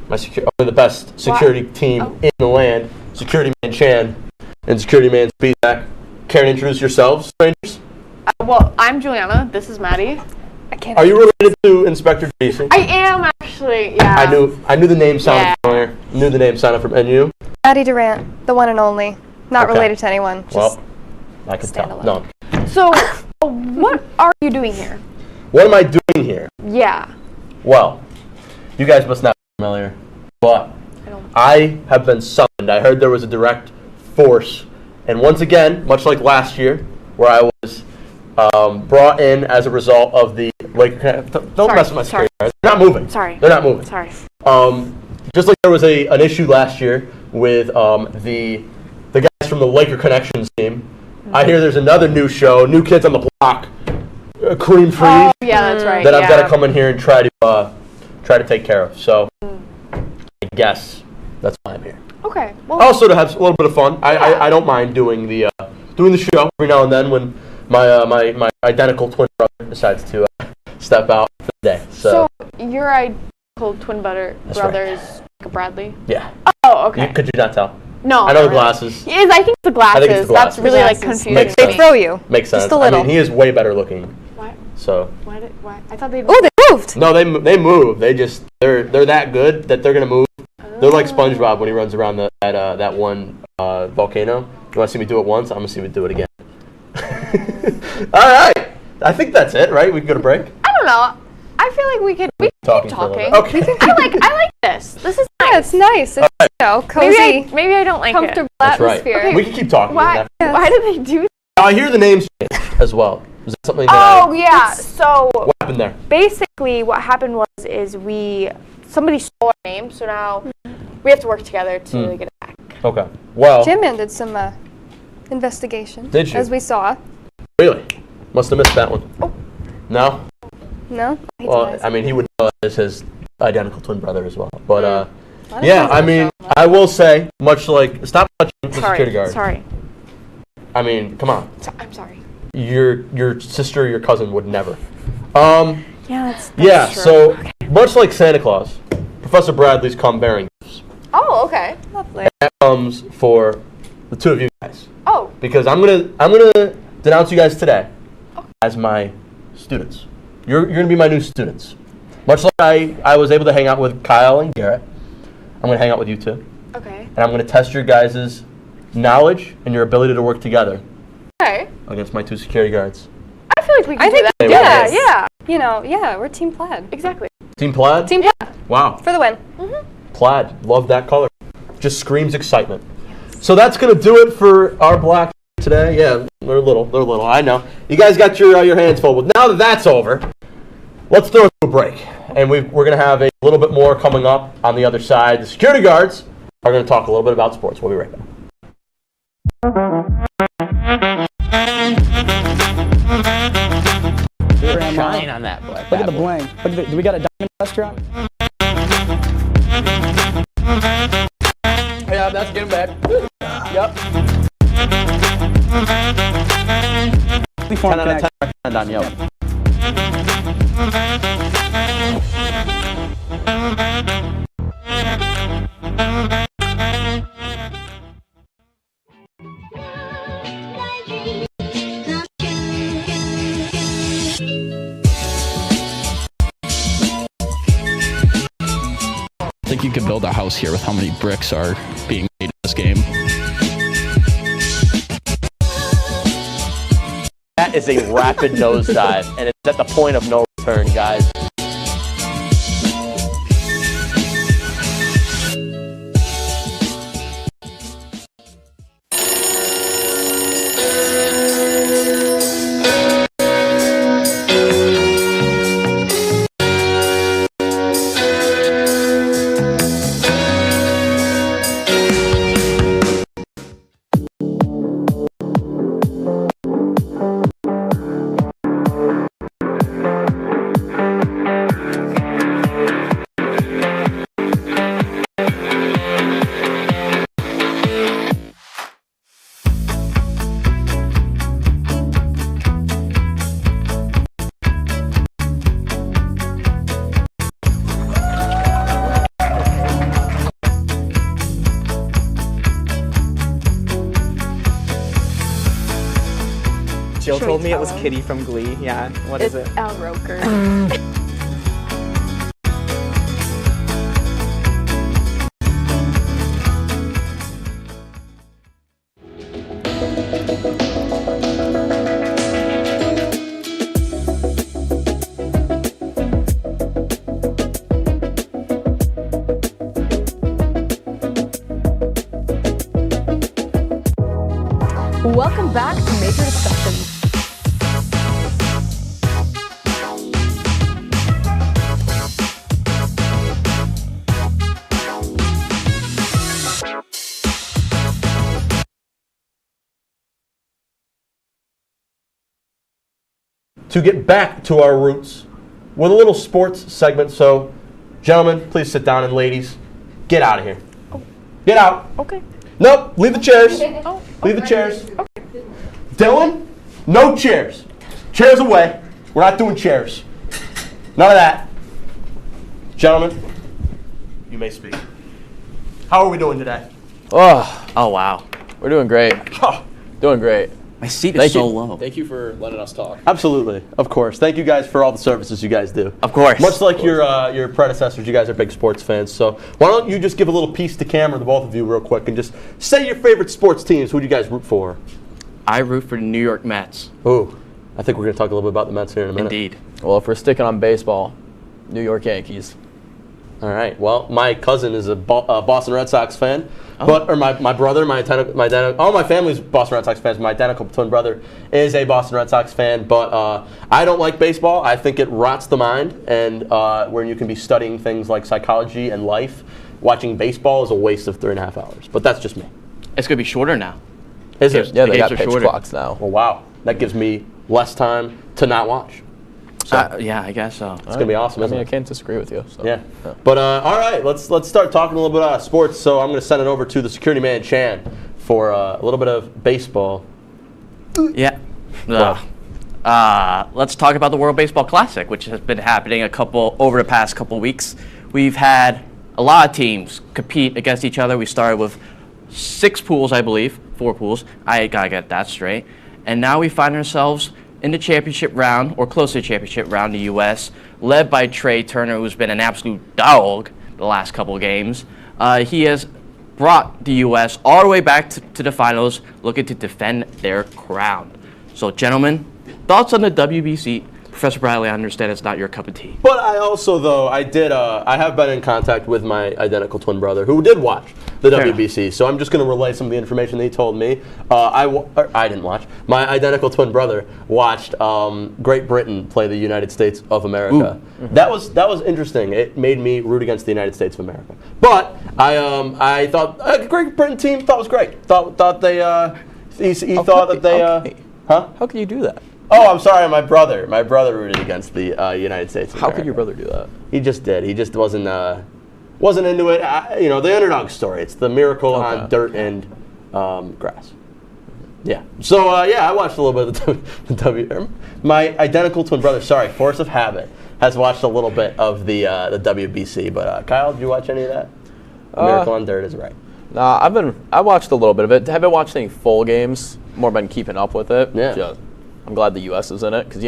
Only the best security team in the land. Security Man Chan and Security Man Speedback. Care to introduce yourselves, strangers? Well, I'm Juliana. This is Maddie. Are you related to Inspector Jason? I am actually. Yeah. I knew the name sounded familiar. Knew the name sounded from NU. Maddie Durant, the one and only. Not related to anyone. Just I can tell. No. So, what are you doing here? What am I doing here? Yeah. Well, you guys must not be familiar, but I have been summoned. I heard there was a direct force, and once again, much like last year, where I was brought in as a result of the don't mess with my security guards. They're not moving. Sorry. They're not moving. Sorry. Just like there was an issue last year with the guys from the Laker Connections team. I hear there's another new show, New Kids on the Block, Cream Freeze. Oh, yeah, that's right. That I've got to come in here and try to take care of. So I guess that's why I'm here. Okay. Well, also to have a little bit of fun. I don't mind doing the show every now and then when my identical twin brother decides to step out for the day. So your identical twin brother right. is Bradley? Yeah. Oh, okay. Could you not tell? No. I know the glasses. I think it's the glasses. I think it's the glasses. That's really confusing. They throw you. Makes sense. Just a little. I mean, he is way better looking. Why? So. Why? I thought they. Oh, they moved. No, they move. They're that good that they're gonna move. They're like SpongeBob when he runs around that one volcano. You want to see me do it once? I'm gonna see me do it again. All right. I think that's it, right? We can go to break. I don't know. I feel like we could keep talking. Okay. I like this. This is nice. Yeah, it's nice. It's cozy. Maybe I don't like comfortable That's atmosphere. Right. We can keep talking. Why do they do that? I hear the names as well. Was that something? So what happened there? Basically, what happened was somebody stole our name, so now we have to work together to get it back. Okay. Well. Jim did some investigation. Did you? As we saw. Really? Must have missed that one. Oh. No? No? Well, I mean, he would know as his identical twin brother as well. But, yeah, I mean, I will say, much like, stop touching the security guard. Sorry. I mean, come on. I'm sorry. your sister or your cousin would never. That's yeah. true. So much like Santa Claus, Professor Bradley's come bearing gifts. Oh, okay. Lovely. And that comes for the two of you guys. Oh. Because I'm gonna denounce you guys today as my students. You're gonna be my new students. Much like I was able to hang out with Kyle and Garrett, I'm gonna hang out with you two. Okay. And I'm gonna test your guys' knowledge and your ability to work together. Okay. Against my two security guards. I feel like we can do that. Hey, Yeah, what? yeah. You know, yeah, we're Team Plaid. Exactly. Team Plaid? Team Plaid. Wow. For the win. Plaid. Love that color. Just screams excitement. So that's going to do it for our black today. Yeah, they're little. I know. You guys got your hands full. Well, now that that's over, let's throw it to a break. And we're going to have a little bit more coming up on the other side. The security guards are going to talk a little bit about sports. We'll be right back. Shine on that black. Look at the bling. Look at do we got a diamond restaurant? Yeah, that's getting back. Yep. 10 out of 10 recommend on Yelp. I think you could build a house here with how many bricks are being made in this game. That is a rapid nosedive, and it's at the point of no return, guys. Jill told me it was Kitty from Glee. Yeah, what is it? Al Roker. Welcome back to Major Discussions. To get back to our roots with a little sports segment. So, gentlemen, please sit down, and ladies, get out of here. Get out. Okay. Nope, leave the chairs. Oh, Leave the chairs. Dylan, no chairs. Chairs away. We're not doing chairs. None of that. Gentlemen, you may speak. How are we doing today? Oh wow. We're doing great. Doing great. My seat is Thank so you. low. Thank you for letting us talk. Absolutely, of course. Thank you guys for all the services you guys do. Of course. Much like your predecessors, you guys are big sports fans. So why don't you just give a little piece to camera, the both of you, real quick, and just say your favorite sports teams. Who do you guys root for? I root for the New York Mets. Ooh, I think we're going to talk a little bit about the Mets here in a minute. Indeed. Well, if we're sticking on baseball, New York Yankees. All right. Well, my cousin is a Boston Red Sox fan, or my brother, all my family's Boston Red Sox fans. My identical twin brother is a Boston Red Sox fan, but I don't like baseball. I think it rots the mind, and when you can be studying things like psychology and life, watching baseball is a waste of 3.5 hours. But that's just me. It's going to be shorter now. Is it? Yeah, they got pitch clocks now. Well, wow. That gives me less time to not watch. So, yeah, I guess so. It's gonna be awesome. I Isn't mean, it? I can't disagree with you. So. Yeah. But all right, let's start talking a little bit about sports. So I'm gonna send it over to the security man Chan for a little bit of baseball. Yeah. Let's talk about the World Baseball Classic, which has been happening over the past couple weeks. We've had a lot of teams compete against each other. We started with 6 pools, I believe, 4 pools. I gotta get that straight. And now we find ourselves in the championship round, or close to the championship round, the U.S., led by Trey Turner, who's been an absolute dog the last couple of games. He has brought the U.S. all the way back to the finals, looking to defend their crown. So, gentlemen, thoughts on the WBC? Professor Bradley, I understand it's not your cup of tea. But I also, though, I have been in contact with my identical twin brother who did watch the WBC. So I'm just going to relay some of the information that he told me. I didn't watch. My identical twin brother watched Great Britain play the United States of America. That was interesting. It made me root against the United States of America. But I thought Great Britain team thought was great. Thought they he thought that they huh? How can you do that? Oh, I'm sorry, my brother rooted against the United States of America. How could your brother do that? He just did. He just wasn't into it. The underdog story. It's the miracle on dirt and grass. Yeah. So I watched a little bit of the W. My identical twin brother, force of habit, has watched a little bit of the WBC. But Kyle, did you watch any of that? Miracle on dirt is right. Nah, I watched a little bit of it. Haven't watched any full games. More been keeping up with it. Yeah. I'm glad the U.S. is in it because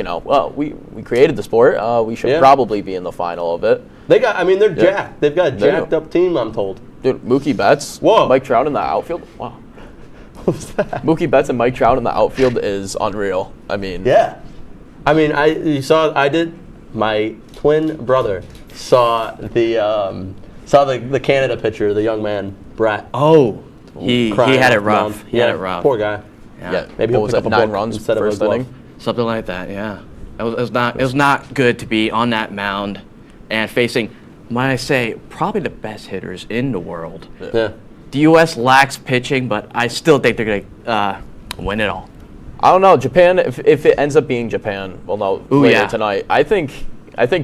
we created the sport. We should probably be in the final of it. They're jacked. They've got a jacked up team, I'm told. Dude, Mookie Betts, Mike Trout in the outfield. Wow. What was that? Mookie Betts and Mike Trout in the outfield is unreal. Yeah. My twin brother saw the Canada pitcher, the young man Brett. Oh, he had it rough. He had it rough. Poor guy. Yeah, maybe he'll pick up 9 runs instead first of inning, something like that. Yeah, it was not good to be on that mound and facing, might I say, probably the best hitters in the world. Yeah. The U.S. lacks pitching, but I still think they're gonna win it all. I don't know. Japan, if it ends up being Japan, we'll know later tonight. I think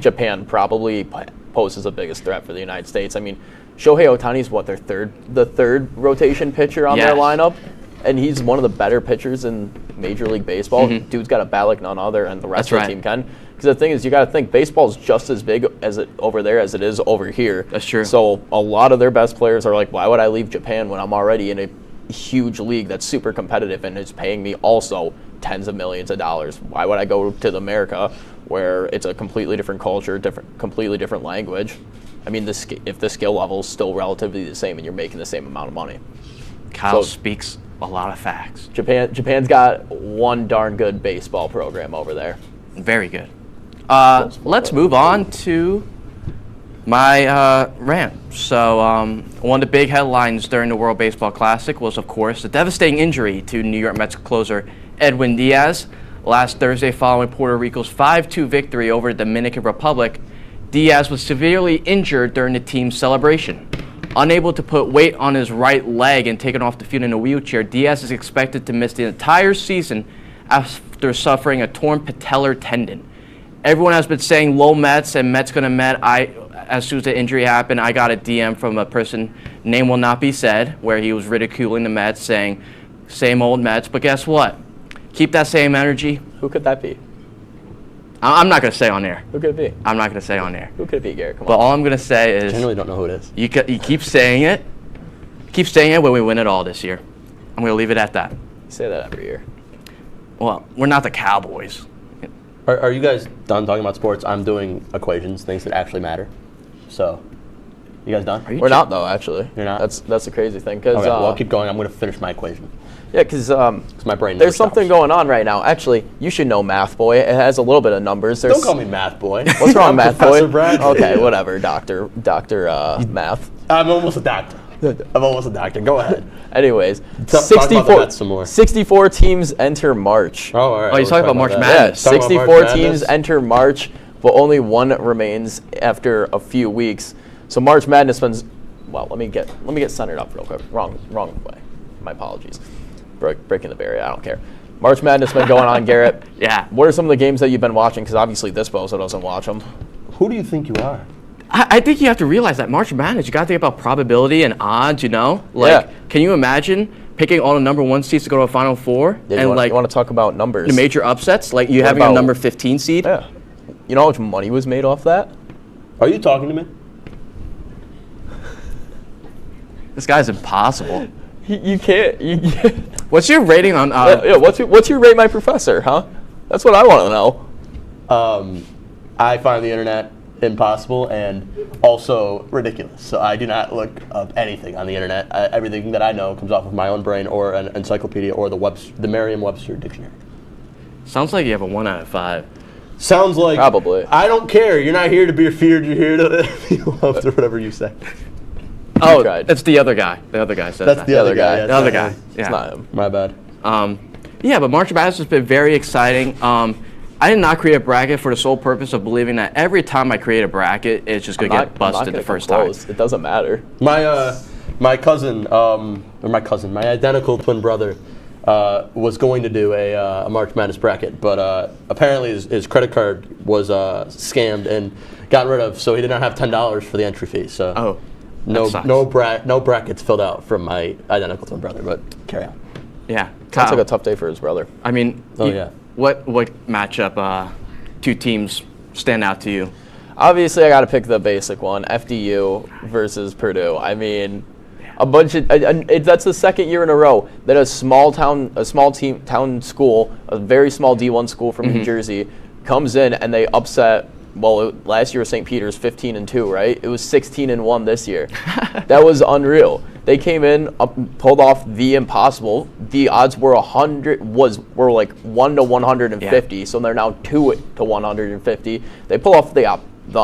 Japan probably poses the biggest threat for the United States. Shohei Ohtani's the third rotation pitcher on their lineup. And he's one of the better pitchers in Major League Baseball. Dude's got a bat like none other, and the rest of the team can. Because the thing is, you got to think baseball's just as big over there as it is over here. That's true. So a lot of their best players are like, why would I leave Japan when I'm already in a huge league that's super competitive and is paying me also tens of millions of dollars? Why would I go to America where it's a completely different culture, completely different language? If the skill level is still relatively the same and you're making the same amount of money. Kyle speaks a lot of facts. Japan's got one darn good baseball program over there. Very good. Let's move on to my rant. So one of the big headlines during the World Baseball Classic was, of course, the devastating injury to New York Mets closer Edwin Diaz. Last Thursday, following Puerto Rico's 5-2 victory over the Dominican Republic, Diaz was severely injured during the team's celebration. Unable to put weight on his right leg and taken off the field in a wheelchair, Diaz is expected to miss the entire season after suffering a torn patellar tendon. Everyone has been saying low Mets and Mets gonna Met. As soon as the injury happened, I got a DM from a person, name will not be said, where he was ridiculing the Mets, saying, same old Mets. But guess what? Keep that same energy. Who could that be? I'm not going to say on air. Who could it be? I'm not going to say on air. Who could it be, Garrett? Come on. But all I'm going to say is... I generally don't know who it is. You keep saying it. Keep saying it when we win it all this year. I'm going to leave it at that. You say that every year. Well, we're not the Cowboys. Are you guys done talking about sports? I'm doing equations, things that actually matter. So, you guys done? We're not, though, actually. You're not? That's the crazy thing. Okay, well, I'll keep going. I'm going to finish my equation. Yeah, because my brain there's something going on right now. Actually, you should know Math Boy. It has a little bit of numbers. Don't call me Math Boy. What's wrong, Math Boy? Professor Bradley. Okay, whatever, Doctor Math. I'm almost a doctor. Go ahead. Anyways, talk about the Mets some more. 64 teams enter March. Oh, all right. Oh, you're talking about March Madness. Yeah, 64 teams enter March, but only one remains after a few weeks. So March Madness spends. Well, let me get centered up real quick. Wrong way. My apologies. Breaking the barrier. I don't care. March Madness been going on, Garrett. Yeah. What are some of the games that you've been watching? Because obviously this bozo doesn't watch them. Who do you think you are? I think you have to realize that March Madness, you got to think about probability and odds, Can you imagine picking all the number 1 seeds to go to a Final Four, Yeah, and you want to talk about numbers? the major upsets, like you having a number 15 seed. Yeah. You know how much money was made off that? Are you talking to me? This guy's impossible. You can't. What's your rating on? Yeah, what's your rate my professor, huh? That's what I want to know. I find the internet impossible and also ridiculous. So I do not look up anything on the internet. Everything that I know comes off of my own brain or an encyclopedia or the Merriam-Webster dictionary. Sounds like you have a 1 out of 5. Sounds like probably. I don't care. You're not here to be feared. You're here to be loved or whatever you say. Oh, it's the other guy. The other guy says That's that. the other guy. The other guy. Yeah. It's not him. My bad. Yeah, but March Madness has been very exciting. I did not create a bracket for the sole purpose of believing that every time I create a bracket, it's just going to get busted the first time. It doesn't matter. My cousin, my identical twin brother, was going to do a March Madness bracket, but apparently his credit card was scammed and gotten rid of, so he did not have $10 for the entry fee. So no brackets filled out from my identical twin brother. But carry on. Yeah, Sounds like a tough day for his brother. I mean, what matchup 2 teams stand out to you? Obviously, I got to pick the basic one: FDU versus Purdue. I mean, that's the second year in a row that a small town school, a very small D1 school from New Jersey, comes in and they upset. Well, last year was St. Peter's 15-2, right? It was 16-1 this year. That was unreal. They came in, pulled off the impossible. The odds were were like 1 to 150, so they're now 2 to 150. They pull off the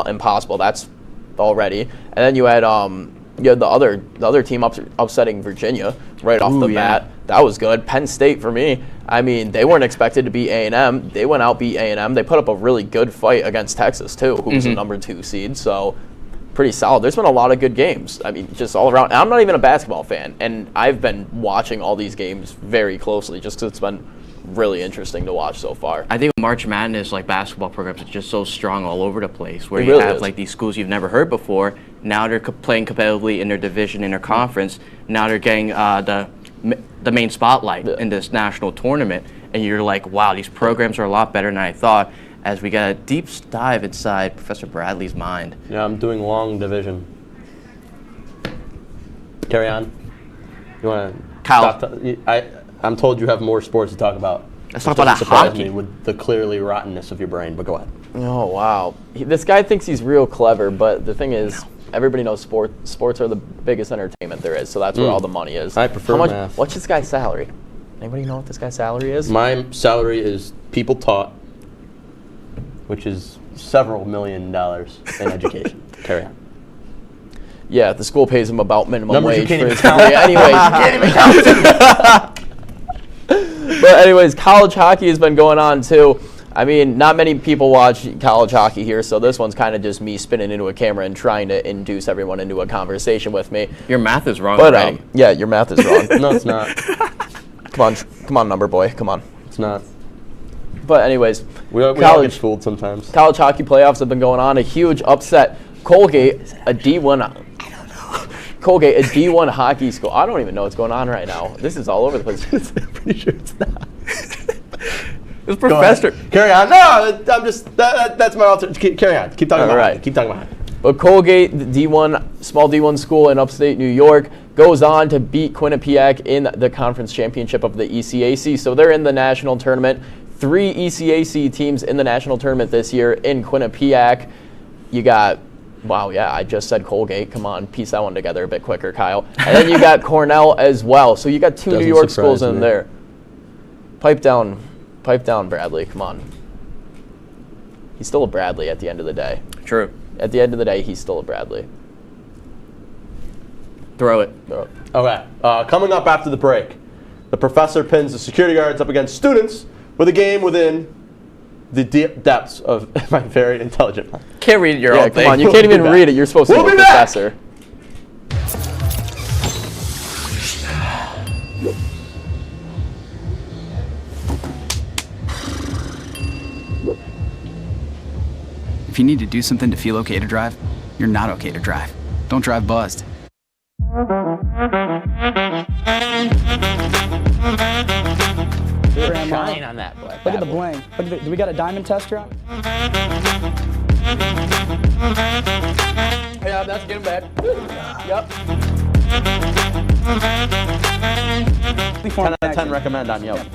impossible. That's already, and then you had the other team upsetting Virginia right off the bat. That was good. Penn State for me. I mean, they weren't expected to beat A&M. They went out, beat A&M. They put up a really good fight against Texas too, who was the number 2 seed. So pretty solid. There's been a lot of good games. I mean, just all around. And I'm not even a basketball fan, and I've been watching all these games very closely just because it's been really interesting to watch so far. I think March Madness, like basketball programs, are just so strong all over the place. Where It you really have is. like these schools you've never heard before. Now they're playing competitively in their division, in their conference. Now they're getting the main spotlight in this national tournament, and you're like, wow, these programs are a lot better than I thought. As we got a deep dive inside Professor Bradley's mind. Yeah, I'm doing long division. Carry on. You want to? Kyle. I'm told you have more sports to talk about. Let's talk about surprise hockey. me with the clearly rottenness of your brain, but go ahead. Oh, wow. This guy thinks he's real clever, but the thing is, everybody knows sports are the biggest entertainment there is, so that's where all the money is. I prefer math. What's this guy's salary? Anybody know what this guy's salary is? My salary is people taught, which is several $1 million in education. Carry on. Yeah, the school pays him about minimum Numbers you wage can't for even his count. career. Anyways. You can't even count. But anyways, college hockey has been going on too. I mean, not many people watch college hockey here, so this one's kind of just me spinning into a camera and trying to induce everyone into a conversation with me. Your math is wrong But already. yeah, your math is wrong. No, it's not. Come on, number boy, come on. It's not. But anyways, we all get fooled sometimes. College hockey playoffs have been going on. A huge upset. Colgate, a D1. Colgate, a D1 hockey school. I don't even know what's going on right now. This is all over the place. I'm pretty sure it's not. This professor. Carry on. No, I'm just. That's my alter. Carry on. Keep talking about it. Keep talking about it. But Colgate, the D1, small D1 school in upstate New York, goes on to beat Quinnipiac in the conference championship of the ECAC. So they're in the national tournament. 3 ECAC teams in the national tournament this year in Quinnipiac. You got. Wow, yeah, I just said Colgate. Come on, piece that one together a bit quicker, Kyle. And then you got Cornell as well. So you got 2 New York schools in there. Pipe down, Bradley. Come on. He's still a Bradley at the end of the day. True. At the end of the day, he's still a Bradley. Throw it. Okay. Coming up after the break, the professor pins the security guards up against students with a game within the deep depths of my very intelligent mind. Can't read your own thing. Come on, you can't even read it. You're supposed to be a professor. If you need to do something to feel okay to drive, you're not okay to drive. Don't drive buzzed. Shine on that black. Look at the bling. Look at the, do we got a diamond tester on? Yeah, that's getting bad. Yep. 10 out of 10 recommend on Yelp.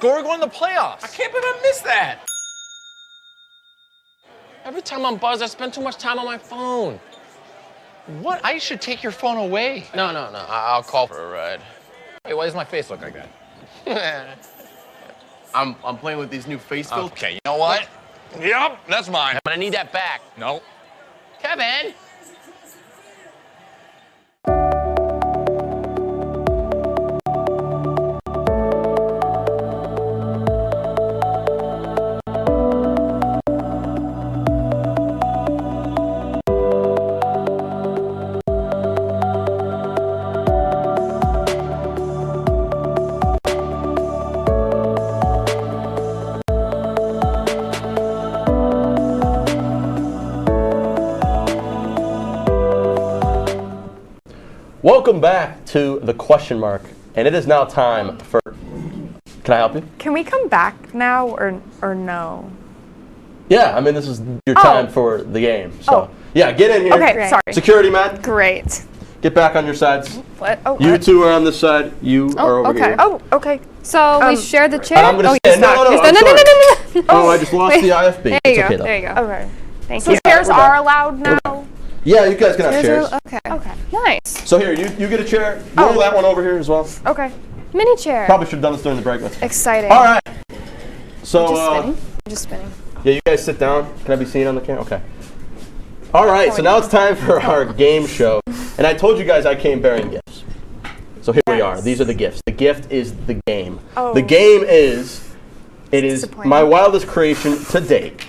We're going to the playoffs. I can't believe I missed that. Every time I'm buzzed, I spend too much time on my phone. What? I should take your phone away. No. I'll call for a ride. Hey, why does my face look like that? I'm playing with these new face filters. Okay, you know what? Yep, that's mine. But I need that back. No. Kevin! Welcome back to the question mark, and it is now time for. Can I help you? Can we come back now or no? Yeah, I mean this is your time for the game. So yeah, get in here. Okay, sorry. Security man. Great. Get back on your sides. What? Oh, you two are on this side. You are over here. Oh, okay. So we share the chair. And I'm gonna stand. No. Oh, I just lost the IFB. There It's you go. okay though. There you go. Okay. Thank So you. chairs are allowed now? Yeah, you guys can have chairs. Okay. Nice. So here, you get a chair. Roll that one over here as well. Okay. Mini chair. Probably should have done this during the break. Exciting. All right. So Just spinning. yeah, you guys sit down. Can I be seen on the camera? Okay. All right. So now it's time for our game show, and I told you guys I came bearing gifts. So here we are. These are the gifts. The gift is the game. The game is. It is my wildest creation to date.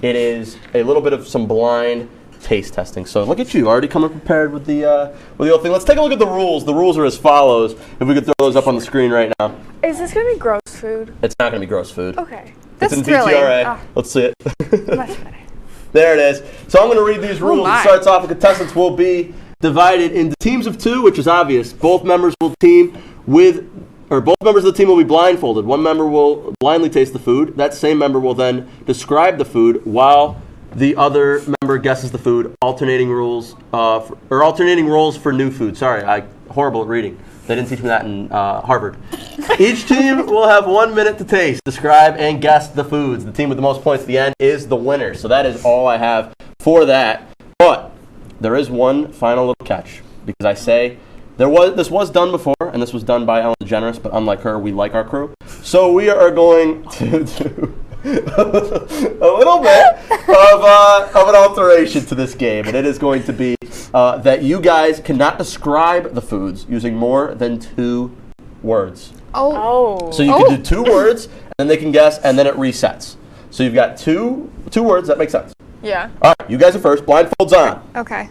It is a little bit of some blind taste testing. So look at you, already coming prepared with the old thing. Let's take a look at the rules. The rules are as follows. If we could throw those up on the screen right now. Is this gonna be gross food? It's not going to be gross food. Okay. It's in VTRA. Let's see it. Much better. There it is. So I'm going to read these rules. It starts off. The contestants will be divided into teams of two, which is obvious. Both members will team with. Or both members of the team will be blindfolded. One member will blindly taste the food. That same member will then describe the food while the other member guesses the food. Alternating roles for new food. Sorry, horrible at reading. They didn't teach me that in Harvard. Each team will have 1 minute to taste, describe, and guess the foods. The team with the most points at the end is the winner. So that is all I have for that. But there is one final little catch, because I say. This was done before, and this was done by Ellen DeGeneres, but unlike her, we like our crew. So we are going to do a little bit of an alteration to this game, and it is going to be that you guys cannot describe the foods using more than 2 words. So you can do 2 words, and then they can guess, and then it resets. So you've got two words. That makes sense. Yeah. All right, you guys are first. Blindfolds on. Okay.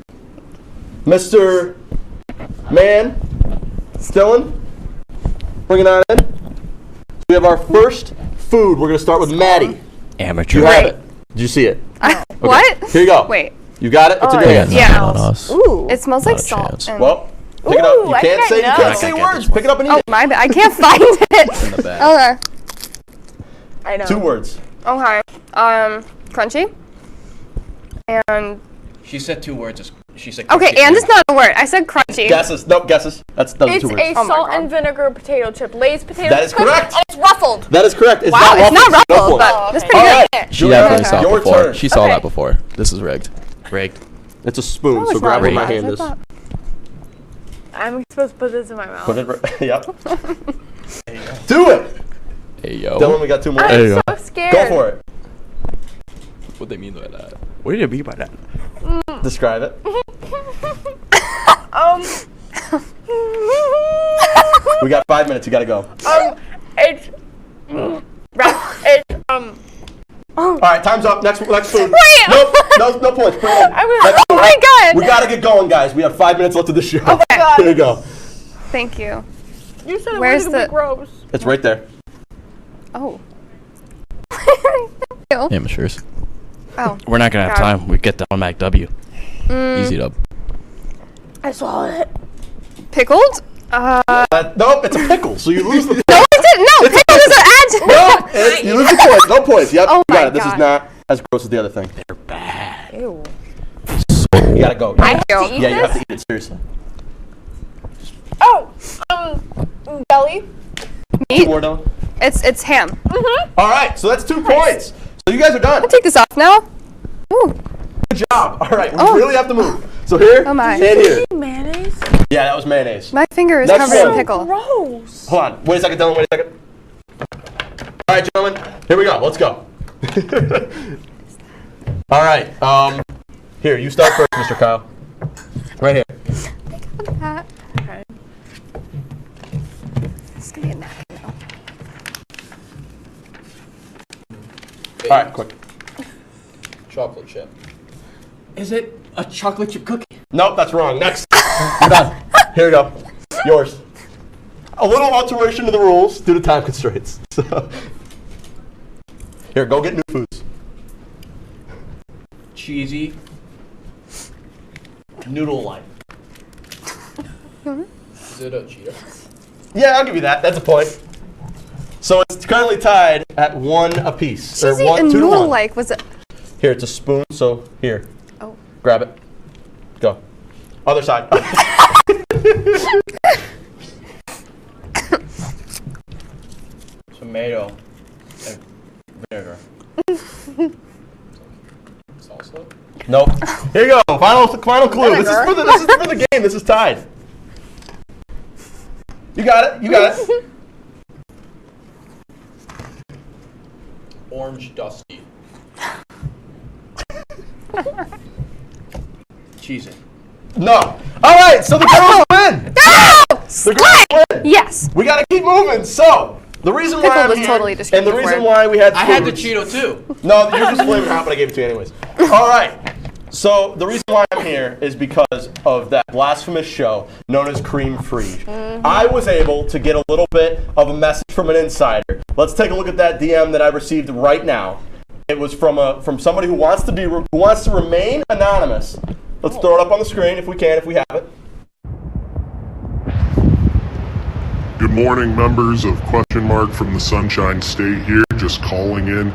Mr. Man, Dylan, bring it on in. We have our first food. We're going to start with Maddie. Amateur. You have it. Did you see it? Okay. What? Here you go. Wait. You got it? It's in your hands. Yeah. Ooh. It smells like salt. Well, pick it up. You can't say words. Pick it up and eat it. Oh, my bad. I can't find it. In the bag. Okay. I know. 2 words. Okay. Crunchy. And. She said 2 words. She said. Okay, and it's not a word. I said crunchy. Guesses. Nope, guesses. That's those It's 2 words. a salt and vinegar potato chip. Lay's potato chip. That is correct. And it's ruffled. That is correct. It's wow, not it's not ruffled. ruffled, but that's pretty good. She definitely saw it Your before. turn. She saw that before. This is rigged. Rigged. It's a spoon, Oh, so it's grab not where my rigged. hand is. I'm supposed to put this in my mouth. Put it yep. Do it. Hey, yo. Dylan, we got 2 more. I'm so scared. Go for it. What they mean by that? What do you mean by that? Describe it. We got 5 minutes. You got to go. It's All right, time's up. Next food. Wait. Nope, no points. Oh my God. We got to get going, guys. We have 5 minutes left of the show. Oh my God. Here you go. Thank you. You said it Where's wasn't the gross. It's right there. Oh. Amateurs. Oh. We're not gonna have God. time. We get the automatic W. Easy it up. I swallowed it. Pickled? Nope, it's a pickle, so you lose the point. No, it didn't. No, pickled is an adjective. No, you lose the points. No points. Yep, Oh you got my it. This is God. not as gross as the other thing. They're bad. Ew. You gotta go. I have to eat Yeah, you have this? to eat it, seriously. Oh, belly. Meat? More done. It's ham. All right, so that's 2 points. So you guys are done. I'll take this off now. Ooh. Good job. All right, we really have to move. So here Oh my. and here. Mayonnaise. Yeah, that was mayonnaise. My finger is Next covered in one. pickle. Gross. Hold on. Wait a second, Dylan. Wait a second. All right, gentlemen. Here we go. Let's go. All right. Here, you start first, Mr. Kyle. Right here. Okay. This can be a napkin now. All right, quick. Chocolate chip. Is it a chocolate chip cookie? Nope, that's wrong. Next. You're done. Here we go. Yours. A little alteration to the rules due to time constraints. So. Here, go get new foods. Cheesy. Noodle-like. Is it a Cheeto? Yeah, I'll give you that. That's a point. So it's currently tied at 1 apiece. Cheesy or 1, and 2 to 1. noodle-like was it? Here, it's a spoon, so here. Oh. Grab it. Go. Other side. Tomato and vinegar. Salsa? Nope. Here you go. Final clue. This is for the game. This is tied. You got it. You got it. Orange dusty. Cheesy. No. All right. So the girls win. No! The girls win. Yes. We got to keep moving. So the reason why Pickle I'm was here, totally and the descriptive reason word. why we had I had the foods- Cheeto too. No, yours was flavored hot, but I gave it to you anyways. All right. So the reason why I'm here is because of that blasphemous show known as Cream Free. I was able to get a little bit of a message from an insider. Let's take a look at that DM that I received right now. It was from somebody who wants to remain anonymous. Let's throw it up on the screen if we have it. Good morning, members of Question Mark from the Sunshine State here, just calling in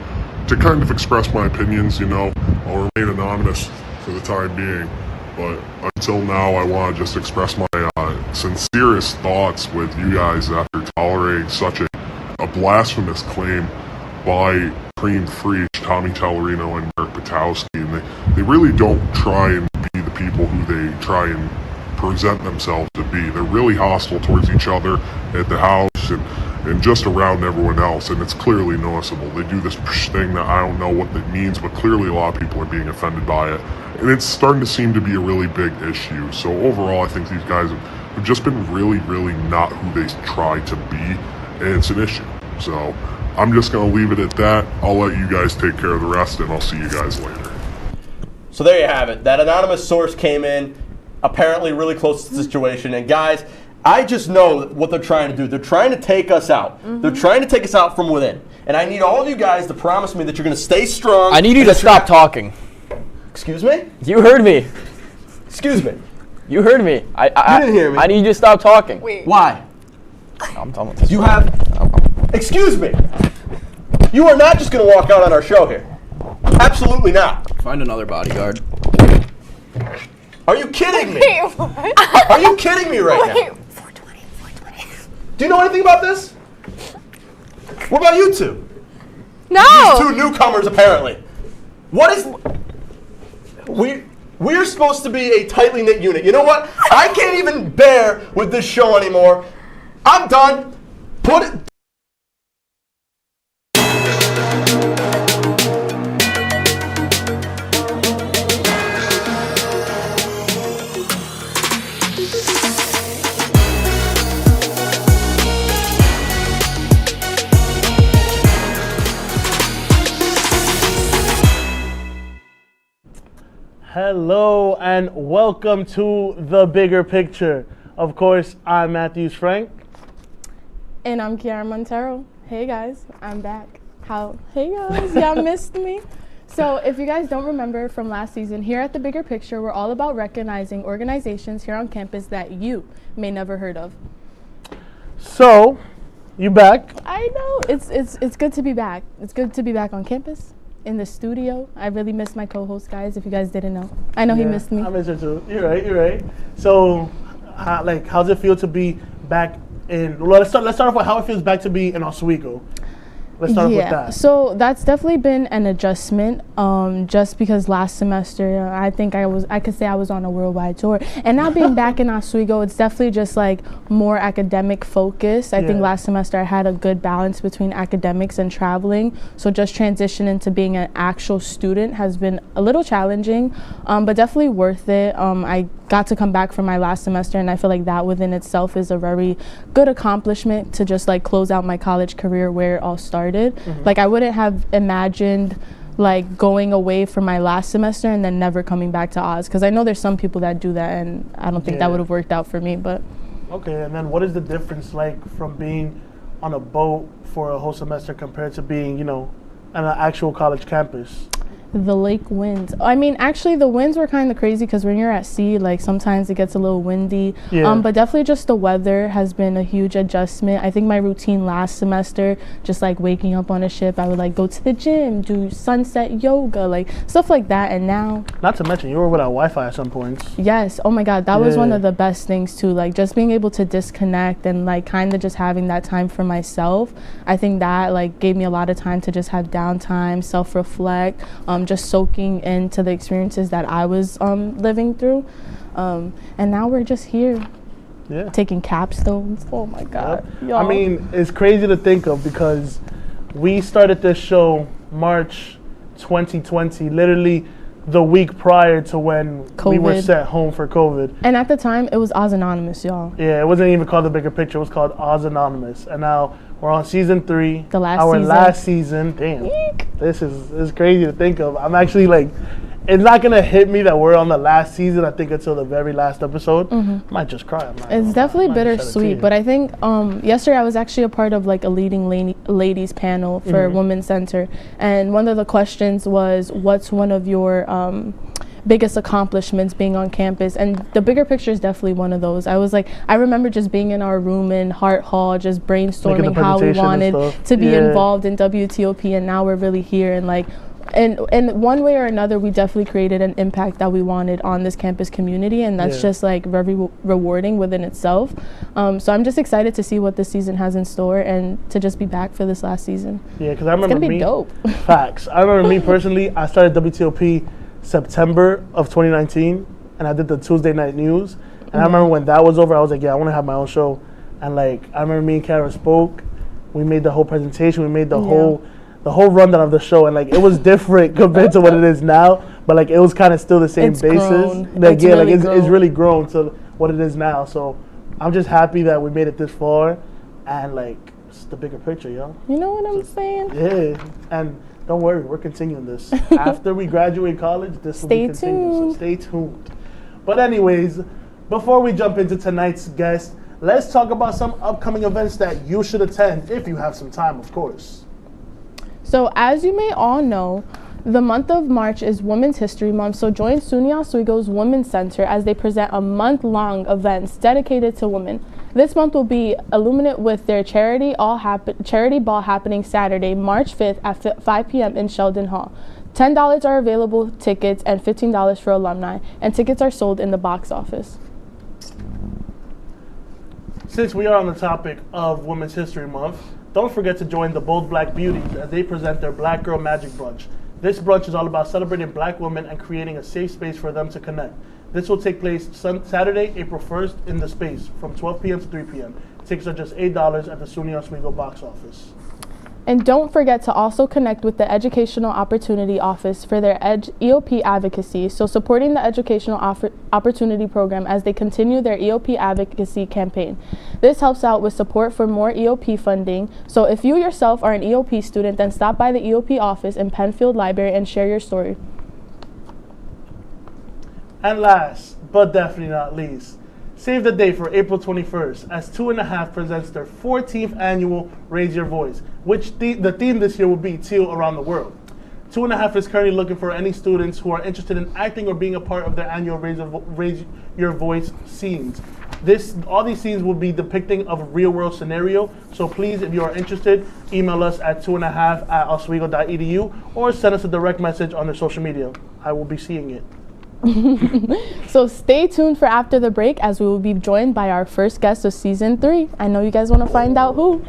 to kind of express my opinions. I'll remain anonymous for the time being, but until now I want to just express my sincerest thoughts with you guys after tolerating such a blasphemous claim by Cream Free, Tommy Tellerino and Mark Patowski, and they really don't try and be the people who they try and present themselves to be. They're really hostile towards each other at the house and just around everyone else, and it's clearly noticeable. They do this thing that I don't know what that means, but clearly a lot of people are being offended by it, and it's starting to seem to be a really big issue. So overall, I think these guys have just been really, really not who they try to be, and it's an issue. So I'm just going to leave it at that. I'll let you guys take care of the rest, and I'll see you guys later. So there you have it. That anonymous source came in, apparently really close to the situation. And guys, I just know what they're trying to do. They're trying to take us out. They're trying to take us out from within. And I need all of you guys to promise me that you're going to stay strong. I need you to stop talking. Excuse me? You heard me. Excuse me. You heard me. You didn't hear me. I need you to stop talking. Wait. Why? I'm done with this. You have... Excuse me. You are not just going to walk out on our show here. Absolutely not. Find another bodyguard. Are you kidding me? Wait, what? Are you kidding me right now? 420. Do you know anything about this? What about you two? No. These two newcomers, apparently. What is... We're supposed to be a tightly knit unit. You know what? I can't even bear with this show anymore. I'm done. Put it... Hello and welcome to The Bigger Picture. Of course, I'm Matthews Frank. And I'm Kiara Montero. Hey guys, I'm back. Hey guys, y'all missed me. So if you guys don't remember from last season, here at The Bigger Picture, we're all about recognizing organizations here on campus that you may never heard of. So, you back? I know, it's good to be back. It's good to be back on campus, in the studio. I really miss my co-host, guys, if you guys didn't know. I know he missed me. I miss her too. You're right. So, how's it feel to be back in, well, let's start off with how it feels back to be in Oswego. Let's start off with that. So that's definitely been an adjustment. Just because last semester I think I could say I was on a worldwide tour, and now being back in Oswego, it's definitely just like more academic focus. I think last semester I had a good balance between academics and traveling. So just transitioning to being an actual student has been a little challenging, but definitely worth it. I got to come back from my last semester, and I feel like that within itself is a very good accomplishment to just like close out my college career where it all started. Like I wouldn't have imagined like going away for my last semester and then never coming back to Oz, because I know there's some people that do that, and I don't think that would have worked out for me. But okay, and then what is the difference like from being on a boat for a whole semester compared to being, you know, on an actual college campus? The lake winds. I mean, actually, the winds were kind of crazy because when you're at sea, like sometimes it gets a little windy. But definitely just the weather has been a huge adjustment. I think my routine last semester, just like waking up on a ship, I would like go to the gym, do sunset yoga, like stuff like that. And now, not to mention, you were without Wi-Fi at some points. Yes. Oh my God, that was one of the best things too. Like just being able to disconnect and like kind of just having that time for myself. I think that like gave me a lot of time to just have downtime, self-reflect. Just soaking into the experiences that I was living through, and now we're just here taking capstones. Oh my God. I mean, it's crazy to think of because we started this show March 2020, literally the week prior to when we were sent home for COVID. And at the time it was Oz Anonymous, y'all. Yeah, it wasn't even called The Bigger Picture, it was called Oz Anonymous. And now we're on season 3. Our last season. Damn. Eek. This is crazy to think of. I'm actually like, it's not gonna hit me that we're on the last season, I think, until the very last episode. I might just cry. It's definitely bittersweet, but I think yesterday I was actually a part of like a leading ladies panel for Women's Center, and one of the questions was, what's one of your biggest accomplishments being on campus? And The Bigger Picture is definitely one of those. I remember just being in our room in Hart Hall, just brainstorming how we wanted to be involved in WTOP, and now we're really here, and like, and one way or another, we definitely created an impact that we wanted on this campus community, and that's just like very rewarding within itself. So I'm just excited to see what this season has in store and to just be back for this last season. Yeah, because I remember it's gonna be dope. Facts. I remember me personally, I started WTOP September of 2019, and I did the Tuesday night news. And I remember when that was over, I was like, yeah, I want to have my own show. And like, I remember me and Kara spoke. We made the whole presentation. We made the whole rundown of the show, and like it was different compared to what it is now. But like it was kind of still the same basis. Grown. Like it's really grown to what it is now. So I'm just happy that we made it this far, and like it's the bigger picture, yo. You know what I'm saying? Yeah, and don't worry, we're continuing this. After we graduate college, this will be continued, so stay tuned. But anyways, before we jump into tonight's guest, let's talk about some upcoming events that you should attend if you have some time, of course. So as you may all know, the month of March is Women's History Month, so join SUNY Oswego's Women's Center as they present a month-long events dedicated to women. This month will be illuminate with their charity ball happening Saturday, March 5th at 5 p.m. in Sheldon Hall. $10 are available tickets and $15 for alumni, and tickets are sold in the box office. Since we are on the topic of Women's History Month, don't forget to join the Bold Black Beauties as they present their Black Girl Magic Brunch. This brunch is all about celebrating Black women and creating a safe space for them to connect. This will take place Saturday, April 1st in the space from 12 p.m. to 3 p.m. Tickets are just $8 at the SUNY Oswego box office. And don't forget to also connect with the Educational Opportunity Office for their EOP advocacy, so supporting the Educational Opportunity Program as they continue their EOP advocacy campaign. This helps out with support for more EOP funding, so if you yourself are an EOP student, then stop by the EOP office in Penfield Library and share your story. And last, but definitely not least, save the date for April 21st as 2.5 presents their 14th annual Raise Your Voice, which the theme this year will be Teal Around the World. 2.5 is currently looking for any students who are interested in acting or being a part of their annual Raise Your Voice scenes. All these scenes will be depicting of a real-world scenario, so please, if you are interested, email us at 2.5@oswego.edu or send us a direct message on their social media. I will be seeing it. So stay tuned for after the break as we will be joined by our first guest of season 3. I know you guys want to find out who.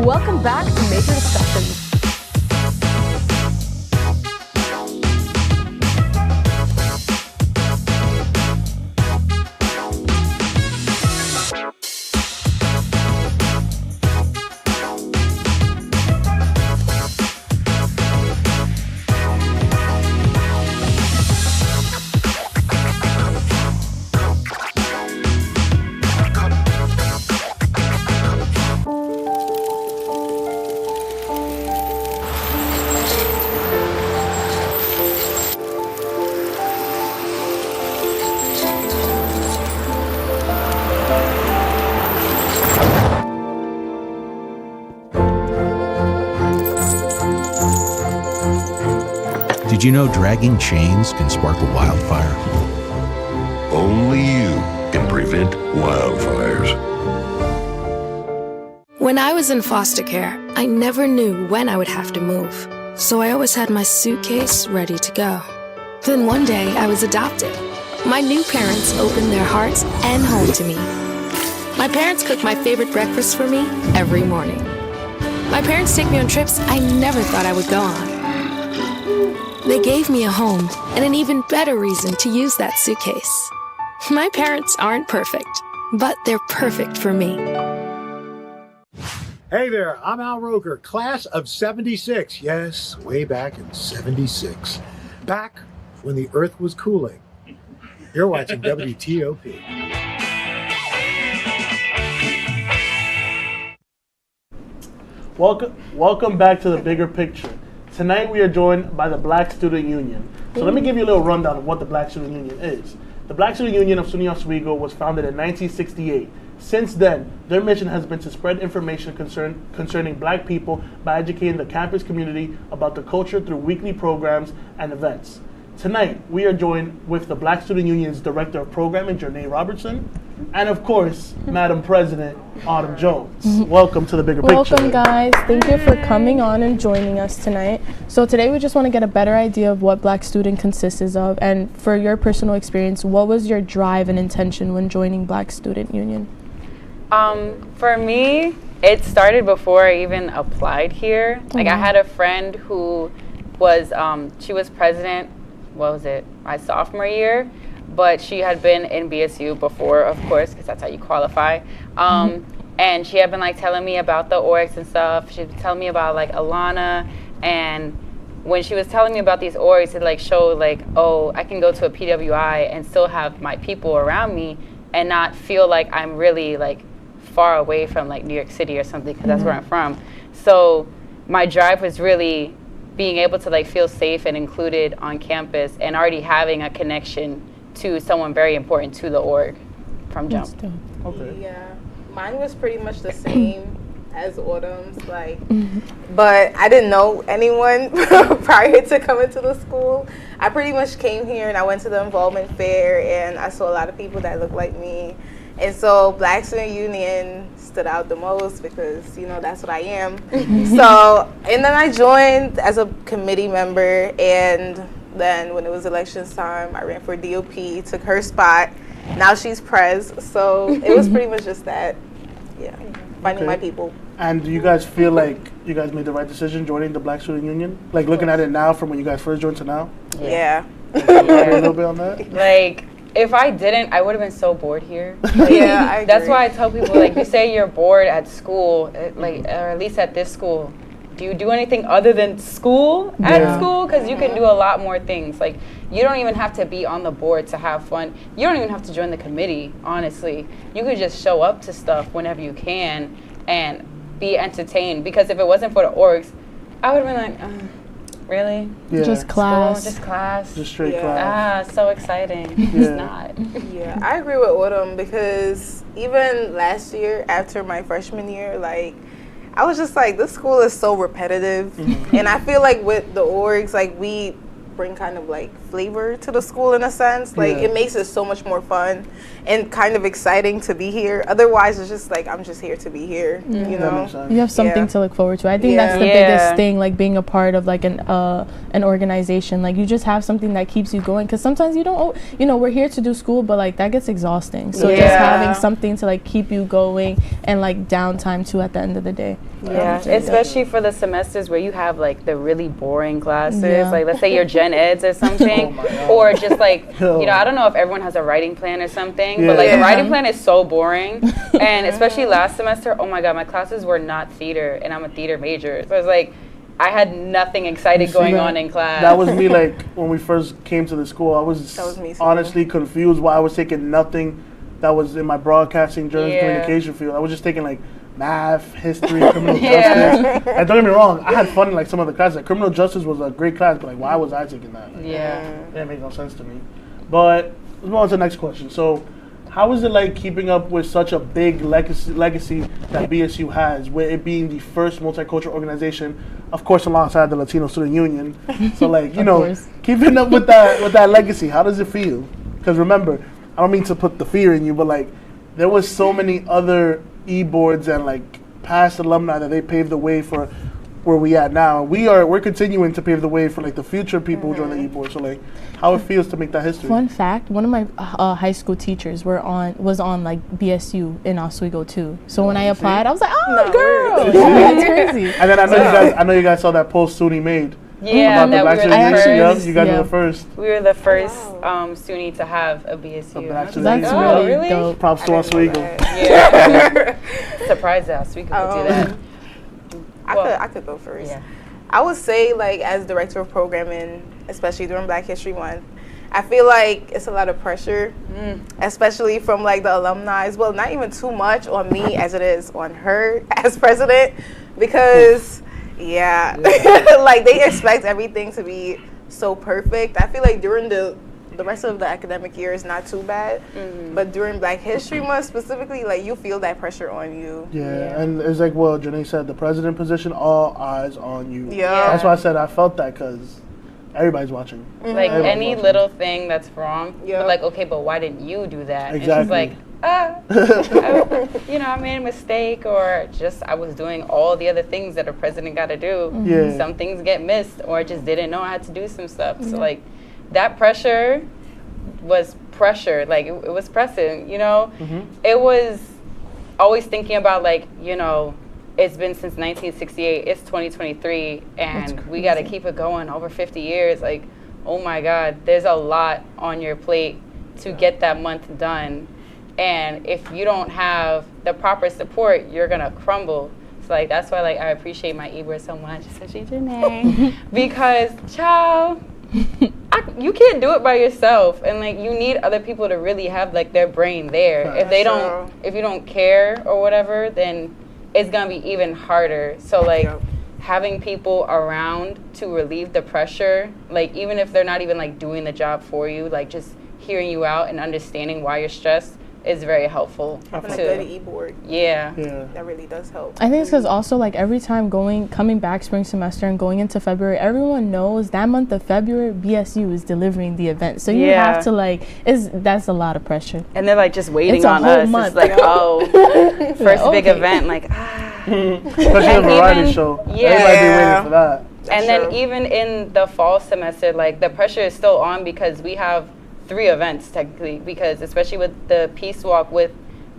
Welcome back to Major Discussions. Did you know dragging chains can spark a wildfire? Only you can prevent wildfires. When I was in foster care, I never knew when I would have to move. So I always had my suitcase ready to go. Then one day I was adopted. My new parents opened their hearts and home to me. My parents cook my favorite breakfast for me every morning. My parents take me on trips I never thought I would go on. They gave me a home and an even better reason to use that suitcase. My parents aren't perfect, but they're perfect for me. Hey there, I'm Al Roker, class of 76. Yes, way back in 76. Back when the earth was cooling. You're watching WTOP. Welcome back to the bigger picture. Tonight we are joined by the Black Student Union. So let me give you a little rundown of what the Black Student Union is. The Black Student Union of SUNY Oswego was founded in 1968. Since then, their mission has been to spread information concerning Black people by educating the campus community about the culture through weekly programs and events. Tonight, we are joined with the Black Student Union's Director of Programming, Janae Robertson, and of course, Madam President, Autumn Jones. Welcome to the bigger picture. Welcome, guys. Thank you for coming on and joining us tonight. So today we just want to get a better idea of what Black Student consists of, and for your personal experience, what was your drive and intention when joining Black Student Union? For me, it started before I even applied here. Like I had a friend who was, she was president, what was it, my sophomore year, but she had been in BSU before, of course, because that's how you qualify. And she had been like telling me about the orgs and stuff. She was telling me about like Alana, and when she was telling me about these orgs, it like showed like, oh, I can go to a PWI and still have my people around me and not feel like I'm really like far away from like New York City or something, because that's where I'm from. So my drive was really being able to like feel safe and included on campus and already having a connection to someone very important to the org from jump. Okay. Yeah, mine was pretty much the same as Autumn's, like, but I didn't know anyone prior to coming to the school. I pretty much came here and I went to the involvement fair and I saw a lot of people that looked like me. And so Black Student Union stood out the most because, you know, that's what I am. So, and then I joined as a committee member, and then when it was elections time, I ran for DOP, took her spot. Now she's pres, so it was pretty much just that, yeah, finding my people. And do you guys feel like you guys made the right decision joining the Black Student Union? Like looking at it now from when you guys first joined to now? Yeah. A little bit on that? Like, if I didn't, I would have been so bored here. Like, yeah, I agree. That's why I tell people, like, you say you're bored at school, like, or at least at this school, do you do anything other than school at school? Because you can do a lot more things. Like, you don't even have to be on the board to have fun. You don't even have to join the committee, honestly. You could just show up to stuff whenever you can and be entertained. Because if it wasn't for the orgs, I would have been like, really? Yeah. Just class. School, just class. Just straight class. So exciting. It's not. Yeah, I agree with Autumn because even last year, after my freshman year, like, I was just like, this school is so repetitive. And I feel like with the orgs, like, we bring kind of like flavor to the school in a sense. Like, it makes it so much more fun and kind of exciting to be here. Otherwise, it's just like, I'm just here to be here, you know? You have something to look forward to. I think that's the biggest thing, like being a part of like an organization. Like, you just have something that keeps you going, because sometimes you don't, you know, we're here to do school, but like that gets exhausting. So just having something to like keep you going and like downtime too at the end of the day. Yeah, especially for the semesters where you have like the really boring classes, like let's say your gen eds or something, or just like, you know, I don't know if everyone has a writing plan or something, but like the writing plan is so boring. And especially last semester, oh my God, my classes were not theater, and I'm a theater major. So it's like, I had nothing exciting going on in class. That was me, like, when we first came to the school, I was honestly confused why I was taking nothing that was in my broadcasting, journalism, communication field. I was just taking like math, history, criminal justice. And don't get me wrong, I had fun in like some of the classes. Like, criminal justice was a great class, but like, why was I taking that? Like, it didn't make no sense to me. But let's move on to the next question. So, how is it like keeping up with such a big legacy that BSU has, with it being the first multicultural organization, of course, alongside the Latino Student Union? So, like, you know, keeping up with that legacy, how does it feel? Because remember, I don't mean to put the fear in you, but like, there was so many other e-boards and like past alumni that they paved the way for where we at now. We're continuing to pave the way for like the future people who join the e-board. So like, how it feels to make that history. Fun fact: one of my high school teachers was on like BSU in Oswego too. So when I applied, I was like, oh, girl, that's crazy. And then I know you guys saw that post SUNY made. Yeah, that we were the first. You guys were the first. We were the first SUNY to have a BSU. That's really dope. Props to Oswego. Yeah. Surprised that Oswego could do that. I could go first. Yeah. I would say, like, as director of programming, especially during Black History Month, I feel like it's a lot of pressure, especially from like the alumni. Well, not even too much on me as it is on her as president, because like they expect everything to be so perfect. I feel like during the rest of the academic year is not too bad, but during Black History Month specifically, like, you feel that pressure on you. Yeah, and it's like what Janae said, the president position, all eyes on you. Yeah. That's why I said I felt that, because everybody's watching. Like, any little thing that's wrong, but like, okay, but why didn't you do that? Exactly. And she's like, you know, I made a mistake, or just I was doing all the other things that a president got to do. Yeah. Some things get missed, or I just didn't know I had to do some stuff. So like, that pressure was pressure. Like, it was pressing, you know? It was always thinking about, like, you know, it's been since 1968, it's 2023, and we got to keep it going over 50 years. Like, oh my God, there's a lot on your plate to get that month done. And if you don't have the proper support, you're going to crumble. So, like, that's why, like, I appreciate my e-board so much, especially Janae, because, child, you can't do it by yourself, and like, you need other people to really have like their brain there. If you don't care or whatever, then it's gonna be even harder. So like, having people around to relieve the pressure, like, even if they're not even like doing the job for you, like, just hearing you out and understanding why you're stressed is very helpful. Having a good e-board. Yeah. That really does help. I think it's because also, like, every time coming back spring semester and going into February, everyone knows that month of February, BSU is delivering the event. So you have to, like, that's a lot of pressure. And they're like just waiting on us. It's like, first big event, like, Especially a variety show. Everybody be waiting for that. And then even in the fall semester, like, the pressure is still on because we have 3 events technically, because especially with the Peace Walk with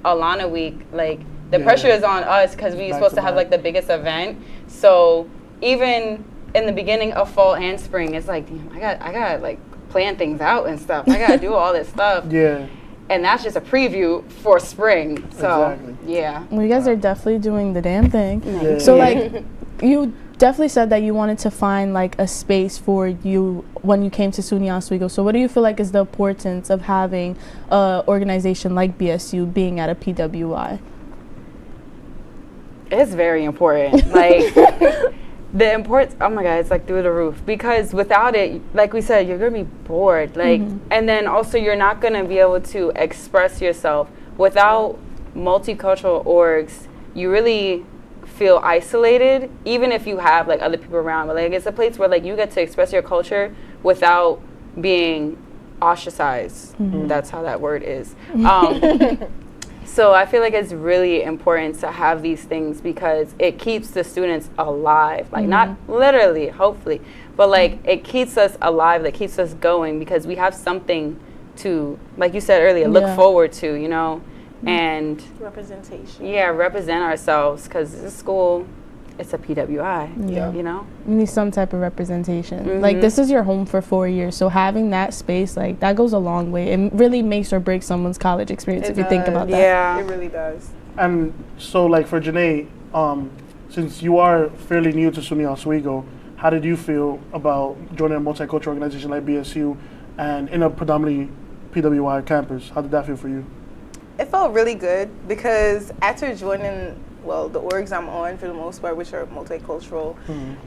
Alana Week, like, the pressure is on us because we're supposed to have like the biggest event. So even in the beginning of fall and spring, it's like, damn, I got like plan things out and stuff. I gotta do all this stuff. And that's just a preview for spring. So well, you guys are definitely doing the damn thing. So like, you definitely said that you wanted to find like a space for you when you came to SUNY Oswego. So what do you feel like is the importance of having an organization like BSU being at a PWI? It's very important. Like the importance, oh my God, it's like through the roof. Because without it, like we said, you're gonna be bored. Like, and then also you're not gonna be able to express yourself. Without multicultural orgs, you really feel isolated, even if you have like other people around. But like it's a place where like you get to express your culture without being ostracized. That's how that word is. So I feel like it's really important to have these things because it keeps the students alive. Like not literally, hopefully, but like it keeps us alive, that keeps us going because we have something to, like you said earlier, look forward to, you know, and representation. Yeah, represent ourselves because this school, it's a PWI, you know? You need some type of representation. Like, this is your home for 4 years, so having that space, like, that goes a long way. It really makes or breaks someone's college experience if you think about that. Yeah, it really does. And so, like, for Janae, since you are fairly new to SUNY Oswego, how did you feel about joining a multicultural organization like BSU and in a predominantly PWI campus? How did that feel for you? It felt really good because after joining, well, the orgs I'm on for the most part, which are multicultural,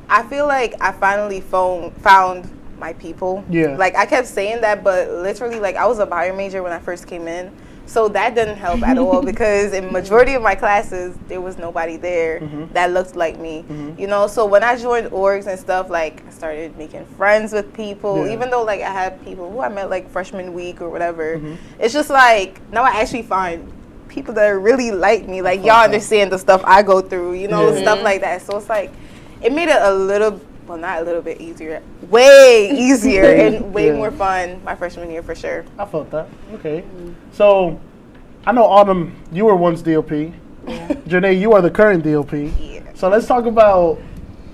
I feel like I finally found my people. Yeah. Like I kept saying that, but literally, like I was a bio major when I first came in, so that didn't help at all because in majority of my classes there was nobody there that looked like me. You know, so when I joined orgs and stuff, like I started making friends with people, even though like I had people who I met like freshman week or whatever. It's just like now I actually find people that really like me, like y'all understand the stuff I go through, you know, stuff like that. So it's like it made it a little, well, not a little bit easier, way easier and way more fun my freshman year for sure. I felt that. Okay. So I know Autumn, you were once DOP. Janae, you are the current DOP. So let's talk about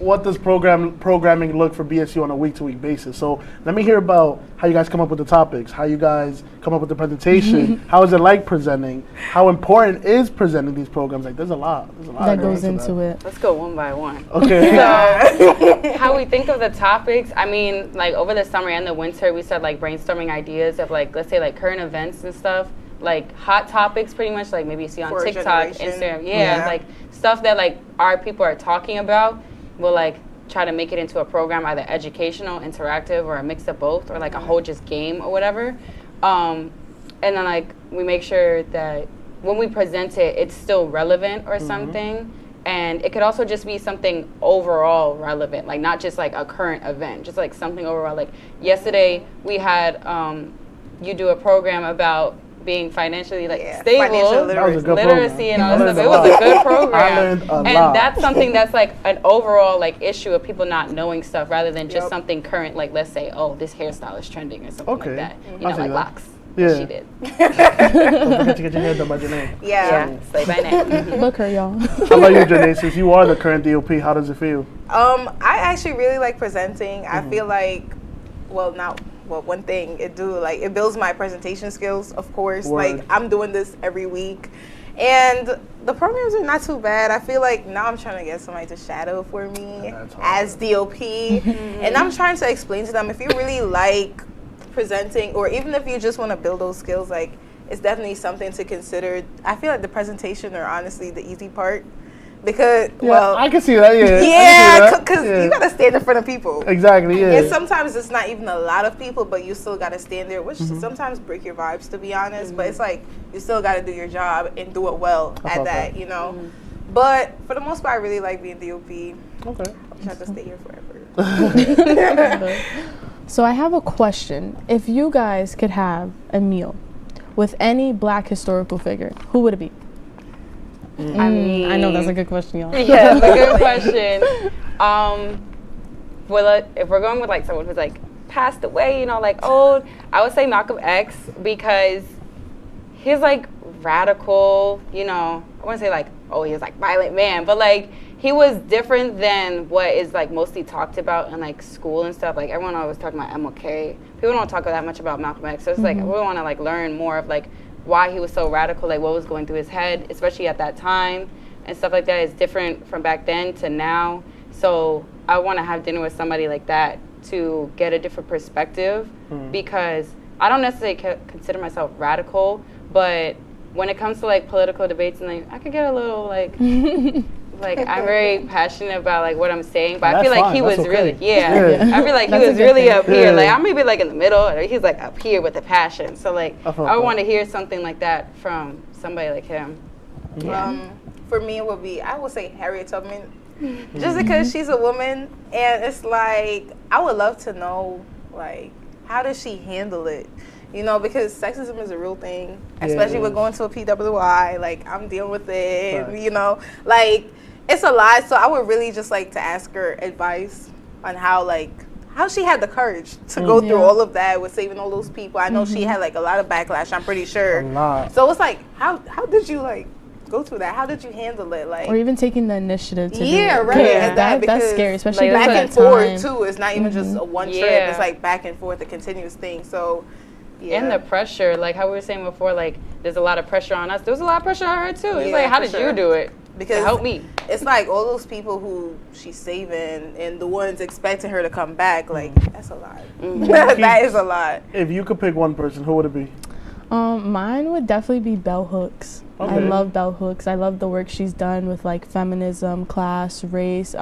what does programming look for BSU on a week-to-week basis. So let me hear about how you guys come up with the topics, how you guys come up with the presentation, how is it like presenting, how important is presenting these programs? Like there's a lot that goes into it. Let's go one by one. Okay. So how we think of the topics, I mean, like over the summer and the winter, we started like brainstorming ideas of like, let's say like current events and stuff, like hot topics pretty much, like maybe you see on For TikTok, Instagram, like stuff that like our people are talking about. We'll like try to make it into a program, either educational, interactive, or a mix of both, or like a whole just game or whatever. And then like we make sure that when we present it, it's still relevant or something. And it could also just be something overall relevant, like not just like a current event, just like something overall. Like yesterday we had you do a program about being financially stable, literacy and all that stuff. It was a good program. And that's something that's like an overall like issue of people not knowing stuff rather than just something current, like let's say, oh, this hairstyle is trending or something like that. You know, like locks. Yeah. She did. Don't forget to get your hair done by Janae. Yeah. Slay by neck. Look her, y'all. How about you, Janae? Since you are the current DOP, how does it feel? I actually really like presenting. I feel like, one thing it builds my presentation skills, of course. Word. Like I'm doing this every week, and the programs are not too bad. I feel like now I'm trying to get somebody to shadow for me as DOP, and I'm trying to explain to them if you really like presenting, or even if you just want to build those skills, like it's definitely something to consider. I feel like the presentation are honestly the easy part. Because, I can see that, because you gotta stand in front of people. Exactly, And sometimes it's not even a lot of people, but you still gotta stand there, which sometimes break your vibes, to be honest. But it's like you still gotta do your job and do it well at that, you know. But for the most part, I really like being DOP. Okay. I wish I could stay here forever. So I have a question. If you guys could have a meal with any Black historical figure, who would it be? I mean, I know that's a good question, y'all. Yeah, it's a good question. Well, if we're going with like someone who's like passed away, you know, like old, I would say Malcolm X because he's like radical, you know. I wouldn't say like, oh, he was like violent man, but like he was different than what is like mostly talked about in like school and stuff. Like everyone always talking about MLK. People don't talk that much about Malcolm X. So it's like we want to like learn more of like why he was so radical, like what was going through his head, especially at that time and stuff like that is different from back then to now. So I want to have dinner with somebody like that to get a different perspective, because I don't necessarily consider myself radical, but when it comes to like political debates and like, I could get a little like like I'm very passionate about like what I'm saying, but I feel like he was really I feel like he was really up here. Like I'm maybe like in the middle, or he's like up here with the passion. So like I want to hear something like that from somebody like him. For me, it would be, I would say Harriet Tubman, just because she's a woman, and it's like I would love to know like how does she handle it. You know, because sexism is a real thing, especially with going to a PWI. Like, I'm dealing with it, and, you know, like, it's a lot. So I would really just like to ask her advice on how she had the courage to go through all of that with saving all those people. I know she had like a lot of backlash, I'm pretty sure. A lot. So it's like, how did you like go through that? How did you handle it? Like, or even taking the initiative to do it. Right. Yeah, that's scary, especially like, back and forth too. It's not even just a one trip. Yeah. It's like back and forth, a continuous thing. So. Yeah. And the pressure, like how we were saying before, like there's a lot of pressure on us. There was a lot of pressure on her too. It's like, how did you do it? Because to help me. It's like all those people who she's saving and the ones expecting her to come back. Like that's a lot. That is a lot. If you could pick one person, who would it be? Mine would definitely be Bell Hooks. Okay. I love Bell Hooks. I love the work she's done with like feminism, class, race.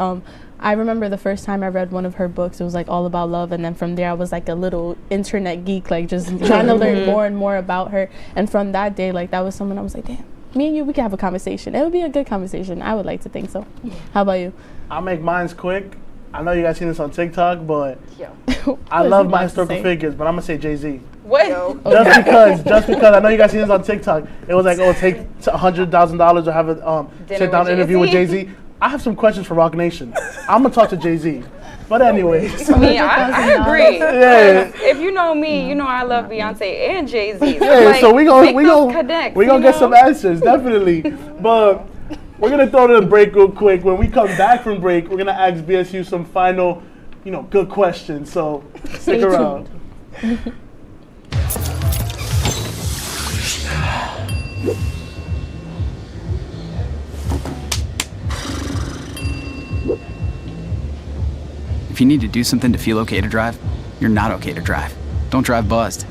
I remember the first time I read one of her books, it was like all about love, and then from there I was like a little internet geek, like just trying to learn more and more about her. And from that day, like that was someone I was like, damn, me and you, we could have a conversation. It would be a good conversation. I would like to think so. How about you? I'll make mine's quick. I know you guys seen this on TikTok, but I love my historical figures, but I'm gonna say Jay-Z. What? Just because I know you guys seen this on TikTok. It was like, oh, take $100,000 or have a sit down interview with Jay-Z. I have some questions for Rock Nation. I'm gonna talk to Jay-Z. But anyways. I mean, I agree. Yeah. If you know me, you know I love Beyonce and Jay-Z. Yeah, like, so we gonna connect. We gonna get some answers, definitely. But we're gonna throw to the break real quick. When we come back from break, we're gonna ask BSU some final, good questions. So stick around. If you need to do something to feel okay to drive, you're not okay to drive. Don't drive buzzed.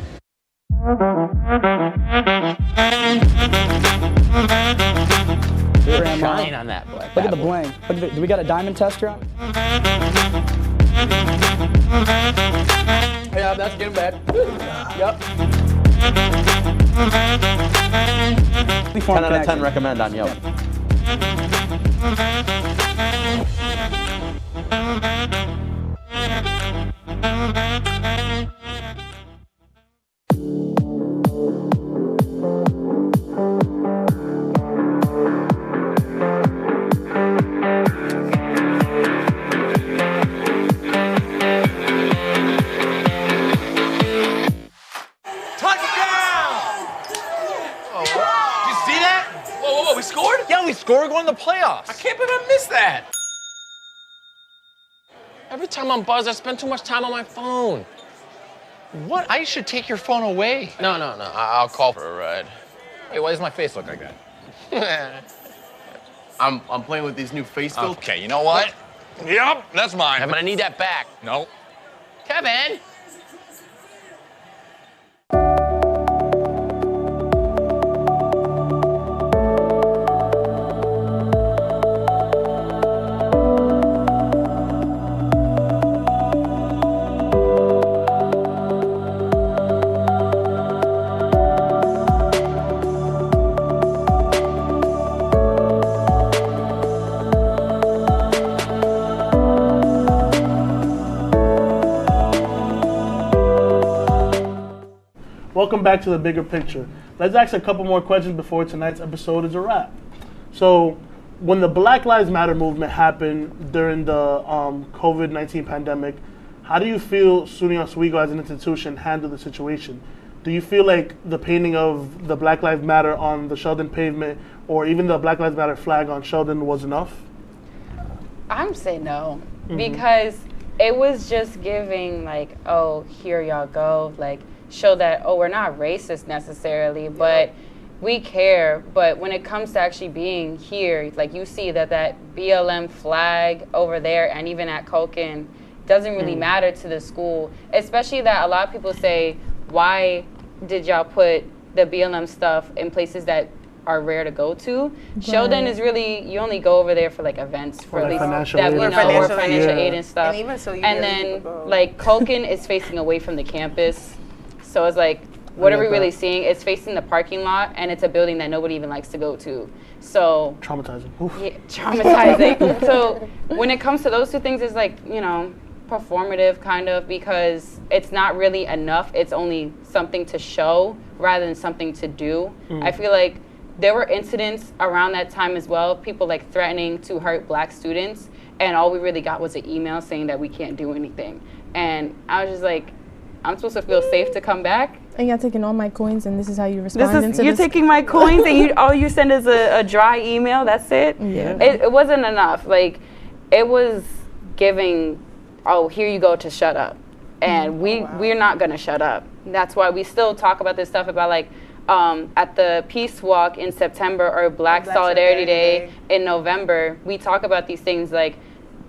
Shine on that black. Look at the bling. Do we got a diamond tester on? Yeah, that's getting bad. Yep. 10 out of 10 recommend on Yelp. We're going to the playoffs. I can't believe I missed that. Every time I'm buzzed, I spend too much time on my phone. What? I should take your phone away. No. I'll call for a ride. Hey, why does my face look like that? I'm playing with these new face filters. Okay, you know what? Yep, that's mine. I'm gonna need that back. No. Kevin. Welcome back to the bigger picture. Let's ask a couple more questions before tonight's episode is a wrap. So, when the Black Lives Matter movement happened during the COVID-19 pandemic, how do you feel SUNY Oswego as an institution handled the situation? Do you feel like the painting of the Black Lives Matter on the Sheldon pavement or even the Black Lives Matter flag on Sheldon was enough? I'm saying no, because it was just giving like, oh, here y'all go, like show that, oh, we're not racist necessarily, but we care, but when it comes to actually being here, like you see that BLM flag over there and even at Culkin doesn't really matter to the school, especially that a lot of people say, why did y'all put the BLM stuff in places that are rare to go to? Right. Sheldon is really, you only go over there for like events, for at least that we know, or financial aid and stuff. And even so, and then like Culkin is facing away from the campus, so it's like, what are we really seeing? It's facing the parking lot, and it's a building that nobody even likes to go to. So traumatizing. Yeah, traumatizing. So when it comes to those two things, it's like, you know, performative kind of, because it's not really enough. It's only something to show rather than something to do. I feel like there were incidents around that time as well, people like threatening to hurt black students, and all we really got was an email saying that we can't do anything. And I was just like, I'm supposed to feel safe to come back? And you're taking all my coins, and this is how you respond. You're taking my coins, and all you send is a dry email. That's it. Yeah. It wasn't enough. Like, it was giving, oh, here you go to shut up, and we're not gonna shut up. That's why we still talk about this stuff about like at the Peace Walk in September or Black Solidarity Day in November. We talk about these things like,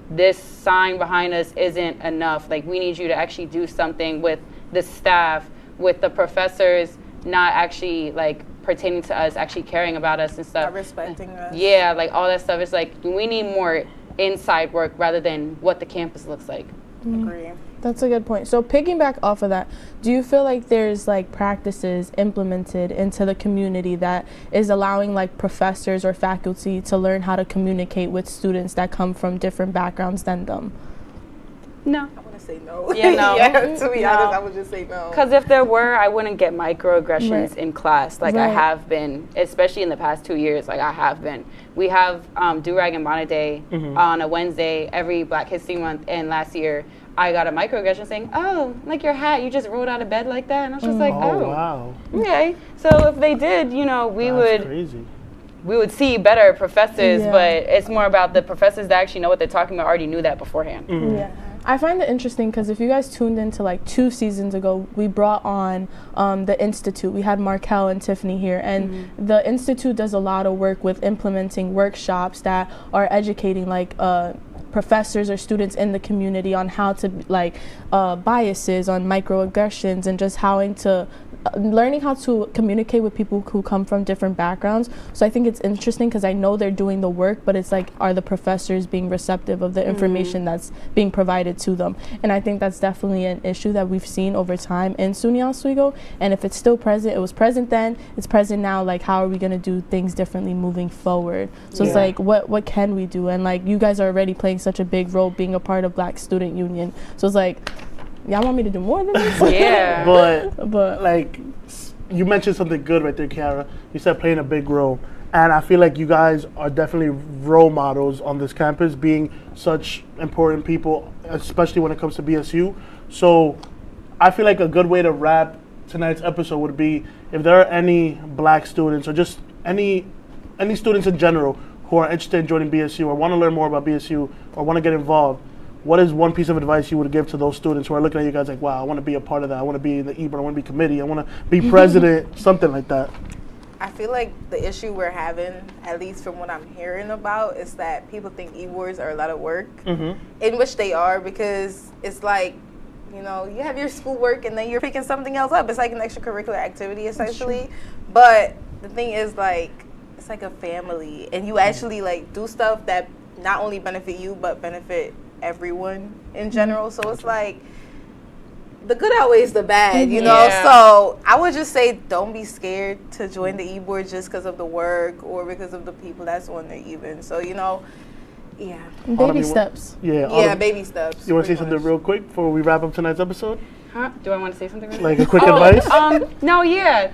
this sign behind us isn't enough. Like, we need you to actually do something with the staff, with the professors not actually like pertaining to us, actually caring about us and stuff. Not respecting us. Yeah, like all that stuff. It's like, we need more inside work rather than what the campus looks like. Agree. That's a good point. So piggyback off of that, do you feel like there's like practices implemented into the community that is allowing like professors or faculty to learn how to communicate with students that come from different backgrounds than them? No. I want to say no. Yeah, no. Yeah, to be honest, I would just say no. Because if there were, I wouldn't get microaggressions in class like I Right. have been, especially in the past 2 years, like I have been. We have Do-Rag and Bonnet Day on a Wednesday every Black History Month, and last year I got a microaggression saying, oh, like your hat, you just rolled out of bed like that. And I was just like, oh. Wow. Okay. So if they did, you know, That's crazy. we would see better professors, Yeah. but it's more about the professors that actually know what they're talking about, already knew that beforehand. Yeah. I find it interesting because if you guys tuned into like 2 seasons ago, we brought on the Institute. We had Markel and Tiffany here, and the Institute does a lot of work with implementing workshops that are educating like professors or students in the community on how to like biases, on microaggressions, and just learning how to communicate with people who come from different backgrounds. So I think it's interesting because I know they're doing the work, but it's like, are the professors being receptive of the information that's being provided to them? And I think that's definitely an issue that we've seen over time in SUNY Oswego. And if it's still present, it was present then, it's present now. Like, how are we going to do things differently moving forward? So it's like, what can we do? And like, you guys are already playing such a big role being a part of Black Student Union. So it's like, y'all want me to do more than this? Yeah. But like, you mentioned something good right there, Kiara. You said playing a big role. And I feel like you guys are definitely role models on this campus, being such important people, especially when it comes to BSU. So I feel like a good way to wrap tonight's episode would be if there are any Black students or just any students in general who are interested in joining BSU or want to learn more about BSU or want to get involved, what is one piece of advice you would give to those students who are looking at you guys like, wow, I want to be a part of that. I want to be in the E-board. I want to be committee. I want to be president, something like that. I feel like the issue we're having, at least from what I'm hearing about, is that people think E-boards are a lot of work, in which they are, because it's like, you know, you have your schoolwork and then you're picking something else up. It's like an extracurricular activity, essentially. But the thing is, like, it's like a family, and you actually like do stuff that not only benefit you but benefit everyone in general. So it's like the good outweighs the bad, you know. So I would just say, don't be scared to join the E-board just because of the work or because of the people that's on there even. So, you know, baby steps. Baby steps. You want to say something real quick before we wrap up tonight's episode? Huh? Do I want to say something real Like a quick advice? No,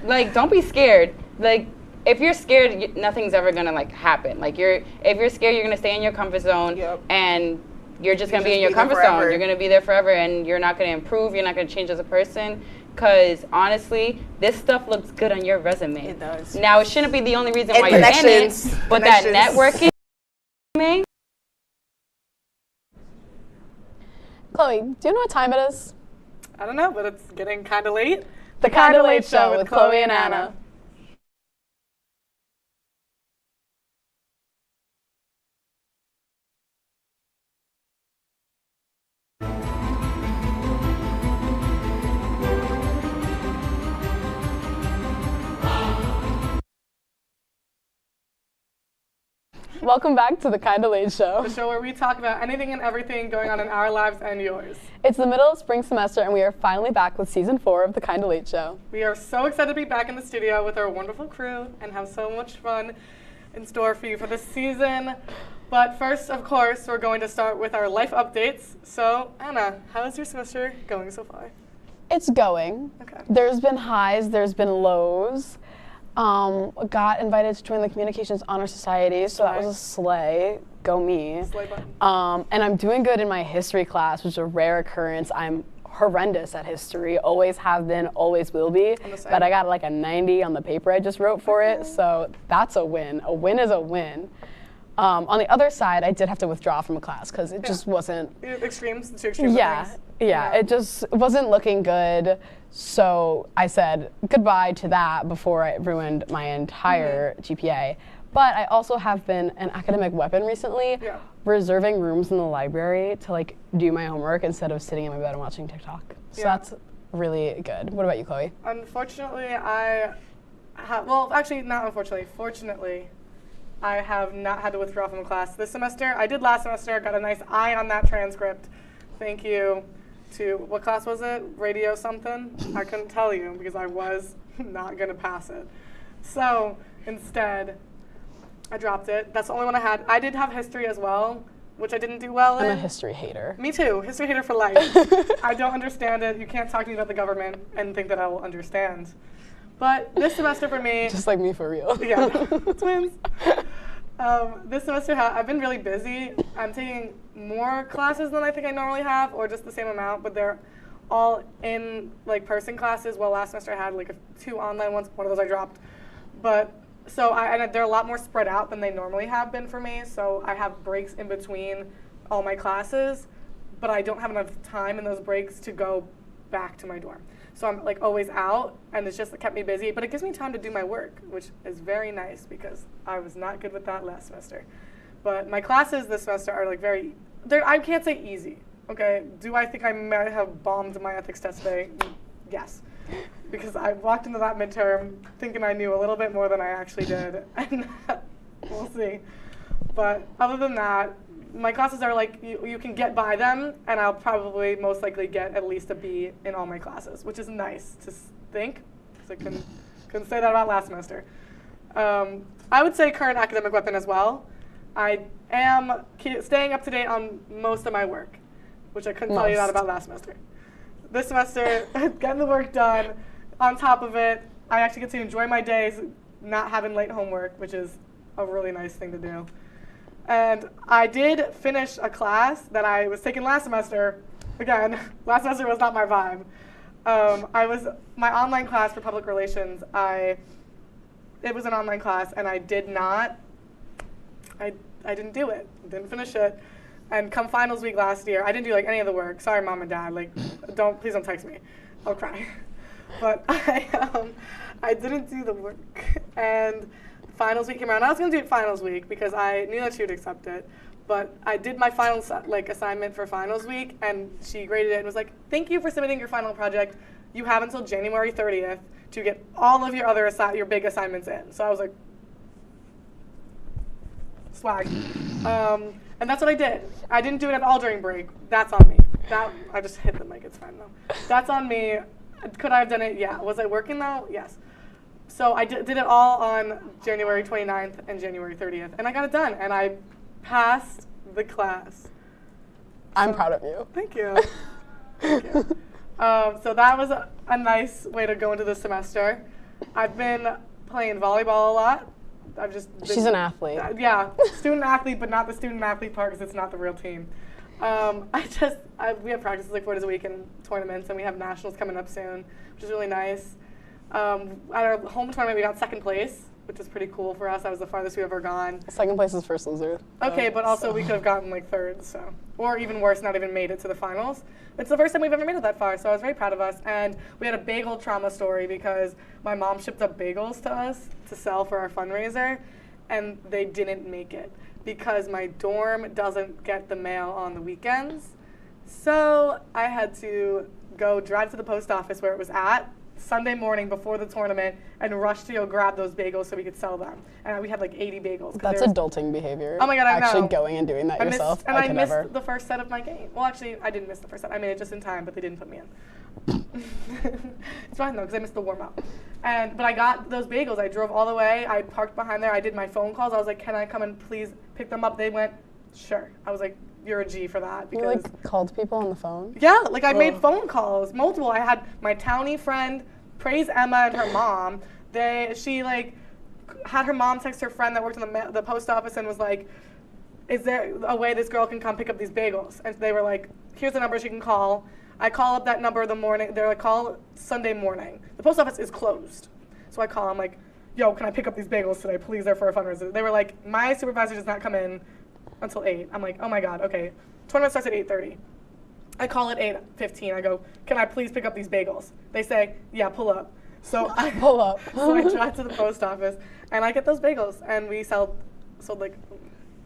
like, don't be scared. Like, if you're scared, nothing's ever gonna like happen. Like, if you're scared, you're gonna stay in your comfort zone, and you're just gonna be in your comfort zone. You're gonna be there forever, and you're not gonna improve. You're not gonna change as a person. Because honestly, this stuff looks good on your resume. It does. Now, it shouldn't be the only reason why you're in it, but that networking. Chloe, do you know what time it is? I don't know, but it's getting kind of late. The Kinda Late Show with Chloe and Anna. Welcome back to the Kinda Late Show. The show where we talk about anything and everything going on in our lives and yours. It's the middle of spring semester, and we are finally back with season 4 of the Kinda Late Show. We are so excited to be back in the studio with our wonderful crew and have so much fun in store for you for this season. But first, of course, we're going to start with our life updates. So, Anna, how is your semester going so far? It's going. Okay. There's been highs, there's been lows. Got invited to join the Communications Honor Society, so that was a slay. Go me. Slay button. And I'm doing good in my history class, which is a rare occurrence. I'm horrendous at history, always have been, always will be. But I got like a 90 on the paper I just wrote for it, so that's a win. A win is a win. On the other side, I did have to withdraw from a class because it just wasn't. Extremes, the two extremes. Yeah, it just wasn't looking good. So I said goodbye to that before it ruined my entire GPA. But I also have been an academic weapon recently, reserving rooms in the library to like do my homework instead of sitting in my bed and watching TikTok. So that's really good. What about you, Chloe? Unfortunately, fortunately, I have not had to withdraw from a class this semester. I did last semester, got a nice I on that transcript. Thank you to, what class was it? Radio something? I couldn't tell you because I was not going to pass it. So instead, I dropped it. That's the only one I had. I did have history as well, which I didn't do well in. I'm a history hater. Me too. History hater for life. I don't understand it. You can't talk to me about the government and think that I will understand. But this semester for me... Just like me for real. Yeah, twins. This semester I've been really busy. I'm taking more classes than I think I normally have, or just the same amount, but they're all in like person classes. Well, last semester I had like 2 online ones. One of those I dropped. But so and they're a lot more spread out than they normally have been for me. So I have breaks in between all my classes, but I don't have enough time in those breaks to go back to my dorm. So I'm like always out, and it's just kept me busy. But it gives me time to do my work, which is very nice because I was not good with that last semester. But my classes this semester are like I can't say easy. Okay, do I think I might have bombed my ethics test today? Yes, because I walked into that midterm thinking I knew a little bit more than I actually did, and we'll see. But other than that, my classes are like, you can get by them, and I'll probably most likely get at least a B in all my classes, which is nice to think, because I couldn't say that about last semester. I would say current academic weapon as well. I am staying up to date on most of my work, which I couldn't tell you that about last semester. This semester, getting the work done, on top of it, I actually get to enjoy my days not having late homework, which is a really nice thing to do. And I did finish a class that I was taking last semester. Again, last semester was not my vibe. My online class for public relations, it was an online class, and I didn't do it. Didn't finish it. And come finals week last year, I didn't do like any of the work. Sorry, Mom and Dad. Like, please don't text me. I'll cry. But I didn't do the work. And finals week came around. I was going to do it finals week because I knew that she would accept it. But I did my final assignment for finals week, and she graded it and was like, "Thank you for submitting your final project. You have until January 30th to get all of your big assignments in." So I was like, swag. And that's what I did. I didn't do it at all during break. That's on me. I just hit the mic. It's fine though. That's on me. Could I have done it? Yeah. Was I working though? Yes. So I did it all on January 29th and January 30th, and I got it done, and I passed the class. I'm proud of you. Thank you. Thank you. So that was a nice way to go into the semester. I've been playing volleyball a lot. She's an athlete. Yeah, student athlete, but not the student athlete part because it's not the real team. We have practices like 4 days a week and tournaments, and we have nationals coming up soon, which is really nice. At our home tournament, we got second place, which is pretty cool for us. That was the farthest we've ever gone. Second place is first loser. Okay, but also we could have gotten like third, so, or even worse, not even made it to the finals. It's the first time we've ever made it that far, so I was very proud of us. And we had a bagel trauma story because my mom shipped up bagels to us to sell for our fundraiser, and they didn't make it because my dorm doesn't get the mail on the weekends. So I had to go drive to the post office where it was at Sunday morning before the tournament and rush to go grab those bagels so we could sell them. And we had like 80 bagels. That's adulting behavior. Oh my God, I know. Actually going and doing that yourself. I missed the first set of my game. Well, actually, I didn't miss the first set. I made it just in time, but they didn't put me in. It's fine though, because I missed the warm up. But I got those bagels. I drove all the way. I parked behind there. I did my phone calls. I was like, can I come and please pick them up? They went, sure. I was like, you're a G for that. You like called people on the phone? Yeah, like I made phone calls, multiple. I had my townie friend, praise Emma and her mom. She like had her mom text her friend that worked in the post office and was like, is there a way this girl can come pick up these bagels? And they were like, here's the number she can call. I call up that number the morning. They're like, call Sunday morning. The post office is closed. So I call. I'm like, yo, can I pick up these bagels today? Please, they're for a fundraiser. They were like, my supervisor does not come in until 8. I'm like, oh my God, okay. Tournament starts at 8:30. I call at 8:15. I go, can I please pick up these bagels? They say, yeah, pull up. So I pull up. So I drive to the post office and I get those bagels and we sold like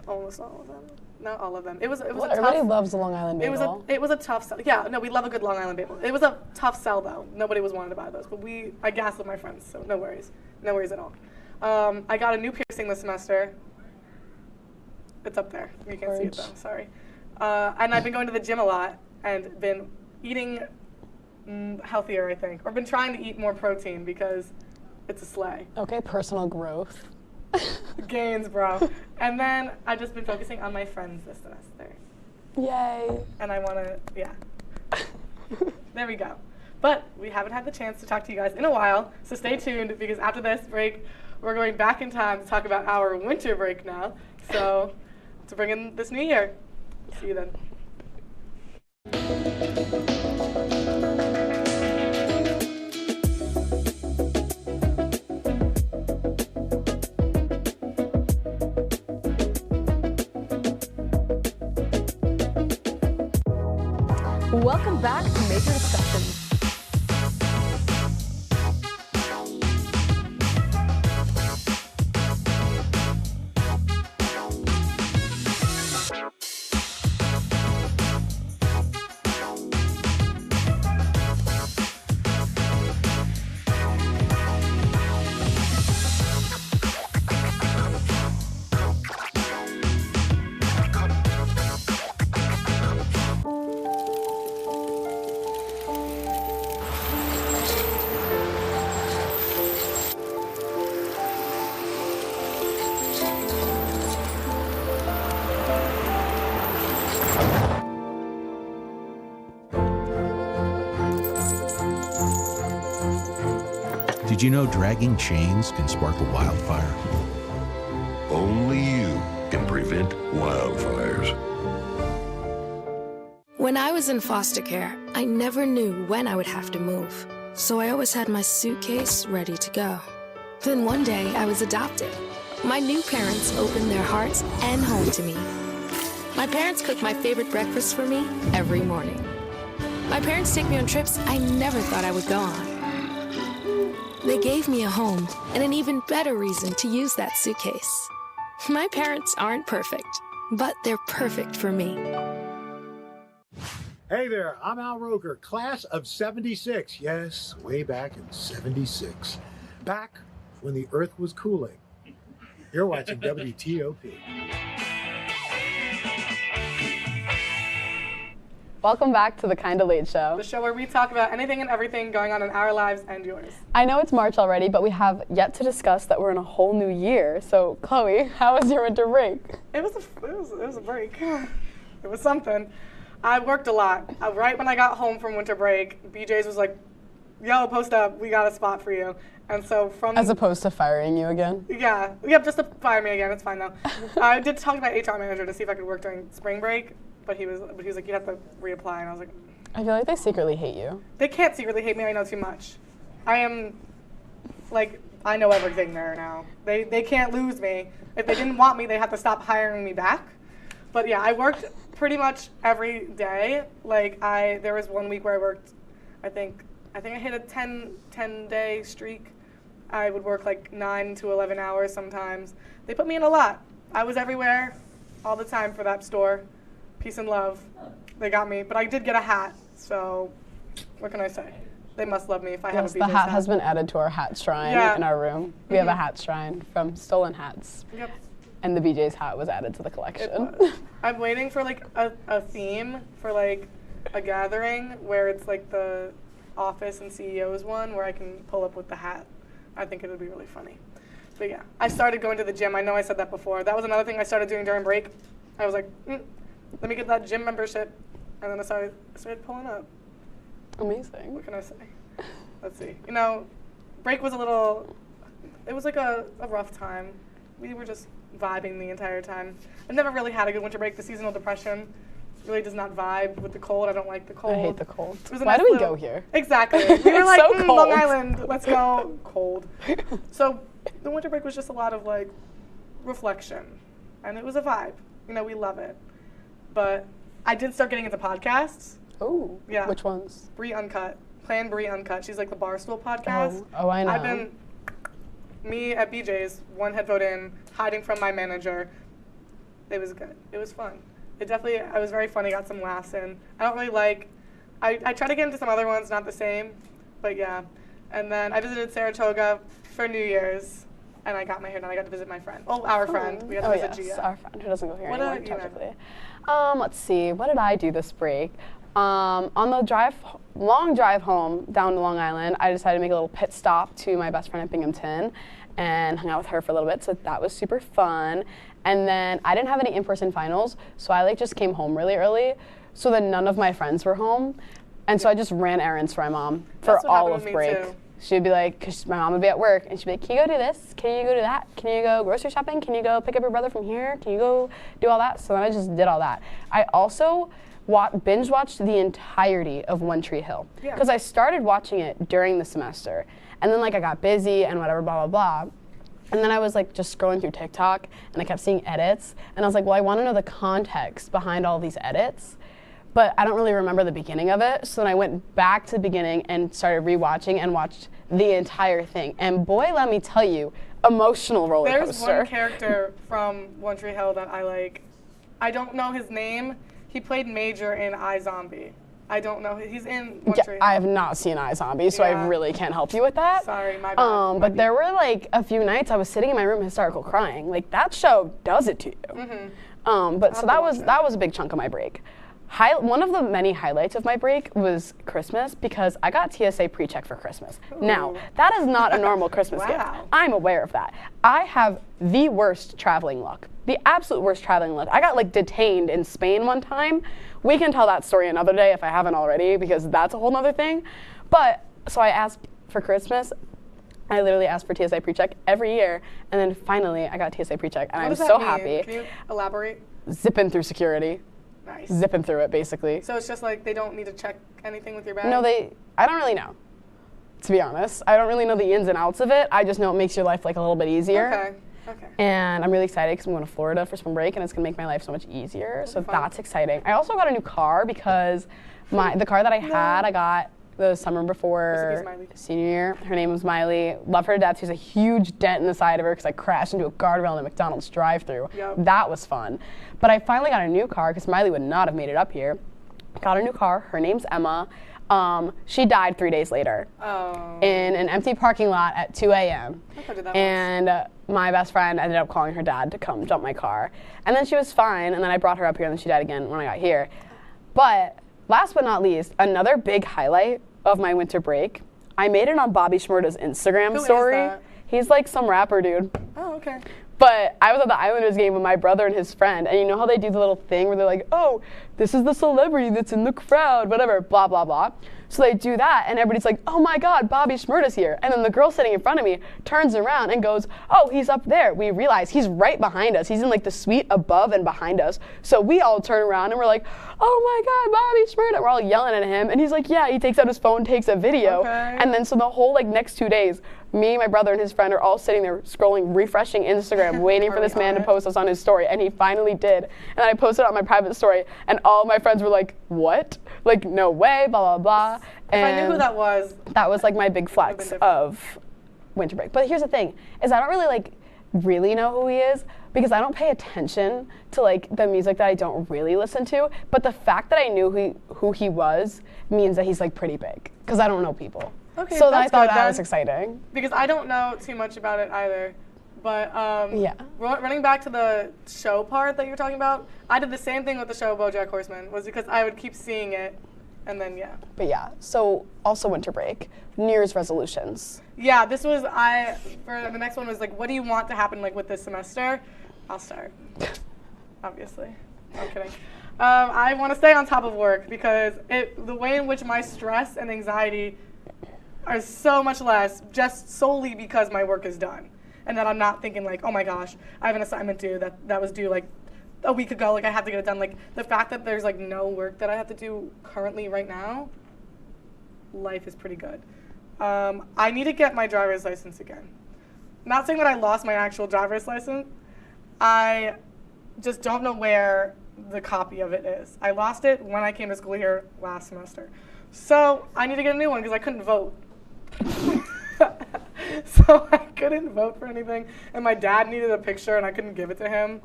almost all of them. Not all of them. It was a tough. Everybody loves the Long Island bagel. It was a tough sell. Yeah, no, we love a good Long Island bagel. It was a tough sell though. Nobody was wanting to buy those, but I gaslit my friends, so no worries at all. I got a new piercing this semester. It's up there. You can't see it though. Sorry. And I've been going to the gym a lot and been eating healthier, I think, or been trying to eat more protein because it's a slay. Okay, personal growth. Gains, bro. And then I've just been focusing on my friends this semester. Yay. And I want to, yeah. There we go. But we haven't had the chance to talk to you guys in a while, so stay tuned because after this break, we're going back in time to talk about our winter break now. So to bring in this new year. See you then. Welcome back to Major Discussions. Did you know dragging chains can spark a wildfire? Only you can prevent wildfires. When I was in foster care, I never knew when I would have to move. So I always had my suitcase ready to go. Then one day I was adopted. My new parents opened their hearts and home to me. My parents cook my favorite breakfast for me every morning. My parents take me on trips I never thought I would go on. They gave me a home and an even better reason to use that suitcase. My parents aren't perfect, but they're perfect for me. Hey there, I'm Al Roker, class of 76. Yes, way back in 76. Back when the earth was cooling. You're watching WTOP. Welcome back to the Kinda Late Show. The show where we talk about anything and everything going on in our lives and yours. I know it's March already, but we have yet to discuss that we're in a whole new year. So, Chloe, how was your winter break? It was a break. It was something. I worked a lot. Right when I got home from winter break, BJ's was like, yo, post up, we got a spot for you. And so from... As opposed to firing you again? Yeah. Yep, just to fire me again. It's fine though. I did talk to my HR manager to see if I could work during spring break. But he was like, you have to reapply, and I was like, I feel like they secretly hate you. They can't secretly hate me. I know too much. I am, like, I know everything there now. They can't lose me. If they didn't want me, they have to stop hiring me back. But yeah, I worked pretty much every day. Like there was one week where I worked, I think I hit a 10-day streak. I would work like 9 to 11 hours sometimes. They put me in a lot. I was everywhere, all the time for that store. Peace and love. They got me, but I did get a hat, so what can I say? They must love me if I have a BJ's the hat has been added to our hat shrine in our room. We have a hat shrine from stolen hats. Yep. And the BJ's hat was added to the collection. I'm waiting for like a theme for like a gathering where it's like the office and CEOs one where I can pull up with the hat. I think it would be really funny. But yeah, I started going to the gym. I know I said that before. That was another thing I started doing during break. I was like, let me get that gym membership. And then I started pulling up. Amazing. What can I say? Let's see. You know, break was it was like a rough time. We were just vibing the entire time. I've never really had a good winter break. The seasonal depression really does not vibe with the cold. I don't like the cold. I hate the cold. Why do we go here? Exactly. We were like, so cold. Long Island, let's go. Cold. So the winter break was just a lot of like reflection. And it was a vibe. You know, we love it. But I did start getting into podcasts. Oh, yeah. Which ones? Bree Uncut. Plan Bree Uncut. She's like the Barstool podcast. Oh, I know. I've been, me at BJ's, one headphone in, hiding from my manager. It was good. It was fun. I was very funny, got some laughs in. I don't really like, I try to get into some other ones, not the same, but yeah. And then I visited Saratoga for New Year's, and I got my hair done. I got to visit my friend. Oh, our friend. We got to visit Gia. Our friend who doesn't go here What anymore, you know. technically. Let's see. What did I do this break? On the long drive home down to Long Island, I decided to make a little pit stop to my best friend at Binghamton and hung out with her for a little bit, so that was super fun. And then I didn't have any in-person finals, so I just came home really early, so then none of my friends were home. And so I just ran errands for my mom for all of break. Too. She'd be like, because my mom would be at work, and she'd be like, can you go do this? Can you go do that? Can you go grocery shopping? Can you go pick up your brother from here? Can you go do all that? So then I just did all that. I also binge watched the entirety of One Tree Hill, because I started watching it during the semester, and then I got busy and whatever, blah, blah, blah. And then I was just scrolling through TikTok, and I kept seeing edits, and I was like, well, I want to know the context behind all these edits, but I don't really remember the beginning of it. So then I went back to the beginning and started rewatching and watched the entire thing. And boy, let me tell you, emotional roller coaster. There's one character from One Tree Hill that I like. I don't know his name. He played Major in iZombie. I don't know. He's in One Tree Hill. I have not seen iZombie, so I really can't help you with that. Sorry, my bad. But there were a few nights I was sitting in my room hysterical crying. that show does it to you. Mm-hmm. But so that was a big chunk of my break. One of the many highlights of my break was Christmas, because I got TSA pre-check for Christmas. Ooh. Now, that is not a normal Christmas gift. I'm aware of that. I have the worst traveling luck. The absolute worst traveling luck. I got detained in Spain one time. We can tell that story another day if I haven't already, because that's a whole nother thing. But, so I asked for Christmas. I literally asked for TSA pre-check every year, and then finally I got TSA pre-check, and I'm so happy. Can you elaborate? Zipping through security. Nice. Zipping through it, basically. So it's just they don't need to check anything with your bag? No, I don't really know, to be honest. I don't really know the ins and outs of it. I just know it makes your life a little bit easier. Okay. And I'm really excited because I'm going to Florida for spring break, and it's going to make my life so much easier. So that's exciting. I also got a new car because the car that I had, I got the summer before senior year. Her name was Miley. Love her to death. She's a huge dent in the side of her because I crashed into a guardrail in a McDonald's drive-thru. Yep. That was fun. But I finally got a new car because Miley would not have made it up here. Got a new car. Her name's Emma. She died 3 days later in an empty parking lot at 2 a.m. And my best friend ended up calling her dad to come jump my car. And then she was fine, and then I brought her up here, and then she died again when I got here. But last but not least, another big highlight of my winter break, I made it on Bobby Shmurda's Instagram story. Is that? He's some rapper dude. Oh, okay. But I was at the Islanders game with my brother and his friend, and you know how they do the little thing where they're like, oh, this is the celebrity that's in the crowd, whatever, blah, blah, blah. So they do that, and everybody's like, oh my God, Bobby Shmurda's here. And then the girl sitting in front of me turns around and goes, oh, he's up there. We realize he's right behind us. He's in the suite above and behind us. So we all turn around and we're like, oh my God, Bobby Shmurda. We're all yelling at him, and he's like, yeah, he takes out his phone, takes a video. Okay. And then so the whole next 2 days, me, my brother, and his friend are all sitting there scrolling, refreshing Instagram, waiting for this man to post us on his story, and he finally did. And I posted it on my private story, and all my friends were like, what? No way, blah, blah, blah. If I knew who that was my big flex of winter break. But here's the thing, is I don't really really know who he is, because I don't pay attention to like the music that I don't really listen to, but the fact that I knew who he was means that he's like pretty big, because I don't know people. Okay, so I that's thought good that then, was exciting. because I don't know too much about it either. But running back to the show part that you were talking about, I did the same thing with the show BoJack Horseman, was because I would keep seeing it, and then But yeah, so also winter break, New Year's resolutions. Yeah, this was for the next one was like, what do you want to happen like with this semester? I'll start, obviously. I'm kidding. I want to stay on top of work because the way in which my stress and anxiety are so much less just solely because my work is done. And that I'm not thinking like, oh my gosh, I have an assignment due that was due like a week ago, like I have to get it done. Like the fact that there's like no work that I have to do currently right now, life is pretty good. I need to get my driver's license again. Not saying that I lost my actual driver's license. I just don't know where the copy of it is. I lost it when I came to school here last semester. So I need to get a new one because I couldn't vote. So I couldn't vote for anything, and my dad needed a picture, and I couldn't give it to him.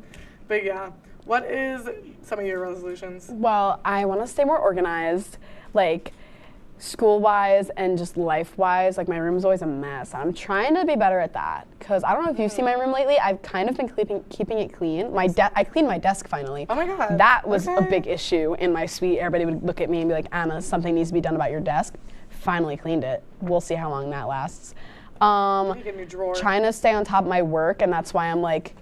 But yeah, what is some of your resolutions? Well, I want to stay more organized, like school-wise and just life-wise. Like my room's always a mess. I'm trying to be better at that, because I don't know if you've seen my room lately. I've kind of been keeping it clean. I cleaned my desk finally. Oh my God. That was a big issue in my suite. Everybody would look at me and be like, Anna, something needs to be done about your desk. Finally cleaned it. We'll see how long that lasts. Trying to stay on top of my work, and that's why I'm like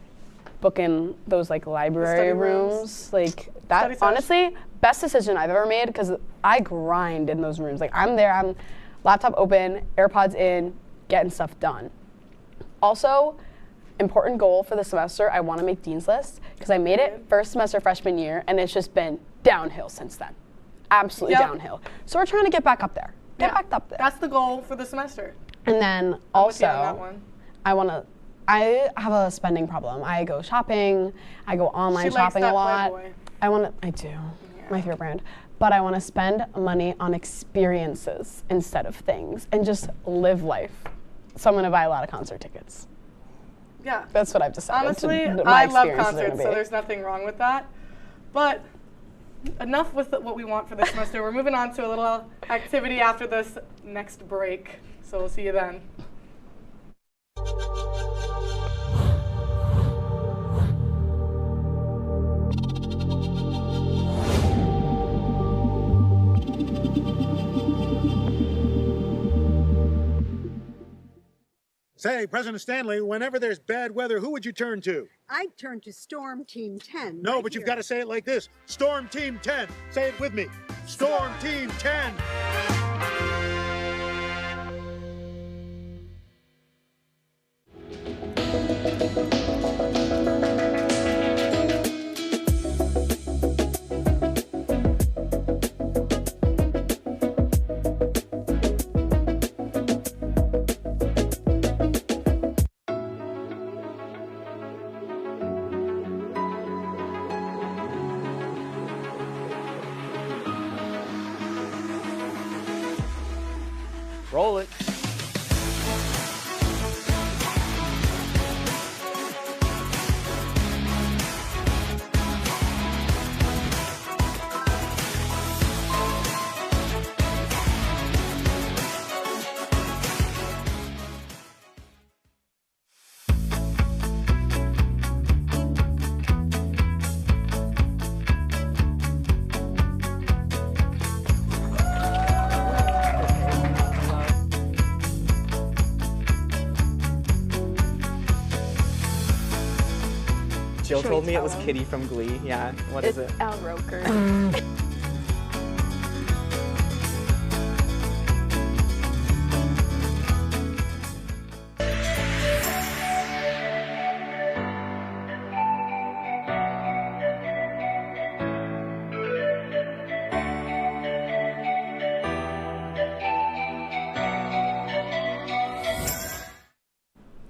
booking those like library rooms. Like that, honestly, best decision I've ever made, because I grind in those rooms. Like I'm there, I'm laptop open, AirPods in, getting stuff done. Also, important goal for the semester, I want to make Dean's List, because I made it first semester freshman year, and it's just been downhill since then. Absolutely downhill. So we're trying to get back up there. Get back up there. That's the goal for the semester. And then also, I have a spending problem. I go shopping, I go online shopping a lot. I do, my favorite brand. But I want to spend money on experiences instead of things and just live life. So I'm going to buy a lot of concert tickets. Yeah. That's what I've decided. Honestly, I love concerts, so there's nothing wrong with that. But enough with what we want for this semester. We're moving on to a little activity after this next break. So we'll see you then. Say, President Stanley, whenever there's bad weather, who would you turn to? I'd turn to Storm Team 10. No, but you've got to say it like this. Storm Team 10. Say it with me. Storm Team 10. Roll it. Jill told me it was Kitty from Glee. Yeah, what is it? Al Roker.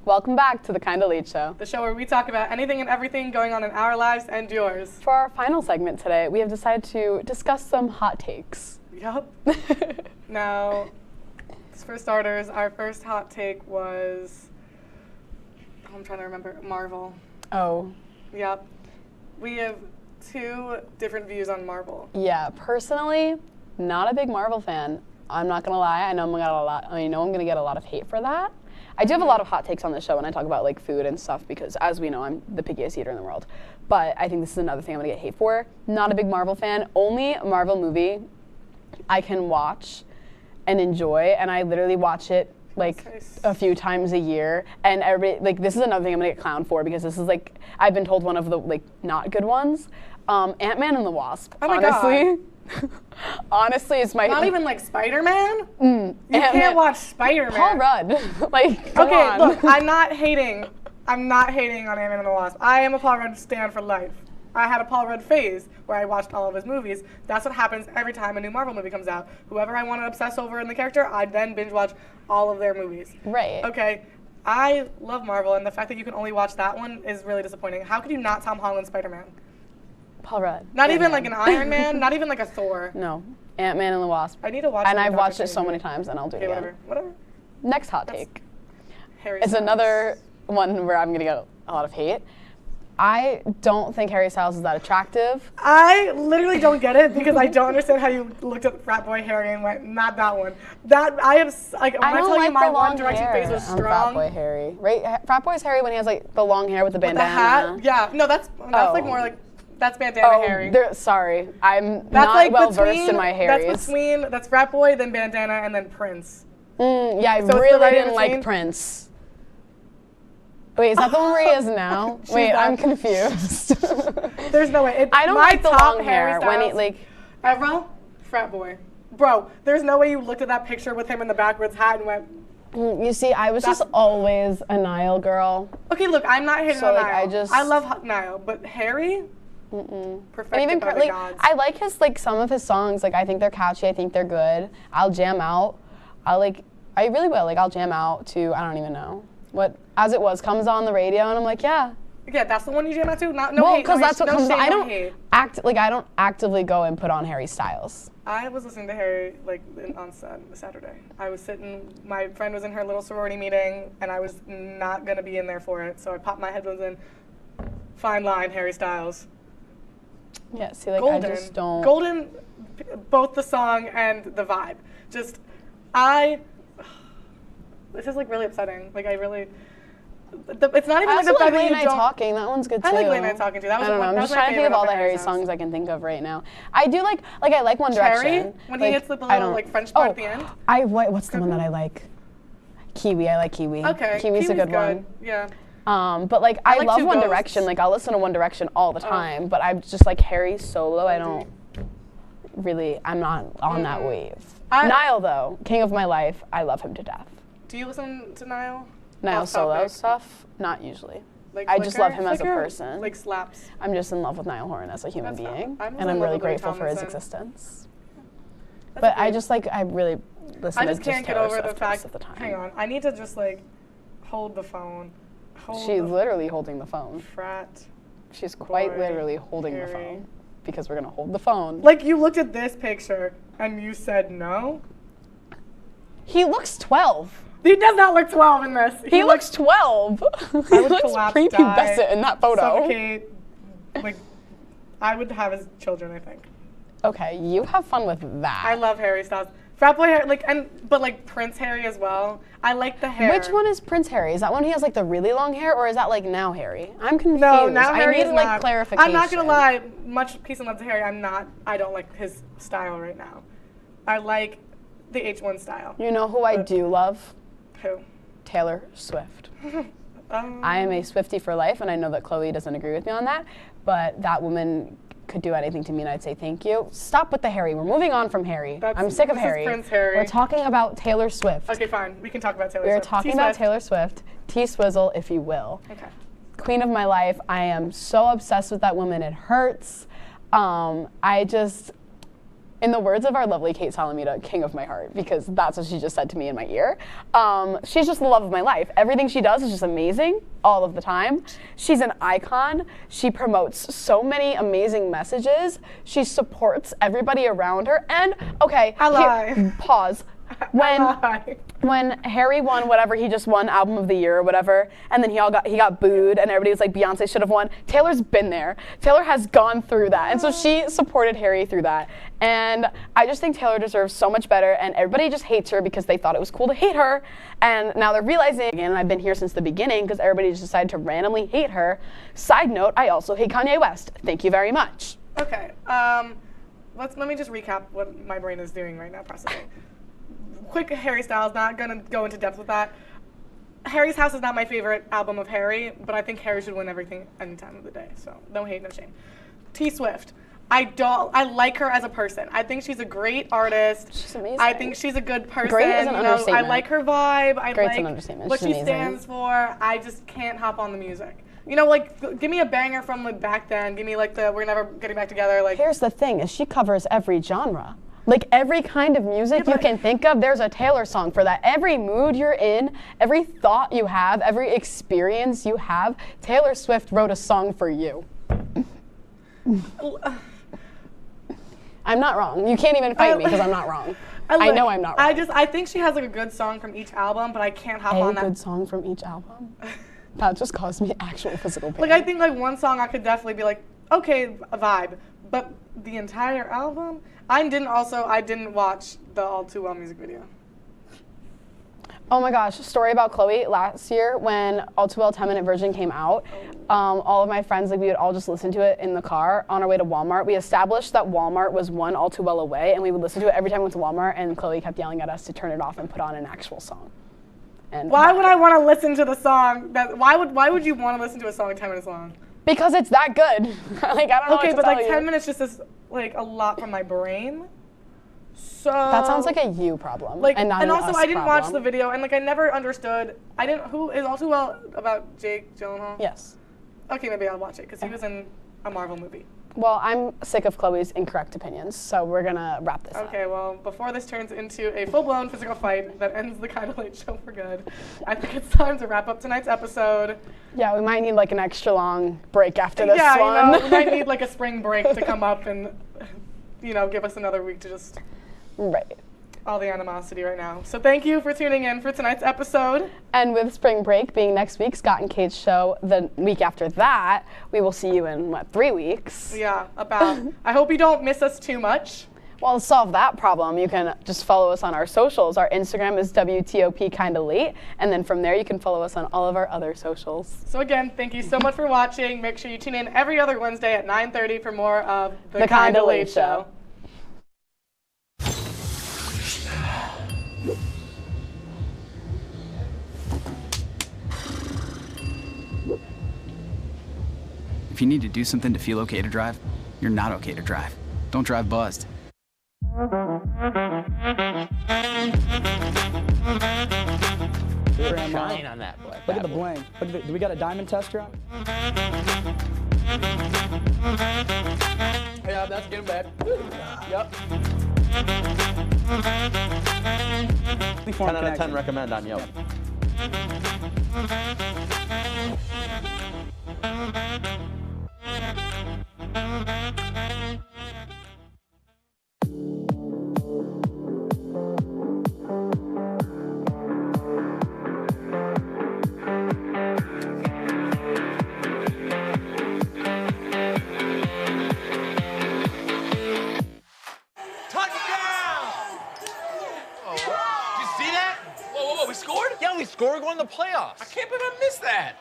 Welcome back to the Kinda Late Show. The show where we talk about anything and everything going on in our lives and yours. For our final segment today, we have decided to discuss some hot takes. Yep. Now, for starters, our first hot take was, I'm trying to remember, Marvel. Oh, Yep. We have two different views on Marvel. Yeah, personally, not a big Marvel fan. I'm not gonna lie. I know I'm gonna get a lot of hate for that. I do have a lot of hot takes on this show when I talk about like food and stuff because, as we know, I'm the pickiest eater in the world. But I think this is another thing I'm gonna get hate for. Not a big Marvel fan. Only a Marvel movie I can watch and enjoy, and I literally watch it like a few times a year. And everybody, like, this is another thing I'm gonna get clowned for because this is like, I've been told one of the like not good ones. Ant-Man and the Wasp. Oh my honestly, God. Honestly, it's my... Not even like Spider-Man? You can't watch Spider-Man. Paul Rudd. Like, come okay, on. look, I'm not hating on Ant-Man and the Wasp. I am a Paul Rudd stan for life. I had a Paul Rudd phase where I watched all of his movies. That's what happens every time a new Marvel movie comes out. Whoever I want to obsess over in the character, I then binge watch all of their movies. Right. Okay, I love Marvel, and the fact that you can only watch that one is really disappointing. How could you not Tom Holland Spider-Man? Paul Rudd. Not even like an Iron Man, not even like a Thor. No. Ant-Man and the Wasp. I need to watch it. And I've with watched Dr. it so Strange. many times, and I'll do it again. Whatever. Next hot take. Harry It's Styles. another one where I'm gonna get a lot of hate. I don't think Harry Styles is that attractive. I literally don't get it because I don't understand how you looked at Frat Boy Harry and went, not that one. That I have like when I don't tell like you my the One long Direction hair phase was on strong. Frat Boy Harry, right? Frat Boy's Harry when he has like the long hair with the With the bandana. hat, yeah. No, that's like more like that's bandana Harry. Sorry, I'm That's not like well versed in my Harrys. That's Frat Boy, then bandana, and then Prince. Yeah, I So it's the really right in didn't like between? Prince. Wait, is that the one where he is now? Wait, I'm confused. There's no way. I don't my like the top long Harry hair when he Styles like. ever, Frat Boy. Bro, there's no way you looked at that picture with him in the backwards hat and went. You see, I was just always a Niall girl. Okay, look, I'm not hating So, on like, Niall. I love Niall, but Harry. Perfected And even by the like gods. I like his like some of his songs. Like I think they're catchy. I think they're good. I'll jam out. I really will. Like I'll jam out to I don't even know what As It Was comes on the radio, and I'm like, yeah. Yeah, that's the one you jam out to. No Well, hate. because that's what comes on. I don't hate. I don't actively go and put on Harry Styles. I was listening to Harry on Saturday. I was sitting. My friend was in her little sorority meeting, and I was not gonna be in there for it. So I popped my headphones in. Fine line, Harry Styles. Yeah. See, like Golden. I just don't. Golden, both the song and the vibe. Just This is like really upsetting. Like I really. It's not even I like also the fact like that Late you Night don't. Talking. That one's good too. I like Late Night Talking too. That was I don't know. I'm that just was my trying to think of favorite all the Harry Harry songs. songs I can think of right now. I do like I like One Cherry? Direction. When he hits the I little don't- French part at the end. What's the one that I like? Kiwi. I like Kiwi. Okay, Kiwi's a good one. Yeah. But like I I like love Two One Ghosts. Direction. Like I'll listen to One Direction all the time. But I'm just like Harry solo. I don't really. I'm not on that wave. Niall though, king of my life. I love him to death. Do you listen to Niall? Niall Off solo topic. stuff, not usually. Like I just Flicker? love him as a Flicker? person. Like slaps. I'm just in love with Niall Horan as a human That's being, fine. I'm and I'm in love really with Ray grateful for his Tomlinson. existence. That's But okay. I just I really listen I to just can't get Taylor over the Swift most fact. of the time. Hang on, I need to just like hold the phone. She's literally holding the phone. Frat. She's quite Boy, literally holding the Harry. phone because we're gonna hold the phone. Like you looked at this picture and you said no. He looks 12. He does not look 12 in this. He looks 12. He I would looks collapse, prepubescent in that photo. Suffocate. Like, I would have his children, I think. Okay, you have fun with that. I love Harry Styles. Frat boy hair, but Prince Harry as well. I like the hair. Which one is Prince Harry? Is that when he has like the really long hair, or is that like now Harry? I'm confused. No, now Harry I need is like not. clarification. I'm not gonna lie. Much peace and love to Harry. I don't like his style right now. I like the H1 style. You know who I do love? Who? Taylor Swift. I am a Swiftie for life, and I know that Chloe doesn't agree with me on that, but that woman could do anything to me, and I'd say thank you. Stop with the Harry. We're moving on from Harry. I'm sick of this is Harry. Prince Harry. We're talking about Taylor Swift. Okay, fine. We can talk about Taylor We're Swift. talking T-Swift. about Taylor Swift, T-Swizzle, if you will. Okay. Queen of my life. I am so obsessed with that woman. It hurts. In the words of our lovely Kate Salamita, king of my heart, because that's what she just said to me in my ear. She's just the love of my life. Everything she does is just amazing all of the time. She's an icon. She promotes so many amazing messages. She supports everybody around her. And, okay, I lie. pause. When Harry won whatever he just won, album of the year or whatever, and then he got booed and everybody was like, Beyonce should have won. Taylor's been there. Taylor has gone through that, and so she supported Harry through that. And I just think Taylor deserves so much better, and everybody just hates her because they thought it was cool to hate her, and now they're realizing, and I've been here since the beginning because everybody just decided to randomly hate her. Side note, I also hate Kanye West. Thank you very much. Okay, let me just recap what my brain is doing right now processing. Quick Harry Styles, not gonna go into depth with that. Harry's House is not my favorite album of Harry, but I think Harry should win everything any time of the day, so no hate, no shame. T Swift. I like her as a person. I think she's a great artist. She's amazing. I think she's a good person. Great is an understatement. I like her vibe. I Great's an like understatement. what She's she amazing. stands for. I just can't hop on the music. You know, like, give me a banger from like back then. Give me like the We're Never Getting Back Together. Like, here's the thing: is she covers every genre. Like every kind of music you can think of, there's a Taylor song for that. Every mood you're in, every thought you have, every experience you have, Taylor Swift wrote a song for you. I'm not wrong. You can't even fight me because I'm not wrong. I know I'm not wrong. I think she has like a good song from each album, but I can't hop on that. A good song from each album? That just caused me actual physical pain. Like, I think like one song I could definitely be like, okay, a vibe, but the entire album? I didn't watch the All Too Well music video. Oh my gosh, story about Chloe. Last year when All Too Well 10-minute version came out, all of my friends, like we would all just listen to it in the car on our way to Walmart. We established that Walmart was one All Too Well away, and we would listen to it every time we went to Walmart, and Chloe kept yelling at us to turn it off and put on an actual song. And why would I want to listen to the song? Why would you want to listen to a song 10 minutes long? Because it's that good. Like, I don't know. Okay, what to but tell like you. 10 minutes just is like a lot from my brain. So that sounds like a you problem. Like, and not and an also us I didn't problem. watch the video, and like I never understood. Who is All Too Well about Jake Gyllenhaal? Yes. Okay, maybe I'll watch it because he was in a Marvel movie. Well, I'm sick of Chloe's incorrect opinions, so we're gonna wrap this up. Okay, well, before this turns into a full-blown physical fight that ends the Kinda Late show for good, I think it's time to wrap up tonight's episode. Yeah, we might need like an extra long break after this one. Yeah, you know, we might need like a spring break to come up and, you know, give us another week to just all the animosity right now. So thank you for tuning in for tonight's episode. And with spring break being next week, Scott and Kate's show the week after that, we will see you in, 3 weeks? Yeah, about. I hope you don't miss us too much. Well, to solve that problem, you can just follow us on our socials. Our Instagram is WTOP Kinda Late, and then from there you can follow us on all of our other socials. So again, thank you so much for watching. Make sure you tune in every other Wednesday at 9:30 for more of the Kinda Late show. If you need to do something to feel okay to drive, you're not okay to drive. Don't drive buzzed. Shine on that boy. Look at the bling. Look at do we got a diamond tester on? Yeah, that's getting bad. Yep. 10 out of 10 recommend on Yelp. Score going to the playoffs. I can't believe I missed that.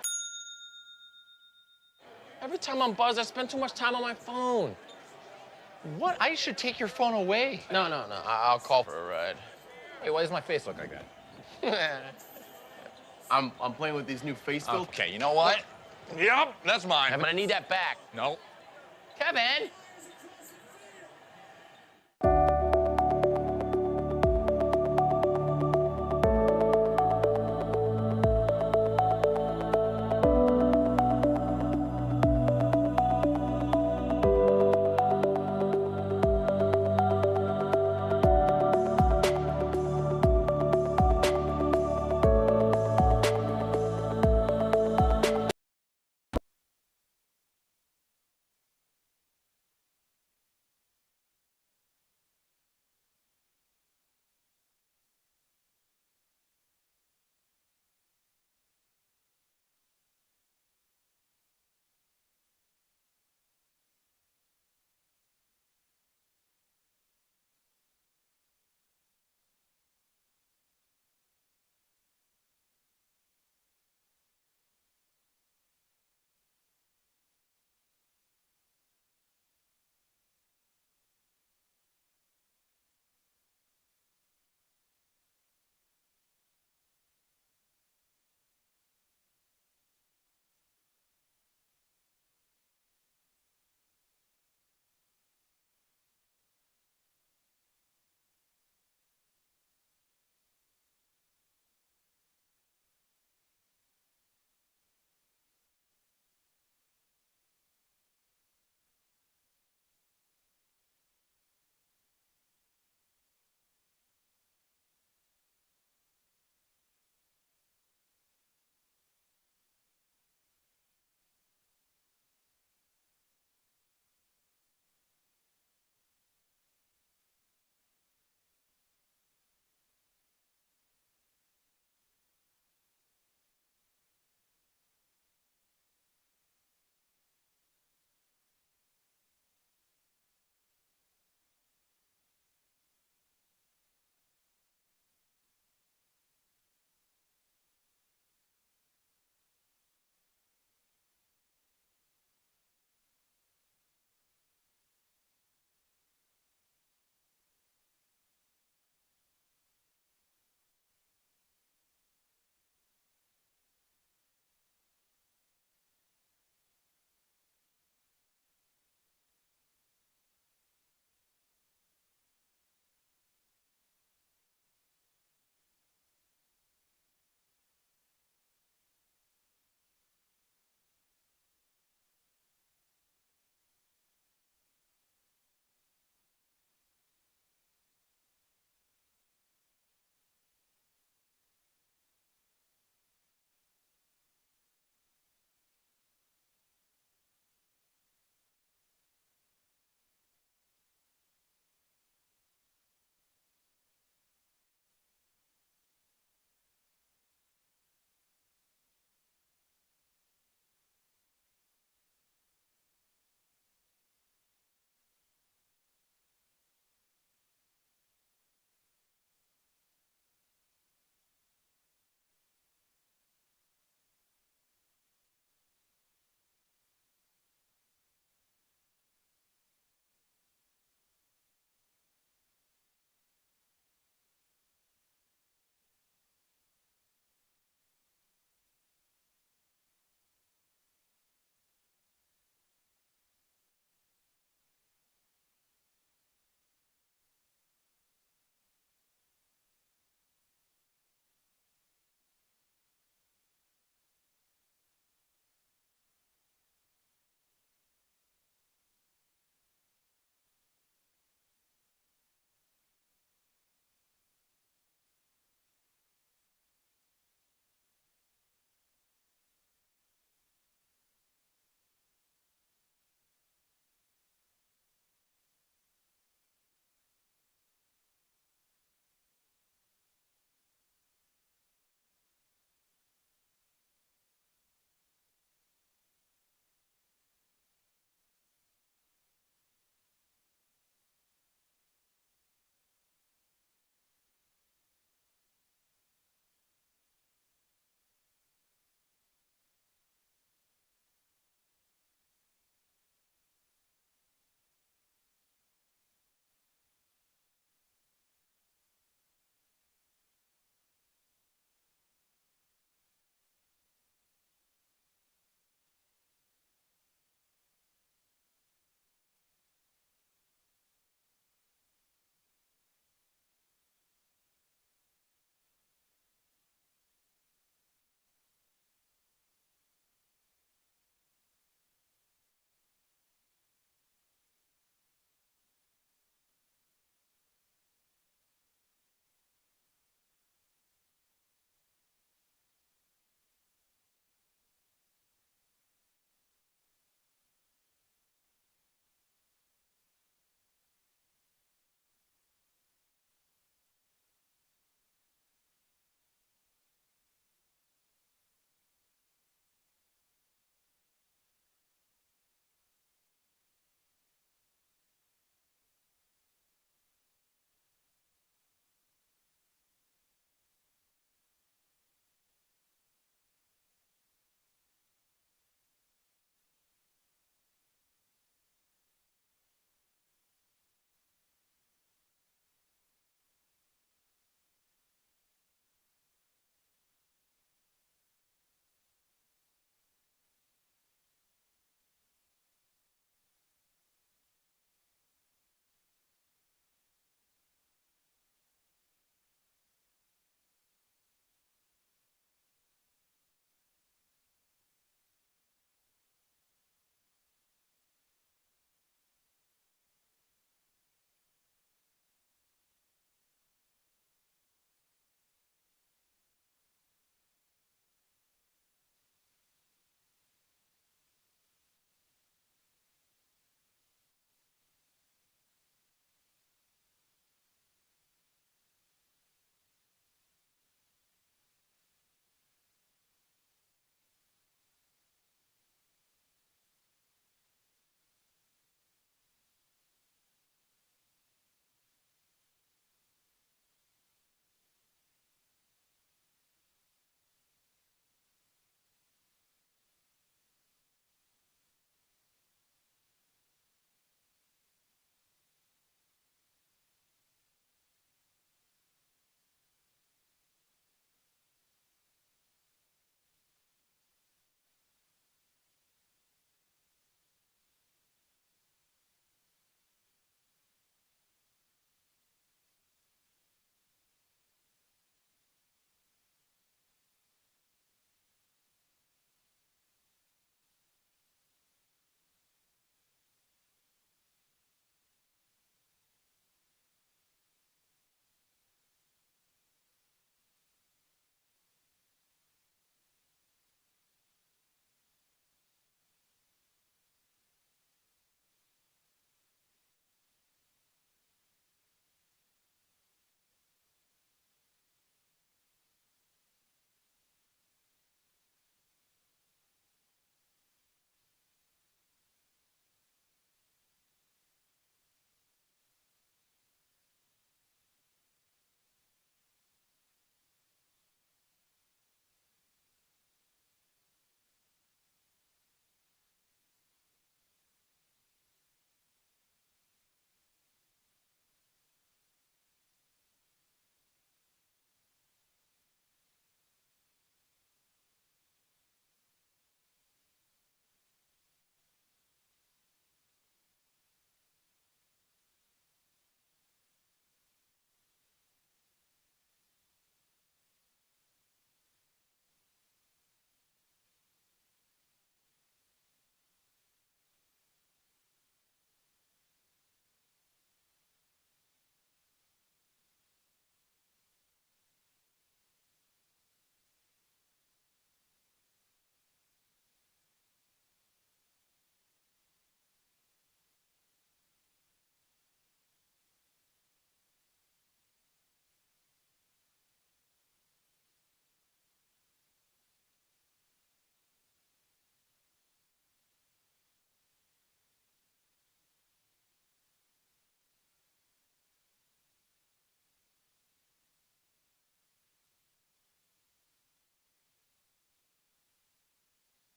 Every time I'm buzzed, I spend too much time on my phone. What? I should take your phone away. No. I'll call for a ride. Wait, why does my face look like that? I'm playing with these new face filters. Okay, you know what? Yep, that's mine. I'm gonna need that back. No. Kevin!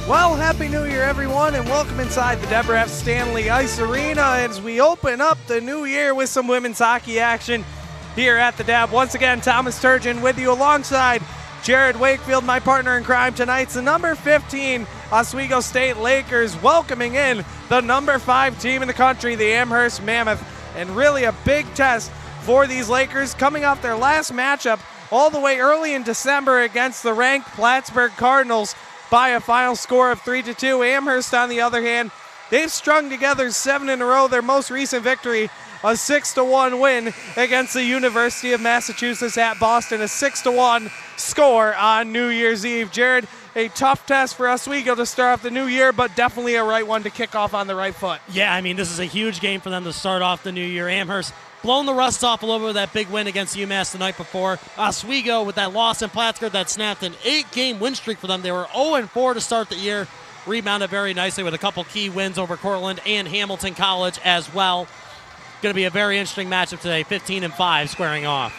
Well, Happy New Year, everyone, and welcome inside the Deborah F. Stanley Ice Arena as we open up the new year with some women's hockey action here at the DAB. Once again, Thomas Turgeon with you alongside Jared Wakefield, my partner in crime tonight's the number 15 Oswego State Lakers, welcoming in the number 5 team in the country, the Amherst Mammoth, and really a big test for these Lakers coming off their last matchup all the way early in December against the ranked Plattsburgh Cardinals by a final score of 3-2. Amherst, on the other hand, they've strung together 7 in a row. Their most recent victory, a 6-1 win against the University of Massachusetts at Boston, a 6-1 score on New Year's Eve. Jared, a tough test for Oswego to start off the new year, but definitely a right one to kick off on the right foot. Yeah, I mean, this is a huge game for them to start off the new year. Amherst blown the rust off a little bit with that big win against UMass the night before. Oswego with that loss in Plattsburgh that snapped an 8-game win streak for them. They were 0-4 to start the year. Rebounded very nicely with a couple key wins over Cortland and Hamilton College as well. Going to be a very interesting matchup today, 15-5 squaring off.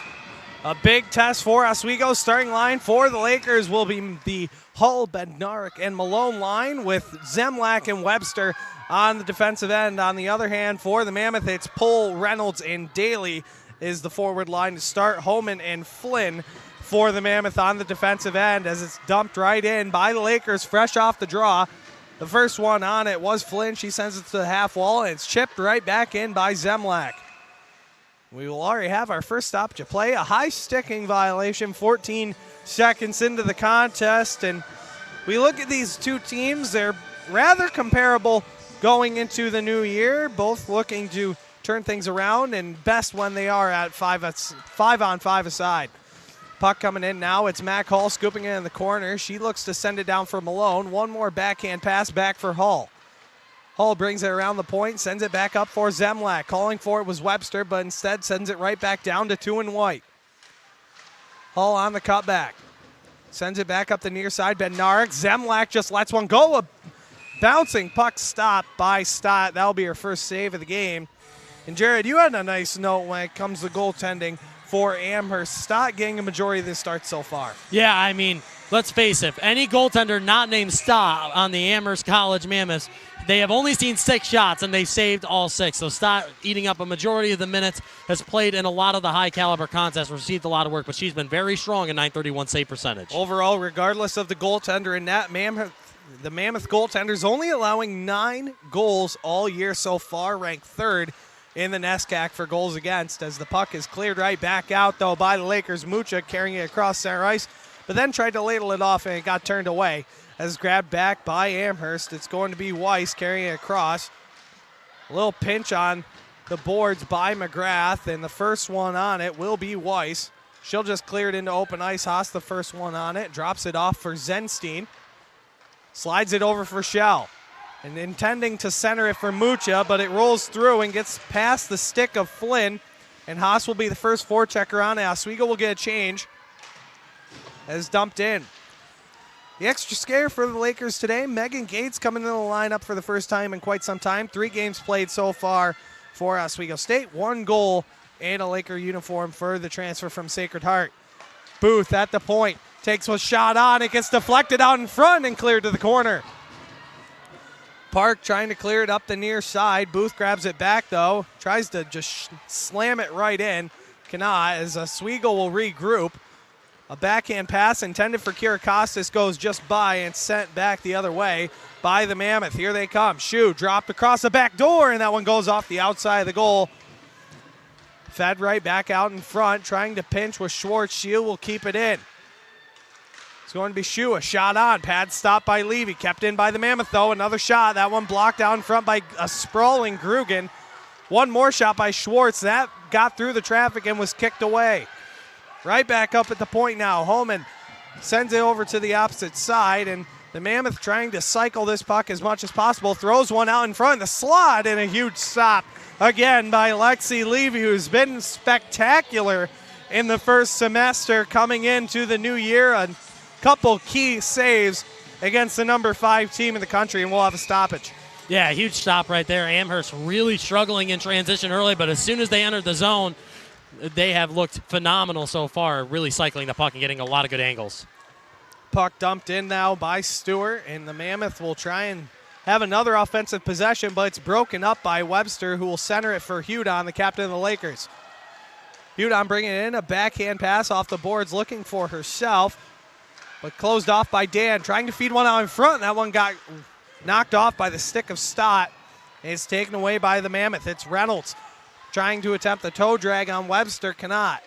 A big test for Oswego. Starting line for the Lakers will be the Hull, Bednarik, and Malone line with Zemlak and Webster on the defensive end. On the other hand, for the Mammoth, it's Pohl, Reynolds, and Daly is the forward line to start. Homan and Flynn for the Mammoth on the defensive end as it's dumped right in by the Lakers, fresh off the draw. The first one on it was Flynn. She sends it to the half wall, and it's chipped right back in by Zemlak. We will already have our first stoppage of play, a high sticking violation, 14 seconds into the contest. And we look at these two teams, they're rather comparable going into the new year, both looking to turn things around and best when they are at 5-on-5 aside. Puck coming in now, it's Mac Hall scooping it in the corner. She looks to send it down for Malone. One more backhand pass back for Hall. Hall brings it around the point, sends it back up for Zemlak. Calling for it was Webster, but instead sends it right back down to 2 and White. Hall on the cutback. Sends it back up the near side. Bednarik. Zemlak just lets one go. A bouncing puck stopped by Stott. That'll be her first save of the game. And Jared, you had a nice note when it comes to goaltending for Amherst. Stott getting a majority of this start so far. Yeah, I mean, let's face it. If any goaltender not named Stott on the Amherst College Mammoths, they have only seen 6 shots, and they've saved all 6. So Stott, eating up a majority of the minutes, has played in a lot of the high-caliber contests, received a lot of work, but she's been very strong in .931 save percentage. Overall, regardless of the goaltender in that, the Mammoth goaltender's only allowing 9 goals all year so far, ranked 3rd in the NESCAC for goals against, as the puck is cleared right back out, though, by the Lakers. Mucha carrying it across center ice, but then tried to ladle it off, and it got turned away. As grabbed back by Amherst, it's going to be Weiss carrying it across. A little pinch on the boards by McGrath, and the first one on it will be Weiss. She'll just clear it into open ice. Haas the first one on it, drops it off for Zenstein. Slides it over for Shell, and intending to center it for Mucha, but it rolls through and gets past the stick of Flynn, and Haas will be the first forechecker on it. Oswego will get a change as dumped in. The extra scare for the Lakers today, Megan Gates coming into the lineup for the first time in quite some time. 3 games played so far for Oswego State. 1 goal and a Laker uniform for the transfer from Sacred Heart. Booth at the point, takes a shot on. It gets deflected out in front and cleared to the corner. Park trying to clear it up the near side. Booth grabs it back, though. Tries to just slam it right in. Cannot, as Oswego will regroup. A backhand pass intended for Kira Costas goes just by and sent back the other way by the Mammoth. Here they come. Shoe dropped across the back door, and that one goes off the outside of the goal. Fed right back out in front, trying to pinch with Schwartz. Shield will keep it in. It's going to be Shoe. A shot on. Pad stopped by Levy. Kept in by the Mammoth, though. Another shot. That one blocked out in front by a sprawling Grugan. One more shot by Schwartz. That got through the traffic and was kicked away. Right back up at the point now. Holman sends it over to the opposite side, and the Mammoth trying to cycle this puck as much as possible. Throws one out in front. The slot, and a huge stop again by Lexi Levy, who's been spectacular in the first semester coming into the new year. A couple key saves against the number 5 team in the country, and we'll have a stoppage. Yeah, huge stop right there. Amherst really struggling in transition early, but as soon as they entered the zone, they have looked phenomenal so far, really cycling the puck and getting a lot of good angles. Puck dumped in now by Stewart, and the Mammoth will try and have another offensive possession, but it's broken up by Webster, who will center it for Hudon, the captain of the Lakers. Hudon bringing in a backhand pass off the boards, looking for herself, but closed off by Dan, trying to feed one out in front. That one got knocked off by the stick of Stott. It's taken away by the Mammoth. It's Reynolds trying to attempt the toe drag on Webster, cannot.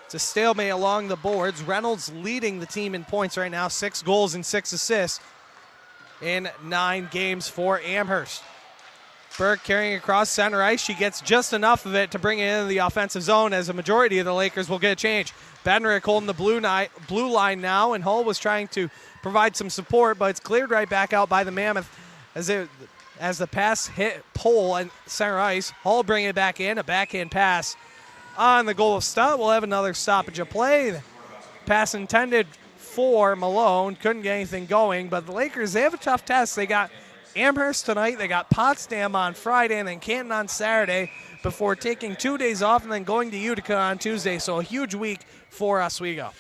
It's a stalemate along the boards. Reynolds leading the team in points right now, 6 goals and 6 assists in 9 games for Amherst. Burke carrying across center ice. She gets just enough of it to bring it into the offensive zone, as a majority of the Lakers will get a change. Bednarek holding the blue line now, and Hull was trying to provide some support, but it's cleared right back out by the Mammoth as the pass hit pole and center ice. Hull bringing it back in, a backhand pass on the goal of Stott. We'll have another stoppage of play. Pass intended for Malone. Couldn't get anything going, but the Lakers, they have a tough test. They got Amherst tonight, they got Potsdam on Friday, and then Canton on Saturday before taking 2 days off and then going to Utica on Tuesday. So a huge week for Oswego.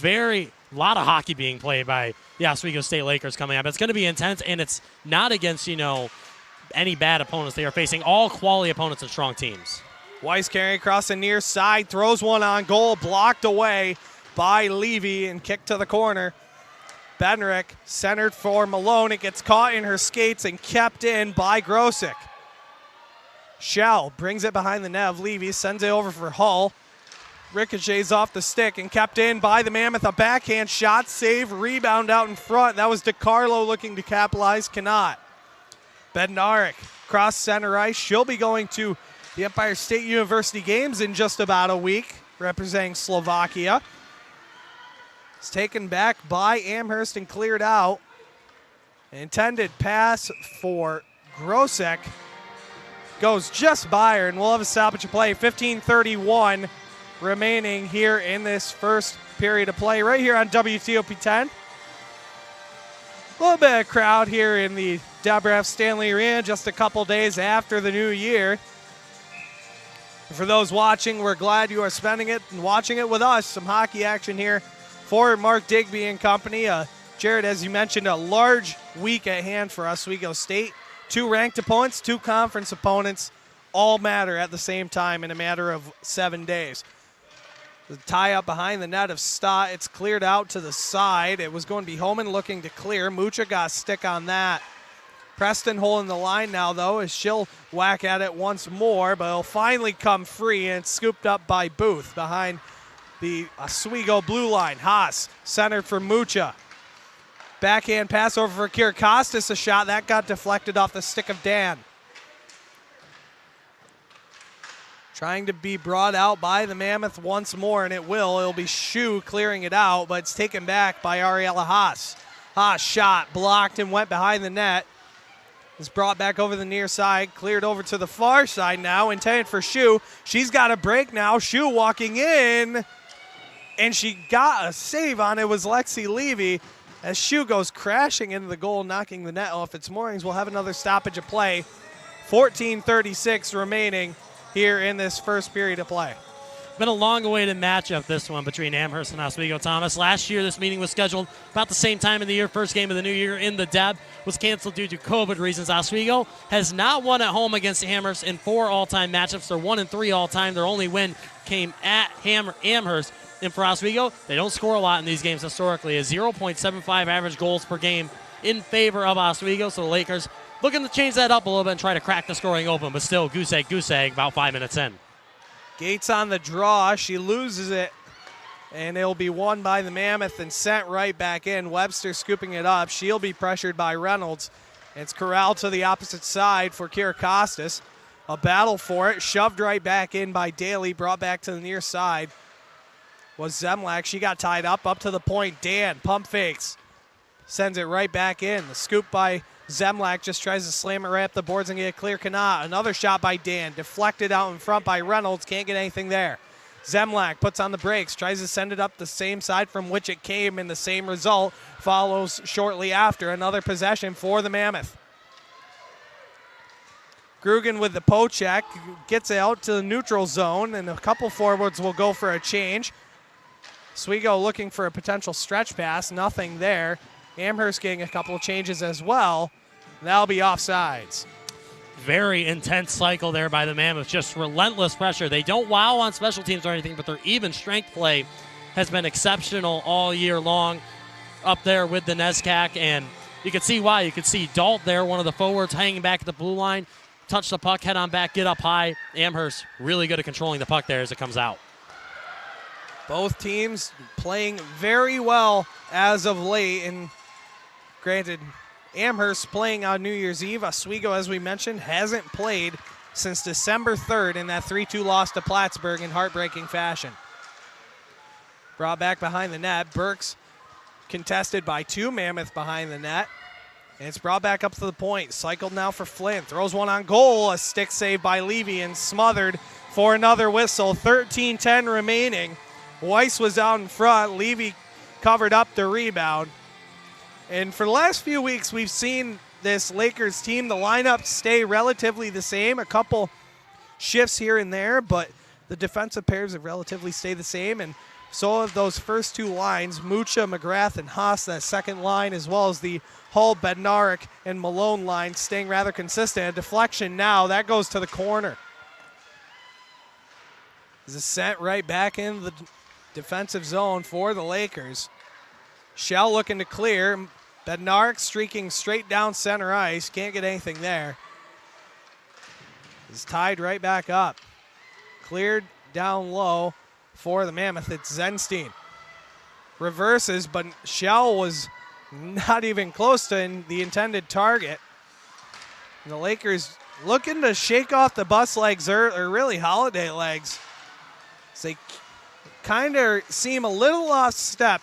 A lot of hockey being played by the Oswego State Lakers coming up. It's going to be intense, and it's not against, any bad opponents. They are facing all quality opponents and strong teams. Weiss carrying across the near side, throws one on goal, blocked away by Levy and kicked to the corner. Bednarek centered for Malone. It gets caught in her skates and kept in by Grosick. Shell brings it behind the net of Levy, sends it over for Hull. Ricochets off the stick and kept in by the Mammoth. A backhand shot, save, rebound out in front. That was DeCarlo looking to capitalize, cannot. Bednarek cross center ice. She'll be going to the Empire State University games in just about a week, representing Slovakia. It's taken back by Amherst and cleared out. Intended pass for Grosek goes just by her, and we'll have a stoppage of play. 15:31 remaining here in this first period of play right here on WTOP 10. A little bit of crowd here in the Deborah F. Stanley Arena just a couple days after the new year. For those watching, we're glad you are spending it and watching it with us. Some hockey action here for Mark Digby and company. Jared, as you mentioned, a large week at hand for Oswego State. 2 ranked opponents, 2 conference opponents, all matter at the same time in a matter of 7 days. The tie up behind the net of Stott. It's cleared out to the side. It was going to be Homan looking to clear. Mucha got a stick on that. Preston holding the line now, though, as she'll whack at it once more, but it'll finally come free, and it's scooped up by Booth behind the Oswego blue line. Haas centered for Mucha. Backhand pass over for Kier Costas, a shot that got deflected off the stick of Dan. Trying to be brought out by the Mammoth once more, and it will. It'll be Shu clearing it out, but it's taken back by Ariella Haas. Haas shot, blocked, and went behind the net. It's brought back over the near side, cleared over to the far side now, intended for Shu. She's got a break now. Shu walking in, and she got a save on it. Was Lexi Levy, as Shu goes crashing into the goal, knocking the net off its moorings. We'll have another stoppage of play. 14:36 remaining here in this first period of play. Been a long-awaited matchup, this one, between Amherst and Oswego Thomas. Last year, this meeting was scheduled about the same time in the year. First game of the new year in the Deb was canceled due to COVID reasons. Oswego has not won at home against Amherst in 4 all-time matchups. They're 1-3 all-time. Their only win came at Amherst. And for Oswego, they don't score a lot in these games historically. A 0.75 average goals per game in favor of Oswego. So the Lakers looking to change that up a little bit and try to crack the scoring open, but still goose egg about 5 minutes in. Gates on the draw. She loses it, and it'll be won by the Mammoth and sent right back in. Webster scooping it up. She'll be pressured by Reynolds. It's corralled to the opposite side for Kier Costas. A battle for it. Shoved right back in by Daly. Brought back to the near side was Zemlak. She got tied up to the point. Dan pump fakes. Sends it right back in. The scoop by Zemlak just tries to slam it right up the boards and get a clear. Cannot. Another shot by Dan. Deflected out in front by Reynolds. Can't get anything there. Zemlak puts on the brakes. Tries to send it up the same side from which it came, and the same result follows shortly after. Another possession for the Mammoth. Grugan with the poke check. Gets it out to the neutral zone, and a couple forwards will go for a change. Oswego looking for a potential stretch pass, nothing there. Amherst getting a couple of changes as well. That'll be offsides. Very intense cycle there by the Mammoth, just relentless pressure. They don't wow on special teams or anything, but their even strength play has been exceptional all year long up there with the NESCAC, and you can see why. You can see Dalt there, one of the forwards, hanging back at the blue line, touch the puck, head on back, get up high. Amherst really good at controlling the puck there as it comes out. Both teams playing very well as of late, and granted, Amherst playing on New Year's Eve. Oswego, as we mentioned, hasn't played since December 3rd in that 3-2 loss to Plattsburgh in heartbreaking fashion. Brought back behind the net. Burks contested by 2. Mammoth behind the net. And it's brought back up to the point. Cycled now for Flynn. Throws one on goal. A stick save by Levy and smothered for another whistle. 13-10 remaining. Weiss was out in front. Levy covered up the rebound. And for the last few weeks, we've seen this Lakers team, the lineup stay relatively the same. A couple shifts here and there, but the defensive pairs have relatively stayed the same. And so have those first 2 lines, Mucha, McGrath, and Haas, that second line, as well as the Hull, Bednarik, and Malone line staying rather consistent. A deflection now. That goes to the corner. This is sent right back into the defensive zone for the Lakers. Shell looking to clear. Bednarik streaking straight down center ice. Can't get anything there. It's tied right back up. Cleared down low for the Mammoth. It's Zenstein. Reverses, but Shell was not even close to the intended target. And the Lakers looking to shake off the bus legs, or really holiday legs. So they kind of seem a little off step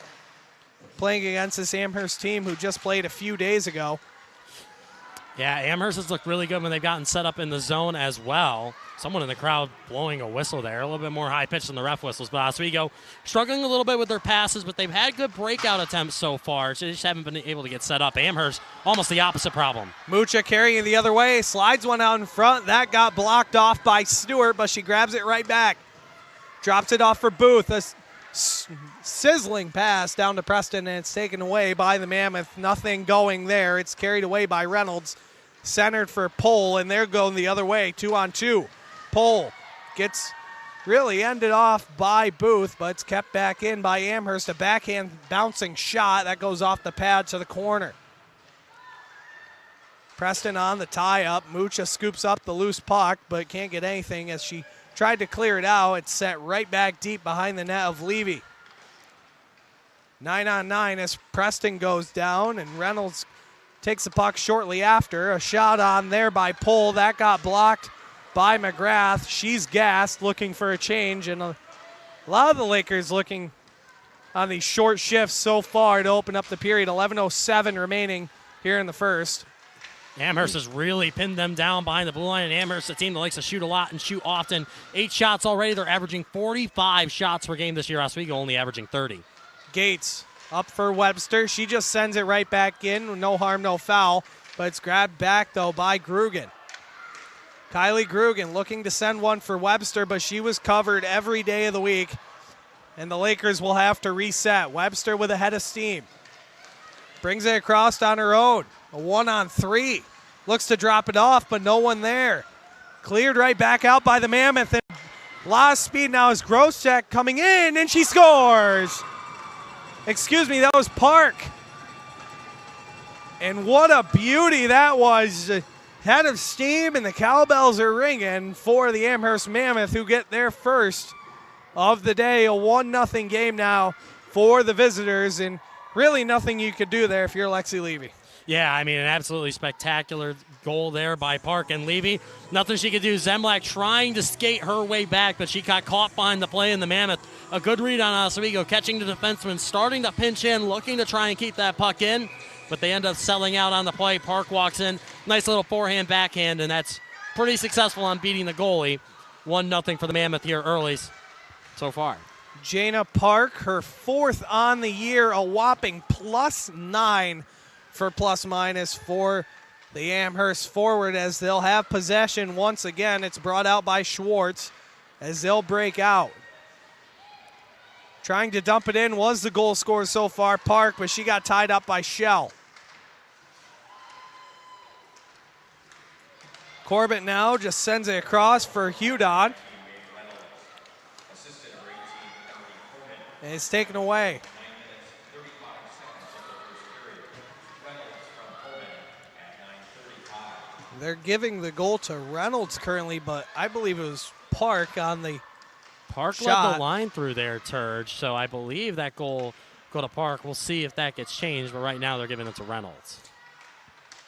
playing against this Amherst team who just played a few days ago. Yeah, Amherst has looked really good when they've gotten set up in the zone as well. Someone in the crowd blowing a whistle there, a little bit more high-pitched than the ref whistles. But Oswego struggling a little bit with their passes, but they've had good breakout attempts so far, so they just haven't been able to get set up. Amherst, almost the opposite problem. Mucha carrying the other way, slides one out in front. That got blocked off by Stewart, but she grabs it right back. Drops it off for Booth. A sizzling pass down to Preston, and it's taken away by the Mammoth. Nothing going there. It's carried away by Reynolds. Centered for Pohl, and they're going the other way, 2-on-2. Pohl gets really ended off by Booth, but it's kept back in by Amherst. A backhand bouncing shot that goes off the pad to the corner. Preston on the tie-up. Mucha scoops up the loose puck, but can't get anything as she tried to clear it out. It's set right back deep behind the net of Levy. 9-on-9 as Preston goes down, and Reynolds takes the puck shortly after. A shot on there by Pohl. That got blocked by McGrath. She's gassed, looking for a change, and a lot of the Lakers looking on these short shifts so far to open up the period. 11:07 remaining here in the first. Amherst has really pinned them down behind the blue line, and Amherst, a team that likes to shoot a lot and shoot often. 8 shots already. They're averaging 45 shots per game this year. Oswego only averaging 30. Gates up for Webster. She just sends it right back in. No harm, no foul. But it's grabbed back, though, by Grugan. Kylie Grugan looking to send one for Webster, but she was covered every day of the week. And the Lakers will have to reset. Webster with a head of steam. Brings it across on her own. A 1-on-3. Looks to drop it off, but no one there. Cleared right back out by the Mammoth. And a lot of speed now is Groszek coming in, and she scores. Excuse me, that was Park. And what a beauty that was. Head of steam, and the cowbells are ringing for the Amherst Mammoth, who get their first of the day. A 1-0 game now for the visitors, and really nothing you could do there if you're Lexi Levy. Yeah, I mean, an absolutely spectacular goal there by Park and Levy. Nothing she could do. Zemlak trying to skate her way back, but she got caught behind the play in the Mammoth. A good read on Oswego, catching the defenseman, starting to pinch in, looking to try and keep that puck in, but they end up selling out on the play. Park walks in, nice little forehand, backhand, and that's pretty successful on beating the goalie. 1-0 for the Mammoth here early so far. Jana Park, her 4th on the year, a whopping +9 for plus-minus for the Amherst forward as they'll have possession once again. It's brought out by Schwartz as they'll break out. Trying to dump it in was the goal scorer so far, Park, but she got tied up by Shell. Corbett now just sends it across for Hudon. And it's taken away. They're giving the goal to Reynolds currently, but I believe it was Park on the Park shot. led the line through there, Turge, so I believe that goal go to Park. We'll see if that gets changed, but right now they're giving it to Reynolds.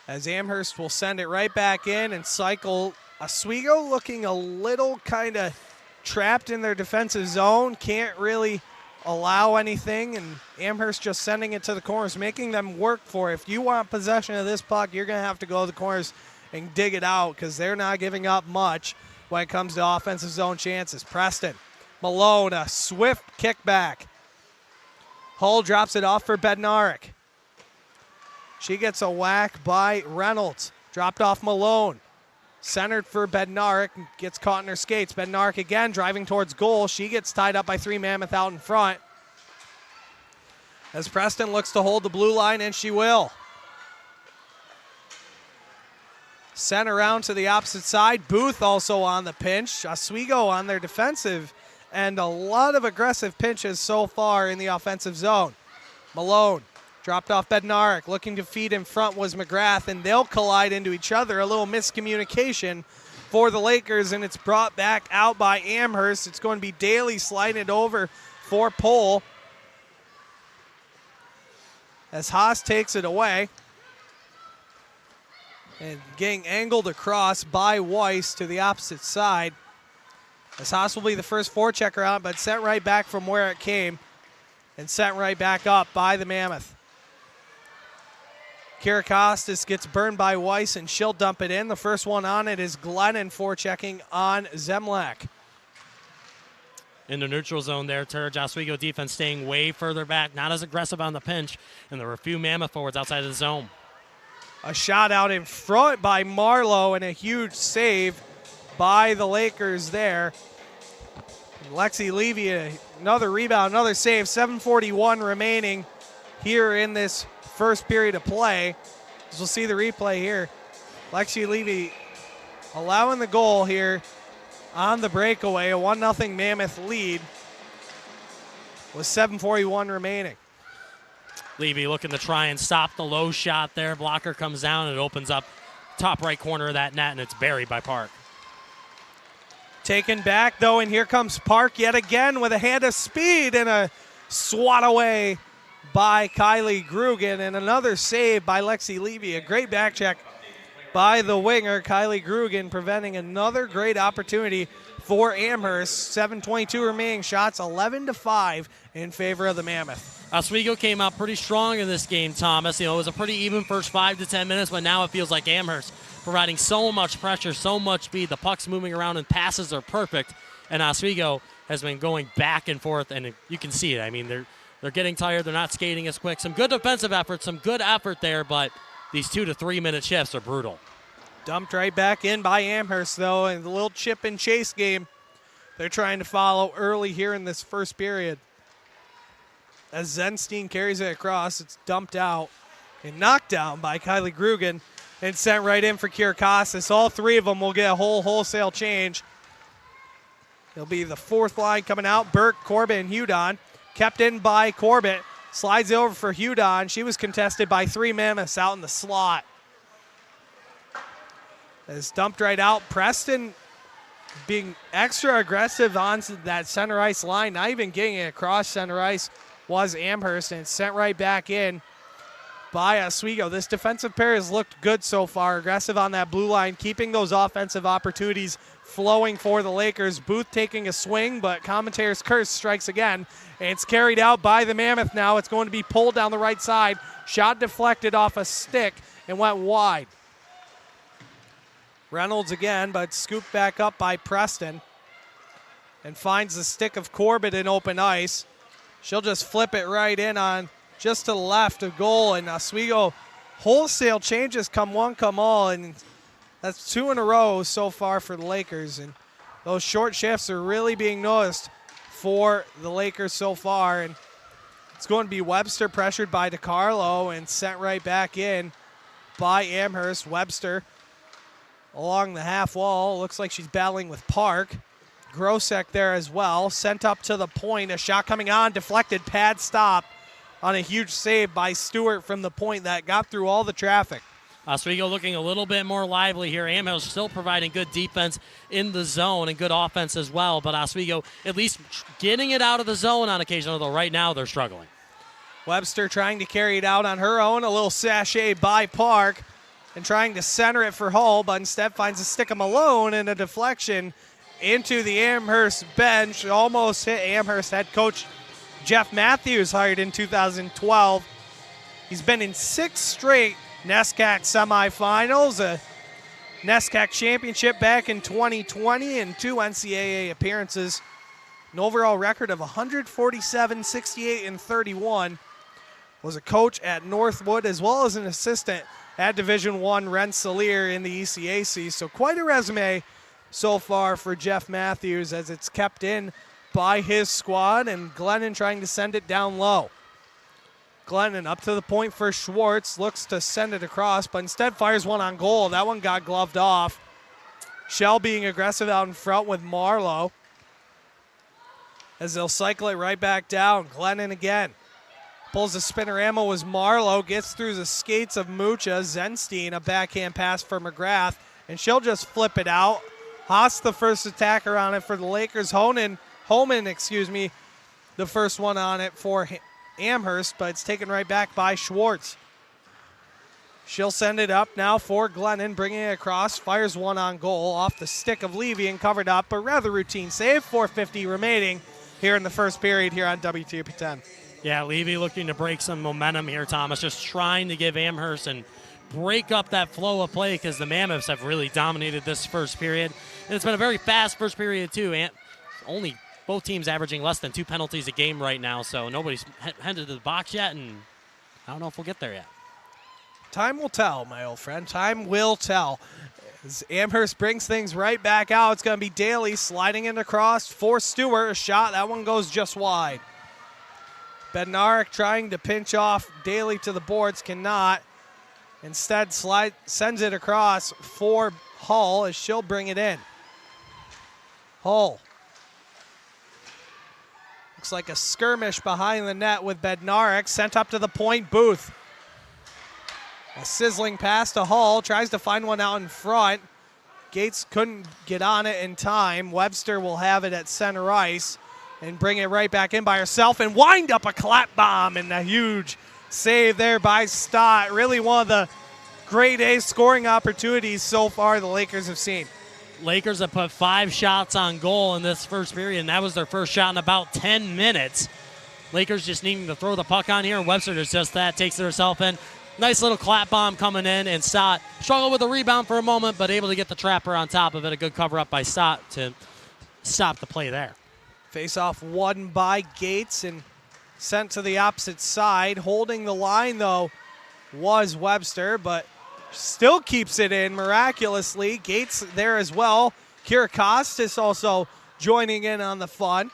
As Amherst will send it right back in and cycle. Oswego looking a little kind of trapped in their defensive zone, can't really allow anything, and Amherst just sending it to the corners, making them work for it. If you want possession of this puck, you're going to have to go to the corners and dig it out because they're not giving up much when it comes to offensive zone chances. Preston, Malone, a swift kickback. Hull drops it off for Bednarik. She gets a whack by Reynolds. Dropped off Malone. Centered for Bednarik. Gets caught in her skates. Bednarik again driving towards goal. She gets tied up by 3 Mammoth out in front. As Preston looks to hold the blue line, and she will. Sent around to the opposite side. Booth also on the pinch. Oswego on their defensive, and a lot of aggressive pinches so far in the offensive zone. Malone dropped off Bednarik. Looking to feed in front was McGrath, and they'll collide into each other. A little miscommunication for the Lakers, and it's brought back out by Amherst. It's going to be Daly sliding it over for Pohl as Haas takes it away. And getting angled across by Weiss to the opposite side. As Haas will be the first forechecker out, but sent right back from where it came and sent right back up by the Mammoth. Kira Costas gets burned by Weiss, and she'll dump it in. The first one on it is Glennon forechecking on Zemlak. In the neutral zone there, Turge. Oswego defense staying way further back, not as aggressive on the pinch, and there were a few Mammoth forwards outside of the zone. A shot out in front by Marlowe, and a huge save by the Lakers there. Lexi Levy, another rebound, another save. 7:41 remaining here in this first period of play. As we'll see the replay here. Lexi Levy allowing the goal here on the breakaway. A 1-0 Mammoth lead with 7:41 remaining. Levy looking to try and stop the low shot there. Blocker comes down and it opens up top right corner of that net, and it's buried by Park. Taken back, though, and here comes Park yet again with a hand of speed and a swat away by Kylie Grugan, and another save by Lexi Levy. A great back check by the winger, Kylie Grugan, preventing another great opportunity for Amherst. 7:22 remaining shots, 11-5 in favor of the Mammoth. Oswego came out pretty strong in this game, Thomas. You know, it was a pretty even first 5 to 10 minutes, but now it feels like Amherst providing so much pressure, so much speed. The puck's moving around and passes are perfect, and Oswego has been going back and forth, and you can see it. I mean, they're getting tired. They're not skating as quick. Some good defensive effort, some good effort there, but these 2 to 3 minute shifts are brutal. Dumped right back in by Amherst, though, and the little chip and chase game they're trying to follow early here in this first period. As Zenstein carries it across, it's dumped out and knocked down by Kylie Grugan and sent right in for Kirikostas. All 3 of them will get a wholesale change. It'll be the 4th line coming out. Burke, Corbett, and Hudon. Kept in by Corbett. Slides it over for Hudon. She was contested by 3 Mammoths out in the slot. It's dumped right out. Preston being extra aggressive on that center ice line, not even getting it across center ice, was Amherst, and sent right back in by Oswego. This defensive pair has looked good so far, aggressive on that blue line, keeping those offensive opportunities flowing for the Lakers. Booth taking a swing, but commentator's curse strikes again, and it's carried out by the Mammoth now. It's going to be pulled down the right side. Shot deflected off a stick and went wide. Reynolds again, but scooped back up by Preston and finds the stick of Corbett in open ice. She'll just flip it right in on just to the left of goal, and Oswego wholesale changes, come one, come all, and that's 2 in a row so far for the Lakers, and those short shifts are really being noticed for the Lakers so far. And it's going to be Webster pressured by DiCarlo and sent right back in by Amherst. Webster along the half wall. Looks like she's battling with Park. Grosek there as well. Sent up to the point. A shot coming on. Deflected. Pad stop on a huge save by Stewart from the point that got through all the traffic. Oswego looking a little bit more lively here. Amherst still providing good defense in the zone and good offense as well. But Oswego at least getting it out of the zone on occasion, although right now they're struggling. Webster trying to carry it out on her own. A little sachet by Park and trying to center it for Hull, but instead finds a stick of Malone and a deflection into the Amherst bench. Almost hit Amherst head coach Jeff Matthews, hired in 2012. He's been in 6 straight NESCAC semifinals, a NESCAC championship back in 2020, and 2 NCAA appearances. An overall record of 147, 68, and 31. Was a coach at Northwood as well as an assistant at Division I Rensselaer in the ECAC. So quite a resume so far for Jeff Matthews as it's kept in by his squad, and Glennon trying to send it down low. Glennon up to the point for Schwartz, looks to send it across, but instead fires one on goal. That one got gloved off. Shell being aggressive out in front with Marlowe as they'll cycle it right back down. Glennon again. Pulls the spinorama as Marlowe gets through the skates of Mucha. Zenstein, a backhand pass for McGrath, and she'll just flip it out. Haas the first attacker on it for the Lakers. Holman, the first one on it for Amherst, but it's taken right back by Schwartz. She'll send it up now for Glennon, bringing it across, fires one on goal off the stick of Levy and covered up, but rather routine save. 4:50 remaining here in the first period here on WTOP 10. Yeah, Levy looking to break some momentum here, Thomas, just trying to give Amherst and break up that flow of play because the Mammoths have really dominated this first period. And it's been a very fast first period, too. Only both teams averaging less than 2 penalties a game right now, so nobody's headed to the box yet, and I don't know if we'll get there yet. Time will tell, my old friend. Time will tell. As Amherst brings things right back out, it's going to be Daly sliding it across for Stewart. A shot, that one goes just wide. Bednarik trying to pinch off Daly to the boards, cannot. Instead, sends it across for Hull as she'll bring it in. Hull. Looks like a skirmish behind the net with Bednarik. Sent up to the point, Booth. A sizzling pass to Hull. Tries to find one out in front. Gates couldn't get on it in time. Webster will have it at center ice and bring it right back in by herself and wind up a clap bomb, and a huge save there by Stott. Really one of the grade A scoring opportunities so far the Lakers have seen. Lakers have put 5 shots on goal in this first period, and that was their first shot in about 10 minutes. Lakers just needing to throw the puck on here, and Webster does just that, takes it herself in. Nice little clap bomb coming in, and Stott struggled with the rebound for a moment, but able to get the trapper on top of it. A good cover up by Stott to stop the play there. Face-off won by Gates and sent to the opposite side. Holding the line, though, was Webster, but still keeps it in miraculously. Gates there as well. Kira Costas also joining in on the fun.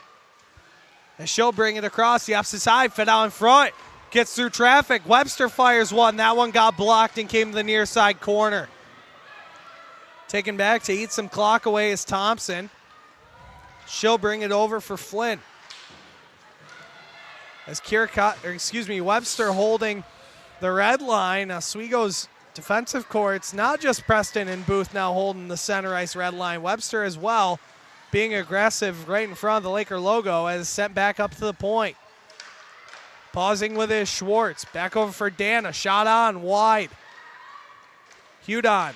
And she'll bring it across the opposite side, fed out in front. Gets through traffic. Webster fires one. That one got blocked and came to the near side corner. Taken back to eat some clock away is Thompson. She'll bring it over for Flynn. As Webster holding the red line. Oswego's defensive core. It's not just Preston and Booth now holding the center ice red line. Webster as well being aggressive right in front of the Laker logo as sent back up to the point. Pausing with his Schwartz. Back over for Dana. Shot on wide. Hudon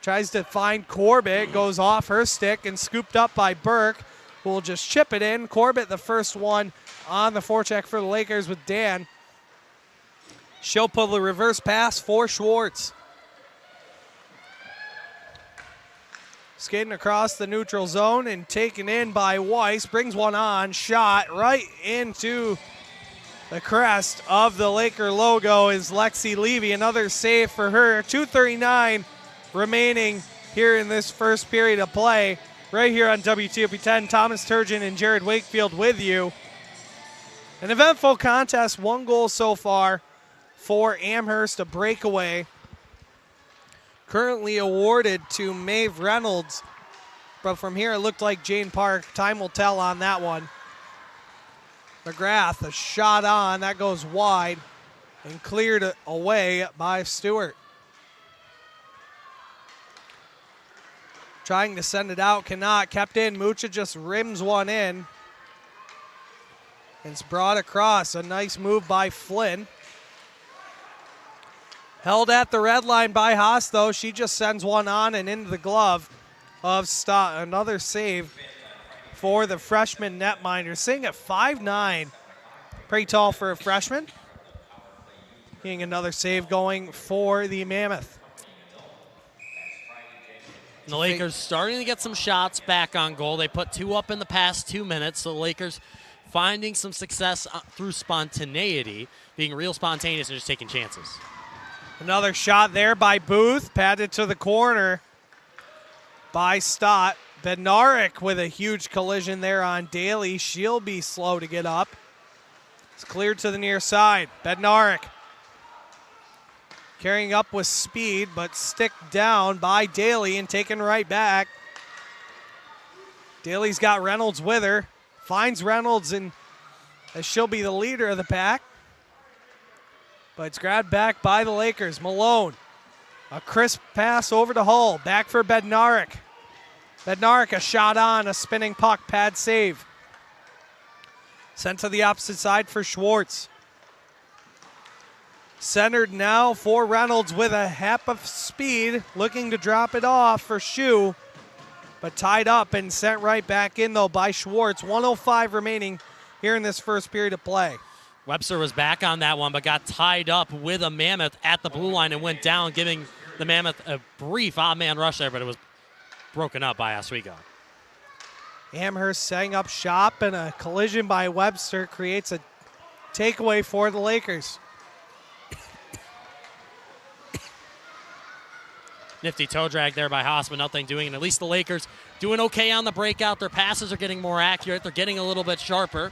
tries to find Corbett. Goes off her stick and scooped up by Burke, who will just chip it in. Corbett the first one on the forecheck for the Lakers with Dan. She'll pull the reverse pass for Schwartz. Skating across the neutral zone and taken in by Weiss. Brings one on. Shot right into the crest of the Laker logo is Lexi Levy. Another save for her. 2:39 remaining here in this first period of play. right here on WTOP 10. Thomas Turgeon and Jared Wakefield with you. An eventful contest, 1 goal so far for Amherst, a breakaway. Currently awarded to Maeve Reynolds, but from here it looked like Jane Park. Time will tell on that one. McGrath, a shot on, that goes wide and cleared away by Stewart. Trying to send it out, cannot, kept in. Mucha just rims one in. It's brought across, a nice move by Flynn. Held at the red line by Haas, though. She just sends one on and into the glove of Stott. Another save for the freshman netminder. Sitting at 5'9", pretty tall for a freshman. Getting another save going for the Mammoth. And the Lakers starting to get some shots back on goal. They put 2 up in the past 2 minutes, so the Lakers finding some success through spontaneity, being real spontaneous and just taking chances. Another shot there by Booth, padded to the corner by Stott. Bednarik with a huge collision there on Daly. She'll be slow to get up. It's cleared to the near side. Bednarik carrying up with speed, but sticked down by Daly and taken right back. Daly's got Reynolds with her. Finds Reynolds, and as she'll be the leader of the pack. But it's grabbed back by the Lakers. Malone, a crisp pass over to Hull. Back for Bednarik. Bednarik, a shot on, a spinning puck, pad save. Sent to the opposite side for Schwartz. Centered now for Reynolds with a hap of speed, looking to drop it off for Shue, but tied up and sent right back in, though, by Schwartz. 1:05 remaining here in this first period of play. Webster was back on that one, but got tied up with a Mammoth at the blue line and went down, giving the Mammoth a brief odd-man rush there, but it was broken up by Oswego. Amherst setting up shop, and a collision by Webster creates a takeaway for the Lakers. Nifty toe drag there by Haas, but nothing doing. And at least the Lakers doing okay on the breakout. Their passes are getting more accurate. They're getting a little bit sharper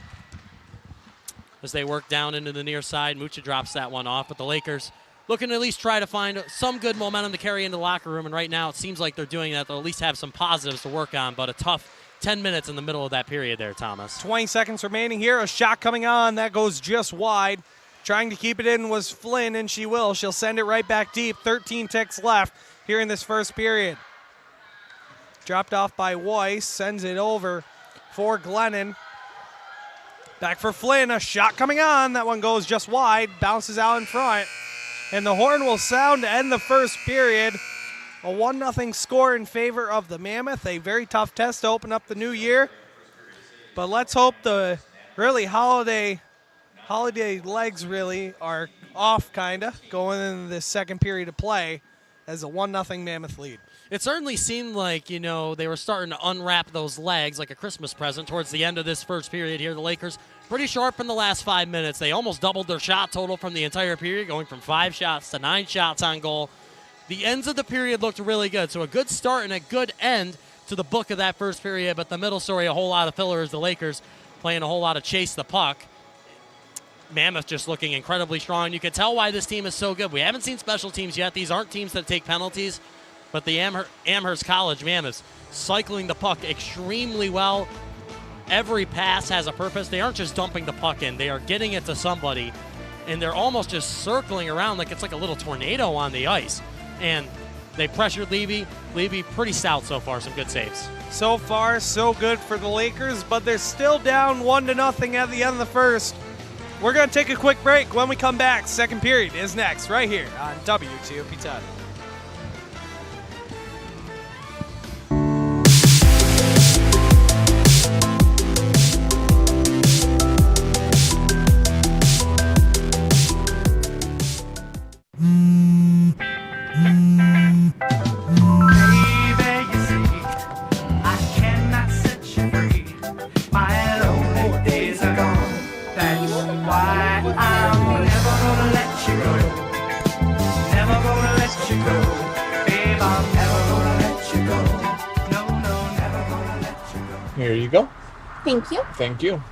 as they work down into the near side. Mucha drops that one off, but the Lakers looking to at least try to find some good momentum to carry into the locker room. And right now it seems like they're doing that. They'll at least have some positives to work on, but a tough 10 minutes in the middle of that period there, Thomas. 20 seconds remaining here. A shot coming on. That goes just wide. Trying to keep it in was Flynn, and she will. She'll send it right back deep. 13 ticks left here in this first period. Dropped off by Weiss, sends it over for Glennon. Back for Flynn, a shot coming on. That one goes just wide, bounces out in front. And the horn will sound to end the first period. A 1-0 score in favor of the Mammoth. A very tough test to open up the new year. But let's hope the really holiday legs really are off, kind of, going into the second period of play as a 1-0 Mammoth lead. It certainly seemed like, they were starting to unwrap those legs like a Christmas present towards the end of this first period here. The Lakers pretty sharp in the last 5 minutes. They almost doubled their shot total from the entire period, going from 5 shots to 9 shots on goal. The ends of the period looked really good, so a good start and a good end to the book of that first period, but the middle story, a whole lot of fillers. The Lakers playing a whole lot of chase the puck. Mammoth just looking incredibly strong. You can tell why this team is so good. We haven't seen special teams yet. These aren't teams that take penalties, but the Amherst College Mammoths cycling the puck extremely well. Every pass has a purpose. They aren't just dumping the puck in. They are getting it to somebody, and they're almost just circling around like it's like a little tornado on the ice. And they pressured Levy. Levy pretty stout so far. Some good saves. So far, so good for the Lakers, but they're still down 1-0 at the end of the first. We're going to take a quick break. When we come back, second period is next right here on WTOP 10. you go. Thank you. Thank you.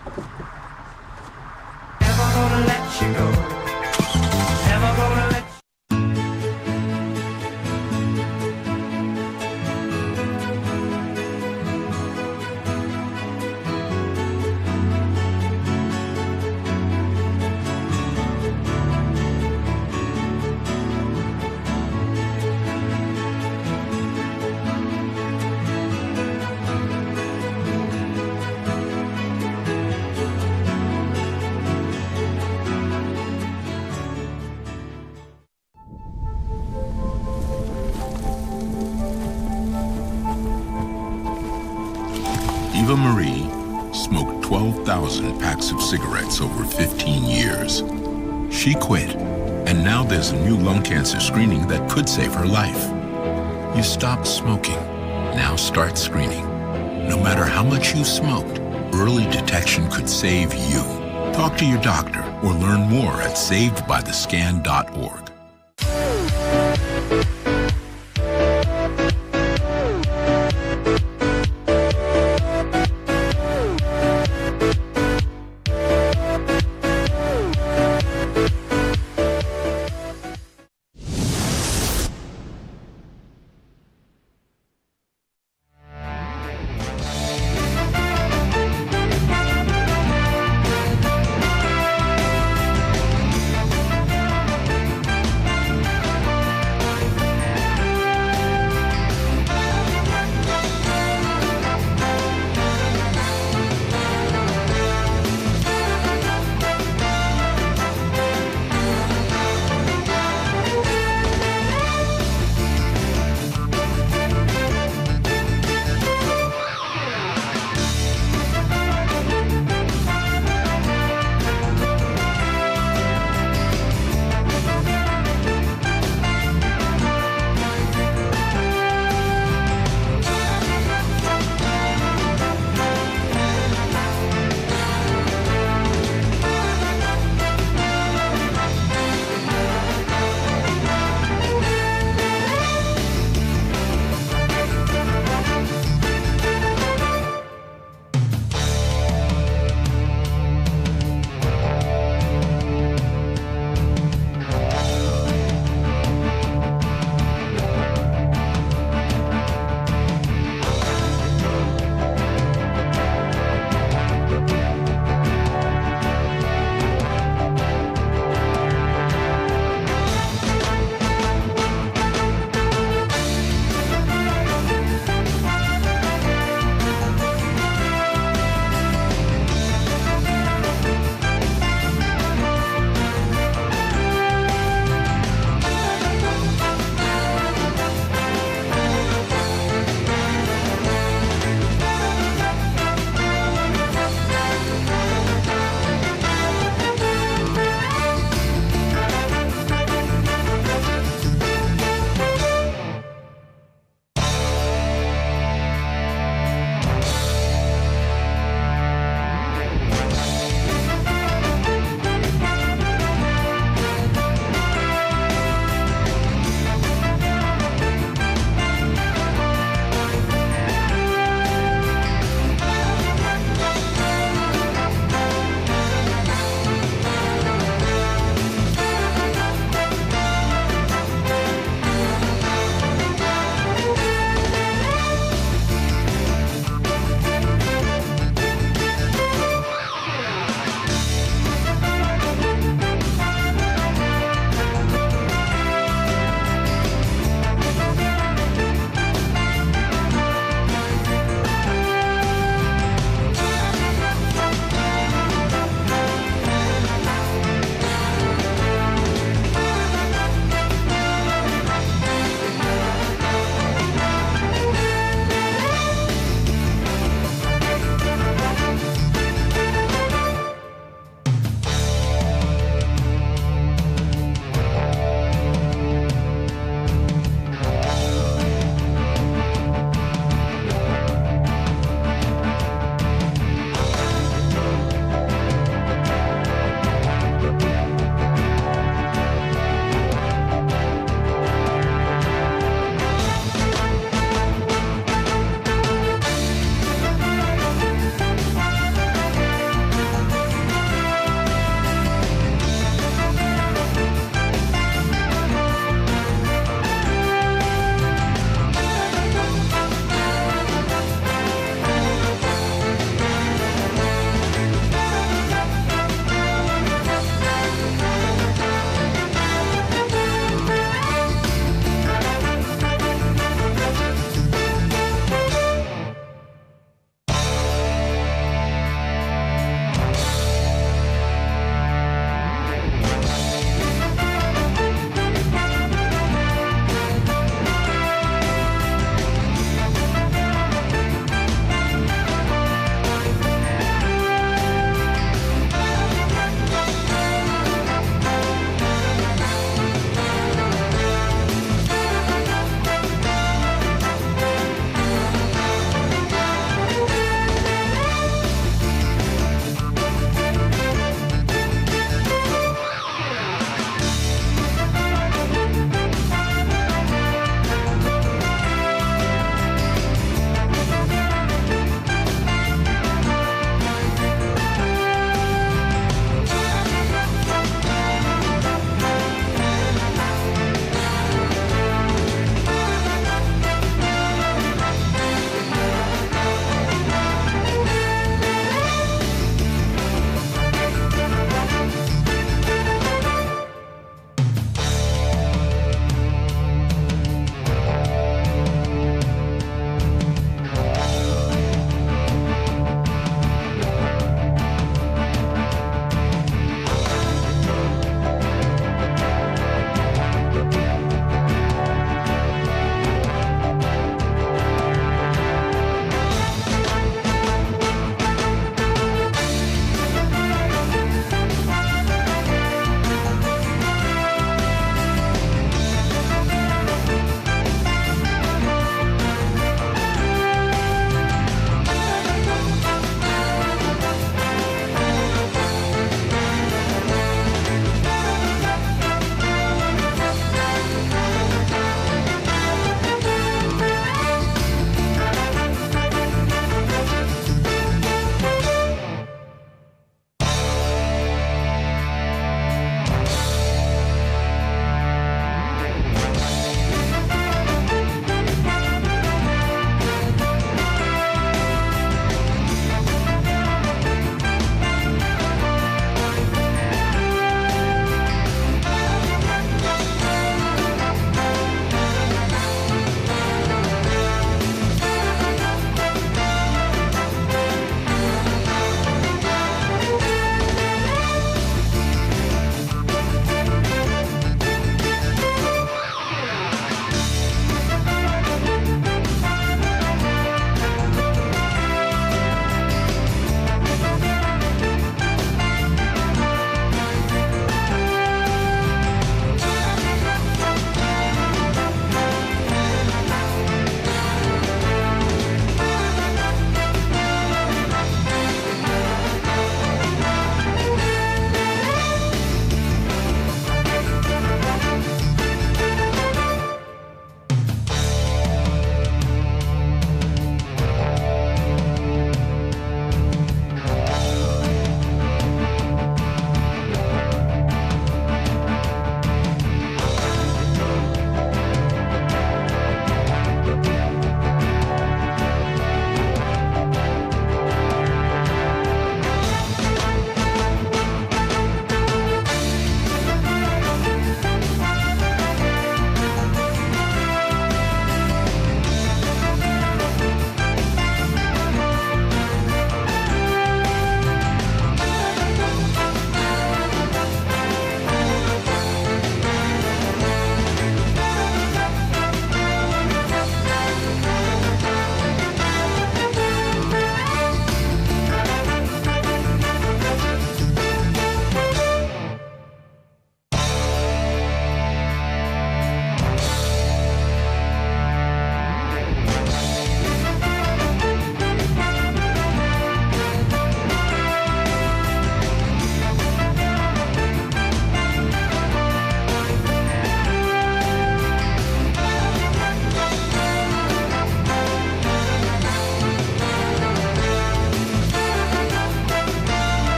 Eva Marie smoked 12,000 packs of cigarettes over 15 years. She quit, and now there's a new lung cancer screening that could save her life. You stopped smoking. Now start screening. No matter how much you smoked, early detection could save you. Talk to your doctor or learn more at savedbythescan.org.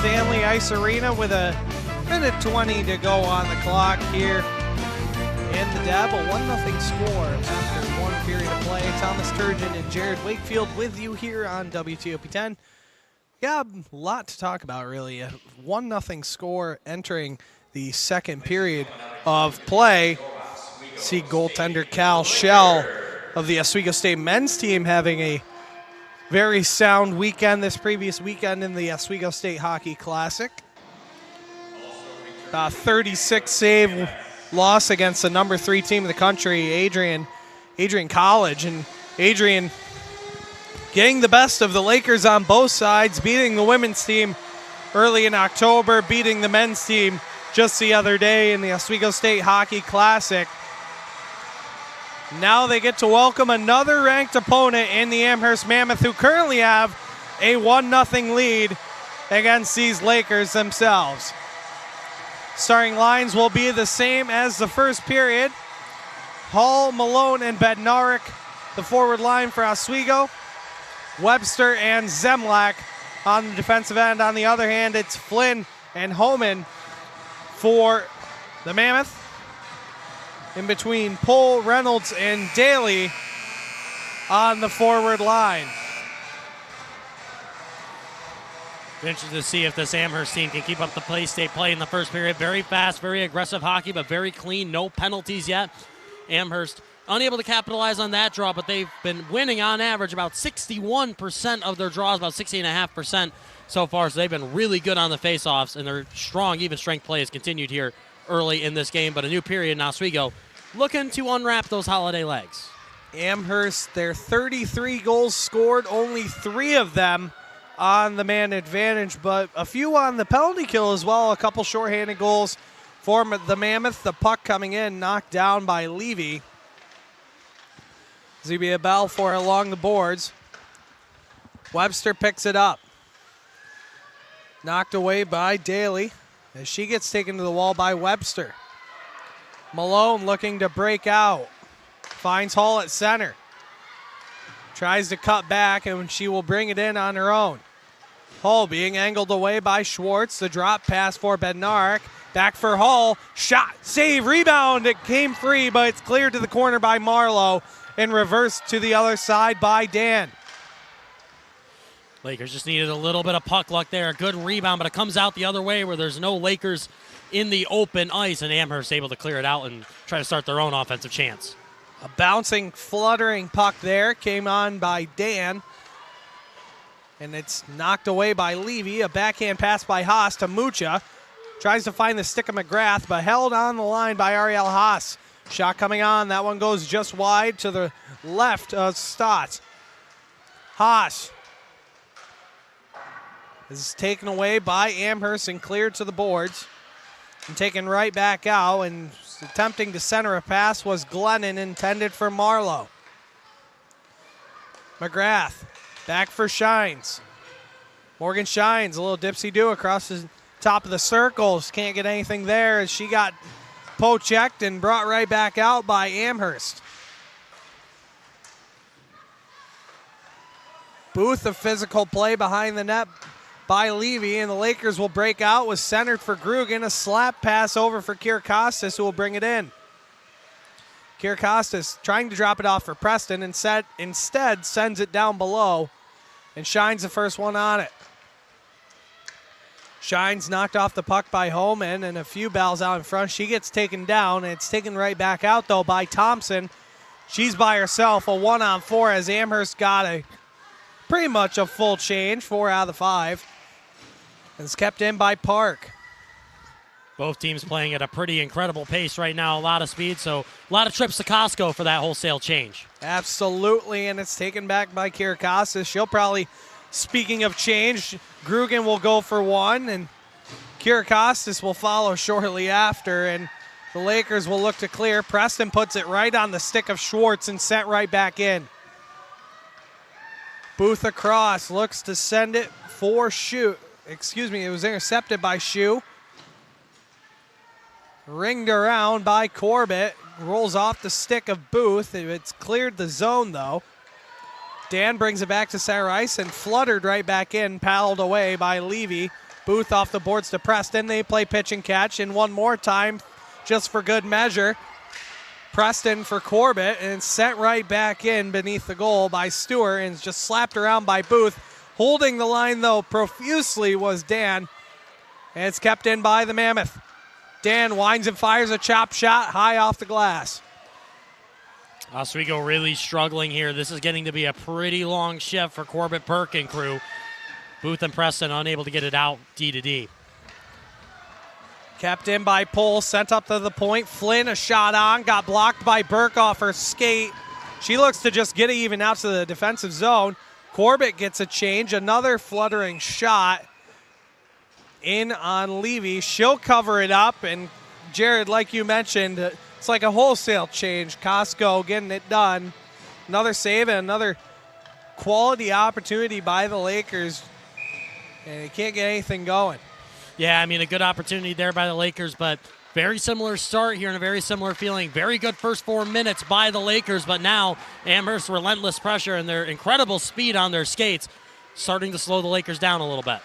Stanley Ice Arena with a minute 20 to go on the clock here in the Dab. A 1-0 score after one period of play. Thomas Turgeon and Jared Wakefield with you here on WTOP 10. Yeah, a lot to talk about, really. A 1-0 score entering the second period of play. See goaltender Cal Shell of the Oswego State men's team having a very sound weekend this previous weekend in the Oswego State Hockey Classic. 36 save loss against the number 3 team in the country, Adrian College. And Adrian getting the best of the Lakers on both sides, beating the women's team early in October, beating the men's team just the other day in the Oswego State Hockey Classic. Now they get to welcome another ranked opponent in the Amherst Mammoth, who currently have a 1-0 lead against these Lakers themselves. Starting lines will be the same as the first period. Hall, Malone, and Bednarik, the forward line for Oswego. Webster and Zemlak on the defensive end. On the other hand, it's Flynn and Homan for the Mammoth. In between Pohl, Reynolds, and Daly on the forward line. Interested to see if this Amherst team can keep up the pace they play in the first period. Very fast, very aggressive hockey, but very clean. No penalties yet. Amherst unable to capitalize on that draw, but they've been winning on average about 61% of their draws, about 60.5% so far. So they've been really good on the faceoffs, and their strong, even strength play has continued here early in this game. But a new period in Oswego looking to unwrap those holiday legs. Amherst, their 33 goals scored, only 3 of them on the man advantage, but a few on the penalty kill as well. A couple shorthanded goals for the Mammoth. The puck coming in, knocked down by Levy. Zubia Balfour along the boards. Webster picks it up. Knocked away by Daly as she gets taken to the wall by Webster. Malone looking to break out. Finds Hall at center. Tries to cut back, and she will bring it in on her own. Hall being angled away by Schwartz. The drop pass for Bednarik. Back for Hall. Shot, save, rebound. It came free, but it's cleared to the corner by Marlowe and reversed to the other side by Dan. Lakers just needed a little bit of puck luck there. A good rebound, but it comes out the other way where there's no Lakers in the open ice, and Amherst able to clear it out and try to start their own offensive chance. A bouncing, fluttering puck there came on by Dan, and it's knocked away by Levy. A backhand pass by Haas to Mucha. Tries to find the stick of McGrath, but held on the line by Ariel Haas. Shot coming on. That one goes just wide to the left of Stotts. Haas is taken away by Amherst and cleared to the boards. And taken right back out, and attempting to center a pass was Glennon, intended for Marlowe. McGrath back for Shines. Morgan Shines, a little dipsy-do across the top of the circles. Can't get anything there as she got poke-checked and brought right back out by Amherst. Booth, a physical play behind the net by Levy, and the Lakers will break out with centered for Grugan. A slap pass over for Kierkostas, who will bring it in. Kierkostas trying to drop it off for Preston, and instead sends it down below and Shines the first one on it. Shines knocked off the puck by Homan, and a few balls out in front. She gets taken down, and it's taken right back out, though, by Thompson. She's by herself, a 1-on-4, as Amherst got a pretty much a full change, 4 out of the 5. And it's kept in by Park. Both teams playing at a pretty incredible pace right now, a lot of speed, so a lot of trips to Costco for that wholesale change. Absolutely, and it's taken back by Kierkostas. She'll probably, speaking of change, Grugan will go for one, and Kierkostas will follow shortly after, and the Lakers will look to clear. Preston puts it right on the stick of Schwartz and sent right back in. Booth across, looks to send it for Shoe. It was intercepted by Shoe. Ringed around by Corbett. Rolls off the stick of Booth. It's cleared the zone, though. Dan brings it back to center ice and fluttered right back in, paddled away by Levy Booth off the boards to Preston. They play pitch and catch, and one more time, just for good measure. Preston for Corbett, and sent right back in beneath the goal by Stewart, and just slapped around by Booth. Holding the line, though, profusely was Dan, and it's kept in by the Mammoth. Dan winds and fires a chop shot high off the glass. Oswego really struggling here. This is getting to be a pretty long shift for Corbett Burke and crew. Booth and Preston unable to get it out D to D. Kept in by Pohl, sent up to the point. Flynn, a shot on, got blocked by Burke off her skate. She looks to just get it even out to the defensive zone. Corbett gets a change, another fluttering shot in on Levy. She'll cover it up, and Jared, like you mentioned, it's like a wholesale change. Costco getting it done. Another save and another quality opportunity by the Lakers, and they can't get anything going. Yeah, I mean, a good opportunity there by the Lakers, but very similar start here and a very similar feeling. Very good first 4 minutes by the Lakers, but now Amherst's relentless pressure and their incredible speed on their skates starting to slow the Lakers down a little bit.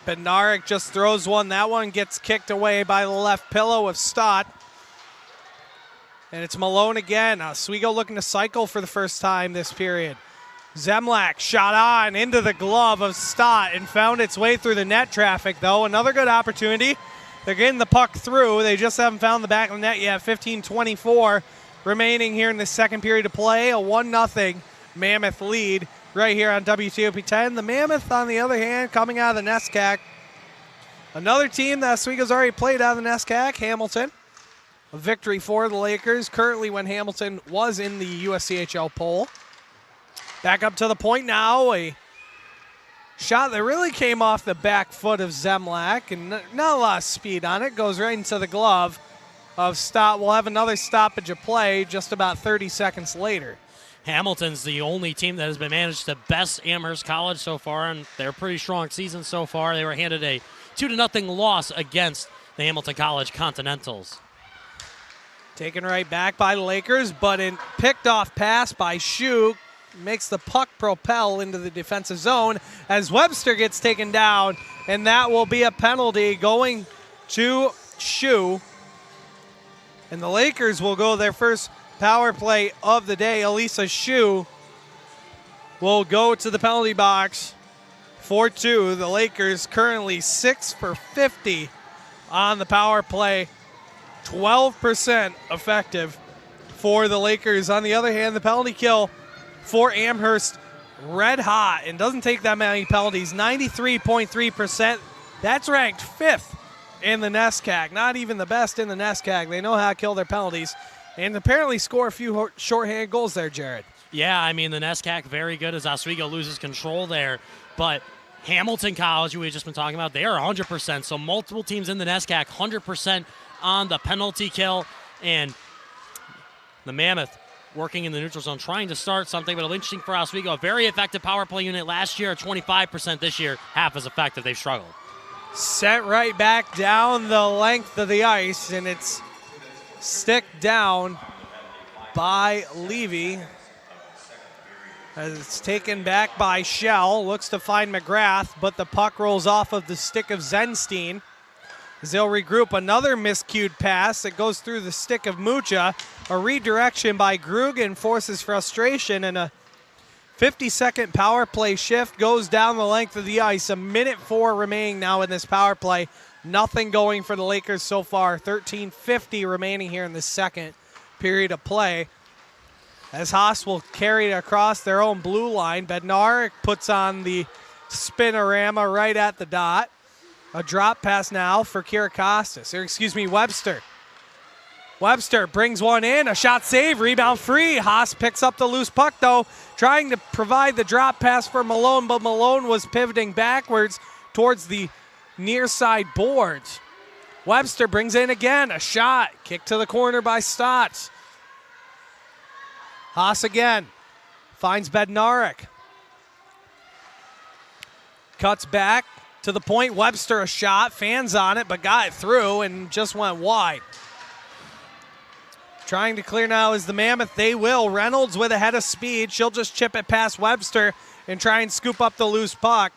Bednarik just throws one. That one gets kicked away by the left pillow of Stott. And it's Malone again. Oswego looking to cycle for the first time this period. Zemlak shot on into the glove of Stott and found its way through the net traffic, though. Another good opportunity. They're getting the puck through. They just haven't found the back of the net yet. 15:24 remaining here in the second period of play. A 1-0 Mammoth lead right here on WTOP 10. The Mammoth, on the other hand, coming out of the NESCAC. Another team that Oswego's already played out of the NESCAC, Hamilton. A victory for the Lakers, currently when Hamilton was in the USCHL poll. Back up to the point now. A shot that really came off the back foot of Zemlak, and not a lot of speed on it. Goes right into the glove of Stott. We'll have another stoppage of play just about 30 seconds later. Hamilton's the only team that has been managed to best Amherst College so far, and they're a pretty strong season so far. They were handed a 2-0 loss against the Hamilton College Continentals. Taken right back by the Lakers, but a picked off pass by Shue makes the puck propel into the defensive zone as Webster gets taken down, and that will be a penalty going to Shue. And the Lakers will go their first power play of the day. Elisa Shue will go to the penalty box for 2. The Lakers currently 6 for 50 on the power play. 12% effective for the Lakers. On the other hand, the penalty kill for Amherst, red hot, and doesn't take that many penalties. 93.3%. That's ranked 5th in the NESCAC. Not even the best in the NESCAC. They know how to kill their penalties, and apparently score a few shorthand goals there, Jared. Yeah, I mean, the NESCAC very good as Oswego loses control there, but Hamilton College, who we've just been talking about, they are 100%. So multiple teams in the NESCAC, 100% on the penalty kill, and the Mammoth working in the neutral zone, trying to start something, but interesting for Oswego. A very effective power play unit last year, 25% this year, half as effective. They've struggled. Sent right back down the length of the ice, and it's sticked down by Levy. As it's taken back by Shell, looks to find McGrath, but the puck rolls off of the stick of Zenstein. As they'll regroup, another miscued pass that goes through the stick of Mucha. A redirection by Grugan forces frustration, and a 50-second power play shift goes down the length of the ice. 1:04 remaining now in this power play. Nothing going for the Lakers so far. 13:50 remaining here in the second period of play. As Haas will carry it across their own blue line. Bednarik puts on the spinorama right at the dot. A drop pass now for Webster. Webster brings one in, a shot save, rebound free. Haas picks up the loose puck, though, trying to provide the drop pass for Malone, but Malone was pivoting backwards towards the near side boards. Webster brings in again, a shot, kicked to the corner by Stotts. Haas again, finds Bednarik. Cuts back to the point, Webster a shot, fans on it, but got it through and just went wide. Trying to clear now is the Mammoth. They will. Reynolds with a head of speed. She'll just chip it past Webster and try and scoop up the loose puck.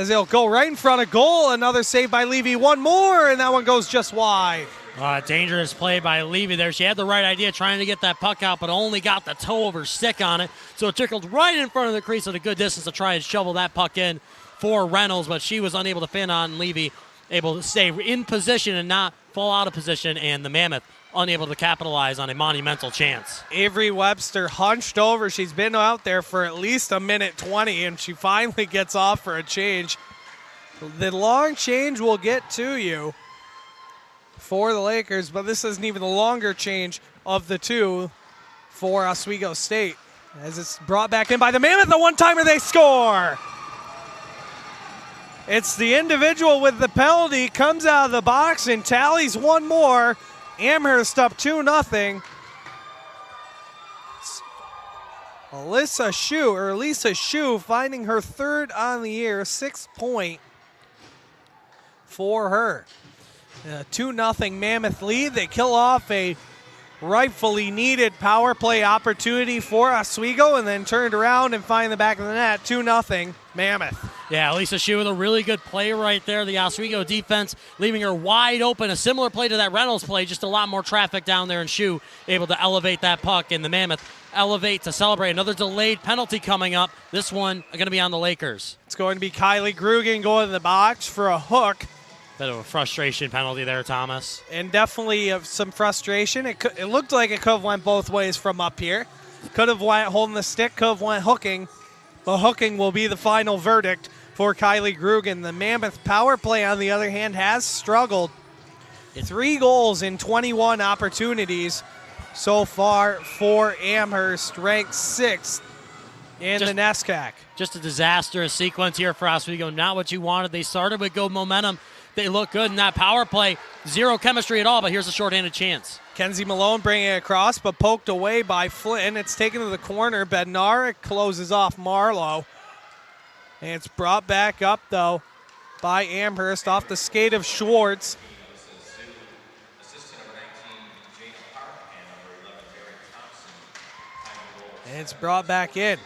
as they'll go right in front of goal. Another save by Levy. One more, and that one goes just wide. Dangerous play by Levy there. She had the right idea trying to get that puck out, but only got the toe of her stick on it. So it trickled right in front of the crease at a good distance to try and shovel that puck in for Reynolds, but she was unable to fin on Levy, able to stay in position and not fall out of position, and the Mammoth unable to capitalize on a monumental chance. Avery Webster hunched over. She's been out there for at least a minute 20, and she finally gets off for a change. The long change will get to you for the Lakers, but this isn't even the longer change of the two for Oswego State. As it's brought back in by the Mammoth, the one-timer, they score! It's the individual with the penalty, comes out of the box and tallies one more. Amherst up 2-0. Lisa Shue finding her third on the year, 6 point for her. 2-0 Mammoth lead. They kill off a rightfully needed power play opportunity for Oswego and then turned around and find the back of the net. 2-0 Mammoth. Yeah, Lisa Shue with a really good play right there. The Oswego defense leaving her wide open. A similar play to that Reynolds play, just a lot more traffic down there, and Shue able to elevate that puck, and the Mammoth elevate to celebrate. Another delayed penalty coming up. This one going to be on the Lakers. It's going to be Kylie Grugan going to the box for a hook. Bit of a frustration penalty there, Thomas. And definitely some frustration. It looked like it could have went both ways from up here. Could have went holding the stick, could have went hooking. But hooking will be the final verdict for Kylie Grugan. The Mammoth power play, on the other hand, has struggled. 3 goals in 21 opportunities so far for Amherst, ranked 6th in the NESCAC. Just a disastrous sequence here for Oswego. Not what you wanted. They started with good momentum. They look good in that power play. Zero chemistry at all, but here's a shorthanded chance. Kenzie Malone bringing it across, but poked away by Flynn. It's taken to the corner. Bednarik closes off Marlowe. And it's brought back up, though, by Amherst off the skate of Schwartz. And it's brought back in.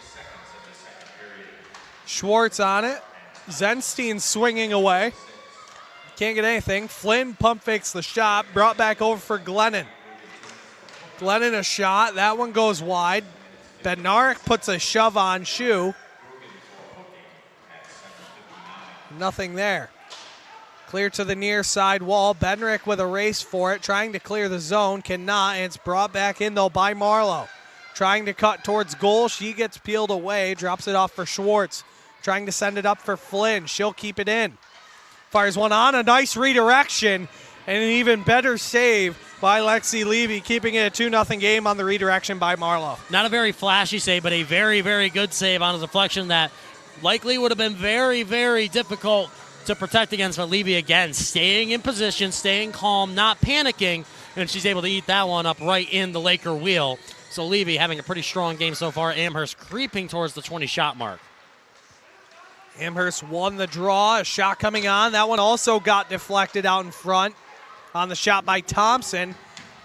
Schwartz on it. Zenstein swinging away. Can't get anything. Flynn pump fakes the shot. Brought back over for Glennon. Glennon a shot. That one goes wide. Bednarik puts a shove on Shue. Nothing there. Clear to the near side wall. Bednarik with a race for it. Trying to clear the zone. Cannot. And it's brought back in, though, by Marlowe. Trying to cut towards goal. She gets peeled away. Drops it off for Schwartz. Trying to send it up for Flynn. She'll keep it in. Fires one on. A nice redirection. And an even better save by Lexi Levy, keeping it a 2-0 game on the redirection by Marlowe. Not a very flashy save, but a very, very good save on a deflection that likely would have been very, very difficult to protect against. But Levy, again, staying in position, staying calm, not panicking, and she's able to eat that one up right in the Laker wheel. So Levy having a pretty strong game so far. Amherst creeping towards the 20-shot mark. Amherst won the draw. A shot coming on. That one also got deflected out in front on the shot by Thompson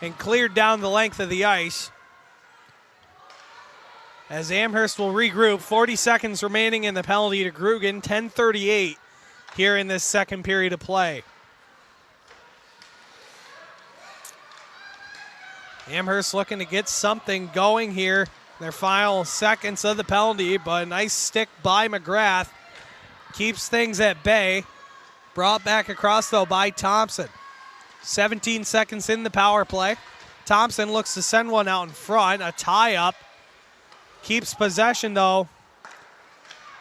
and cleared down the length of the ice. As Amherst will regroup, 40 seconds remaining in the penalty to Grugan, 10:38 here in this second period of play. Amherst looking to get something going here. Their final seconds of the penalty, but a nice stick by McGrath keeps things at bay. Brought back across, though, by Thompson. 17 seconds in the power play. Thompson looks to send one out in front. A tie-up. Keeps possession, though,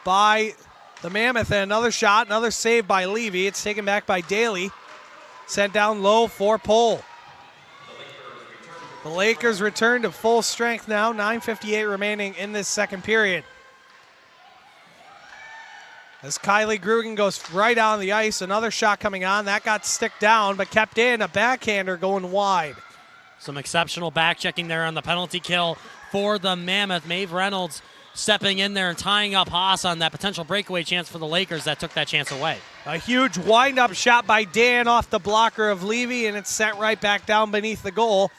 by the Mammoth. And another shot, another save by Levy. It's taken back by Daly. Sent down low for Pohl. The Lakers return to full strength now. 9:58 remaining in this second period. As Kylie Grugan goes right on the ice, another shot coming on. That got stick down, but kept in. A backhander going wide. Some exceptional back checking there on the penalty kill for the Mammoth. Maeve Reynolds stepping in there and tying up Haas on that potential breakaway chance for the Lakers that took that chance away. A huge wind-up shot by Dan off the blocker of Levy, and it's sent right back down beneath the goal.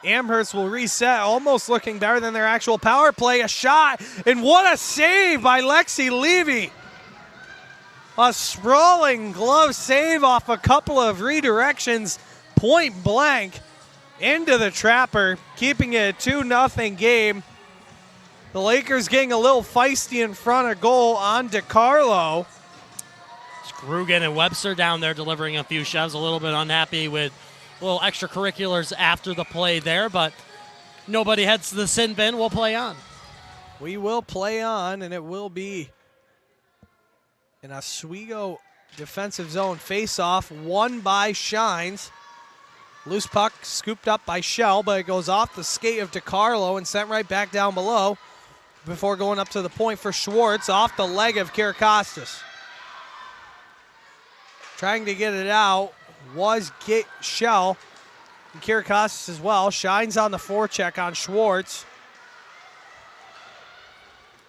Amherst will reset, almost looking better than their actual power play. A shot, and what a save by Lexi Levy. A sprawling glove save off a couple of redirections, point blank into the trapper, keeping it a 2-0 game. The Lakers getting a little feisty in front of goal on DiCarlo. Grugan and Webster down there delivering a few shoves, a little bit unhappy with little extracurriculars after the play there, but nobody heads to the sin bin. We'll play on. We will play on, and it will be an Oswego defensive zone face-off, won by Shines. Loose puck scooped up by Shell, but it goes off the skate of DiCarlo and sent right back down below before going up to the point for Schwartz, off the leg of Kirakostas. Trying to get it out was Shell, and Kirakostas as well. Shines on the forecheck on Schwartz.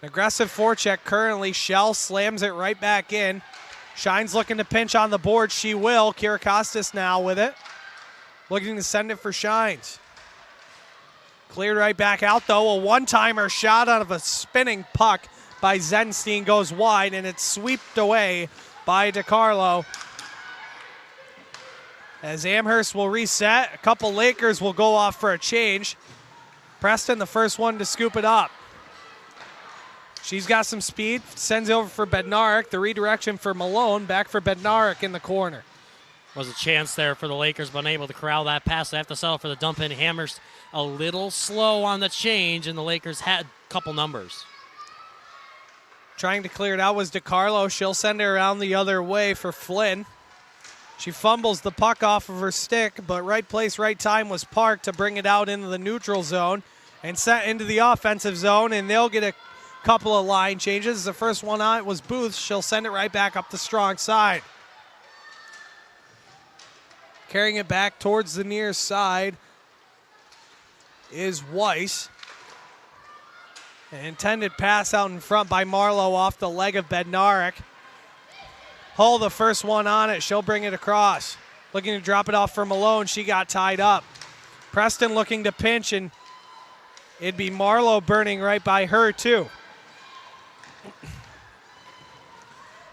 Aggressive forecheck currently. Shell slams it right back in. Shines looking to pinch on the board. She will. Kirakostas now with it. Looking to send it for Shines. Cleared right back out, though. A one-timer shot out of a spinning puck by Zenstein goes wide, and it's swept away by DiCarlo. As Amherst will reset, a couple Lakers will go off for a change. Preston, the first one to scoop it up. She's got some speed, sends it over for Bednarik. The redirection for Malone, back for Bednarik in the corner. Was a chance there for the Lakers, but unable to corral that pass. They have to settle for the dump in. Amherst a little slow on the change, and the Lakers had a couple numbers. Trying to clear it out was DiCarlo. She'll send it around the other way for Flynn. She fumbles the puck off of her stick, but right place, right time was Park to bring it out into the neutral zone and set into the offensive zone, and they'll get a couple of line changes. The first one on it was Booth. She'll send it right back up the strong side. Carrying it back towards the near side is Weiss. An intended pass out in front by Marlowe off the leg of Bednarik. Hull, the first one on it. She'll bring it across. Looking to drop it off for Malone. She got tied up. Preston looking to pinch, and it'd be Marlowe burning right by her, too.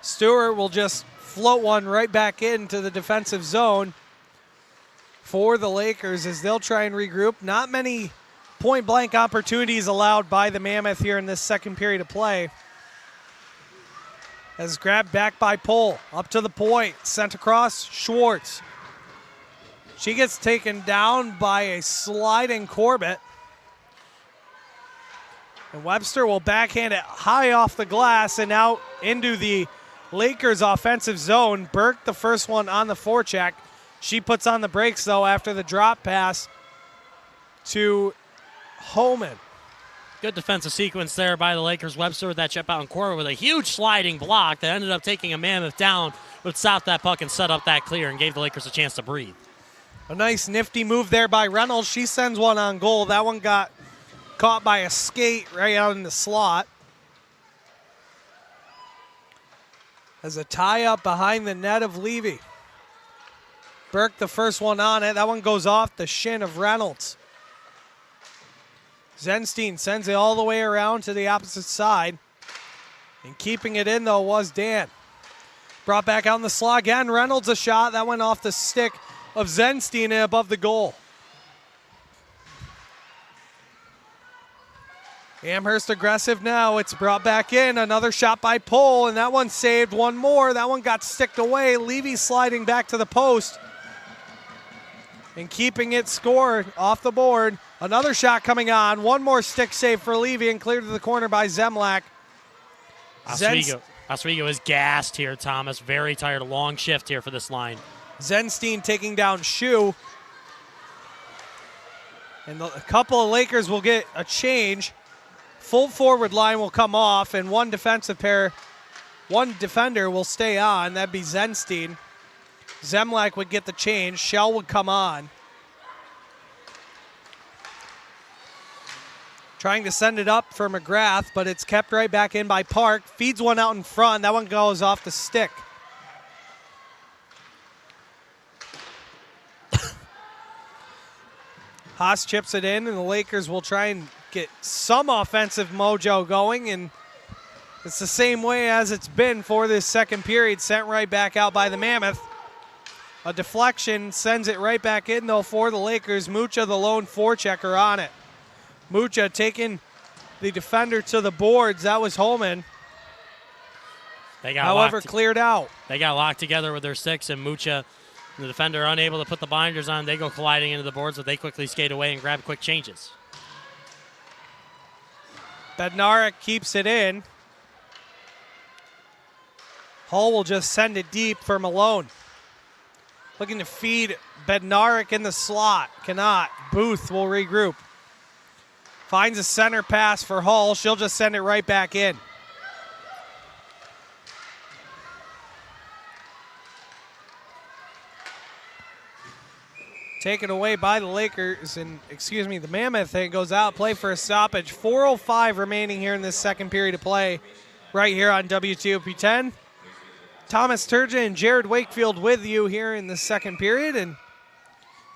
Stewart will just float one right back into the defensive zone for the Lakers as they'll try and regroup. Not many point-blank opportunities allowed by the Mammoth here in this second period of play. As grabbed back by Pohl, up to the point, sent across, Schwartz. She gets taken down by a sliding Corbett. And Webster will backhand it high off the glass and out into the Lakers offensive zone. Burke, the first one on the forecheck. She puts on the brakes, though, after the drop pass to Holman. Good defensive sequence there by the Lakers. Webster with that chip out in corner with a huge sliding block that ended up taking a Mammoth down, but stopped that puck and set up that clear and gave the Lakers a chance to breathe. A nice nifty move there by Reynolds. She sends one on goal. That one got caught by a skate right out in the slot. As a tie-up behind the net of Levy. Burke, the first one on it. That one goes off the shin of Reynolds. Zenstein sends it all the way around to the opposite side. And keeping it in, though, was Dan. Brought back out in the slot again. Reynolds a shot. That went off the stick of Zenstein and above the goal. Amherst aggressive now. It's brought back in. Another shot by Pohl, and that one saved. One more. That one got sticked away. Levy sliding back to the post and keeping it scored off the board. Another shot coming on. One more stick save for Levy and cleared to the corner by Zemlak. Oswego is gassed here, Thomas. Very tired. A long shift here for this line. Zenstein taking down Shu. And a couple of Lakers will get a change. Full forward line will come off, and one defender will stay on. That'd be Zenstein. Zemlak would get the change. Shell would come on. Trying to send it up for McGrath, but it's kept right back in by Park. Feeds one out in front. That one goes off the stick. Haas chips it in, and the Lakers will try and get some offensive mojo going, and It's the same way as it's been for this second period. Sent right back out by the Mammoth. A deflection sends it right back in, though, for the Lakers. Mucha, the lone forechecker, on it. Mucha taking the defender to the boards. That was Holman. They got however, cleared out. They got locked together with their six, and Mucha, the defender, unable to put the binders on. They go colliding into the boards, but they quickly skate away and grab quick changes. Bednarik keeps it in. Hull will just send it deep for Malone. Looking to feed Bednarik in the slot. Cannot. Booth will regroup. Finds a center pass for Hull. She'll just send it right back in. Taken away by the Lakers, and the Mammoth, and goes out. Play for a stoppage. 4:05 remaining here in this second period of play right here on WTOP 10. Thomas Turgeon and Jared Wakefield with you here in the second period, and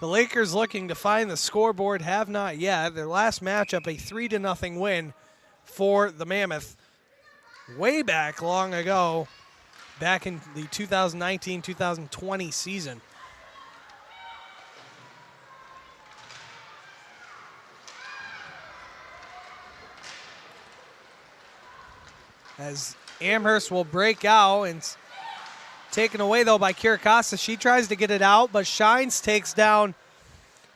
the Lakers looking to find the scoreboard, have not yet. Their last matchup, a 3-0 win for the Mammoth way back long ago, back in the 2019-2020 season. As Amherst will break out, and taken away, though, by Kirikasa. She tries to get it out, but Shines takes down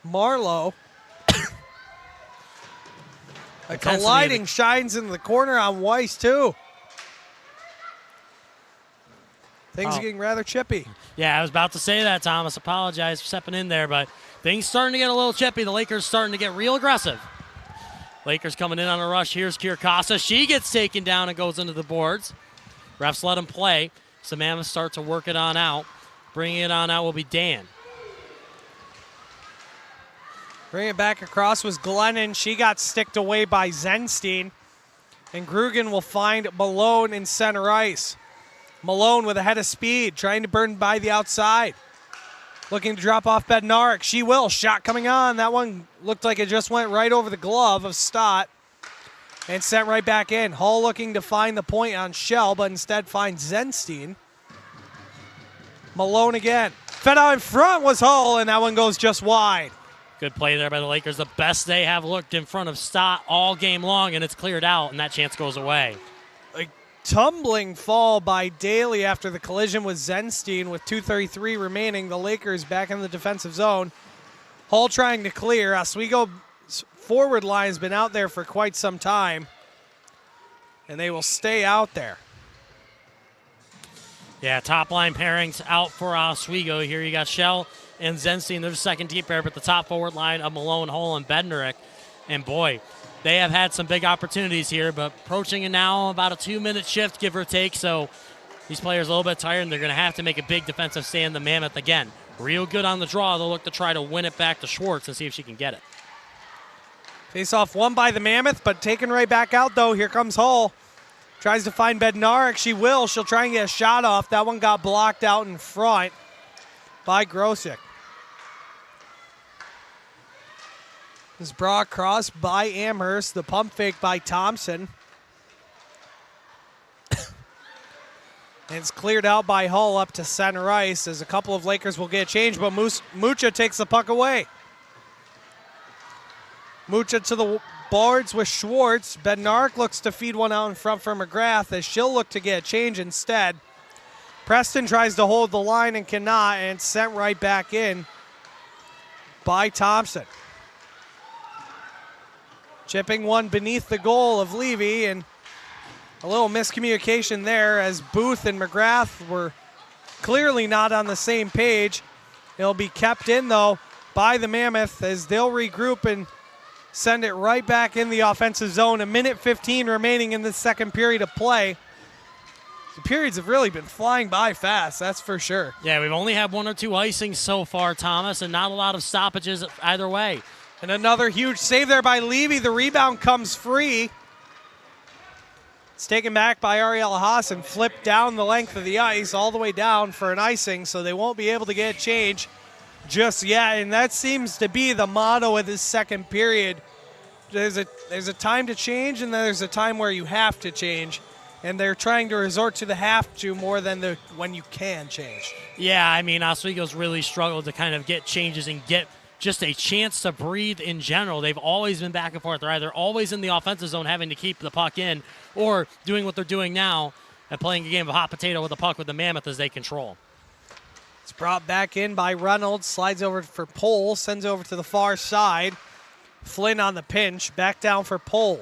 Marlowe. A colliding Shines in the corner on Weiss, too. Things are getting rather chippy. Yeah, I was about to say that, Thomas. Apologize for stepping in there, but things starting to get a little chippy. The Lakers starting to get real aggressive. Lakers coming in on a rush. Here's Kirikasa. She gets taken down and goes into the boards. Refs let him play. So Mammoth start to work it on out. Bringing it on out will be Dan. Bring it back across was Glennon. She got sticked away by Zenstein. And Grugan will find Malone in center ice. Malone with a head of speed, trying to burn by the outside. Looking to drop off Bednarik. She will. Shot coming on. That one looked like it just went right over the glove of Stott. And sent right back in. Hull looking to find the point on Shell, but instead finds Zenstein. Malone again. Fed out in front was Hull, and that one goes just wide. Good play there by the Lakers. The best they have looked in front of Stott all game long, and it's cleared out, and that chance goes away. A tumbling fall by Daly after the collision with Zenstein with 2:33 remaining. The Lakers back in the defensive zone. Hull trying to clear. Oswego forward line has been out there for quite some time, and they will stay out there. Yeah, top line pairings out for Oswego. Here you got Shell and Zenstein. They're the second deep pair, but the top forward line of Malone, Hull, and Bednarik. And boy, they have had some big opportunities here, but approaching it now about a 2-minute shift, give or take. So these players a little bit tired, and they're going to have to make a big defensive stand. The Mammoth again, real good on the draw. They'll look to try to win it back to Schwartz and see if she can get it. Face off won by the Mammoth, but taken right back out, though. Here comes Hull. Tries to find Bednarik. She will. She'll try and get a shot off. That one got blocked out in front by Grosick. This brought across by Amherst. The pump fake by Thompson. And it's cleared out by Hull up to center ice as a couple of Lakers will get a change, but Mucha takes the puck away. Mucha to the boards with Schwartz. Bednarik looks to feed one out in front for McGrath as she'll look to get a change instead. Preston tries to hold the line and cannot, and it's sent right back in by Thompson. Chipping one beneath the goal of Levy, and a little miscommunication there as Booth and McGrath were clearly not on the same page. It'll be kept in, though, by the Mammoth as they'll regroup and send it right back in the offensive zone. 1:15 remaining in the second period of play. The periods have really been flying by fast, that's for sure. Yeah, we've only had 1 or 2 icings so far, Thomas, and not a lot of stoppages either way. And another huge save there by Levy. The rebound comes free. It's taken back by Ariella Haas and flipped down the length of the ice all the way down for an icing, so they won't be able to get a change just yet. And that seems to be the motto of this second period. There's a time to change, and then there's a time where you have to change. and they're trying to resort to the have to more than the when you can change. Yeah, I mean, Oswego's really struggled to kind of get changes and get just a chance to breathe in general. They've always been back and forth. They're either always in the offensive zone having to keep the puck in or doing what they're doing now and playing a game of hot potato with the puck with the Mammoth as they control. It's brought back in by Reynolds, slides over for Pohl, sends over to the far side. Flynn on the pinch, back down for Pohl.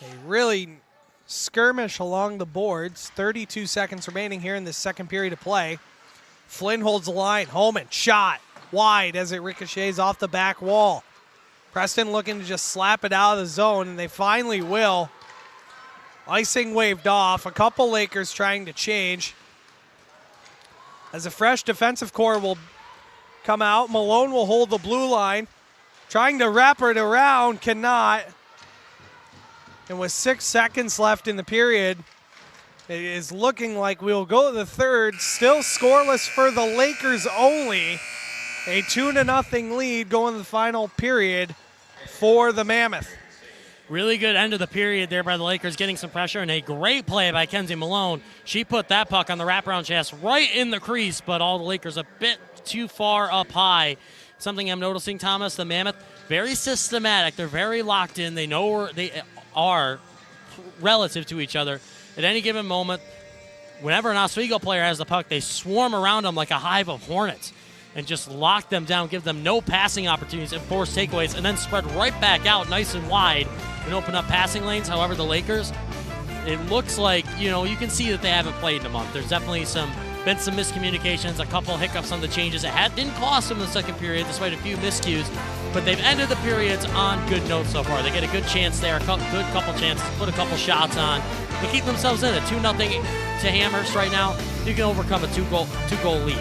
They really skirmish along the boards. 32 seconds remaining here in this second period of play. Flynn holds the line. Holman, shot wide as it ricochets off the back wall. Preston looking to just slap it out of the zone, and they finally will. Icing waved off. A couple Lakers trying to change. As a fresh defensive core will come out, Malone will hold the blue line. Trying to wrap it around, cannot. And with 6 seconds left in the period, it is looking like we'll go to the third. Still scoreless for the Lakers only. A 2-0 lead going to the final period for the Mammoth. Really good end of the period there by the Lakers, getting some pressure, and a great play by Kenzie Malone. She put that puck on the wraparound chest right in the crease, but all the Lakers a bit too far up high. Something I'm noticing, Thomas, the Mammoth, very systematic. They're very locked in. They know where they are relative to each other. At any given moment, whenever an Oswego player has the puck, they swarm around them like a hive of hornets and just lock them down, give them no passing opportunities and force takeaways, and then spread right back out nice and wide and open up passing lanes. However, the Lakers, it looks like, you can see that they haven't played in a month. There's definitely been some miscommunications, a couple hiccups on the changes. It didn't cost them in the second period, despite a few miscues, but they've ended the periods on good notes so far. They get a good chance there, good couple chances, put a couple shots on, and keep themselves in it. 2-0 to Amherst right now. You can overcome a two-goal lead.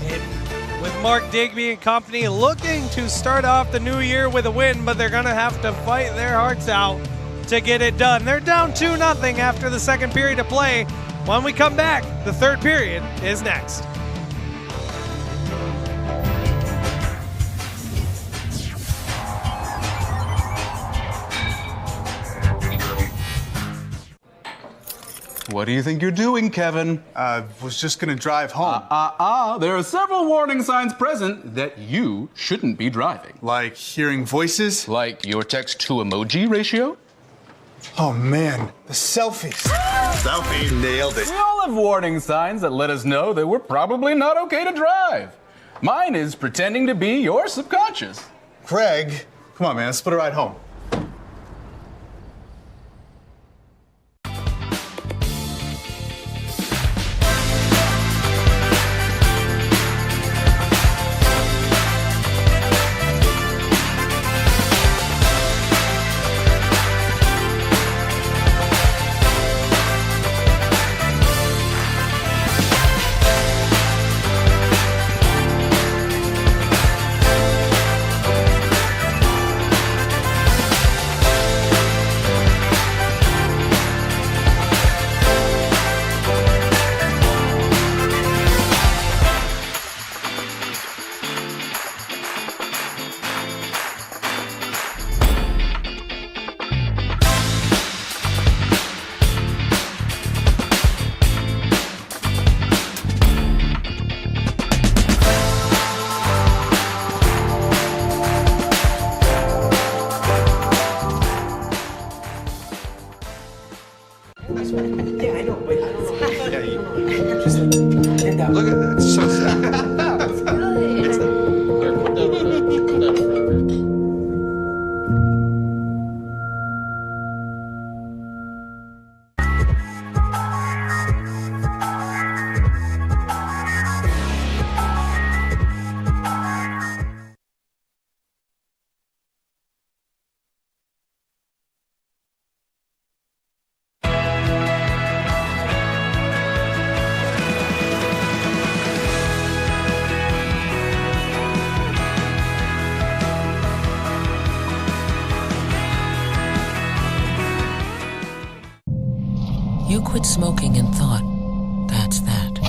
And with Mark Digby and company looking to start off the new year with a win, but they're going to have to fight their hearts out to get it done. They're down 2-0 after the second period of play. When we come back, the third period is next. What do you think you're doing, Kevin? Was just gonna drive home. There are several warning signs present that you shouldn't be driving. Like hearing voices? Like your text-to-emoji ratio? Oh man, the selfies. Selfie, nailed it. We all have warning signs that let us know that we're probably not okay to drive. Mine is pretending to be your subconscious. Craig, come on man, let's split a ride home. Look at that, it's so sad. That's good. You quit smoking and thought, that's that.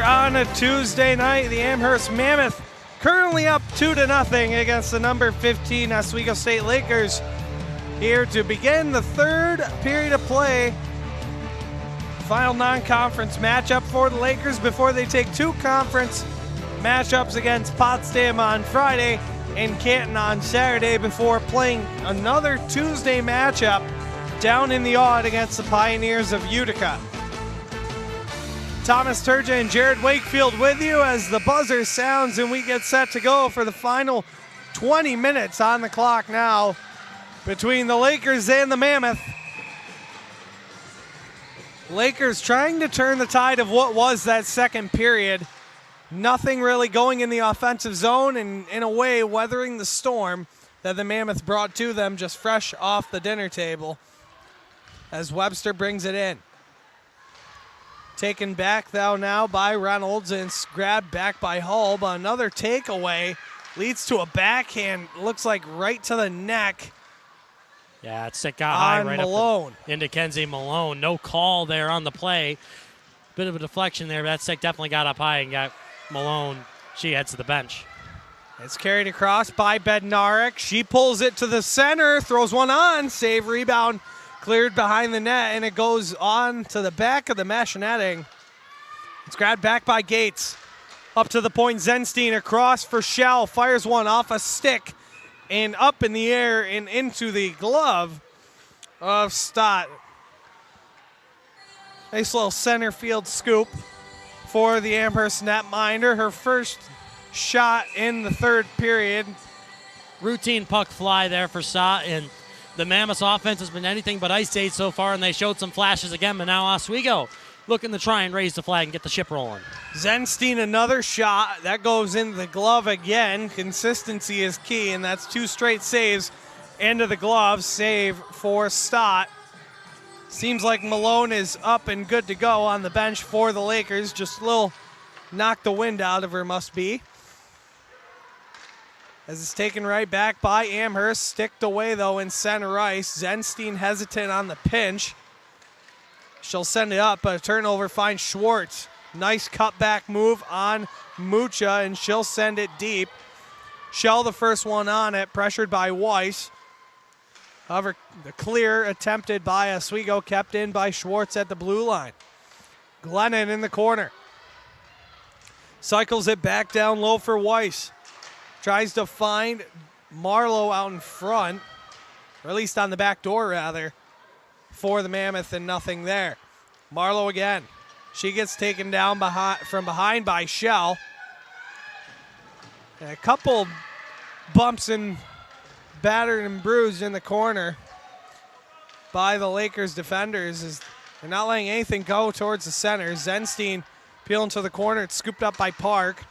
on a Tuesday night. The Amherst Mammoth currently up 2-0 against the number 15 Oswego State Lakers. Here to begin the third period of play. Final non-conference matchup for the Lakers before they take two conference matchups against Potsdam on Friday and Canton on Saturday before playing another Tuesday matchup down in the Aud against the Pioneers of Utica. Thomas Turgeon and Jared Wakefield with you as the buzzer sounds and we get set to go for the final 20 minutes on the clock now between the Lakers and the Mammoth. Lakers trying to turn the tide of what was that second period. Nothing really going in the offensive zone and in a way weathering the storm that the Mammoth brought to them just fresh off the dinner table as Webster brings it in. Taken back though now by Reynolds and grabbed back by Hull, but another takeaway leads to a backhand, looks like right to the neck. Yeah, it's got high right Malone. Up into Kenzie Malone. No call there on the play. Bit of a deflection there, but that stick definitely got up high and got Malone. She heads to the bench. It's carried across by Bednarik. She pulls it to the center, throws one on, save, rebound, cleared behind the net, and it goes on to the back of the mesh netting. It's grabbed back by Gates. Up to the point, Zenstein across for Shell, fires one off a stick and up in the air and into the glove of Stott. Nice little center field scoop for the Amherst netminder. Her first shot in the third period. Routine puck fly there for Stott, and the Mammoth's offense has been anything but ice age so far, and they showed some flashes again, but now Oswego looking to try and raise the flag and get the ship rolling. Zenstein, another shot. That goes into the glove again. Consistency is key, and that's two straight saves into the glove. Save for Stott. Seems like Malone is up and good to go on the bench for the Lakers. Just a little knock the wind out of her, must be. As it's taken right back by Amherst. Sticked away, though, in center ice. Zenstein hesitant on the pinch. She'll send it up, but a turnover finds Schwartz. Nice cutback move on Mucha, and she'll send it deep. Shell the first one on it, pressured by Weiss. However, the clear attempted by Oswego, kept in by Schwartz at the blue line. Glennon in the corner. Cycles it back down low for Weiss. Tries to find Marlowe out in front, or at least on the back door, rather, for the Mammoth, and nothing there. Marlowe again. She gets taken down from behind by Shell. And a couple bumps and battered and bruised in the corner by the Lakers defenders as they're not letting anything go towards the center. Zenstein peeling to the corner. It's scooped up by Park.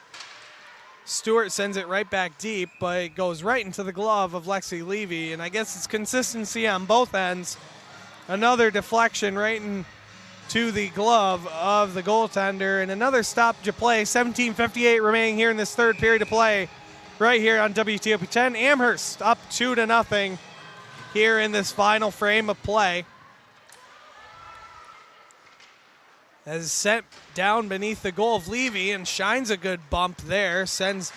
Stewart sends it right back deep, but it goes right into the glove of Lexi Levy, and I guess it's consistency on both ends. Another deflection right into the glove of the goaltender, and another stoppage of play. 17:58 remaining here in this third period of play, right here on WTOP 10. Amherst up 2-0 here in this final frame of play. As sent down beneath the goal of Levy and shines a good bump there. Sends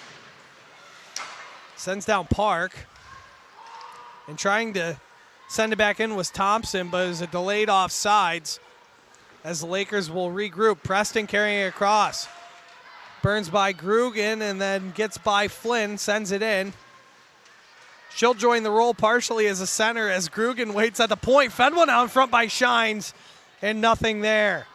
down Park. And trying to send it back in was Thompson, but it was a delayed offsides as the Lakers will regroup. Preston carrying it across. Burns by Grugan and then gets by Flynn, sends it in. She'll join the roll partially as a center as Grugan waits at the point. Fed one out in front by Shines and nothing there.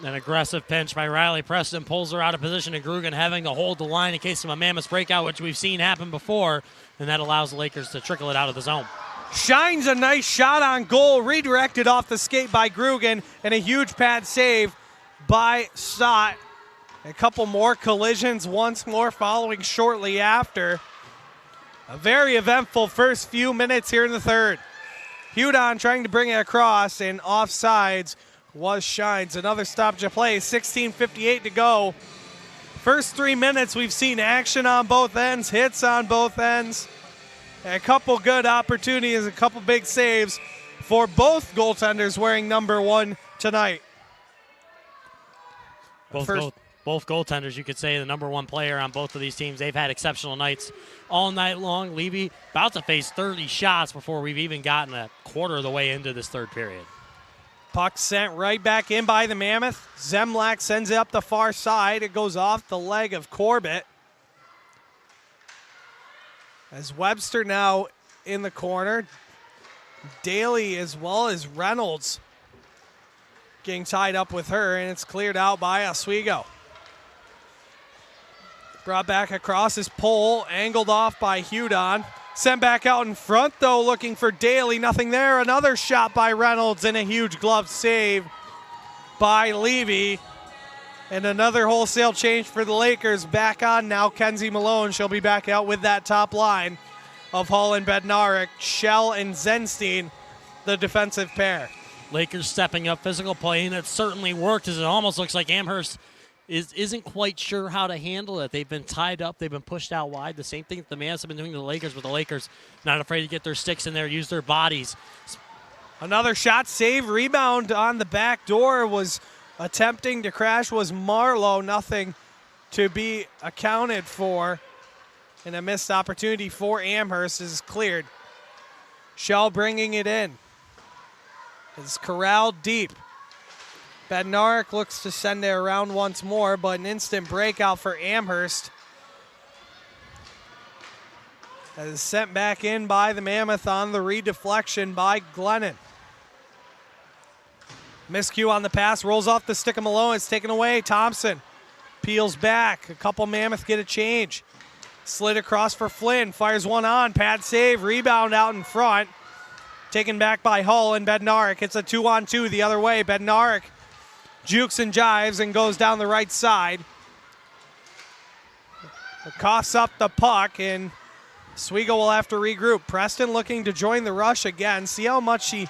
An aggressive pinch by Riley Preston pulls her out of position, and Grugan having to hold the line in case of a Mammoth breakout, which we've seen happen before, and that allows the Lakers to trickle it out of the zone. Shines a nice shot on goal, redirected off the skate by Grugan, and a huge pad save by Stott. A couple more collisions once more following shortly after. A very eventful first few minutes here in the third. Hudon trying to bring it across, and offsides was Shines. Another stoppage of play, 16:58 to go. First 3 minutes, we've seen action on both ends, hits on both ends. A couple good opportunities, a couple big saves for both goaltenders wearing number 1 tonight. Both both goaltenders, you could say the number one player on both of these teams. They've had exceptional nights all night long. Levy about to face 30 shots before we've even gotten a quarter of the way into this third period. Puck sent right back in by the Mammoth. Zemlak sends it up the far side. It goes off the leg of Corbett. As Webster now in the corner. Daly as well as Reynolds getting tied up with her, and it's cleared out by Oswego. Brought back across his pole, angled off by Hudon. Sent back out in front, though, looking for Daly. Nothing there. Another shot by Reynolds and a huge glove save by Levy. And another wholesale change for the Lakers. Back on now, Kenzie Malone. She'll be back out with that top line of Hall and Bednarik. Shell and Zenstein, the defensive pair. Lakers stepping up physical play, and it certainly worked, as it almost looks like Amherst isn't quite sure how to handle it. They've been tied up. They've been pushed out wide. The same thing that the Mavs have been doing to the Lakers, with the Lakers not afraid to get their sticks in there, use their bodies. Another shot, save, rebound on the back door was attempting to crash was Marlowe. Nothing to be accounted for. And a missed opportunity for Amherst is cleared. Shell bringing it in. It's corralled deep. Bednarik looks to send it around once more, but an instant breakout for Amherst. That is sent back in by the Mammoth on the redeflection by Glennon. Miscue on the pass, rolls off the stick of Malone. It's taken away. Thompson peels back. A couple Mammoth get a change. Slid across for Flynn. Fires one on. Pad save. Rebound out in front. Taken back by Hull and Bednarik. It's a 2-on-2 the other way. Bednarik jukes and jives and goes down the right side. It coughs up the puck, and Oswego will have to regroup. Preston looking to join the rush again. See how much he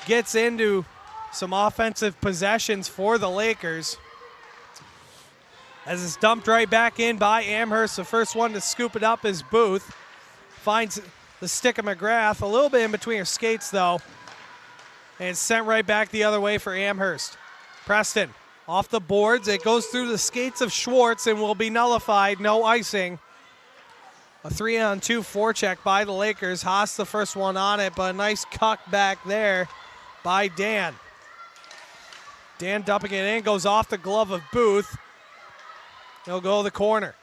gets into some offensive possessions for the Lakers. As it's dumped right back in by Amherst. The first one to scoop it up is Booth. Finds the stick of McGrath. A little bit in between her skates, though. And it's sent right back the other way for Amherst. Preston off the boards. It goes through the skates of Schwartz and will be nullified. No icing. A 3-on-2 forecheck by the Lakers. Haas the first one on it, but a nice cuck back there by Dan. Dan dumping it in. Goes off the glove of Booth. He'll go to the corner.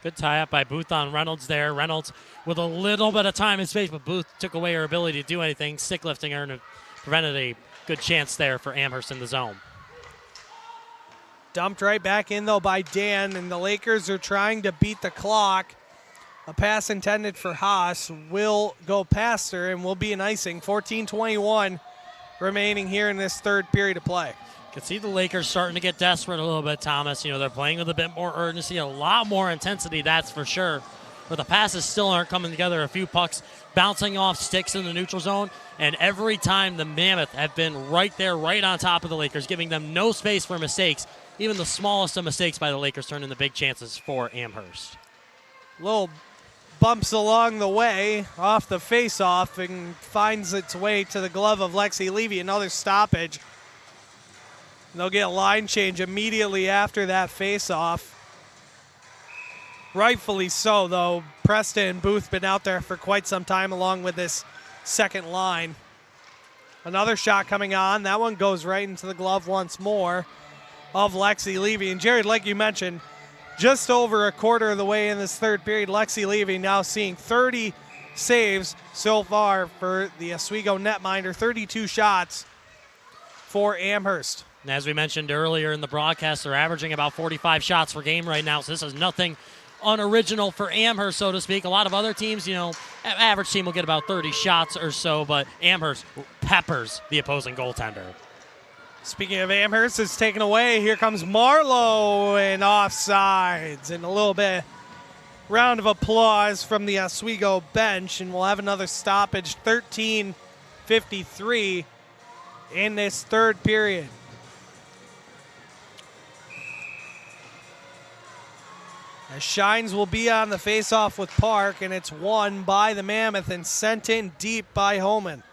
Good tie-up by Booth on Reynolds there. Reynolds with a little bit of time and space, but Booth took away her ability to do anything, stick lifting her, and prevented a good chance there for Amherst in the zone. Dumped right back in, though, by Dan, and the Lakers are trying to beat the clock. A pass intended for Haas will go past her and will be an icing. 14:21 remaining here in this third period of play. Can see the Lakers starting to get desperate a little bit, Thomas. You know, they're playing with a bit more urgency, a lot more intensity, that's for sure. But the passes still aren't coming together. A few pucks bouncing off sticks in the neutral zone. And every time the Mammoth have been right there, right on top of the Lakers, giving them no space for mistakes. Even the smallest of mistakes by the Lakers turn into big chances for Amherst. Little bumps along the way off the face-off and finds its way to the glove of Lexi Levy. Another stoppage. They'll get a line change immediately after that face-off. Rightfully so, though. Preston and Booth been out there for quite some time along with this second line. Another shot coming on. That one goes right into the glove once more of Lexi Levy. And Jared, like you mentioned, just over a quarter of the way in this third period, Lexi Levy now seeing 30 saves so far for the Oswego netminder, 32 shots for Amherst. And as we mentioned earlier in the broadcast, they're averaging about 45 shots per game right now, so this is nothing unoriginal for Amherst, so to speak. A lot of other teams, you know, average team will get about 30 shots or so, but Amherst peppers the opposing goaltender. Speaking of Amherst, it's taken away. Here comes Marlowe and offsides. And a little bit round of applause from the Oswego bench, and we'll have another stoppage, 13:53 in this third period. As Shines will be on the faceoff with Park, and it's won by the Mammoth and sent in deep by Homan.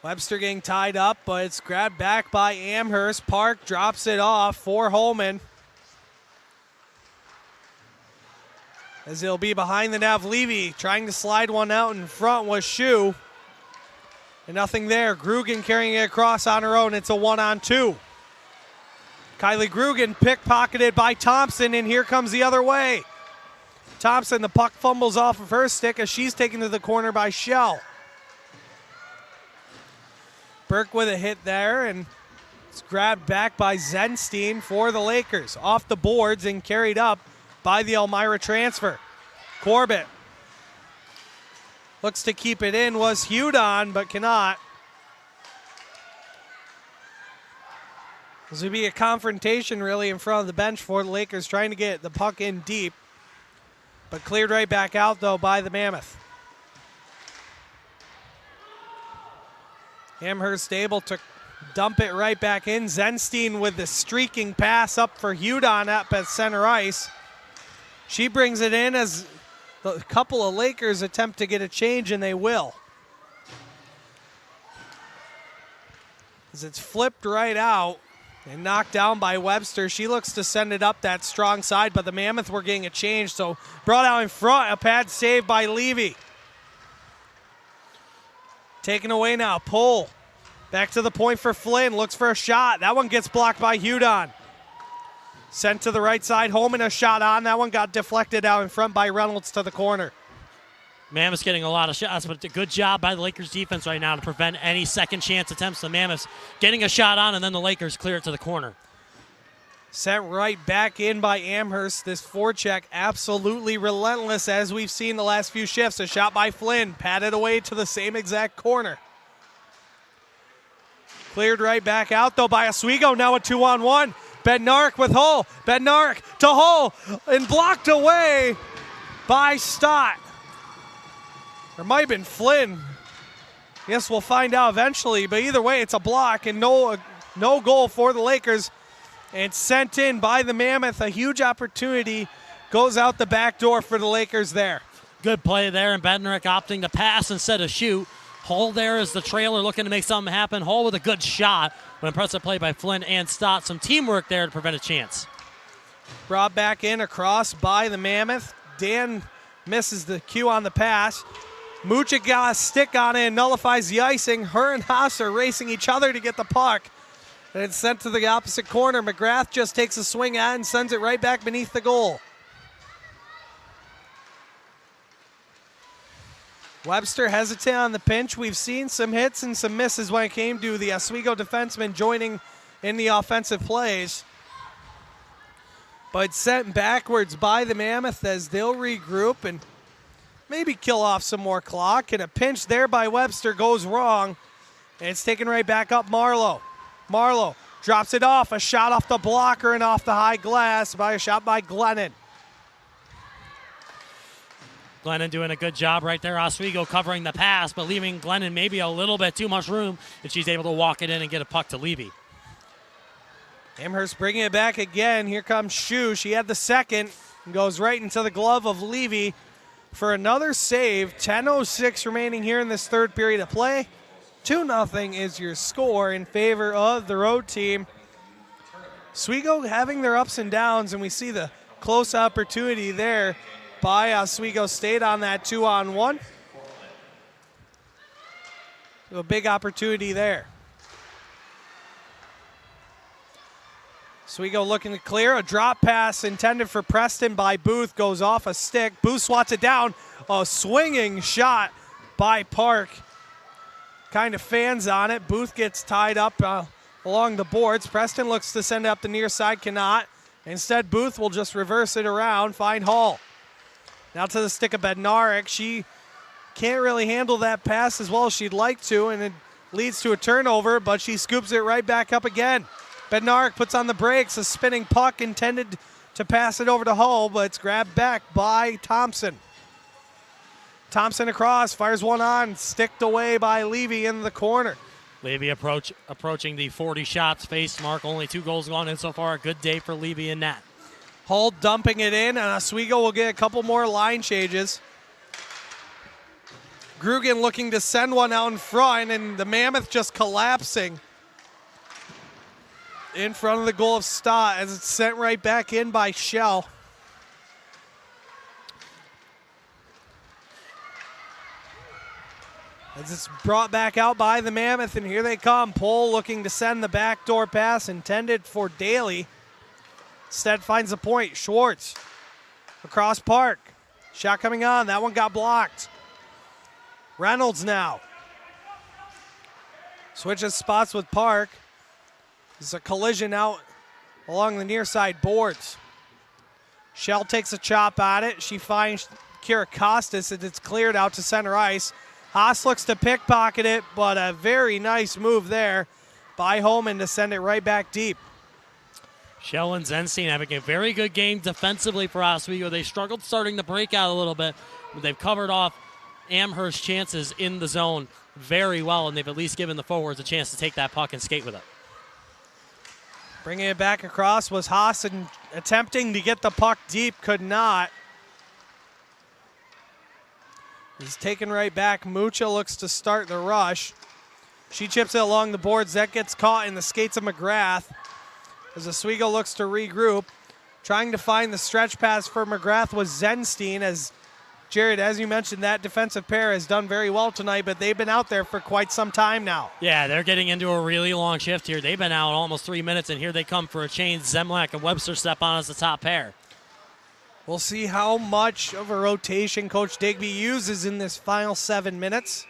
Webster getting tied up, but it's grabbed back by Amherst. Park drops it off for Holman. As he'll be behind the nav. Levy trying to slide one out in front was Shu. And nothing there. Grugan carrying it across on her own. It's a 1-on-2. Kylie Grugan pickpocketed by Thompson, and here comes the other way. Thompson, the puck fumbles off of her stick as she's taken to the corner by Shell. Burke with a hit there, and it's grabbed back by Zenstein for the Lakers. Off the boards and carried up by the Elmira transfer. Corbett looks to keep it in, was Hudon, but cannot. This would be a confrontation really in front of the bench for the Lakers, trying to get the puck in deep. But cleared right back out, though, by the Mammoth. Amherst able to dump it right back in. Zenstein with the streaking pass up for Hudon up at center ice. She brings it in as a couple of Lakers attempt to get a change, and they will. As it's flipped right out and knocked down by Webster. She looks to send it up that strong side, but the Mammoth were getting a change, so brought out in front. A pad save by Levy. Taken away now. Pull. Back to the point for Flynn. Looks for a shot. That one gets blocked by Hudon. Sent to the right side. Holman a shot on. That one got deflected out in front by Reynolds to the corner. Mammoths getting a lot of shots, but it's a good job by the Lakers defense right now to prevent any second chance attempts. The Mammoths getting a shot on, and then the Lakers clear it to the corner. Sent right back in by Amherst. This forecheck absolutely relentless as we've seen the last few shifts. A shot by Flynn, patted away to the same exact corner. Cleared right back out though by Oswego. Now a 2-on-1. Bednarik with Hull. Bednarik to Hull and blocked away by Stott. There might have been Flynn. Yes, we'll find out eventually, but either way, it's a block and no goal for the Lakers. And sent in by the Mammoth. A huge opportunity goes out the back door for the Lakers there. Good play there, and Bednarik opting to pass instead of shoot. Hull there is the trailer looking to make something happen. Hull with a good shot. An impressive play by Flynn and Stott. Some teamwork there to prevent a chance. Brought back in across by the Mammoth. Dan misses the cue on the pass. Muchik got a stick on it and nullifies the icing. Her and Haas are racing each other to get the puck. And it's sent to the opposite corner. McGrath just takes a swing at it and sends it right back beneath the goal. Webster hesitant on the pinch. We've seen some hits and some misses when it came to the Oswego defenseman joining in the offensive plays. But sent backwards by the Mammoth as they'll regroup and maybe kill off some more clock. And a pinch there by Webster goes wrong. And it's taken right back up Marlowe. Marlowe drops it off. A shot off the blocker and off the high glass by a shot by Glennon. Glennon doing a good job right there. Oswego covering the pass, but leaving Glennon maybe a little bit too much room, and she's able to walk it in and get a puck to Levy. Amherst bringing it back again. Here comes Shu. She had the second and goes right into the glove of Levy for another save. 10:06 remaining here in this third period of play. 2-0 is your score in favor of the road team. Oswego having their ups and downs, and we see the close opportunity there by Oswego State on that 2-on-1. So a big opportunity there. Oswego looking to clear. A drop pass intended for Preston by Booth goes off a stick. Booth swats it down. A swinging shot by Park. Kind of fans on it. Booth gets tied up along the boards. Preston looks to send it up the near side, cannot. Instead, Booth will just reverse it around, find Hall. Now to the stick of Bednarik. She can't really handle that pass as well as she'd like to, and it leads to a turnover, but she scoops it right back up again. Bednarik puts on the brakes. A spinning puck intended to pass it over to Hull, but it's grabbed back by Thompson. Thompson across, fires one on, sticked away by Levy in the corner. Levy approaching the 40 shots face mark. Only 2 goals gone in so far. A good day for Levy in that. Hull dumping it in, and Oswego will get a couple more line changes. Grugan looking to send one out in front, and the Mammoth just collapsing in front of the goal of Stott as it's sent right back in by Shell. As it's brought back out by the Mammoth, and here they come. Pohl looking to send the backdoor pass intended for Daly. Instead finds the point. Schwartz across Park. Shot coming on. That one got blocked. Reynolds now. Switches spots with Park. There's a collision out along the near side boards. Shell takes a chop at it. She finds Kira Costas, and it's cleared out to center ice. Haas looks to pickpocket it, but a very nice move there by Holman to send it right back deep. Shell and Zenstein having a very good game defensively for Oswego. They struggled starting to break out a little bit, but they've covered off Amherst's chances in the zone very well, and they've at least given the forwards a chance to take that puck and skate with it. Bringing it back across was Haas, and attempting to get the puck deep, could not. He's taken right back. Mucha looks to start the rush. She chips it along the boards. That gets caught in the skates of McGrath. As Oswego looks to regroup. Trying to find the stretch pass for McGrath was Zenstein. As Jared, as you mentioned, that defensive pair has done very well tonight, but they've been out there for quite some time now. Yeah, they're getting into a really long shift here. They've been out almost 3 minutes, and here they come for a change. Zemlak and Webster step on as the top pair. We'll see how much of a rotation Coach Digby uses in this final 7 minutes,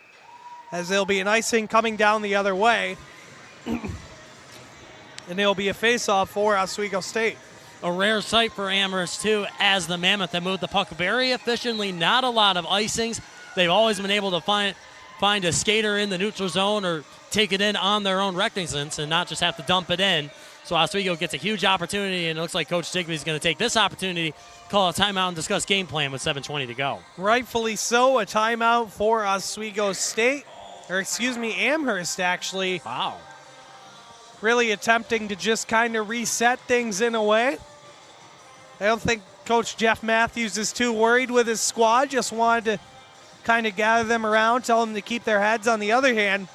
as there'll be an icing coming down the other way. And it'll be a face-off for Oswego State. A rare sight for Amherst, too, as the Mammoth have moved the puck very efficiently. Not a lot of icings. They've always been able to find a skater in the neutral zone or take it in on their own rectangles and not just have to dump it in. So Oswego gets a huge opportunity, and it looks like Coach Digby is going to take this opportunity, call a timeout, and discuss game plan with 7:20 to go. Rightfully so, a timeout for Oswego State, or excuse me, Amherst actually. Wow. Really attempting to just kind of reset things in a way. I don't think Coach Jeff Matthews is too worried with his squad, just wanted to kind of gather them around, tell them to keep their heads. On the other hand,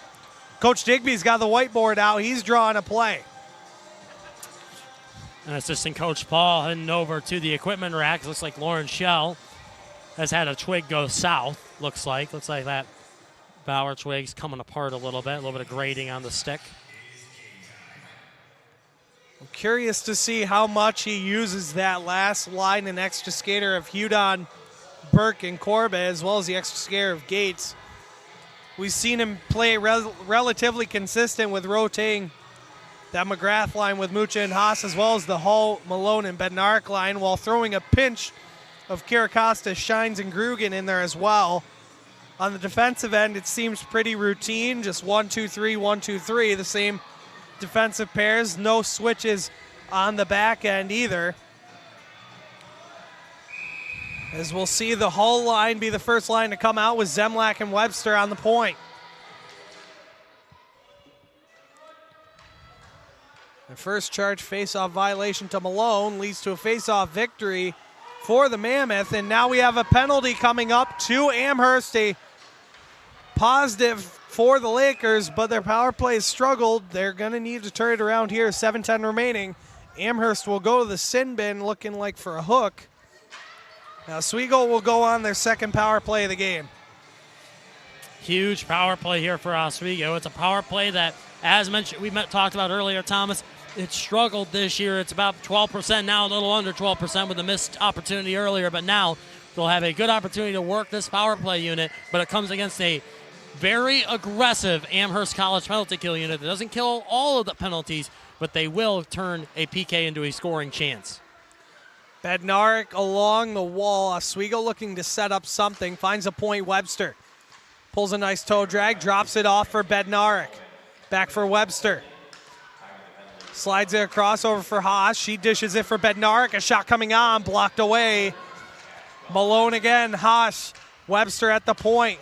Coach Digby's got the whiteboard out, he's drawing a play. And assistant coach Paul heading over to the equipment racks. Looks like Lauren Shell has had a twig go south, looks like. Looks like that Bauer twig's coming apart a little bit of grading on the stick. I'm curious to see how much he uses that last line and extra skater of Hudon, Burke, and Corbett, as well as the extra skater of Gates. We've seen him play relatively consistent with rotating that McGrath line with Mucha and Haas, as well as the Hall, Malone, and Bednarik line, while throwing a pinch of Kiracosta, Shines, and Grugan in there as well. On the defensive end, it seems pretty routine, just 1-2-3, 1-2-3, the same defensive pairs, no switches on the back end either. As we'll see the Hull line be the first line to come out with Zemlak and Webster on the point. The first charge face-off violation to Malone leads to a face-off victory for the Mammoth, and now we have a penalty coming up to Amherst, a positive for the Lakers, but their power play has struggled. They're going to need to turn it around here. 7:10 remaining. Amherst will go to the sin bin looking like for a hook. Now Oswego will go on their second power play of the game. Huge power play here for Oswego. It's a power play that, as mentioned, we talked about earlier, Thomas, it struggled this year. It's about 12% now, a little under 12% with a missed opportunity earlier, but now they'll have a good opportunity to work this power play unit, but it comes against a very aggressive Amherst College penalty kill unit that doesn't kill all of the penalties, but they will turn a PK into a scoring chance. Bednarik along the wall. Oswego looking to set up something. Finds a point. Webster pulls a nice toe drag. Drops it off for Bednarik. Back for Webster. Slides it across over for Haas. She dishes it for Bednarik. A shot coming on. Blocked away. Malone again. Haas. Webster at the point.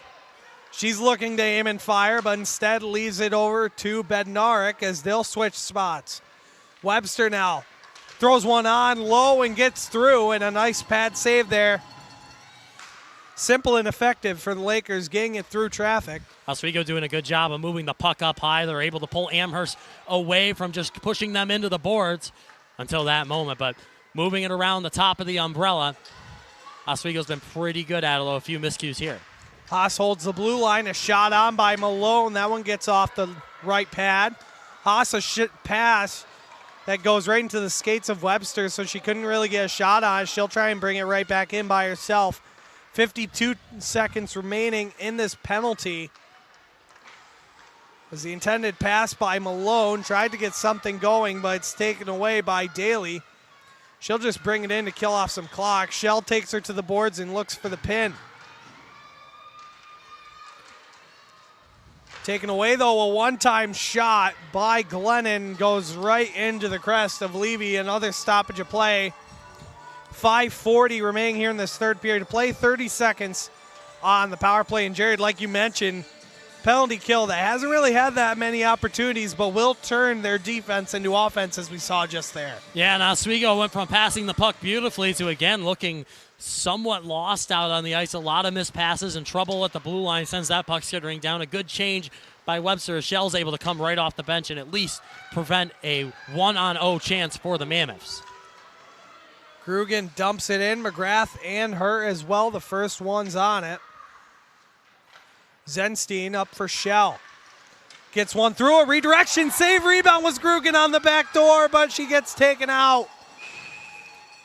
She's looking to aim and fire, but instead leaves it over to Bednarik as they'll switch spots. Webster now throws one on low and gets through, and a nice pad save there. simple and effective for the Lakers, getting it through traffic. Oswego doing a good job of moving the puck up high. They're able to pull Amherst away from just pushing them into the boards until that moment. But moving it around the top of the umbrella, Oswego's been pretty good at it, although a few miscues here. Haas holds the blue line. A shot on by Malone. That one gets off the right pad. Haas a pass that goes right into the skates of Webster, so she couldn't really get a shot on. She'll try and bring it right back in by herself. 52 seconds remaining in this penalty. Was the intended pass by Malone. Tried to get something going, but it's taken away by Daly. She'll just bring it in to kill off some clock. Shell takes her to the boards and looks for the pin. Taken away, though, a one-time shot by Glennon goes right into the crest of Levy. Another stoppage of play. 5:40 remaining here in this third period of play. 30 seconds on the power play. And Jared, like you mentioned, penalty kill that hasn't really had that many opportunities, but will turn their defense into offense, as we saw just there. Yeah, and Oswego went from passing the puck beautifully to, again, looking somewhat lost out on the ice. A lot of missed passes and trouble at the blue line sends that puck skittering down. A good change by Webster. Shell's able to come right off the bench and at least prevent a 1-on-0 chance for the Mammoths. Grugan dumps it in. McGrath and her as well. The first one's on it. Zenstein up for Shell. Gets one through. A redirection save. Rebound was Grugan on the back door, but she gets taken out.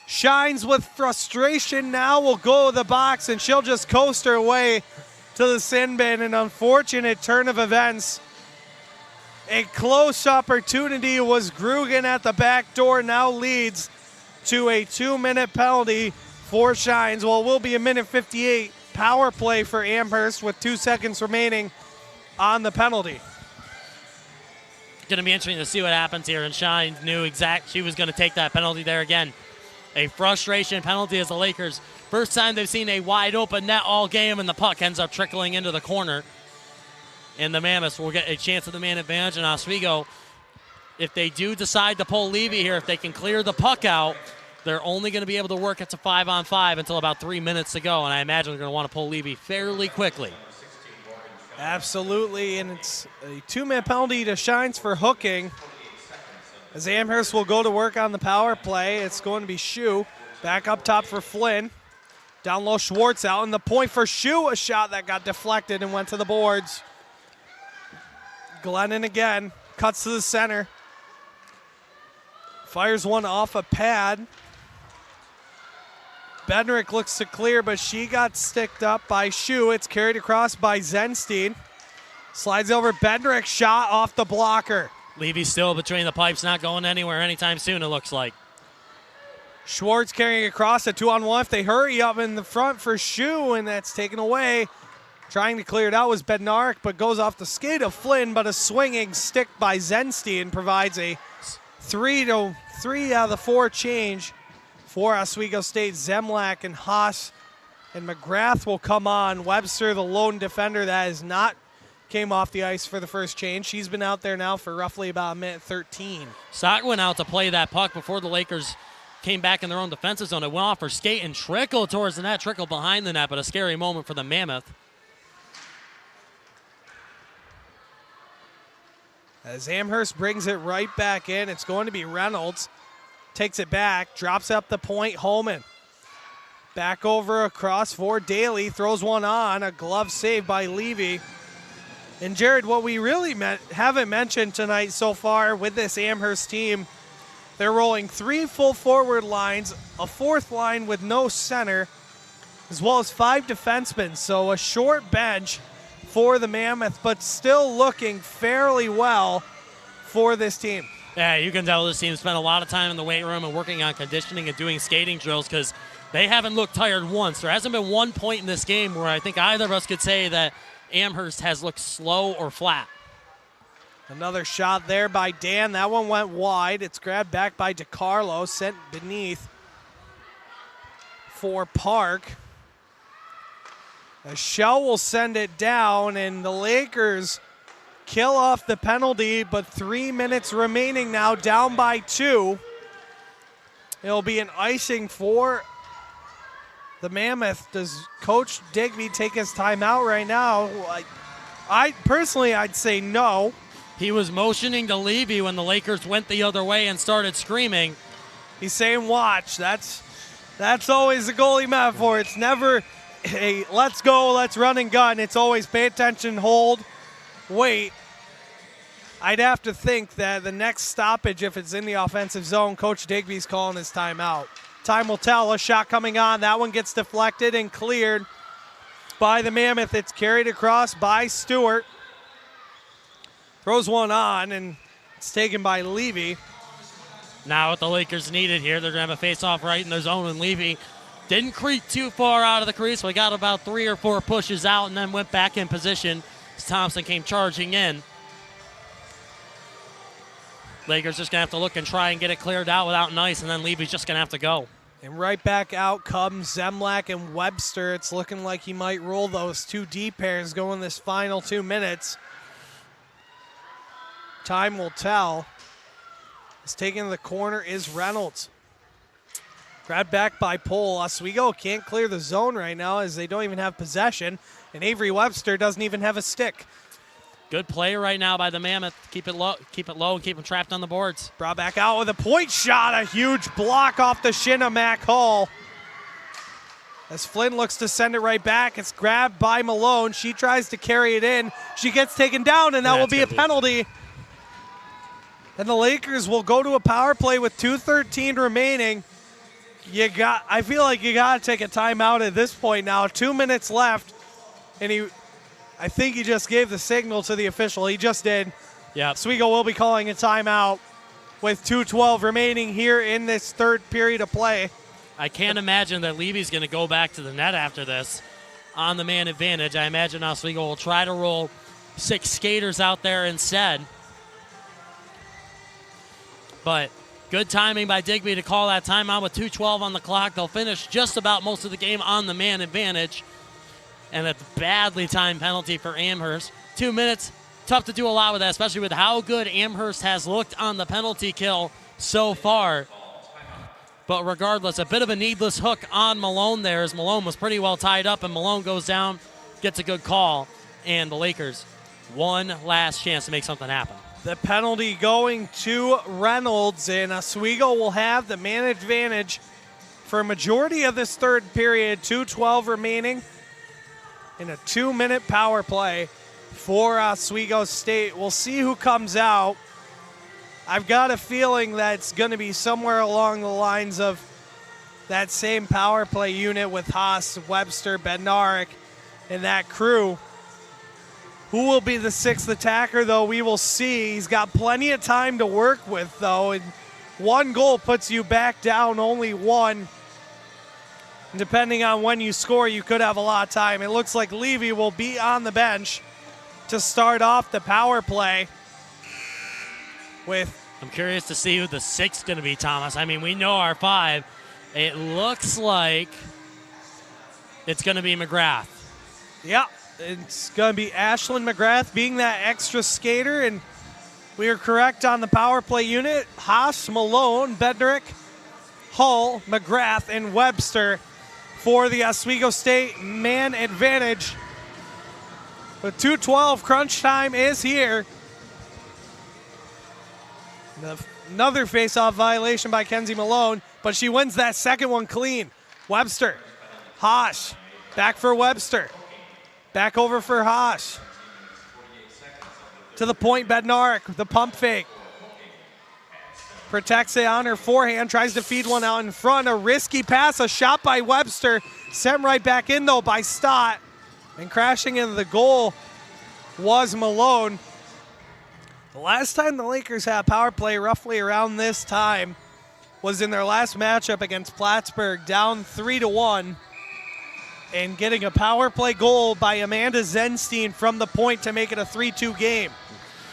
Shines with frustration now will go to the box, and she'll just coast her way to the sin bin. An unfortunate turn of events. A close opportunity was Grugan at the back door. Now leads to a 2-minute penalty for Shines. Well, it will be a minute 58 power play for Amherst with 2 seconds remaining on the penalty. Going to be interesting to see what happens here, and Shines knew she was going to take that penalty there again. A frustration penalty as the Lakers, first time they've seen a wide open net all game, and the puck ends up trickling into the corner. And the Mammoths will get a chance at the man advantage. And Oswego, if they do decide to pull Levy here, if they can clear the puck out, they're only going to be able to work it to 5-on-5 until about 3 minutes to go. And I imagine they're going to want to pull Levy fairly quickly. Absolutely, and it's a 2-minute penalty to Shines for hooking. As Amherst will go to work on the power play, it's going to be Shue. Back up top for Flynn. Down low, Schwartz out, and the point for Shue, a shot that got deflected and went to the boards. Glennon again, cuts to the center. Fires one off a pad. Bednarek looks to clear, but she got sticked up by Shue. It's carried across by Zenstein. Slides over Bednarek, shot off the blocker. Levy's still between the pipes, not going anywhere anytime soon, it looks like. Schwartz carrying across a 2-on-1. If they hurry up in the front for Shue, and that's taken away. Trying to clear it out was Bednarek, but goes off the skate of Flynn, but a swinging stick by Zenstein provides a 3 out of the 4 change for Oswego State. Zemlak and Haas and McGrath will come on. Webster, the lone defender that has not came off the ice for the first change. She's been out there now for roughly about a minute 13. Sock went out to play that puck before the Lakers came back in their own defensive zone. It went off her skate and trickled towards the net, trickled behind the net, but a scary moment for the Mammoth. As Amherst brings it right back in, it's going to be Reynolds. Takes it back, drops up the point, Holman. Back over across for Daly, throws one on, a glove save by Levy. And Jared, what we really haven't mentioned tonight so far with this Amherst team, they're rolling 3 full forward lines, a 4th line with no center, as well as 5 defensemen. So a short bench for the Mammoth, but still looking fairly well for this team. Yeah, you can tell this team spent a lot of time in the weight room and working on conditioning and doing skating drills because they haven't looked tired once. There hasn't been one point in this game where I think either of us could say that Amherst has looked slow or flat. Another shot there by Dan. That one went wide. It's grabbed back by DiCarlo, sent beneath for Park. A Shell will send it down, and the Lakers kill off the penalty, but 3 minutes remaining now, down by 2. It'll be an icing for the Mammoth. Does Coach Digby take his timeout right now? I'd say no. He was motioning to Levy when the Lakers went the other way and started screaming. He's saying watch. That's always the goalie metaphor. It's never a let's go, let's run and gun. It's always pay attention, hold, wait. I'd have to think that the next stoppage, if it's in the offensive zone, Coach Digby's calling his timeout. Time will tell. A shot coming on. That one gets deflected and cleared by the Mammoth. It's carried across by Stewart. Throws one on, and it's taken by Levy. Now what the Lakers needed here, they're going to have a face-off right in their zone, and Levy didn't creep too far out of the crease, but got about 3 or 4 pushes out and then went back in position as Thompson came charging in. Lakers just going to have to look and try and get it cleared out without an ice, and then Levy's just going to have to go. And right back out comes Zemlak and Webster. It's looking like he might roll those 2 D pairs going this final 2 minutes. Time will tell. It's taken to the corner is Reynolds. Grabbed back by Pohl. Oswego can't clear the zone right now as they don't even have possession. And Avery Webster doesn't even have a stick. Good play right now by the Mammoth. Keep it low, and keep them trapped on the boards. Brought back out with a point shot. A huge block off the shin of Mac Hall. As Flynn looks to send it right back, it's grabbed by Malone. She tries to carry it in. She gets taken down, and that will be a penalty. And the Lakers will go to a power play with 2:13 remaining. I feel like you got to take a timeout at this point now. 2 minutes left, and I think he just gave the signal to the official. He just did. Yeah. Oswego will be calling a timeout with 2:12 remaining here in this third period of play. I can't imagine that Levy's going to go back to the net after this on the man advantage. I imagine Oswego will try to roll 6 skaters out there instead. But good timing by Digby to call that timeout with 2:12 on the clock. They'll finish just about most of the game on the man advantage. And a badly timed penalty for Amherst. 2 minutes, tough to do a lot with that, especially with how good Amherst has looked on the penalty kill so far. But regardless, a bit of a needless hook on Malone there, as Malone was pretty well tied up, and Malone goes down, gets a good call, and the Lakers one last chance to make something happen. The penalty going to Reynolds, and Oswego will have the man advantage for a majority of this third period. 2:12 remaining in a 2-minute power play for Oswego State. We'll see who comes out. I've got a feeling that it's going to be somewhere along the lines of that same power play unit with Haas, Webster, Bednarik, and that crew. Who will be the 6th attacker, though, we will see. He's got plenty of time to work with, though, and 1 goal puts you back down only 1. And depending on when you score, you could have a lot of time. It looks like Levy will be on the bench to start off the power play with... I'm curious to see who the 6th is going to be, Thomas. I mean, we know our 5. It looks like it's going to be McGrath. Yeah. It's going to be Ashlyn McGrath being that extra skater, and we are correct on the power play unit. Haas, Malone, Bednarik, Hull, McGrath, and Webster for the Oswego State man advantage. But 2:12 crunch time is here. Another face-off violation by Kenzie Malone, but she wins that second one clean. Webster, Haas, back for Webster. Back over for Haas. To the point, Bednarik, the pump fake. Protects it on her forehand, tries to feed one out in front. A risky pass, a shot by Webster. Sent right back in, though, by Stott. And crashing into the goal was Malone. The last time the Lakers had a power play roughly around this time was in their last matchup against Plattsburgh, down 3-1. And getting a power play goal by Amanda Zenstein from the point to make it a 3-2 game.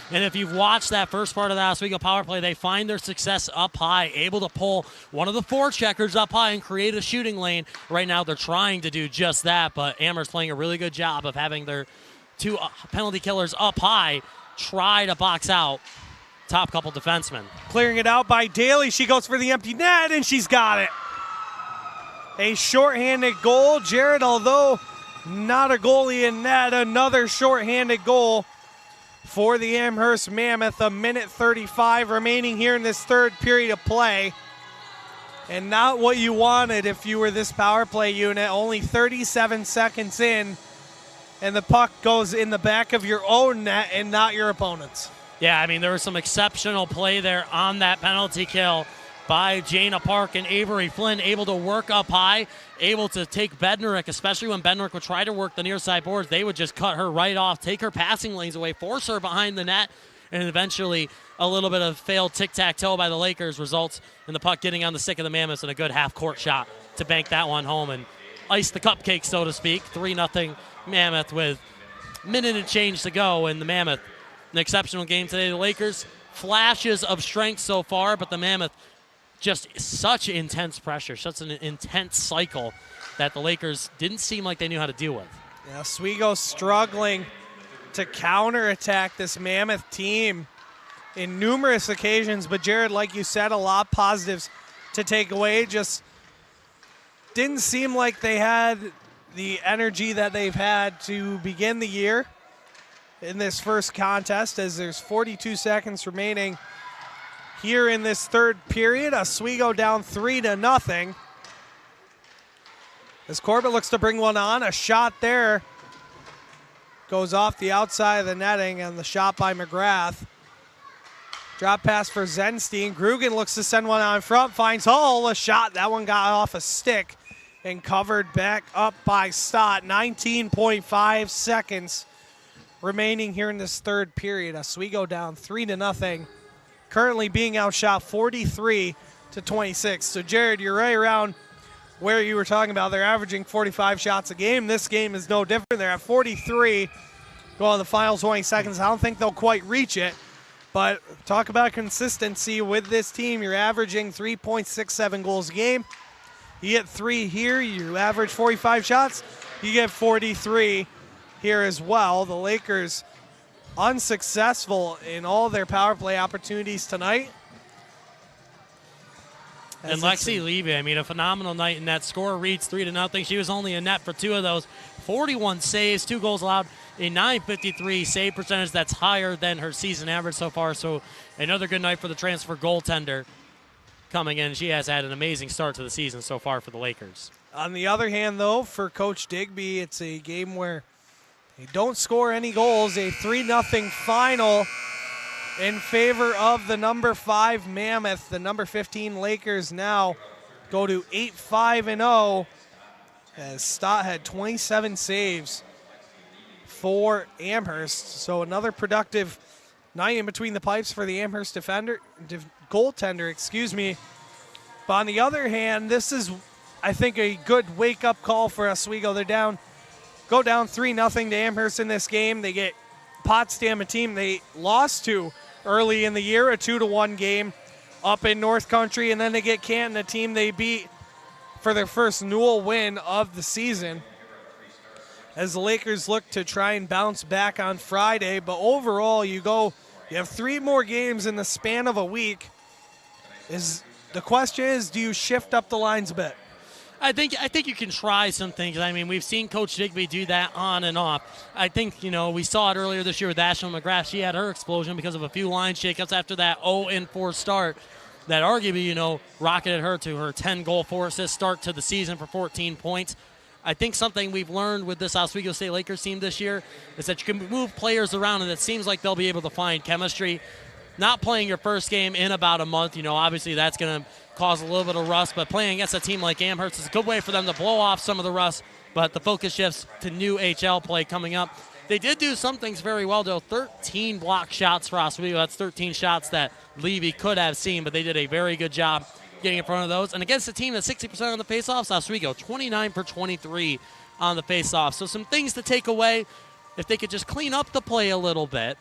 And if you've watched that first part of the Oswego power play, they find their success up high, able to pull one of the forecheckers up high and create a shooting lane. Right now they're trying to do just that, but Amherst playing a really good job of having their 2 penalty killers up high try to box out top couple defensemen. Clearing it out by Daly. She goes for the empty net, and she's got it. A shorthanded goal. Jared, although not a goalie in net, another shorthanded goal for the Amherst Mammoth. 1:35 remaining here in this third period of play. And not what you wanted if you were this power play unit. Only 37 seconds in, and the puck goes in the back of your own net and not your opponent's. Yeah, I mean, there was some exceptional play there on that penalty kill by Jana Park, and Avery Flynn able to work up high, able to take Bednarik, especially when Bednarik would try to work the near side boards. They would just cut her right off, take her passing lanes away, force her behind the net, and eventually a little bit of failed tic-tac-toe by the Lakers results in the puck getting on the stick of the Mammoths and a good half-court shot to bank that one home and ice the cupcake, so to speak. 3-0 Mammoth with a minute and change to go, and the Mammoth, an exceptional game today. The Lakers, flashes of strength so far, but the Mammoth, just such intense pressure, such an intense cycle that the Lakers didn't seem like they knew how to deal with. Yeah, Oswego struggling to counterattack this Mammoth team in numerous occasions, but Jared, like you said, a lot of positives to take away. Just didn't seem like they had the energy that they've had to begin the year in this first contest, as there's 42 seconds remaining here in this third period. Oswego down 3-0. As Corbett looks to bring one on, a shot there goes off the outside of the netting, and the shot by McGrath. Drop pass for Zenstein. Grugan looks to send one on front, finds Hull, a shot. That one got off a stick and covered back up by Stott. 19.5 seconds remaining here in this third period. Oswego down 3-0. Currently being outshot 43-26. So Jared, you're right around where you were talking about. They're averaging 45 shots a game. This game is no different. They're at 43. Go on the final 20 seconds. I don't think they'll quite reach it. But talk about consistency with this team. You're averaging 3.67 goals a game. You get 3 here, you average 45 shots, you get 43 here as well. The Lakers unsuccessful in all their power play opportunities tonight. And Lexi Levy, I mean, a phenomenal night in that. Score reads 3-0. She was only in net for 2 of those. 41 saves, 2 goals allowed, a .953 save percentage. That's higher than her season average so far. So another good night for the transfer goaltender coming in. She has had an amazing start to the season so far for the Lakers. On the other hand, though, for Coach Digby, it's a game where they don't score any goals. A 3-0 final in favor of the number 5 Mammoth. The number 15 Lakers now go to 8-5-0 as Stott had 27 saves for Amherst. So another productive night in between the pipes for the Amherst goaltender. But on the other hand, this is, I think, a good wake-up call for Oswego. Go down 3-0 to Amherst in this game. They get Potsdam, a team they lost to early in the year, a 2-1 game up in North Country, and then they get Canton, a team they beat for their first Newell win of the season, as the Lakers look to try and bounce back on Friday. But overall, you have 3 more games in the span of a week. The question is, do you shift up the lines a bit? I think you can try some things. I mean, we've seen Coach Digby do that on and off. I think, we saw it earlier this year with Ashley McGrath. She had her explosion because of a few line shakeups after that 0-4 start that arguably, rocketed her to her 10-goal, 4-assist start to the season for 14 points. I think something we've learned with this Oswego State Lakers team this year is that you can move players around, and it seems like they'll be able to find chemistry. Not playing your first game in about a month, obviously that's going to cause a little bit of rust, but playing against a team like Amherst is a good way for them to blow off some of the rust, but the focus shifts to new HL play coming up. They did do some things very well, though. 13 block shots for Oswego. That's 13 shots that Levy could have seen, but they did a very good job getting in front of those. And against a team that's 60% on the faceoffs, Oswego 29 for 23 on the faceoff. So some things to take away. If they could just clean up the play a little bit,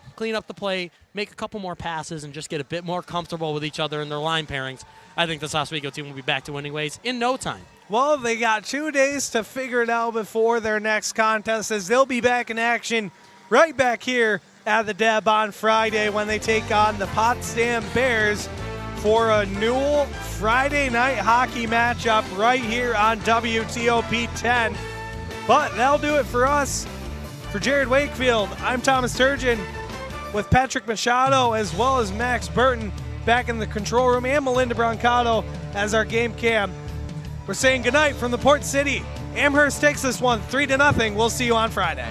make a couple more passes, and just get a bit more comfortable with each other in their line pairings, I think this Oswego team will be back to winning ways in no time. Well, they got 2 days to figure it out before their next contest, as they'll be back in action right back here at the Deb on Friday when they take on the Potsdam Bears for a Newell Friday night hockey matchup right here on WTOP 10. But that'll do it for us. For Jared Wakefield, I'm Thomas Turgeon with Patrick Machado as well as Max Burton back in the control room and Melinda Brancato as our game cam. We're saying goodnight from the Port City. Amherst takes this one 3-0. We'll see you on Friday.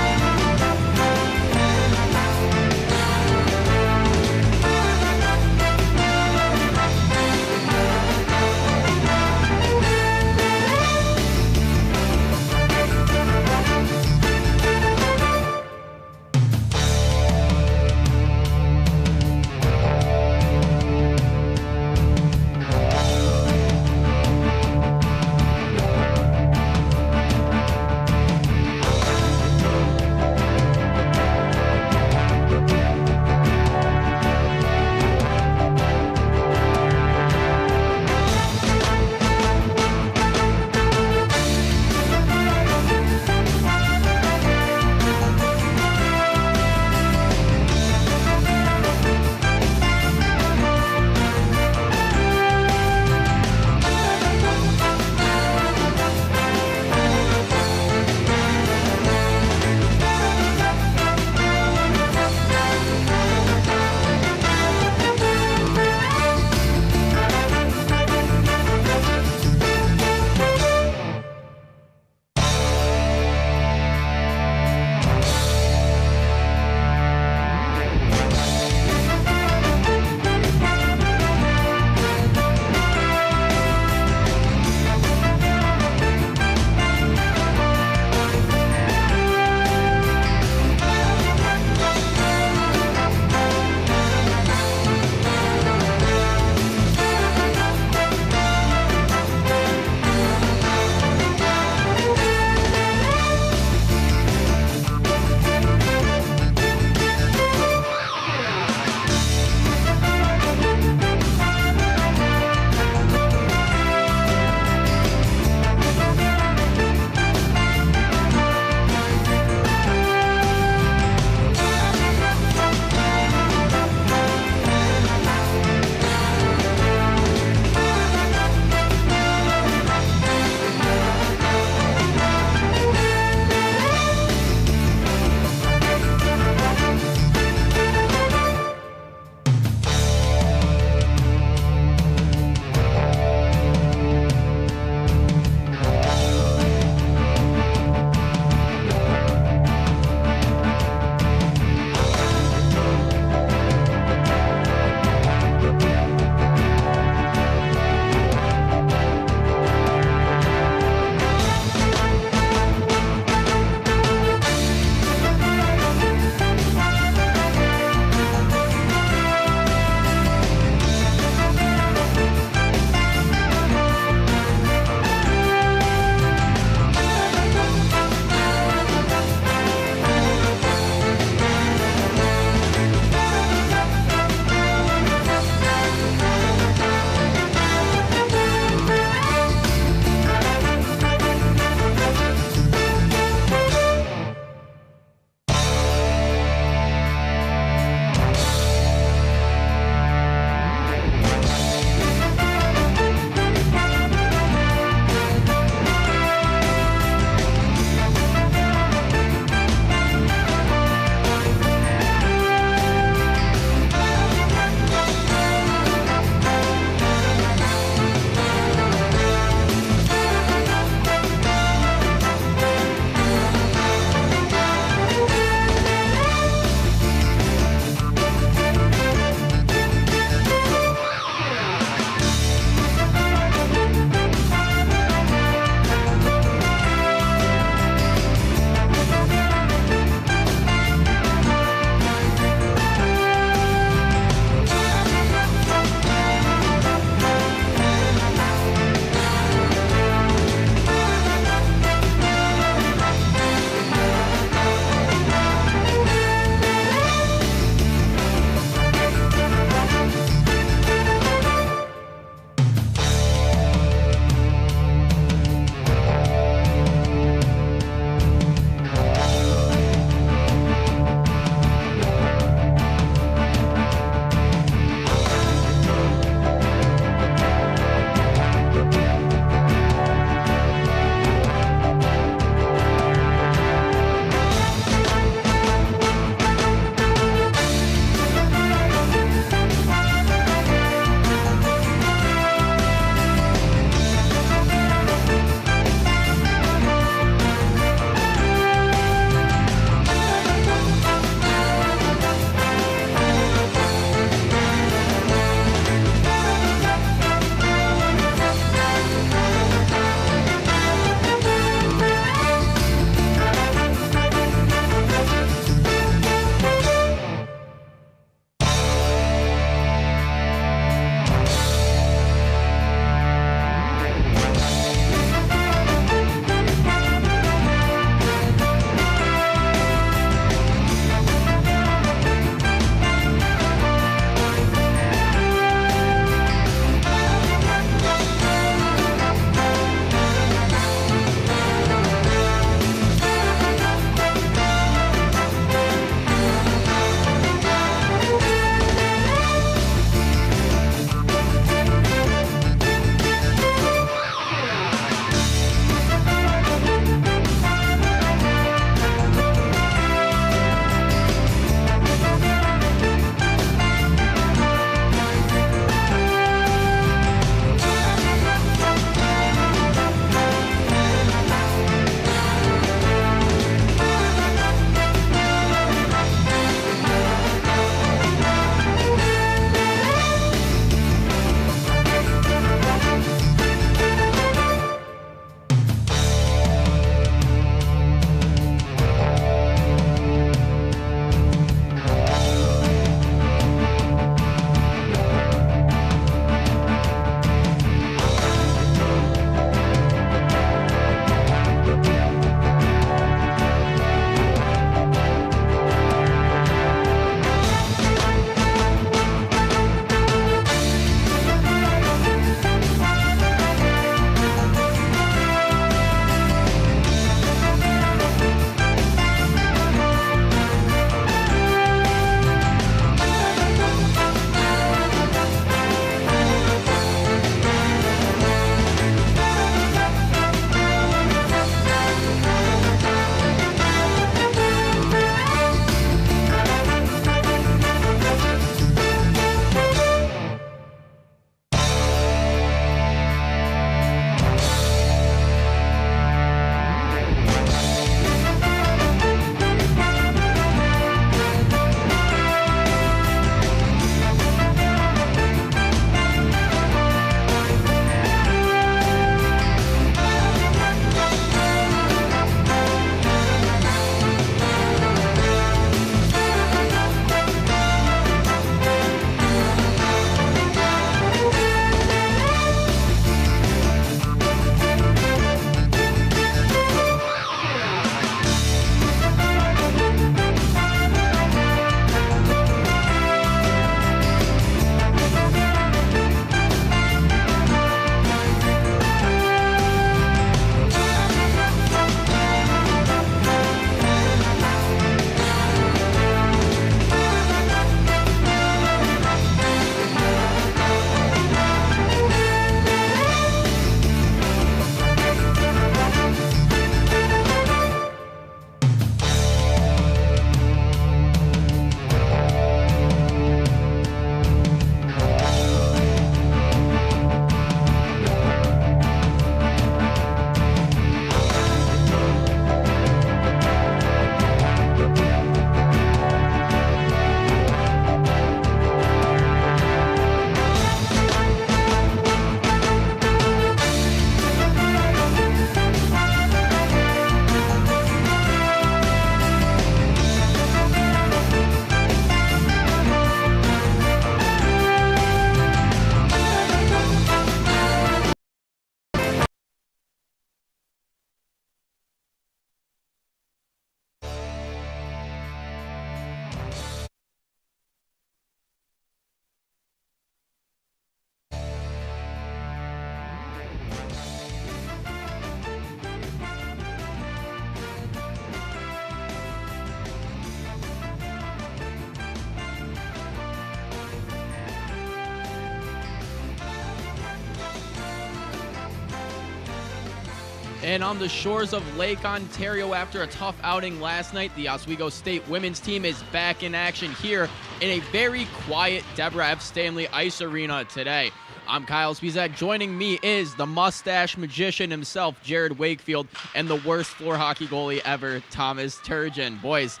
And on the shores of Lake Ontario, after a tough outing last night, the Oswego State women's team is back in action here in a very quiet Deborah F. Stanley Ice Arena today. I'm Kyle Spizak. Joining me is the mustache magician himself, Jared Wakefield, and the worst floor hockey goalie ever, Thomas Turgeon. Boys,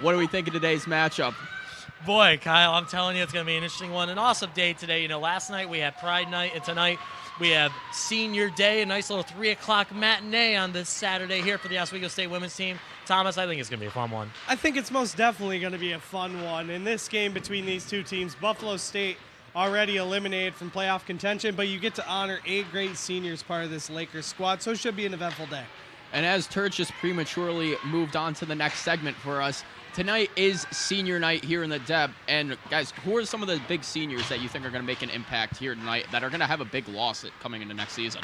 what do we think of today's matchup? Boy, Kyle, I'm telling you, it's going to be an interesting one. An awesome day today. You know, last night we had Pride Night, and tonight we have Senior Day, a nice little 3 o'clock matinee on this Saturday here for the Oswego State women's team. Thomas, I think it's going to be a fun one. I think it's most definitely going to be a fun one. In this game between these two teams, Buffalo State already eliminated from playoff contention, but you get to honor 8 great seniors part of this Lakers squad, so it should be an eventful day. And as Turge just prematurely moved on to the next segment for us, tonight is senior night here in the Deb. And guys, who are some of the big seniors that you think are going to make an impact here tonight that are going to have a big loss coming into next season?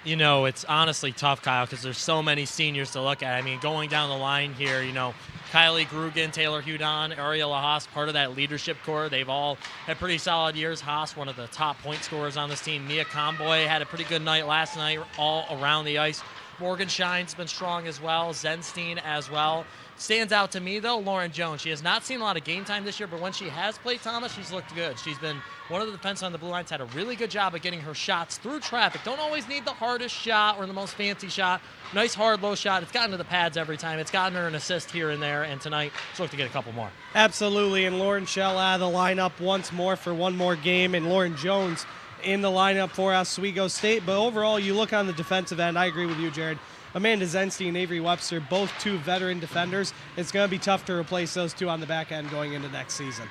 You know, it's honestly tough, Kyle, because there's so many seniors to look at. I mean, going down the line here, you know, Kylie Grugan, Taylor Hudon, Ariella Haas, part of that leadership core. They've all had pretty solid years. Haas, one of the top point scorers on this team. Mia Comboy had a pretty good night last night all around the ice. Morgan Shine's been strong as well. Zenstein as well. Stands out to me, though, Lauren Jones. She has not seen a lot of game time this year, but when she has played, Thomas, she's looked good. She's been one of the defensemen on the blue lines, had a really good job of getting her shots through traffic. Don't always need the hardest shot or the most fancy shot. Nice, hard, low shot. It's gotten to the pads every time. It's gotten her an assist here and there, and tonight she's looking to get a couple more. Absolutely, and Lauren Shell out of the lineup once more for one more game, and Lauren Jones in the lineup for Oswego State. But overall, you look on the defensive end, I agree with you, Jared. Amanda Zenstein and Avery Webster, both 2 veteran defenders. It's going to be tough to replace those 2 on the back end going into next season.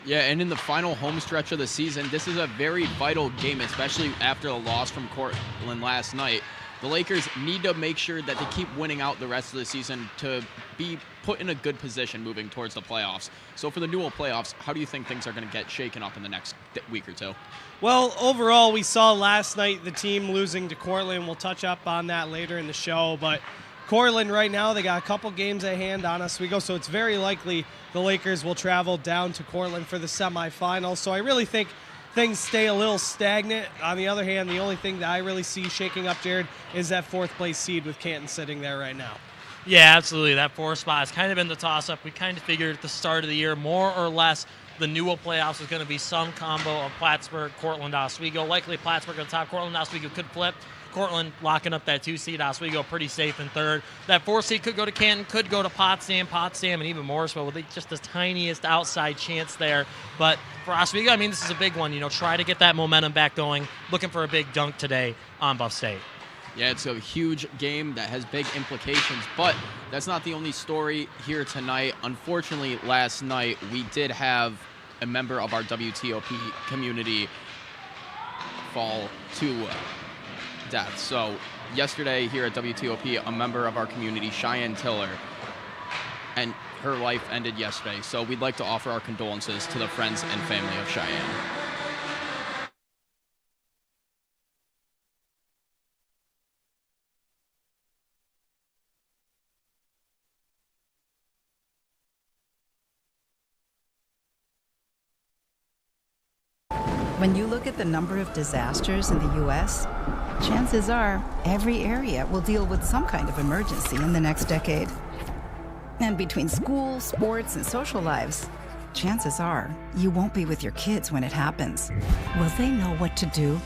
Yeah, and in the final home stretch of the season, this is a very vital game, especially after the loss from Cortland last night. The Lakers need to make sure that they keep winning out the rest of the season to be put in a good position moving towards the playoffs. So for the Newell playoffs, how do you think things are going to get shaken up in the next week or two? Well, overall, we saw last night the team losing to Cortland. We'll touch up on that later in the show. But Cortland right now, they got a couple games at hand on Oswego, so it's very likely the Lakers will travel down to Cortland for the semifinals. So I really think things stay a little stagnant. On the other hand, the only thing that I really see shaking up, Jared, is that 4th place seed with Canton sitting there right now. Yeah, absolutely. That 4th spot has kind of been the toss-up. We kind of figured at the start of the year, more or less, the Newell playoffs is going to be some combo of Plattsburgh, Cortland, Oswego. Likely Plattsburgh on top. Cortland, Oswego could flip. Cortland locking up that 2 seed. Oswego pretty safe in 3rd. That 4th seed could go to Canton, could go to Potsdam, and even Morrisville with just the tiniest outside chance there. But for Oswego, I mean, this is a big one. You know, try to get that momentum back going. Looking for a big dunk today on Buff State. Yeah, it's a huge game that has big implications, but that's not the only story here tonight. Unfortunately, last night we did have a member of our WTOP community fall to death. So yesterday here at WTOP, a member of our community, Cheyenne Tiller, and her life ended yesterday. So we'd like to offer our condolences to the friends and family of Cheyenne. When you look at the number of disasters in the U.S., chances are every area will deal with some kind of emergency in the next decade. And between school, sports, and social lives, chances are you won't be with your kids when it happens. Will they know what to do?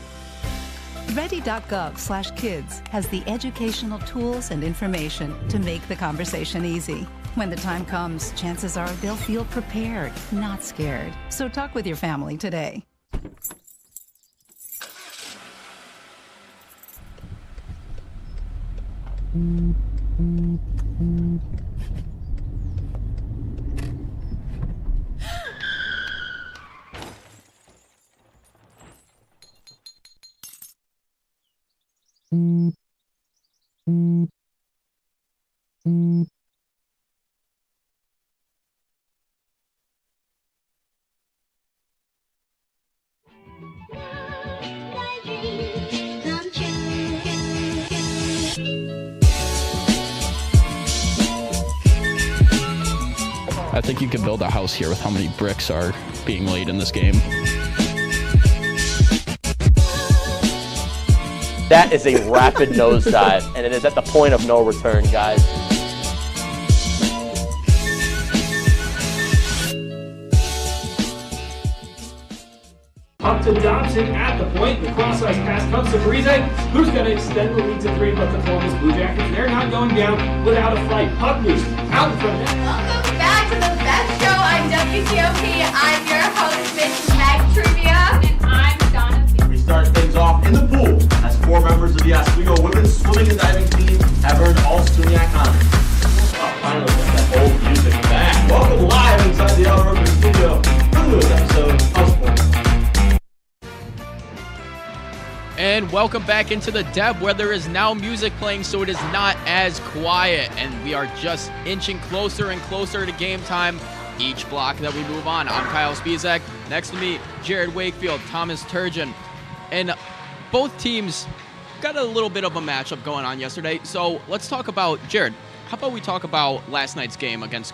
Ready.gov/kids has the educational tools and information to make the conversation easy. When the time comes, chances are they'll feel prepared, not scared. So talk with your family today. I think you could build a house here with how many bricks are being laid in this game. That is a rapid nosedive, and it is at the point of no return, guys. Up to Dobson at the point. The cross-ice pass comes to Parise, who's going to extend the lead to 3, but the Columbus Blue Jackets, they're not going down without a fight. Puck loose, out in front. Welcome back to the best show on WTOP. I'm your host, Miss Meg Trivia. And I'm Donna. We start things off in the pool as 4 members of the Oswego women's swimming and diving team have earned all SUNY honors. Oh, finally, get that old music back. Welcome live inside the El Roker studio for the newest episode of Sports. And welcome back into the Deb, where there is now music playing, so it is not as quiet. And we are just inching closer and closer to game time each block that we move on. I'm Kyle Spizak. Next to me, Jared Wakefield, Thomas Turgeon. And both teams got a little bit of a matchup going on yesterday. So let's talk about, Jared, how about we talk about last night's game against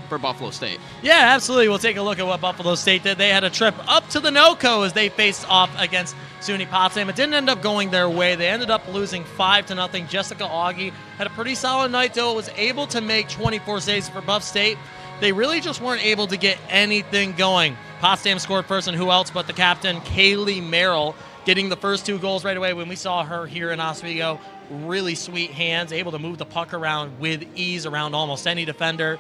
for Buffalo State? Yeah, absolutely. We'll take a look at what Buffalo State did. They had a trip up to the NOCO as they faced off against SUNY Potsdam. It didn't end up going their way. They ended up losing 5-0. Jessica Augie had a pretty solid night, though. Was able to make 24 saves for Buff State. They really just weren't able to get anything going. Potsdam scored first, and who else but the captain, Kaylee Merrill, getting the first 2 goals right away. When we saw her here in Oswego, really sweet hands, able to move the puck around with ease around almost any defender.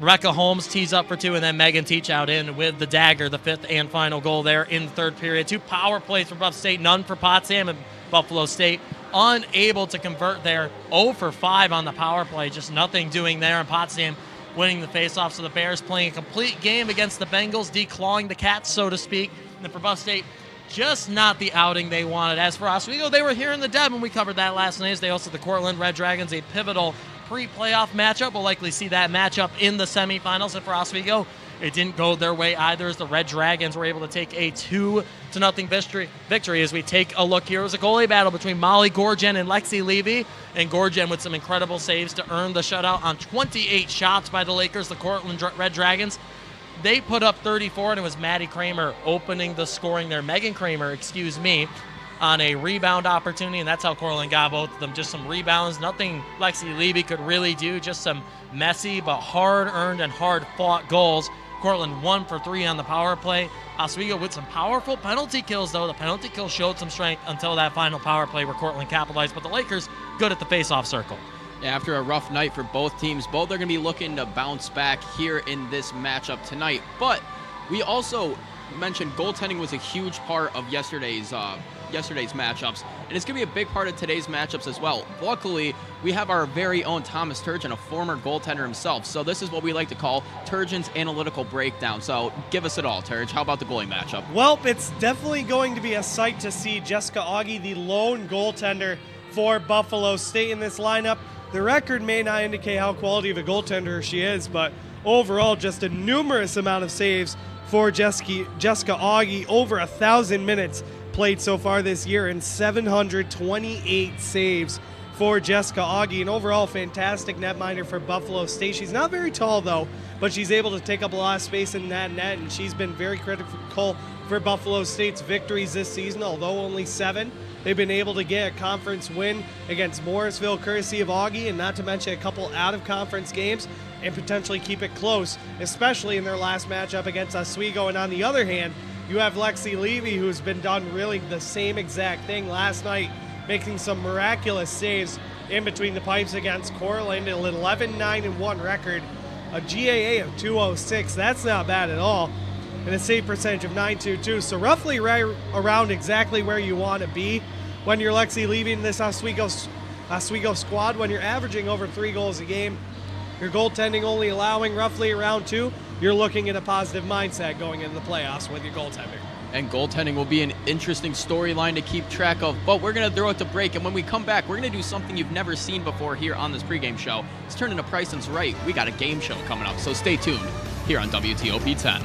Rebecca Holmes tees up for 2, and then Megan Teach out in with the dagger, the 5th and final goal there in the 3rd period. 2 power plays for Buff State, none for Potsdam, and Buffalo State unable to convert there. 0 for 5 on the power play, just nothing doing there, and Potsdam winning the faceoff. So the Bears playing a complete game against the Bengals, declawing the Cats, so to speak. And then for Buff State, just not the outing they wanted. As for Oswego, they were here in the Deb, and we covered that last night as they hosted the Cortland Red Dragons, a pivotal pre-playoff matchup. We'll likely see that matchup in the semifinals. And for Oswego, it didn't go their way either, as the Red Dragons were able to take a 2-0 victory. As we take a look here, it was a goalie battle between Molly Gorgen and Lexi Levy, and Gorgen with some incredible saves to earn the shutout on 28 shots by the Lakers. The Cortland Red Dragons, they put up 34, and it was Maddie Kramer opening the scoring there. Megan Kramer, on a rebound opportunity, and that's how Cortland got both of them. Just some rebounds, nothing Lexi Levy could really do, just some messy but hard-earned and hard-fought goals. Cortland 1 for 3 on the power play. Oswego with some powerful penalty kills, though. The penalty kill showed some strength until that final power play where Cortland capitalized, but the Lakers good at the face-off circle. Yeah, after a rough night for both teams, both are going to be looking to bounce back here in this matchup tonight. But we also mentioned goaltending was a huge part of yesterday's matchups, and it's going to be a big part of today's matchups as well. Luckily, we have our very own Thomas Turgeon, a former goaltender himself, so this is what we like to call Turgeon's analytical breakdown. So give us it all, Turge. How about the goalie matchup? Well, it's definitely going to be a sight to see Jessica Augie, the lone goaltender for Buffalo State in this lineup. The record may not indicate how quality of a goaltender she is, but overall, just a numerous amount of saves for Jessica Augie, over 1,000 minutes played so far this year, and 728 saves for Jessica Augie. An overall fantastic netminder for Buffalo State. She's not very tall, though, but she's able to take up a lot of space in that net, and she's been very critical for Buffalo State's victories this season, although only 7. They've been able to get a conference win against Morrisville courtesy of Augie, and not to mention a couple out-of-conference games, and potentially keep it close, especially in their last matchup against Oswego. And on the other hand, you have Lexi Levy, who's been done really the same exact thing last night, making some miraculous saves in between the pipes against Cortland, an 11-9-1 record, a GAA of 206. That's not bad at all, and a save percentage of .922. So roughly right around exactly where you want to be when you're Lexi Levy in this Oswego squad. When you're averaging over 3 goals a game, your goaltending only allowing roughly around 2, you're looking at a positive mindset going into the playoffs with your goaltender. And goaltending will be an interesting storyline to keep track of, but we're going to throw it to break, and when we come back, we're going to do something you've never seen before here on this pregame show. It's turning to Price is Right. We got a game show coming up, so stay tuned here on WTOP 10.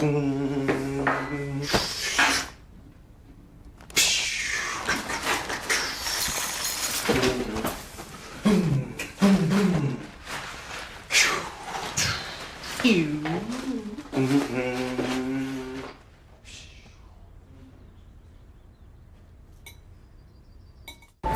The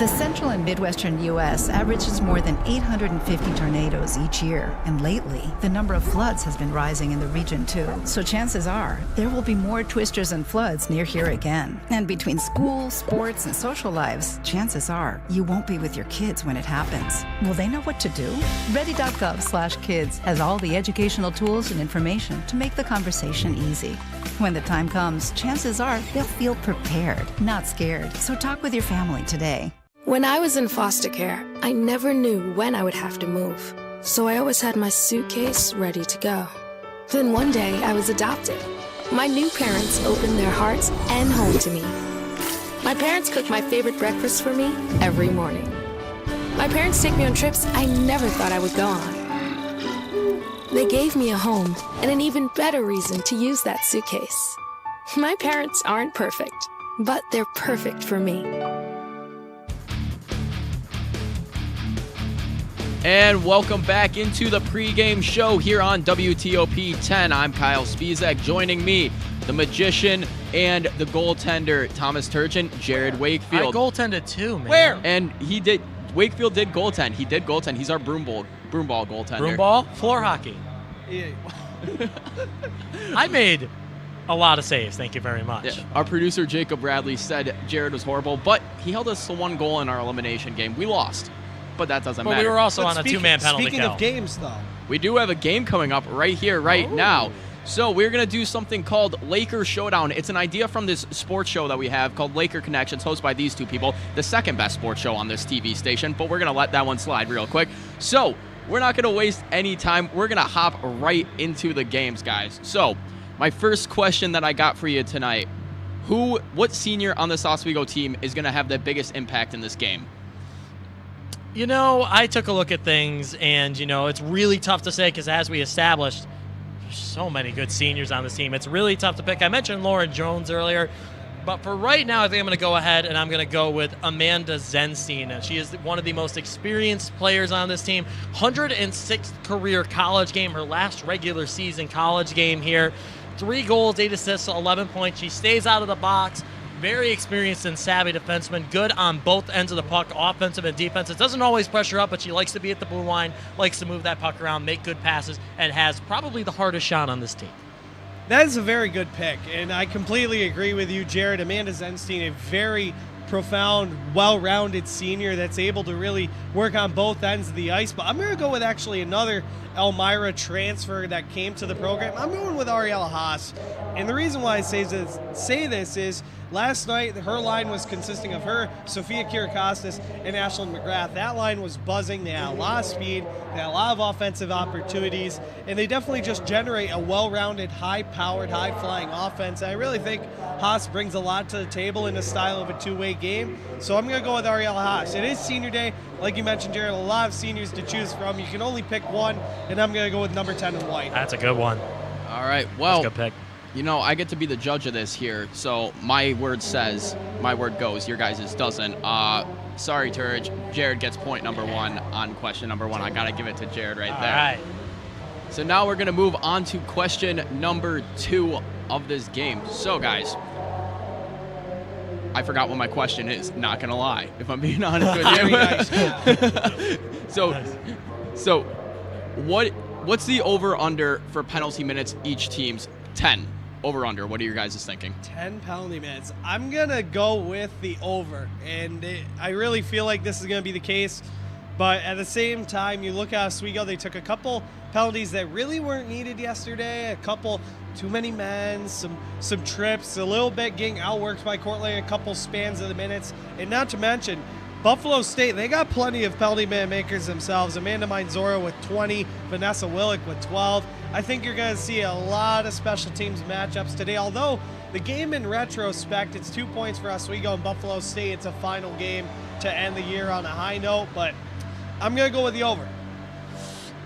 central and midwestern U.S. averages more than 850 tornadoes each year, and lately, the number of floods has been rising in the region too. So chances are, there will be more twisters and floods near here again. And between school, sports, and social lives, chances are, you won't be with your kids when it happens. Will they know what to do? Ready.gov/kids has all the educational tools and information to make the conversation easy. When the time comes, chances are they'll feel prepared, not scared. So talk with your family today. When I was in foster care, I never knew when I would have to move. So I always had my suitcase ready to go. Then one day I was adopted. My new parents opened their hearts and home to me. My parents cook my favorite breakfast for me every morning. My parents take me on trips I never thought I would go on. They gave me a home and an even better reason to use that suitcase. My parents aren't perfect, but they're perfect for me. And welcome back into the pregame show here on WTOP 10. I'm Kyle Spizak. Joining me, the magician and the goaltender, Thomas Turchin, Jared Wakefield. I goaltended too, man. Where? And Wakefield did goaltend. He did goaltend. He's our broom ball goaltender. Broom ball? Floor hockey. Yeah. I made a lot of saves. Thank you very much. Yeah. Our producer, Jacob Bradley, said Jared was horrible, but he held us to 1 goal in our elimination game. We lost. But that doesn't matter. But we were also on a 2-man penalty Speaking kill. of games, though. We do have a game coming up right here, right now. So we're going to do something called Laker Showdown. It's an idea from this sports show that we have called Laker Connections, hosted by these two people, the second best sports show on this TV station, but we're going to let that one slide real quick. So we're not going to waste any time. We're going to hop right into the games, guys. So my first question that I got for you tonight, what senior on this Oswego team is going to have the biggest impact in this game? You know, I took a look at things, and, you know, it's really tough to say because, as we established, there's so many good seniors on this team. It's really tough to pick. I mentioned Lauren Jones earlier, but for right now, I think I'm going to go ahead and I'm going to go with Amanda Zenstein. She is one of the most experienced players on this team. 106th career college game, her last regular season college game here. 3 goals, 8 assists, 11 points. She stays out of the box. Very experienced and savvy defenseman, good on both ends of the puck, offensive and defensive. Doesn't always pressure up, but she likes to be at the blue line, likes to move that puck around, make good passes, and has probably the hardest shot on this team. That is a very good pick, and I completely agree with you, Jared. Amanda Zenstein, a very profound, well-rounded senior that's able to really work on both ends of the ice. But I'm going to go with actually another Elmira transfer that came to the program. I'm going with Ariella Haas. And the reason why I say this is last night, her line was consisting of her, Sophia Kirakostas, and Ashlyn McGrath. That line was buzzing. They had a lot of speed. They had a lot of offensive opportunities. And they definitely just generate a well-rounded, high-powered, high-flying offense. I really think Haas brings a lot to the table in the style of a two-way game. So I'm going to go with Ariella Haas. It is senior day. Like you mentioned, Jared, a lot of seniors to choose from. You can only pick one, and I'm going to go with number 10 in white. That's a good one. All right. Well, that's a good pick. You know, I get to be the judge of this here, so my word says, my word goes, your guys' doesn't. Sorry, Turge. Jared gets point number 1 on question number 1. I got to give it to Jared right there. All right. So now we're going to move on to question number 2 of this game. So, guys, I forgot what my question is, not going to lie, if I'm being honest with you. So what's the over-under for penalty minutes each team's? 10. Over-under. What are your guys thinking? 10 penalty minutes. I'm going to go with the over. And I really feel like this is going to be the case. But at the same time, you look at Oswego, they took a couple penalties that really weren't needed yesterday. A couple too many men, some trips, a little bit getting outworked by Courtland, a couple spans of the minutes. And not to mention, Buffalo State, they got plenty of penalty minute makers themselves. Amanda Minzora with 20, Vanessa Willick with 12. I think you're going to see a lot of special teams matchups today, although the game in retrospect, it's 2 points for Oswego and Buffalo State. It's a final game to end the year on a high note, but I'm going to go with the over.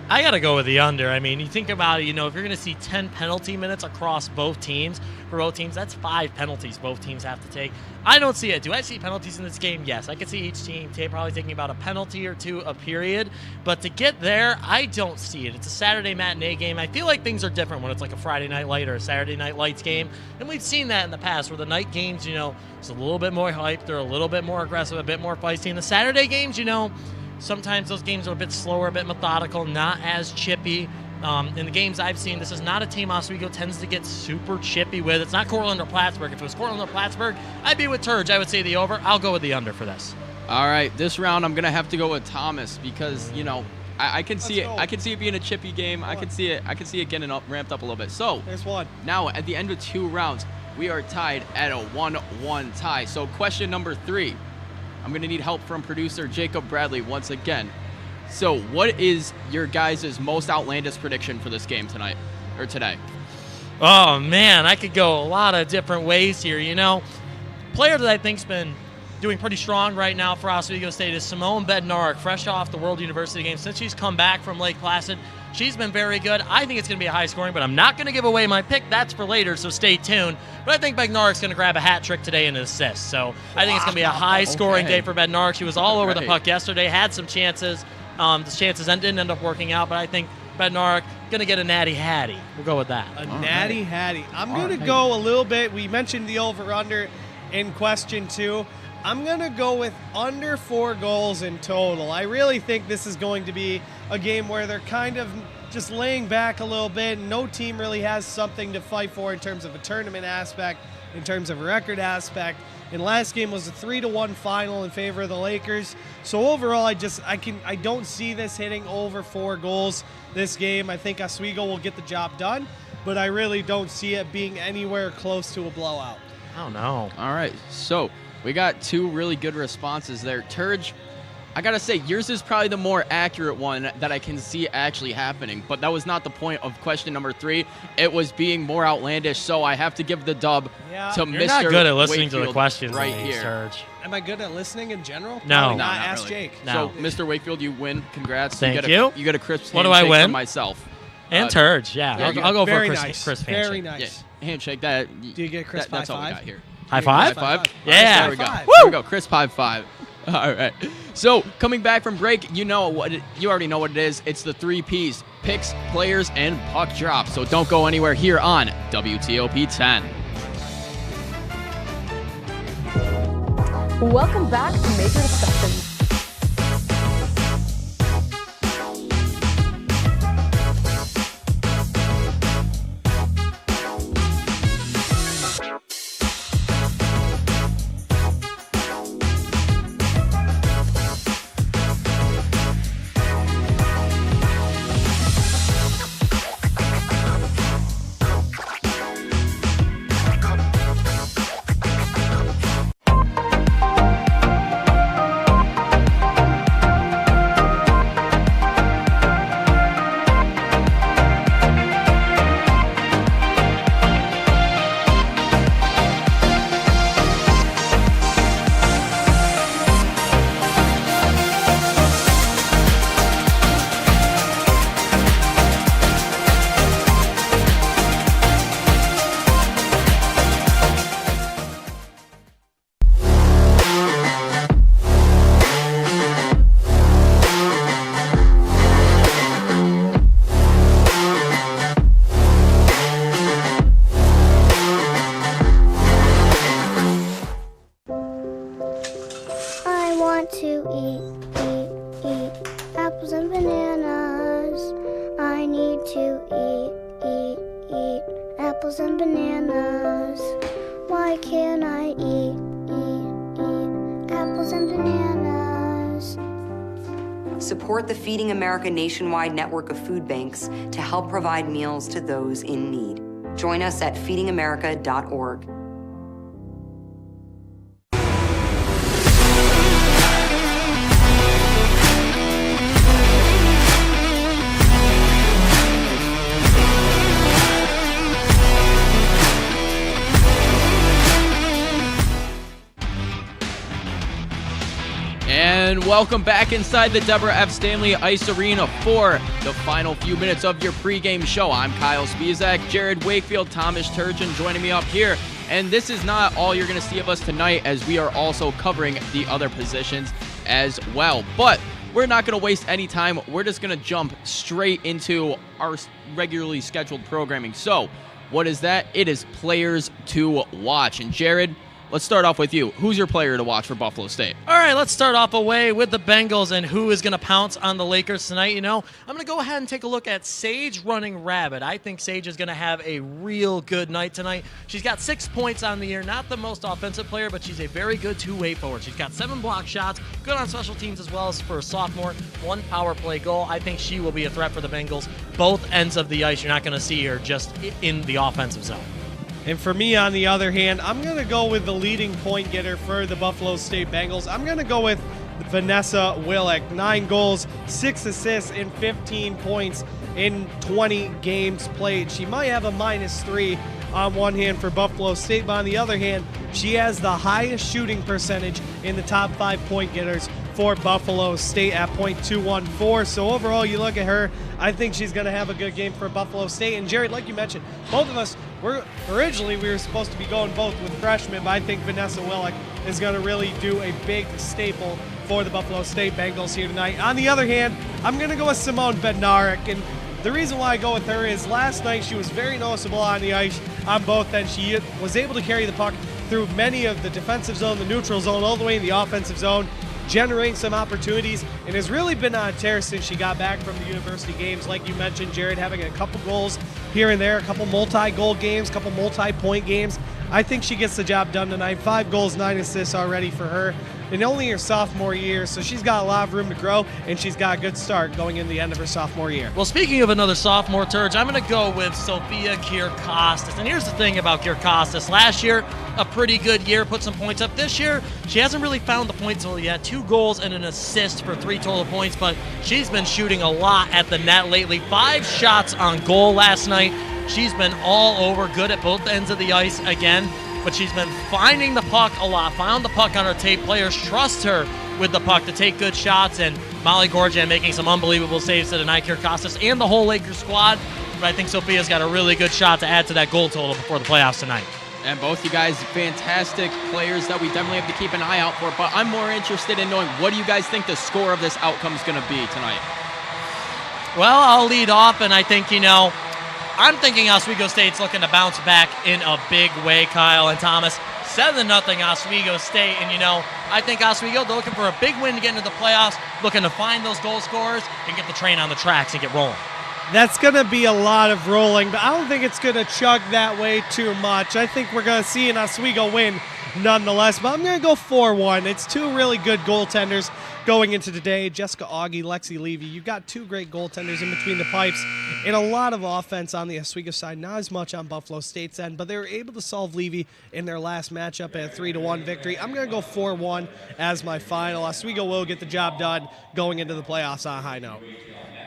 I got to go with the under. I mean, you think about it, if you're going to see 10 penalty minutes across both teams, for both teams, that's 5 penalties both teams have to take. I don't see it. Do I see penalties in this game? Yes. I could see each team probably taking about a penalty or two a period. But to get there, I don't see it. It's a Saturday matinee game. I feel like things are different when it's like a Friday night light or a Saturday night lights game. And we've seen that in the past where the night games, it's a little bit more hype. They're a little bit more aggressive, a bit more feisty. And the Saturday games, sometimes those games are a bit slower, a bit methodical, not as chippy. In the games I've seen, this is not a team Oswego tends to get super chippy with. It's not Cortland or Plattsburgh. If it was Cortland or Plattsburgh, I'd be with Turge. I would say the over. I'll go with the under for this. All right, this round I'm gonna have to go with Thomas because I can see it. I can see it being a chippy game. I can see it getting ramped up a little bit. So there's one. Now at the end of 2 rounds, we are tied at a 1-1 tie. So question number 3. I'm going to need help from producer Jacob Bradley once again. So what is your guys' most outlandish prediction for this game tonight or today? Oh, man, I could go a lot of different ways here. Player that I think's been doing pretty strong right now for Oswego State is Simone Bednarik, fresh off the World University game. Since she's come back from Lake Placid, she's been very good. I think it's going to be a high scoring, but I'm not going to give away my pick. That's for later, so stay tuned. But I think Bednarik's going to grab a hat trick today and an assist. So I think it's going to be a high scoring day for Bednarik. She was all over the puck yesterday, had some chances. The chances didn't end up working out, but I think Bednarik going to get a natty hattie. We'll go with that. A natty hattie. I'm going to go a little bit. We mentioned the over-under in question 2. I'm going to go with under 4 goals in total. I really think this is going to be a game where they're kind of just laying back a little bit. No team really has something to fight for in terms of a tournament aspect, in terms of a record aspect. And last game was a 3-1 final in favor of the Lakers. So overall, I don't see this hitting over 4 goals this game. I think Oswego will get the job done, but I really don't see it being anywhere close to a blowout. Oh no. All right, so we got 2 really good responses there. Turge, I gotta say, yours is probably the more accurate one that I can see actually happening, but that was not the point of question number 3. It was being more outlandish, so I have to give the dub to Mr. You're not good at listening Wakefield to the questions right in these, here. Turge. Am I good at listening in general? No. Probably No, not. not Ask really. Jake. No. So, Mr. Wakefield, you win. Congrats. Thank you. You get a crisp What do I handshake win? from myself. And Turge, yeah. I'll go Very for a nice. crisp Very handshake. nice. Yeah, handshake. That. Do you get a crisp That's high all we five? got here. High five? High five? Yeah. There we go. High five. There we go. Crisp high five. All right. So coming back from break, you already know what it is. It's the 3 Ps: picks, players, and puck drops. So don't go anywhere here on WTOP 10. Welcome back to Major Discussion. apples and bananas. Why can't I eat apples and bananas? Support the Feeding America nationwide network of food banks to help provide meals to those in need. Join us at feedingamerica.org. And welcome back inside the Deborah F. Stanley Ice Arena for the final few minutes of your pregame show. I'm Kyle Spiezak, Jared Wakefield, Thomas Turgeon joining me up here. And this is not all you're going to see of us tonight, as we are also covering the other positions as well. But we're not going to waste any time. We're just going to jump straight into our regularly scheduled programming. So what is that? It is players to watch. And Jared, let's start off with you. Who's your player to watch for Buffalo State? All right, let's start off away with the Bengals and who is going to pounce on the Lakers tonight. You know, I'm going to go ahead and take a look at Sage running rabbit. I think Sage is going to have a real good night tonight. She's got 6 points on the year. Not the most offensive player, but she's a very good two-way forward. She's got 7 block shots, good on special teams as well as for a sophomore, 1 power play goal. I think she will be a threat for the Bengals. Both ends of the ice, you're not going to see her just in the offensive zone. And for me, on the other hand, I'm going to go with the leading point getter for the Buffalo State Bengals. I'm going to go with Vanessa Willick. 9 goals, 6 assists, and 15 points in 20 games played. She might have a -3 on one hand for Buffalo State, but on the other hand, she has the highest shooting percentage in the top 5 point getters for Buffalo State at .214. So overall, you look at her, I think she's going to have a good game for Buffalo State. And Jared, like you mentioned, both of us, we were supposed to be going both with freshmen, but I think Vanessa Willick is going to really do a big staple for the Buffalo State Bengals here tonight. On the other hand, I'm going to go with Simone Bednarik. And the reason why I go with her is last night she was very noticeable on the ice on both ends. She was able to carry the puck through many of the defensive zone, the neutral zone, all the way in the offensive zone, generating some opportunities, and has really been on a tear since she got back from the university games. Like you mentioned, Jared, having a couple goals here and there, a couple multi-goal games, a couple multi-point games. I think she gets the job done tonight. 5 goals, 9 assists already for her. And only her sophomore year, so she's got a lot of room to grow, and she's got a good start going into the end of her sophomore year. Well, speaking of another sophomore, Turge, I'm going to go with Sophia Kierkostas. And here's the thing about Kierkostas. Last year, a pretty good year, put some points up. This year, she hasn't really found the point total yet. 2 goals and an assist for 3 total points, but she's been shooting a lot at the net lately. 5 shots on goal last night. She's been all over, good at both ends of the ice again. But she's been finding the puck a lot, found the puck on her tape. Players trust her with the puck to take good shots, and Molly Gorjan making some unbelievable saves to deny Kierkostas and the whole Lakers squad. But I think Sophia's got a really good shot to add to that goal total before the playoffs tonight. And both you guys, fantastic players that we definitely have to keep an eye out for. But I'm more interested in knowing, what do you guys think the score of this outcome is going to be tonight? Well, I'll lead off, and I think, I'm thinking Oswego State's looking to bounce back in a big way, Kyle and Thomas. 7-0 Oswego State, and I think Oswego, they're looking for a big win to get into the playoffs, looking to find those goal scorers and get the train on the tracks and get rolling. That's going to be a lot of rolling, but I don't think it's going to chug that way too much. I think we're going to see an Oswego win nonetheless, but I'm going to go 4-1. It's 2 really good goaltenders going into today. Jessica Augie, Lexi Levy. You've got 2 great goaltenders in between the pipes and a lot of offense on the Oswego side. Not as much on Buffalo State's end, but they were able to solve Levy in their last matchup at a 3-1 victory. I'm going to go 4-1 as my final. Oswego will get the job done going into the playoffs on a high note.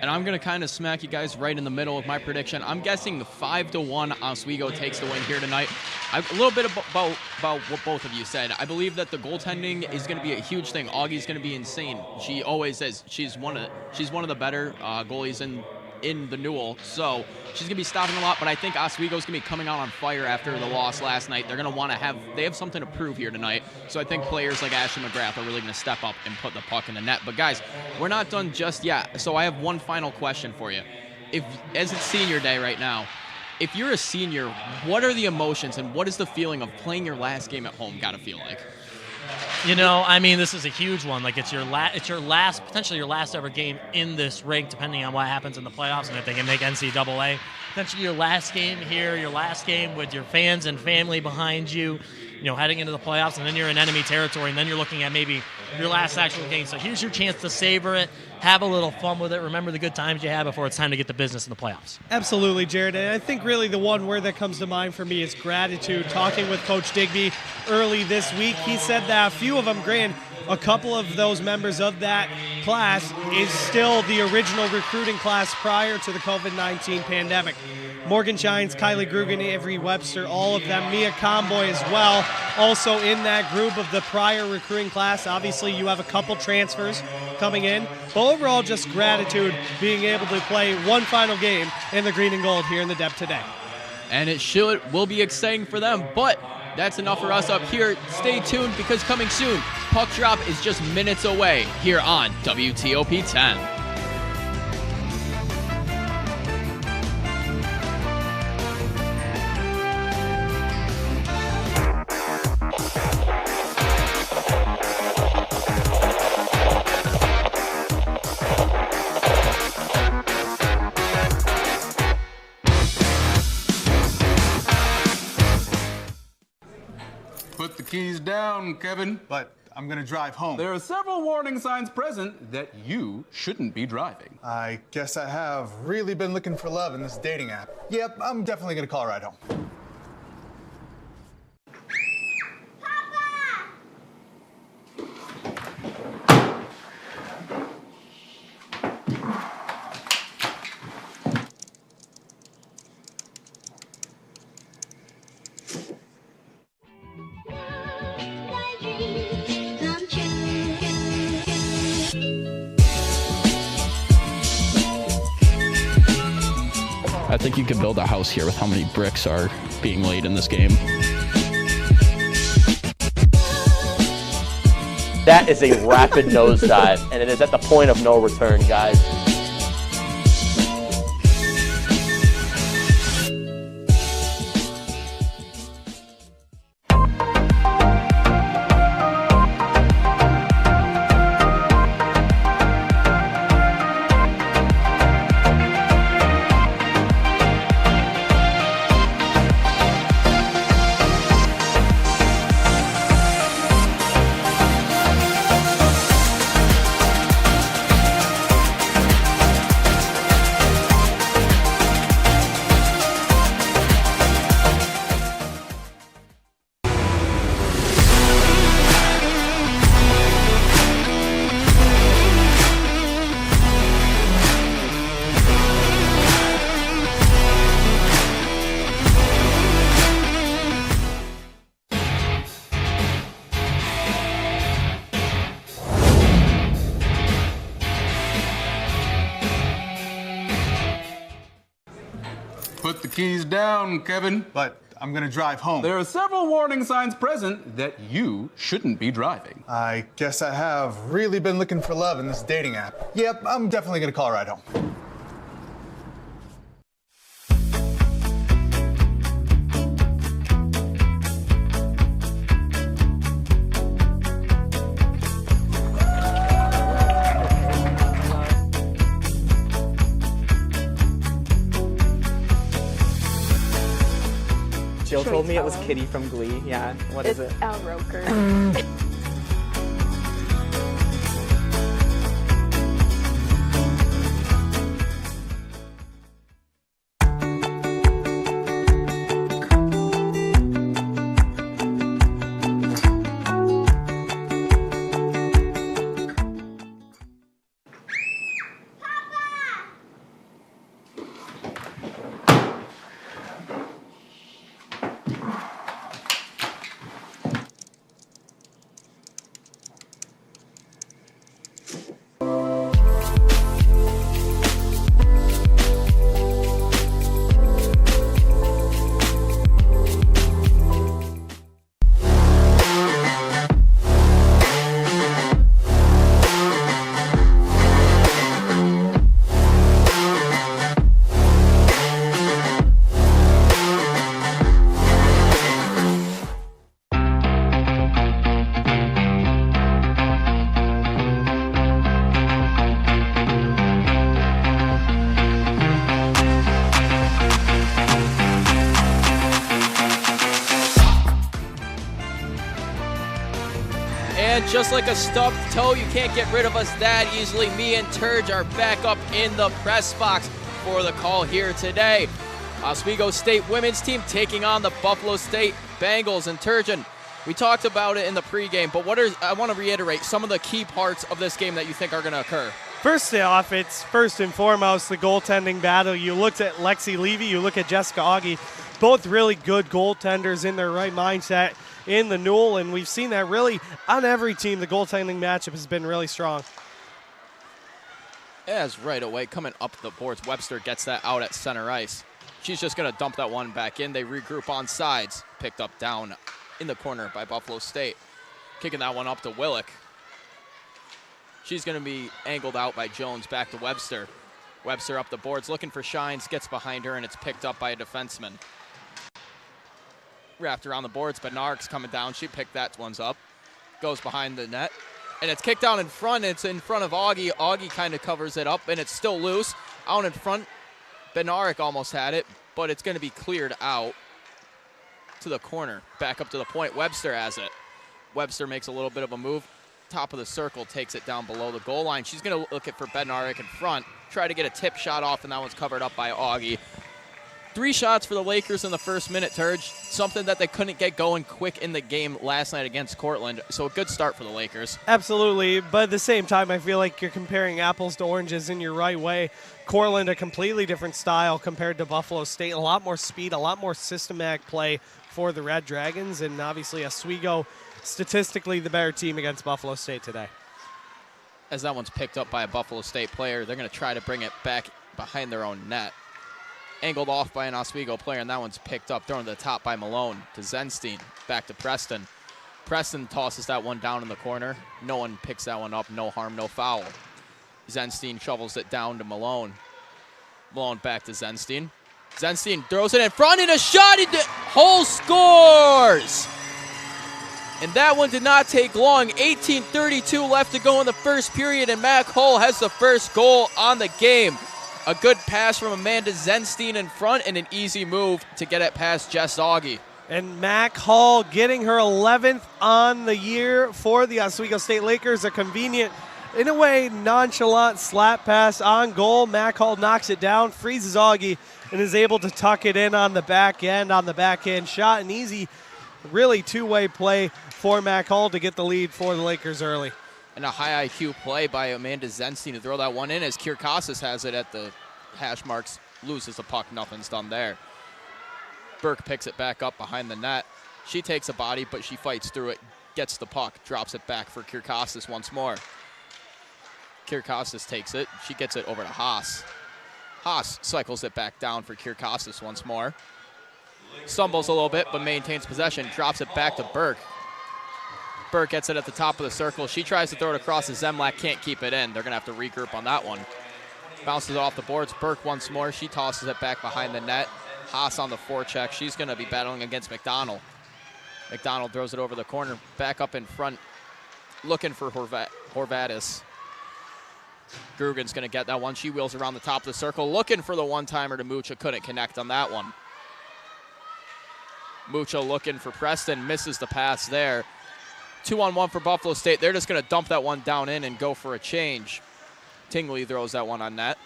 And I'm going to kind of smack you guys right in the middle of my prediction. I'm guessing 5-1 Oswego takes the win here tonight. A little bit about what both of you said. I believe that the goaltending is going to be a huge thing. Augie's going to be insane. She always is. She's one of the better goalies in the Newell, so she's going to be stopping a lot, but I think Oswego's going to be coming out on fire after the loss last night. They're going to want to they have something to prove here tonight, so I think players like Ashley McGrath are really going to step up and put the puck in the net. But guys, we're not done just yet, so I have one final question for you. As it's senior day right now, if you're a senior, what are the emotions and what is the feeling of playing your last game at home got to feel like? This is a huge one. Like, it's potentially your last ever game in this rink, depending on what happens in the playoffs, and if they can make NCAA. Potentially your last game here, your last game with your fans and family behind you, heading into the playoffs, and then you're in enemy territory, and then you're looking at maybe your last actual game. So here's your chance to savor it, have a little fun with it, remember the good times you had before it's time to get the business in the playoffs. Absolutely, Jared. And I think really the one word that comes to mind for me is gratitude. Talking with Coach Digby early this week, he said that a few of them, granted, a couple of those members of that class is still the original recruiting class prior to the COVID-19 pandemic. Morgan Shines, Kylie Grugan, Avery Webster, all of them, Mia Comboy as well, also in that group of the prior recruiting class. Obviously, you have a couple transfers coming in, but overall just gratitude being able to play one final game in the green and gold here in the Deb today. And it will be exciting for them, but that's enough for us up here. Stay tuned because coming soon, Puck Drop is just minutes away here on WTOP 10. Put the keys down, Kevin. But I'm gonna drive home. There are several warning signs present that you shouldn't be driving. I guess I have really been looking for love in this dating app. Yep, I'm definitely gonna call a ride home. I think you could build a house here with how many bricks are being laid in this game. That is a rapid nosedive, and it is at the point of no return, guys. Put the keys down, Kevin. But I'm gonna drive home. There are several warning signs present that you shouldn't be driving. I guess I have really been looking for love in this dating app. Yep, I'm definitely gonna call a ride home. Jill told me it was Kitty from Glee. Yeah, what is it? Al Roker. And just like a stubbed toe, you can't get rid of us that easily. Me and Turge are back up in the press box for the call here today. Oswego State women's team taking on the Buffalo State Bengals. And Turgeon, we talked about it in the pregame, but I want to reiterate some of the key parts of this game that you think are going to occur. First off, it's first and foremost the goaltending battle. You looked at Lexi Levy, you look at Jessica Augie, both really good goaltenders in their right mindset. in the Newell, and we've seen that really on every team. The goaltending matchup has been really strong. As right away, coming up the boards, Webster gets that out at center ice. She's just going to dump that one back in. They regroup on sides. Picked up down in the corner by Buffalo State. Kicking that one up to Willick. She's going to be angled out by Jones, back to Webster. Webster up the boards, looking for Shines, gets behind her, and it's picked up by a defenseman. Wrapped around the boards, but Nark's coming down. She picked that one up. Goes behind the net. And it's kicked out in front. It's in front of Augie. Augie kind of covers it up, and it's still loose. Out in front, Bednarik almost had it, but it's going to be cleared out to the corner. Back up to the point. Webster has it. Webster makes a little bit of a move. Top of the circle, takes it down below the goal line. She's going to look for Bednarik in front. Try to get a tip shot off, and that one's covered up by Augie. 3 shots for the Lakers in the first minute, Turge. Something that they couldn't get going quick in the game last night against Cortland. So a good start for the Lakers. Absolutely, but at the same time, I feel like you're comparing apples to oranges in your right way. Cortland, a completely different style compared to Buffalo State. A lot more speed, a lot more systematic play for the Red Dragons, and obviously Oswego, statistically the better team against Buffalo State today. As that one's picked up by a Buffalo State player, they're going to try to bring it back behind their own net. Angled off by an Oswego player, and that one's picked up, thrown to the top by Malone. To Zenstein, back to Preston. Preston tosses that one down in the corner. No one picks that one up, no harm, no foul. Zenstein shovels it down to Malone. Malone back to Zenstein. Zenstein throws it in front, and a shot, Hull scores! And that one did not take long. 18:32 left to go in the first period, and Mac Hull has the first goal on the game. A good pass from Amanda Zenstein in front, and an easy move to get it past Jess Augie. And Mac Hull getting her 11th on the year for the Oswego State Lakers. A convenient, in a way, nonchalant slap pass on goal. Mac Hull knocks it down, freezes Augie, and is able to tuck it in on the back end, shot. An easy, really two-way play for Mac Hull to get the lead for the Lakers early. And a high IQ play by Amanda Zenstein to throw that one in as Kirkosas has it at the hash marks, loses the puck, nothing's done there. Burke picks it back up behind the net. She takes a body, but she fights through it, gets the puck, drops it back for Kirkosas once more. Kirkosas takes it. She gets it over to Haas. Haas cycles it back down for Kirkosas once more. Stumbles a little bit, but maintains possession, drops it back to Burke. Burke gets it at the top of the circle. She tries to throw it across to Zemlak, can't keep it in. They're going to have to regroup on that one. Bounces off the boards. Burke once more. She tosses it back behind the net. Haas on the forecheck. She's going to be battling against McDonald. McDonald throws it over the corner. Back up in front, looking for Horvatis. Grugan's going to get that one. She wheels around the top of the circle, looking for the one-timer to Mucha. Couldn't connect on that one. Mucha looking for Preston. Misses the pass there. 2-on-1 for Buffalo State. They're just going to dump that one down in and go for a change. Tingley throws that one on net.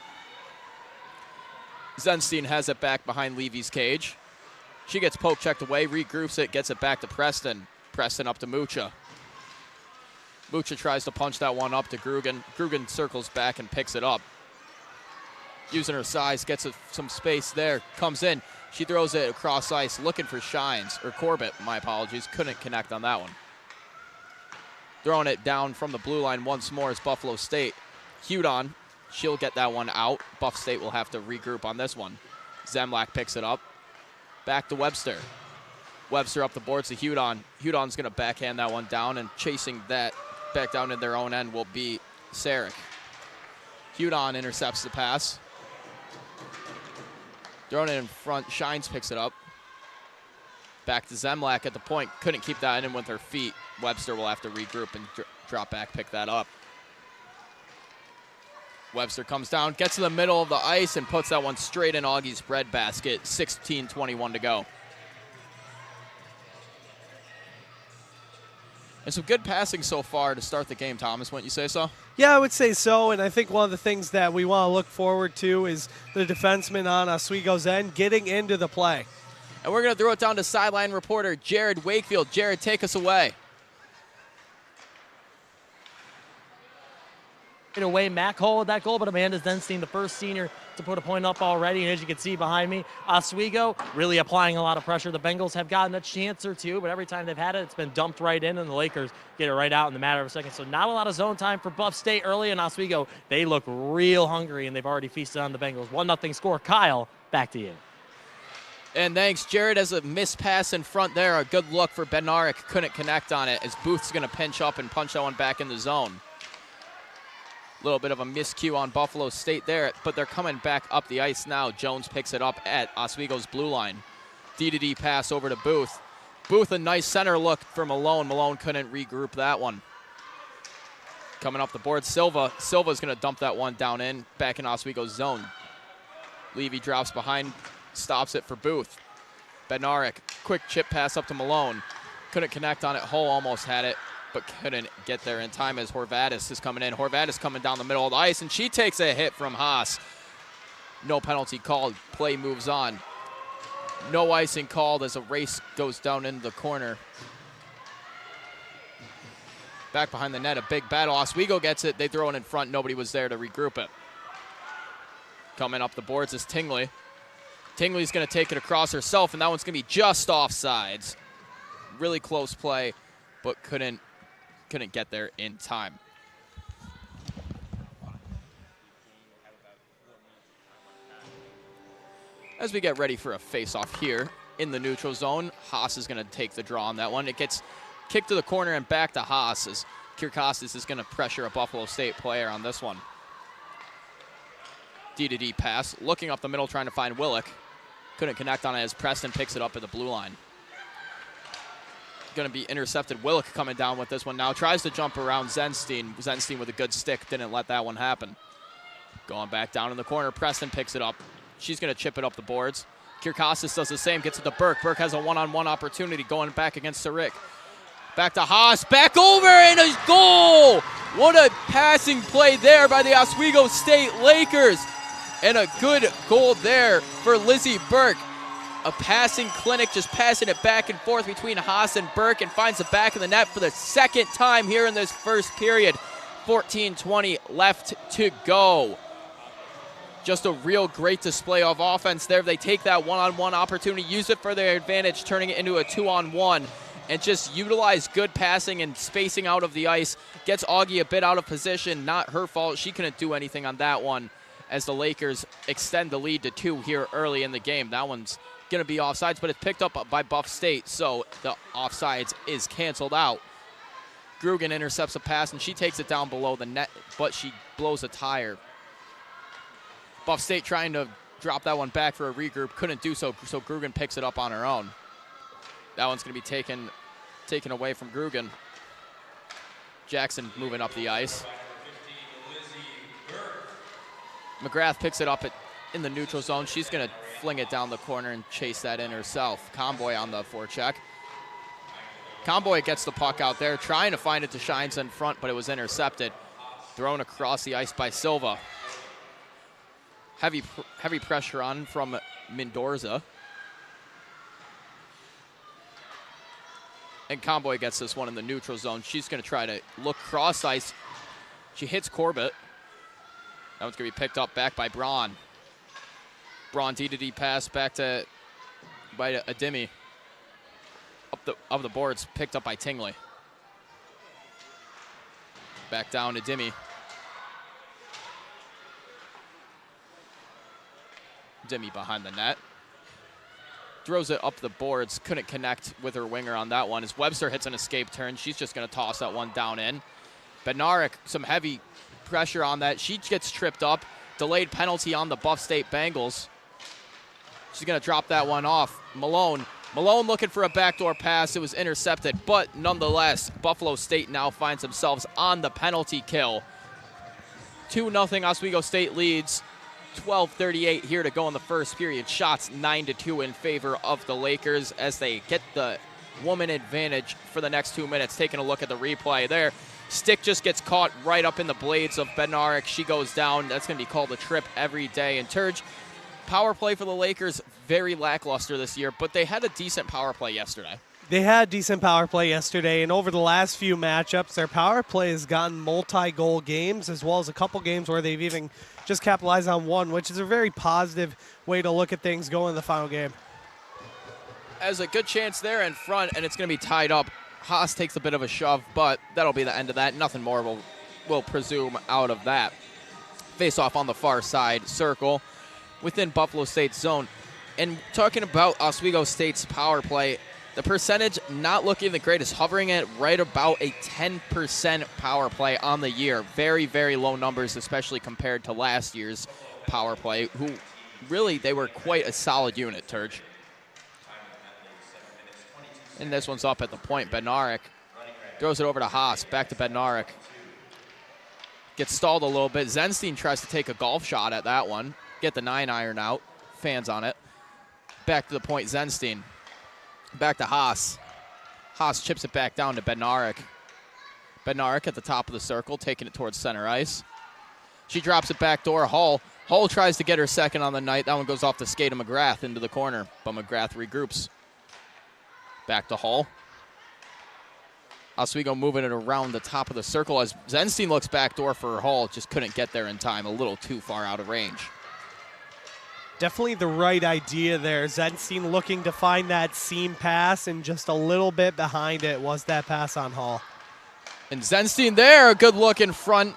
Zenstein has it back behind Levy's cage. She gets poke checked away, regroups it, gets it back to Preston. Preston up to Mucha. Mucha tries to punch that one up to Grugan. Grugan circles back and picks it up. Using her size, gets some space there, comes in. She throws it across ice, looking for Shines, or Corbett, my apologies. Couldn't connect on that one. Throwing it down from the blue line once more is Buffalo State. Hudon, she'll get that one out. Buff State will have to regroup on this one. Zemlak picks it up. Back to Webster. Webster up the boards to Hudon. Hudon's going to backhand that one down, and chasing that back down in their own end will be Sarek. Hudon intercepts the pass. Throwing it in front. Shines picks it up. Back to Zemlak at the point. Couldn't keep that in with her feet. Webster will have to regroup and drop back, pick that up. Webster comes down, gets to the middle of the ice, and puts that one straight in Augie's breadbasket. 16:21 to go. And some good passing so far to start the game, Thomas. Wouldn't you say so? Yeah, I would say so, and I think one of the things that we want to look forward to is the defenseman on Oswego's end getting into the play. And we're going to throw it down to sideline reporter Jared Wakefield. Jared, take us away. In a way, Mac Hole with that goal, but Amanda Zenstein, the first senior to put a point up already. And as you can see behind me, Oswego really applying a lot of pressure. The Bengals have gotten a chance or two, but every time they've had it, it's been dumped right in, and the Lakers get it right out in the matter of a second. So not a lot of zone time for Buff State early, and Oswego, they look real hungry, and they've already feasted on the Bengals. 1-0 score. Kyle, back to you. And thanks, Jared, as a missed pass in front there. A good look for Bednarik. Couldn't connect on it as Booth's going to pinch up and punch that one back in the zone. Little bit of a miscue on Buffalo State there, but they're coming back up the ice now. Jones picks it up at Oswego's blue line. D-to-D pass over to Booth. Booth, a nice center look for Malone. Malone couldn't regroup that one. Coming up the board, Silva. Silva's going to dump that one down in, back in Oswego's zone. Levy drops behind, stops it for Booth. Bednarik, quick chip pass up to Malone. Couldn't connect on it. Hull almost had it, but couldn't get there in time as Horvatis is coming in. Horvatis coming down the middle of the ice, and she takes a hit from Haas. No penalty called. Play moves on. No icing called as a race goes down into the corner. Back behind the net, a big battle. Oswego gets it. They throw it in front. Nobody was there to regroup it. Coming up the boards is Tingley. Tingley's going to take it across herself, and that one's going to be just offsides. Really close play, but couldn't get there in time. As we get ready for a face-off here in the neutral zone, Haas is going to take the draw on that one. It gets kicked to the corner and back to Haas as Kirkostas is going to pressure a Buffalo State player on this one. D-to-D pass, looking up the middle, trying to find Willick. Couldn't connect on it as Preston picks it up at the blue line. Going to be intercepted. Willick coming down with this one now. Tries to jump around Zenstein. Zenstein with a good stick. Didn't let that one happen. Going back down in the corner. Preston picks it up. She's going to chip it up the boards. Kirkostas does the same. Gets it to Burke. Burke has a one-on-one opportunity going back against Sarik. Back to Haas. Back over and a goal! What a passing play there by the Oswego State Lakers. And a good goal there for Lizzie Burke. A passing clinic, just passing it back and forth between Haas and Burke, and finds the back of the net for the second time here in this first period. 14:20 left to go. Just a real great display of offense there. They take that one-on-one opportunity, use it for their advantage, turning it into a two-on-one, and just utilize good passing and spacing out of the ice. Gets Augie a bit out of position. Not her fault. She couldn't do anything on that one as the Lakers extend the lead to 2 here early in the game. That one's going to be offsides, but it's picked up by Buff State, so the offsides is canceled out. Grugan intercepts a pass, and she takes it down below the net, but she blows a tire. Buff State trying to drop that one back for a regroup, couldn't do so, so Grugan picks it up on her own. That one's going to be taken away from Grugan. Jackson moving up the ice. McGrath picks it up in the neutral zone. She's going to fling it down the corner and chase that in herself. Comboy on the forecheck. Comboy gets the puck out there, trying to find it to Shines in front, but it was intercepted. Thrown across the ice by Silva. Heavy pressure on from Mendoza. And Comboy gets this one in the neutral zone. She's going to try to look cross ice. She hits Corbett. That one's going to be picked up back by Braun. Braun D-to-D pass back to by Ademi. Up the boards, picked up by Tingley. Back down to Ademi. Ademi behind the net. Throws it up the boards. Couldn't connect with her winger on that one. As Webster hits an escape turn, she's just going to toss that one down in. Bednarik, some heavy pressure on that. She gets tripped up. Delayed penalty on the Buff State Bengals. She's going to drop that one off. Malone looking for a backdoor pass. It was intercepted, but nonetheless, Buffalo State now finds themselves on the penalty kill. 2-0 Oswego State leads. 12:38 here to go in the first period. Shots 9-2 in favor of the Lakers as they get the woman advantage for the next 2 minutes. Taking a look at the replay there. Stick just gets caught right up in the blades of Bednarik. She goes down. That's going to be called a trip every day. And Turge, power play for the Lakers, very lackluster this year, but they had a decent power play yesterday. They had decent power play yesterday, and over the last few matchups, their power play has gotten multi-goal games, as well as a couple games where they've even just capitalized on one, which is a very positive way to look at things going in the final game. Has a good chance there in front, and it's going to be tied up. Haas takes a bit of a shove, but that'll be the end of that. Nothing more we'll presume out of that. Face off on the far side circle within Buffalo State's zone. And talking about Oswego State's power play, the percentage not looking the greatest, hovering at right about a 10% power play on the year. Very, very low numbers, especially compared to last year's power play, who really, they were quite a solid unit, Turge. And this one's up at the point. Bednarik throws it over to Haas. Back to Bednarik. Gets stalled a little bit. Zenstein tries to take a golf shot at that one. Get the 9-iron out. Fans on it. Back to the point, Zenstein. Back to Haas. Haas chips it back down to Bednarik. Bednarik at the top of the circle, taking it towards center ice. She drops it back door. Hull. Hull tries to get her second on the night. That one goes off the skate of McGrath into the corner, but McGrath regroups. Back to Hull. Oswego moving it around the top of the circle as Zenstein looks back door for Hull. Just couldn't get there in time. A little too far out of range. Definitely the right idea there. Zenstein looking to find that seam pass, and just a little bit behind it was that pass on Hull. And Zenstein there, a good look in front.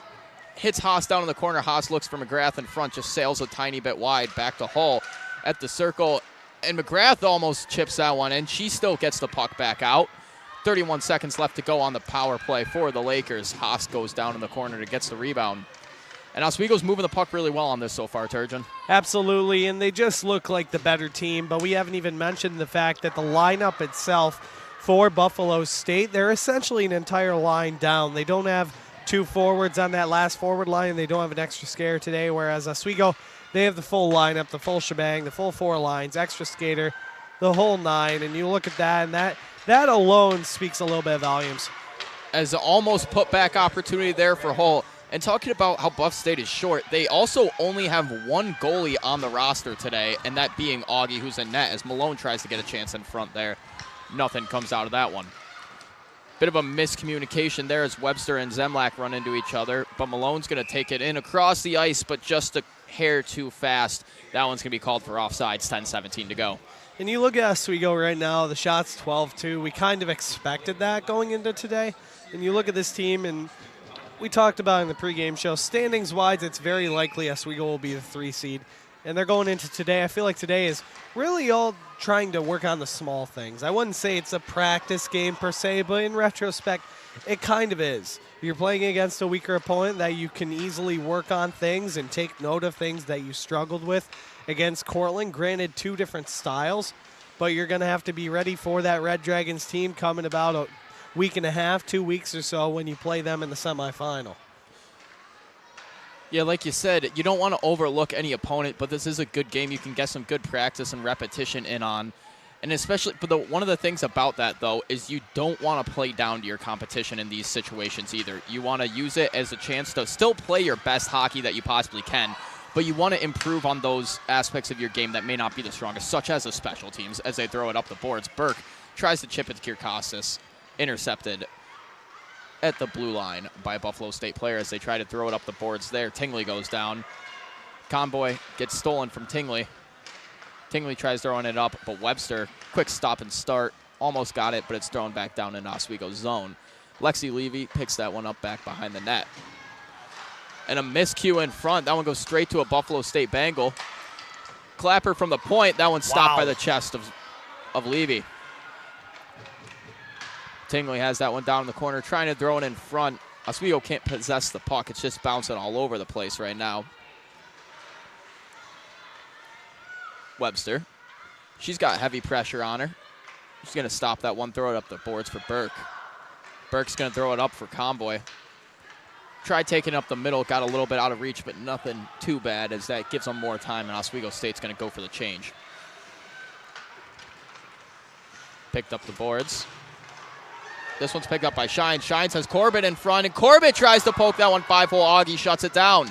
Hits Haas down in the corner. Haas looks for McGrath in front, just sails a tiny bit wide. Back to Hull at the circle. And McGrath almost chips that one, and she still gets the puck back out. 31 seconds left to go on the power play for the Lakers. Haas goes down in the corner to gets the rebound. And Oswego's moving the puck really well on this so far, Turgeon. Absolutely, and they just look like the better team, but we haven't even mentioned the fact that the lineup itself for Buffalo State, they're essentially an entire line down. They don't have two forwards on that last forward line, and they don't have an extra skater today, whereas Oswego, they have the full lineup, the full shebang, the full four lines, extra skater, the whole nine. And you look at that, and that alone speaks a little bit of volumes. As an almost put back opportunity there for Hull. And talking about how Buff State is short, they also only have one goalie on the roster today, and that being Augie, who's in net, as Malone tries to get a chance in front there. Nothing comes out of that one. Bit of a miscommunication there as Webster and Zemlak run into each other, but Malone's going to take it in across the ice, but just a hair too fast. That one's going to be called for offsides, 10-17 to go. And you look at Oswego right now, the shot's 12-2. We kind of expected that going into today. And you look at this team, and we talked about in the pregame show, standings-wise, it's very likely Oswego will be the 3 seed. And they're going into today. I feel like today is really all trying to work on the small things. I wouldn't say it's a practice game per se, but in retrospect, it kind of is. You're playing against a weaker opponent that you can easily work on things and take note of things that you struggled with against Cortland. Granted, 2 different styles, but you're going to have to be ready for that Red Dragons team coming about a week and a half, 2 weeks or so when you play them in the semifinal. Yeah, like you said, you don't want to overlook any opponent, but this is a good game. You can get some good practice and repetition in on. And especially, but one of the things about that, though, is you don't want to play down to your competition in these situations either. You want to use it as a chance to still play your best hockey that you possibly can, but you want to improve on those aspects of your game that may not be the strongest, such as the special teams, as they throw it up the boards. Burke tries to chip it to Kirkostas, intercepted at the blue line by a Buffalo State player as they try to throw it up the boards there. Tingley goes down. Conboy gets stolen from Tingley. Tingley tries throwing it up, but Webster, quick stop and start, almost got it, but it's thrown back down in Oswego's zone. Lexi Levy picks that one up back behind the net. And a miscue in front. That one goes straight to a Buffalo State Bengal. Clapper from the point. That one stopped by the chest of Levy. Tingley has that one down in the corner, trying to throw it in front. Oswego can't possess the puck. It's just bouncing all over the place right now. Webster. She's got heavy pressure on her. She's going to stop that one, throw it up the boards for Burke. Burke's going to throw it up for Conboy. Tried taking up the middle, got a little bit out of reach, but nothing too bad as that gives them more time, and Oswego State's going to go for the change. Picked up the boards. This one's picked up by Shine. Shine has Corbett in front, and Corbett tries to poke that one 5-hole. Augie shuts it down.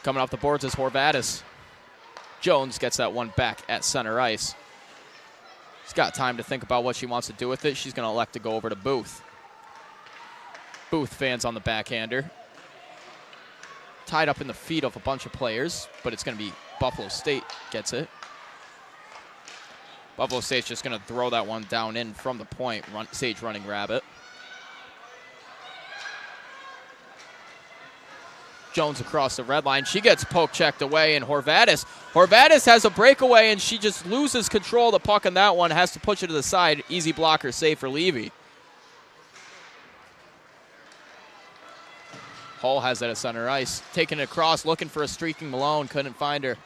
Coming off the boards is Horvatis. Jones gets that one back at center ice. She's got time to think about what she wants to do with it. She's going to elect to go over to Booth. Booth fans on the backhander. Tied up in the feet of a bunch of players, but it's going to be Buffalo State gets it. Buffalo State's just going to throw that one down in from the point. Sage running rabbit. Jones across the red line. She gets poke checked away, and Horvatis has a breakaway, and she just loses control of the puck on that one. Has to push it to the side. Easy blocker save for Levy. Hull has it at center ice. Taking it across, looking for a streaking Malone. Couldn't find her.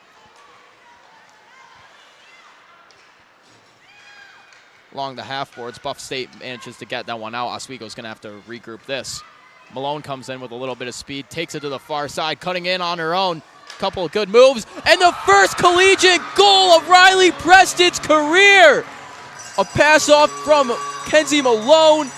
Along the half boards, Buff State manages to get that one out. Oswego's going to have to regroup this. Malone comes in with a little bit of speed, takes it to the far side, cutting in on her own. Couple of good moves, and the first collegiate goal of Riley Preston's career. A pass off from Kenzie Malone,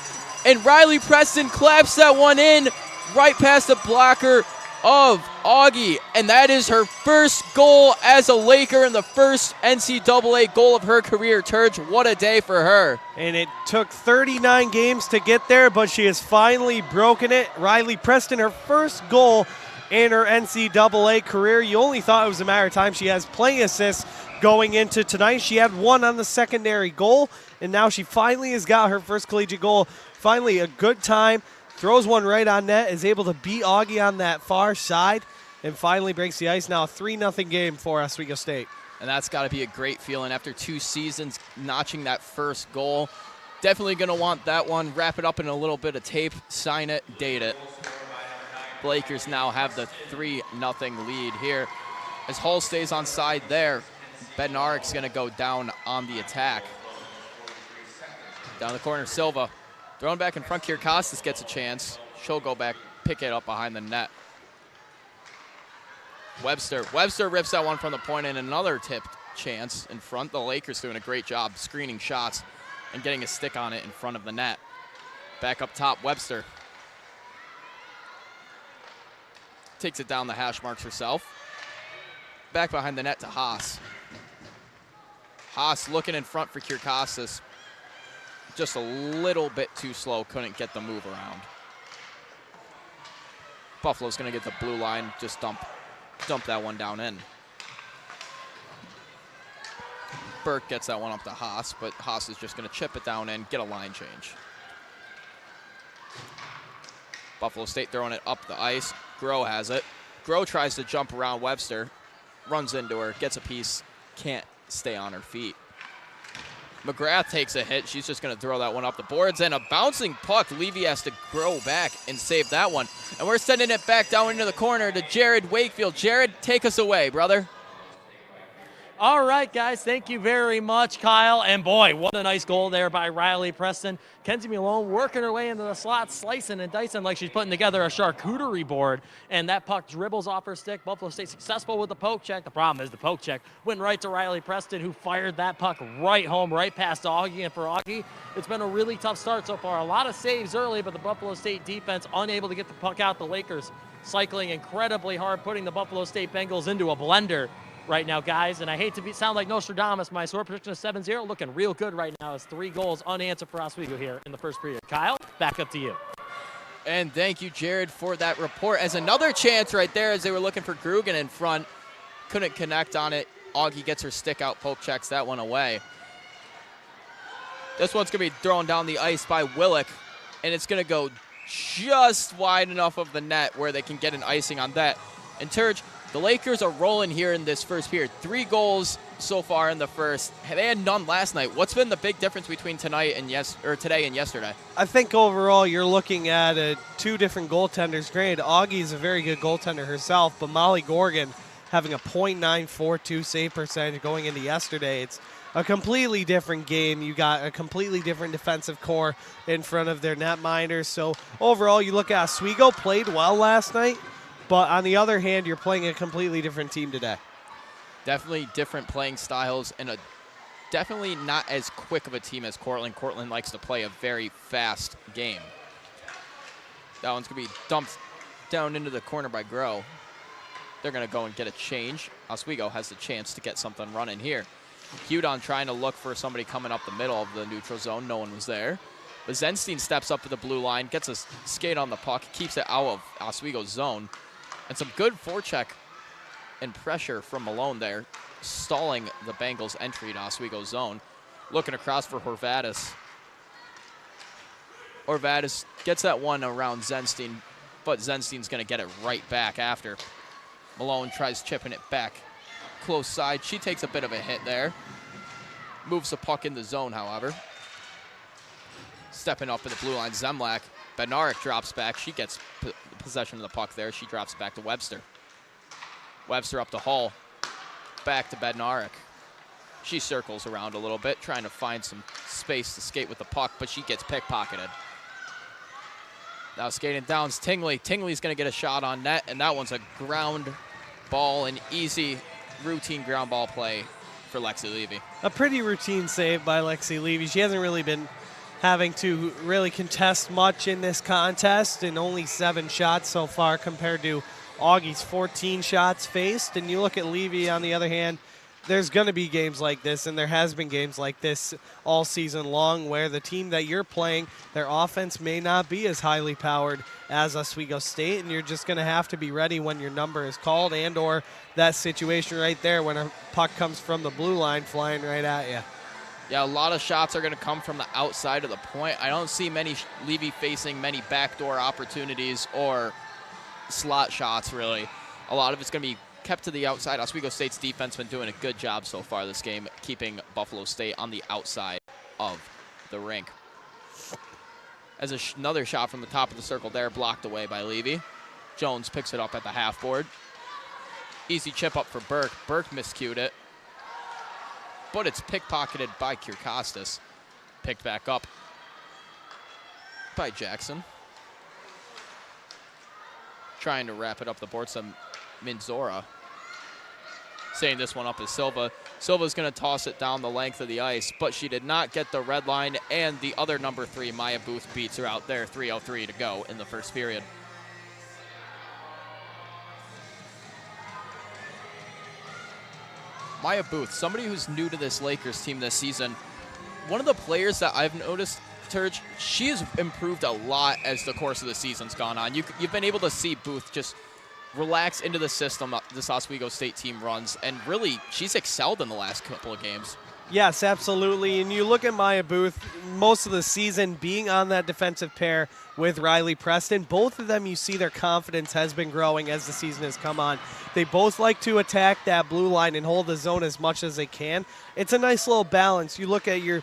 and Riley Preston claps that one in right past the blocker of Augie, and that is her first goal as a Laker and the first NCAA goal of her career. Turge, what a day for her. And it took 39 games to get there, but she has finally broken it. Riley Preston, her first goal in her NCAA career. You only thought it was a matter of time. She has plenty of assists going into tonight. She had one on the secondary goal, and now she finally has got her first collegiate goal. Finally a good time. Throws one right on net, is able to beat Augie on that far side, and finally breaks the ice. Now a 3-0 game for Oswego State. And that's got to be a great feeling after 2 seasons notching that first goal. Definitely going to want that one. Wrap it up in a little bit of tape, sign it, date it. Lakers now have the 3-0 lead here. As Hull stays on side there, Bednarik's going to go down on the attack. Down the corner, Silva. Thrown back in front, Kirkostas gets a chance. She'll go back, pick it up behind the net. Webster rips that one from the point, and another tipped chance in front. The Lakers doing a great job screening shots and getting a stick on it in front of the net. Back up top, Webster. Takes it down the hash marks herself. Back behind the net to Haas. Haas looking in front for Kirkostas. Just a little bit too slow, couldn't get the move around. Buffalo's gonna get the blue line, just dump that one down in. Burke gets that one up to Haas, but Haas is just gonna chip it down in, get a line change. Buffalo State throwing it up the ice. Groh has it. Groh tries to jump around Webster, runs into her, gets a piece, can't stay on her feet. McGrath takes a hit. She's just going to throw that one up the boards. And a bouncing puck. Levy has to grow back and save that one. And we're sending it back down into the corner to Jared Wakefield. Jared, take us away, brother. All right, guys, thank you very much, Kyle. And boy, what a nice goal there by Riley Preston. Kenzie Malone working her way into the slot, slicing and dicing like she's putting together a charcuterie board. And that puck dribbles off her stick. Buffalo State successful with the poke check. The problem is the poke check went right to Riley Preston, who fired that puck right home, right past Augie. And for Augie, it's been a really tough start so far. A lot of saves early, but the Buffalo State defense unable to get the puck out. The Lakers cycling incredibly hard, putting the Buffalo State Bengals into a blender right now, guys. And I hate to sound like Nostradamus. My score prediction is 7-0. Looking real good right now as 3 goals unanswered for Oswego here in the first period. Kyle, back up to you. And thank you, Jared, for that report. As another chance right there as they were looking for Grugan in front. Couldn't connect on it. Augie gets her stick out, poke checks that one away. This one's going to be thrown down the ice by Willick, and it's going to go just wide enough of the net where they can get an icing on that. And Turge, the Lakers are rolling here in this first period. 3 goals so far in the first. They had none last night. What's been the big difference between today and yesterday? I think overall you're looking at 2 different goaltenders. Granted, Augie's a very good goaltender herself, but Molly Gorgon having a .942 save percentage going into yesterday. It's a completely different game. You got a completely different defensive core in front of their netminders. So overall, you look at Oswego played well last night. But on the other hand, you're playing a completely different team today. Definitely different playing styles and definitely not as quick of a team as Cortland. Cortland likes to play a very fast game. That one's going to be dumped down into the corner by Groh. They're going to go and get a change. Oswego has the chance to get something running here. Hudon trying to look for somebody coming up the middle of the neutral zone. No one was there. But Zenstein steps up to the blue line, gets a skate on the puck, keeps it out of Oswego's zone. And some good forecheck and pressure from Malone there, stalling the Bengals' entry to Oswego's zone. Looking across for Horvatis. Horvatis gets that one around Zenstein, but Zenstein's going to get it right back after. Malone tries chipping it back close side. She takes a bit of a hit there. Moves the puck in the zone, however. Stepping up in the blue line, Zemlak. Bednarik drops back. She gets possession of the puck there. She drops back to Webster. Webster up to Hull. Back to Bednarik. She circles around a little bit, trying to find some space to skate with the puck, but she gets pickpocketed. Now skating down's Tingley. Tingley's going to get a shot on net, and that one's a ground ball, an easy routine ground ball play for Lexi Levy. A pretty routine save by Lexi Levy. She hasn't really been having to really contest much in this contest, and only 7 shots so far compared to Augie's 14 shots faced. And you look at Levy, on the other hand, there's going to be games like this, and there has been games like this all season long, where the team that you're playing, their offense may not be as highly powered as Oswego State, and you're just going to have to be ready when your number is called, and or that situation right there when a puck comes from the blue line flying right at you. Yeah, a lot of shots are going to come from the outside of the point. I don't see many Levy facing many backdoor opportunities or slot shots, really. A lot of it's going to be kept to the outside. Oswego State's defense been doing a good job so far this game, keeping Buffalo State on the outside of the rink. As another shot from the top of the circle there, blocked away by Levy. Jones picks it up at the half board. Easy chip up for Burke. Burke miscued it, but it's pickpocketed by Kirkostas. Picked back up by Jackson. Trying to wrap it up the board, some Minzora. Setting this one up is Silva. Silva's going to toss it down the length of the ice, but she did not get the red line, and the other number 3, Maya Booth, beats her out there. 3:03 to go in the first period. Maya Booth, somebody who's new to this Lakers team this season. One of the players that I've noticed, Turge, she has improved a lot as the course of the season's gone on. You've been able to see Booth just relax into the system this Oswego State team runs, and really, she's excelled in the last couple of games. Yes, absolutely. And you look at Maya Booth, most of the season being on that defensive pair with Riley Preston. Both of them, you see their confidence has been growing as the season has come on. They both like to attack that blue line and hold the zone as much as they can. It's a nice little balance. You look at your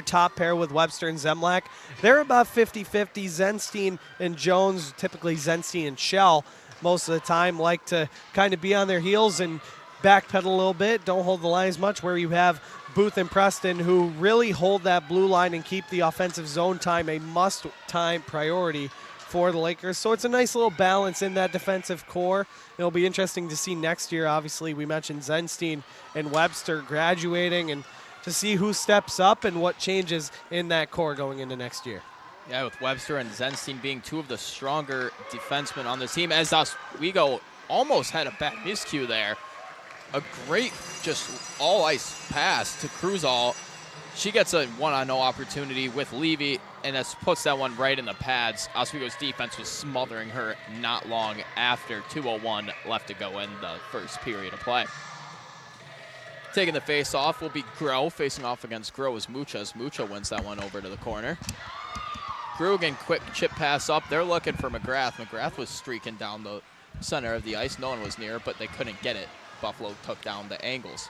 top pair with Webster and Zemlak. They're about 50-50. Zenstein and Jones, typically Zenstein and Shell, most of the time like to kind of be on their heels and backpedal a little bit, don't hold the line as much, where you have Booth and Preston who really hold that blue line and keep the offensive zone time a must-time priority for the Lakers. So it's a nice little balance in that defensive core. It'll be interesting to see next year. Obviously, we mentioned Zenstein and Webster graduating, and to see who steps up and what changes in that core going into next year. Yeah, with Webster and Zenstein being two of the stronger defensemen on the team, as Oswego almost had a back miscue there. A great just all-ice pass to Cruzall. She gets a one-on-no opportunity with Levy, and that puts that one right in the pads. Oswego's defense was smothering her not long after. 2:01 left to go in the first period of play. Taking the face-off will be Groh. Facing off against Groh is Mucha, as Mucha wins that one over to the corner. Krugen, quick chip pass up. They're looking for McGrath. McGrath was streaking down the center of the ice. No one was near, but they couldn't get it. Buffalo took down the angles.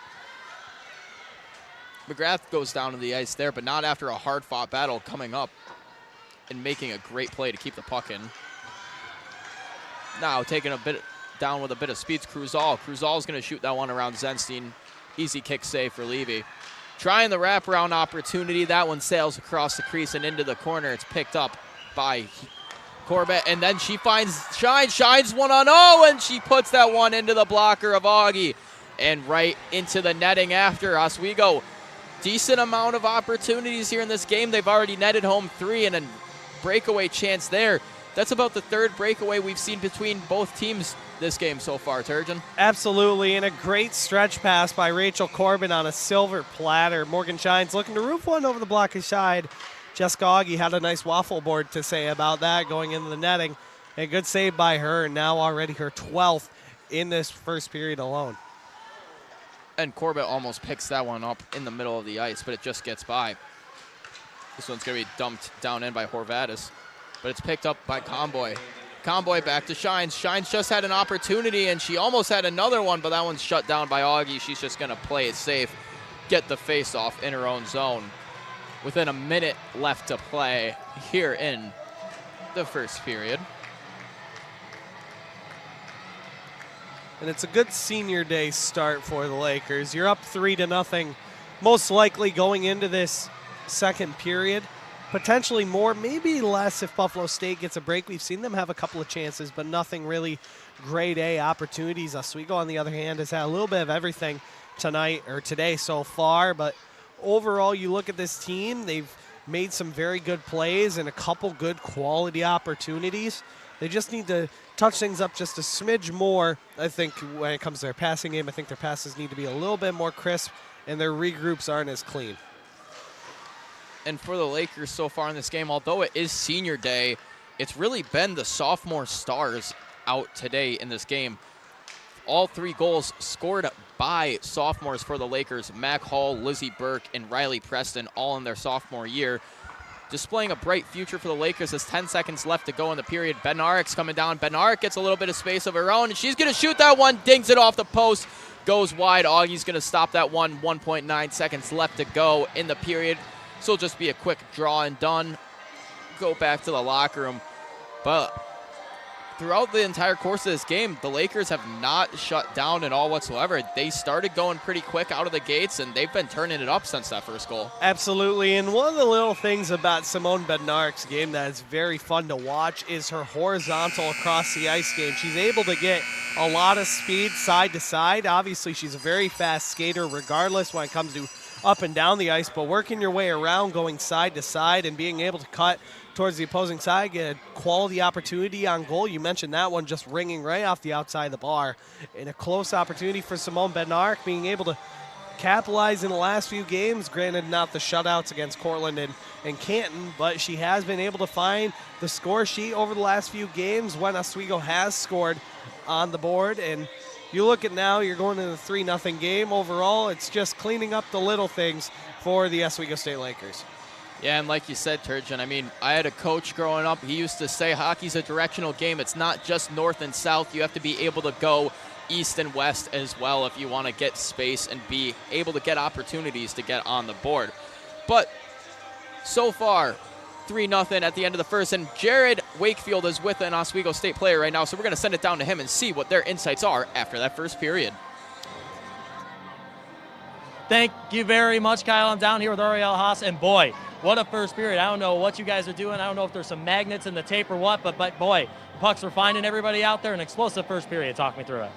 McGrath goes down to the ice there, but not after a hard-fought battle coming up and making a great play to keep the puck in. Now taking a bit down with a bit of speed, Cruzall. Cruzall's going to shoot that one around Zenstein. Easy kick save for Levy. Trying the wraparound opportunity. That one sails across the crease and into the corner. It's picked up by Corbett, and then she finds Shines 1-on-0, and she puts that one into the blocker of Augie and right into the netting after. Oswego, decent amount of opportunities here in this game. They've already netted home 3 and a breakaway chance there. That's about the third breakaway we've seen between both teams this game so far, Turgeon. Absolutely, and a great stretch pass by Rachel Corbin on a silver platter. Morgan Shines looking to roof one over the blocky side. Jessica Augie had a nice waffle board to say about that going into the netting. A good save by her, now already her 12th in this first period alone. And Corbett almost picks that one up in the middle of the ice, but it just gets by. This one's going to be dumped down in by Horvatis, but it's picked up by Comboy. Comboy back to Shines. Shines just had an opportunity, and she almost had another one, but that one's shut down by Augie. She's just going to play it safe, get the face-off in her own zone. Within a minute left to play here in the first period. And it's a good senior day start for the Lakers. You're up 3-0, most likely going into this second period. Potentially more, maybe less if Buffalo State gets a break. We've seen them have a couple of chances, but nothing really grade A opportunities. Oswego, on the other hand, has had a little bit of everything tonight or today so far, but overall, you look at this team, they've made some very good plays and a couple good quality opportunities. They just need to touch things up just a smidge more, I think, when it comes to their passing game. I think their passes need to be a little bit more crisp, and their regroups aren't as clean. And for the Lakers so far in this game, although it is senior day, it's really been the sophomore stars out today in this game. All 3 goals scored by sophomores for the Lakers. Mac Hall, Lizzie Burke, and Riley Preston, all in their sophomore year. Displaying a bright future for the Lakers as 10 seconds left to go in the period. Bednarik's coming down. Bednarik gets a little bit of space of her own, and she's going to shoot that one, dings it off the post, goes wide. Augie's going to stop that one. 1.9 seconds left to go in the period. So it'll just be a quick draw and done. Go back to the locker room. But throughout the entire course of this game, the Lakers have not shut down at all whatsoever. They started going pretty quick out of the gates, and they've been turning it up since that first goal. Absolutely, and one of the little things about Simone Bednarik's game that is very fun to watch is her horizontal across the ice game. She's able to get a lot of speed side to side. Obviously, she's a very fast skater regardless when it comes to up and down the ice, but working your way around, going side to side, and being able to cut towards the opposing side, get a quality opportunity on goal. You mentioned that one just ringing right off the outside of the bar. And a close opportunity for Simone Bednarik, being able to capitalize in the last few games. Granted, not the shutouts against Cortland and Canton, but she has been able to find the score sheet over the last few games when Oswego has scored on the board. And you look at now, you're going to the 3-0 game. Overall, it's just cleaning up the little things for the Oswego State Lakers. Yeah, and like you said, Turgeon, I mean, I had a coach growing up. He used to say hockey's a directional game. It's not just north and south. You have to be able to go east and west as well if you want to get space and be able to get opportunities to get on the board. But so far, 3-0 at the end of the first, and Jared Wakefield is with an Oswego State player right now, so we're going to send it down to him and see what their insights are after that first period. Thank you very much, Kyle. I'm down here with Ariel Haas, and boy, what a first period. I don't know what you guys are doing. I don't know if there's some magnets in the tape or what, but boy, pucks were finding everybody out there. An explosive first period. Talk me through it.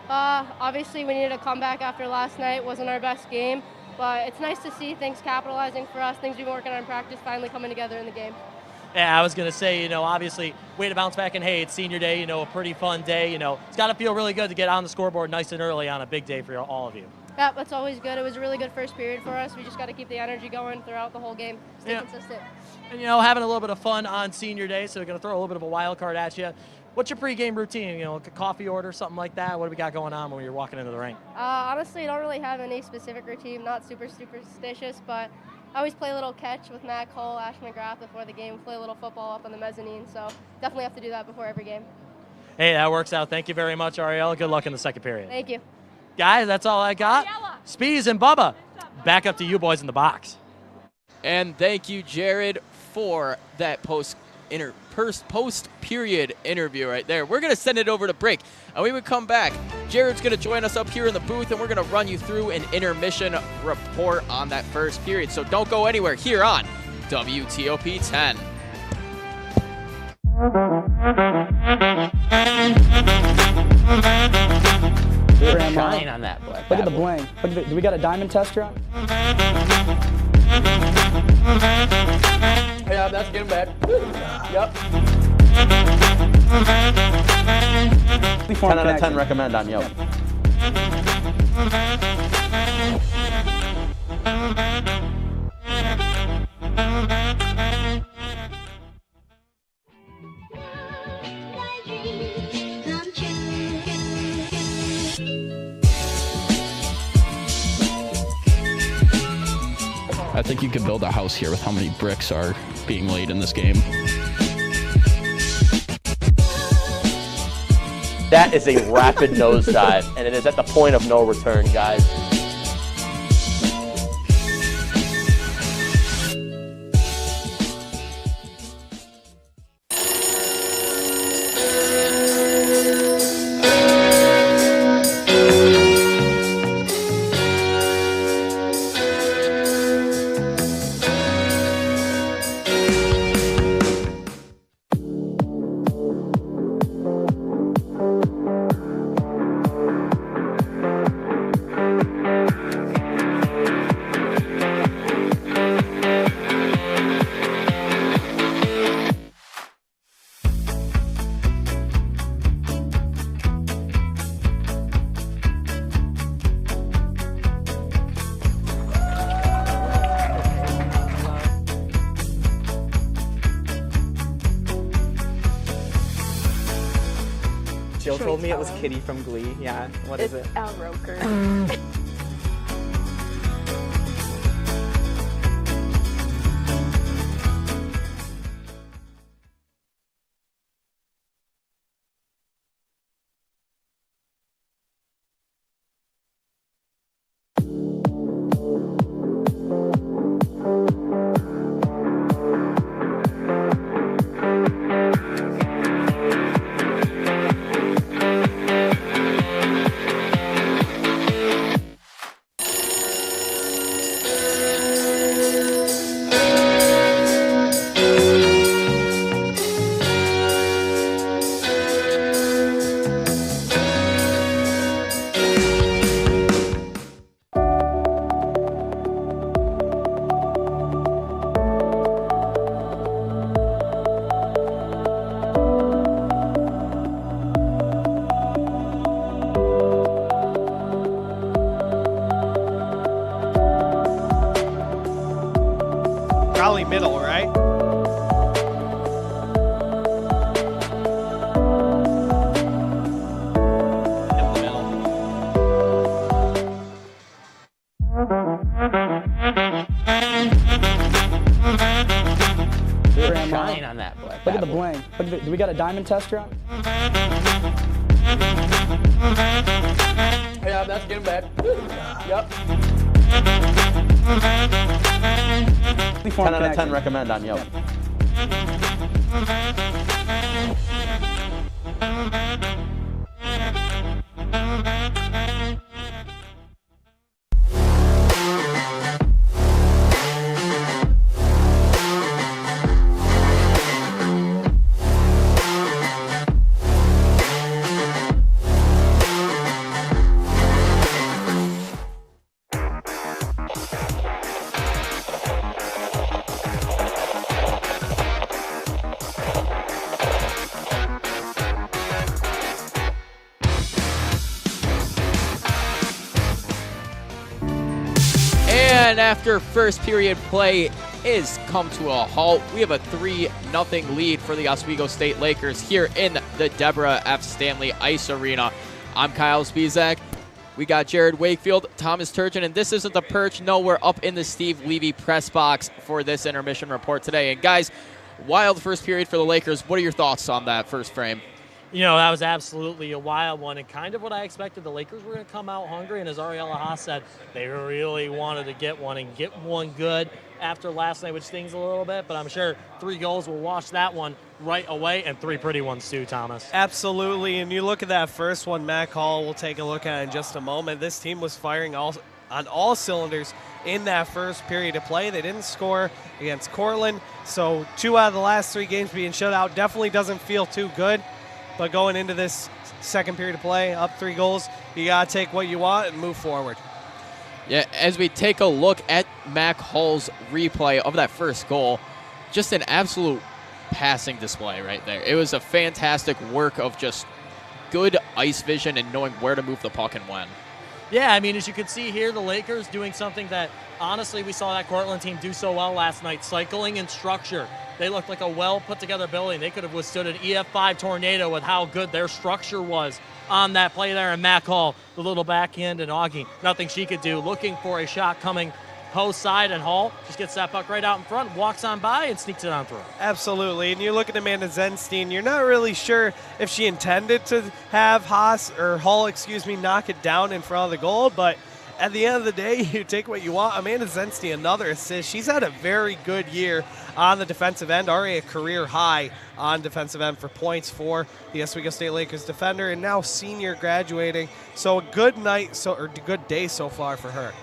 Obviously, we needed a comeback after last night. Wasn't our best game, but it's nice to see things capitalizing for us, things we've been working on in practice finally coming together in the game. Yeah, I was going to say, obviously, way to bounce back, and hey, it's senior day, a pretty fun day. It's got to feel really good to get on the scoreboard nice and early on a big day for all of you. Yeah, that's always good. It was a really good first period for us. We just got to keep the energy going throughout the whole game. Stay consistent. And, having a little bit of fun on senior day, so we're going to throw a little bit of a wild card at you. What's your pregame routine? A coffee order, something like that? What do we got going on when you're walking into the rink? Honestly, I don't really have any specific routine. Not super superstitious, but I always play a little catch with Matt Cole, Ash McGrath before the game. We play a little football up on the mezzanine, so definitely have to do that before every game. Hey, that works out. Thank you very much, Ariel. Good luck in the second period. Thank you. Guys, that's all I got. Spees and Bubba, back up to you boys in the box. And thank you, Jared, for that post-period interview right there. We're going to send it over to break. And we would come back. Jared's going to join us up here in the booth, and we're going to run you through an intermission report on that first period. So don't go anywhere here on WTOP 10. Shine on that black. Look at the bling. Look at do we got a diamond tester on? Yeah, that's getting bad. Yep. 10 out of 10 recommend on Yelp. I think you could build a house here with how many bricks are being laid in this game. That is a rapid nosedive, and it is at the point of no return, guys. Jill told me it was Kitty from Glee. Yeah, what is it? Al Roker. Probably middle, right? Shine on that black. Look at the bling. Look at the, do we got a diamond tester on? Yeah, that's getting bad. Yep. 10 out of 10 recommend on Yelp. And after first period play is come to a halt, we have a 3-0 lead for the Oswego State Lakers here in the Deborah F. Stanley Ice Arena. I'm Kyle Spizak. We got Jared Wakefield, Thomas Turgeon, and this isn't the perch. No, we're up in the Steve Levy press box for this intermission report today. And guys, wild first period for the Lakers. What are your thoughts on that first frame? You know, that was absolutely a wild one and kind of what I expected. The Lakers were going to come out hungry, and as Ariella Haas said, they really wanted to get one and get one good after last night, which stings a little bit, but I'm sure 3 goals will wash that one right away, and 3 pretty ones too, Thomas. Absolutely, and you look at that first one, Mac Hall, we'll take a look at in just a moment. This team was firing on all cylinders in that first period of play. They didn't score against Cortland, so 2 out of the last 3 games being shut out definitely doesn't feel too good. But going into this second period of play, up 3 goals, you got to take what you want and move forward. Yeah, as we take a look at Mac Hall's replay of that first goal, just an absolute passing display right there. It was a fantastic work of just good ice vision and knowing where to move the puck and when. Yeah, I mean, as you can see here, the Lakers doing something that, honestly, we saw that Cortland team do so well last night, cycling and structure. They looked like a well-put-together building. They could have withstood an EF5 tornado with how good their structure was on that play there. And Mac Hall, the little backhand, and Augie, nothing she could do. Looking for a shot coming post side, and Hall just gets that puck right out in front, walks on by, and sneaks it on through. Absolutely, and you look at Amanda Zenstein, you're not really sure if she intended to have Hall, knock it down in front of the goal, but at the end of the day, you take what you want. Amanda Zenstein, another assist. She's had a very good year on the defensive end, already a career high on defensive end for points for the Oswego State Lakers defender, and now senior graduating. So a good night, good day so far for her.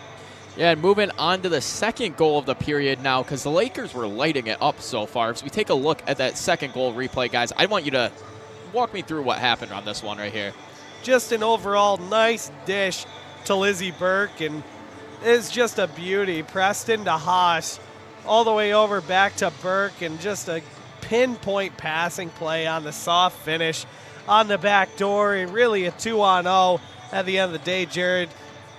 Yeah, and moving on to the second goal of the period now, because the Lakers were lighting it up so far. As we take a look at that second goal replay, guys, I want you to walk me through what happened on this one right here. Just an overall nice dish to Lizzie Burke, and it's just a beauty. Preston to Haas, all the way over back to Burke, and just a pinpoint passing play on the soft finish on the back door, and really a 2-on-0 at the end of the day, Jared.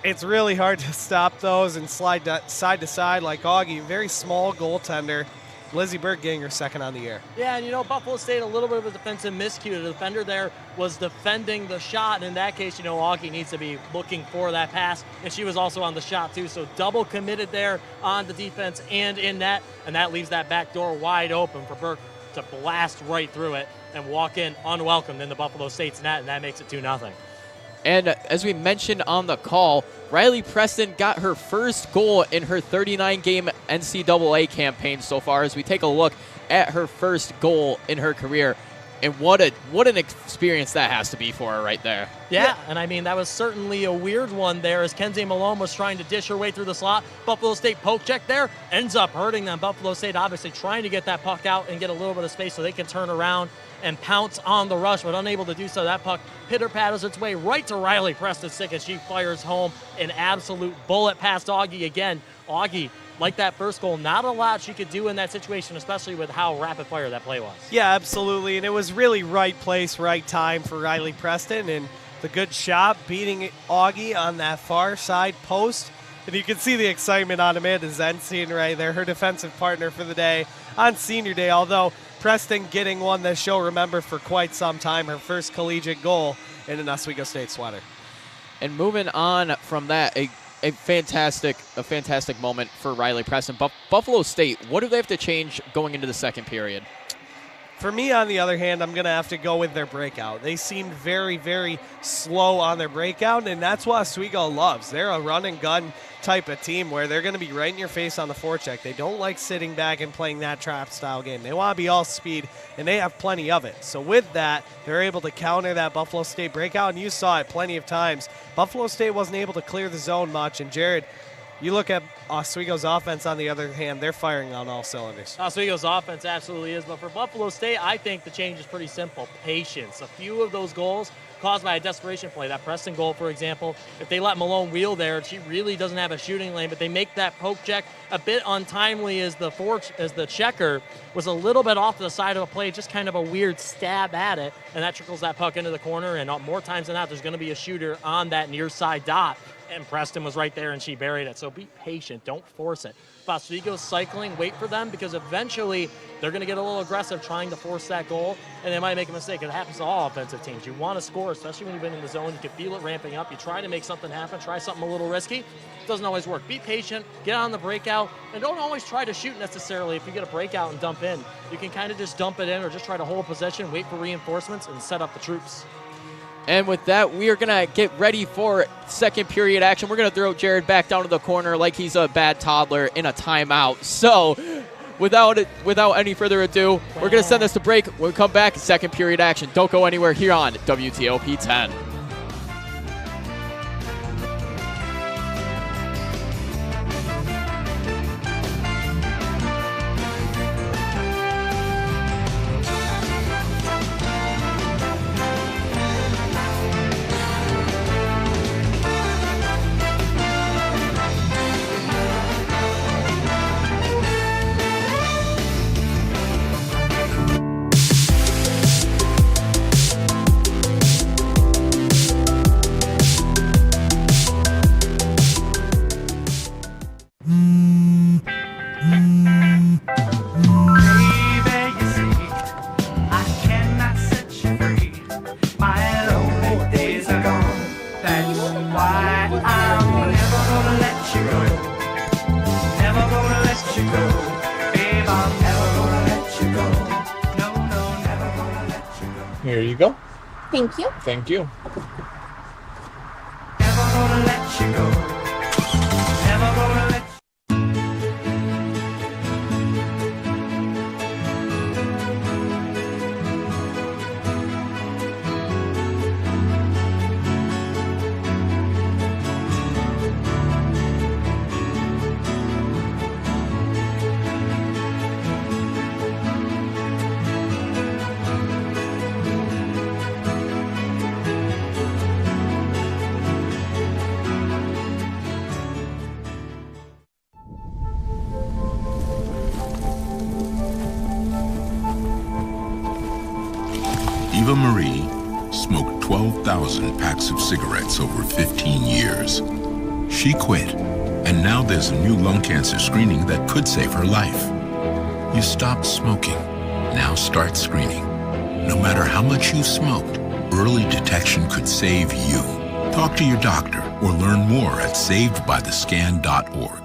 It's really hard to stop those and slide side to side like Augie. Very small goaltender. Lizzie Burke getting her second on the year. Yeah, and you know, Buffalo State, a little bit of a defensive miscue. The defender there was defending the shot, and in that case, you know, Augie needs to be looking for that pass, and she was also on the shot too, so double committed there on the defense and in net, and that leaves that back door wide open for Burke to blast right through it and walk in unwelcomed in the Buffalo State's net, and that makes it 2-0. And as we mentioned on the call, Riley Preston got her first goal in her 39-game NCAA campaign so far, as we take a look at her first goal in her career. And what an experience that has to be for her right there. Yeah, and I mean, that was certainly a weird one there as Kenzie Malone was trying to dish her way through the slot. Buffalo State poke check there, ends up hurting them. Buffalo State obviously trying to get that puck out and get a little bit of space so they can turn around and pounce on the rush, but unable to do so. That puck pitter-patters its way right to Riley Preston's stick as she fires home an absolute bullet past Augie again. Augie, like that first goal, not a lot she could do in that situation, especially with how rapid fire that play was. Yeah, absolutely, and it was really right place, right time for Riley Preston, and the good shot beating Augie on that far side post. And you can see the excitement on Amanda Zenstein right there, her defensive partner for the day on senior day, although Preston getting one that she'll remember for quite some time, her first collegiate goal in an Oswego State sweater. And moving on from that, a fantastic moment for Riley Preston. Buffalo State, what do they have to change going into the second period? For me, on the other hand, I'm going to have to go with their breakout. They seemed very, very slow on their breakout, and that's what Oswego loves. They're a run-and-gun type of team where they're going to be right in your face on the forecheck. They don't like sitting back and playing that trap-style game. They want to be all speed, and they have plenty of it. So with that, they're able to counter that Buffalo State breakout, and you saw it plenty of times. Buffalo State wasn't able to clear the zone much, and Jared, you look at Oswego's offense, on the other hand, they're firing on all cylinders. Oswego's offense absolutely is, but for Buffalo State, I think the change is pretty simple. Patience. A few of those goals caused by a desperation play. That Preston goal, for example, if they let Malone wheel there, she really doesn't have a shooting lane, but they make that poke check a bit untimely as the checker was a little bit off to the side of a play, just kind of a weird stab at it, and that trickles that puck into the corner, and more times than not, there's going to be a shooter on that near side dot. And Preston was right there, and she buried it. So be patient. Don't force it. If Oswego's cycling, wait for them, because eventually they're going to get a little aggressive trying to force that goal, and they might make a mistake. It happens to all offensive teams. You want to score, especially when you've been in the zone. You can feel it ramping up. You try to make something happen, try something a little risky. It doesn't always work. Be patient, get on the breakout, and don't always try to shoot necessarily if you get a breakout and dump in. You can kind of just dump it in or just try to hold possession, wait for reinforcements, and set up the troops. And with that, we are going to get ready for second period action. We're going to throw Jared back down to the corner like he's a bad toddler in a timeout. So without any further ado, we're going to send this to break. When we come back, second period action. Don't go anywhere here on WTOP 10. Here you go. Thank you. Thank you. Eva Marie smoked 12,000 packs of cigarettes over 15 years. She quit, and now there's a new lung cancer screening that could save her life. You stopped smoking. Now start screening. No matter how much you smoked, early detection could save you. Talk to your doctor or learn more at savedbythescan.org.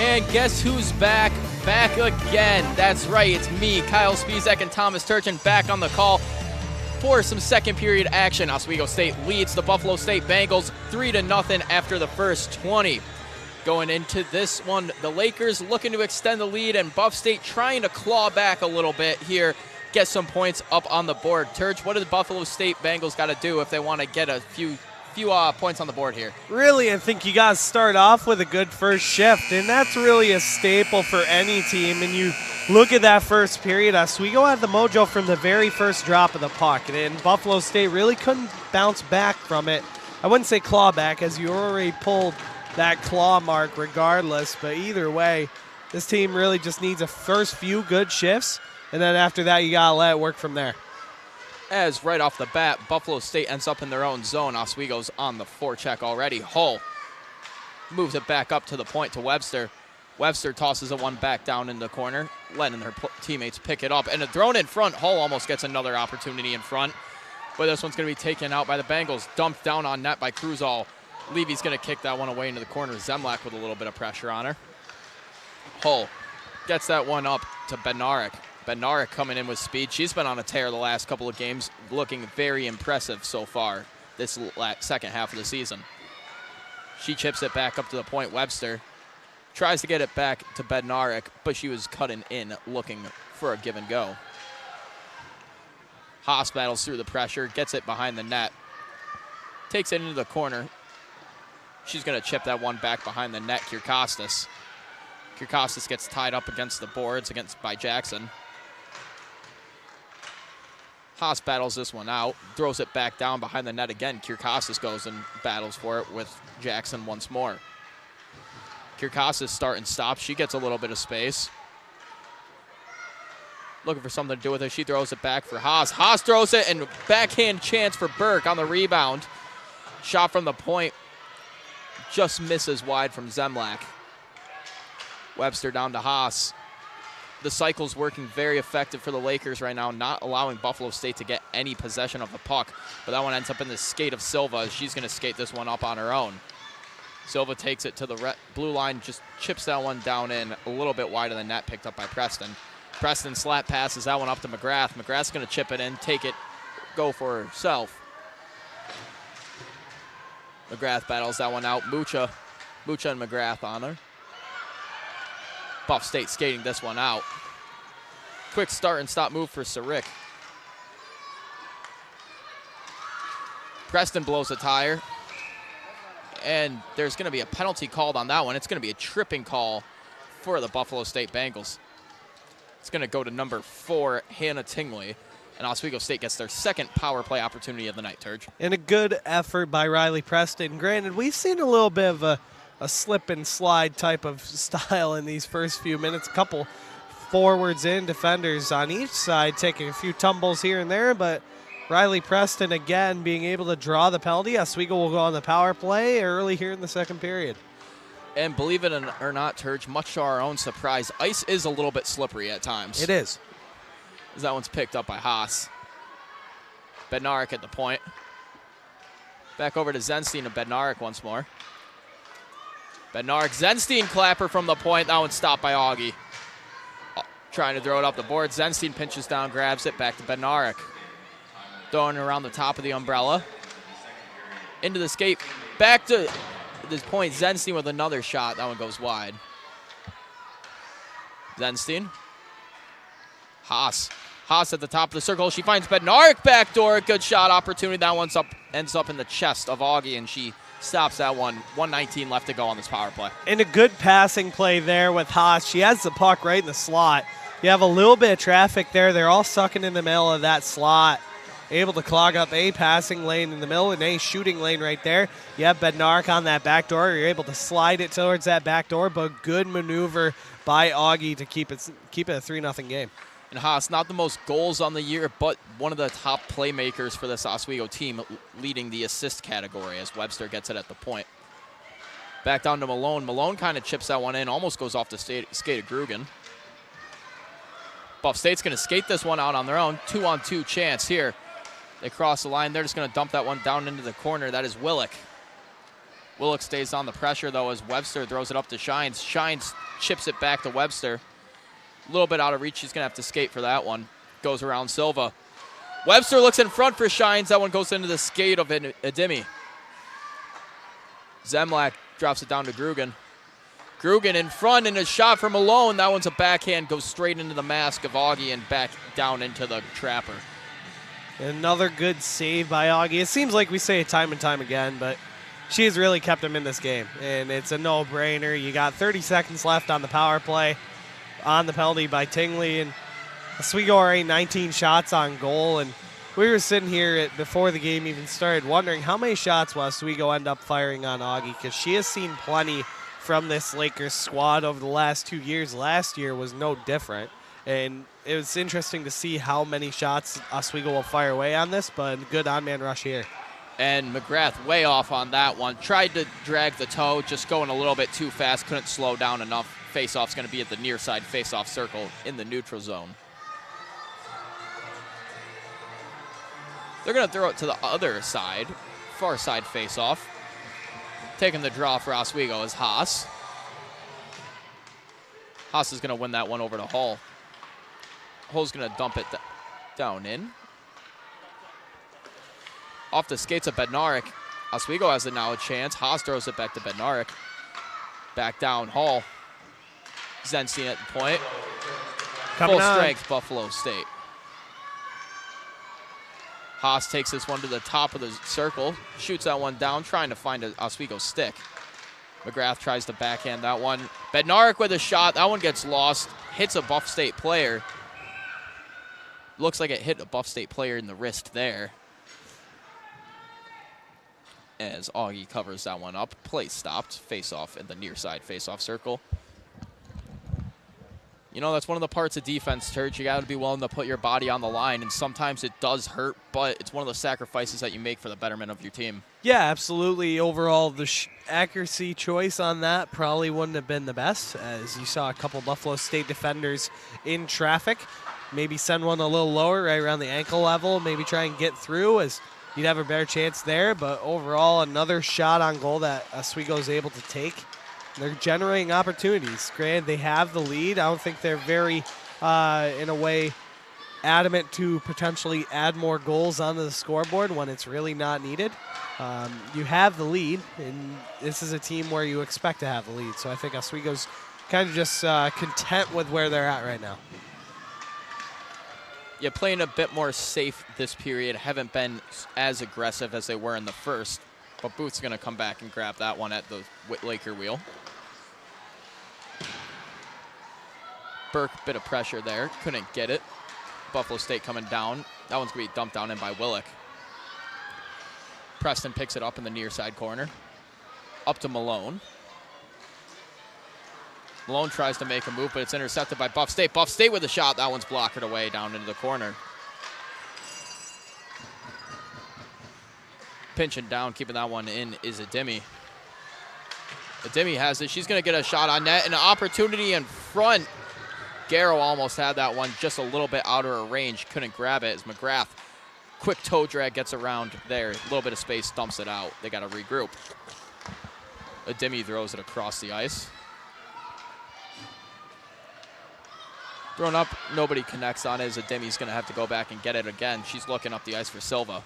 And guess who's back? Back again. That's right, it's me, Kyle Spiezek, and Thomas Turchin back on the call for some second period action. Oswego State leads the Buffalo State Bengals 3-0 after the first 20. Going into this one, the Lakers looking to extend the lead, and Buff State trying to claw back a little bit here, get some points up on the board. Turch, what do the Buffalo State Bengals got to do if they want to get a few points on the board here? Really, I think you got to start off with a good first shift, and that's really a staple for any team. And you look at that first period, Oswego had the mojo from the very first drop of the puck, and Buffalo State really couldn't bounce back from it. I wouldn't say claw back, as you already pulled that claw mark regardless, but either way, this team really just needs a first few good shifts, and then after that, you got to let it work from there. As right off the bat, Buffalo State ends up in their own zone. Oswego's on the forecheck already. Hull moves it back up to the point to Webster. Webster tosses it one back down in the corner, letting her teammates pick it up. And a thrown in front, Hull almost gets another opportunity in front. But this one's going to be taken out by the Bengals. Dumped down on net by Cruzall. Levy's going to kick that one away into the corner. Zemlak with a little bit of pressure on her. Hull gets that one up to Bednarik. Bednarik coming in with speed. She's been on a tear the last couple of games, looking very impressive so far this second half of the season. She chips it back up to the point. Webster tries to get it back to Bednarik, but she was cutting in, looking for a give and go. Haas battles through the pressure, gets it behind the net, takes it into the corner. She's going to chip that one back behind the net. Kirkostas gets tied up against the boards by Jackson. Haas battles this one out, throws it back down behind the net again. Kirkostas goes and battles for it with Jackson once more. Kirkostas start and stop. She gets a little bit of space. Looking for something to do with it. She throws it back for Haas. Haas throws it, and backhand chance for Burke on the rebound. Shot from the point just misses wide from Zemlak. Webster down to Haas. The cycle's working very effective for the Lakers right now, not allowing Buffalo State to get any possession of the puck. But that one ends up in the skate of Silva. She's going to skate this one up on her own. Silva takes it to the blue line, just chips that one down in a little bit wide of the net, picked up by Preston. Preston slap passes that one up to McGrath. McGrath's going to chip it in, take it, go for herself. McGrath battles that one out. Mucha and McGrath on her. Buff State skating this one out. Quick start and stop move for Sarik. Preston blows a tire. And there's going to be a penalty called on that one. It's going to be a tripping call for the Buffalo State Bengals. It's going to go to number 4, Hannah Tingley. And Oswego State gets their second power play opportunity of the night, Turge. And a good effort by Riley Preston. Granted, we've seen a little bit of a slip and slide type of style in these first few minutes. A couple forwards and defenders on each side taking a few tumbles here and there, but Riley Preston again being able to draw the penalty. Oswego will go on the power play early here in the second period. And believe it or not, Turge, much to our own surprise, ice is a little bit slippery at times. It is. As that one's picked up by Haas. Bednarik at the point. Back over to Zenstein and Bednarik once more. Bednarik, Zenstein clapper from the point. That one's stopped by Augie. Trying to throw it up the board. Zenstein pinches down, grabs it, back to Bednarik. Throwing it around the top of the umbrella. Into the skate. Back to this point. Zenstein with another shot. That one goes wide. Zenstein. Haas. Haas at the top of the circle. She finds Bednarik backdoor. Good shot opportunity. That one's up, ends up in the chest of Augie, and she stops that one. 1:19 left to go on this power play. And a good passing play there with Haas. She has the puck right in the slot. You have a little bit of traffic there. They're all sucking in the middle of that slot. Able to clog up a passing lane in the middle and a shooting lane right there. You have Bednarik on that back door. You're able to slide it towards that back door, but good maneuver by Augie to keep it a 3-0 game. And Haas, not the most goals on the year, but one of the top playmakers for this Oswego team, leading the assist category as Webster gets it at the point. Back down to Malone. Malone kind of chips that one in, almost goes off the skate of Grugan. Buff State's going to skate this one out on their own. 2-on-2 chance here. They cross the line. They're just going to dump that one down into the corner. That is Willick. Willick stays on the pressure, though, as Webster throws it up to Shines. Shines chips it back to Webster. A little bit out of reach. He's going to have to skate for that one. Goes around Silva. Webster looks in front for Shines. That one goes into the skate of Ademi. Zemlak drops it down to Grugan. Grugan in front and a shot from Malone. That one's a backhand. Goes straight into the mask of Augie and back down into the trapper. Another good save by Augie. It seems like we say it time and time again, but she's really kept him in this game, and it's a no-brainer. You got 30 seconds left on the power play, on the penalty by Tingley, and Oswego already 19 shots on goal, and we were sitting here before the game even started wondering how many shots will Oswego end up firing on Augie, because she has seen plenty from this Lakers squad over the last 2 years. Last year was no different, and it was interesting to see how many shots Oswego will fire away on this, but good on-man rush here. And McGrath way off on that one. Tried to drag the toe, just going a little bit too fast. Couldn't slow down enough. Face-off's going to be at the near side face-off circle in the neutral zone. They're going to throw it to the other side, far side face-off. Taking the draw for Oswego is Haas. Haas is going to win that one over to Hull. Hull's going to dump it down in. Off the skates of Bednarik. Oswego has now a chance. Haas throws it back to Bednarik. Back down, Hull. Zenstein at the point. Coming Full on. strength, Buffalo State. Haas takes this one to the top of the circle. Shoots that one down, trying to find an Oswego stick. McGrath tries to backhand that one. Bednarik with a shot. That one gets lost. Hits a Buff State player. Looks like it hit a Buff State player in the wrist there. As Augie covers that one up. Play stopped. Face-off in the near side face-off circle. You know, that's one of the parts of defense, Turch. You got to be willing to put your body on the line, and sometimes it does hurt, but it's one of the sacrifices that you make for the betterment of your team. Yeah, absolutely. Overall, the accuracy choice on that probably wouldn't have been the best, as you saw a couple Buffalo State defenders in traffic. Maybe send one a little lower, right around the ankle level, maybe try and get through, as you'd have a better chance there. But overall, another shot on goal that Oswego is able to take. They're generating opportunities. Granted, they have the lead. I don't think they're very, in a way, adamant to potentially add more goals onto the scoreboard when it's really not needed. You have the lead, and this is a team where you expect to have the lead. So I think Oswego's kind of just content with where they're at right now. Yeah, playing a bit more safe this period. Haven't been as aggressive as they were in the first. But Booth's going to come back and grab that one at the Laker wheel. Burke, bit of pressure there. Couldn't get it. Buffalo State coming down. That one's going to be dumped down in by Willick. Preston picks it up in the near side corner. Up to Malone. Malone tries to make a move, but it's intercepted by Buff State. Buff State with a shot. That one's blockered away down into the corner. Pinching down, keeping that one in is Ademi. Ademi has it. She's going to get a shot on net and an opportunity in front. Garrow almost had that one just a little bit out of her range. Couldn't grab it as McGrath, quick toe drag, gets around there. A little bit of space, dumps it out. They got to regroup. Ademi throws it across the ice. Thrown up, nobody connects on it as Ademi's going to have to go back and get it again. She's looking up the ice for Silva.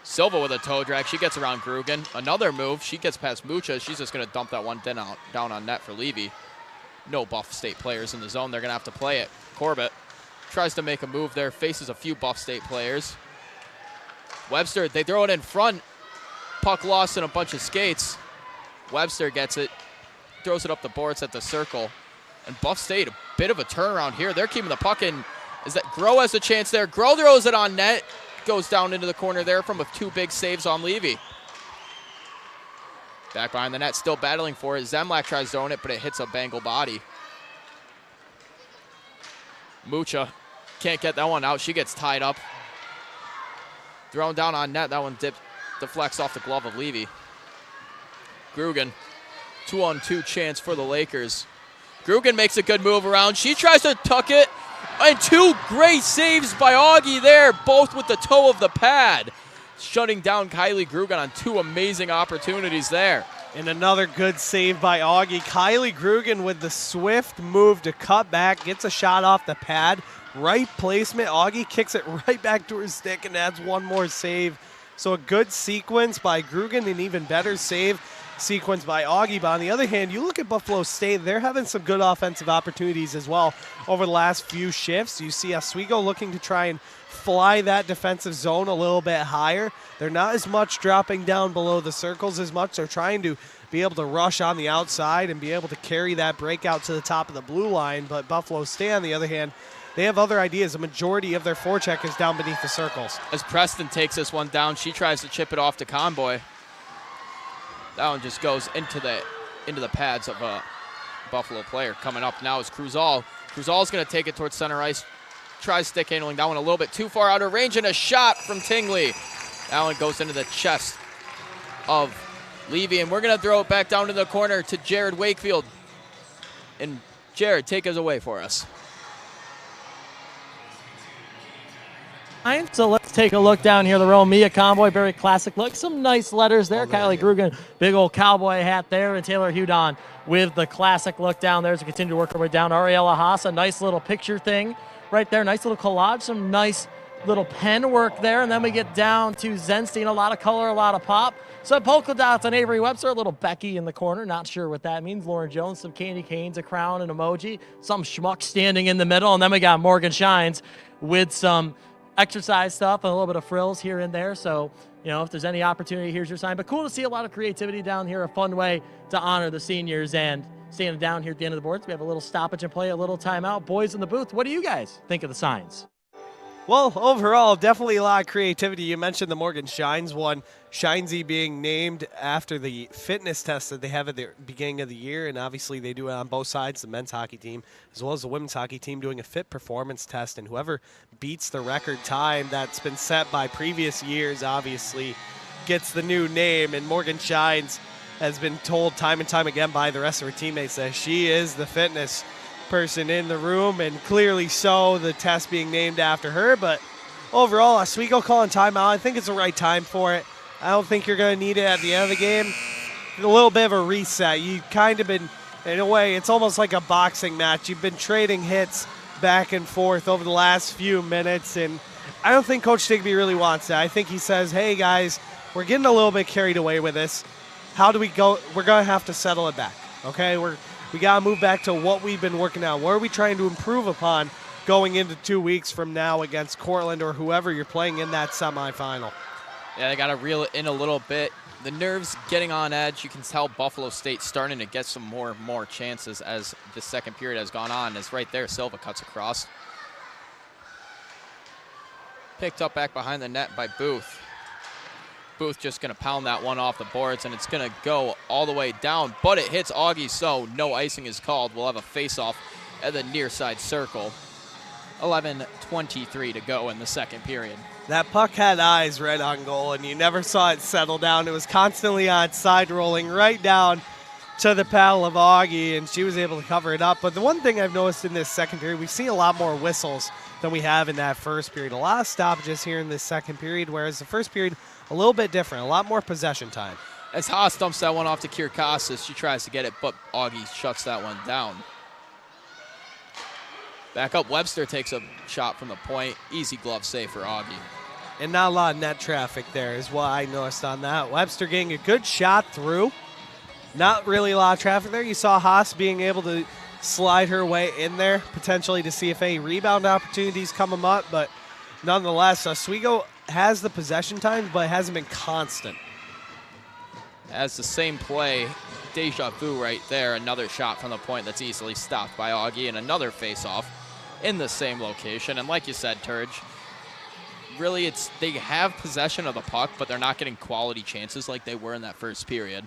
Silva with a toe drag. She gets around Grugan. Another move. She gets past Mucha. She's just going to dump that one down on net for Levy. No Buff State players in the zone. They're going to have to play it. Corbett tries to make a move there. Faces a few Buff State players. Webster, they throw it in front. Puck lost in a bunch of skates. Webster gets it. Throws it up the boards at the circle. And Buff State, a bit of a turnaround here. They're keeping the puck in. Is that Groh has a chance there. Groh throws it on net. Goes down into the corner there from 2 big saves on Levy. Back behind the net, still battling for it. Zemlak tries throwing it, but it hits a Bengal body. Mucha can't get that one out. She gets tied up. Thrown down on net. That one deflects off the glove of Levy. Grugan, 2-on-2 chance for the Lakers. Grugan makes a good move around. She tries to tuck it. And 2 great saves by Augie there, both with the toe of the pad. Shutting down Kylie Grugan on 2 amazing opportunities there. And another good save by Augie. Kylie Grugan with the swift move to cut back, gets a shot off the pad. Right placement. Augie kicks it right back to her stick and adds 1 more save. So a good sequence by Grugan, an even better save sequence by Augie. But on the other hand, you look at Buffalo State, they're having some good offensive opportunities as well over the last few shifts. You see Oswego looking to try and fly that defensive zone a little bit higher. They're not as much dropping down below the circles as much. They're trying to be able to rush on the outside and be able to carry that breakout to the top of the blue line. But Buffalo State, on the other hand, they have other ideas. A majority of their forecheck is down beneath the circles. As Preston takes this one down, she tries to chip it off to Conboy. That one just goes into the pads of a Buffalo player. Coming up now is Cruzal. Cruzal's going to take it towards center ice. Tries stick handling that one a little bit too far out of range, and a shot from Tingley. That one goes into the chest of Levy, and we're going to throw it back down to the corner to Jared Wakefield. And Jared, take us away for us. So let's take a look down here. The Romeo Convoy, very classic look. Some nice letters there. Kylie Grugan, big old cowboy hat there. And Taylor Hudon with the classic look down there as we continue to work our way down. Ariella Haas, a nice little picture thing right there. Nice little collage, some nice little pen work there. And then we get down to Zenstein. A lot of color, a lot of pop. Some polka dots on Avery Webster. A little Becky in the corner. Not sure what that means. Lauren Jones, some candy canes, a crown, an emoji. Some schmuck standing in the middle. And then we got Morgan Shines with some exercise stuff and a little bit of frills here and there. So, you know, if there's any opportunity, here's your sign. But cool to see a lot of creativity down here. A fun way to honor the seniors. And standing down here at the end of the boards, we have a little stoppage and play, a little timeout. Boys in the booth, what do you guys think of the signs? Well, overall, definitely a lot of creativity. You mentioned the Morgan Shines one. Shinesy being named after the fitness test that they have at the beginning of the year, and obviously they do it on both sides, the men's hockey team as well as the women's hockey team doing a fit performance test, and whoever beats the record time that's been set by previous years obviously gets the new name. And Morgan Shines has been told time and time again by the rest of her teammates that she is the fitness person in the room, and clearly so, the test being named after her. But overall, Oswego calling timeout. I think it's the right time for it. I don't think you're going to need it at the end of the game. A little bit of a reset. You've kind of been, in a way, it's almost like a boxing match. You've been trading hits back and forth over the last few minutes, and I don't think Coach Digby really wants that. I think he says, hey, guys, we're getting a little bit carried away with this. How do we go? We're going to have to settle it back, okay? We got to move back to what we've been working on. What are we trying to improve upon going into 2 weeks from now against Cortland or whoever you're playing in that semifinal? Yeah, they got to reel it in a little bit. The nerves getting on edge. You can tell Buffalo State starting to get some more chances as the second period has gone on. As right there, Silva cuts across. Picked up back behind the net by Booth. Booth just going to pound that one off the boards, and it's going to go all the way down, but it hits Augie, so no icing is called. We'll have a face-off at the near side circle. 11:23 to go in the second period. That puck had eyes right on goal, and you never saw it settle down. It was constantly on side rolling right down to the paddle of Augie, and she was able to cover it up. But the one thing I've noticed in this second period, we've seen a lot more whistles than we have in that first period. A lot of stoppages here in this second period, whereas the first period, a little bit different, a lot more possession time. As Haas dumps that one off to Kirkostas, she tries to get it, but Augie shuts that one down. Back up, Webster takes a shot from the point. Easy glove save for Augie. And not a lot of net traffic there is what I noticed on that. Webster getting a good shot through. Not really a lot of traffic there. You saw Haas being able to slide her way in there, potentially to see if any rebound opportunities come up, but nonetheless, Oswego has the possession time, but it hasn't been constant. As the same play, deja vu right there, another shot from the point that's easily stopped by Augie, and another face-off in the same location. And like you said, Turge, really they have possession of the puck, but they're not getting quality chances like they were in that first period.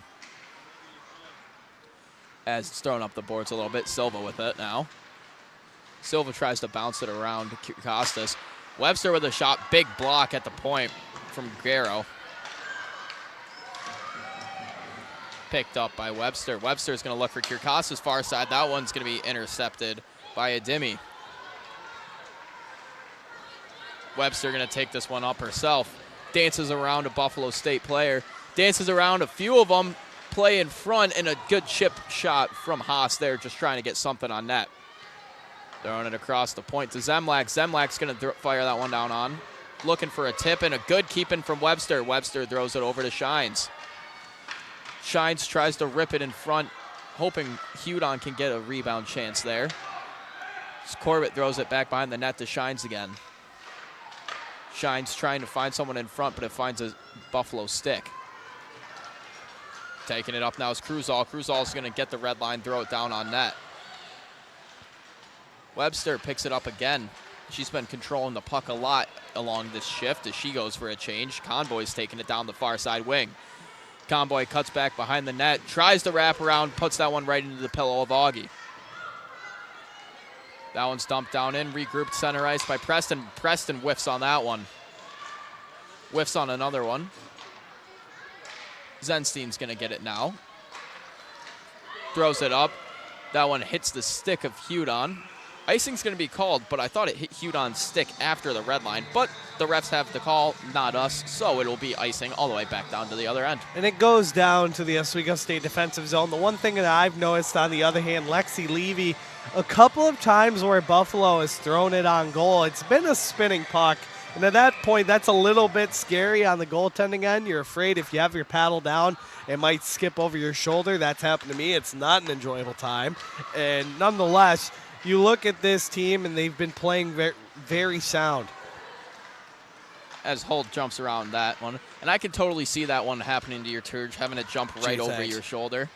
As it's thrown up the boards a little bit, Silva with it now. Silva tries to bounce it around Costas. Webster with a shot, big block at the point from Guerrero. Picked up by Webster. Webster's going to look for Kirkostas' far side. That one's going to be intercepted by Ademi. Webster going to take this one up herself. Dances around a Buffalo State player. Dances around a few of them. Play in front, and a good chip shot from Haas there, just trying to get something on net. Throwing it across the point to Zemlak. Zemlak's going to fire that one down on. Looking for a tip, and a good keeping from Webster. Webster throws it over to Shines. Shines tries to rip it in front, hoping Hudon can get a rebound chance there. Corbett throws it back behind the net to Shines again. Shines trying to find someone in front, but it finds a Buffalo stick. Taking it up now is Cruzall. Cruzall's going to get the red line, throw it down on net. Webster picks it up again. She's been controlling the puck a lot along this shift as she goes for a change. Convoy's taking it down the far side wing. Convoy cuts back behind the net, tries to wrap around, puts that one right into the pillow of Augie. That one's dumped down in, regrouped center ice by Preston. Preston whiffs on that one. Whiffs on another one. Zenstein's going to get it now. Throws it up. That one hits the stick of Hudon. Icing's going to be called, but I thought it hit Hudon's stick after the red line. But the refs have the call, not us, so it'll be icing all the way back down to the other end. And it goes down to the Oswego State defensive zone. The one thing that I've noticed, on the other hand, Lexi Levy, a couple of times where Buffalo has thrown it on goal, it's been a spinning puck. And at that point, that's a little bit scary on the goaltending end. You're afraid if you have your paddle down, it might skip over your shoulder. That's happened to me. It's not an enjoyable time. And nonetheless, you look at this team, and they've been playing very, very sound. As Holt jumps around that one. And I can totally see that one happening to your Turge, having it jump right over your shoulder.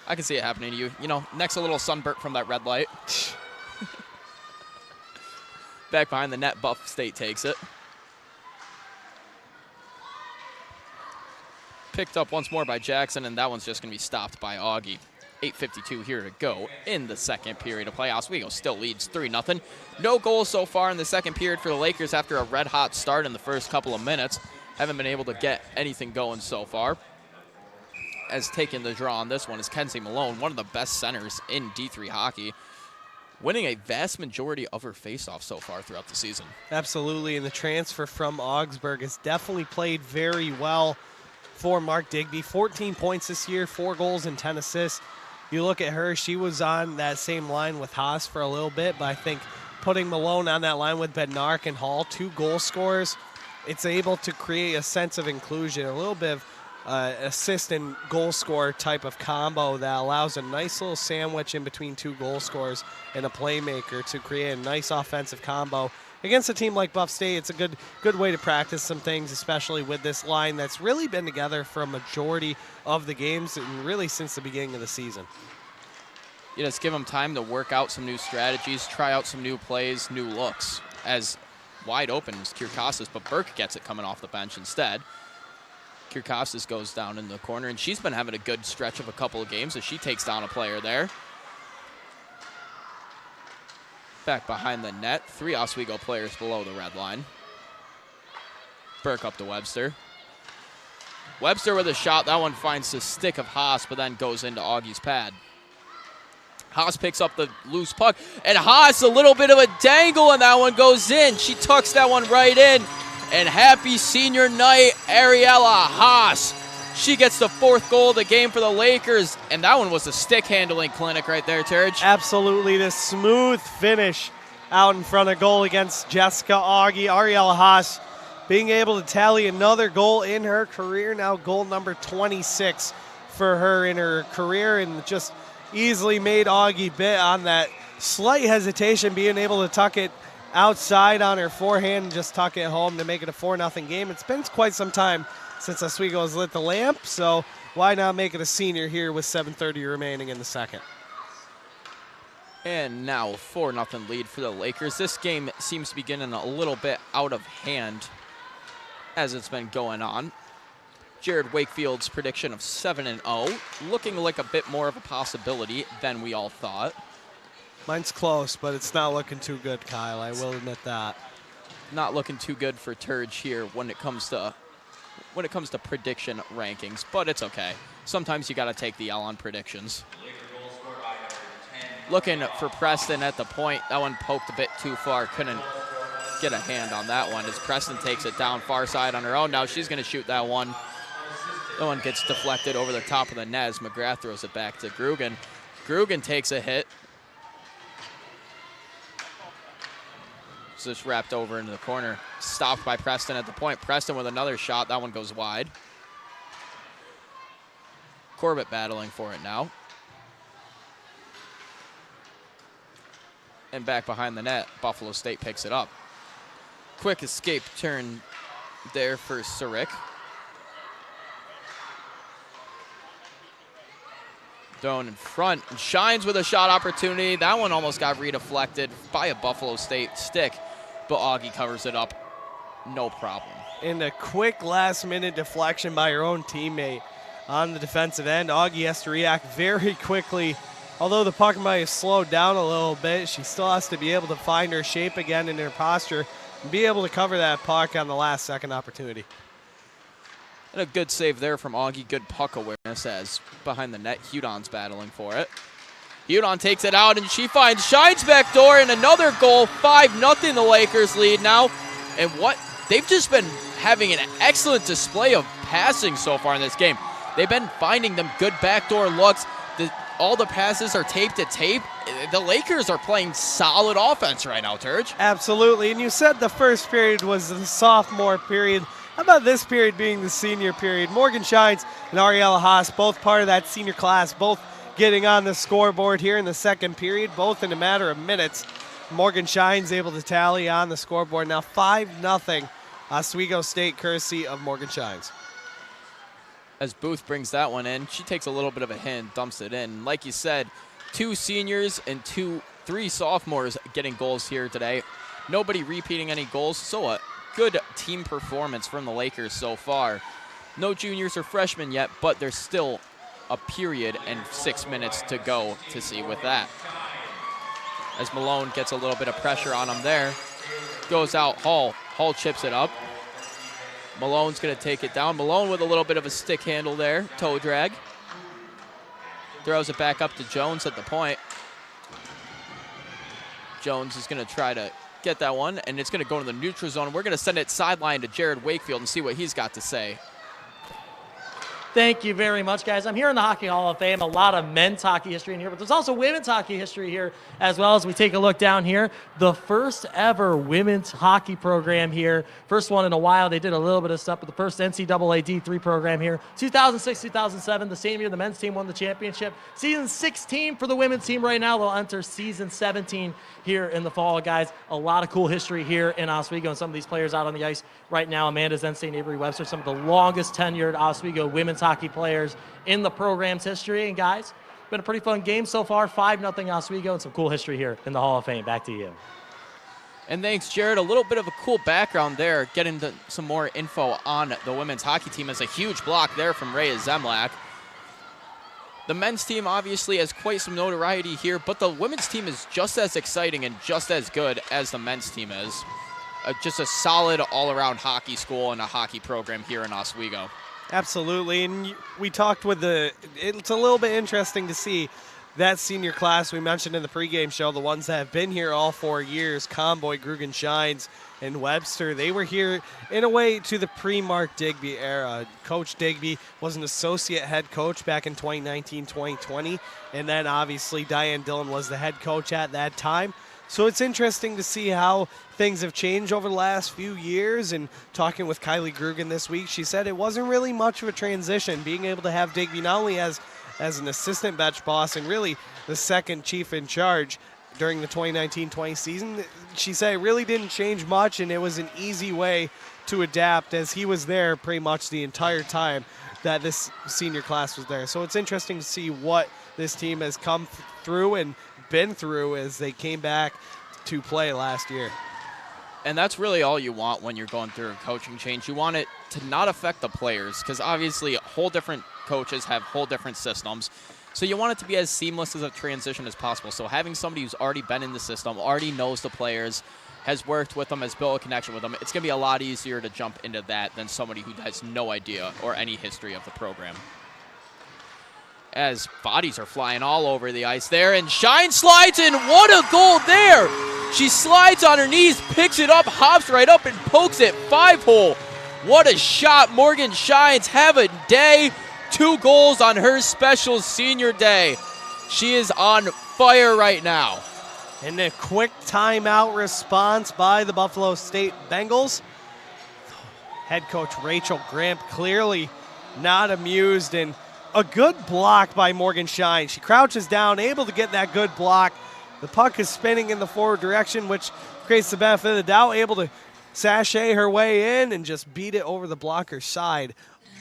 I can see it happening to you. You know, next a little sunburnt from that red light. Back behind the net, Buff State takes it. Picked up once more by Jackson, and that one's just going to be stopped by Augie. 8:52 here to go in the second period of play. Oswego still leads 3-0. No goals so far in the second period for the Lakers after a red-hot start in the first couple of minutes. Haven't been able to get anything going so far. As taking the draw on this one is Kenzie Malone, one of the best centers in D3 hockey, winning a vast majority of her faceoffs so far throughout the season. Absolutely, and the transfer from Augsburg has definitely played very well for Mark Digby. 14 points this year, 4 goals and 10 assists. You look at her, she was on that same line with Haas for a little bit, but I think putting Malone on that line with Bednark and Hall, 2 goal scorers, it's able to create a sense of inclusion, a little bit of assist and goal scorer type of combo that allows a nice little sandwich in between 2 goal scorers and a playmaker to create a nice offensive combo. Against a team like Buff State, it's a good way to practice some things, especially with this line that's really been together for a majority of the games and really since the beginning of the season. You just give them time to work out some new strategies, try out some new plays, new looks. As wide open is Kirkostas, but Burke gets it coming off the bench instead. Kirkostas goes down in the corner, and she's been having a good stretch of a couple of games as she takes down a player there. Back behind the net, 3 Oswego players below the red line. Burke up to Webster. Webster with a shot. That one finds the stick of Haas, but then goes into Augie's pad. Haas picks up the loose puck, and Haas a little bit of a dangle, and that one goes in. She tucks that one right in, and happy senior night, Ariella Haas. She gets the 4th goal of the game for the Lakers, and that one was a stick handling clinic right there, Turge. Absolutely, the smooth finish out in front of goal against Jessica Augie. Ariella Haas being able to tally another goal in her career, now goal number 26 for her in her career, and just easily made Augie bit on that slight hesitation, being able to tuck it outside on her forehand and just tuck it home to make it a 4-0 game. It's been quite some time since Oswego has lit the lamp, so why not make it a senior here with 7:30 remaining in the second? And now 4-0 lead for the Lakers. This game seems to be getting a little bit out of hand as it's been going on. Jared Wakefield's prediction of 7-0, looking like a bit more of a possibility than we all thought. Mine's close, but it's not looking too good, Kyle. I will admit that. Not looking too good for Turge here when it comes to prediction rankings, but it's okay. Sometimes you got to take the L on predictions. Looking for Preston at the point. That one poked a bit too far. Couldn't get a hand on that one as Preston takes it down far side on her own. Now she's going to shoot that one. That one gets deflected over the top of the net as McGrath throws it back to Grugan. Grugan takes a hit. It's just wrapped over into the corner. Stopped by Preston at the point. Preston with another shot. That one goes wide. Corbett battling for it now. And back behind the net, Buffalo State picks it up. Quick escape turn there for Surik. Thrown in front, and Shines with a shot opportunity. That one almost got redeflected by a Buffalo State stick, but Augie covers it up, no problem. And a quick last-minute deflection by her own teammate on the defensive end. Augie has to react very quickly. Although the puck might have slowed down a little bit, she still has to be able to find her shape again in her posture and be able to cover that puck on the last-second opportunity. And a good save there from Augie. Good puck awareness as behind the net, Hudon's battling for it. Hudon takes it out, and she finds Shines back door, and another goal. 5-0 the Lakers lead now. And what they've just been having an excellent display of passing so far in this game. They've been finding them good backdoor looks. All the passes are tape to tape. The Lakers are playing solid offense right now, Turge. Absolutely, and you said the first period was the sophomore period. How about this period being the senior period? Morgan Shines and Ariella Haas, both part of that senior class, both getting on the scoreboard here in the second period, both in a matter of minutes. Morgan Shines able to tally on the scoreboard. Now 5-0 Oswego State, courtesy of Morgan Shines. As Booth brings that one in, she takes a little bit of a hit, dumps it in. Like you said, 2 seniors and 3 sophomores getting goals here today. Nobody repeating any goals, so a good team performance from the Lakers so far. No juniors or freshmen yet, but there's still a period and 6 minutes to go to see with that. As Malone gets a little bit of pressure on him there. Goes out Hall. Hall chips it up. Malone's going to take it down. Malone with a little bit of a stick handle there. Toe drag. Throws it back up to Jones at the point. Jones is going to try to get that one, and it's going to go to the neutral zone. We're going to send it sideline to Jared Wakefield and see what he's got to say. Thank you very much, guys. I'm here in the Hockey Hall of Fame. A lot of men's hockey history in here, but there's also women's hockey history here as well. As we take a look down here, the first ever women's hockey program here. First one in a while. They did a little bit of stuff, but the first NCAA D3 program here. 2006, 2007, the same year the men's team won the championship. Season 16 for the women's team right now. They'll enter season 17 here in the fall, guys. A lot of cool history here in Oswego, and some of these players out on the ice right now. Amanda Zenstein, Avery Webster, some of the longest tenured Oswego women's hockey players in the program's history. And guys, been a pretty fun game so far. 5-0 Oswego, and some cool history here in the Hall of Fame. Back to you. And thanks, Jared. A little bit of a cool background there, getting some more info on the women's hockey team. As a huge block there from Rhea Zemlak. The men's team obviously has quite some notoriety here, but the women's team is just as exciting and just as good as the men's team is. just a solid all-around hockey school and a hockey program here in Oswego. Absolutely, and we talked with it's a little bit interesting to see that senior class we mentioned in the pregame show, the ones that have been here all 4 years, Comboy, Grugan Shines, and Webster. They were here in a way to the pre-Mark Digby era. Coach Digby was an associate head coach back in 2019-2020, and then obviously Diane Dillon was the head coach at that time. So it's interesting to see how things have changed over the last few years. And talking with Kylie Grugan this week, she said it wasn't really much of a transition, being able to have Digby not only as an assistant bench boss and really the second chief in charge during the 2019-20 season. She said it really didn't change much, and it was an easy way to adapt as he was there pretty much the entire time that this senior class was there. So it's interesting to see what this team has come through and been through as they came back to play last year. And that's really all you want when you're going through a coaching change. You want it to not affect the players, because obviously whole different coaches have whole different systems. So you want it to be as seamless as a transition as possible. So having somebody who's already been in the system, already knows the players, has worked with them, has built a connection with them, it's going to be a lot easier to jump into that than somebody who has no idea or any history of the program. As bodies are flying all over the ice there, and Shine slides in. What a goal there! She slides on her knees, picks it up, hops right up, and pokes it 5-hole. What a shot. Morgan Shines have a day. 2 goals on her special senior day. She is on fire right now. And a quick timeout response by the Buffalo State Bengals. Head coach Rachel Gramp clearly not amused, and a good block by Morgan Shine. She crouches down, able to get that good block. The puck is spinning in the forward direction, which creates the benefit of the doubt, able to sashay her way in and just beat it over the blocker side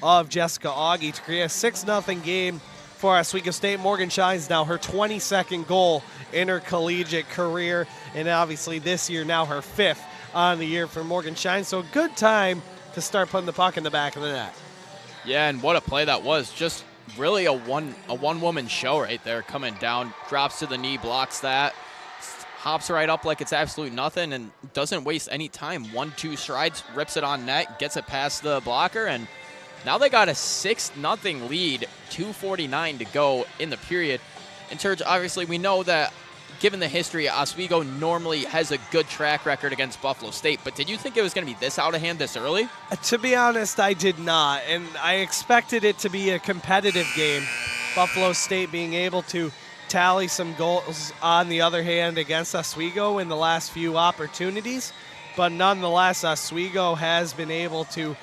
of Jessica Augie to create a 6-0 game for Oswego State. Morgan Shine's now her 22nd goal in her collegiate career, and obviously this year now her 5th on the year for Morgan Shine. So a good time to start putting the puck in the back of the net. Yeah, and what a play that was. Just really a one-woman show right there, coming down, drops to the knee, blocks that, hops right up like it's absolute nothing, and doesn't waste any time. 1-2 strides, rips it on net, gets it past the blocker, and now they got a 6-0 lead, 2:49 to go in the period. And Turge, obviously we know that given the history, Oswego normally has a good track record against Buffalo State, but did you think it was going to be this out of hand this early? To be honest, I did not, and I expected it to be a competitive game. Buffalo State being able to tally some goals on the other hand against Oswego in the last few opportunities, but nonetheless, Oswego has been able to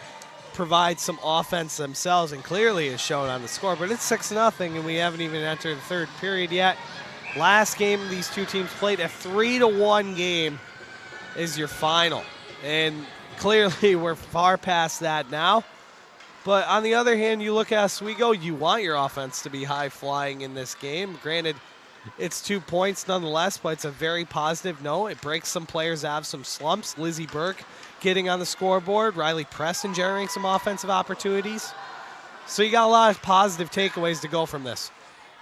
provide some offense themselves and clearly is shown on the score. But it's 6-0, and we haven't even entered the third period yet. Last game these two teams played, a 3-1 game is your final. And clearly we're far past that now. But on the other hand, you look at Oswego, you want your offense to be high-flying in this game. Granted, it's 2 points nonetheless, but it's a very positive note. It breaks some players out of some slumps. Lizzie Burke getting on the scoreboard. Riley Preston generating some offensive opportunities. So you got a lot of positive takeaways to go from this.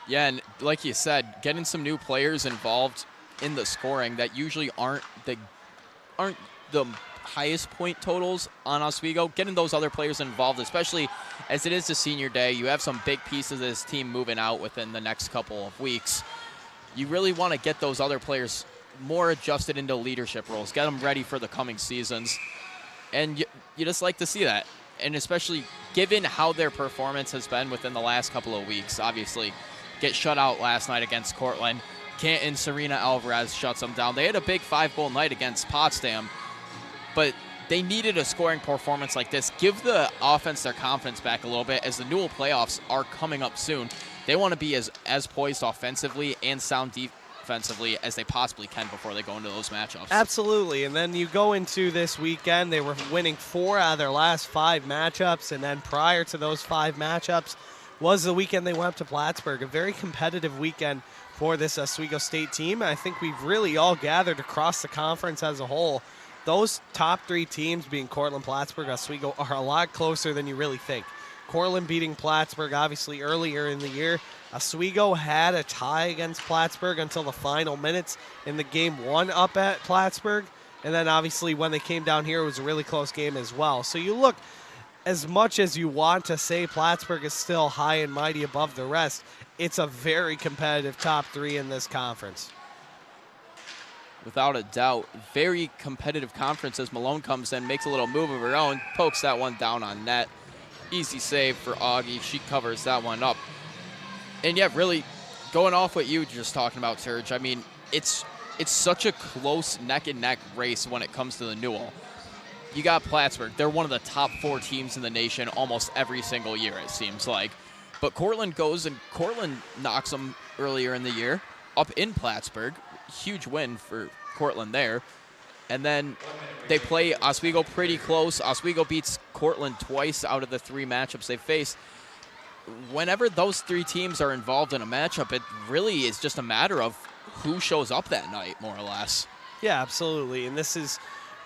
Yeah, and like you said, getting some new players involved in the scoring that usually aren't the highest point totals on Oswego, getting those other players involved, especially as it is the senior day. You have some big pieces of this team moving out within the next couple of weeks. You really want to get those other players more adjusted into leadership roles, get them ready for the coming seasons, and you just like to see that. And especially given how their performance has been within the last couple of weeks. Obviously, get shut out last night against Cortland. Canton Serena Alvarez shuts them down. They had a big 5-goal night against Potsdam, but they needed a scoring performance like this. Give the offense their confidence back a little bit as the Newell playoffs are coming up soon. They want to be as poised offensively and sound defensively as they possibly can before they go into those matchups. Absolutely, and then you go into this weekend, they were winning 4 out of their last 5 matchups, and then prior to those 5 matchups was the weekend they went up to Plattsburgh. A very competitive weekend for this Oswego State team. I think we've really all gathered across the conference as a whole. Those top 3 teams, being Cortland, Plattsburgh, Oswego, are a lot closer than you really think. Cortland beating Plattsburgh obviously earlier in the year. Oswego had a tie against Plattsburgh until the final minutes in the game 1 up at Plattsburgh. And then obviously when they came down here, it was a really close game as well. So you look, as much as you want to say Plattsburgh is still high and mighty above the rest, it's a very competitive top 3 in this conference. Without a doubt, very competitive conference as Malone comes in, makes a little move of her own, pokes that one down on net. Easy save for Augie. She covers that one up. And yeah, really, going off what you were just talking about, Serge, I mean, it's such a close neck-and-neck race when it comes to the Newell. You got Plattsburgh. They're one of the top 4 teams in the nation almost every single year, it seems like. But Cortland goes, and Cortland knocks them earlier in the year up in Plattsburgh. Huge win for Cortland there. And then they play Oswego pretty close. Oswego beats Cortland twice out of the 3 matchups they face. Whenever those 3 teams are involved in a matchup, it really is just a matter of who shows up that night, more or less. Yeah, absolutely. And this is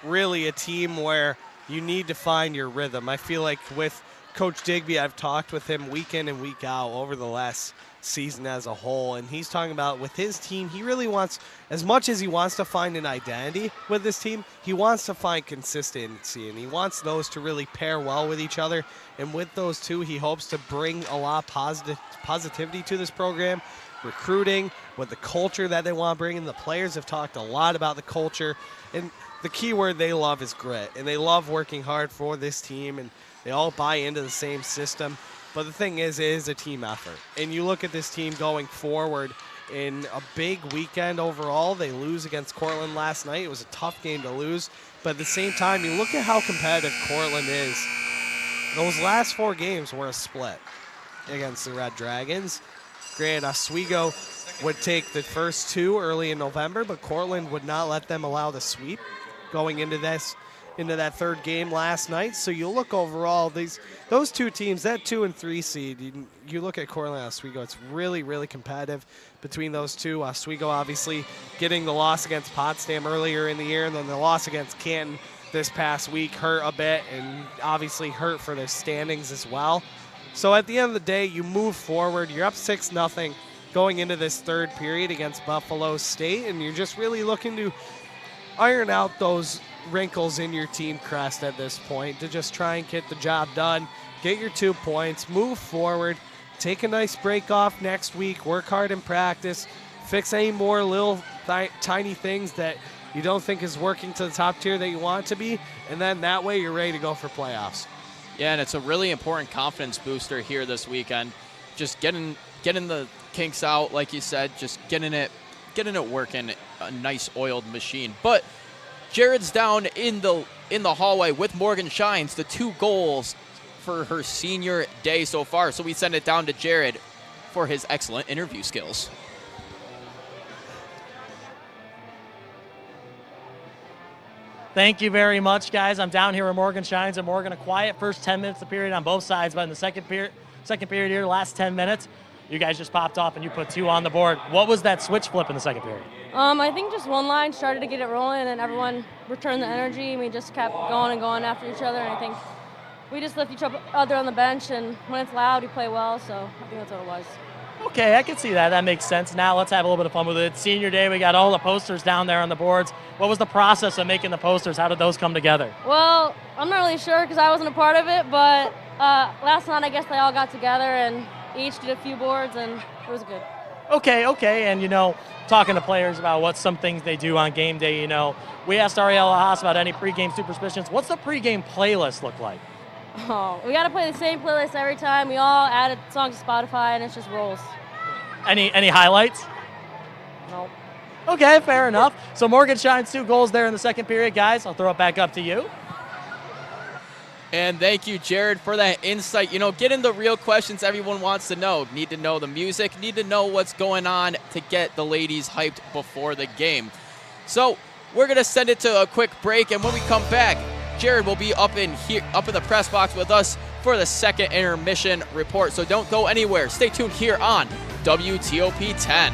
really a team where you need to find your rhythm. I feel like with Coach Digby, I've talked with him week in and week out over the last season as a whole, and he's talking about with his team, he really wants, as much as he wants to find an identity with this team, he wants to find consistency, and he wants those to really pair well with each other. And with those two, he hopes to bring a lot of positivity to this program, recruiting, with the culture that they want to bring in. The players have talked a lot about the culture, and the key word they love is grit, and they love working hard for this team, and they all buy into the same system. But the thing is, it is a team effort. And you look at this team going forward in a big weekend overall. They lose against Cortland last night. It was a tough game to lose. But at the same time, you look at how competitive Cortland is. Those last 4 games were a split against the Red Dragons. Granted, Oswego would take the first 2 early in November, but Cortland would not let them allow the sweep going into that 3rd game last night. So you look overall, those 2 teams, that 2 and 3 seed, you look at Cortland and Oswego, it's really, really competitive between those 2. Oswego obviously getting the loss against Potsdam earlier in the year, and then the loss against Canton this past week hurt a bit, and obviously hurt for their standings as well. So at the end of the day, you move forward, you're up 6-0 going into this 3rd period against Buffalo State, and you're just really looking to iron out those wrinkles in your team crest at this point to just try and get the job done, get your 2 points, move forward, take a nice break off next week, work hard in practice, fix any more little tiny things that you don't think is working to the top tier that you want it to be, and then that way you're ready to go for playoffs. Yeah, and it's a really important confidence booster here this weekend. Just getting the kinks out, like you said, just getting it working, a nice oiled machine. But Jared's down in the hallway with Morgan Shines, the 2 goals for her senior day so far. So we send it down to Jared for his excellent interview skills. Thank you very much, guys. I'm down here with Morgan Shines and Morgan. A quiet first 10 minutes of period on both sides, but in the second period here, last 10 minutes, you guys just popped off and you put 2 on the board. What was that switch flip in the second period? I think just one line started to get it rolling, and everyone returned the energy, and we just kept going and going after each other. And I think we just lift each other on the bench, and when it's loud, we play well. So I think that's what it was. Okay, I can see that. That makes sense. Now let's have a little bit of fun with it. Senior day, we got all the posters down there on the boards. What was the process of making the posters? How did those come together? Well, I'm not really sure because I wasn't a part of it, but last night I guess they all got together and each did a few boards, and it was good. Okay, and talking to players about what some things they do on game day, we asked Ariella Haas about any pregame superstitions. What's the pregame playlist look like? Oh, we got to play the same playlist every time. We all added songs to Spotify, and it just rolls. Any highlights? No. Okay, fair enough. So Morgan Shines 2 goals there in the second period, guys. I'll throw it back up to you. And thank you, Jared, for that insight. Getting the real questions everyone wants to know. Need to know the music, need to know what's going on to get the ladies hyped before the game. So we're going to send it to a quick break, and when we come back, Jared will be up in the press box with us for the second intermission report. So don't go anywhere. Stay tuned here on WTOP 10.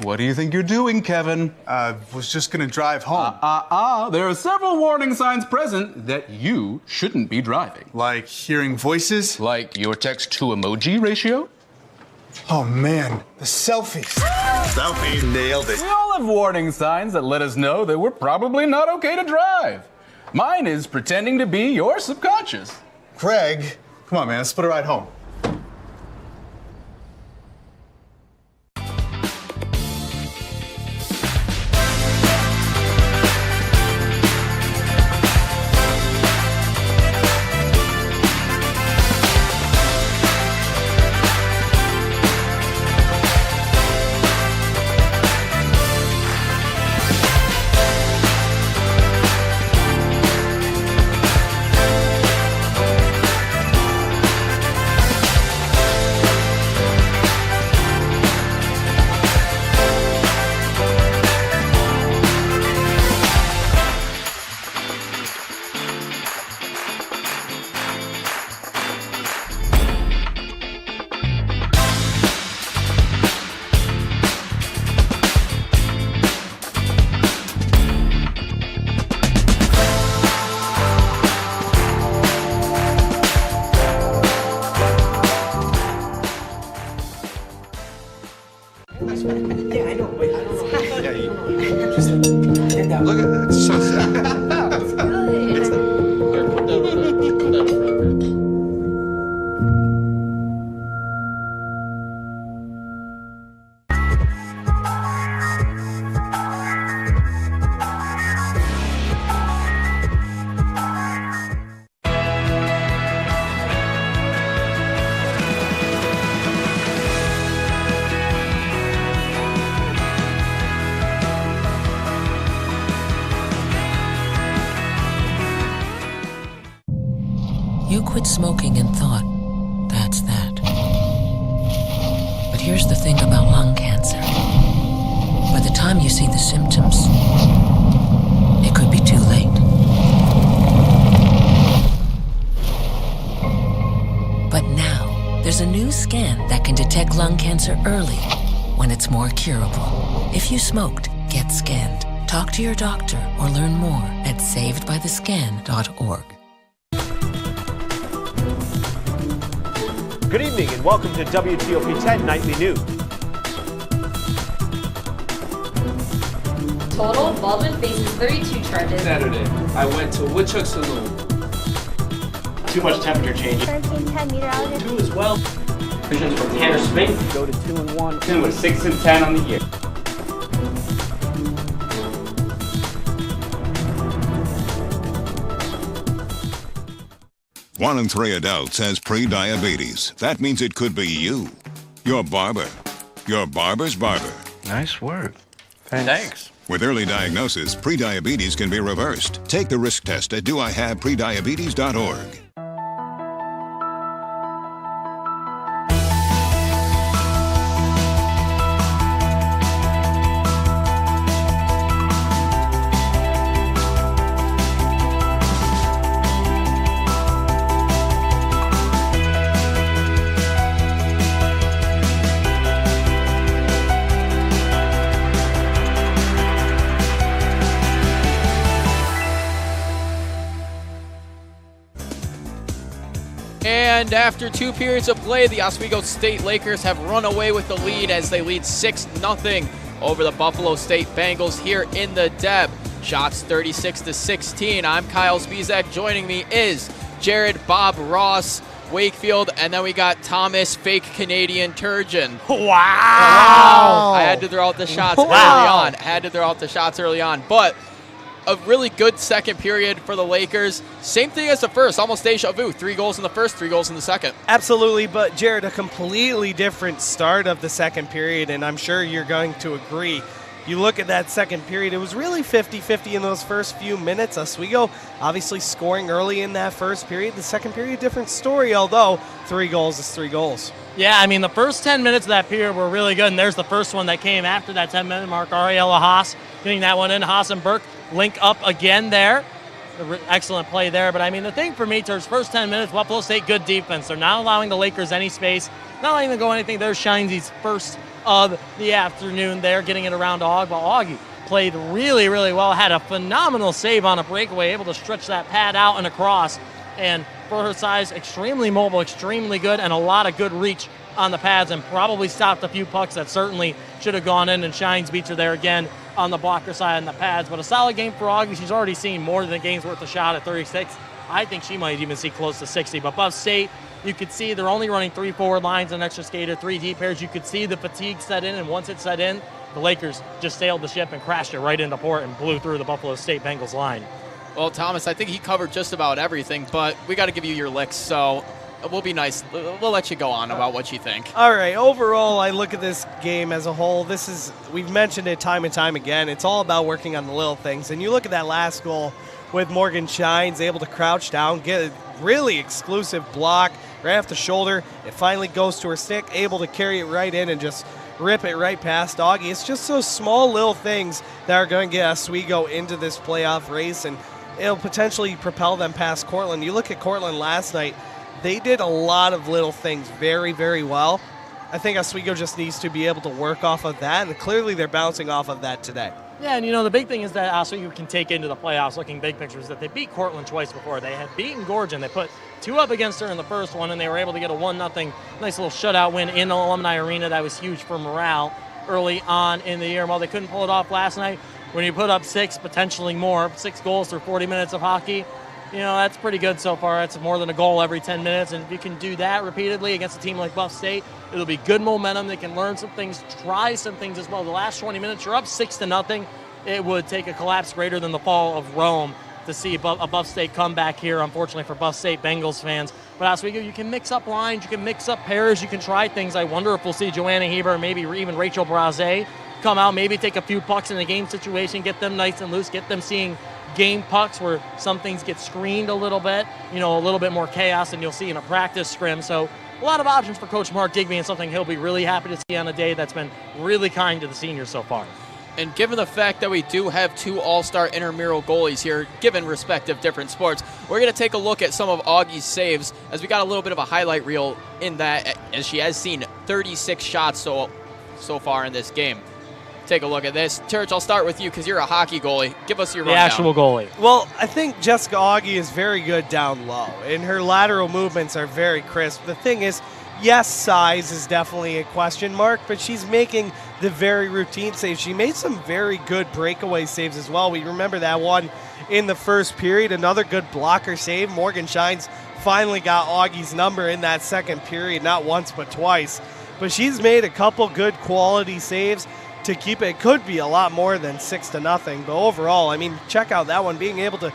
What do you think you're doing, Kevin? Was just gonna drive home. There are several warning signs present that you shouldn't be driving. Like hearing voices? Like your text-to-emoji ratio? Oh man, the selfies. Selfie. Nailed it. We all have warning signs that let us know that we're probably not okay to drive. Mine is pretending to be your subconscious. Greg, come on man, let's split a ride home. Look at that. It's so sad. You quit smoking and thought, that's that. But here's the thing about lung cancer. By the time you see the symptoms, it could be too late. But now, there's a new scan that can detect lung cancer early, when it's more curable. If you smoked, get scanned. Talk to your doctor or learn more at savedbythescan.org. Good evening and welcome to WTOP 10 Nightly News. Total, Baldwin faces 32 charges. Saturday, I went to Woodchuck Saloon. Too much temperature change. 13-10 meteorologist. 2 as well. Visions from Tanner Spink. Go to 2-1. 10 with 6 and 10 on the year. One in 3 adults has pre-diabetes. That means it could be you. Your barber. Your barber's barber. Nice work. Thanks. With early diagnosis, pre-diabetes can be reversed. Take the risk test at doihaveprediabetes.org. And after 2 periods of play, the Oswego State Lakers have run away with the lead as they lead 6-0 over the Buffalo State Bengals here in the Deb. Shots 36-16. I'm Kyle Spizak. Joining me is Jared Bob Ross, Wakefield, and then we got Thomas Fake Canadian Turgeon. Wow! I had to throw out the shots early on. But a really good second period for the Lakers. Same thing as the first, almost deja vu. 3 goals in the first, 3 goals in the second. Absolutely, but Jared, a completely different start of the second period, and I'm sure you're going to agree. You look at that second period, it was really 50-50 in those first few minutes. Oswego obviously scoring early in that first period. The second period, different story, although 3 goals is 3 goals. Yeah, I mean, the first 10 minutes of that period were really good, and there's the first one that came after that 10-minute mark. Ariella Haas getting that one in. Haas and Burke link up again there. Excellent play there. But, I mean, the thing for me, Terps, first 10 minutes, Buffalo State, good defense. They're not allowing the Lakers any space, not letting them go anything. There's Shinesy's first of the afternoon there, getting it around to Augie. But Augie played really, really well, had a phenomenal save on a breakaway, able to stretch that pad out and across. And for her size, extremely mobile, extremely good, and a lot of good reach on the pads, and probably stopped a few pucks that certainly should have gone in, and Shines beats her there again on the blocker side and the pads. But a solid game for Augie. She's already seen more than a game's worth of shot at 36. I think she might even see close to 60. But Buff State, you could see they're only running 3 forward lines, an extra skater, 3 D pairs. You could see the fatigue set in, and once it set in, the Lakers just sailed the ship and crashed it right into port and blew through the Buffalo State Bengals line. Well, Thomas, I think he covered just about everything, but we got to give you your licks, so we'll be nice. We'll let you go on about what you think. All right, overall, I look at this game as a whole. We've mentioned it time and time again. It's all about working on the little things. And you look at that last goal with Morgan Shines able to crouch down, get a really exclusive block right off the shoulder. It finally goes to her stick, able to carry it right in and just rip it right past Augie. It's just those small little things that are going to get Oswego into this playoff race, and it'll potentially propel them past Cortland. You look at Cortland last night, they did a lot of little things very, very well. I think Oswego just needs to be able to work off of that, and clearly they're bouncing off of that today. Yeah, and the big thing is that Oswego can take into the playoffs, looking big pictures, that they beat Cortland twice before. They had beaten Gorgon. They put 2 up against her in the first one, and they were able to get a 1-0 nice little shutout win in Alumni Arena. That was huge for morale early on in the year. While they couldn't pull it off last night, when you put up 6, potentially more, 6 goals through 40 minutes of hockey, that's pretty good so far. That's more than a goal every 10 minutes. And if you can do that repeatedly against a team like Buff State, it'll be good momentum. They can learn some things, try some things as well. The last 20 minutes, you're up 6-0. It would take a collapse greater than the fall of Rome to see a Buff State comeback here, unfortunately, for Buff State Bengals fans. But Oswego, you can mix up lines, you can mix up pairs, you can try things. I wonder if we'll see Joanna Heber, maybe even Rachel Braze come out, maybe take a few pucks in the game situation, get them nice and loose, get them seeing game pucks where some things get screened a little bit, a little bit more chaos than you'll see in a practice scrim. So a lot of options for Coach Mark Digby, and something he'll be really happy to see on a day that's been really kind to the seniors so far. And given the fact that we do have 2 all-star intramural goalies here, given respective different sports, we're going to take a look at some of Augie's saves, as we got a little bit of a highlight reel in that, as she has seen 36 shots so far in this game. Take a look at this. Church, I'll start with you because you're a hockey goalie. Give us your rundown. The actual goalie. Well, I think Jessica Augie is very good down low, and her lateral movements are very crisp. The thing is, yes, size is definitely a question mark, but she's making the very routine saves. She made some very good breakaway saves as well. We remember that one in the first period, another good blocker save. Morgan Shines finally got Augie's number in that second period, not once but twice. But she's made a couple good quality saves to keep it. Could be a lot more than 6-0, but overall, I mean, check out that one, being able to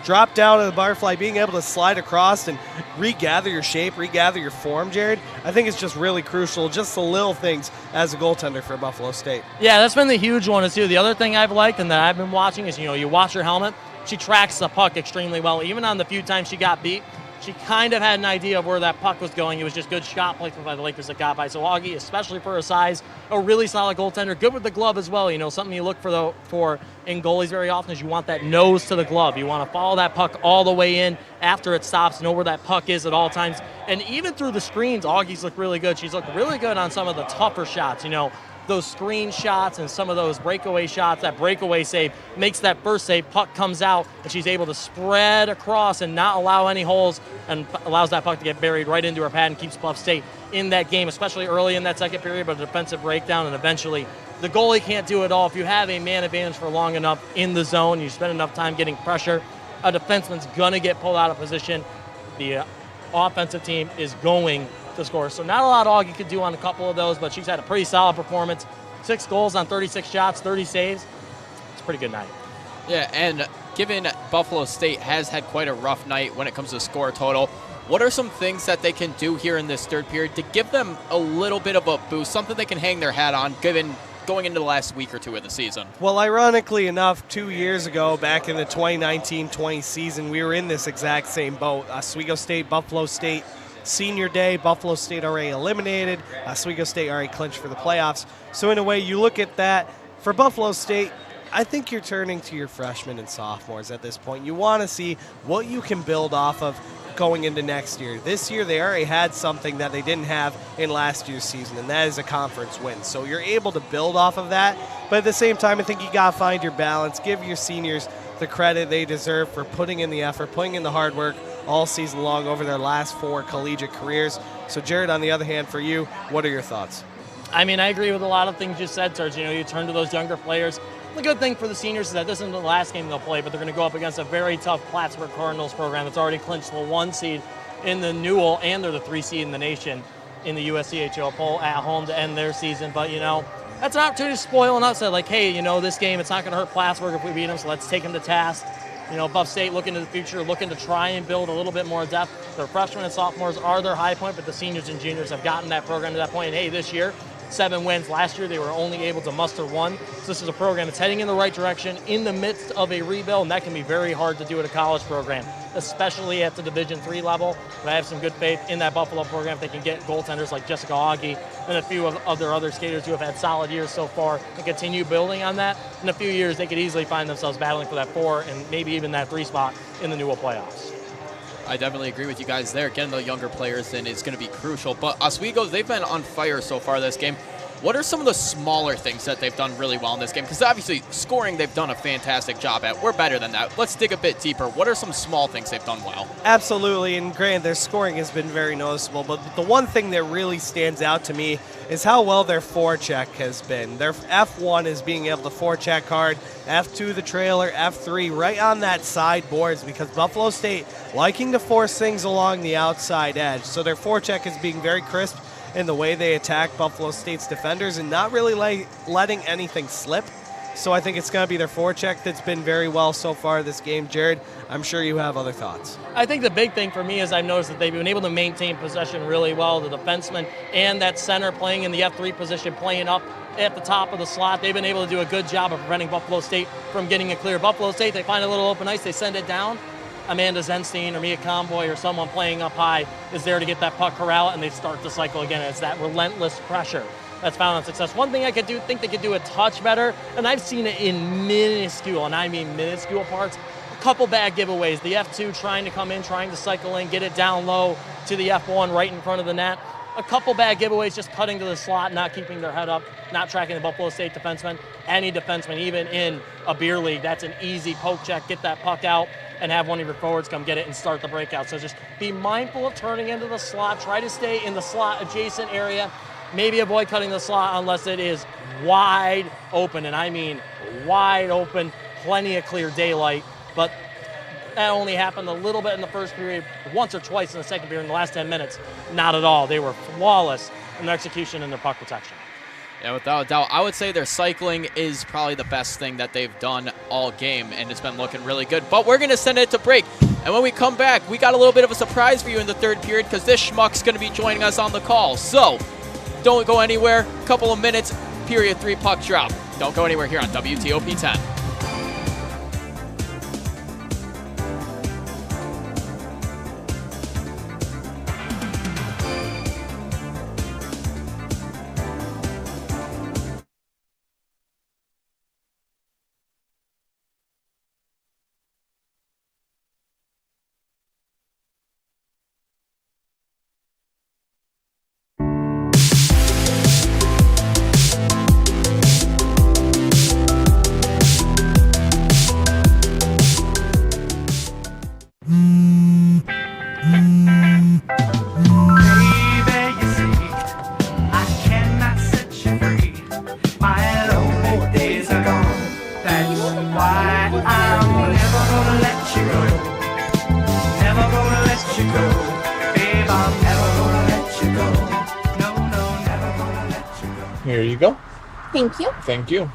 drop down to the barfly, being able to slide across and regather your shape, regather your form, Jared. I think it's just really crucial, just the little things as a goaltender for Buffalo State. Yeah, that's been the huge one too. The other thing I've liked and that I've been watching is, you watch her helmet, she tracks the puck extremely well. Even on the few times she got beat, she kind of had an idea of where that puck was going. It was just good shot placement by the Lakers that got by. So Augie, especially for her size, a really solid goaltender. Good with the glove as well. Something you look for in goalies very often is you want that nose to the glove. You want to follow that puck all the way in after it stops, know where that puck is at all times. And even through the screens, Augie's looked really good. She's looked really good on some of the tougher shots. Those screen shots and some of those breakaway shots, that breakaway save makes that first save, puck comes out, and she's able to spread across and not allow any holes, and allows that puck to get buried right into her pad and keeps Buff State in that game, especially early in that second period, but a defensive breakdown, and eventually the goalie can't do it all. If you have a man advantage for long enough in the zone, you spend enough time getting pressure, a defenseman's going to get pulled out of position. The offensive team is going to score. So not a lot Augie could do on a couple of those, but she's had a pretty solid performance. 6 goals on 36 shots, 30 saves. It's a pretty good night. Yeah, and given Buffalo State has had quite a rough night when it comes to score total, what are some things that they can do here in this third period to give them a little bit of a boost, something they can hang their hat on, given going into the last week or two of the season? Well, ironically enough, 2 years ago, back in the 2019-20 season, we were in this exact same boat. Oswego State, Buffalo State, senior day, Buffalo State already eliminated, Oswego State already clinched for the playoffs. So in a way, you look at that. For Buffalo State, I think you're turning to your freshmen and sophomores at this point. You want to see what you can build off of going into next year. This year they already had something that they didn't have in last year's season, and that is a conference win. So you're able to build off of that, but at the same time, I think you got to find your balance, give your seniors the credit they deserve for putting in the effort, putting in the hard work all season long over their last 4 collegiate careers. So Jared, on the other hand, for you, what are your thoughts? I mean, I agree with a lot of things you said, Serge. You know, you turn to those younger players. The good thing for the seniors is that this isn't the last game they'll play, but they're going to go up against a very tough Plattsburgh Cardinals program that's already clinched the 1 seed in the Newell, and they're the 3 seed in the nation in the USCHO poll at home to end their season. But, you know, that's an opportunity to spoil an upset. Like, hey, you know, this game, it's not going to hurt Plattsburgh if we beat them, so let's take them to task. You know, Buff State looking to the future, looking to try and build a little bit more depth. Their freshmen and sophomores are their high point, but the seniors and juniors have gotten that program to that point. And, hey, this year, 7 wins. Last year, they were only able to muster 1. So this is a program that's heading in the right direction in the midst of a rebuild, and that can be very hard to do at a college program, especially at the Division III level. But I have some good faith in that Buffalo program if they can get goaltenders like Jessica Augie and a few of their other skaters who have had solid years so far and continue building on that. In a few years, they could easily find themselves battling for that 4 and maybe even that 3 spot in the Newell playoffs. I definitely agree with you guys there. Getting the younger players in is going to be crucial. But Oswego, they've been on fire so far this game. What are some of the smaller things that they've done really well in this game? Because obviously scoring they've done a fantastic job at. We're better than that. Let's dig a bit deeper. What are some small things they've done well? Absolutely, and granted, their scoring has been very noticeable, but the one thing that really stands out to me is how well their forecheck has been. Their F1 is being able to forecheck hard, F2 the trailer, F3 right on that side boards, because Buffalo State liking to force things along the outside edge. So their forecheck is being very crisp in the way they attack Buffalo State's defenders and not really letting anything slip. So I think it's going to be their forecheck that's been very well so far this game. Jared, I'm sure you have other thoughts. I think the big thing for me is I've noticed that they've been able to maintain possession really well. The defenseman and that center playing in the F3 position, playing up at the top of the slot. They've been able to do a good job of preventing Buffalo State from getting it clear. Buffalo State, they find a little open ice, they send it down. Amanda Zenstein or Mia Convoy or someone playing up high is there to get that puck corral, and they start the cycle again. It's that relentless pressure that's found on success. One thing I think they could do a touch better, and I've seen it in minuscule, and I mean minuscule parts, a couple bad giveaways. The F2 trying to come in, trying to cycle in, get it down low to the F1 right in front of the net. A couple bad giveaways, just cutting to the slot, not keeping their head up, not tracking the Buffalo State defenseman. Any defenseman, even in a beer league, that's an easy poke check, get that puck out, and have one of your forwards come get it and start the breakout. So just be mindful of turning into the slot. Try to stay in the slot adjacent area. Maybe avoid cutting the slot unless it is wide open, and I mean wide open, plenty of clear daylight. But that only happened a little bit in the first period, once or twice in the second period. In the last 10 minutes, not at all. They were flawless in their execution and their puck protection. Yeah, without a doubt. I would say their cycling is probably the best thing that they've done all game, and it's been looking really good. But we're going to send it to break. And when we come back, we got a little bit of a surprise for you in the third period because this schmuck's going to be joining us on the call. So don't go anywhere. Couple of minutes, period 3 puck drop. Don't go anywhere here on WTOP 10. Here you go. Thank you. Thank you.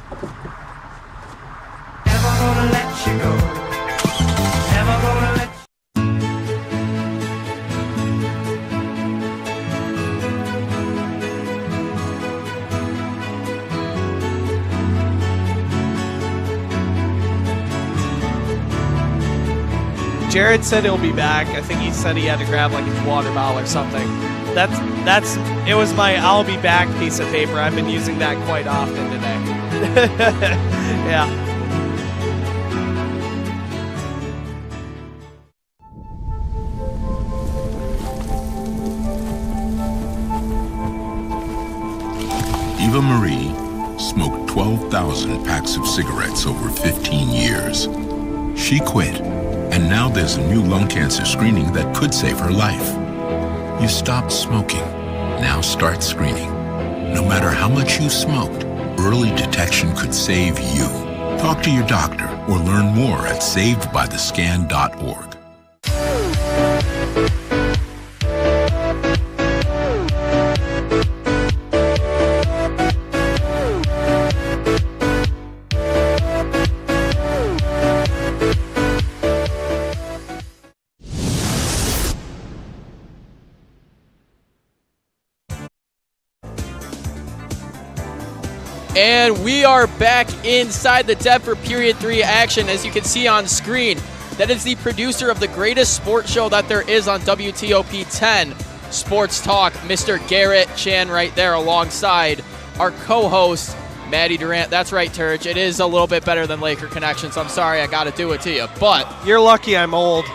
Jared said he'll be back. I think he said he had to grab like his water bottle or something. It was my I'll be back piece of paper. I've been using that quite often today. Yeah. Eva Marie smoked 12,000 packs of cigarettes over 15 years. She quit, and now there's a new lung cancer screening that could save her life. You stopped smoking. Now start screening. No matter how much you smoked, early detection could save you. Talk to your doctor or learn more at savedbythescan.org. And we are back inside the Deb for Period 3 action. As you can see on screen, that is the producer of the greatest sports show that there is on WTOP 10, Sports Talk, Mr. Garrett Chan right there alongside our co-host, Maddie Durant. That's right, Turge. It is a little bit better than Laker Connections. I'm sorry I got to do it to you, but... You're lucky I'm old.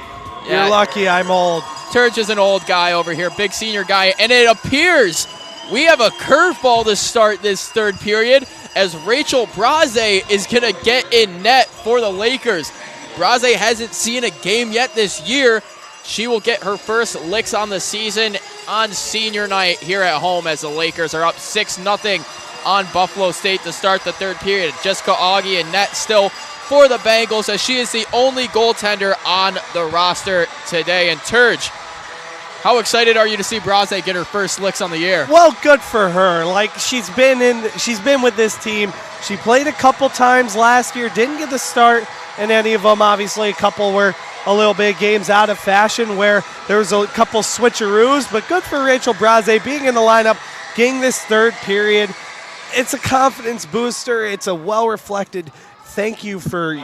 Yeah, you're lucky I'm old. Turge is an old guy over here, big senior guy, and it appears we have a curveball to start this third period as Rachel Braze is going to get in net for the Lakers. Braze hasn't seen a game yet this year. She will get her first licks on the season on senior night here at home as the Lakers are up 6-0 on Buffalo State to start the third period. Jessica Augie in net still for the Bengals as she is the only goaltender on the roster today. And Turge, how excited are you to see Braze get her first licks on the year? Well, good for her. Like she's been with this team. She played a couple times last year, didn't get the start in any of them. Obviously, a couple were a little bit games out of fashion where there was a couple switcheroos, but good for Rachel Braze being in the lineup, getting this third period. It's a confidence booster. It's a well-reflected thank you for,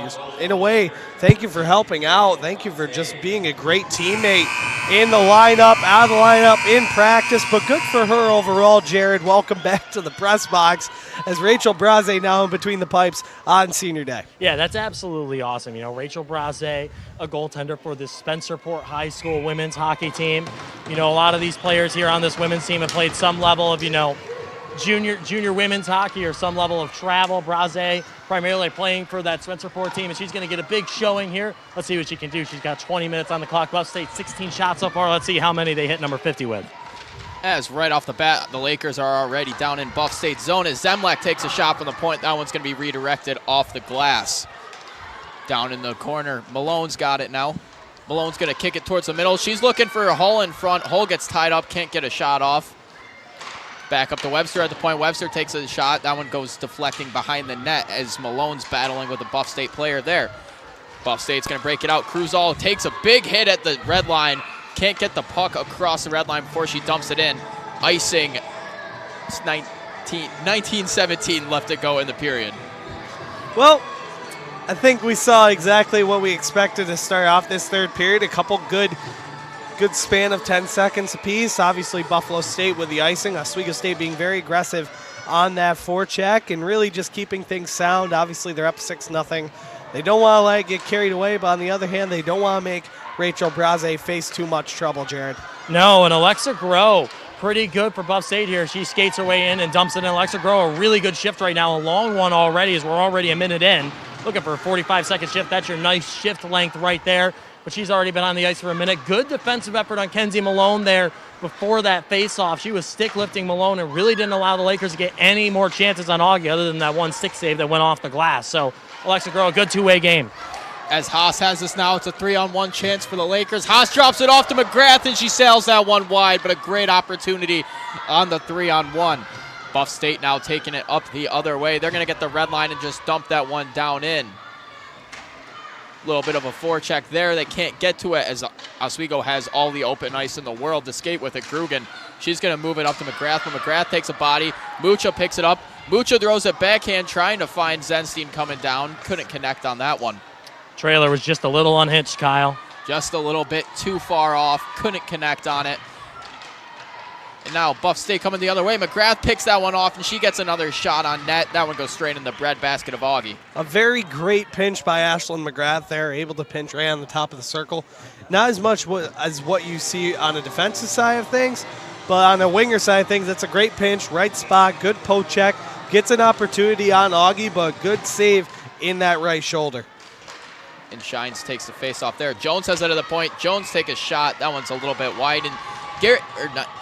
in a way, thank you for helping out. Thank you for just being a great teammate in the lineup, out of the lineup, in practice. But good for her overall, Jared. Welcome back to the press box as Rachel Braze now in between the pipes on senior day. Yeah, that's absolutely awesome. You know, Rachel Braze, a goaltender for the Spencerport High School women's hockey team. You know, a lot of these players here on this women's team have played some level of, junior women's hockey or some level of travel. Braze primarily playing for that Spencerport team, and she's going to get a big showing here. Let's see what she can do. She's got 20 minutes on the clock. Buff State 16 shots so far. Let's see how many they hit number 50 with. As right off the bat, the Lakers are already down in Buff State zone as Zemlak takes a shot from the point. That one's going to be redirected off the glass. Down in the corner, Malone's got it now. Malone's going to kick it towards the middle. She's looking for Hull in front. Hull gets tied up, can't get a shot off. Back up to Webster at the point. Webster takes a shot. That one goes deflecting behind the net as Malone's battling with a Buff State player there. Buff State's going to break it out. Cruzall takes a big hit at the red line. Can't get the puck across the red line before she dumps it in. Icing. 19-17 left to go in the period. Well, I think we saw exactly what we expected to start off this third period. A couple good span of 10 seconds apiece. Obviously, Buffalo State with the icing. Oswego State being very aggressive on that forecheck and really just keeping things sound. Obviously, they're up 6-0. They don't want to get carried away, but on the other hand, they don't want to make Rachel Braze face too much trouble, Jared. No, and Alexa Groh, pretty good for Buff State here. She skates her way in and dumps it in. Alexa Groh, a really good shift right now, a long one already as we're already a minute in. Looking for a 45-second shift. That's your nice shift length right there. But she's already been on the ice for a minute. Good defensive effort on Kenzie Malone there before that face-off. She was stick-lifting Malone and really didn't allow the Lakers to get any more chances on Augie other than that one stick save that went off the glass. So Alexa Groh, a good two-way game. As Haas has this now, it's a 3-on-1 chance for the Lakers. Haas drops it off to McGrath, and she sails that one wide, but a great opportunity on the 3-on-1. Buff State now taking it up the other way. They're going to get the red line and just dump that one down in. Little bit of a forecheck there. They can't get to it as Oswego has all the open ice in the world to skate with it. Grugan, she's going to move it up to McGrath, but McGrath takes a body. Mucha picks it up. Mucha throws it backhand, trying to find Zenstein coming down. Couldn't connect on that one. Trailer was just a little unhitched, Kyle. Just a little bit too far off. Couldn't connect on it. And now Buff State coming the other way. McGrath picks that one off, and she gets another shot on net. That one goes straight in the breadbasket of Augie. A very great pinch by Ashlyn McGrath there, able to pinch right on the top of the circle. Not as much as what you see on the defensive side of things, But on the winger side of things, that's a great pinch, right spot, good poke check. Gets an opportunity on Augie, but good save in that right shoulder. And Shines takes the face off there. Jones has it at the point. Jones take a shot. That one's a little bit wide. And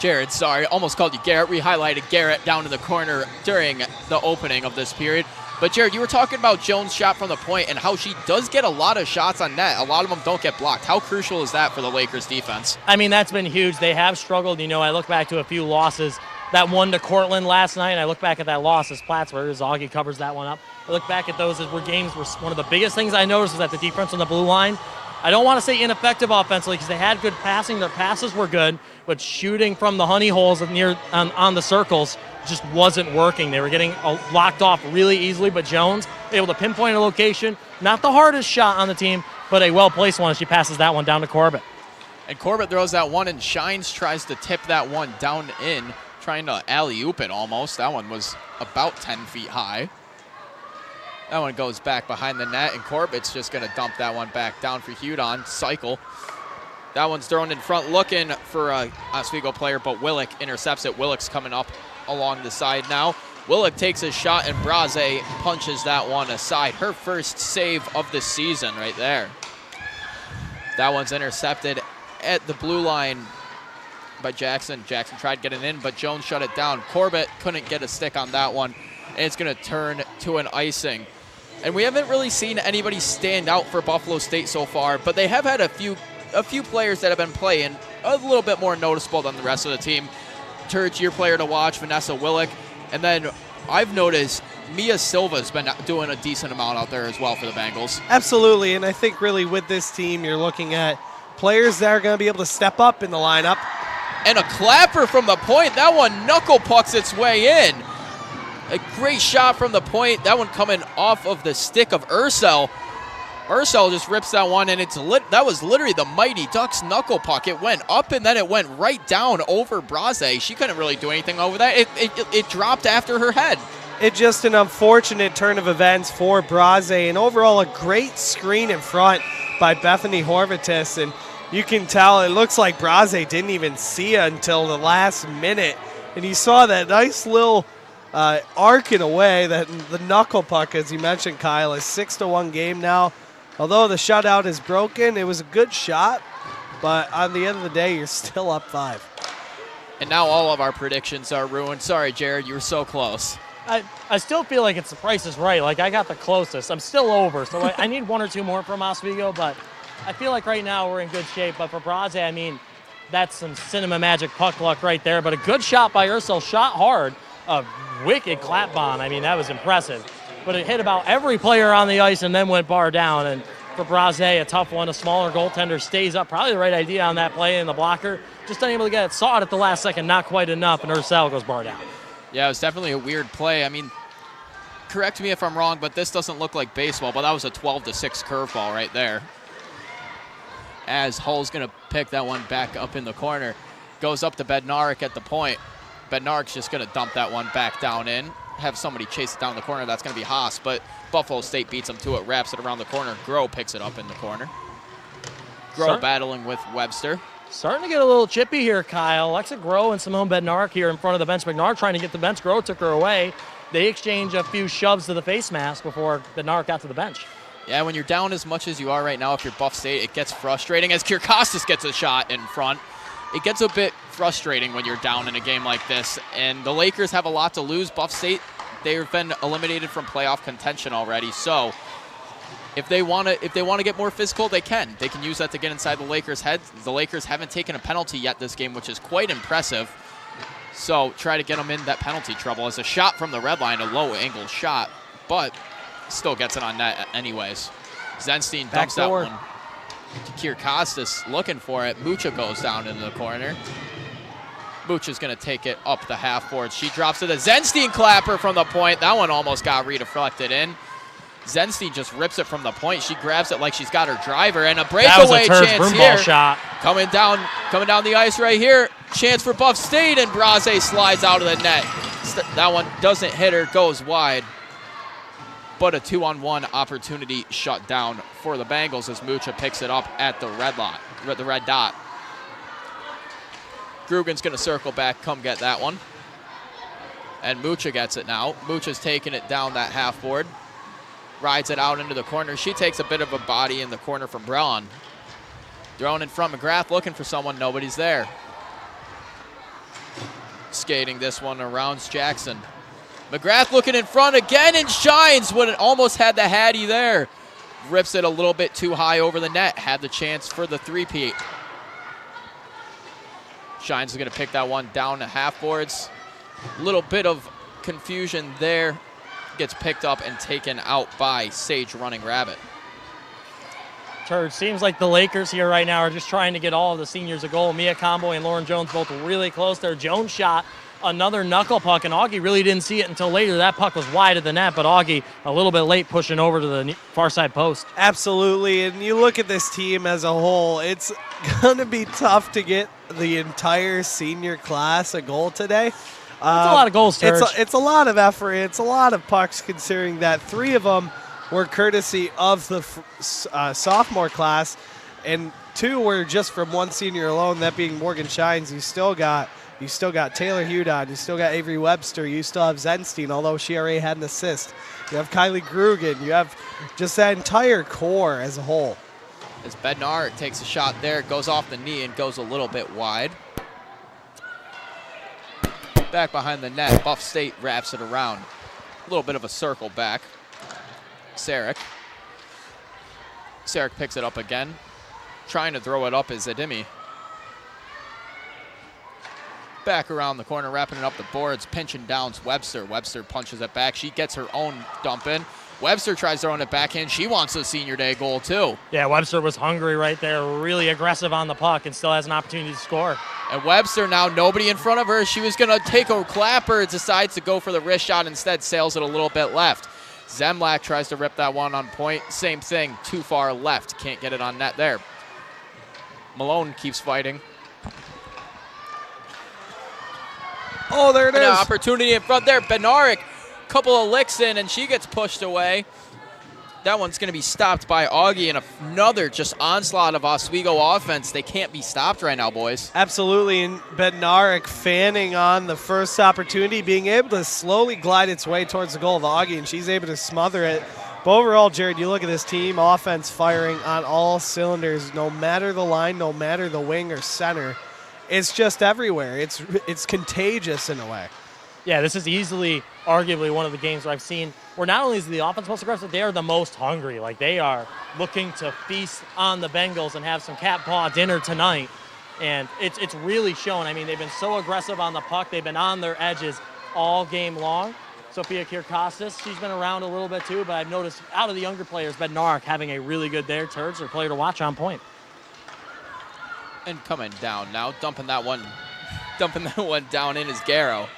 Jared, sorry, almost called you Garrett. We highlighted Garrett down in the corner during the opening of this period. But Jared, you were talking about Jones' shot from the point and how she does get a lot of shots on net. A lot of them don't get blocked. How crucial is that for the Lakers defense? I mean, that's been huge. They have struggled. You know, I look back to a few losses. That one to Cortland last night, and I look back at that loss as Plattsburgh, as Augie covers that one up. I look back at those as where games were one of the biggest things I noticed was that the defense on the blue line. I don't want to say ineffective offensively because they had good passing. Their passes were good, but shooting from the honey holes near on the circles just wasn't working. They were getting locked off really easily, but Jones able to pinpoint a location. Not the hardest shot on the team, but a well-placed one as she passes that one down to Corbett. And Corbett throws that one, and Shines tries to tip that one down in, trying to alley-oop it almost. That one was about 10 feet high. That one goes back behind the net, and Corbett's just going to dump that one back down for Hudon. Cycle. That one's thrown in front, looking for a Oswego player, but Willick intercepts it. Willick's coming up along the side now. Willick takes a shot, and Braze punches that one aside. Her first save of the season right there. That one's intercepted at the blue line by Jackson. Jackson tried getting in, but Jones shut it down. Corbett couldn't get a stick on that one, and it's going to turn to an icing. And we haven't really seen anybody stand out for Buffalo State so far, but they have had a few players that have been playing a little bit more noticeable than the rest of the team. Turge, your player to watch, Vanessa Willick. And then I've noticed Mia Silva's been doing a decent amount out there as well for the Bengals. Absolutely, and I think really with this team, you're looking at players that are going to be able to step up in the lineup. And a clapper from the point. That one knuckle pucks its way in. A great shot from the point. That one coming off of the stick of Ursel. Ursel just rips that one, and that was literally the Mighty Ducks knuckle puck. It went up, and then it went right down over Braze. She couldn't really do anything over that. It dropped after her head. It's just an unfortunate turn of events for Braze, and overall a great screen in front by Bethany Horvatis, and you can tell it looks like Braze didn't even see it until the last minute, and you saw that nice little arcing away, that the knuckle puck, as you mentioned, Kyle, is 6-1 game now. Although the shutout is broken, it was a good shot, but on the end of the day, you're still up 5. And now all of our predictions are ruined. Sorry, Jared, you were so close. I still feel like it's the Price is Right. Like, I got the closest. I'm still over, so I need one or two more from Oswego, but I feel like right now we're in good shape. But for Braze, I mean, that's some cinema magic puck luck right there. But a good shot by Ursel, shot hard. A wicked clap bomb. I mean, that was impressive. But it hit about every player on the ice and then went bar down. And for Braze, a tough one. A smaller goaltender stays up. Probably the right idea on that play in the blocker. Just unable to get it. Saw it at the last second, not quite enough, and Ursel goes bar down. Yeah, it was definitely a weird play. I mean, correct me if I'm wrong, but this doesn't look like baseball, but that was a 12-6 curveball right there. As Hull's going to pick that one back up in the corner. Goes up to Bednarik at the point. Bednarik's just going to dump that one back down in. Have somebody chase it down the corner. That's going to be Haas, but Buffalo State beats them to it, wraps it around the corner. Groh picks it up in the corner. Groh battling with Webster. Starting to get a little chippy here, Kyle. Alexa Groh and Simone Bednarik here in front of the bench. Bednarik trying to get the bench. Groh took her away. They exchange a few shoves to the face mask before Bednarik got to the bench. Yeah, when you're down as much as you are right now, if you're Buff State, it gets frustrating. As Kyrkostas gets a shot in front, it gets a bit frustrating when you're down in a game like this. And the Lakers have a lot to lose. Buff State, they've been eliminated from playoff contention already. So if they want to get more physical, they can. They can use that to get inside the Lakers' heads. The Lakers haven't taken a penalty yet this game, which is quite impressive. So try to get them in that penalty trouble. As a shot from the red line, a low-angle shot, but still gets it on net anyways. Zenstein dumps that one to Kyrkostas, looking for it. Mucha goes down into the corner. Mucha's going to take it up the half-board. She drops it. A Zenstein clapper from the point. That one almost got redeflected in. Zenstein just rips it from the point. She grabs it like she's got her driver, and a breakaway chance here. Shot. Coming down the ice right here. Chance for Buff State, and Braze slides out of the net. That one doesn't hit her, goes wide. But a 2-on-1 opportunity shut down for the Bengals as Mucha picks it up at the red dot. Groh Grugan's going to circle back, come get that one. And Mucha gets it now. Mucha's taking it down that half board. Rides it out into the corner. She takes a bit of a body in the corner from Braun. Thrown in front, McGrath looking for someone, nobody's there. Skating this one around Jackson. McGrath looking in front again and shines when it almost had the Hattie there. Rips it a little bit too high over the net. Had the chance for the three-peat. Shines is going to pick that one down to half boards. Little bit of confusion there. Gets picked up and taken out by Sage Running Rabbit. Turd, seems like the Lakers here right now are just trying to get all of the seniors a goal. Mia Comboy and Lauren Jones both really close there. Jones shot another knuckle puck, and Augie really didn't see it until later. That puck was wide of the net, but Augie a little bit late pushing over to the far side post. Absolutely, and you look at this team as a whole, it's going to be tough to get the entire senior class a goal today. It's a lot of goals, Turd. It's a lot of effort. It's a lot of pucks, considering that 3 of them were courtesy of the sophomore class, and 2 were just from one senior alone, that being Morgan Shines. You still got Taylor Hudon. You still got Avery Webster. You still have Zenstein, although she already had an assist. You have Kylie Grugan. You have just that entire core as a whole. As Bednar takes a shot there, goes off the knee and goes a little bit wide. Back behind the net, Buff State wraps it around. A little bit of a circle back. Sarek picks it up again. Trying to throw it up is Adimi. Back around the corner, wrapping it up the boards, pinching down Webster. Webster punches it back. She gets her own dump in. Webster tries throwing it backhand. She wants a senior day goal too. Yeah, Webster was hungry right there, really aggressive on the puck, and still has an opportunity to score. And Webster now, nobody in front of her. She was going to take a clapper, decides to go for the wrist shot, instead sails it a little bit left. Zemlak tries to rip that one on point. Same thing, too far left. Can't get it on net there. Malone keeps fighting. Oh, there it is. An opportunity in front there. Benarik, couple of licks in, and she gets pushed away. That one's going to be stopped by Augie, and another just onslaught of Oswego offense. They can't be stopped right now, boys. Absolutely, and Bednarik fanning on the first opportunity, being able to slowly glide its way towards the goal of Augie, and she's able to smother it. But overall, Jared, you look at this team, offense firing on all cylinders, no matter the line, no matter the wing or center. It's just everywhere. It's contagious in a way. Yeah, this is easily, arguably, one of the games where I've seen where not only is the offense most aggressive, they are the most hungry. Like, they are looking to feast on the Bengals and have some cat paw dinner tonight. And it's really shown. I mean, they've been so aggressive on the puck. They've been on their edges all game long. Sophia Kirkostas, she's been around a little bit too, but I've noticed out of the younger players, Bednarik having a really good there. Turds, their player to watch on point. And coming down now, dumping that one down in is Garrow.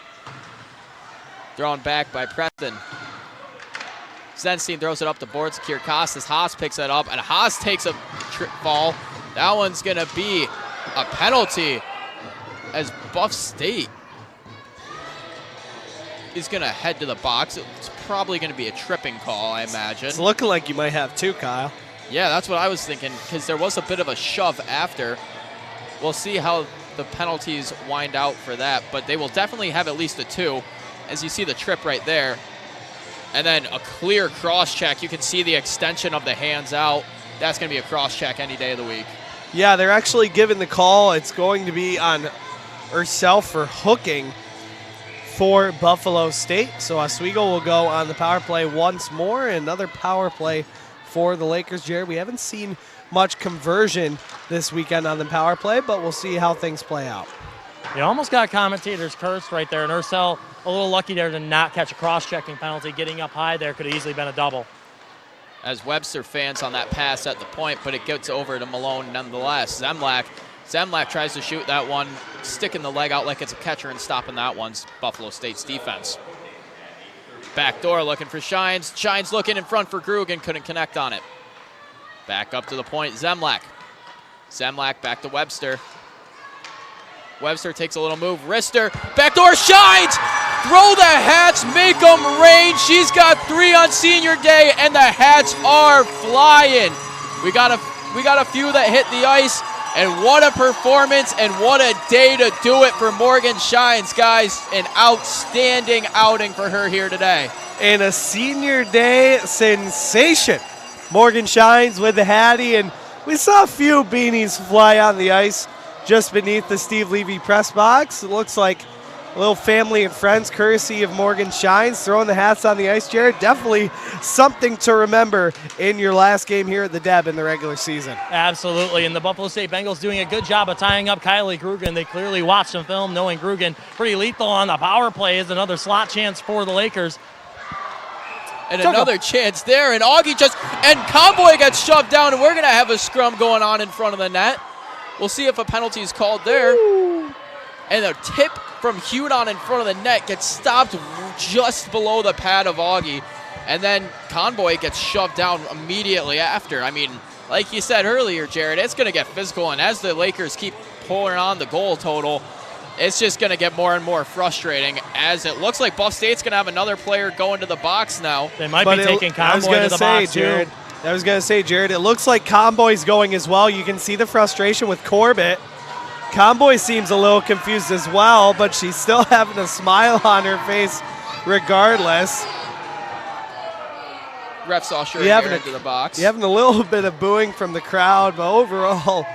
Thrown back by Preston. Zenstein throws it up the boards. Kirkostas. Haas picks it up, and Haas takes a trip fall. That one's going to be a penalty as Buff State is going to head to the box. It's probably going to be a tripping call, I imagine. It's looking like you might have 2, Kyle. Yeah, that's what I was thinking, because there was a bit of a shove after. We'll see how the penalties wind out for that, but they will definitely have at least a 2. As you see the trip right there. And then a clear cross check. You can see the extension of the hands out. That's going to be a cross check any day of the week. Yeah, they're actually giving the call. It's going to be on herself for hooking for Buffalo State. So Oswego will go on the power play once more. Another power play for the Lakers, Jared. We haven't seen much conversion this weekend on the power play, but we'll see how things play out. You almost got commentators cursed right there, and Ursel a little lucky there to not catch a cross-checking penalty. Getting up high there could have easily been a double. As Webster fans on that pass at the point, but it gets over to Malone nonetheless. Zemlak tries to shoot that one, sticking the leg out like it's a catcher and stopping that one's Buffalo State's defense. Backdoor looking for Shines. Shines looking in front for Grugan, couldn't connect on it. Back up to the point, Zemlak. Zemlak back to Webster. Webster takes a little move. Wrister. Backdoor Shines! Throw the hats, make them rain. She's got 3 on senior day, and the hats are flying. We got a few that hit the ice. And what a performance and what a day to do it for Morgan Shines, guys. An outstanding outing for her here today. And a senior day sensation. Morgan Shines with the Hattie, and we saw a few beanies fly on the ice just beneath the Steve Levy press box. It looks like a little family and friends courtesy of Morgan Shines throwing the hats on the ice, Jared. Definitely something to remember in your last game here at the Deb in the regular season. Absolutely, and the Buffalo State Bengals doing a good job of tying up Kylie Grugan. They clearly watched some film knowing Grugan pretty lethal on the power play. Is another slot chance for the Lakers. And another chance there, and Augie and Convoy gets shoved down, and we're going to have a scrum going on in front of the net. We'll see if a penalty is called there. Ooh. And a tip from Hudon in front of the net gets stopped just below the pad of Augie. And then Convoy gets shoved down immediately after. I mean, like you said earlier, Jared, it's going to get physical, and as the Lakers keep pulling on the goal total, it's just going to get more and more frustrating, as it looks like Buff State's going to have another player go into the box now. They might be taking Convoy to the box, Jared, too. I was going to say, Jared, it looks like Convoy's going as well. You can see the frustration with Corbett. Convoy seems a little confused as well, but she's still having a smile on her face regardless. Ref saw sure into the box. You're having a little bit of booing from the crowd, but overall,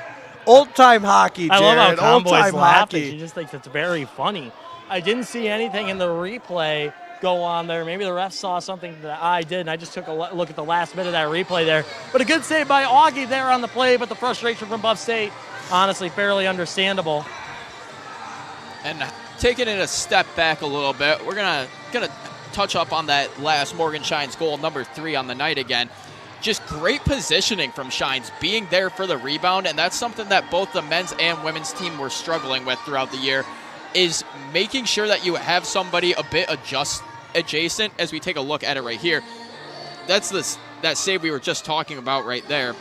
old-time hockey, Jared. I love how Convoy's old-time laughing. hockey. She just thinks it's very funny. I didn't see anything in the replay go on there. Maybe the ref saw something that I did, and I just took a look at the last bit of that replay there. But a good save by Augie there on the play, but the frustration from Buff State, honestly, fairly understandable. And taking it a step back a little bit, we're gonna touch up on that last Morgan Shines goal, number 3 on the night again. Just great positioning from Shines, being there for the rebound, and that's something that both the men's and women's team were struggling with throughout the year, is making sure that you have somebody a bit adjacent. As we take a look at it right here, that's that save we were just talking about right there.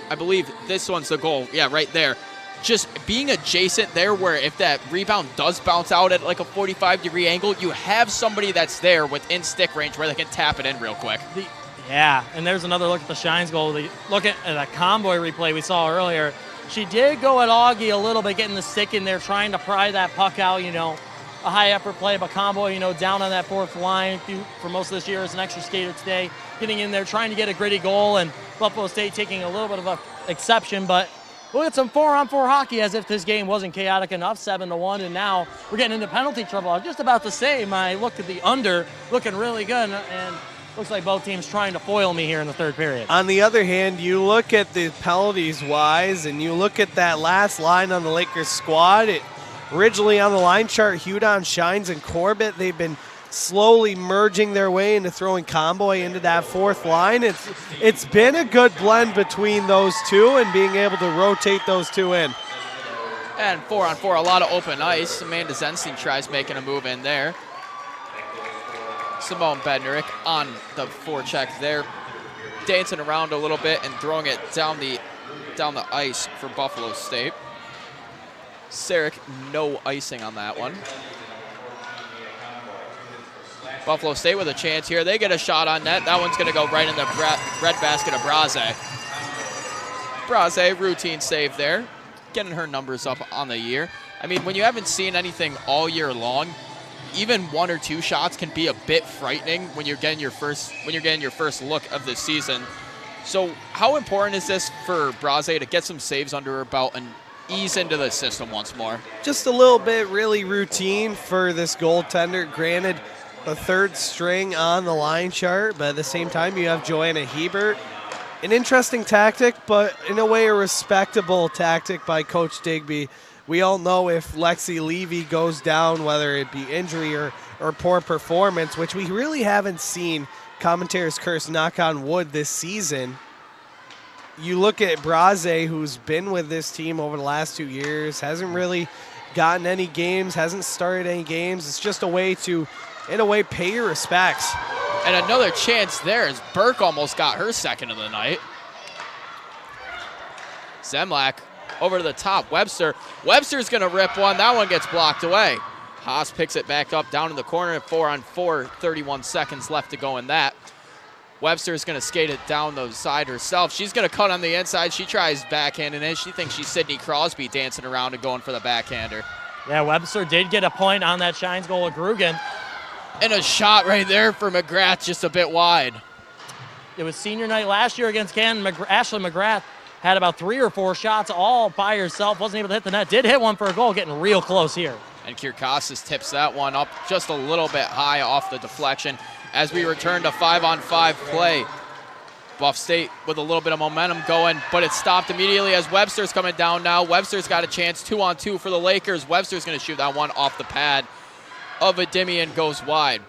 I believe this one's the goal. Yeah, right there. Just being adjacent there, where if that rebound does bounce out at like a 45-degree angle, you have somebody that's there within stick range where they can tap it in real quick. Yeah, and there's another look at the Shines goal. Look at that Convoy replay we saw earlier. She did go at Augie a little bit, getting the stick in there, trying to pry that puck out, a high effort play, but Convoy, down on that fourth line for most of this year as an extra skater today, getting in there, trying to get a gritty goal, and Buffalo State taking a little bit of an exception, but we'll get some 4-on-4 hockey as if this game wasn't chaotic enough, 7-1, and now we're getting into penalty trouble. I was just about to say, my look at the under, looking really good, and looks like both teams trying to foil me here in the third period. On the other hand, you look at the penalties-wise, and you look at that last line on the Lakers squad. Originally on the line chart, Hudon, Shines, and Corbett, they've been slowly merging their way into throwing Convoy into that fourth line. It's been a good blend between those two and being able to rotate those two in. And 4-on-4, a lot of open ice. Amanda Zenstein tries making a move in there. Simone Bednarik on the forecheck there, dancing around a little bit and throwing it down the ice for Buffalo State. Sarek, no icing on that one. Buffalo State with a chance here. They get a shot on net. That one's going to go right in the red basket of Braze. Braze, routine save there, getting her numbers up on the year. I mean, when you haven't seen anything all year long, even 1 or 2 shots can be a bit frightening when you're getting your first look of the season. So how important is this for Braze to get some saves under her belt and ease into the system once more? Just a little bit really routine for this goaltender. Granted, the third string on the line chart, but at the same time you have Joanna Hebert. An interesting tactic, but in a way a respectable tactic by Coach Digby. We all know if Lexi Levy goes down, whether it be injury or poor performance, which we really haven't seen, commentators curse, knock on wood, this season. You look at Braze, who's been with this team over the last 2 years, hasn't really gotten any games, hasn't started any games. It's just a way to, in a way, pay your respects. And another chance there as Burke almost got her second of the night. Zemlak over to the top. Webster's going to rip one. That one gets blocked away. Haas picks it back up down in the corner at 4-on-4. 31 seconds left to go in that. Webster's going to skate it down the side herself. She's going to cut on the inside. She tries backhanding it. She thinks she's Sidney Crosby dancing around and going for the backhander. Yeah, Webster did get a point on that Shines goal of Grugan. And a shot right there for McGrath, just a bit wide. It was senior night last year against Canton. Ashley McGrath had about 3 or 4 shots all by herself. Wasn't able to hit the net. Did hit one for a goal, getting real close here. And Kirkosas tips that one up just a little bit high off the deflection. As we return to 5-on-5 play, Buff State with a little bit of momentum going, but it stopped immediately as Webster's coming down now. Webster's got a chance, 2-on-2 for the Lakers. Webster's going to shoot that one off the pad of Adimian, goes wide.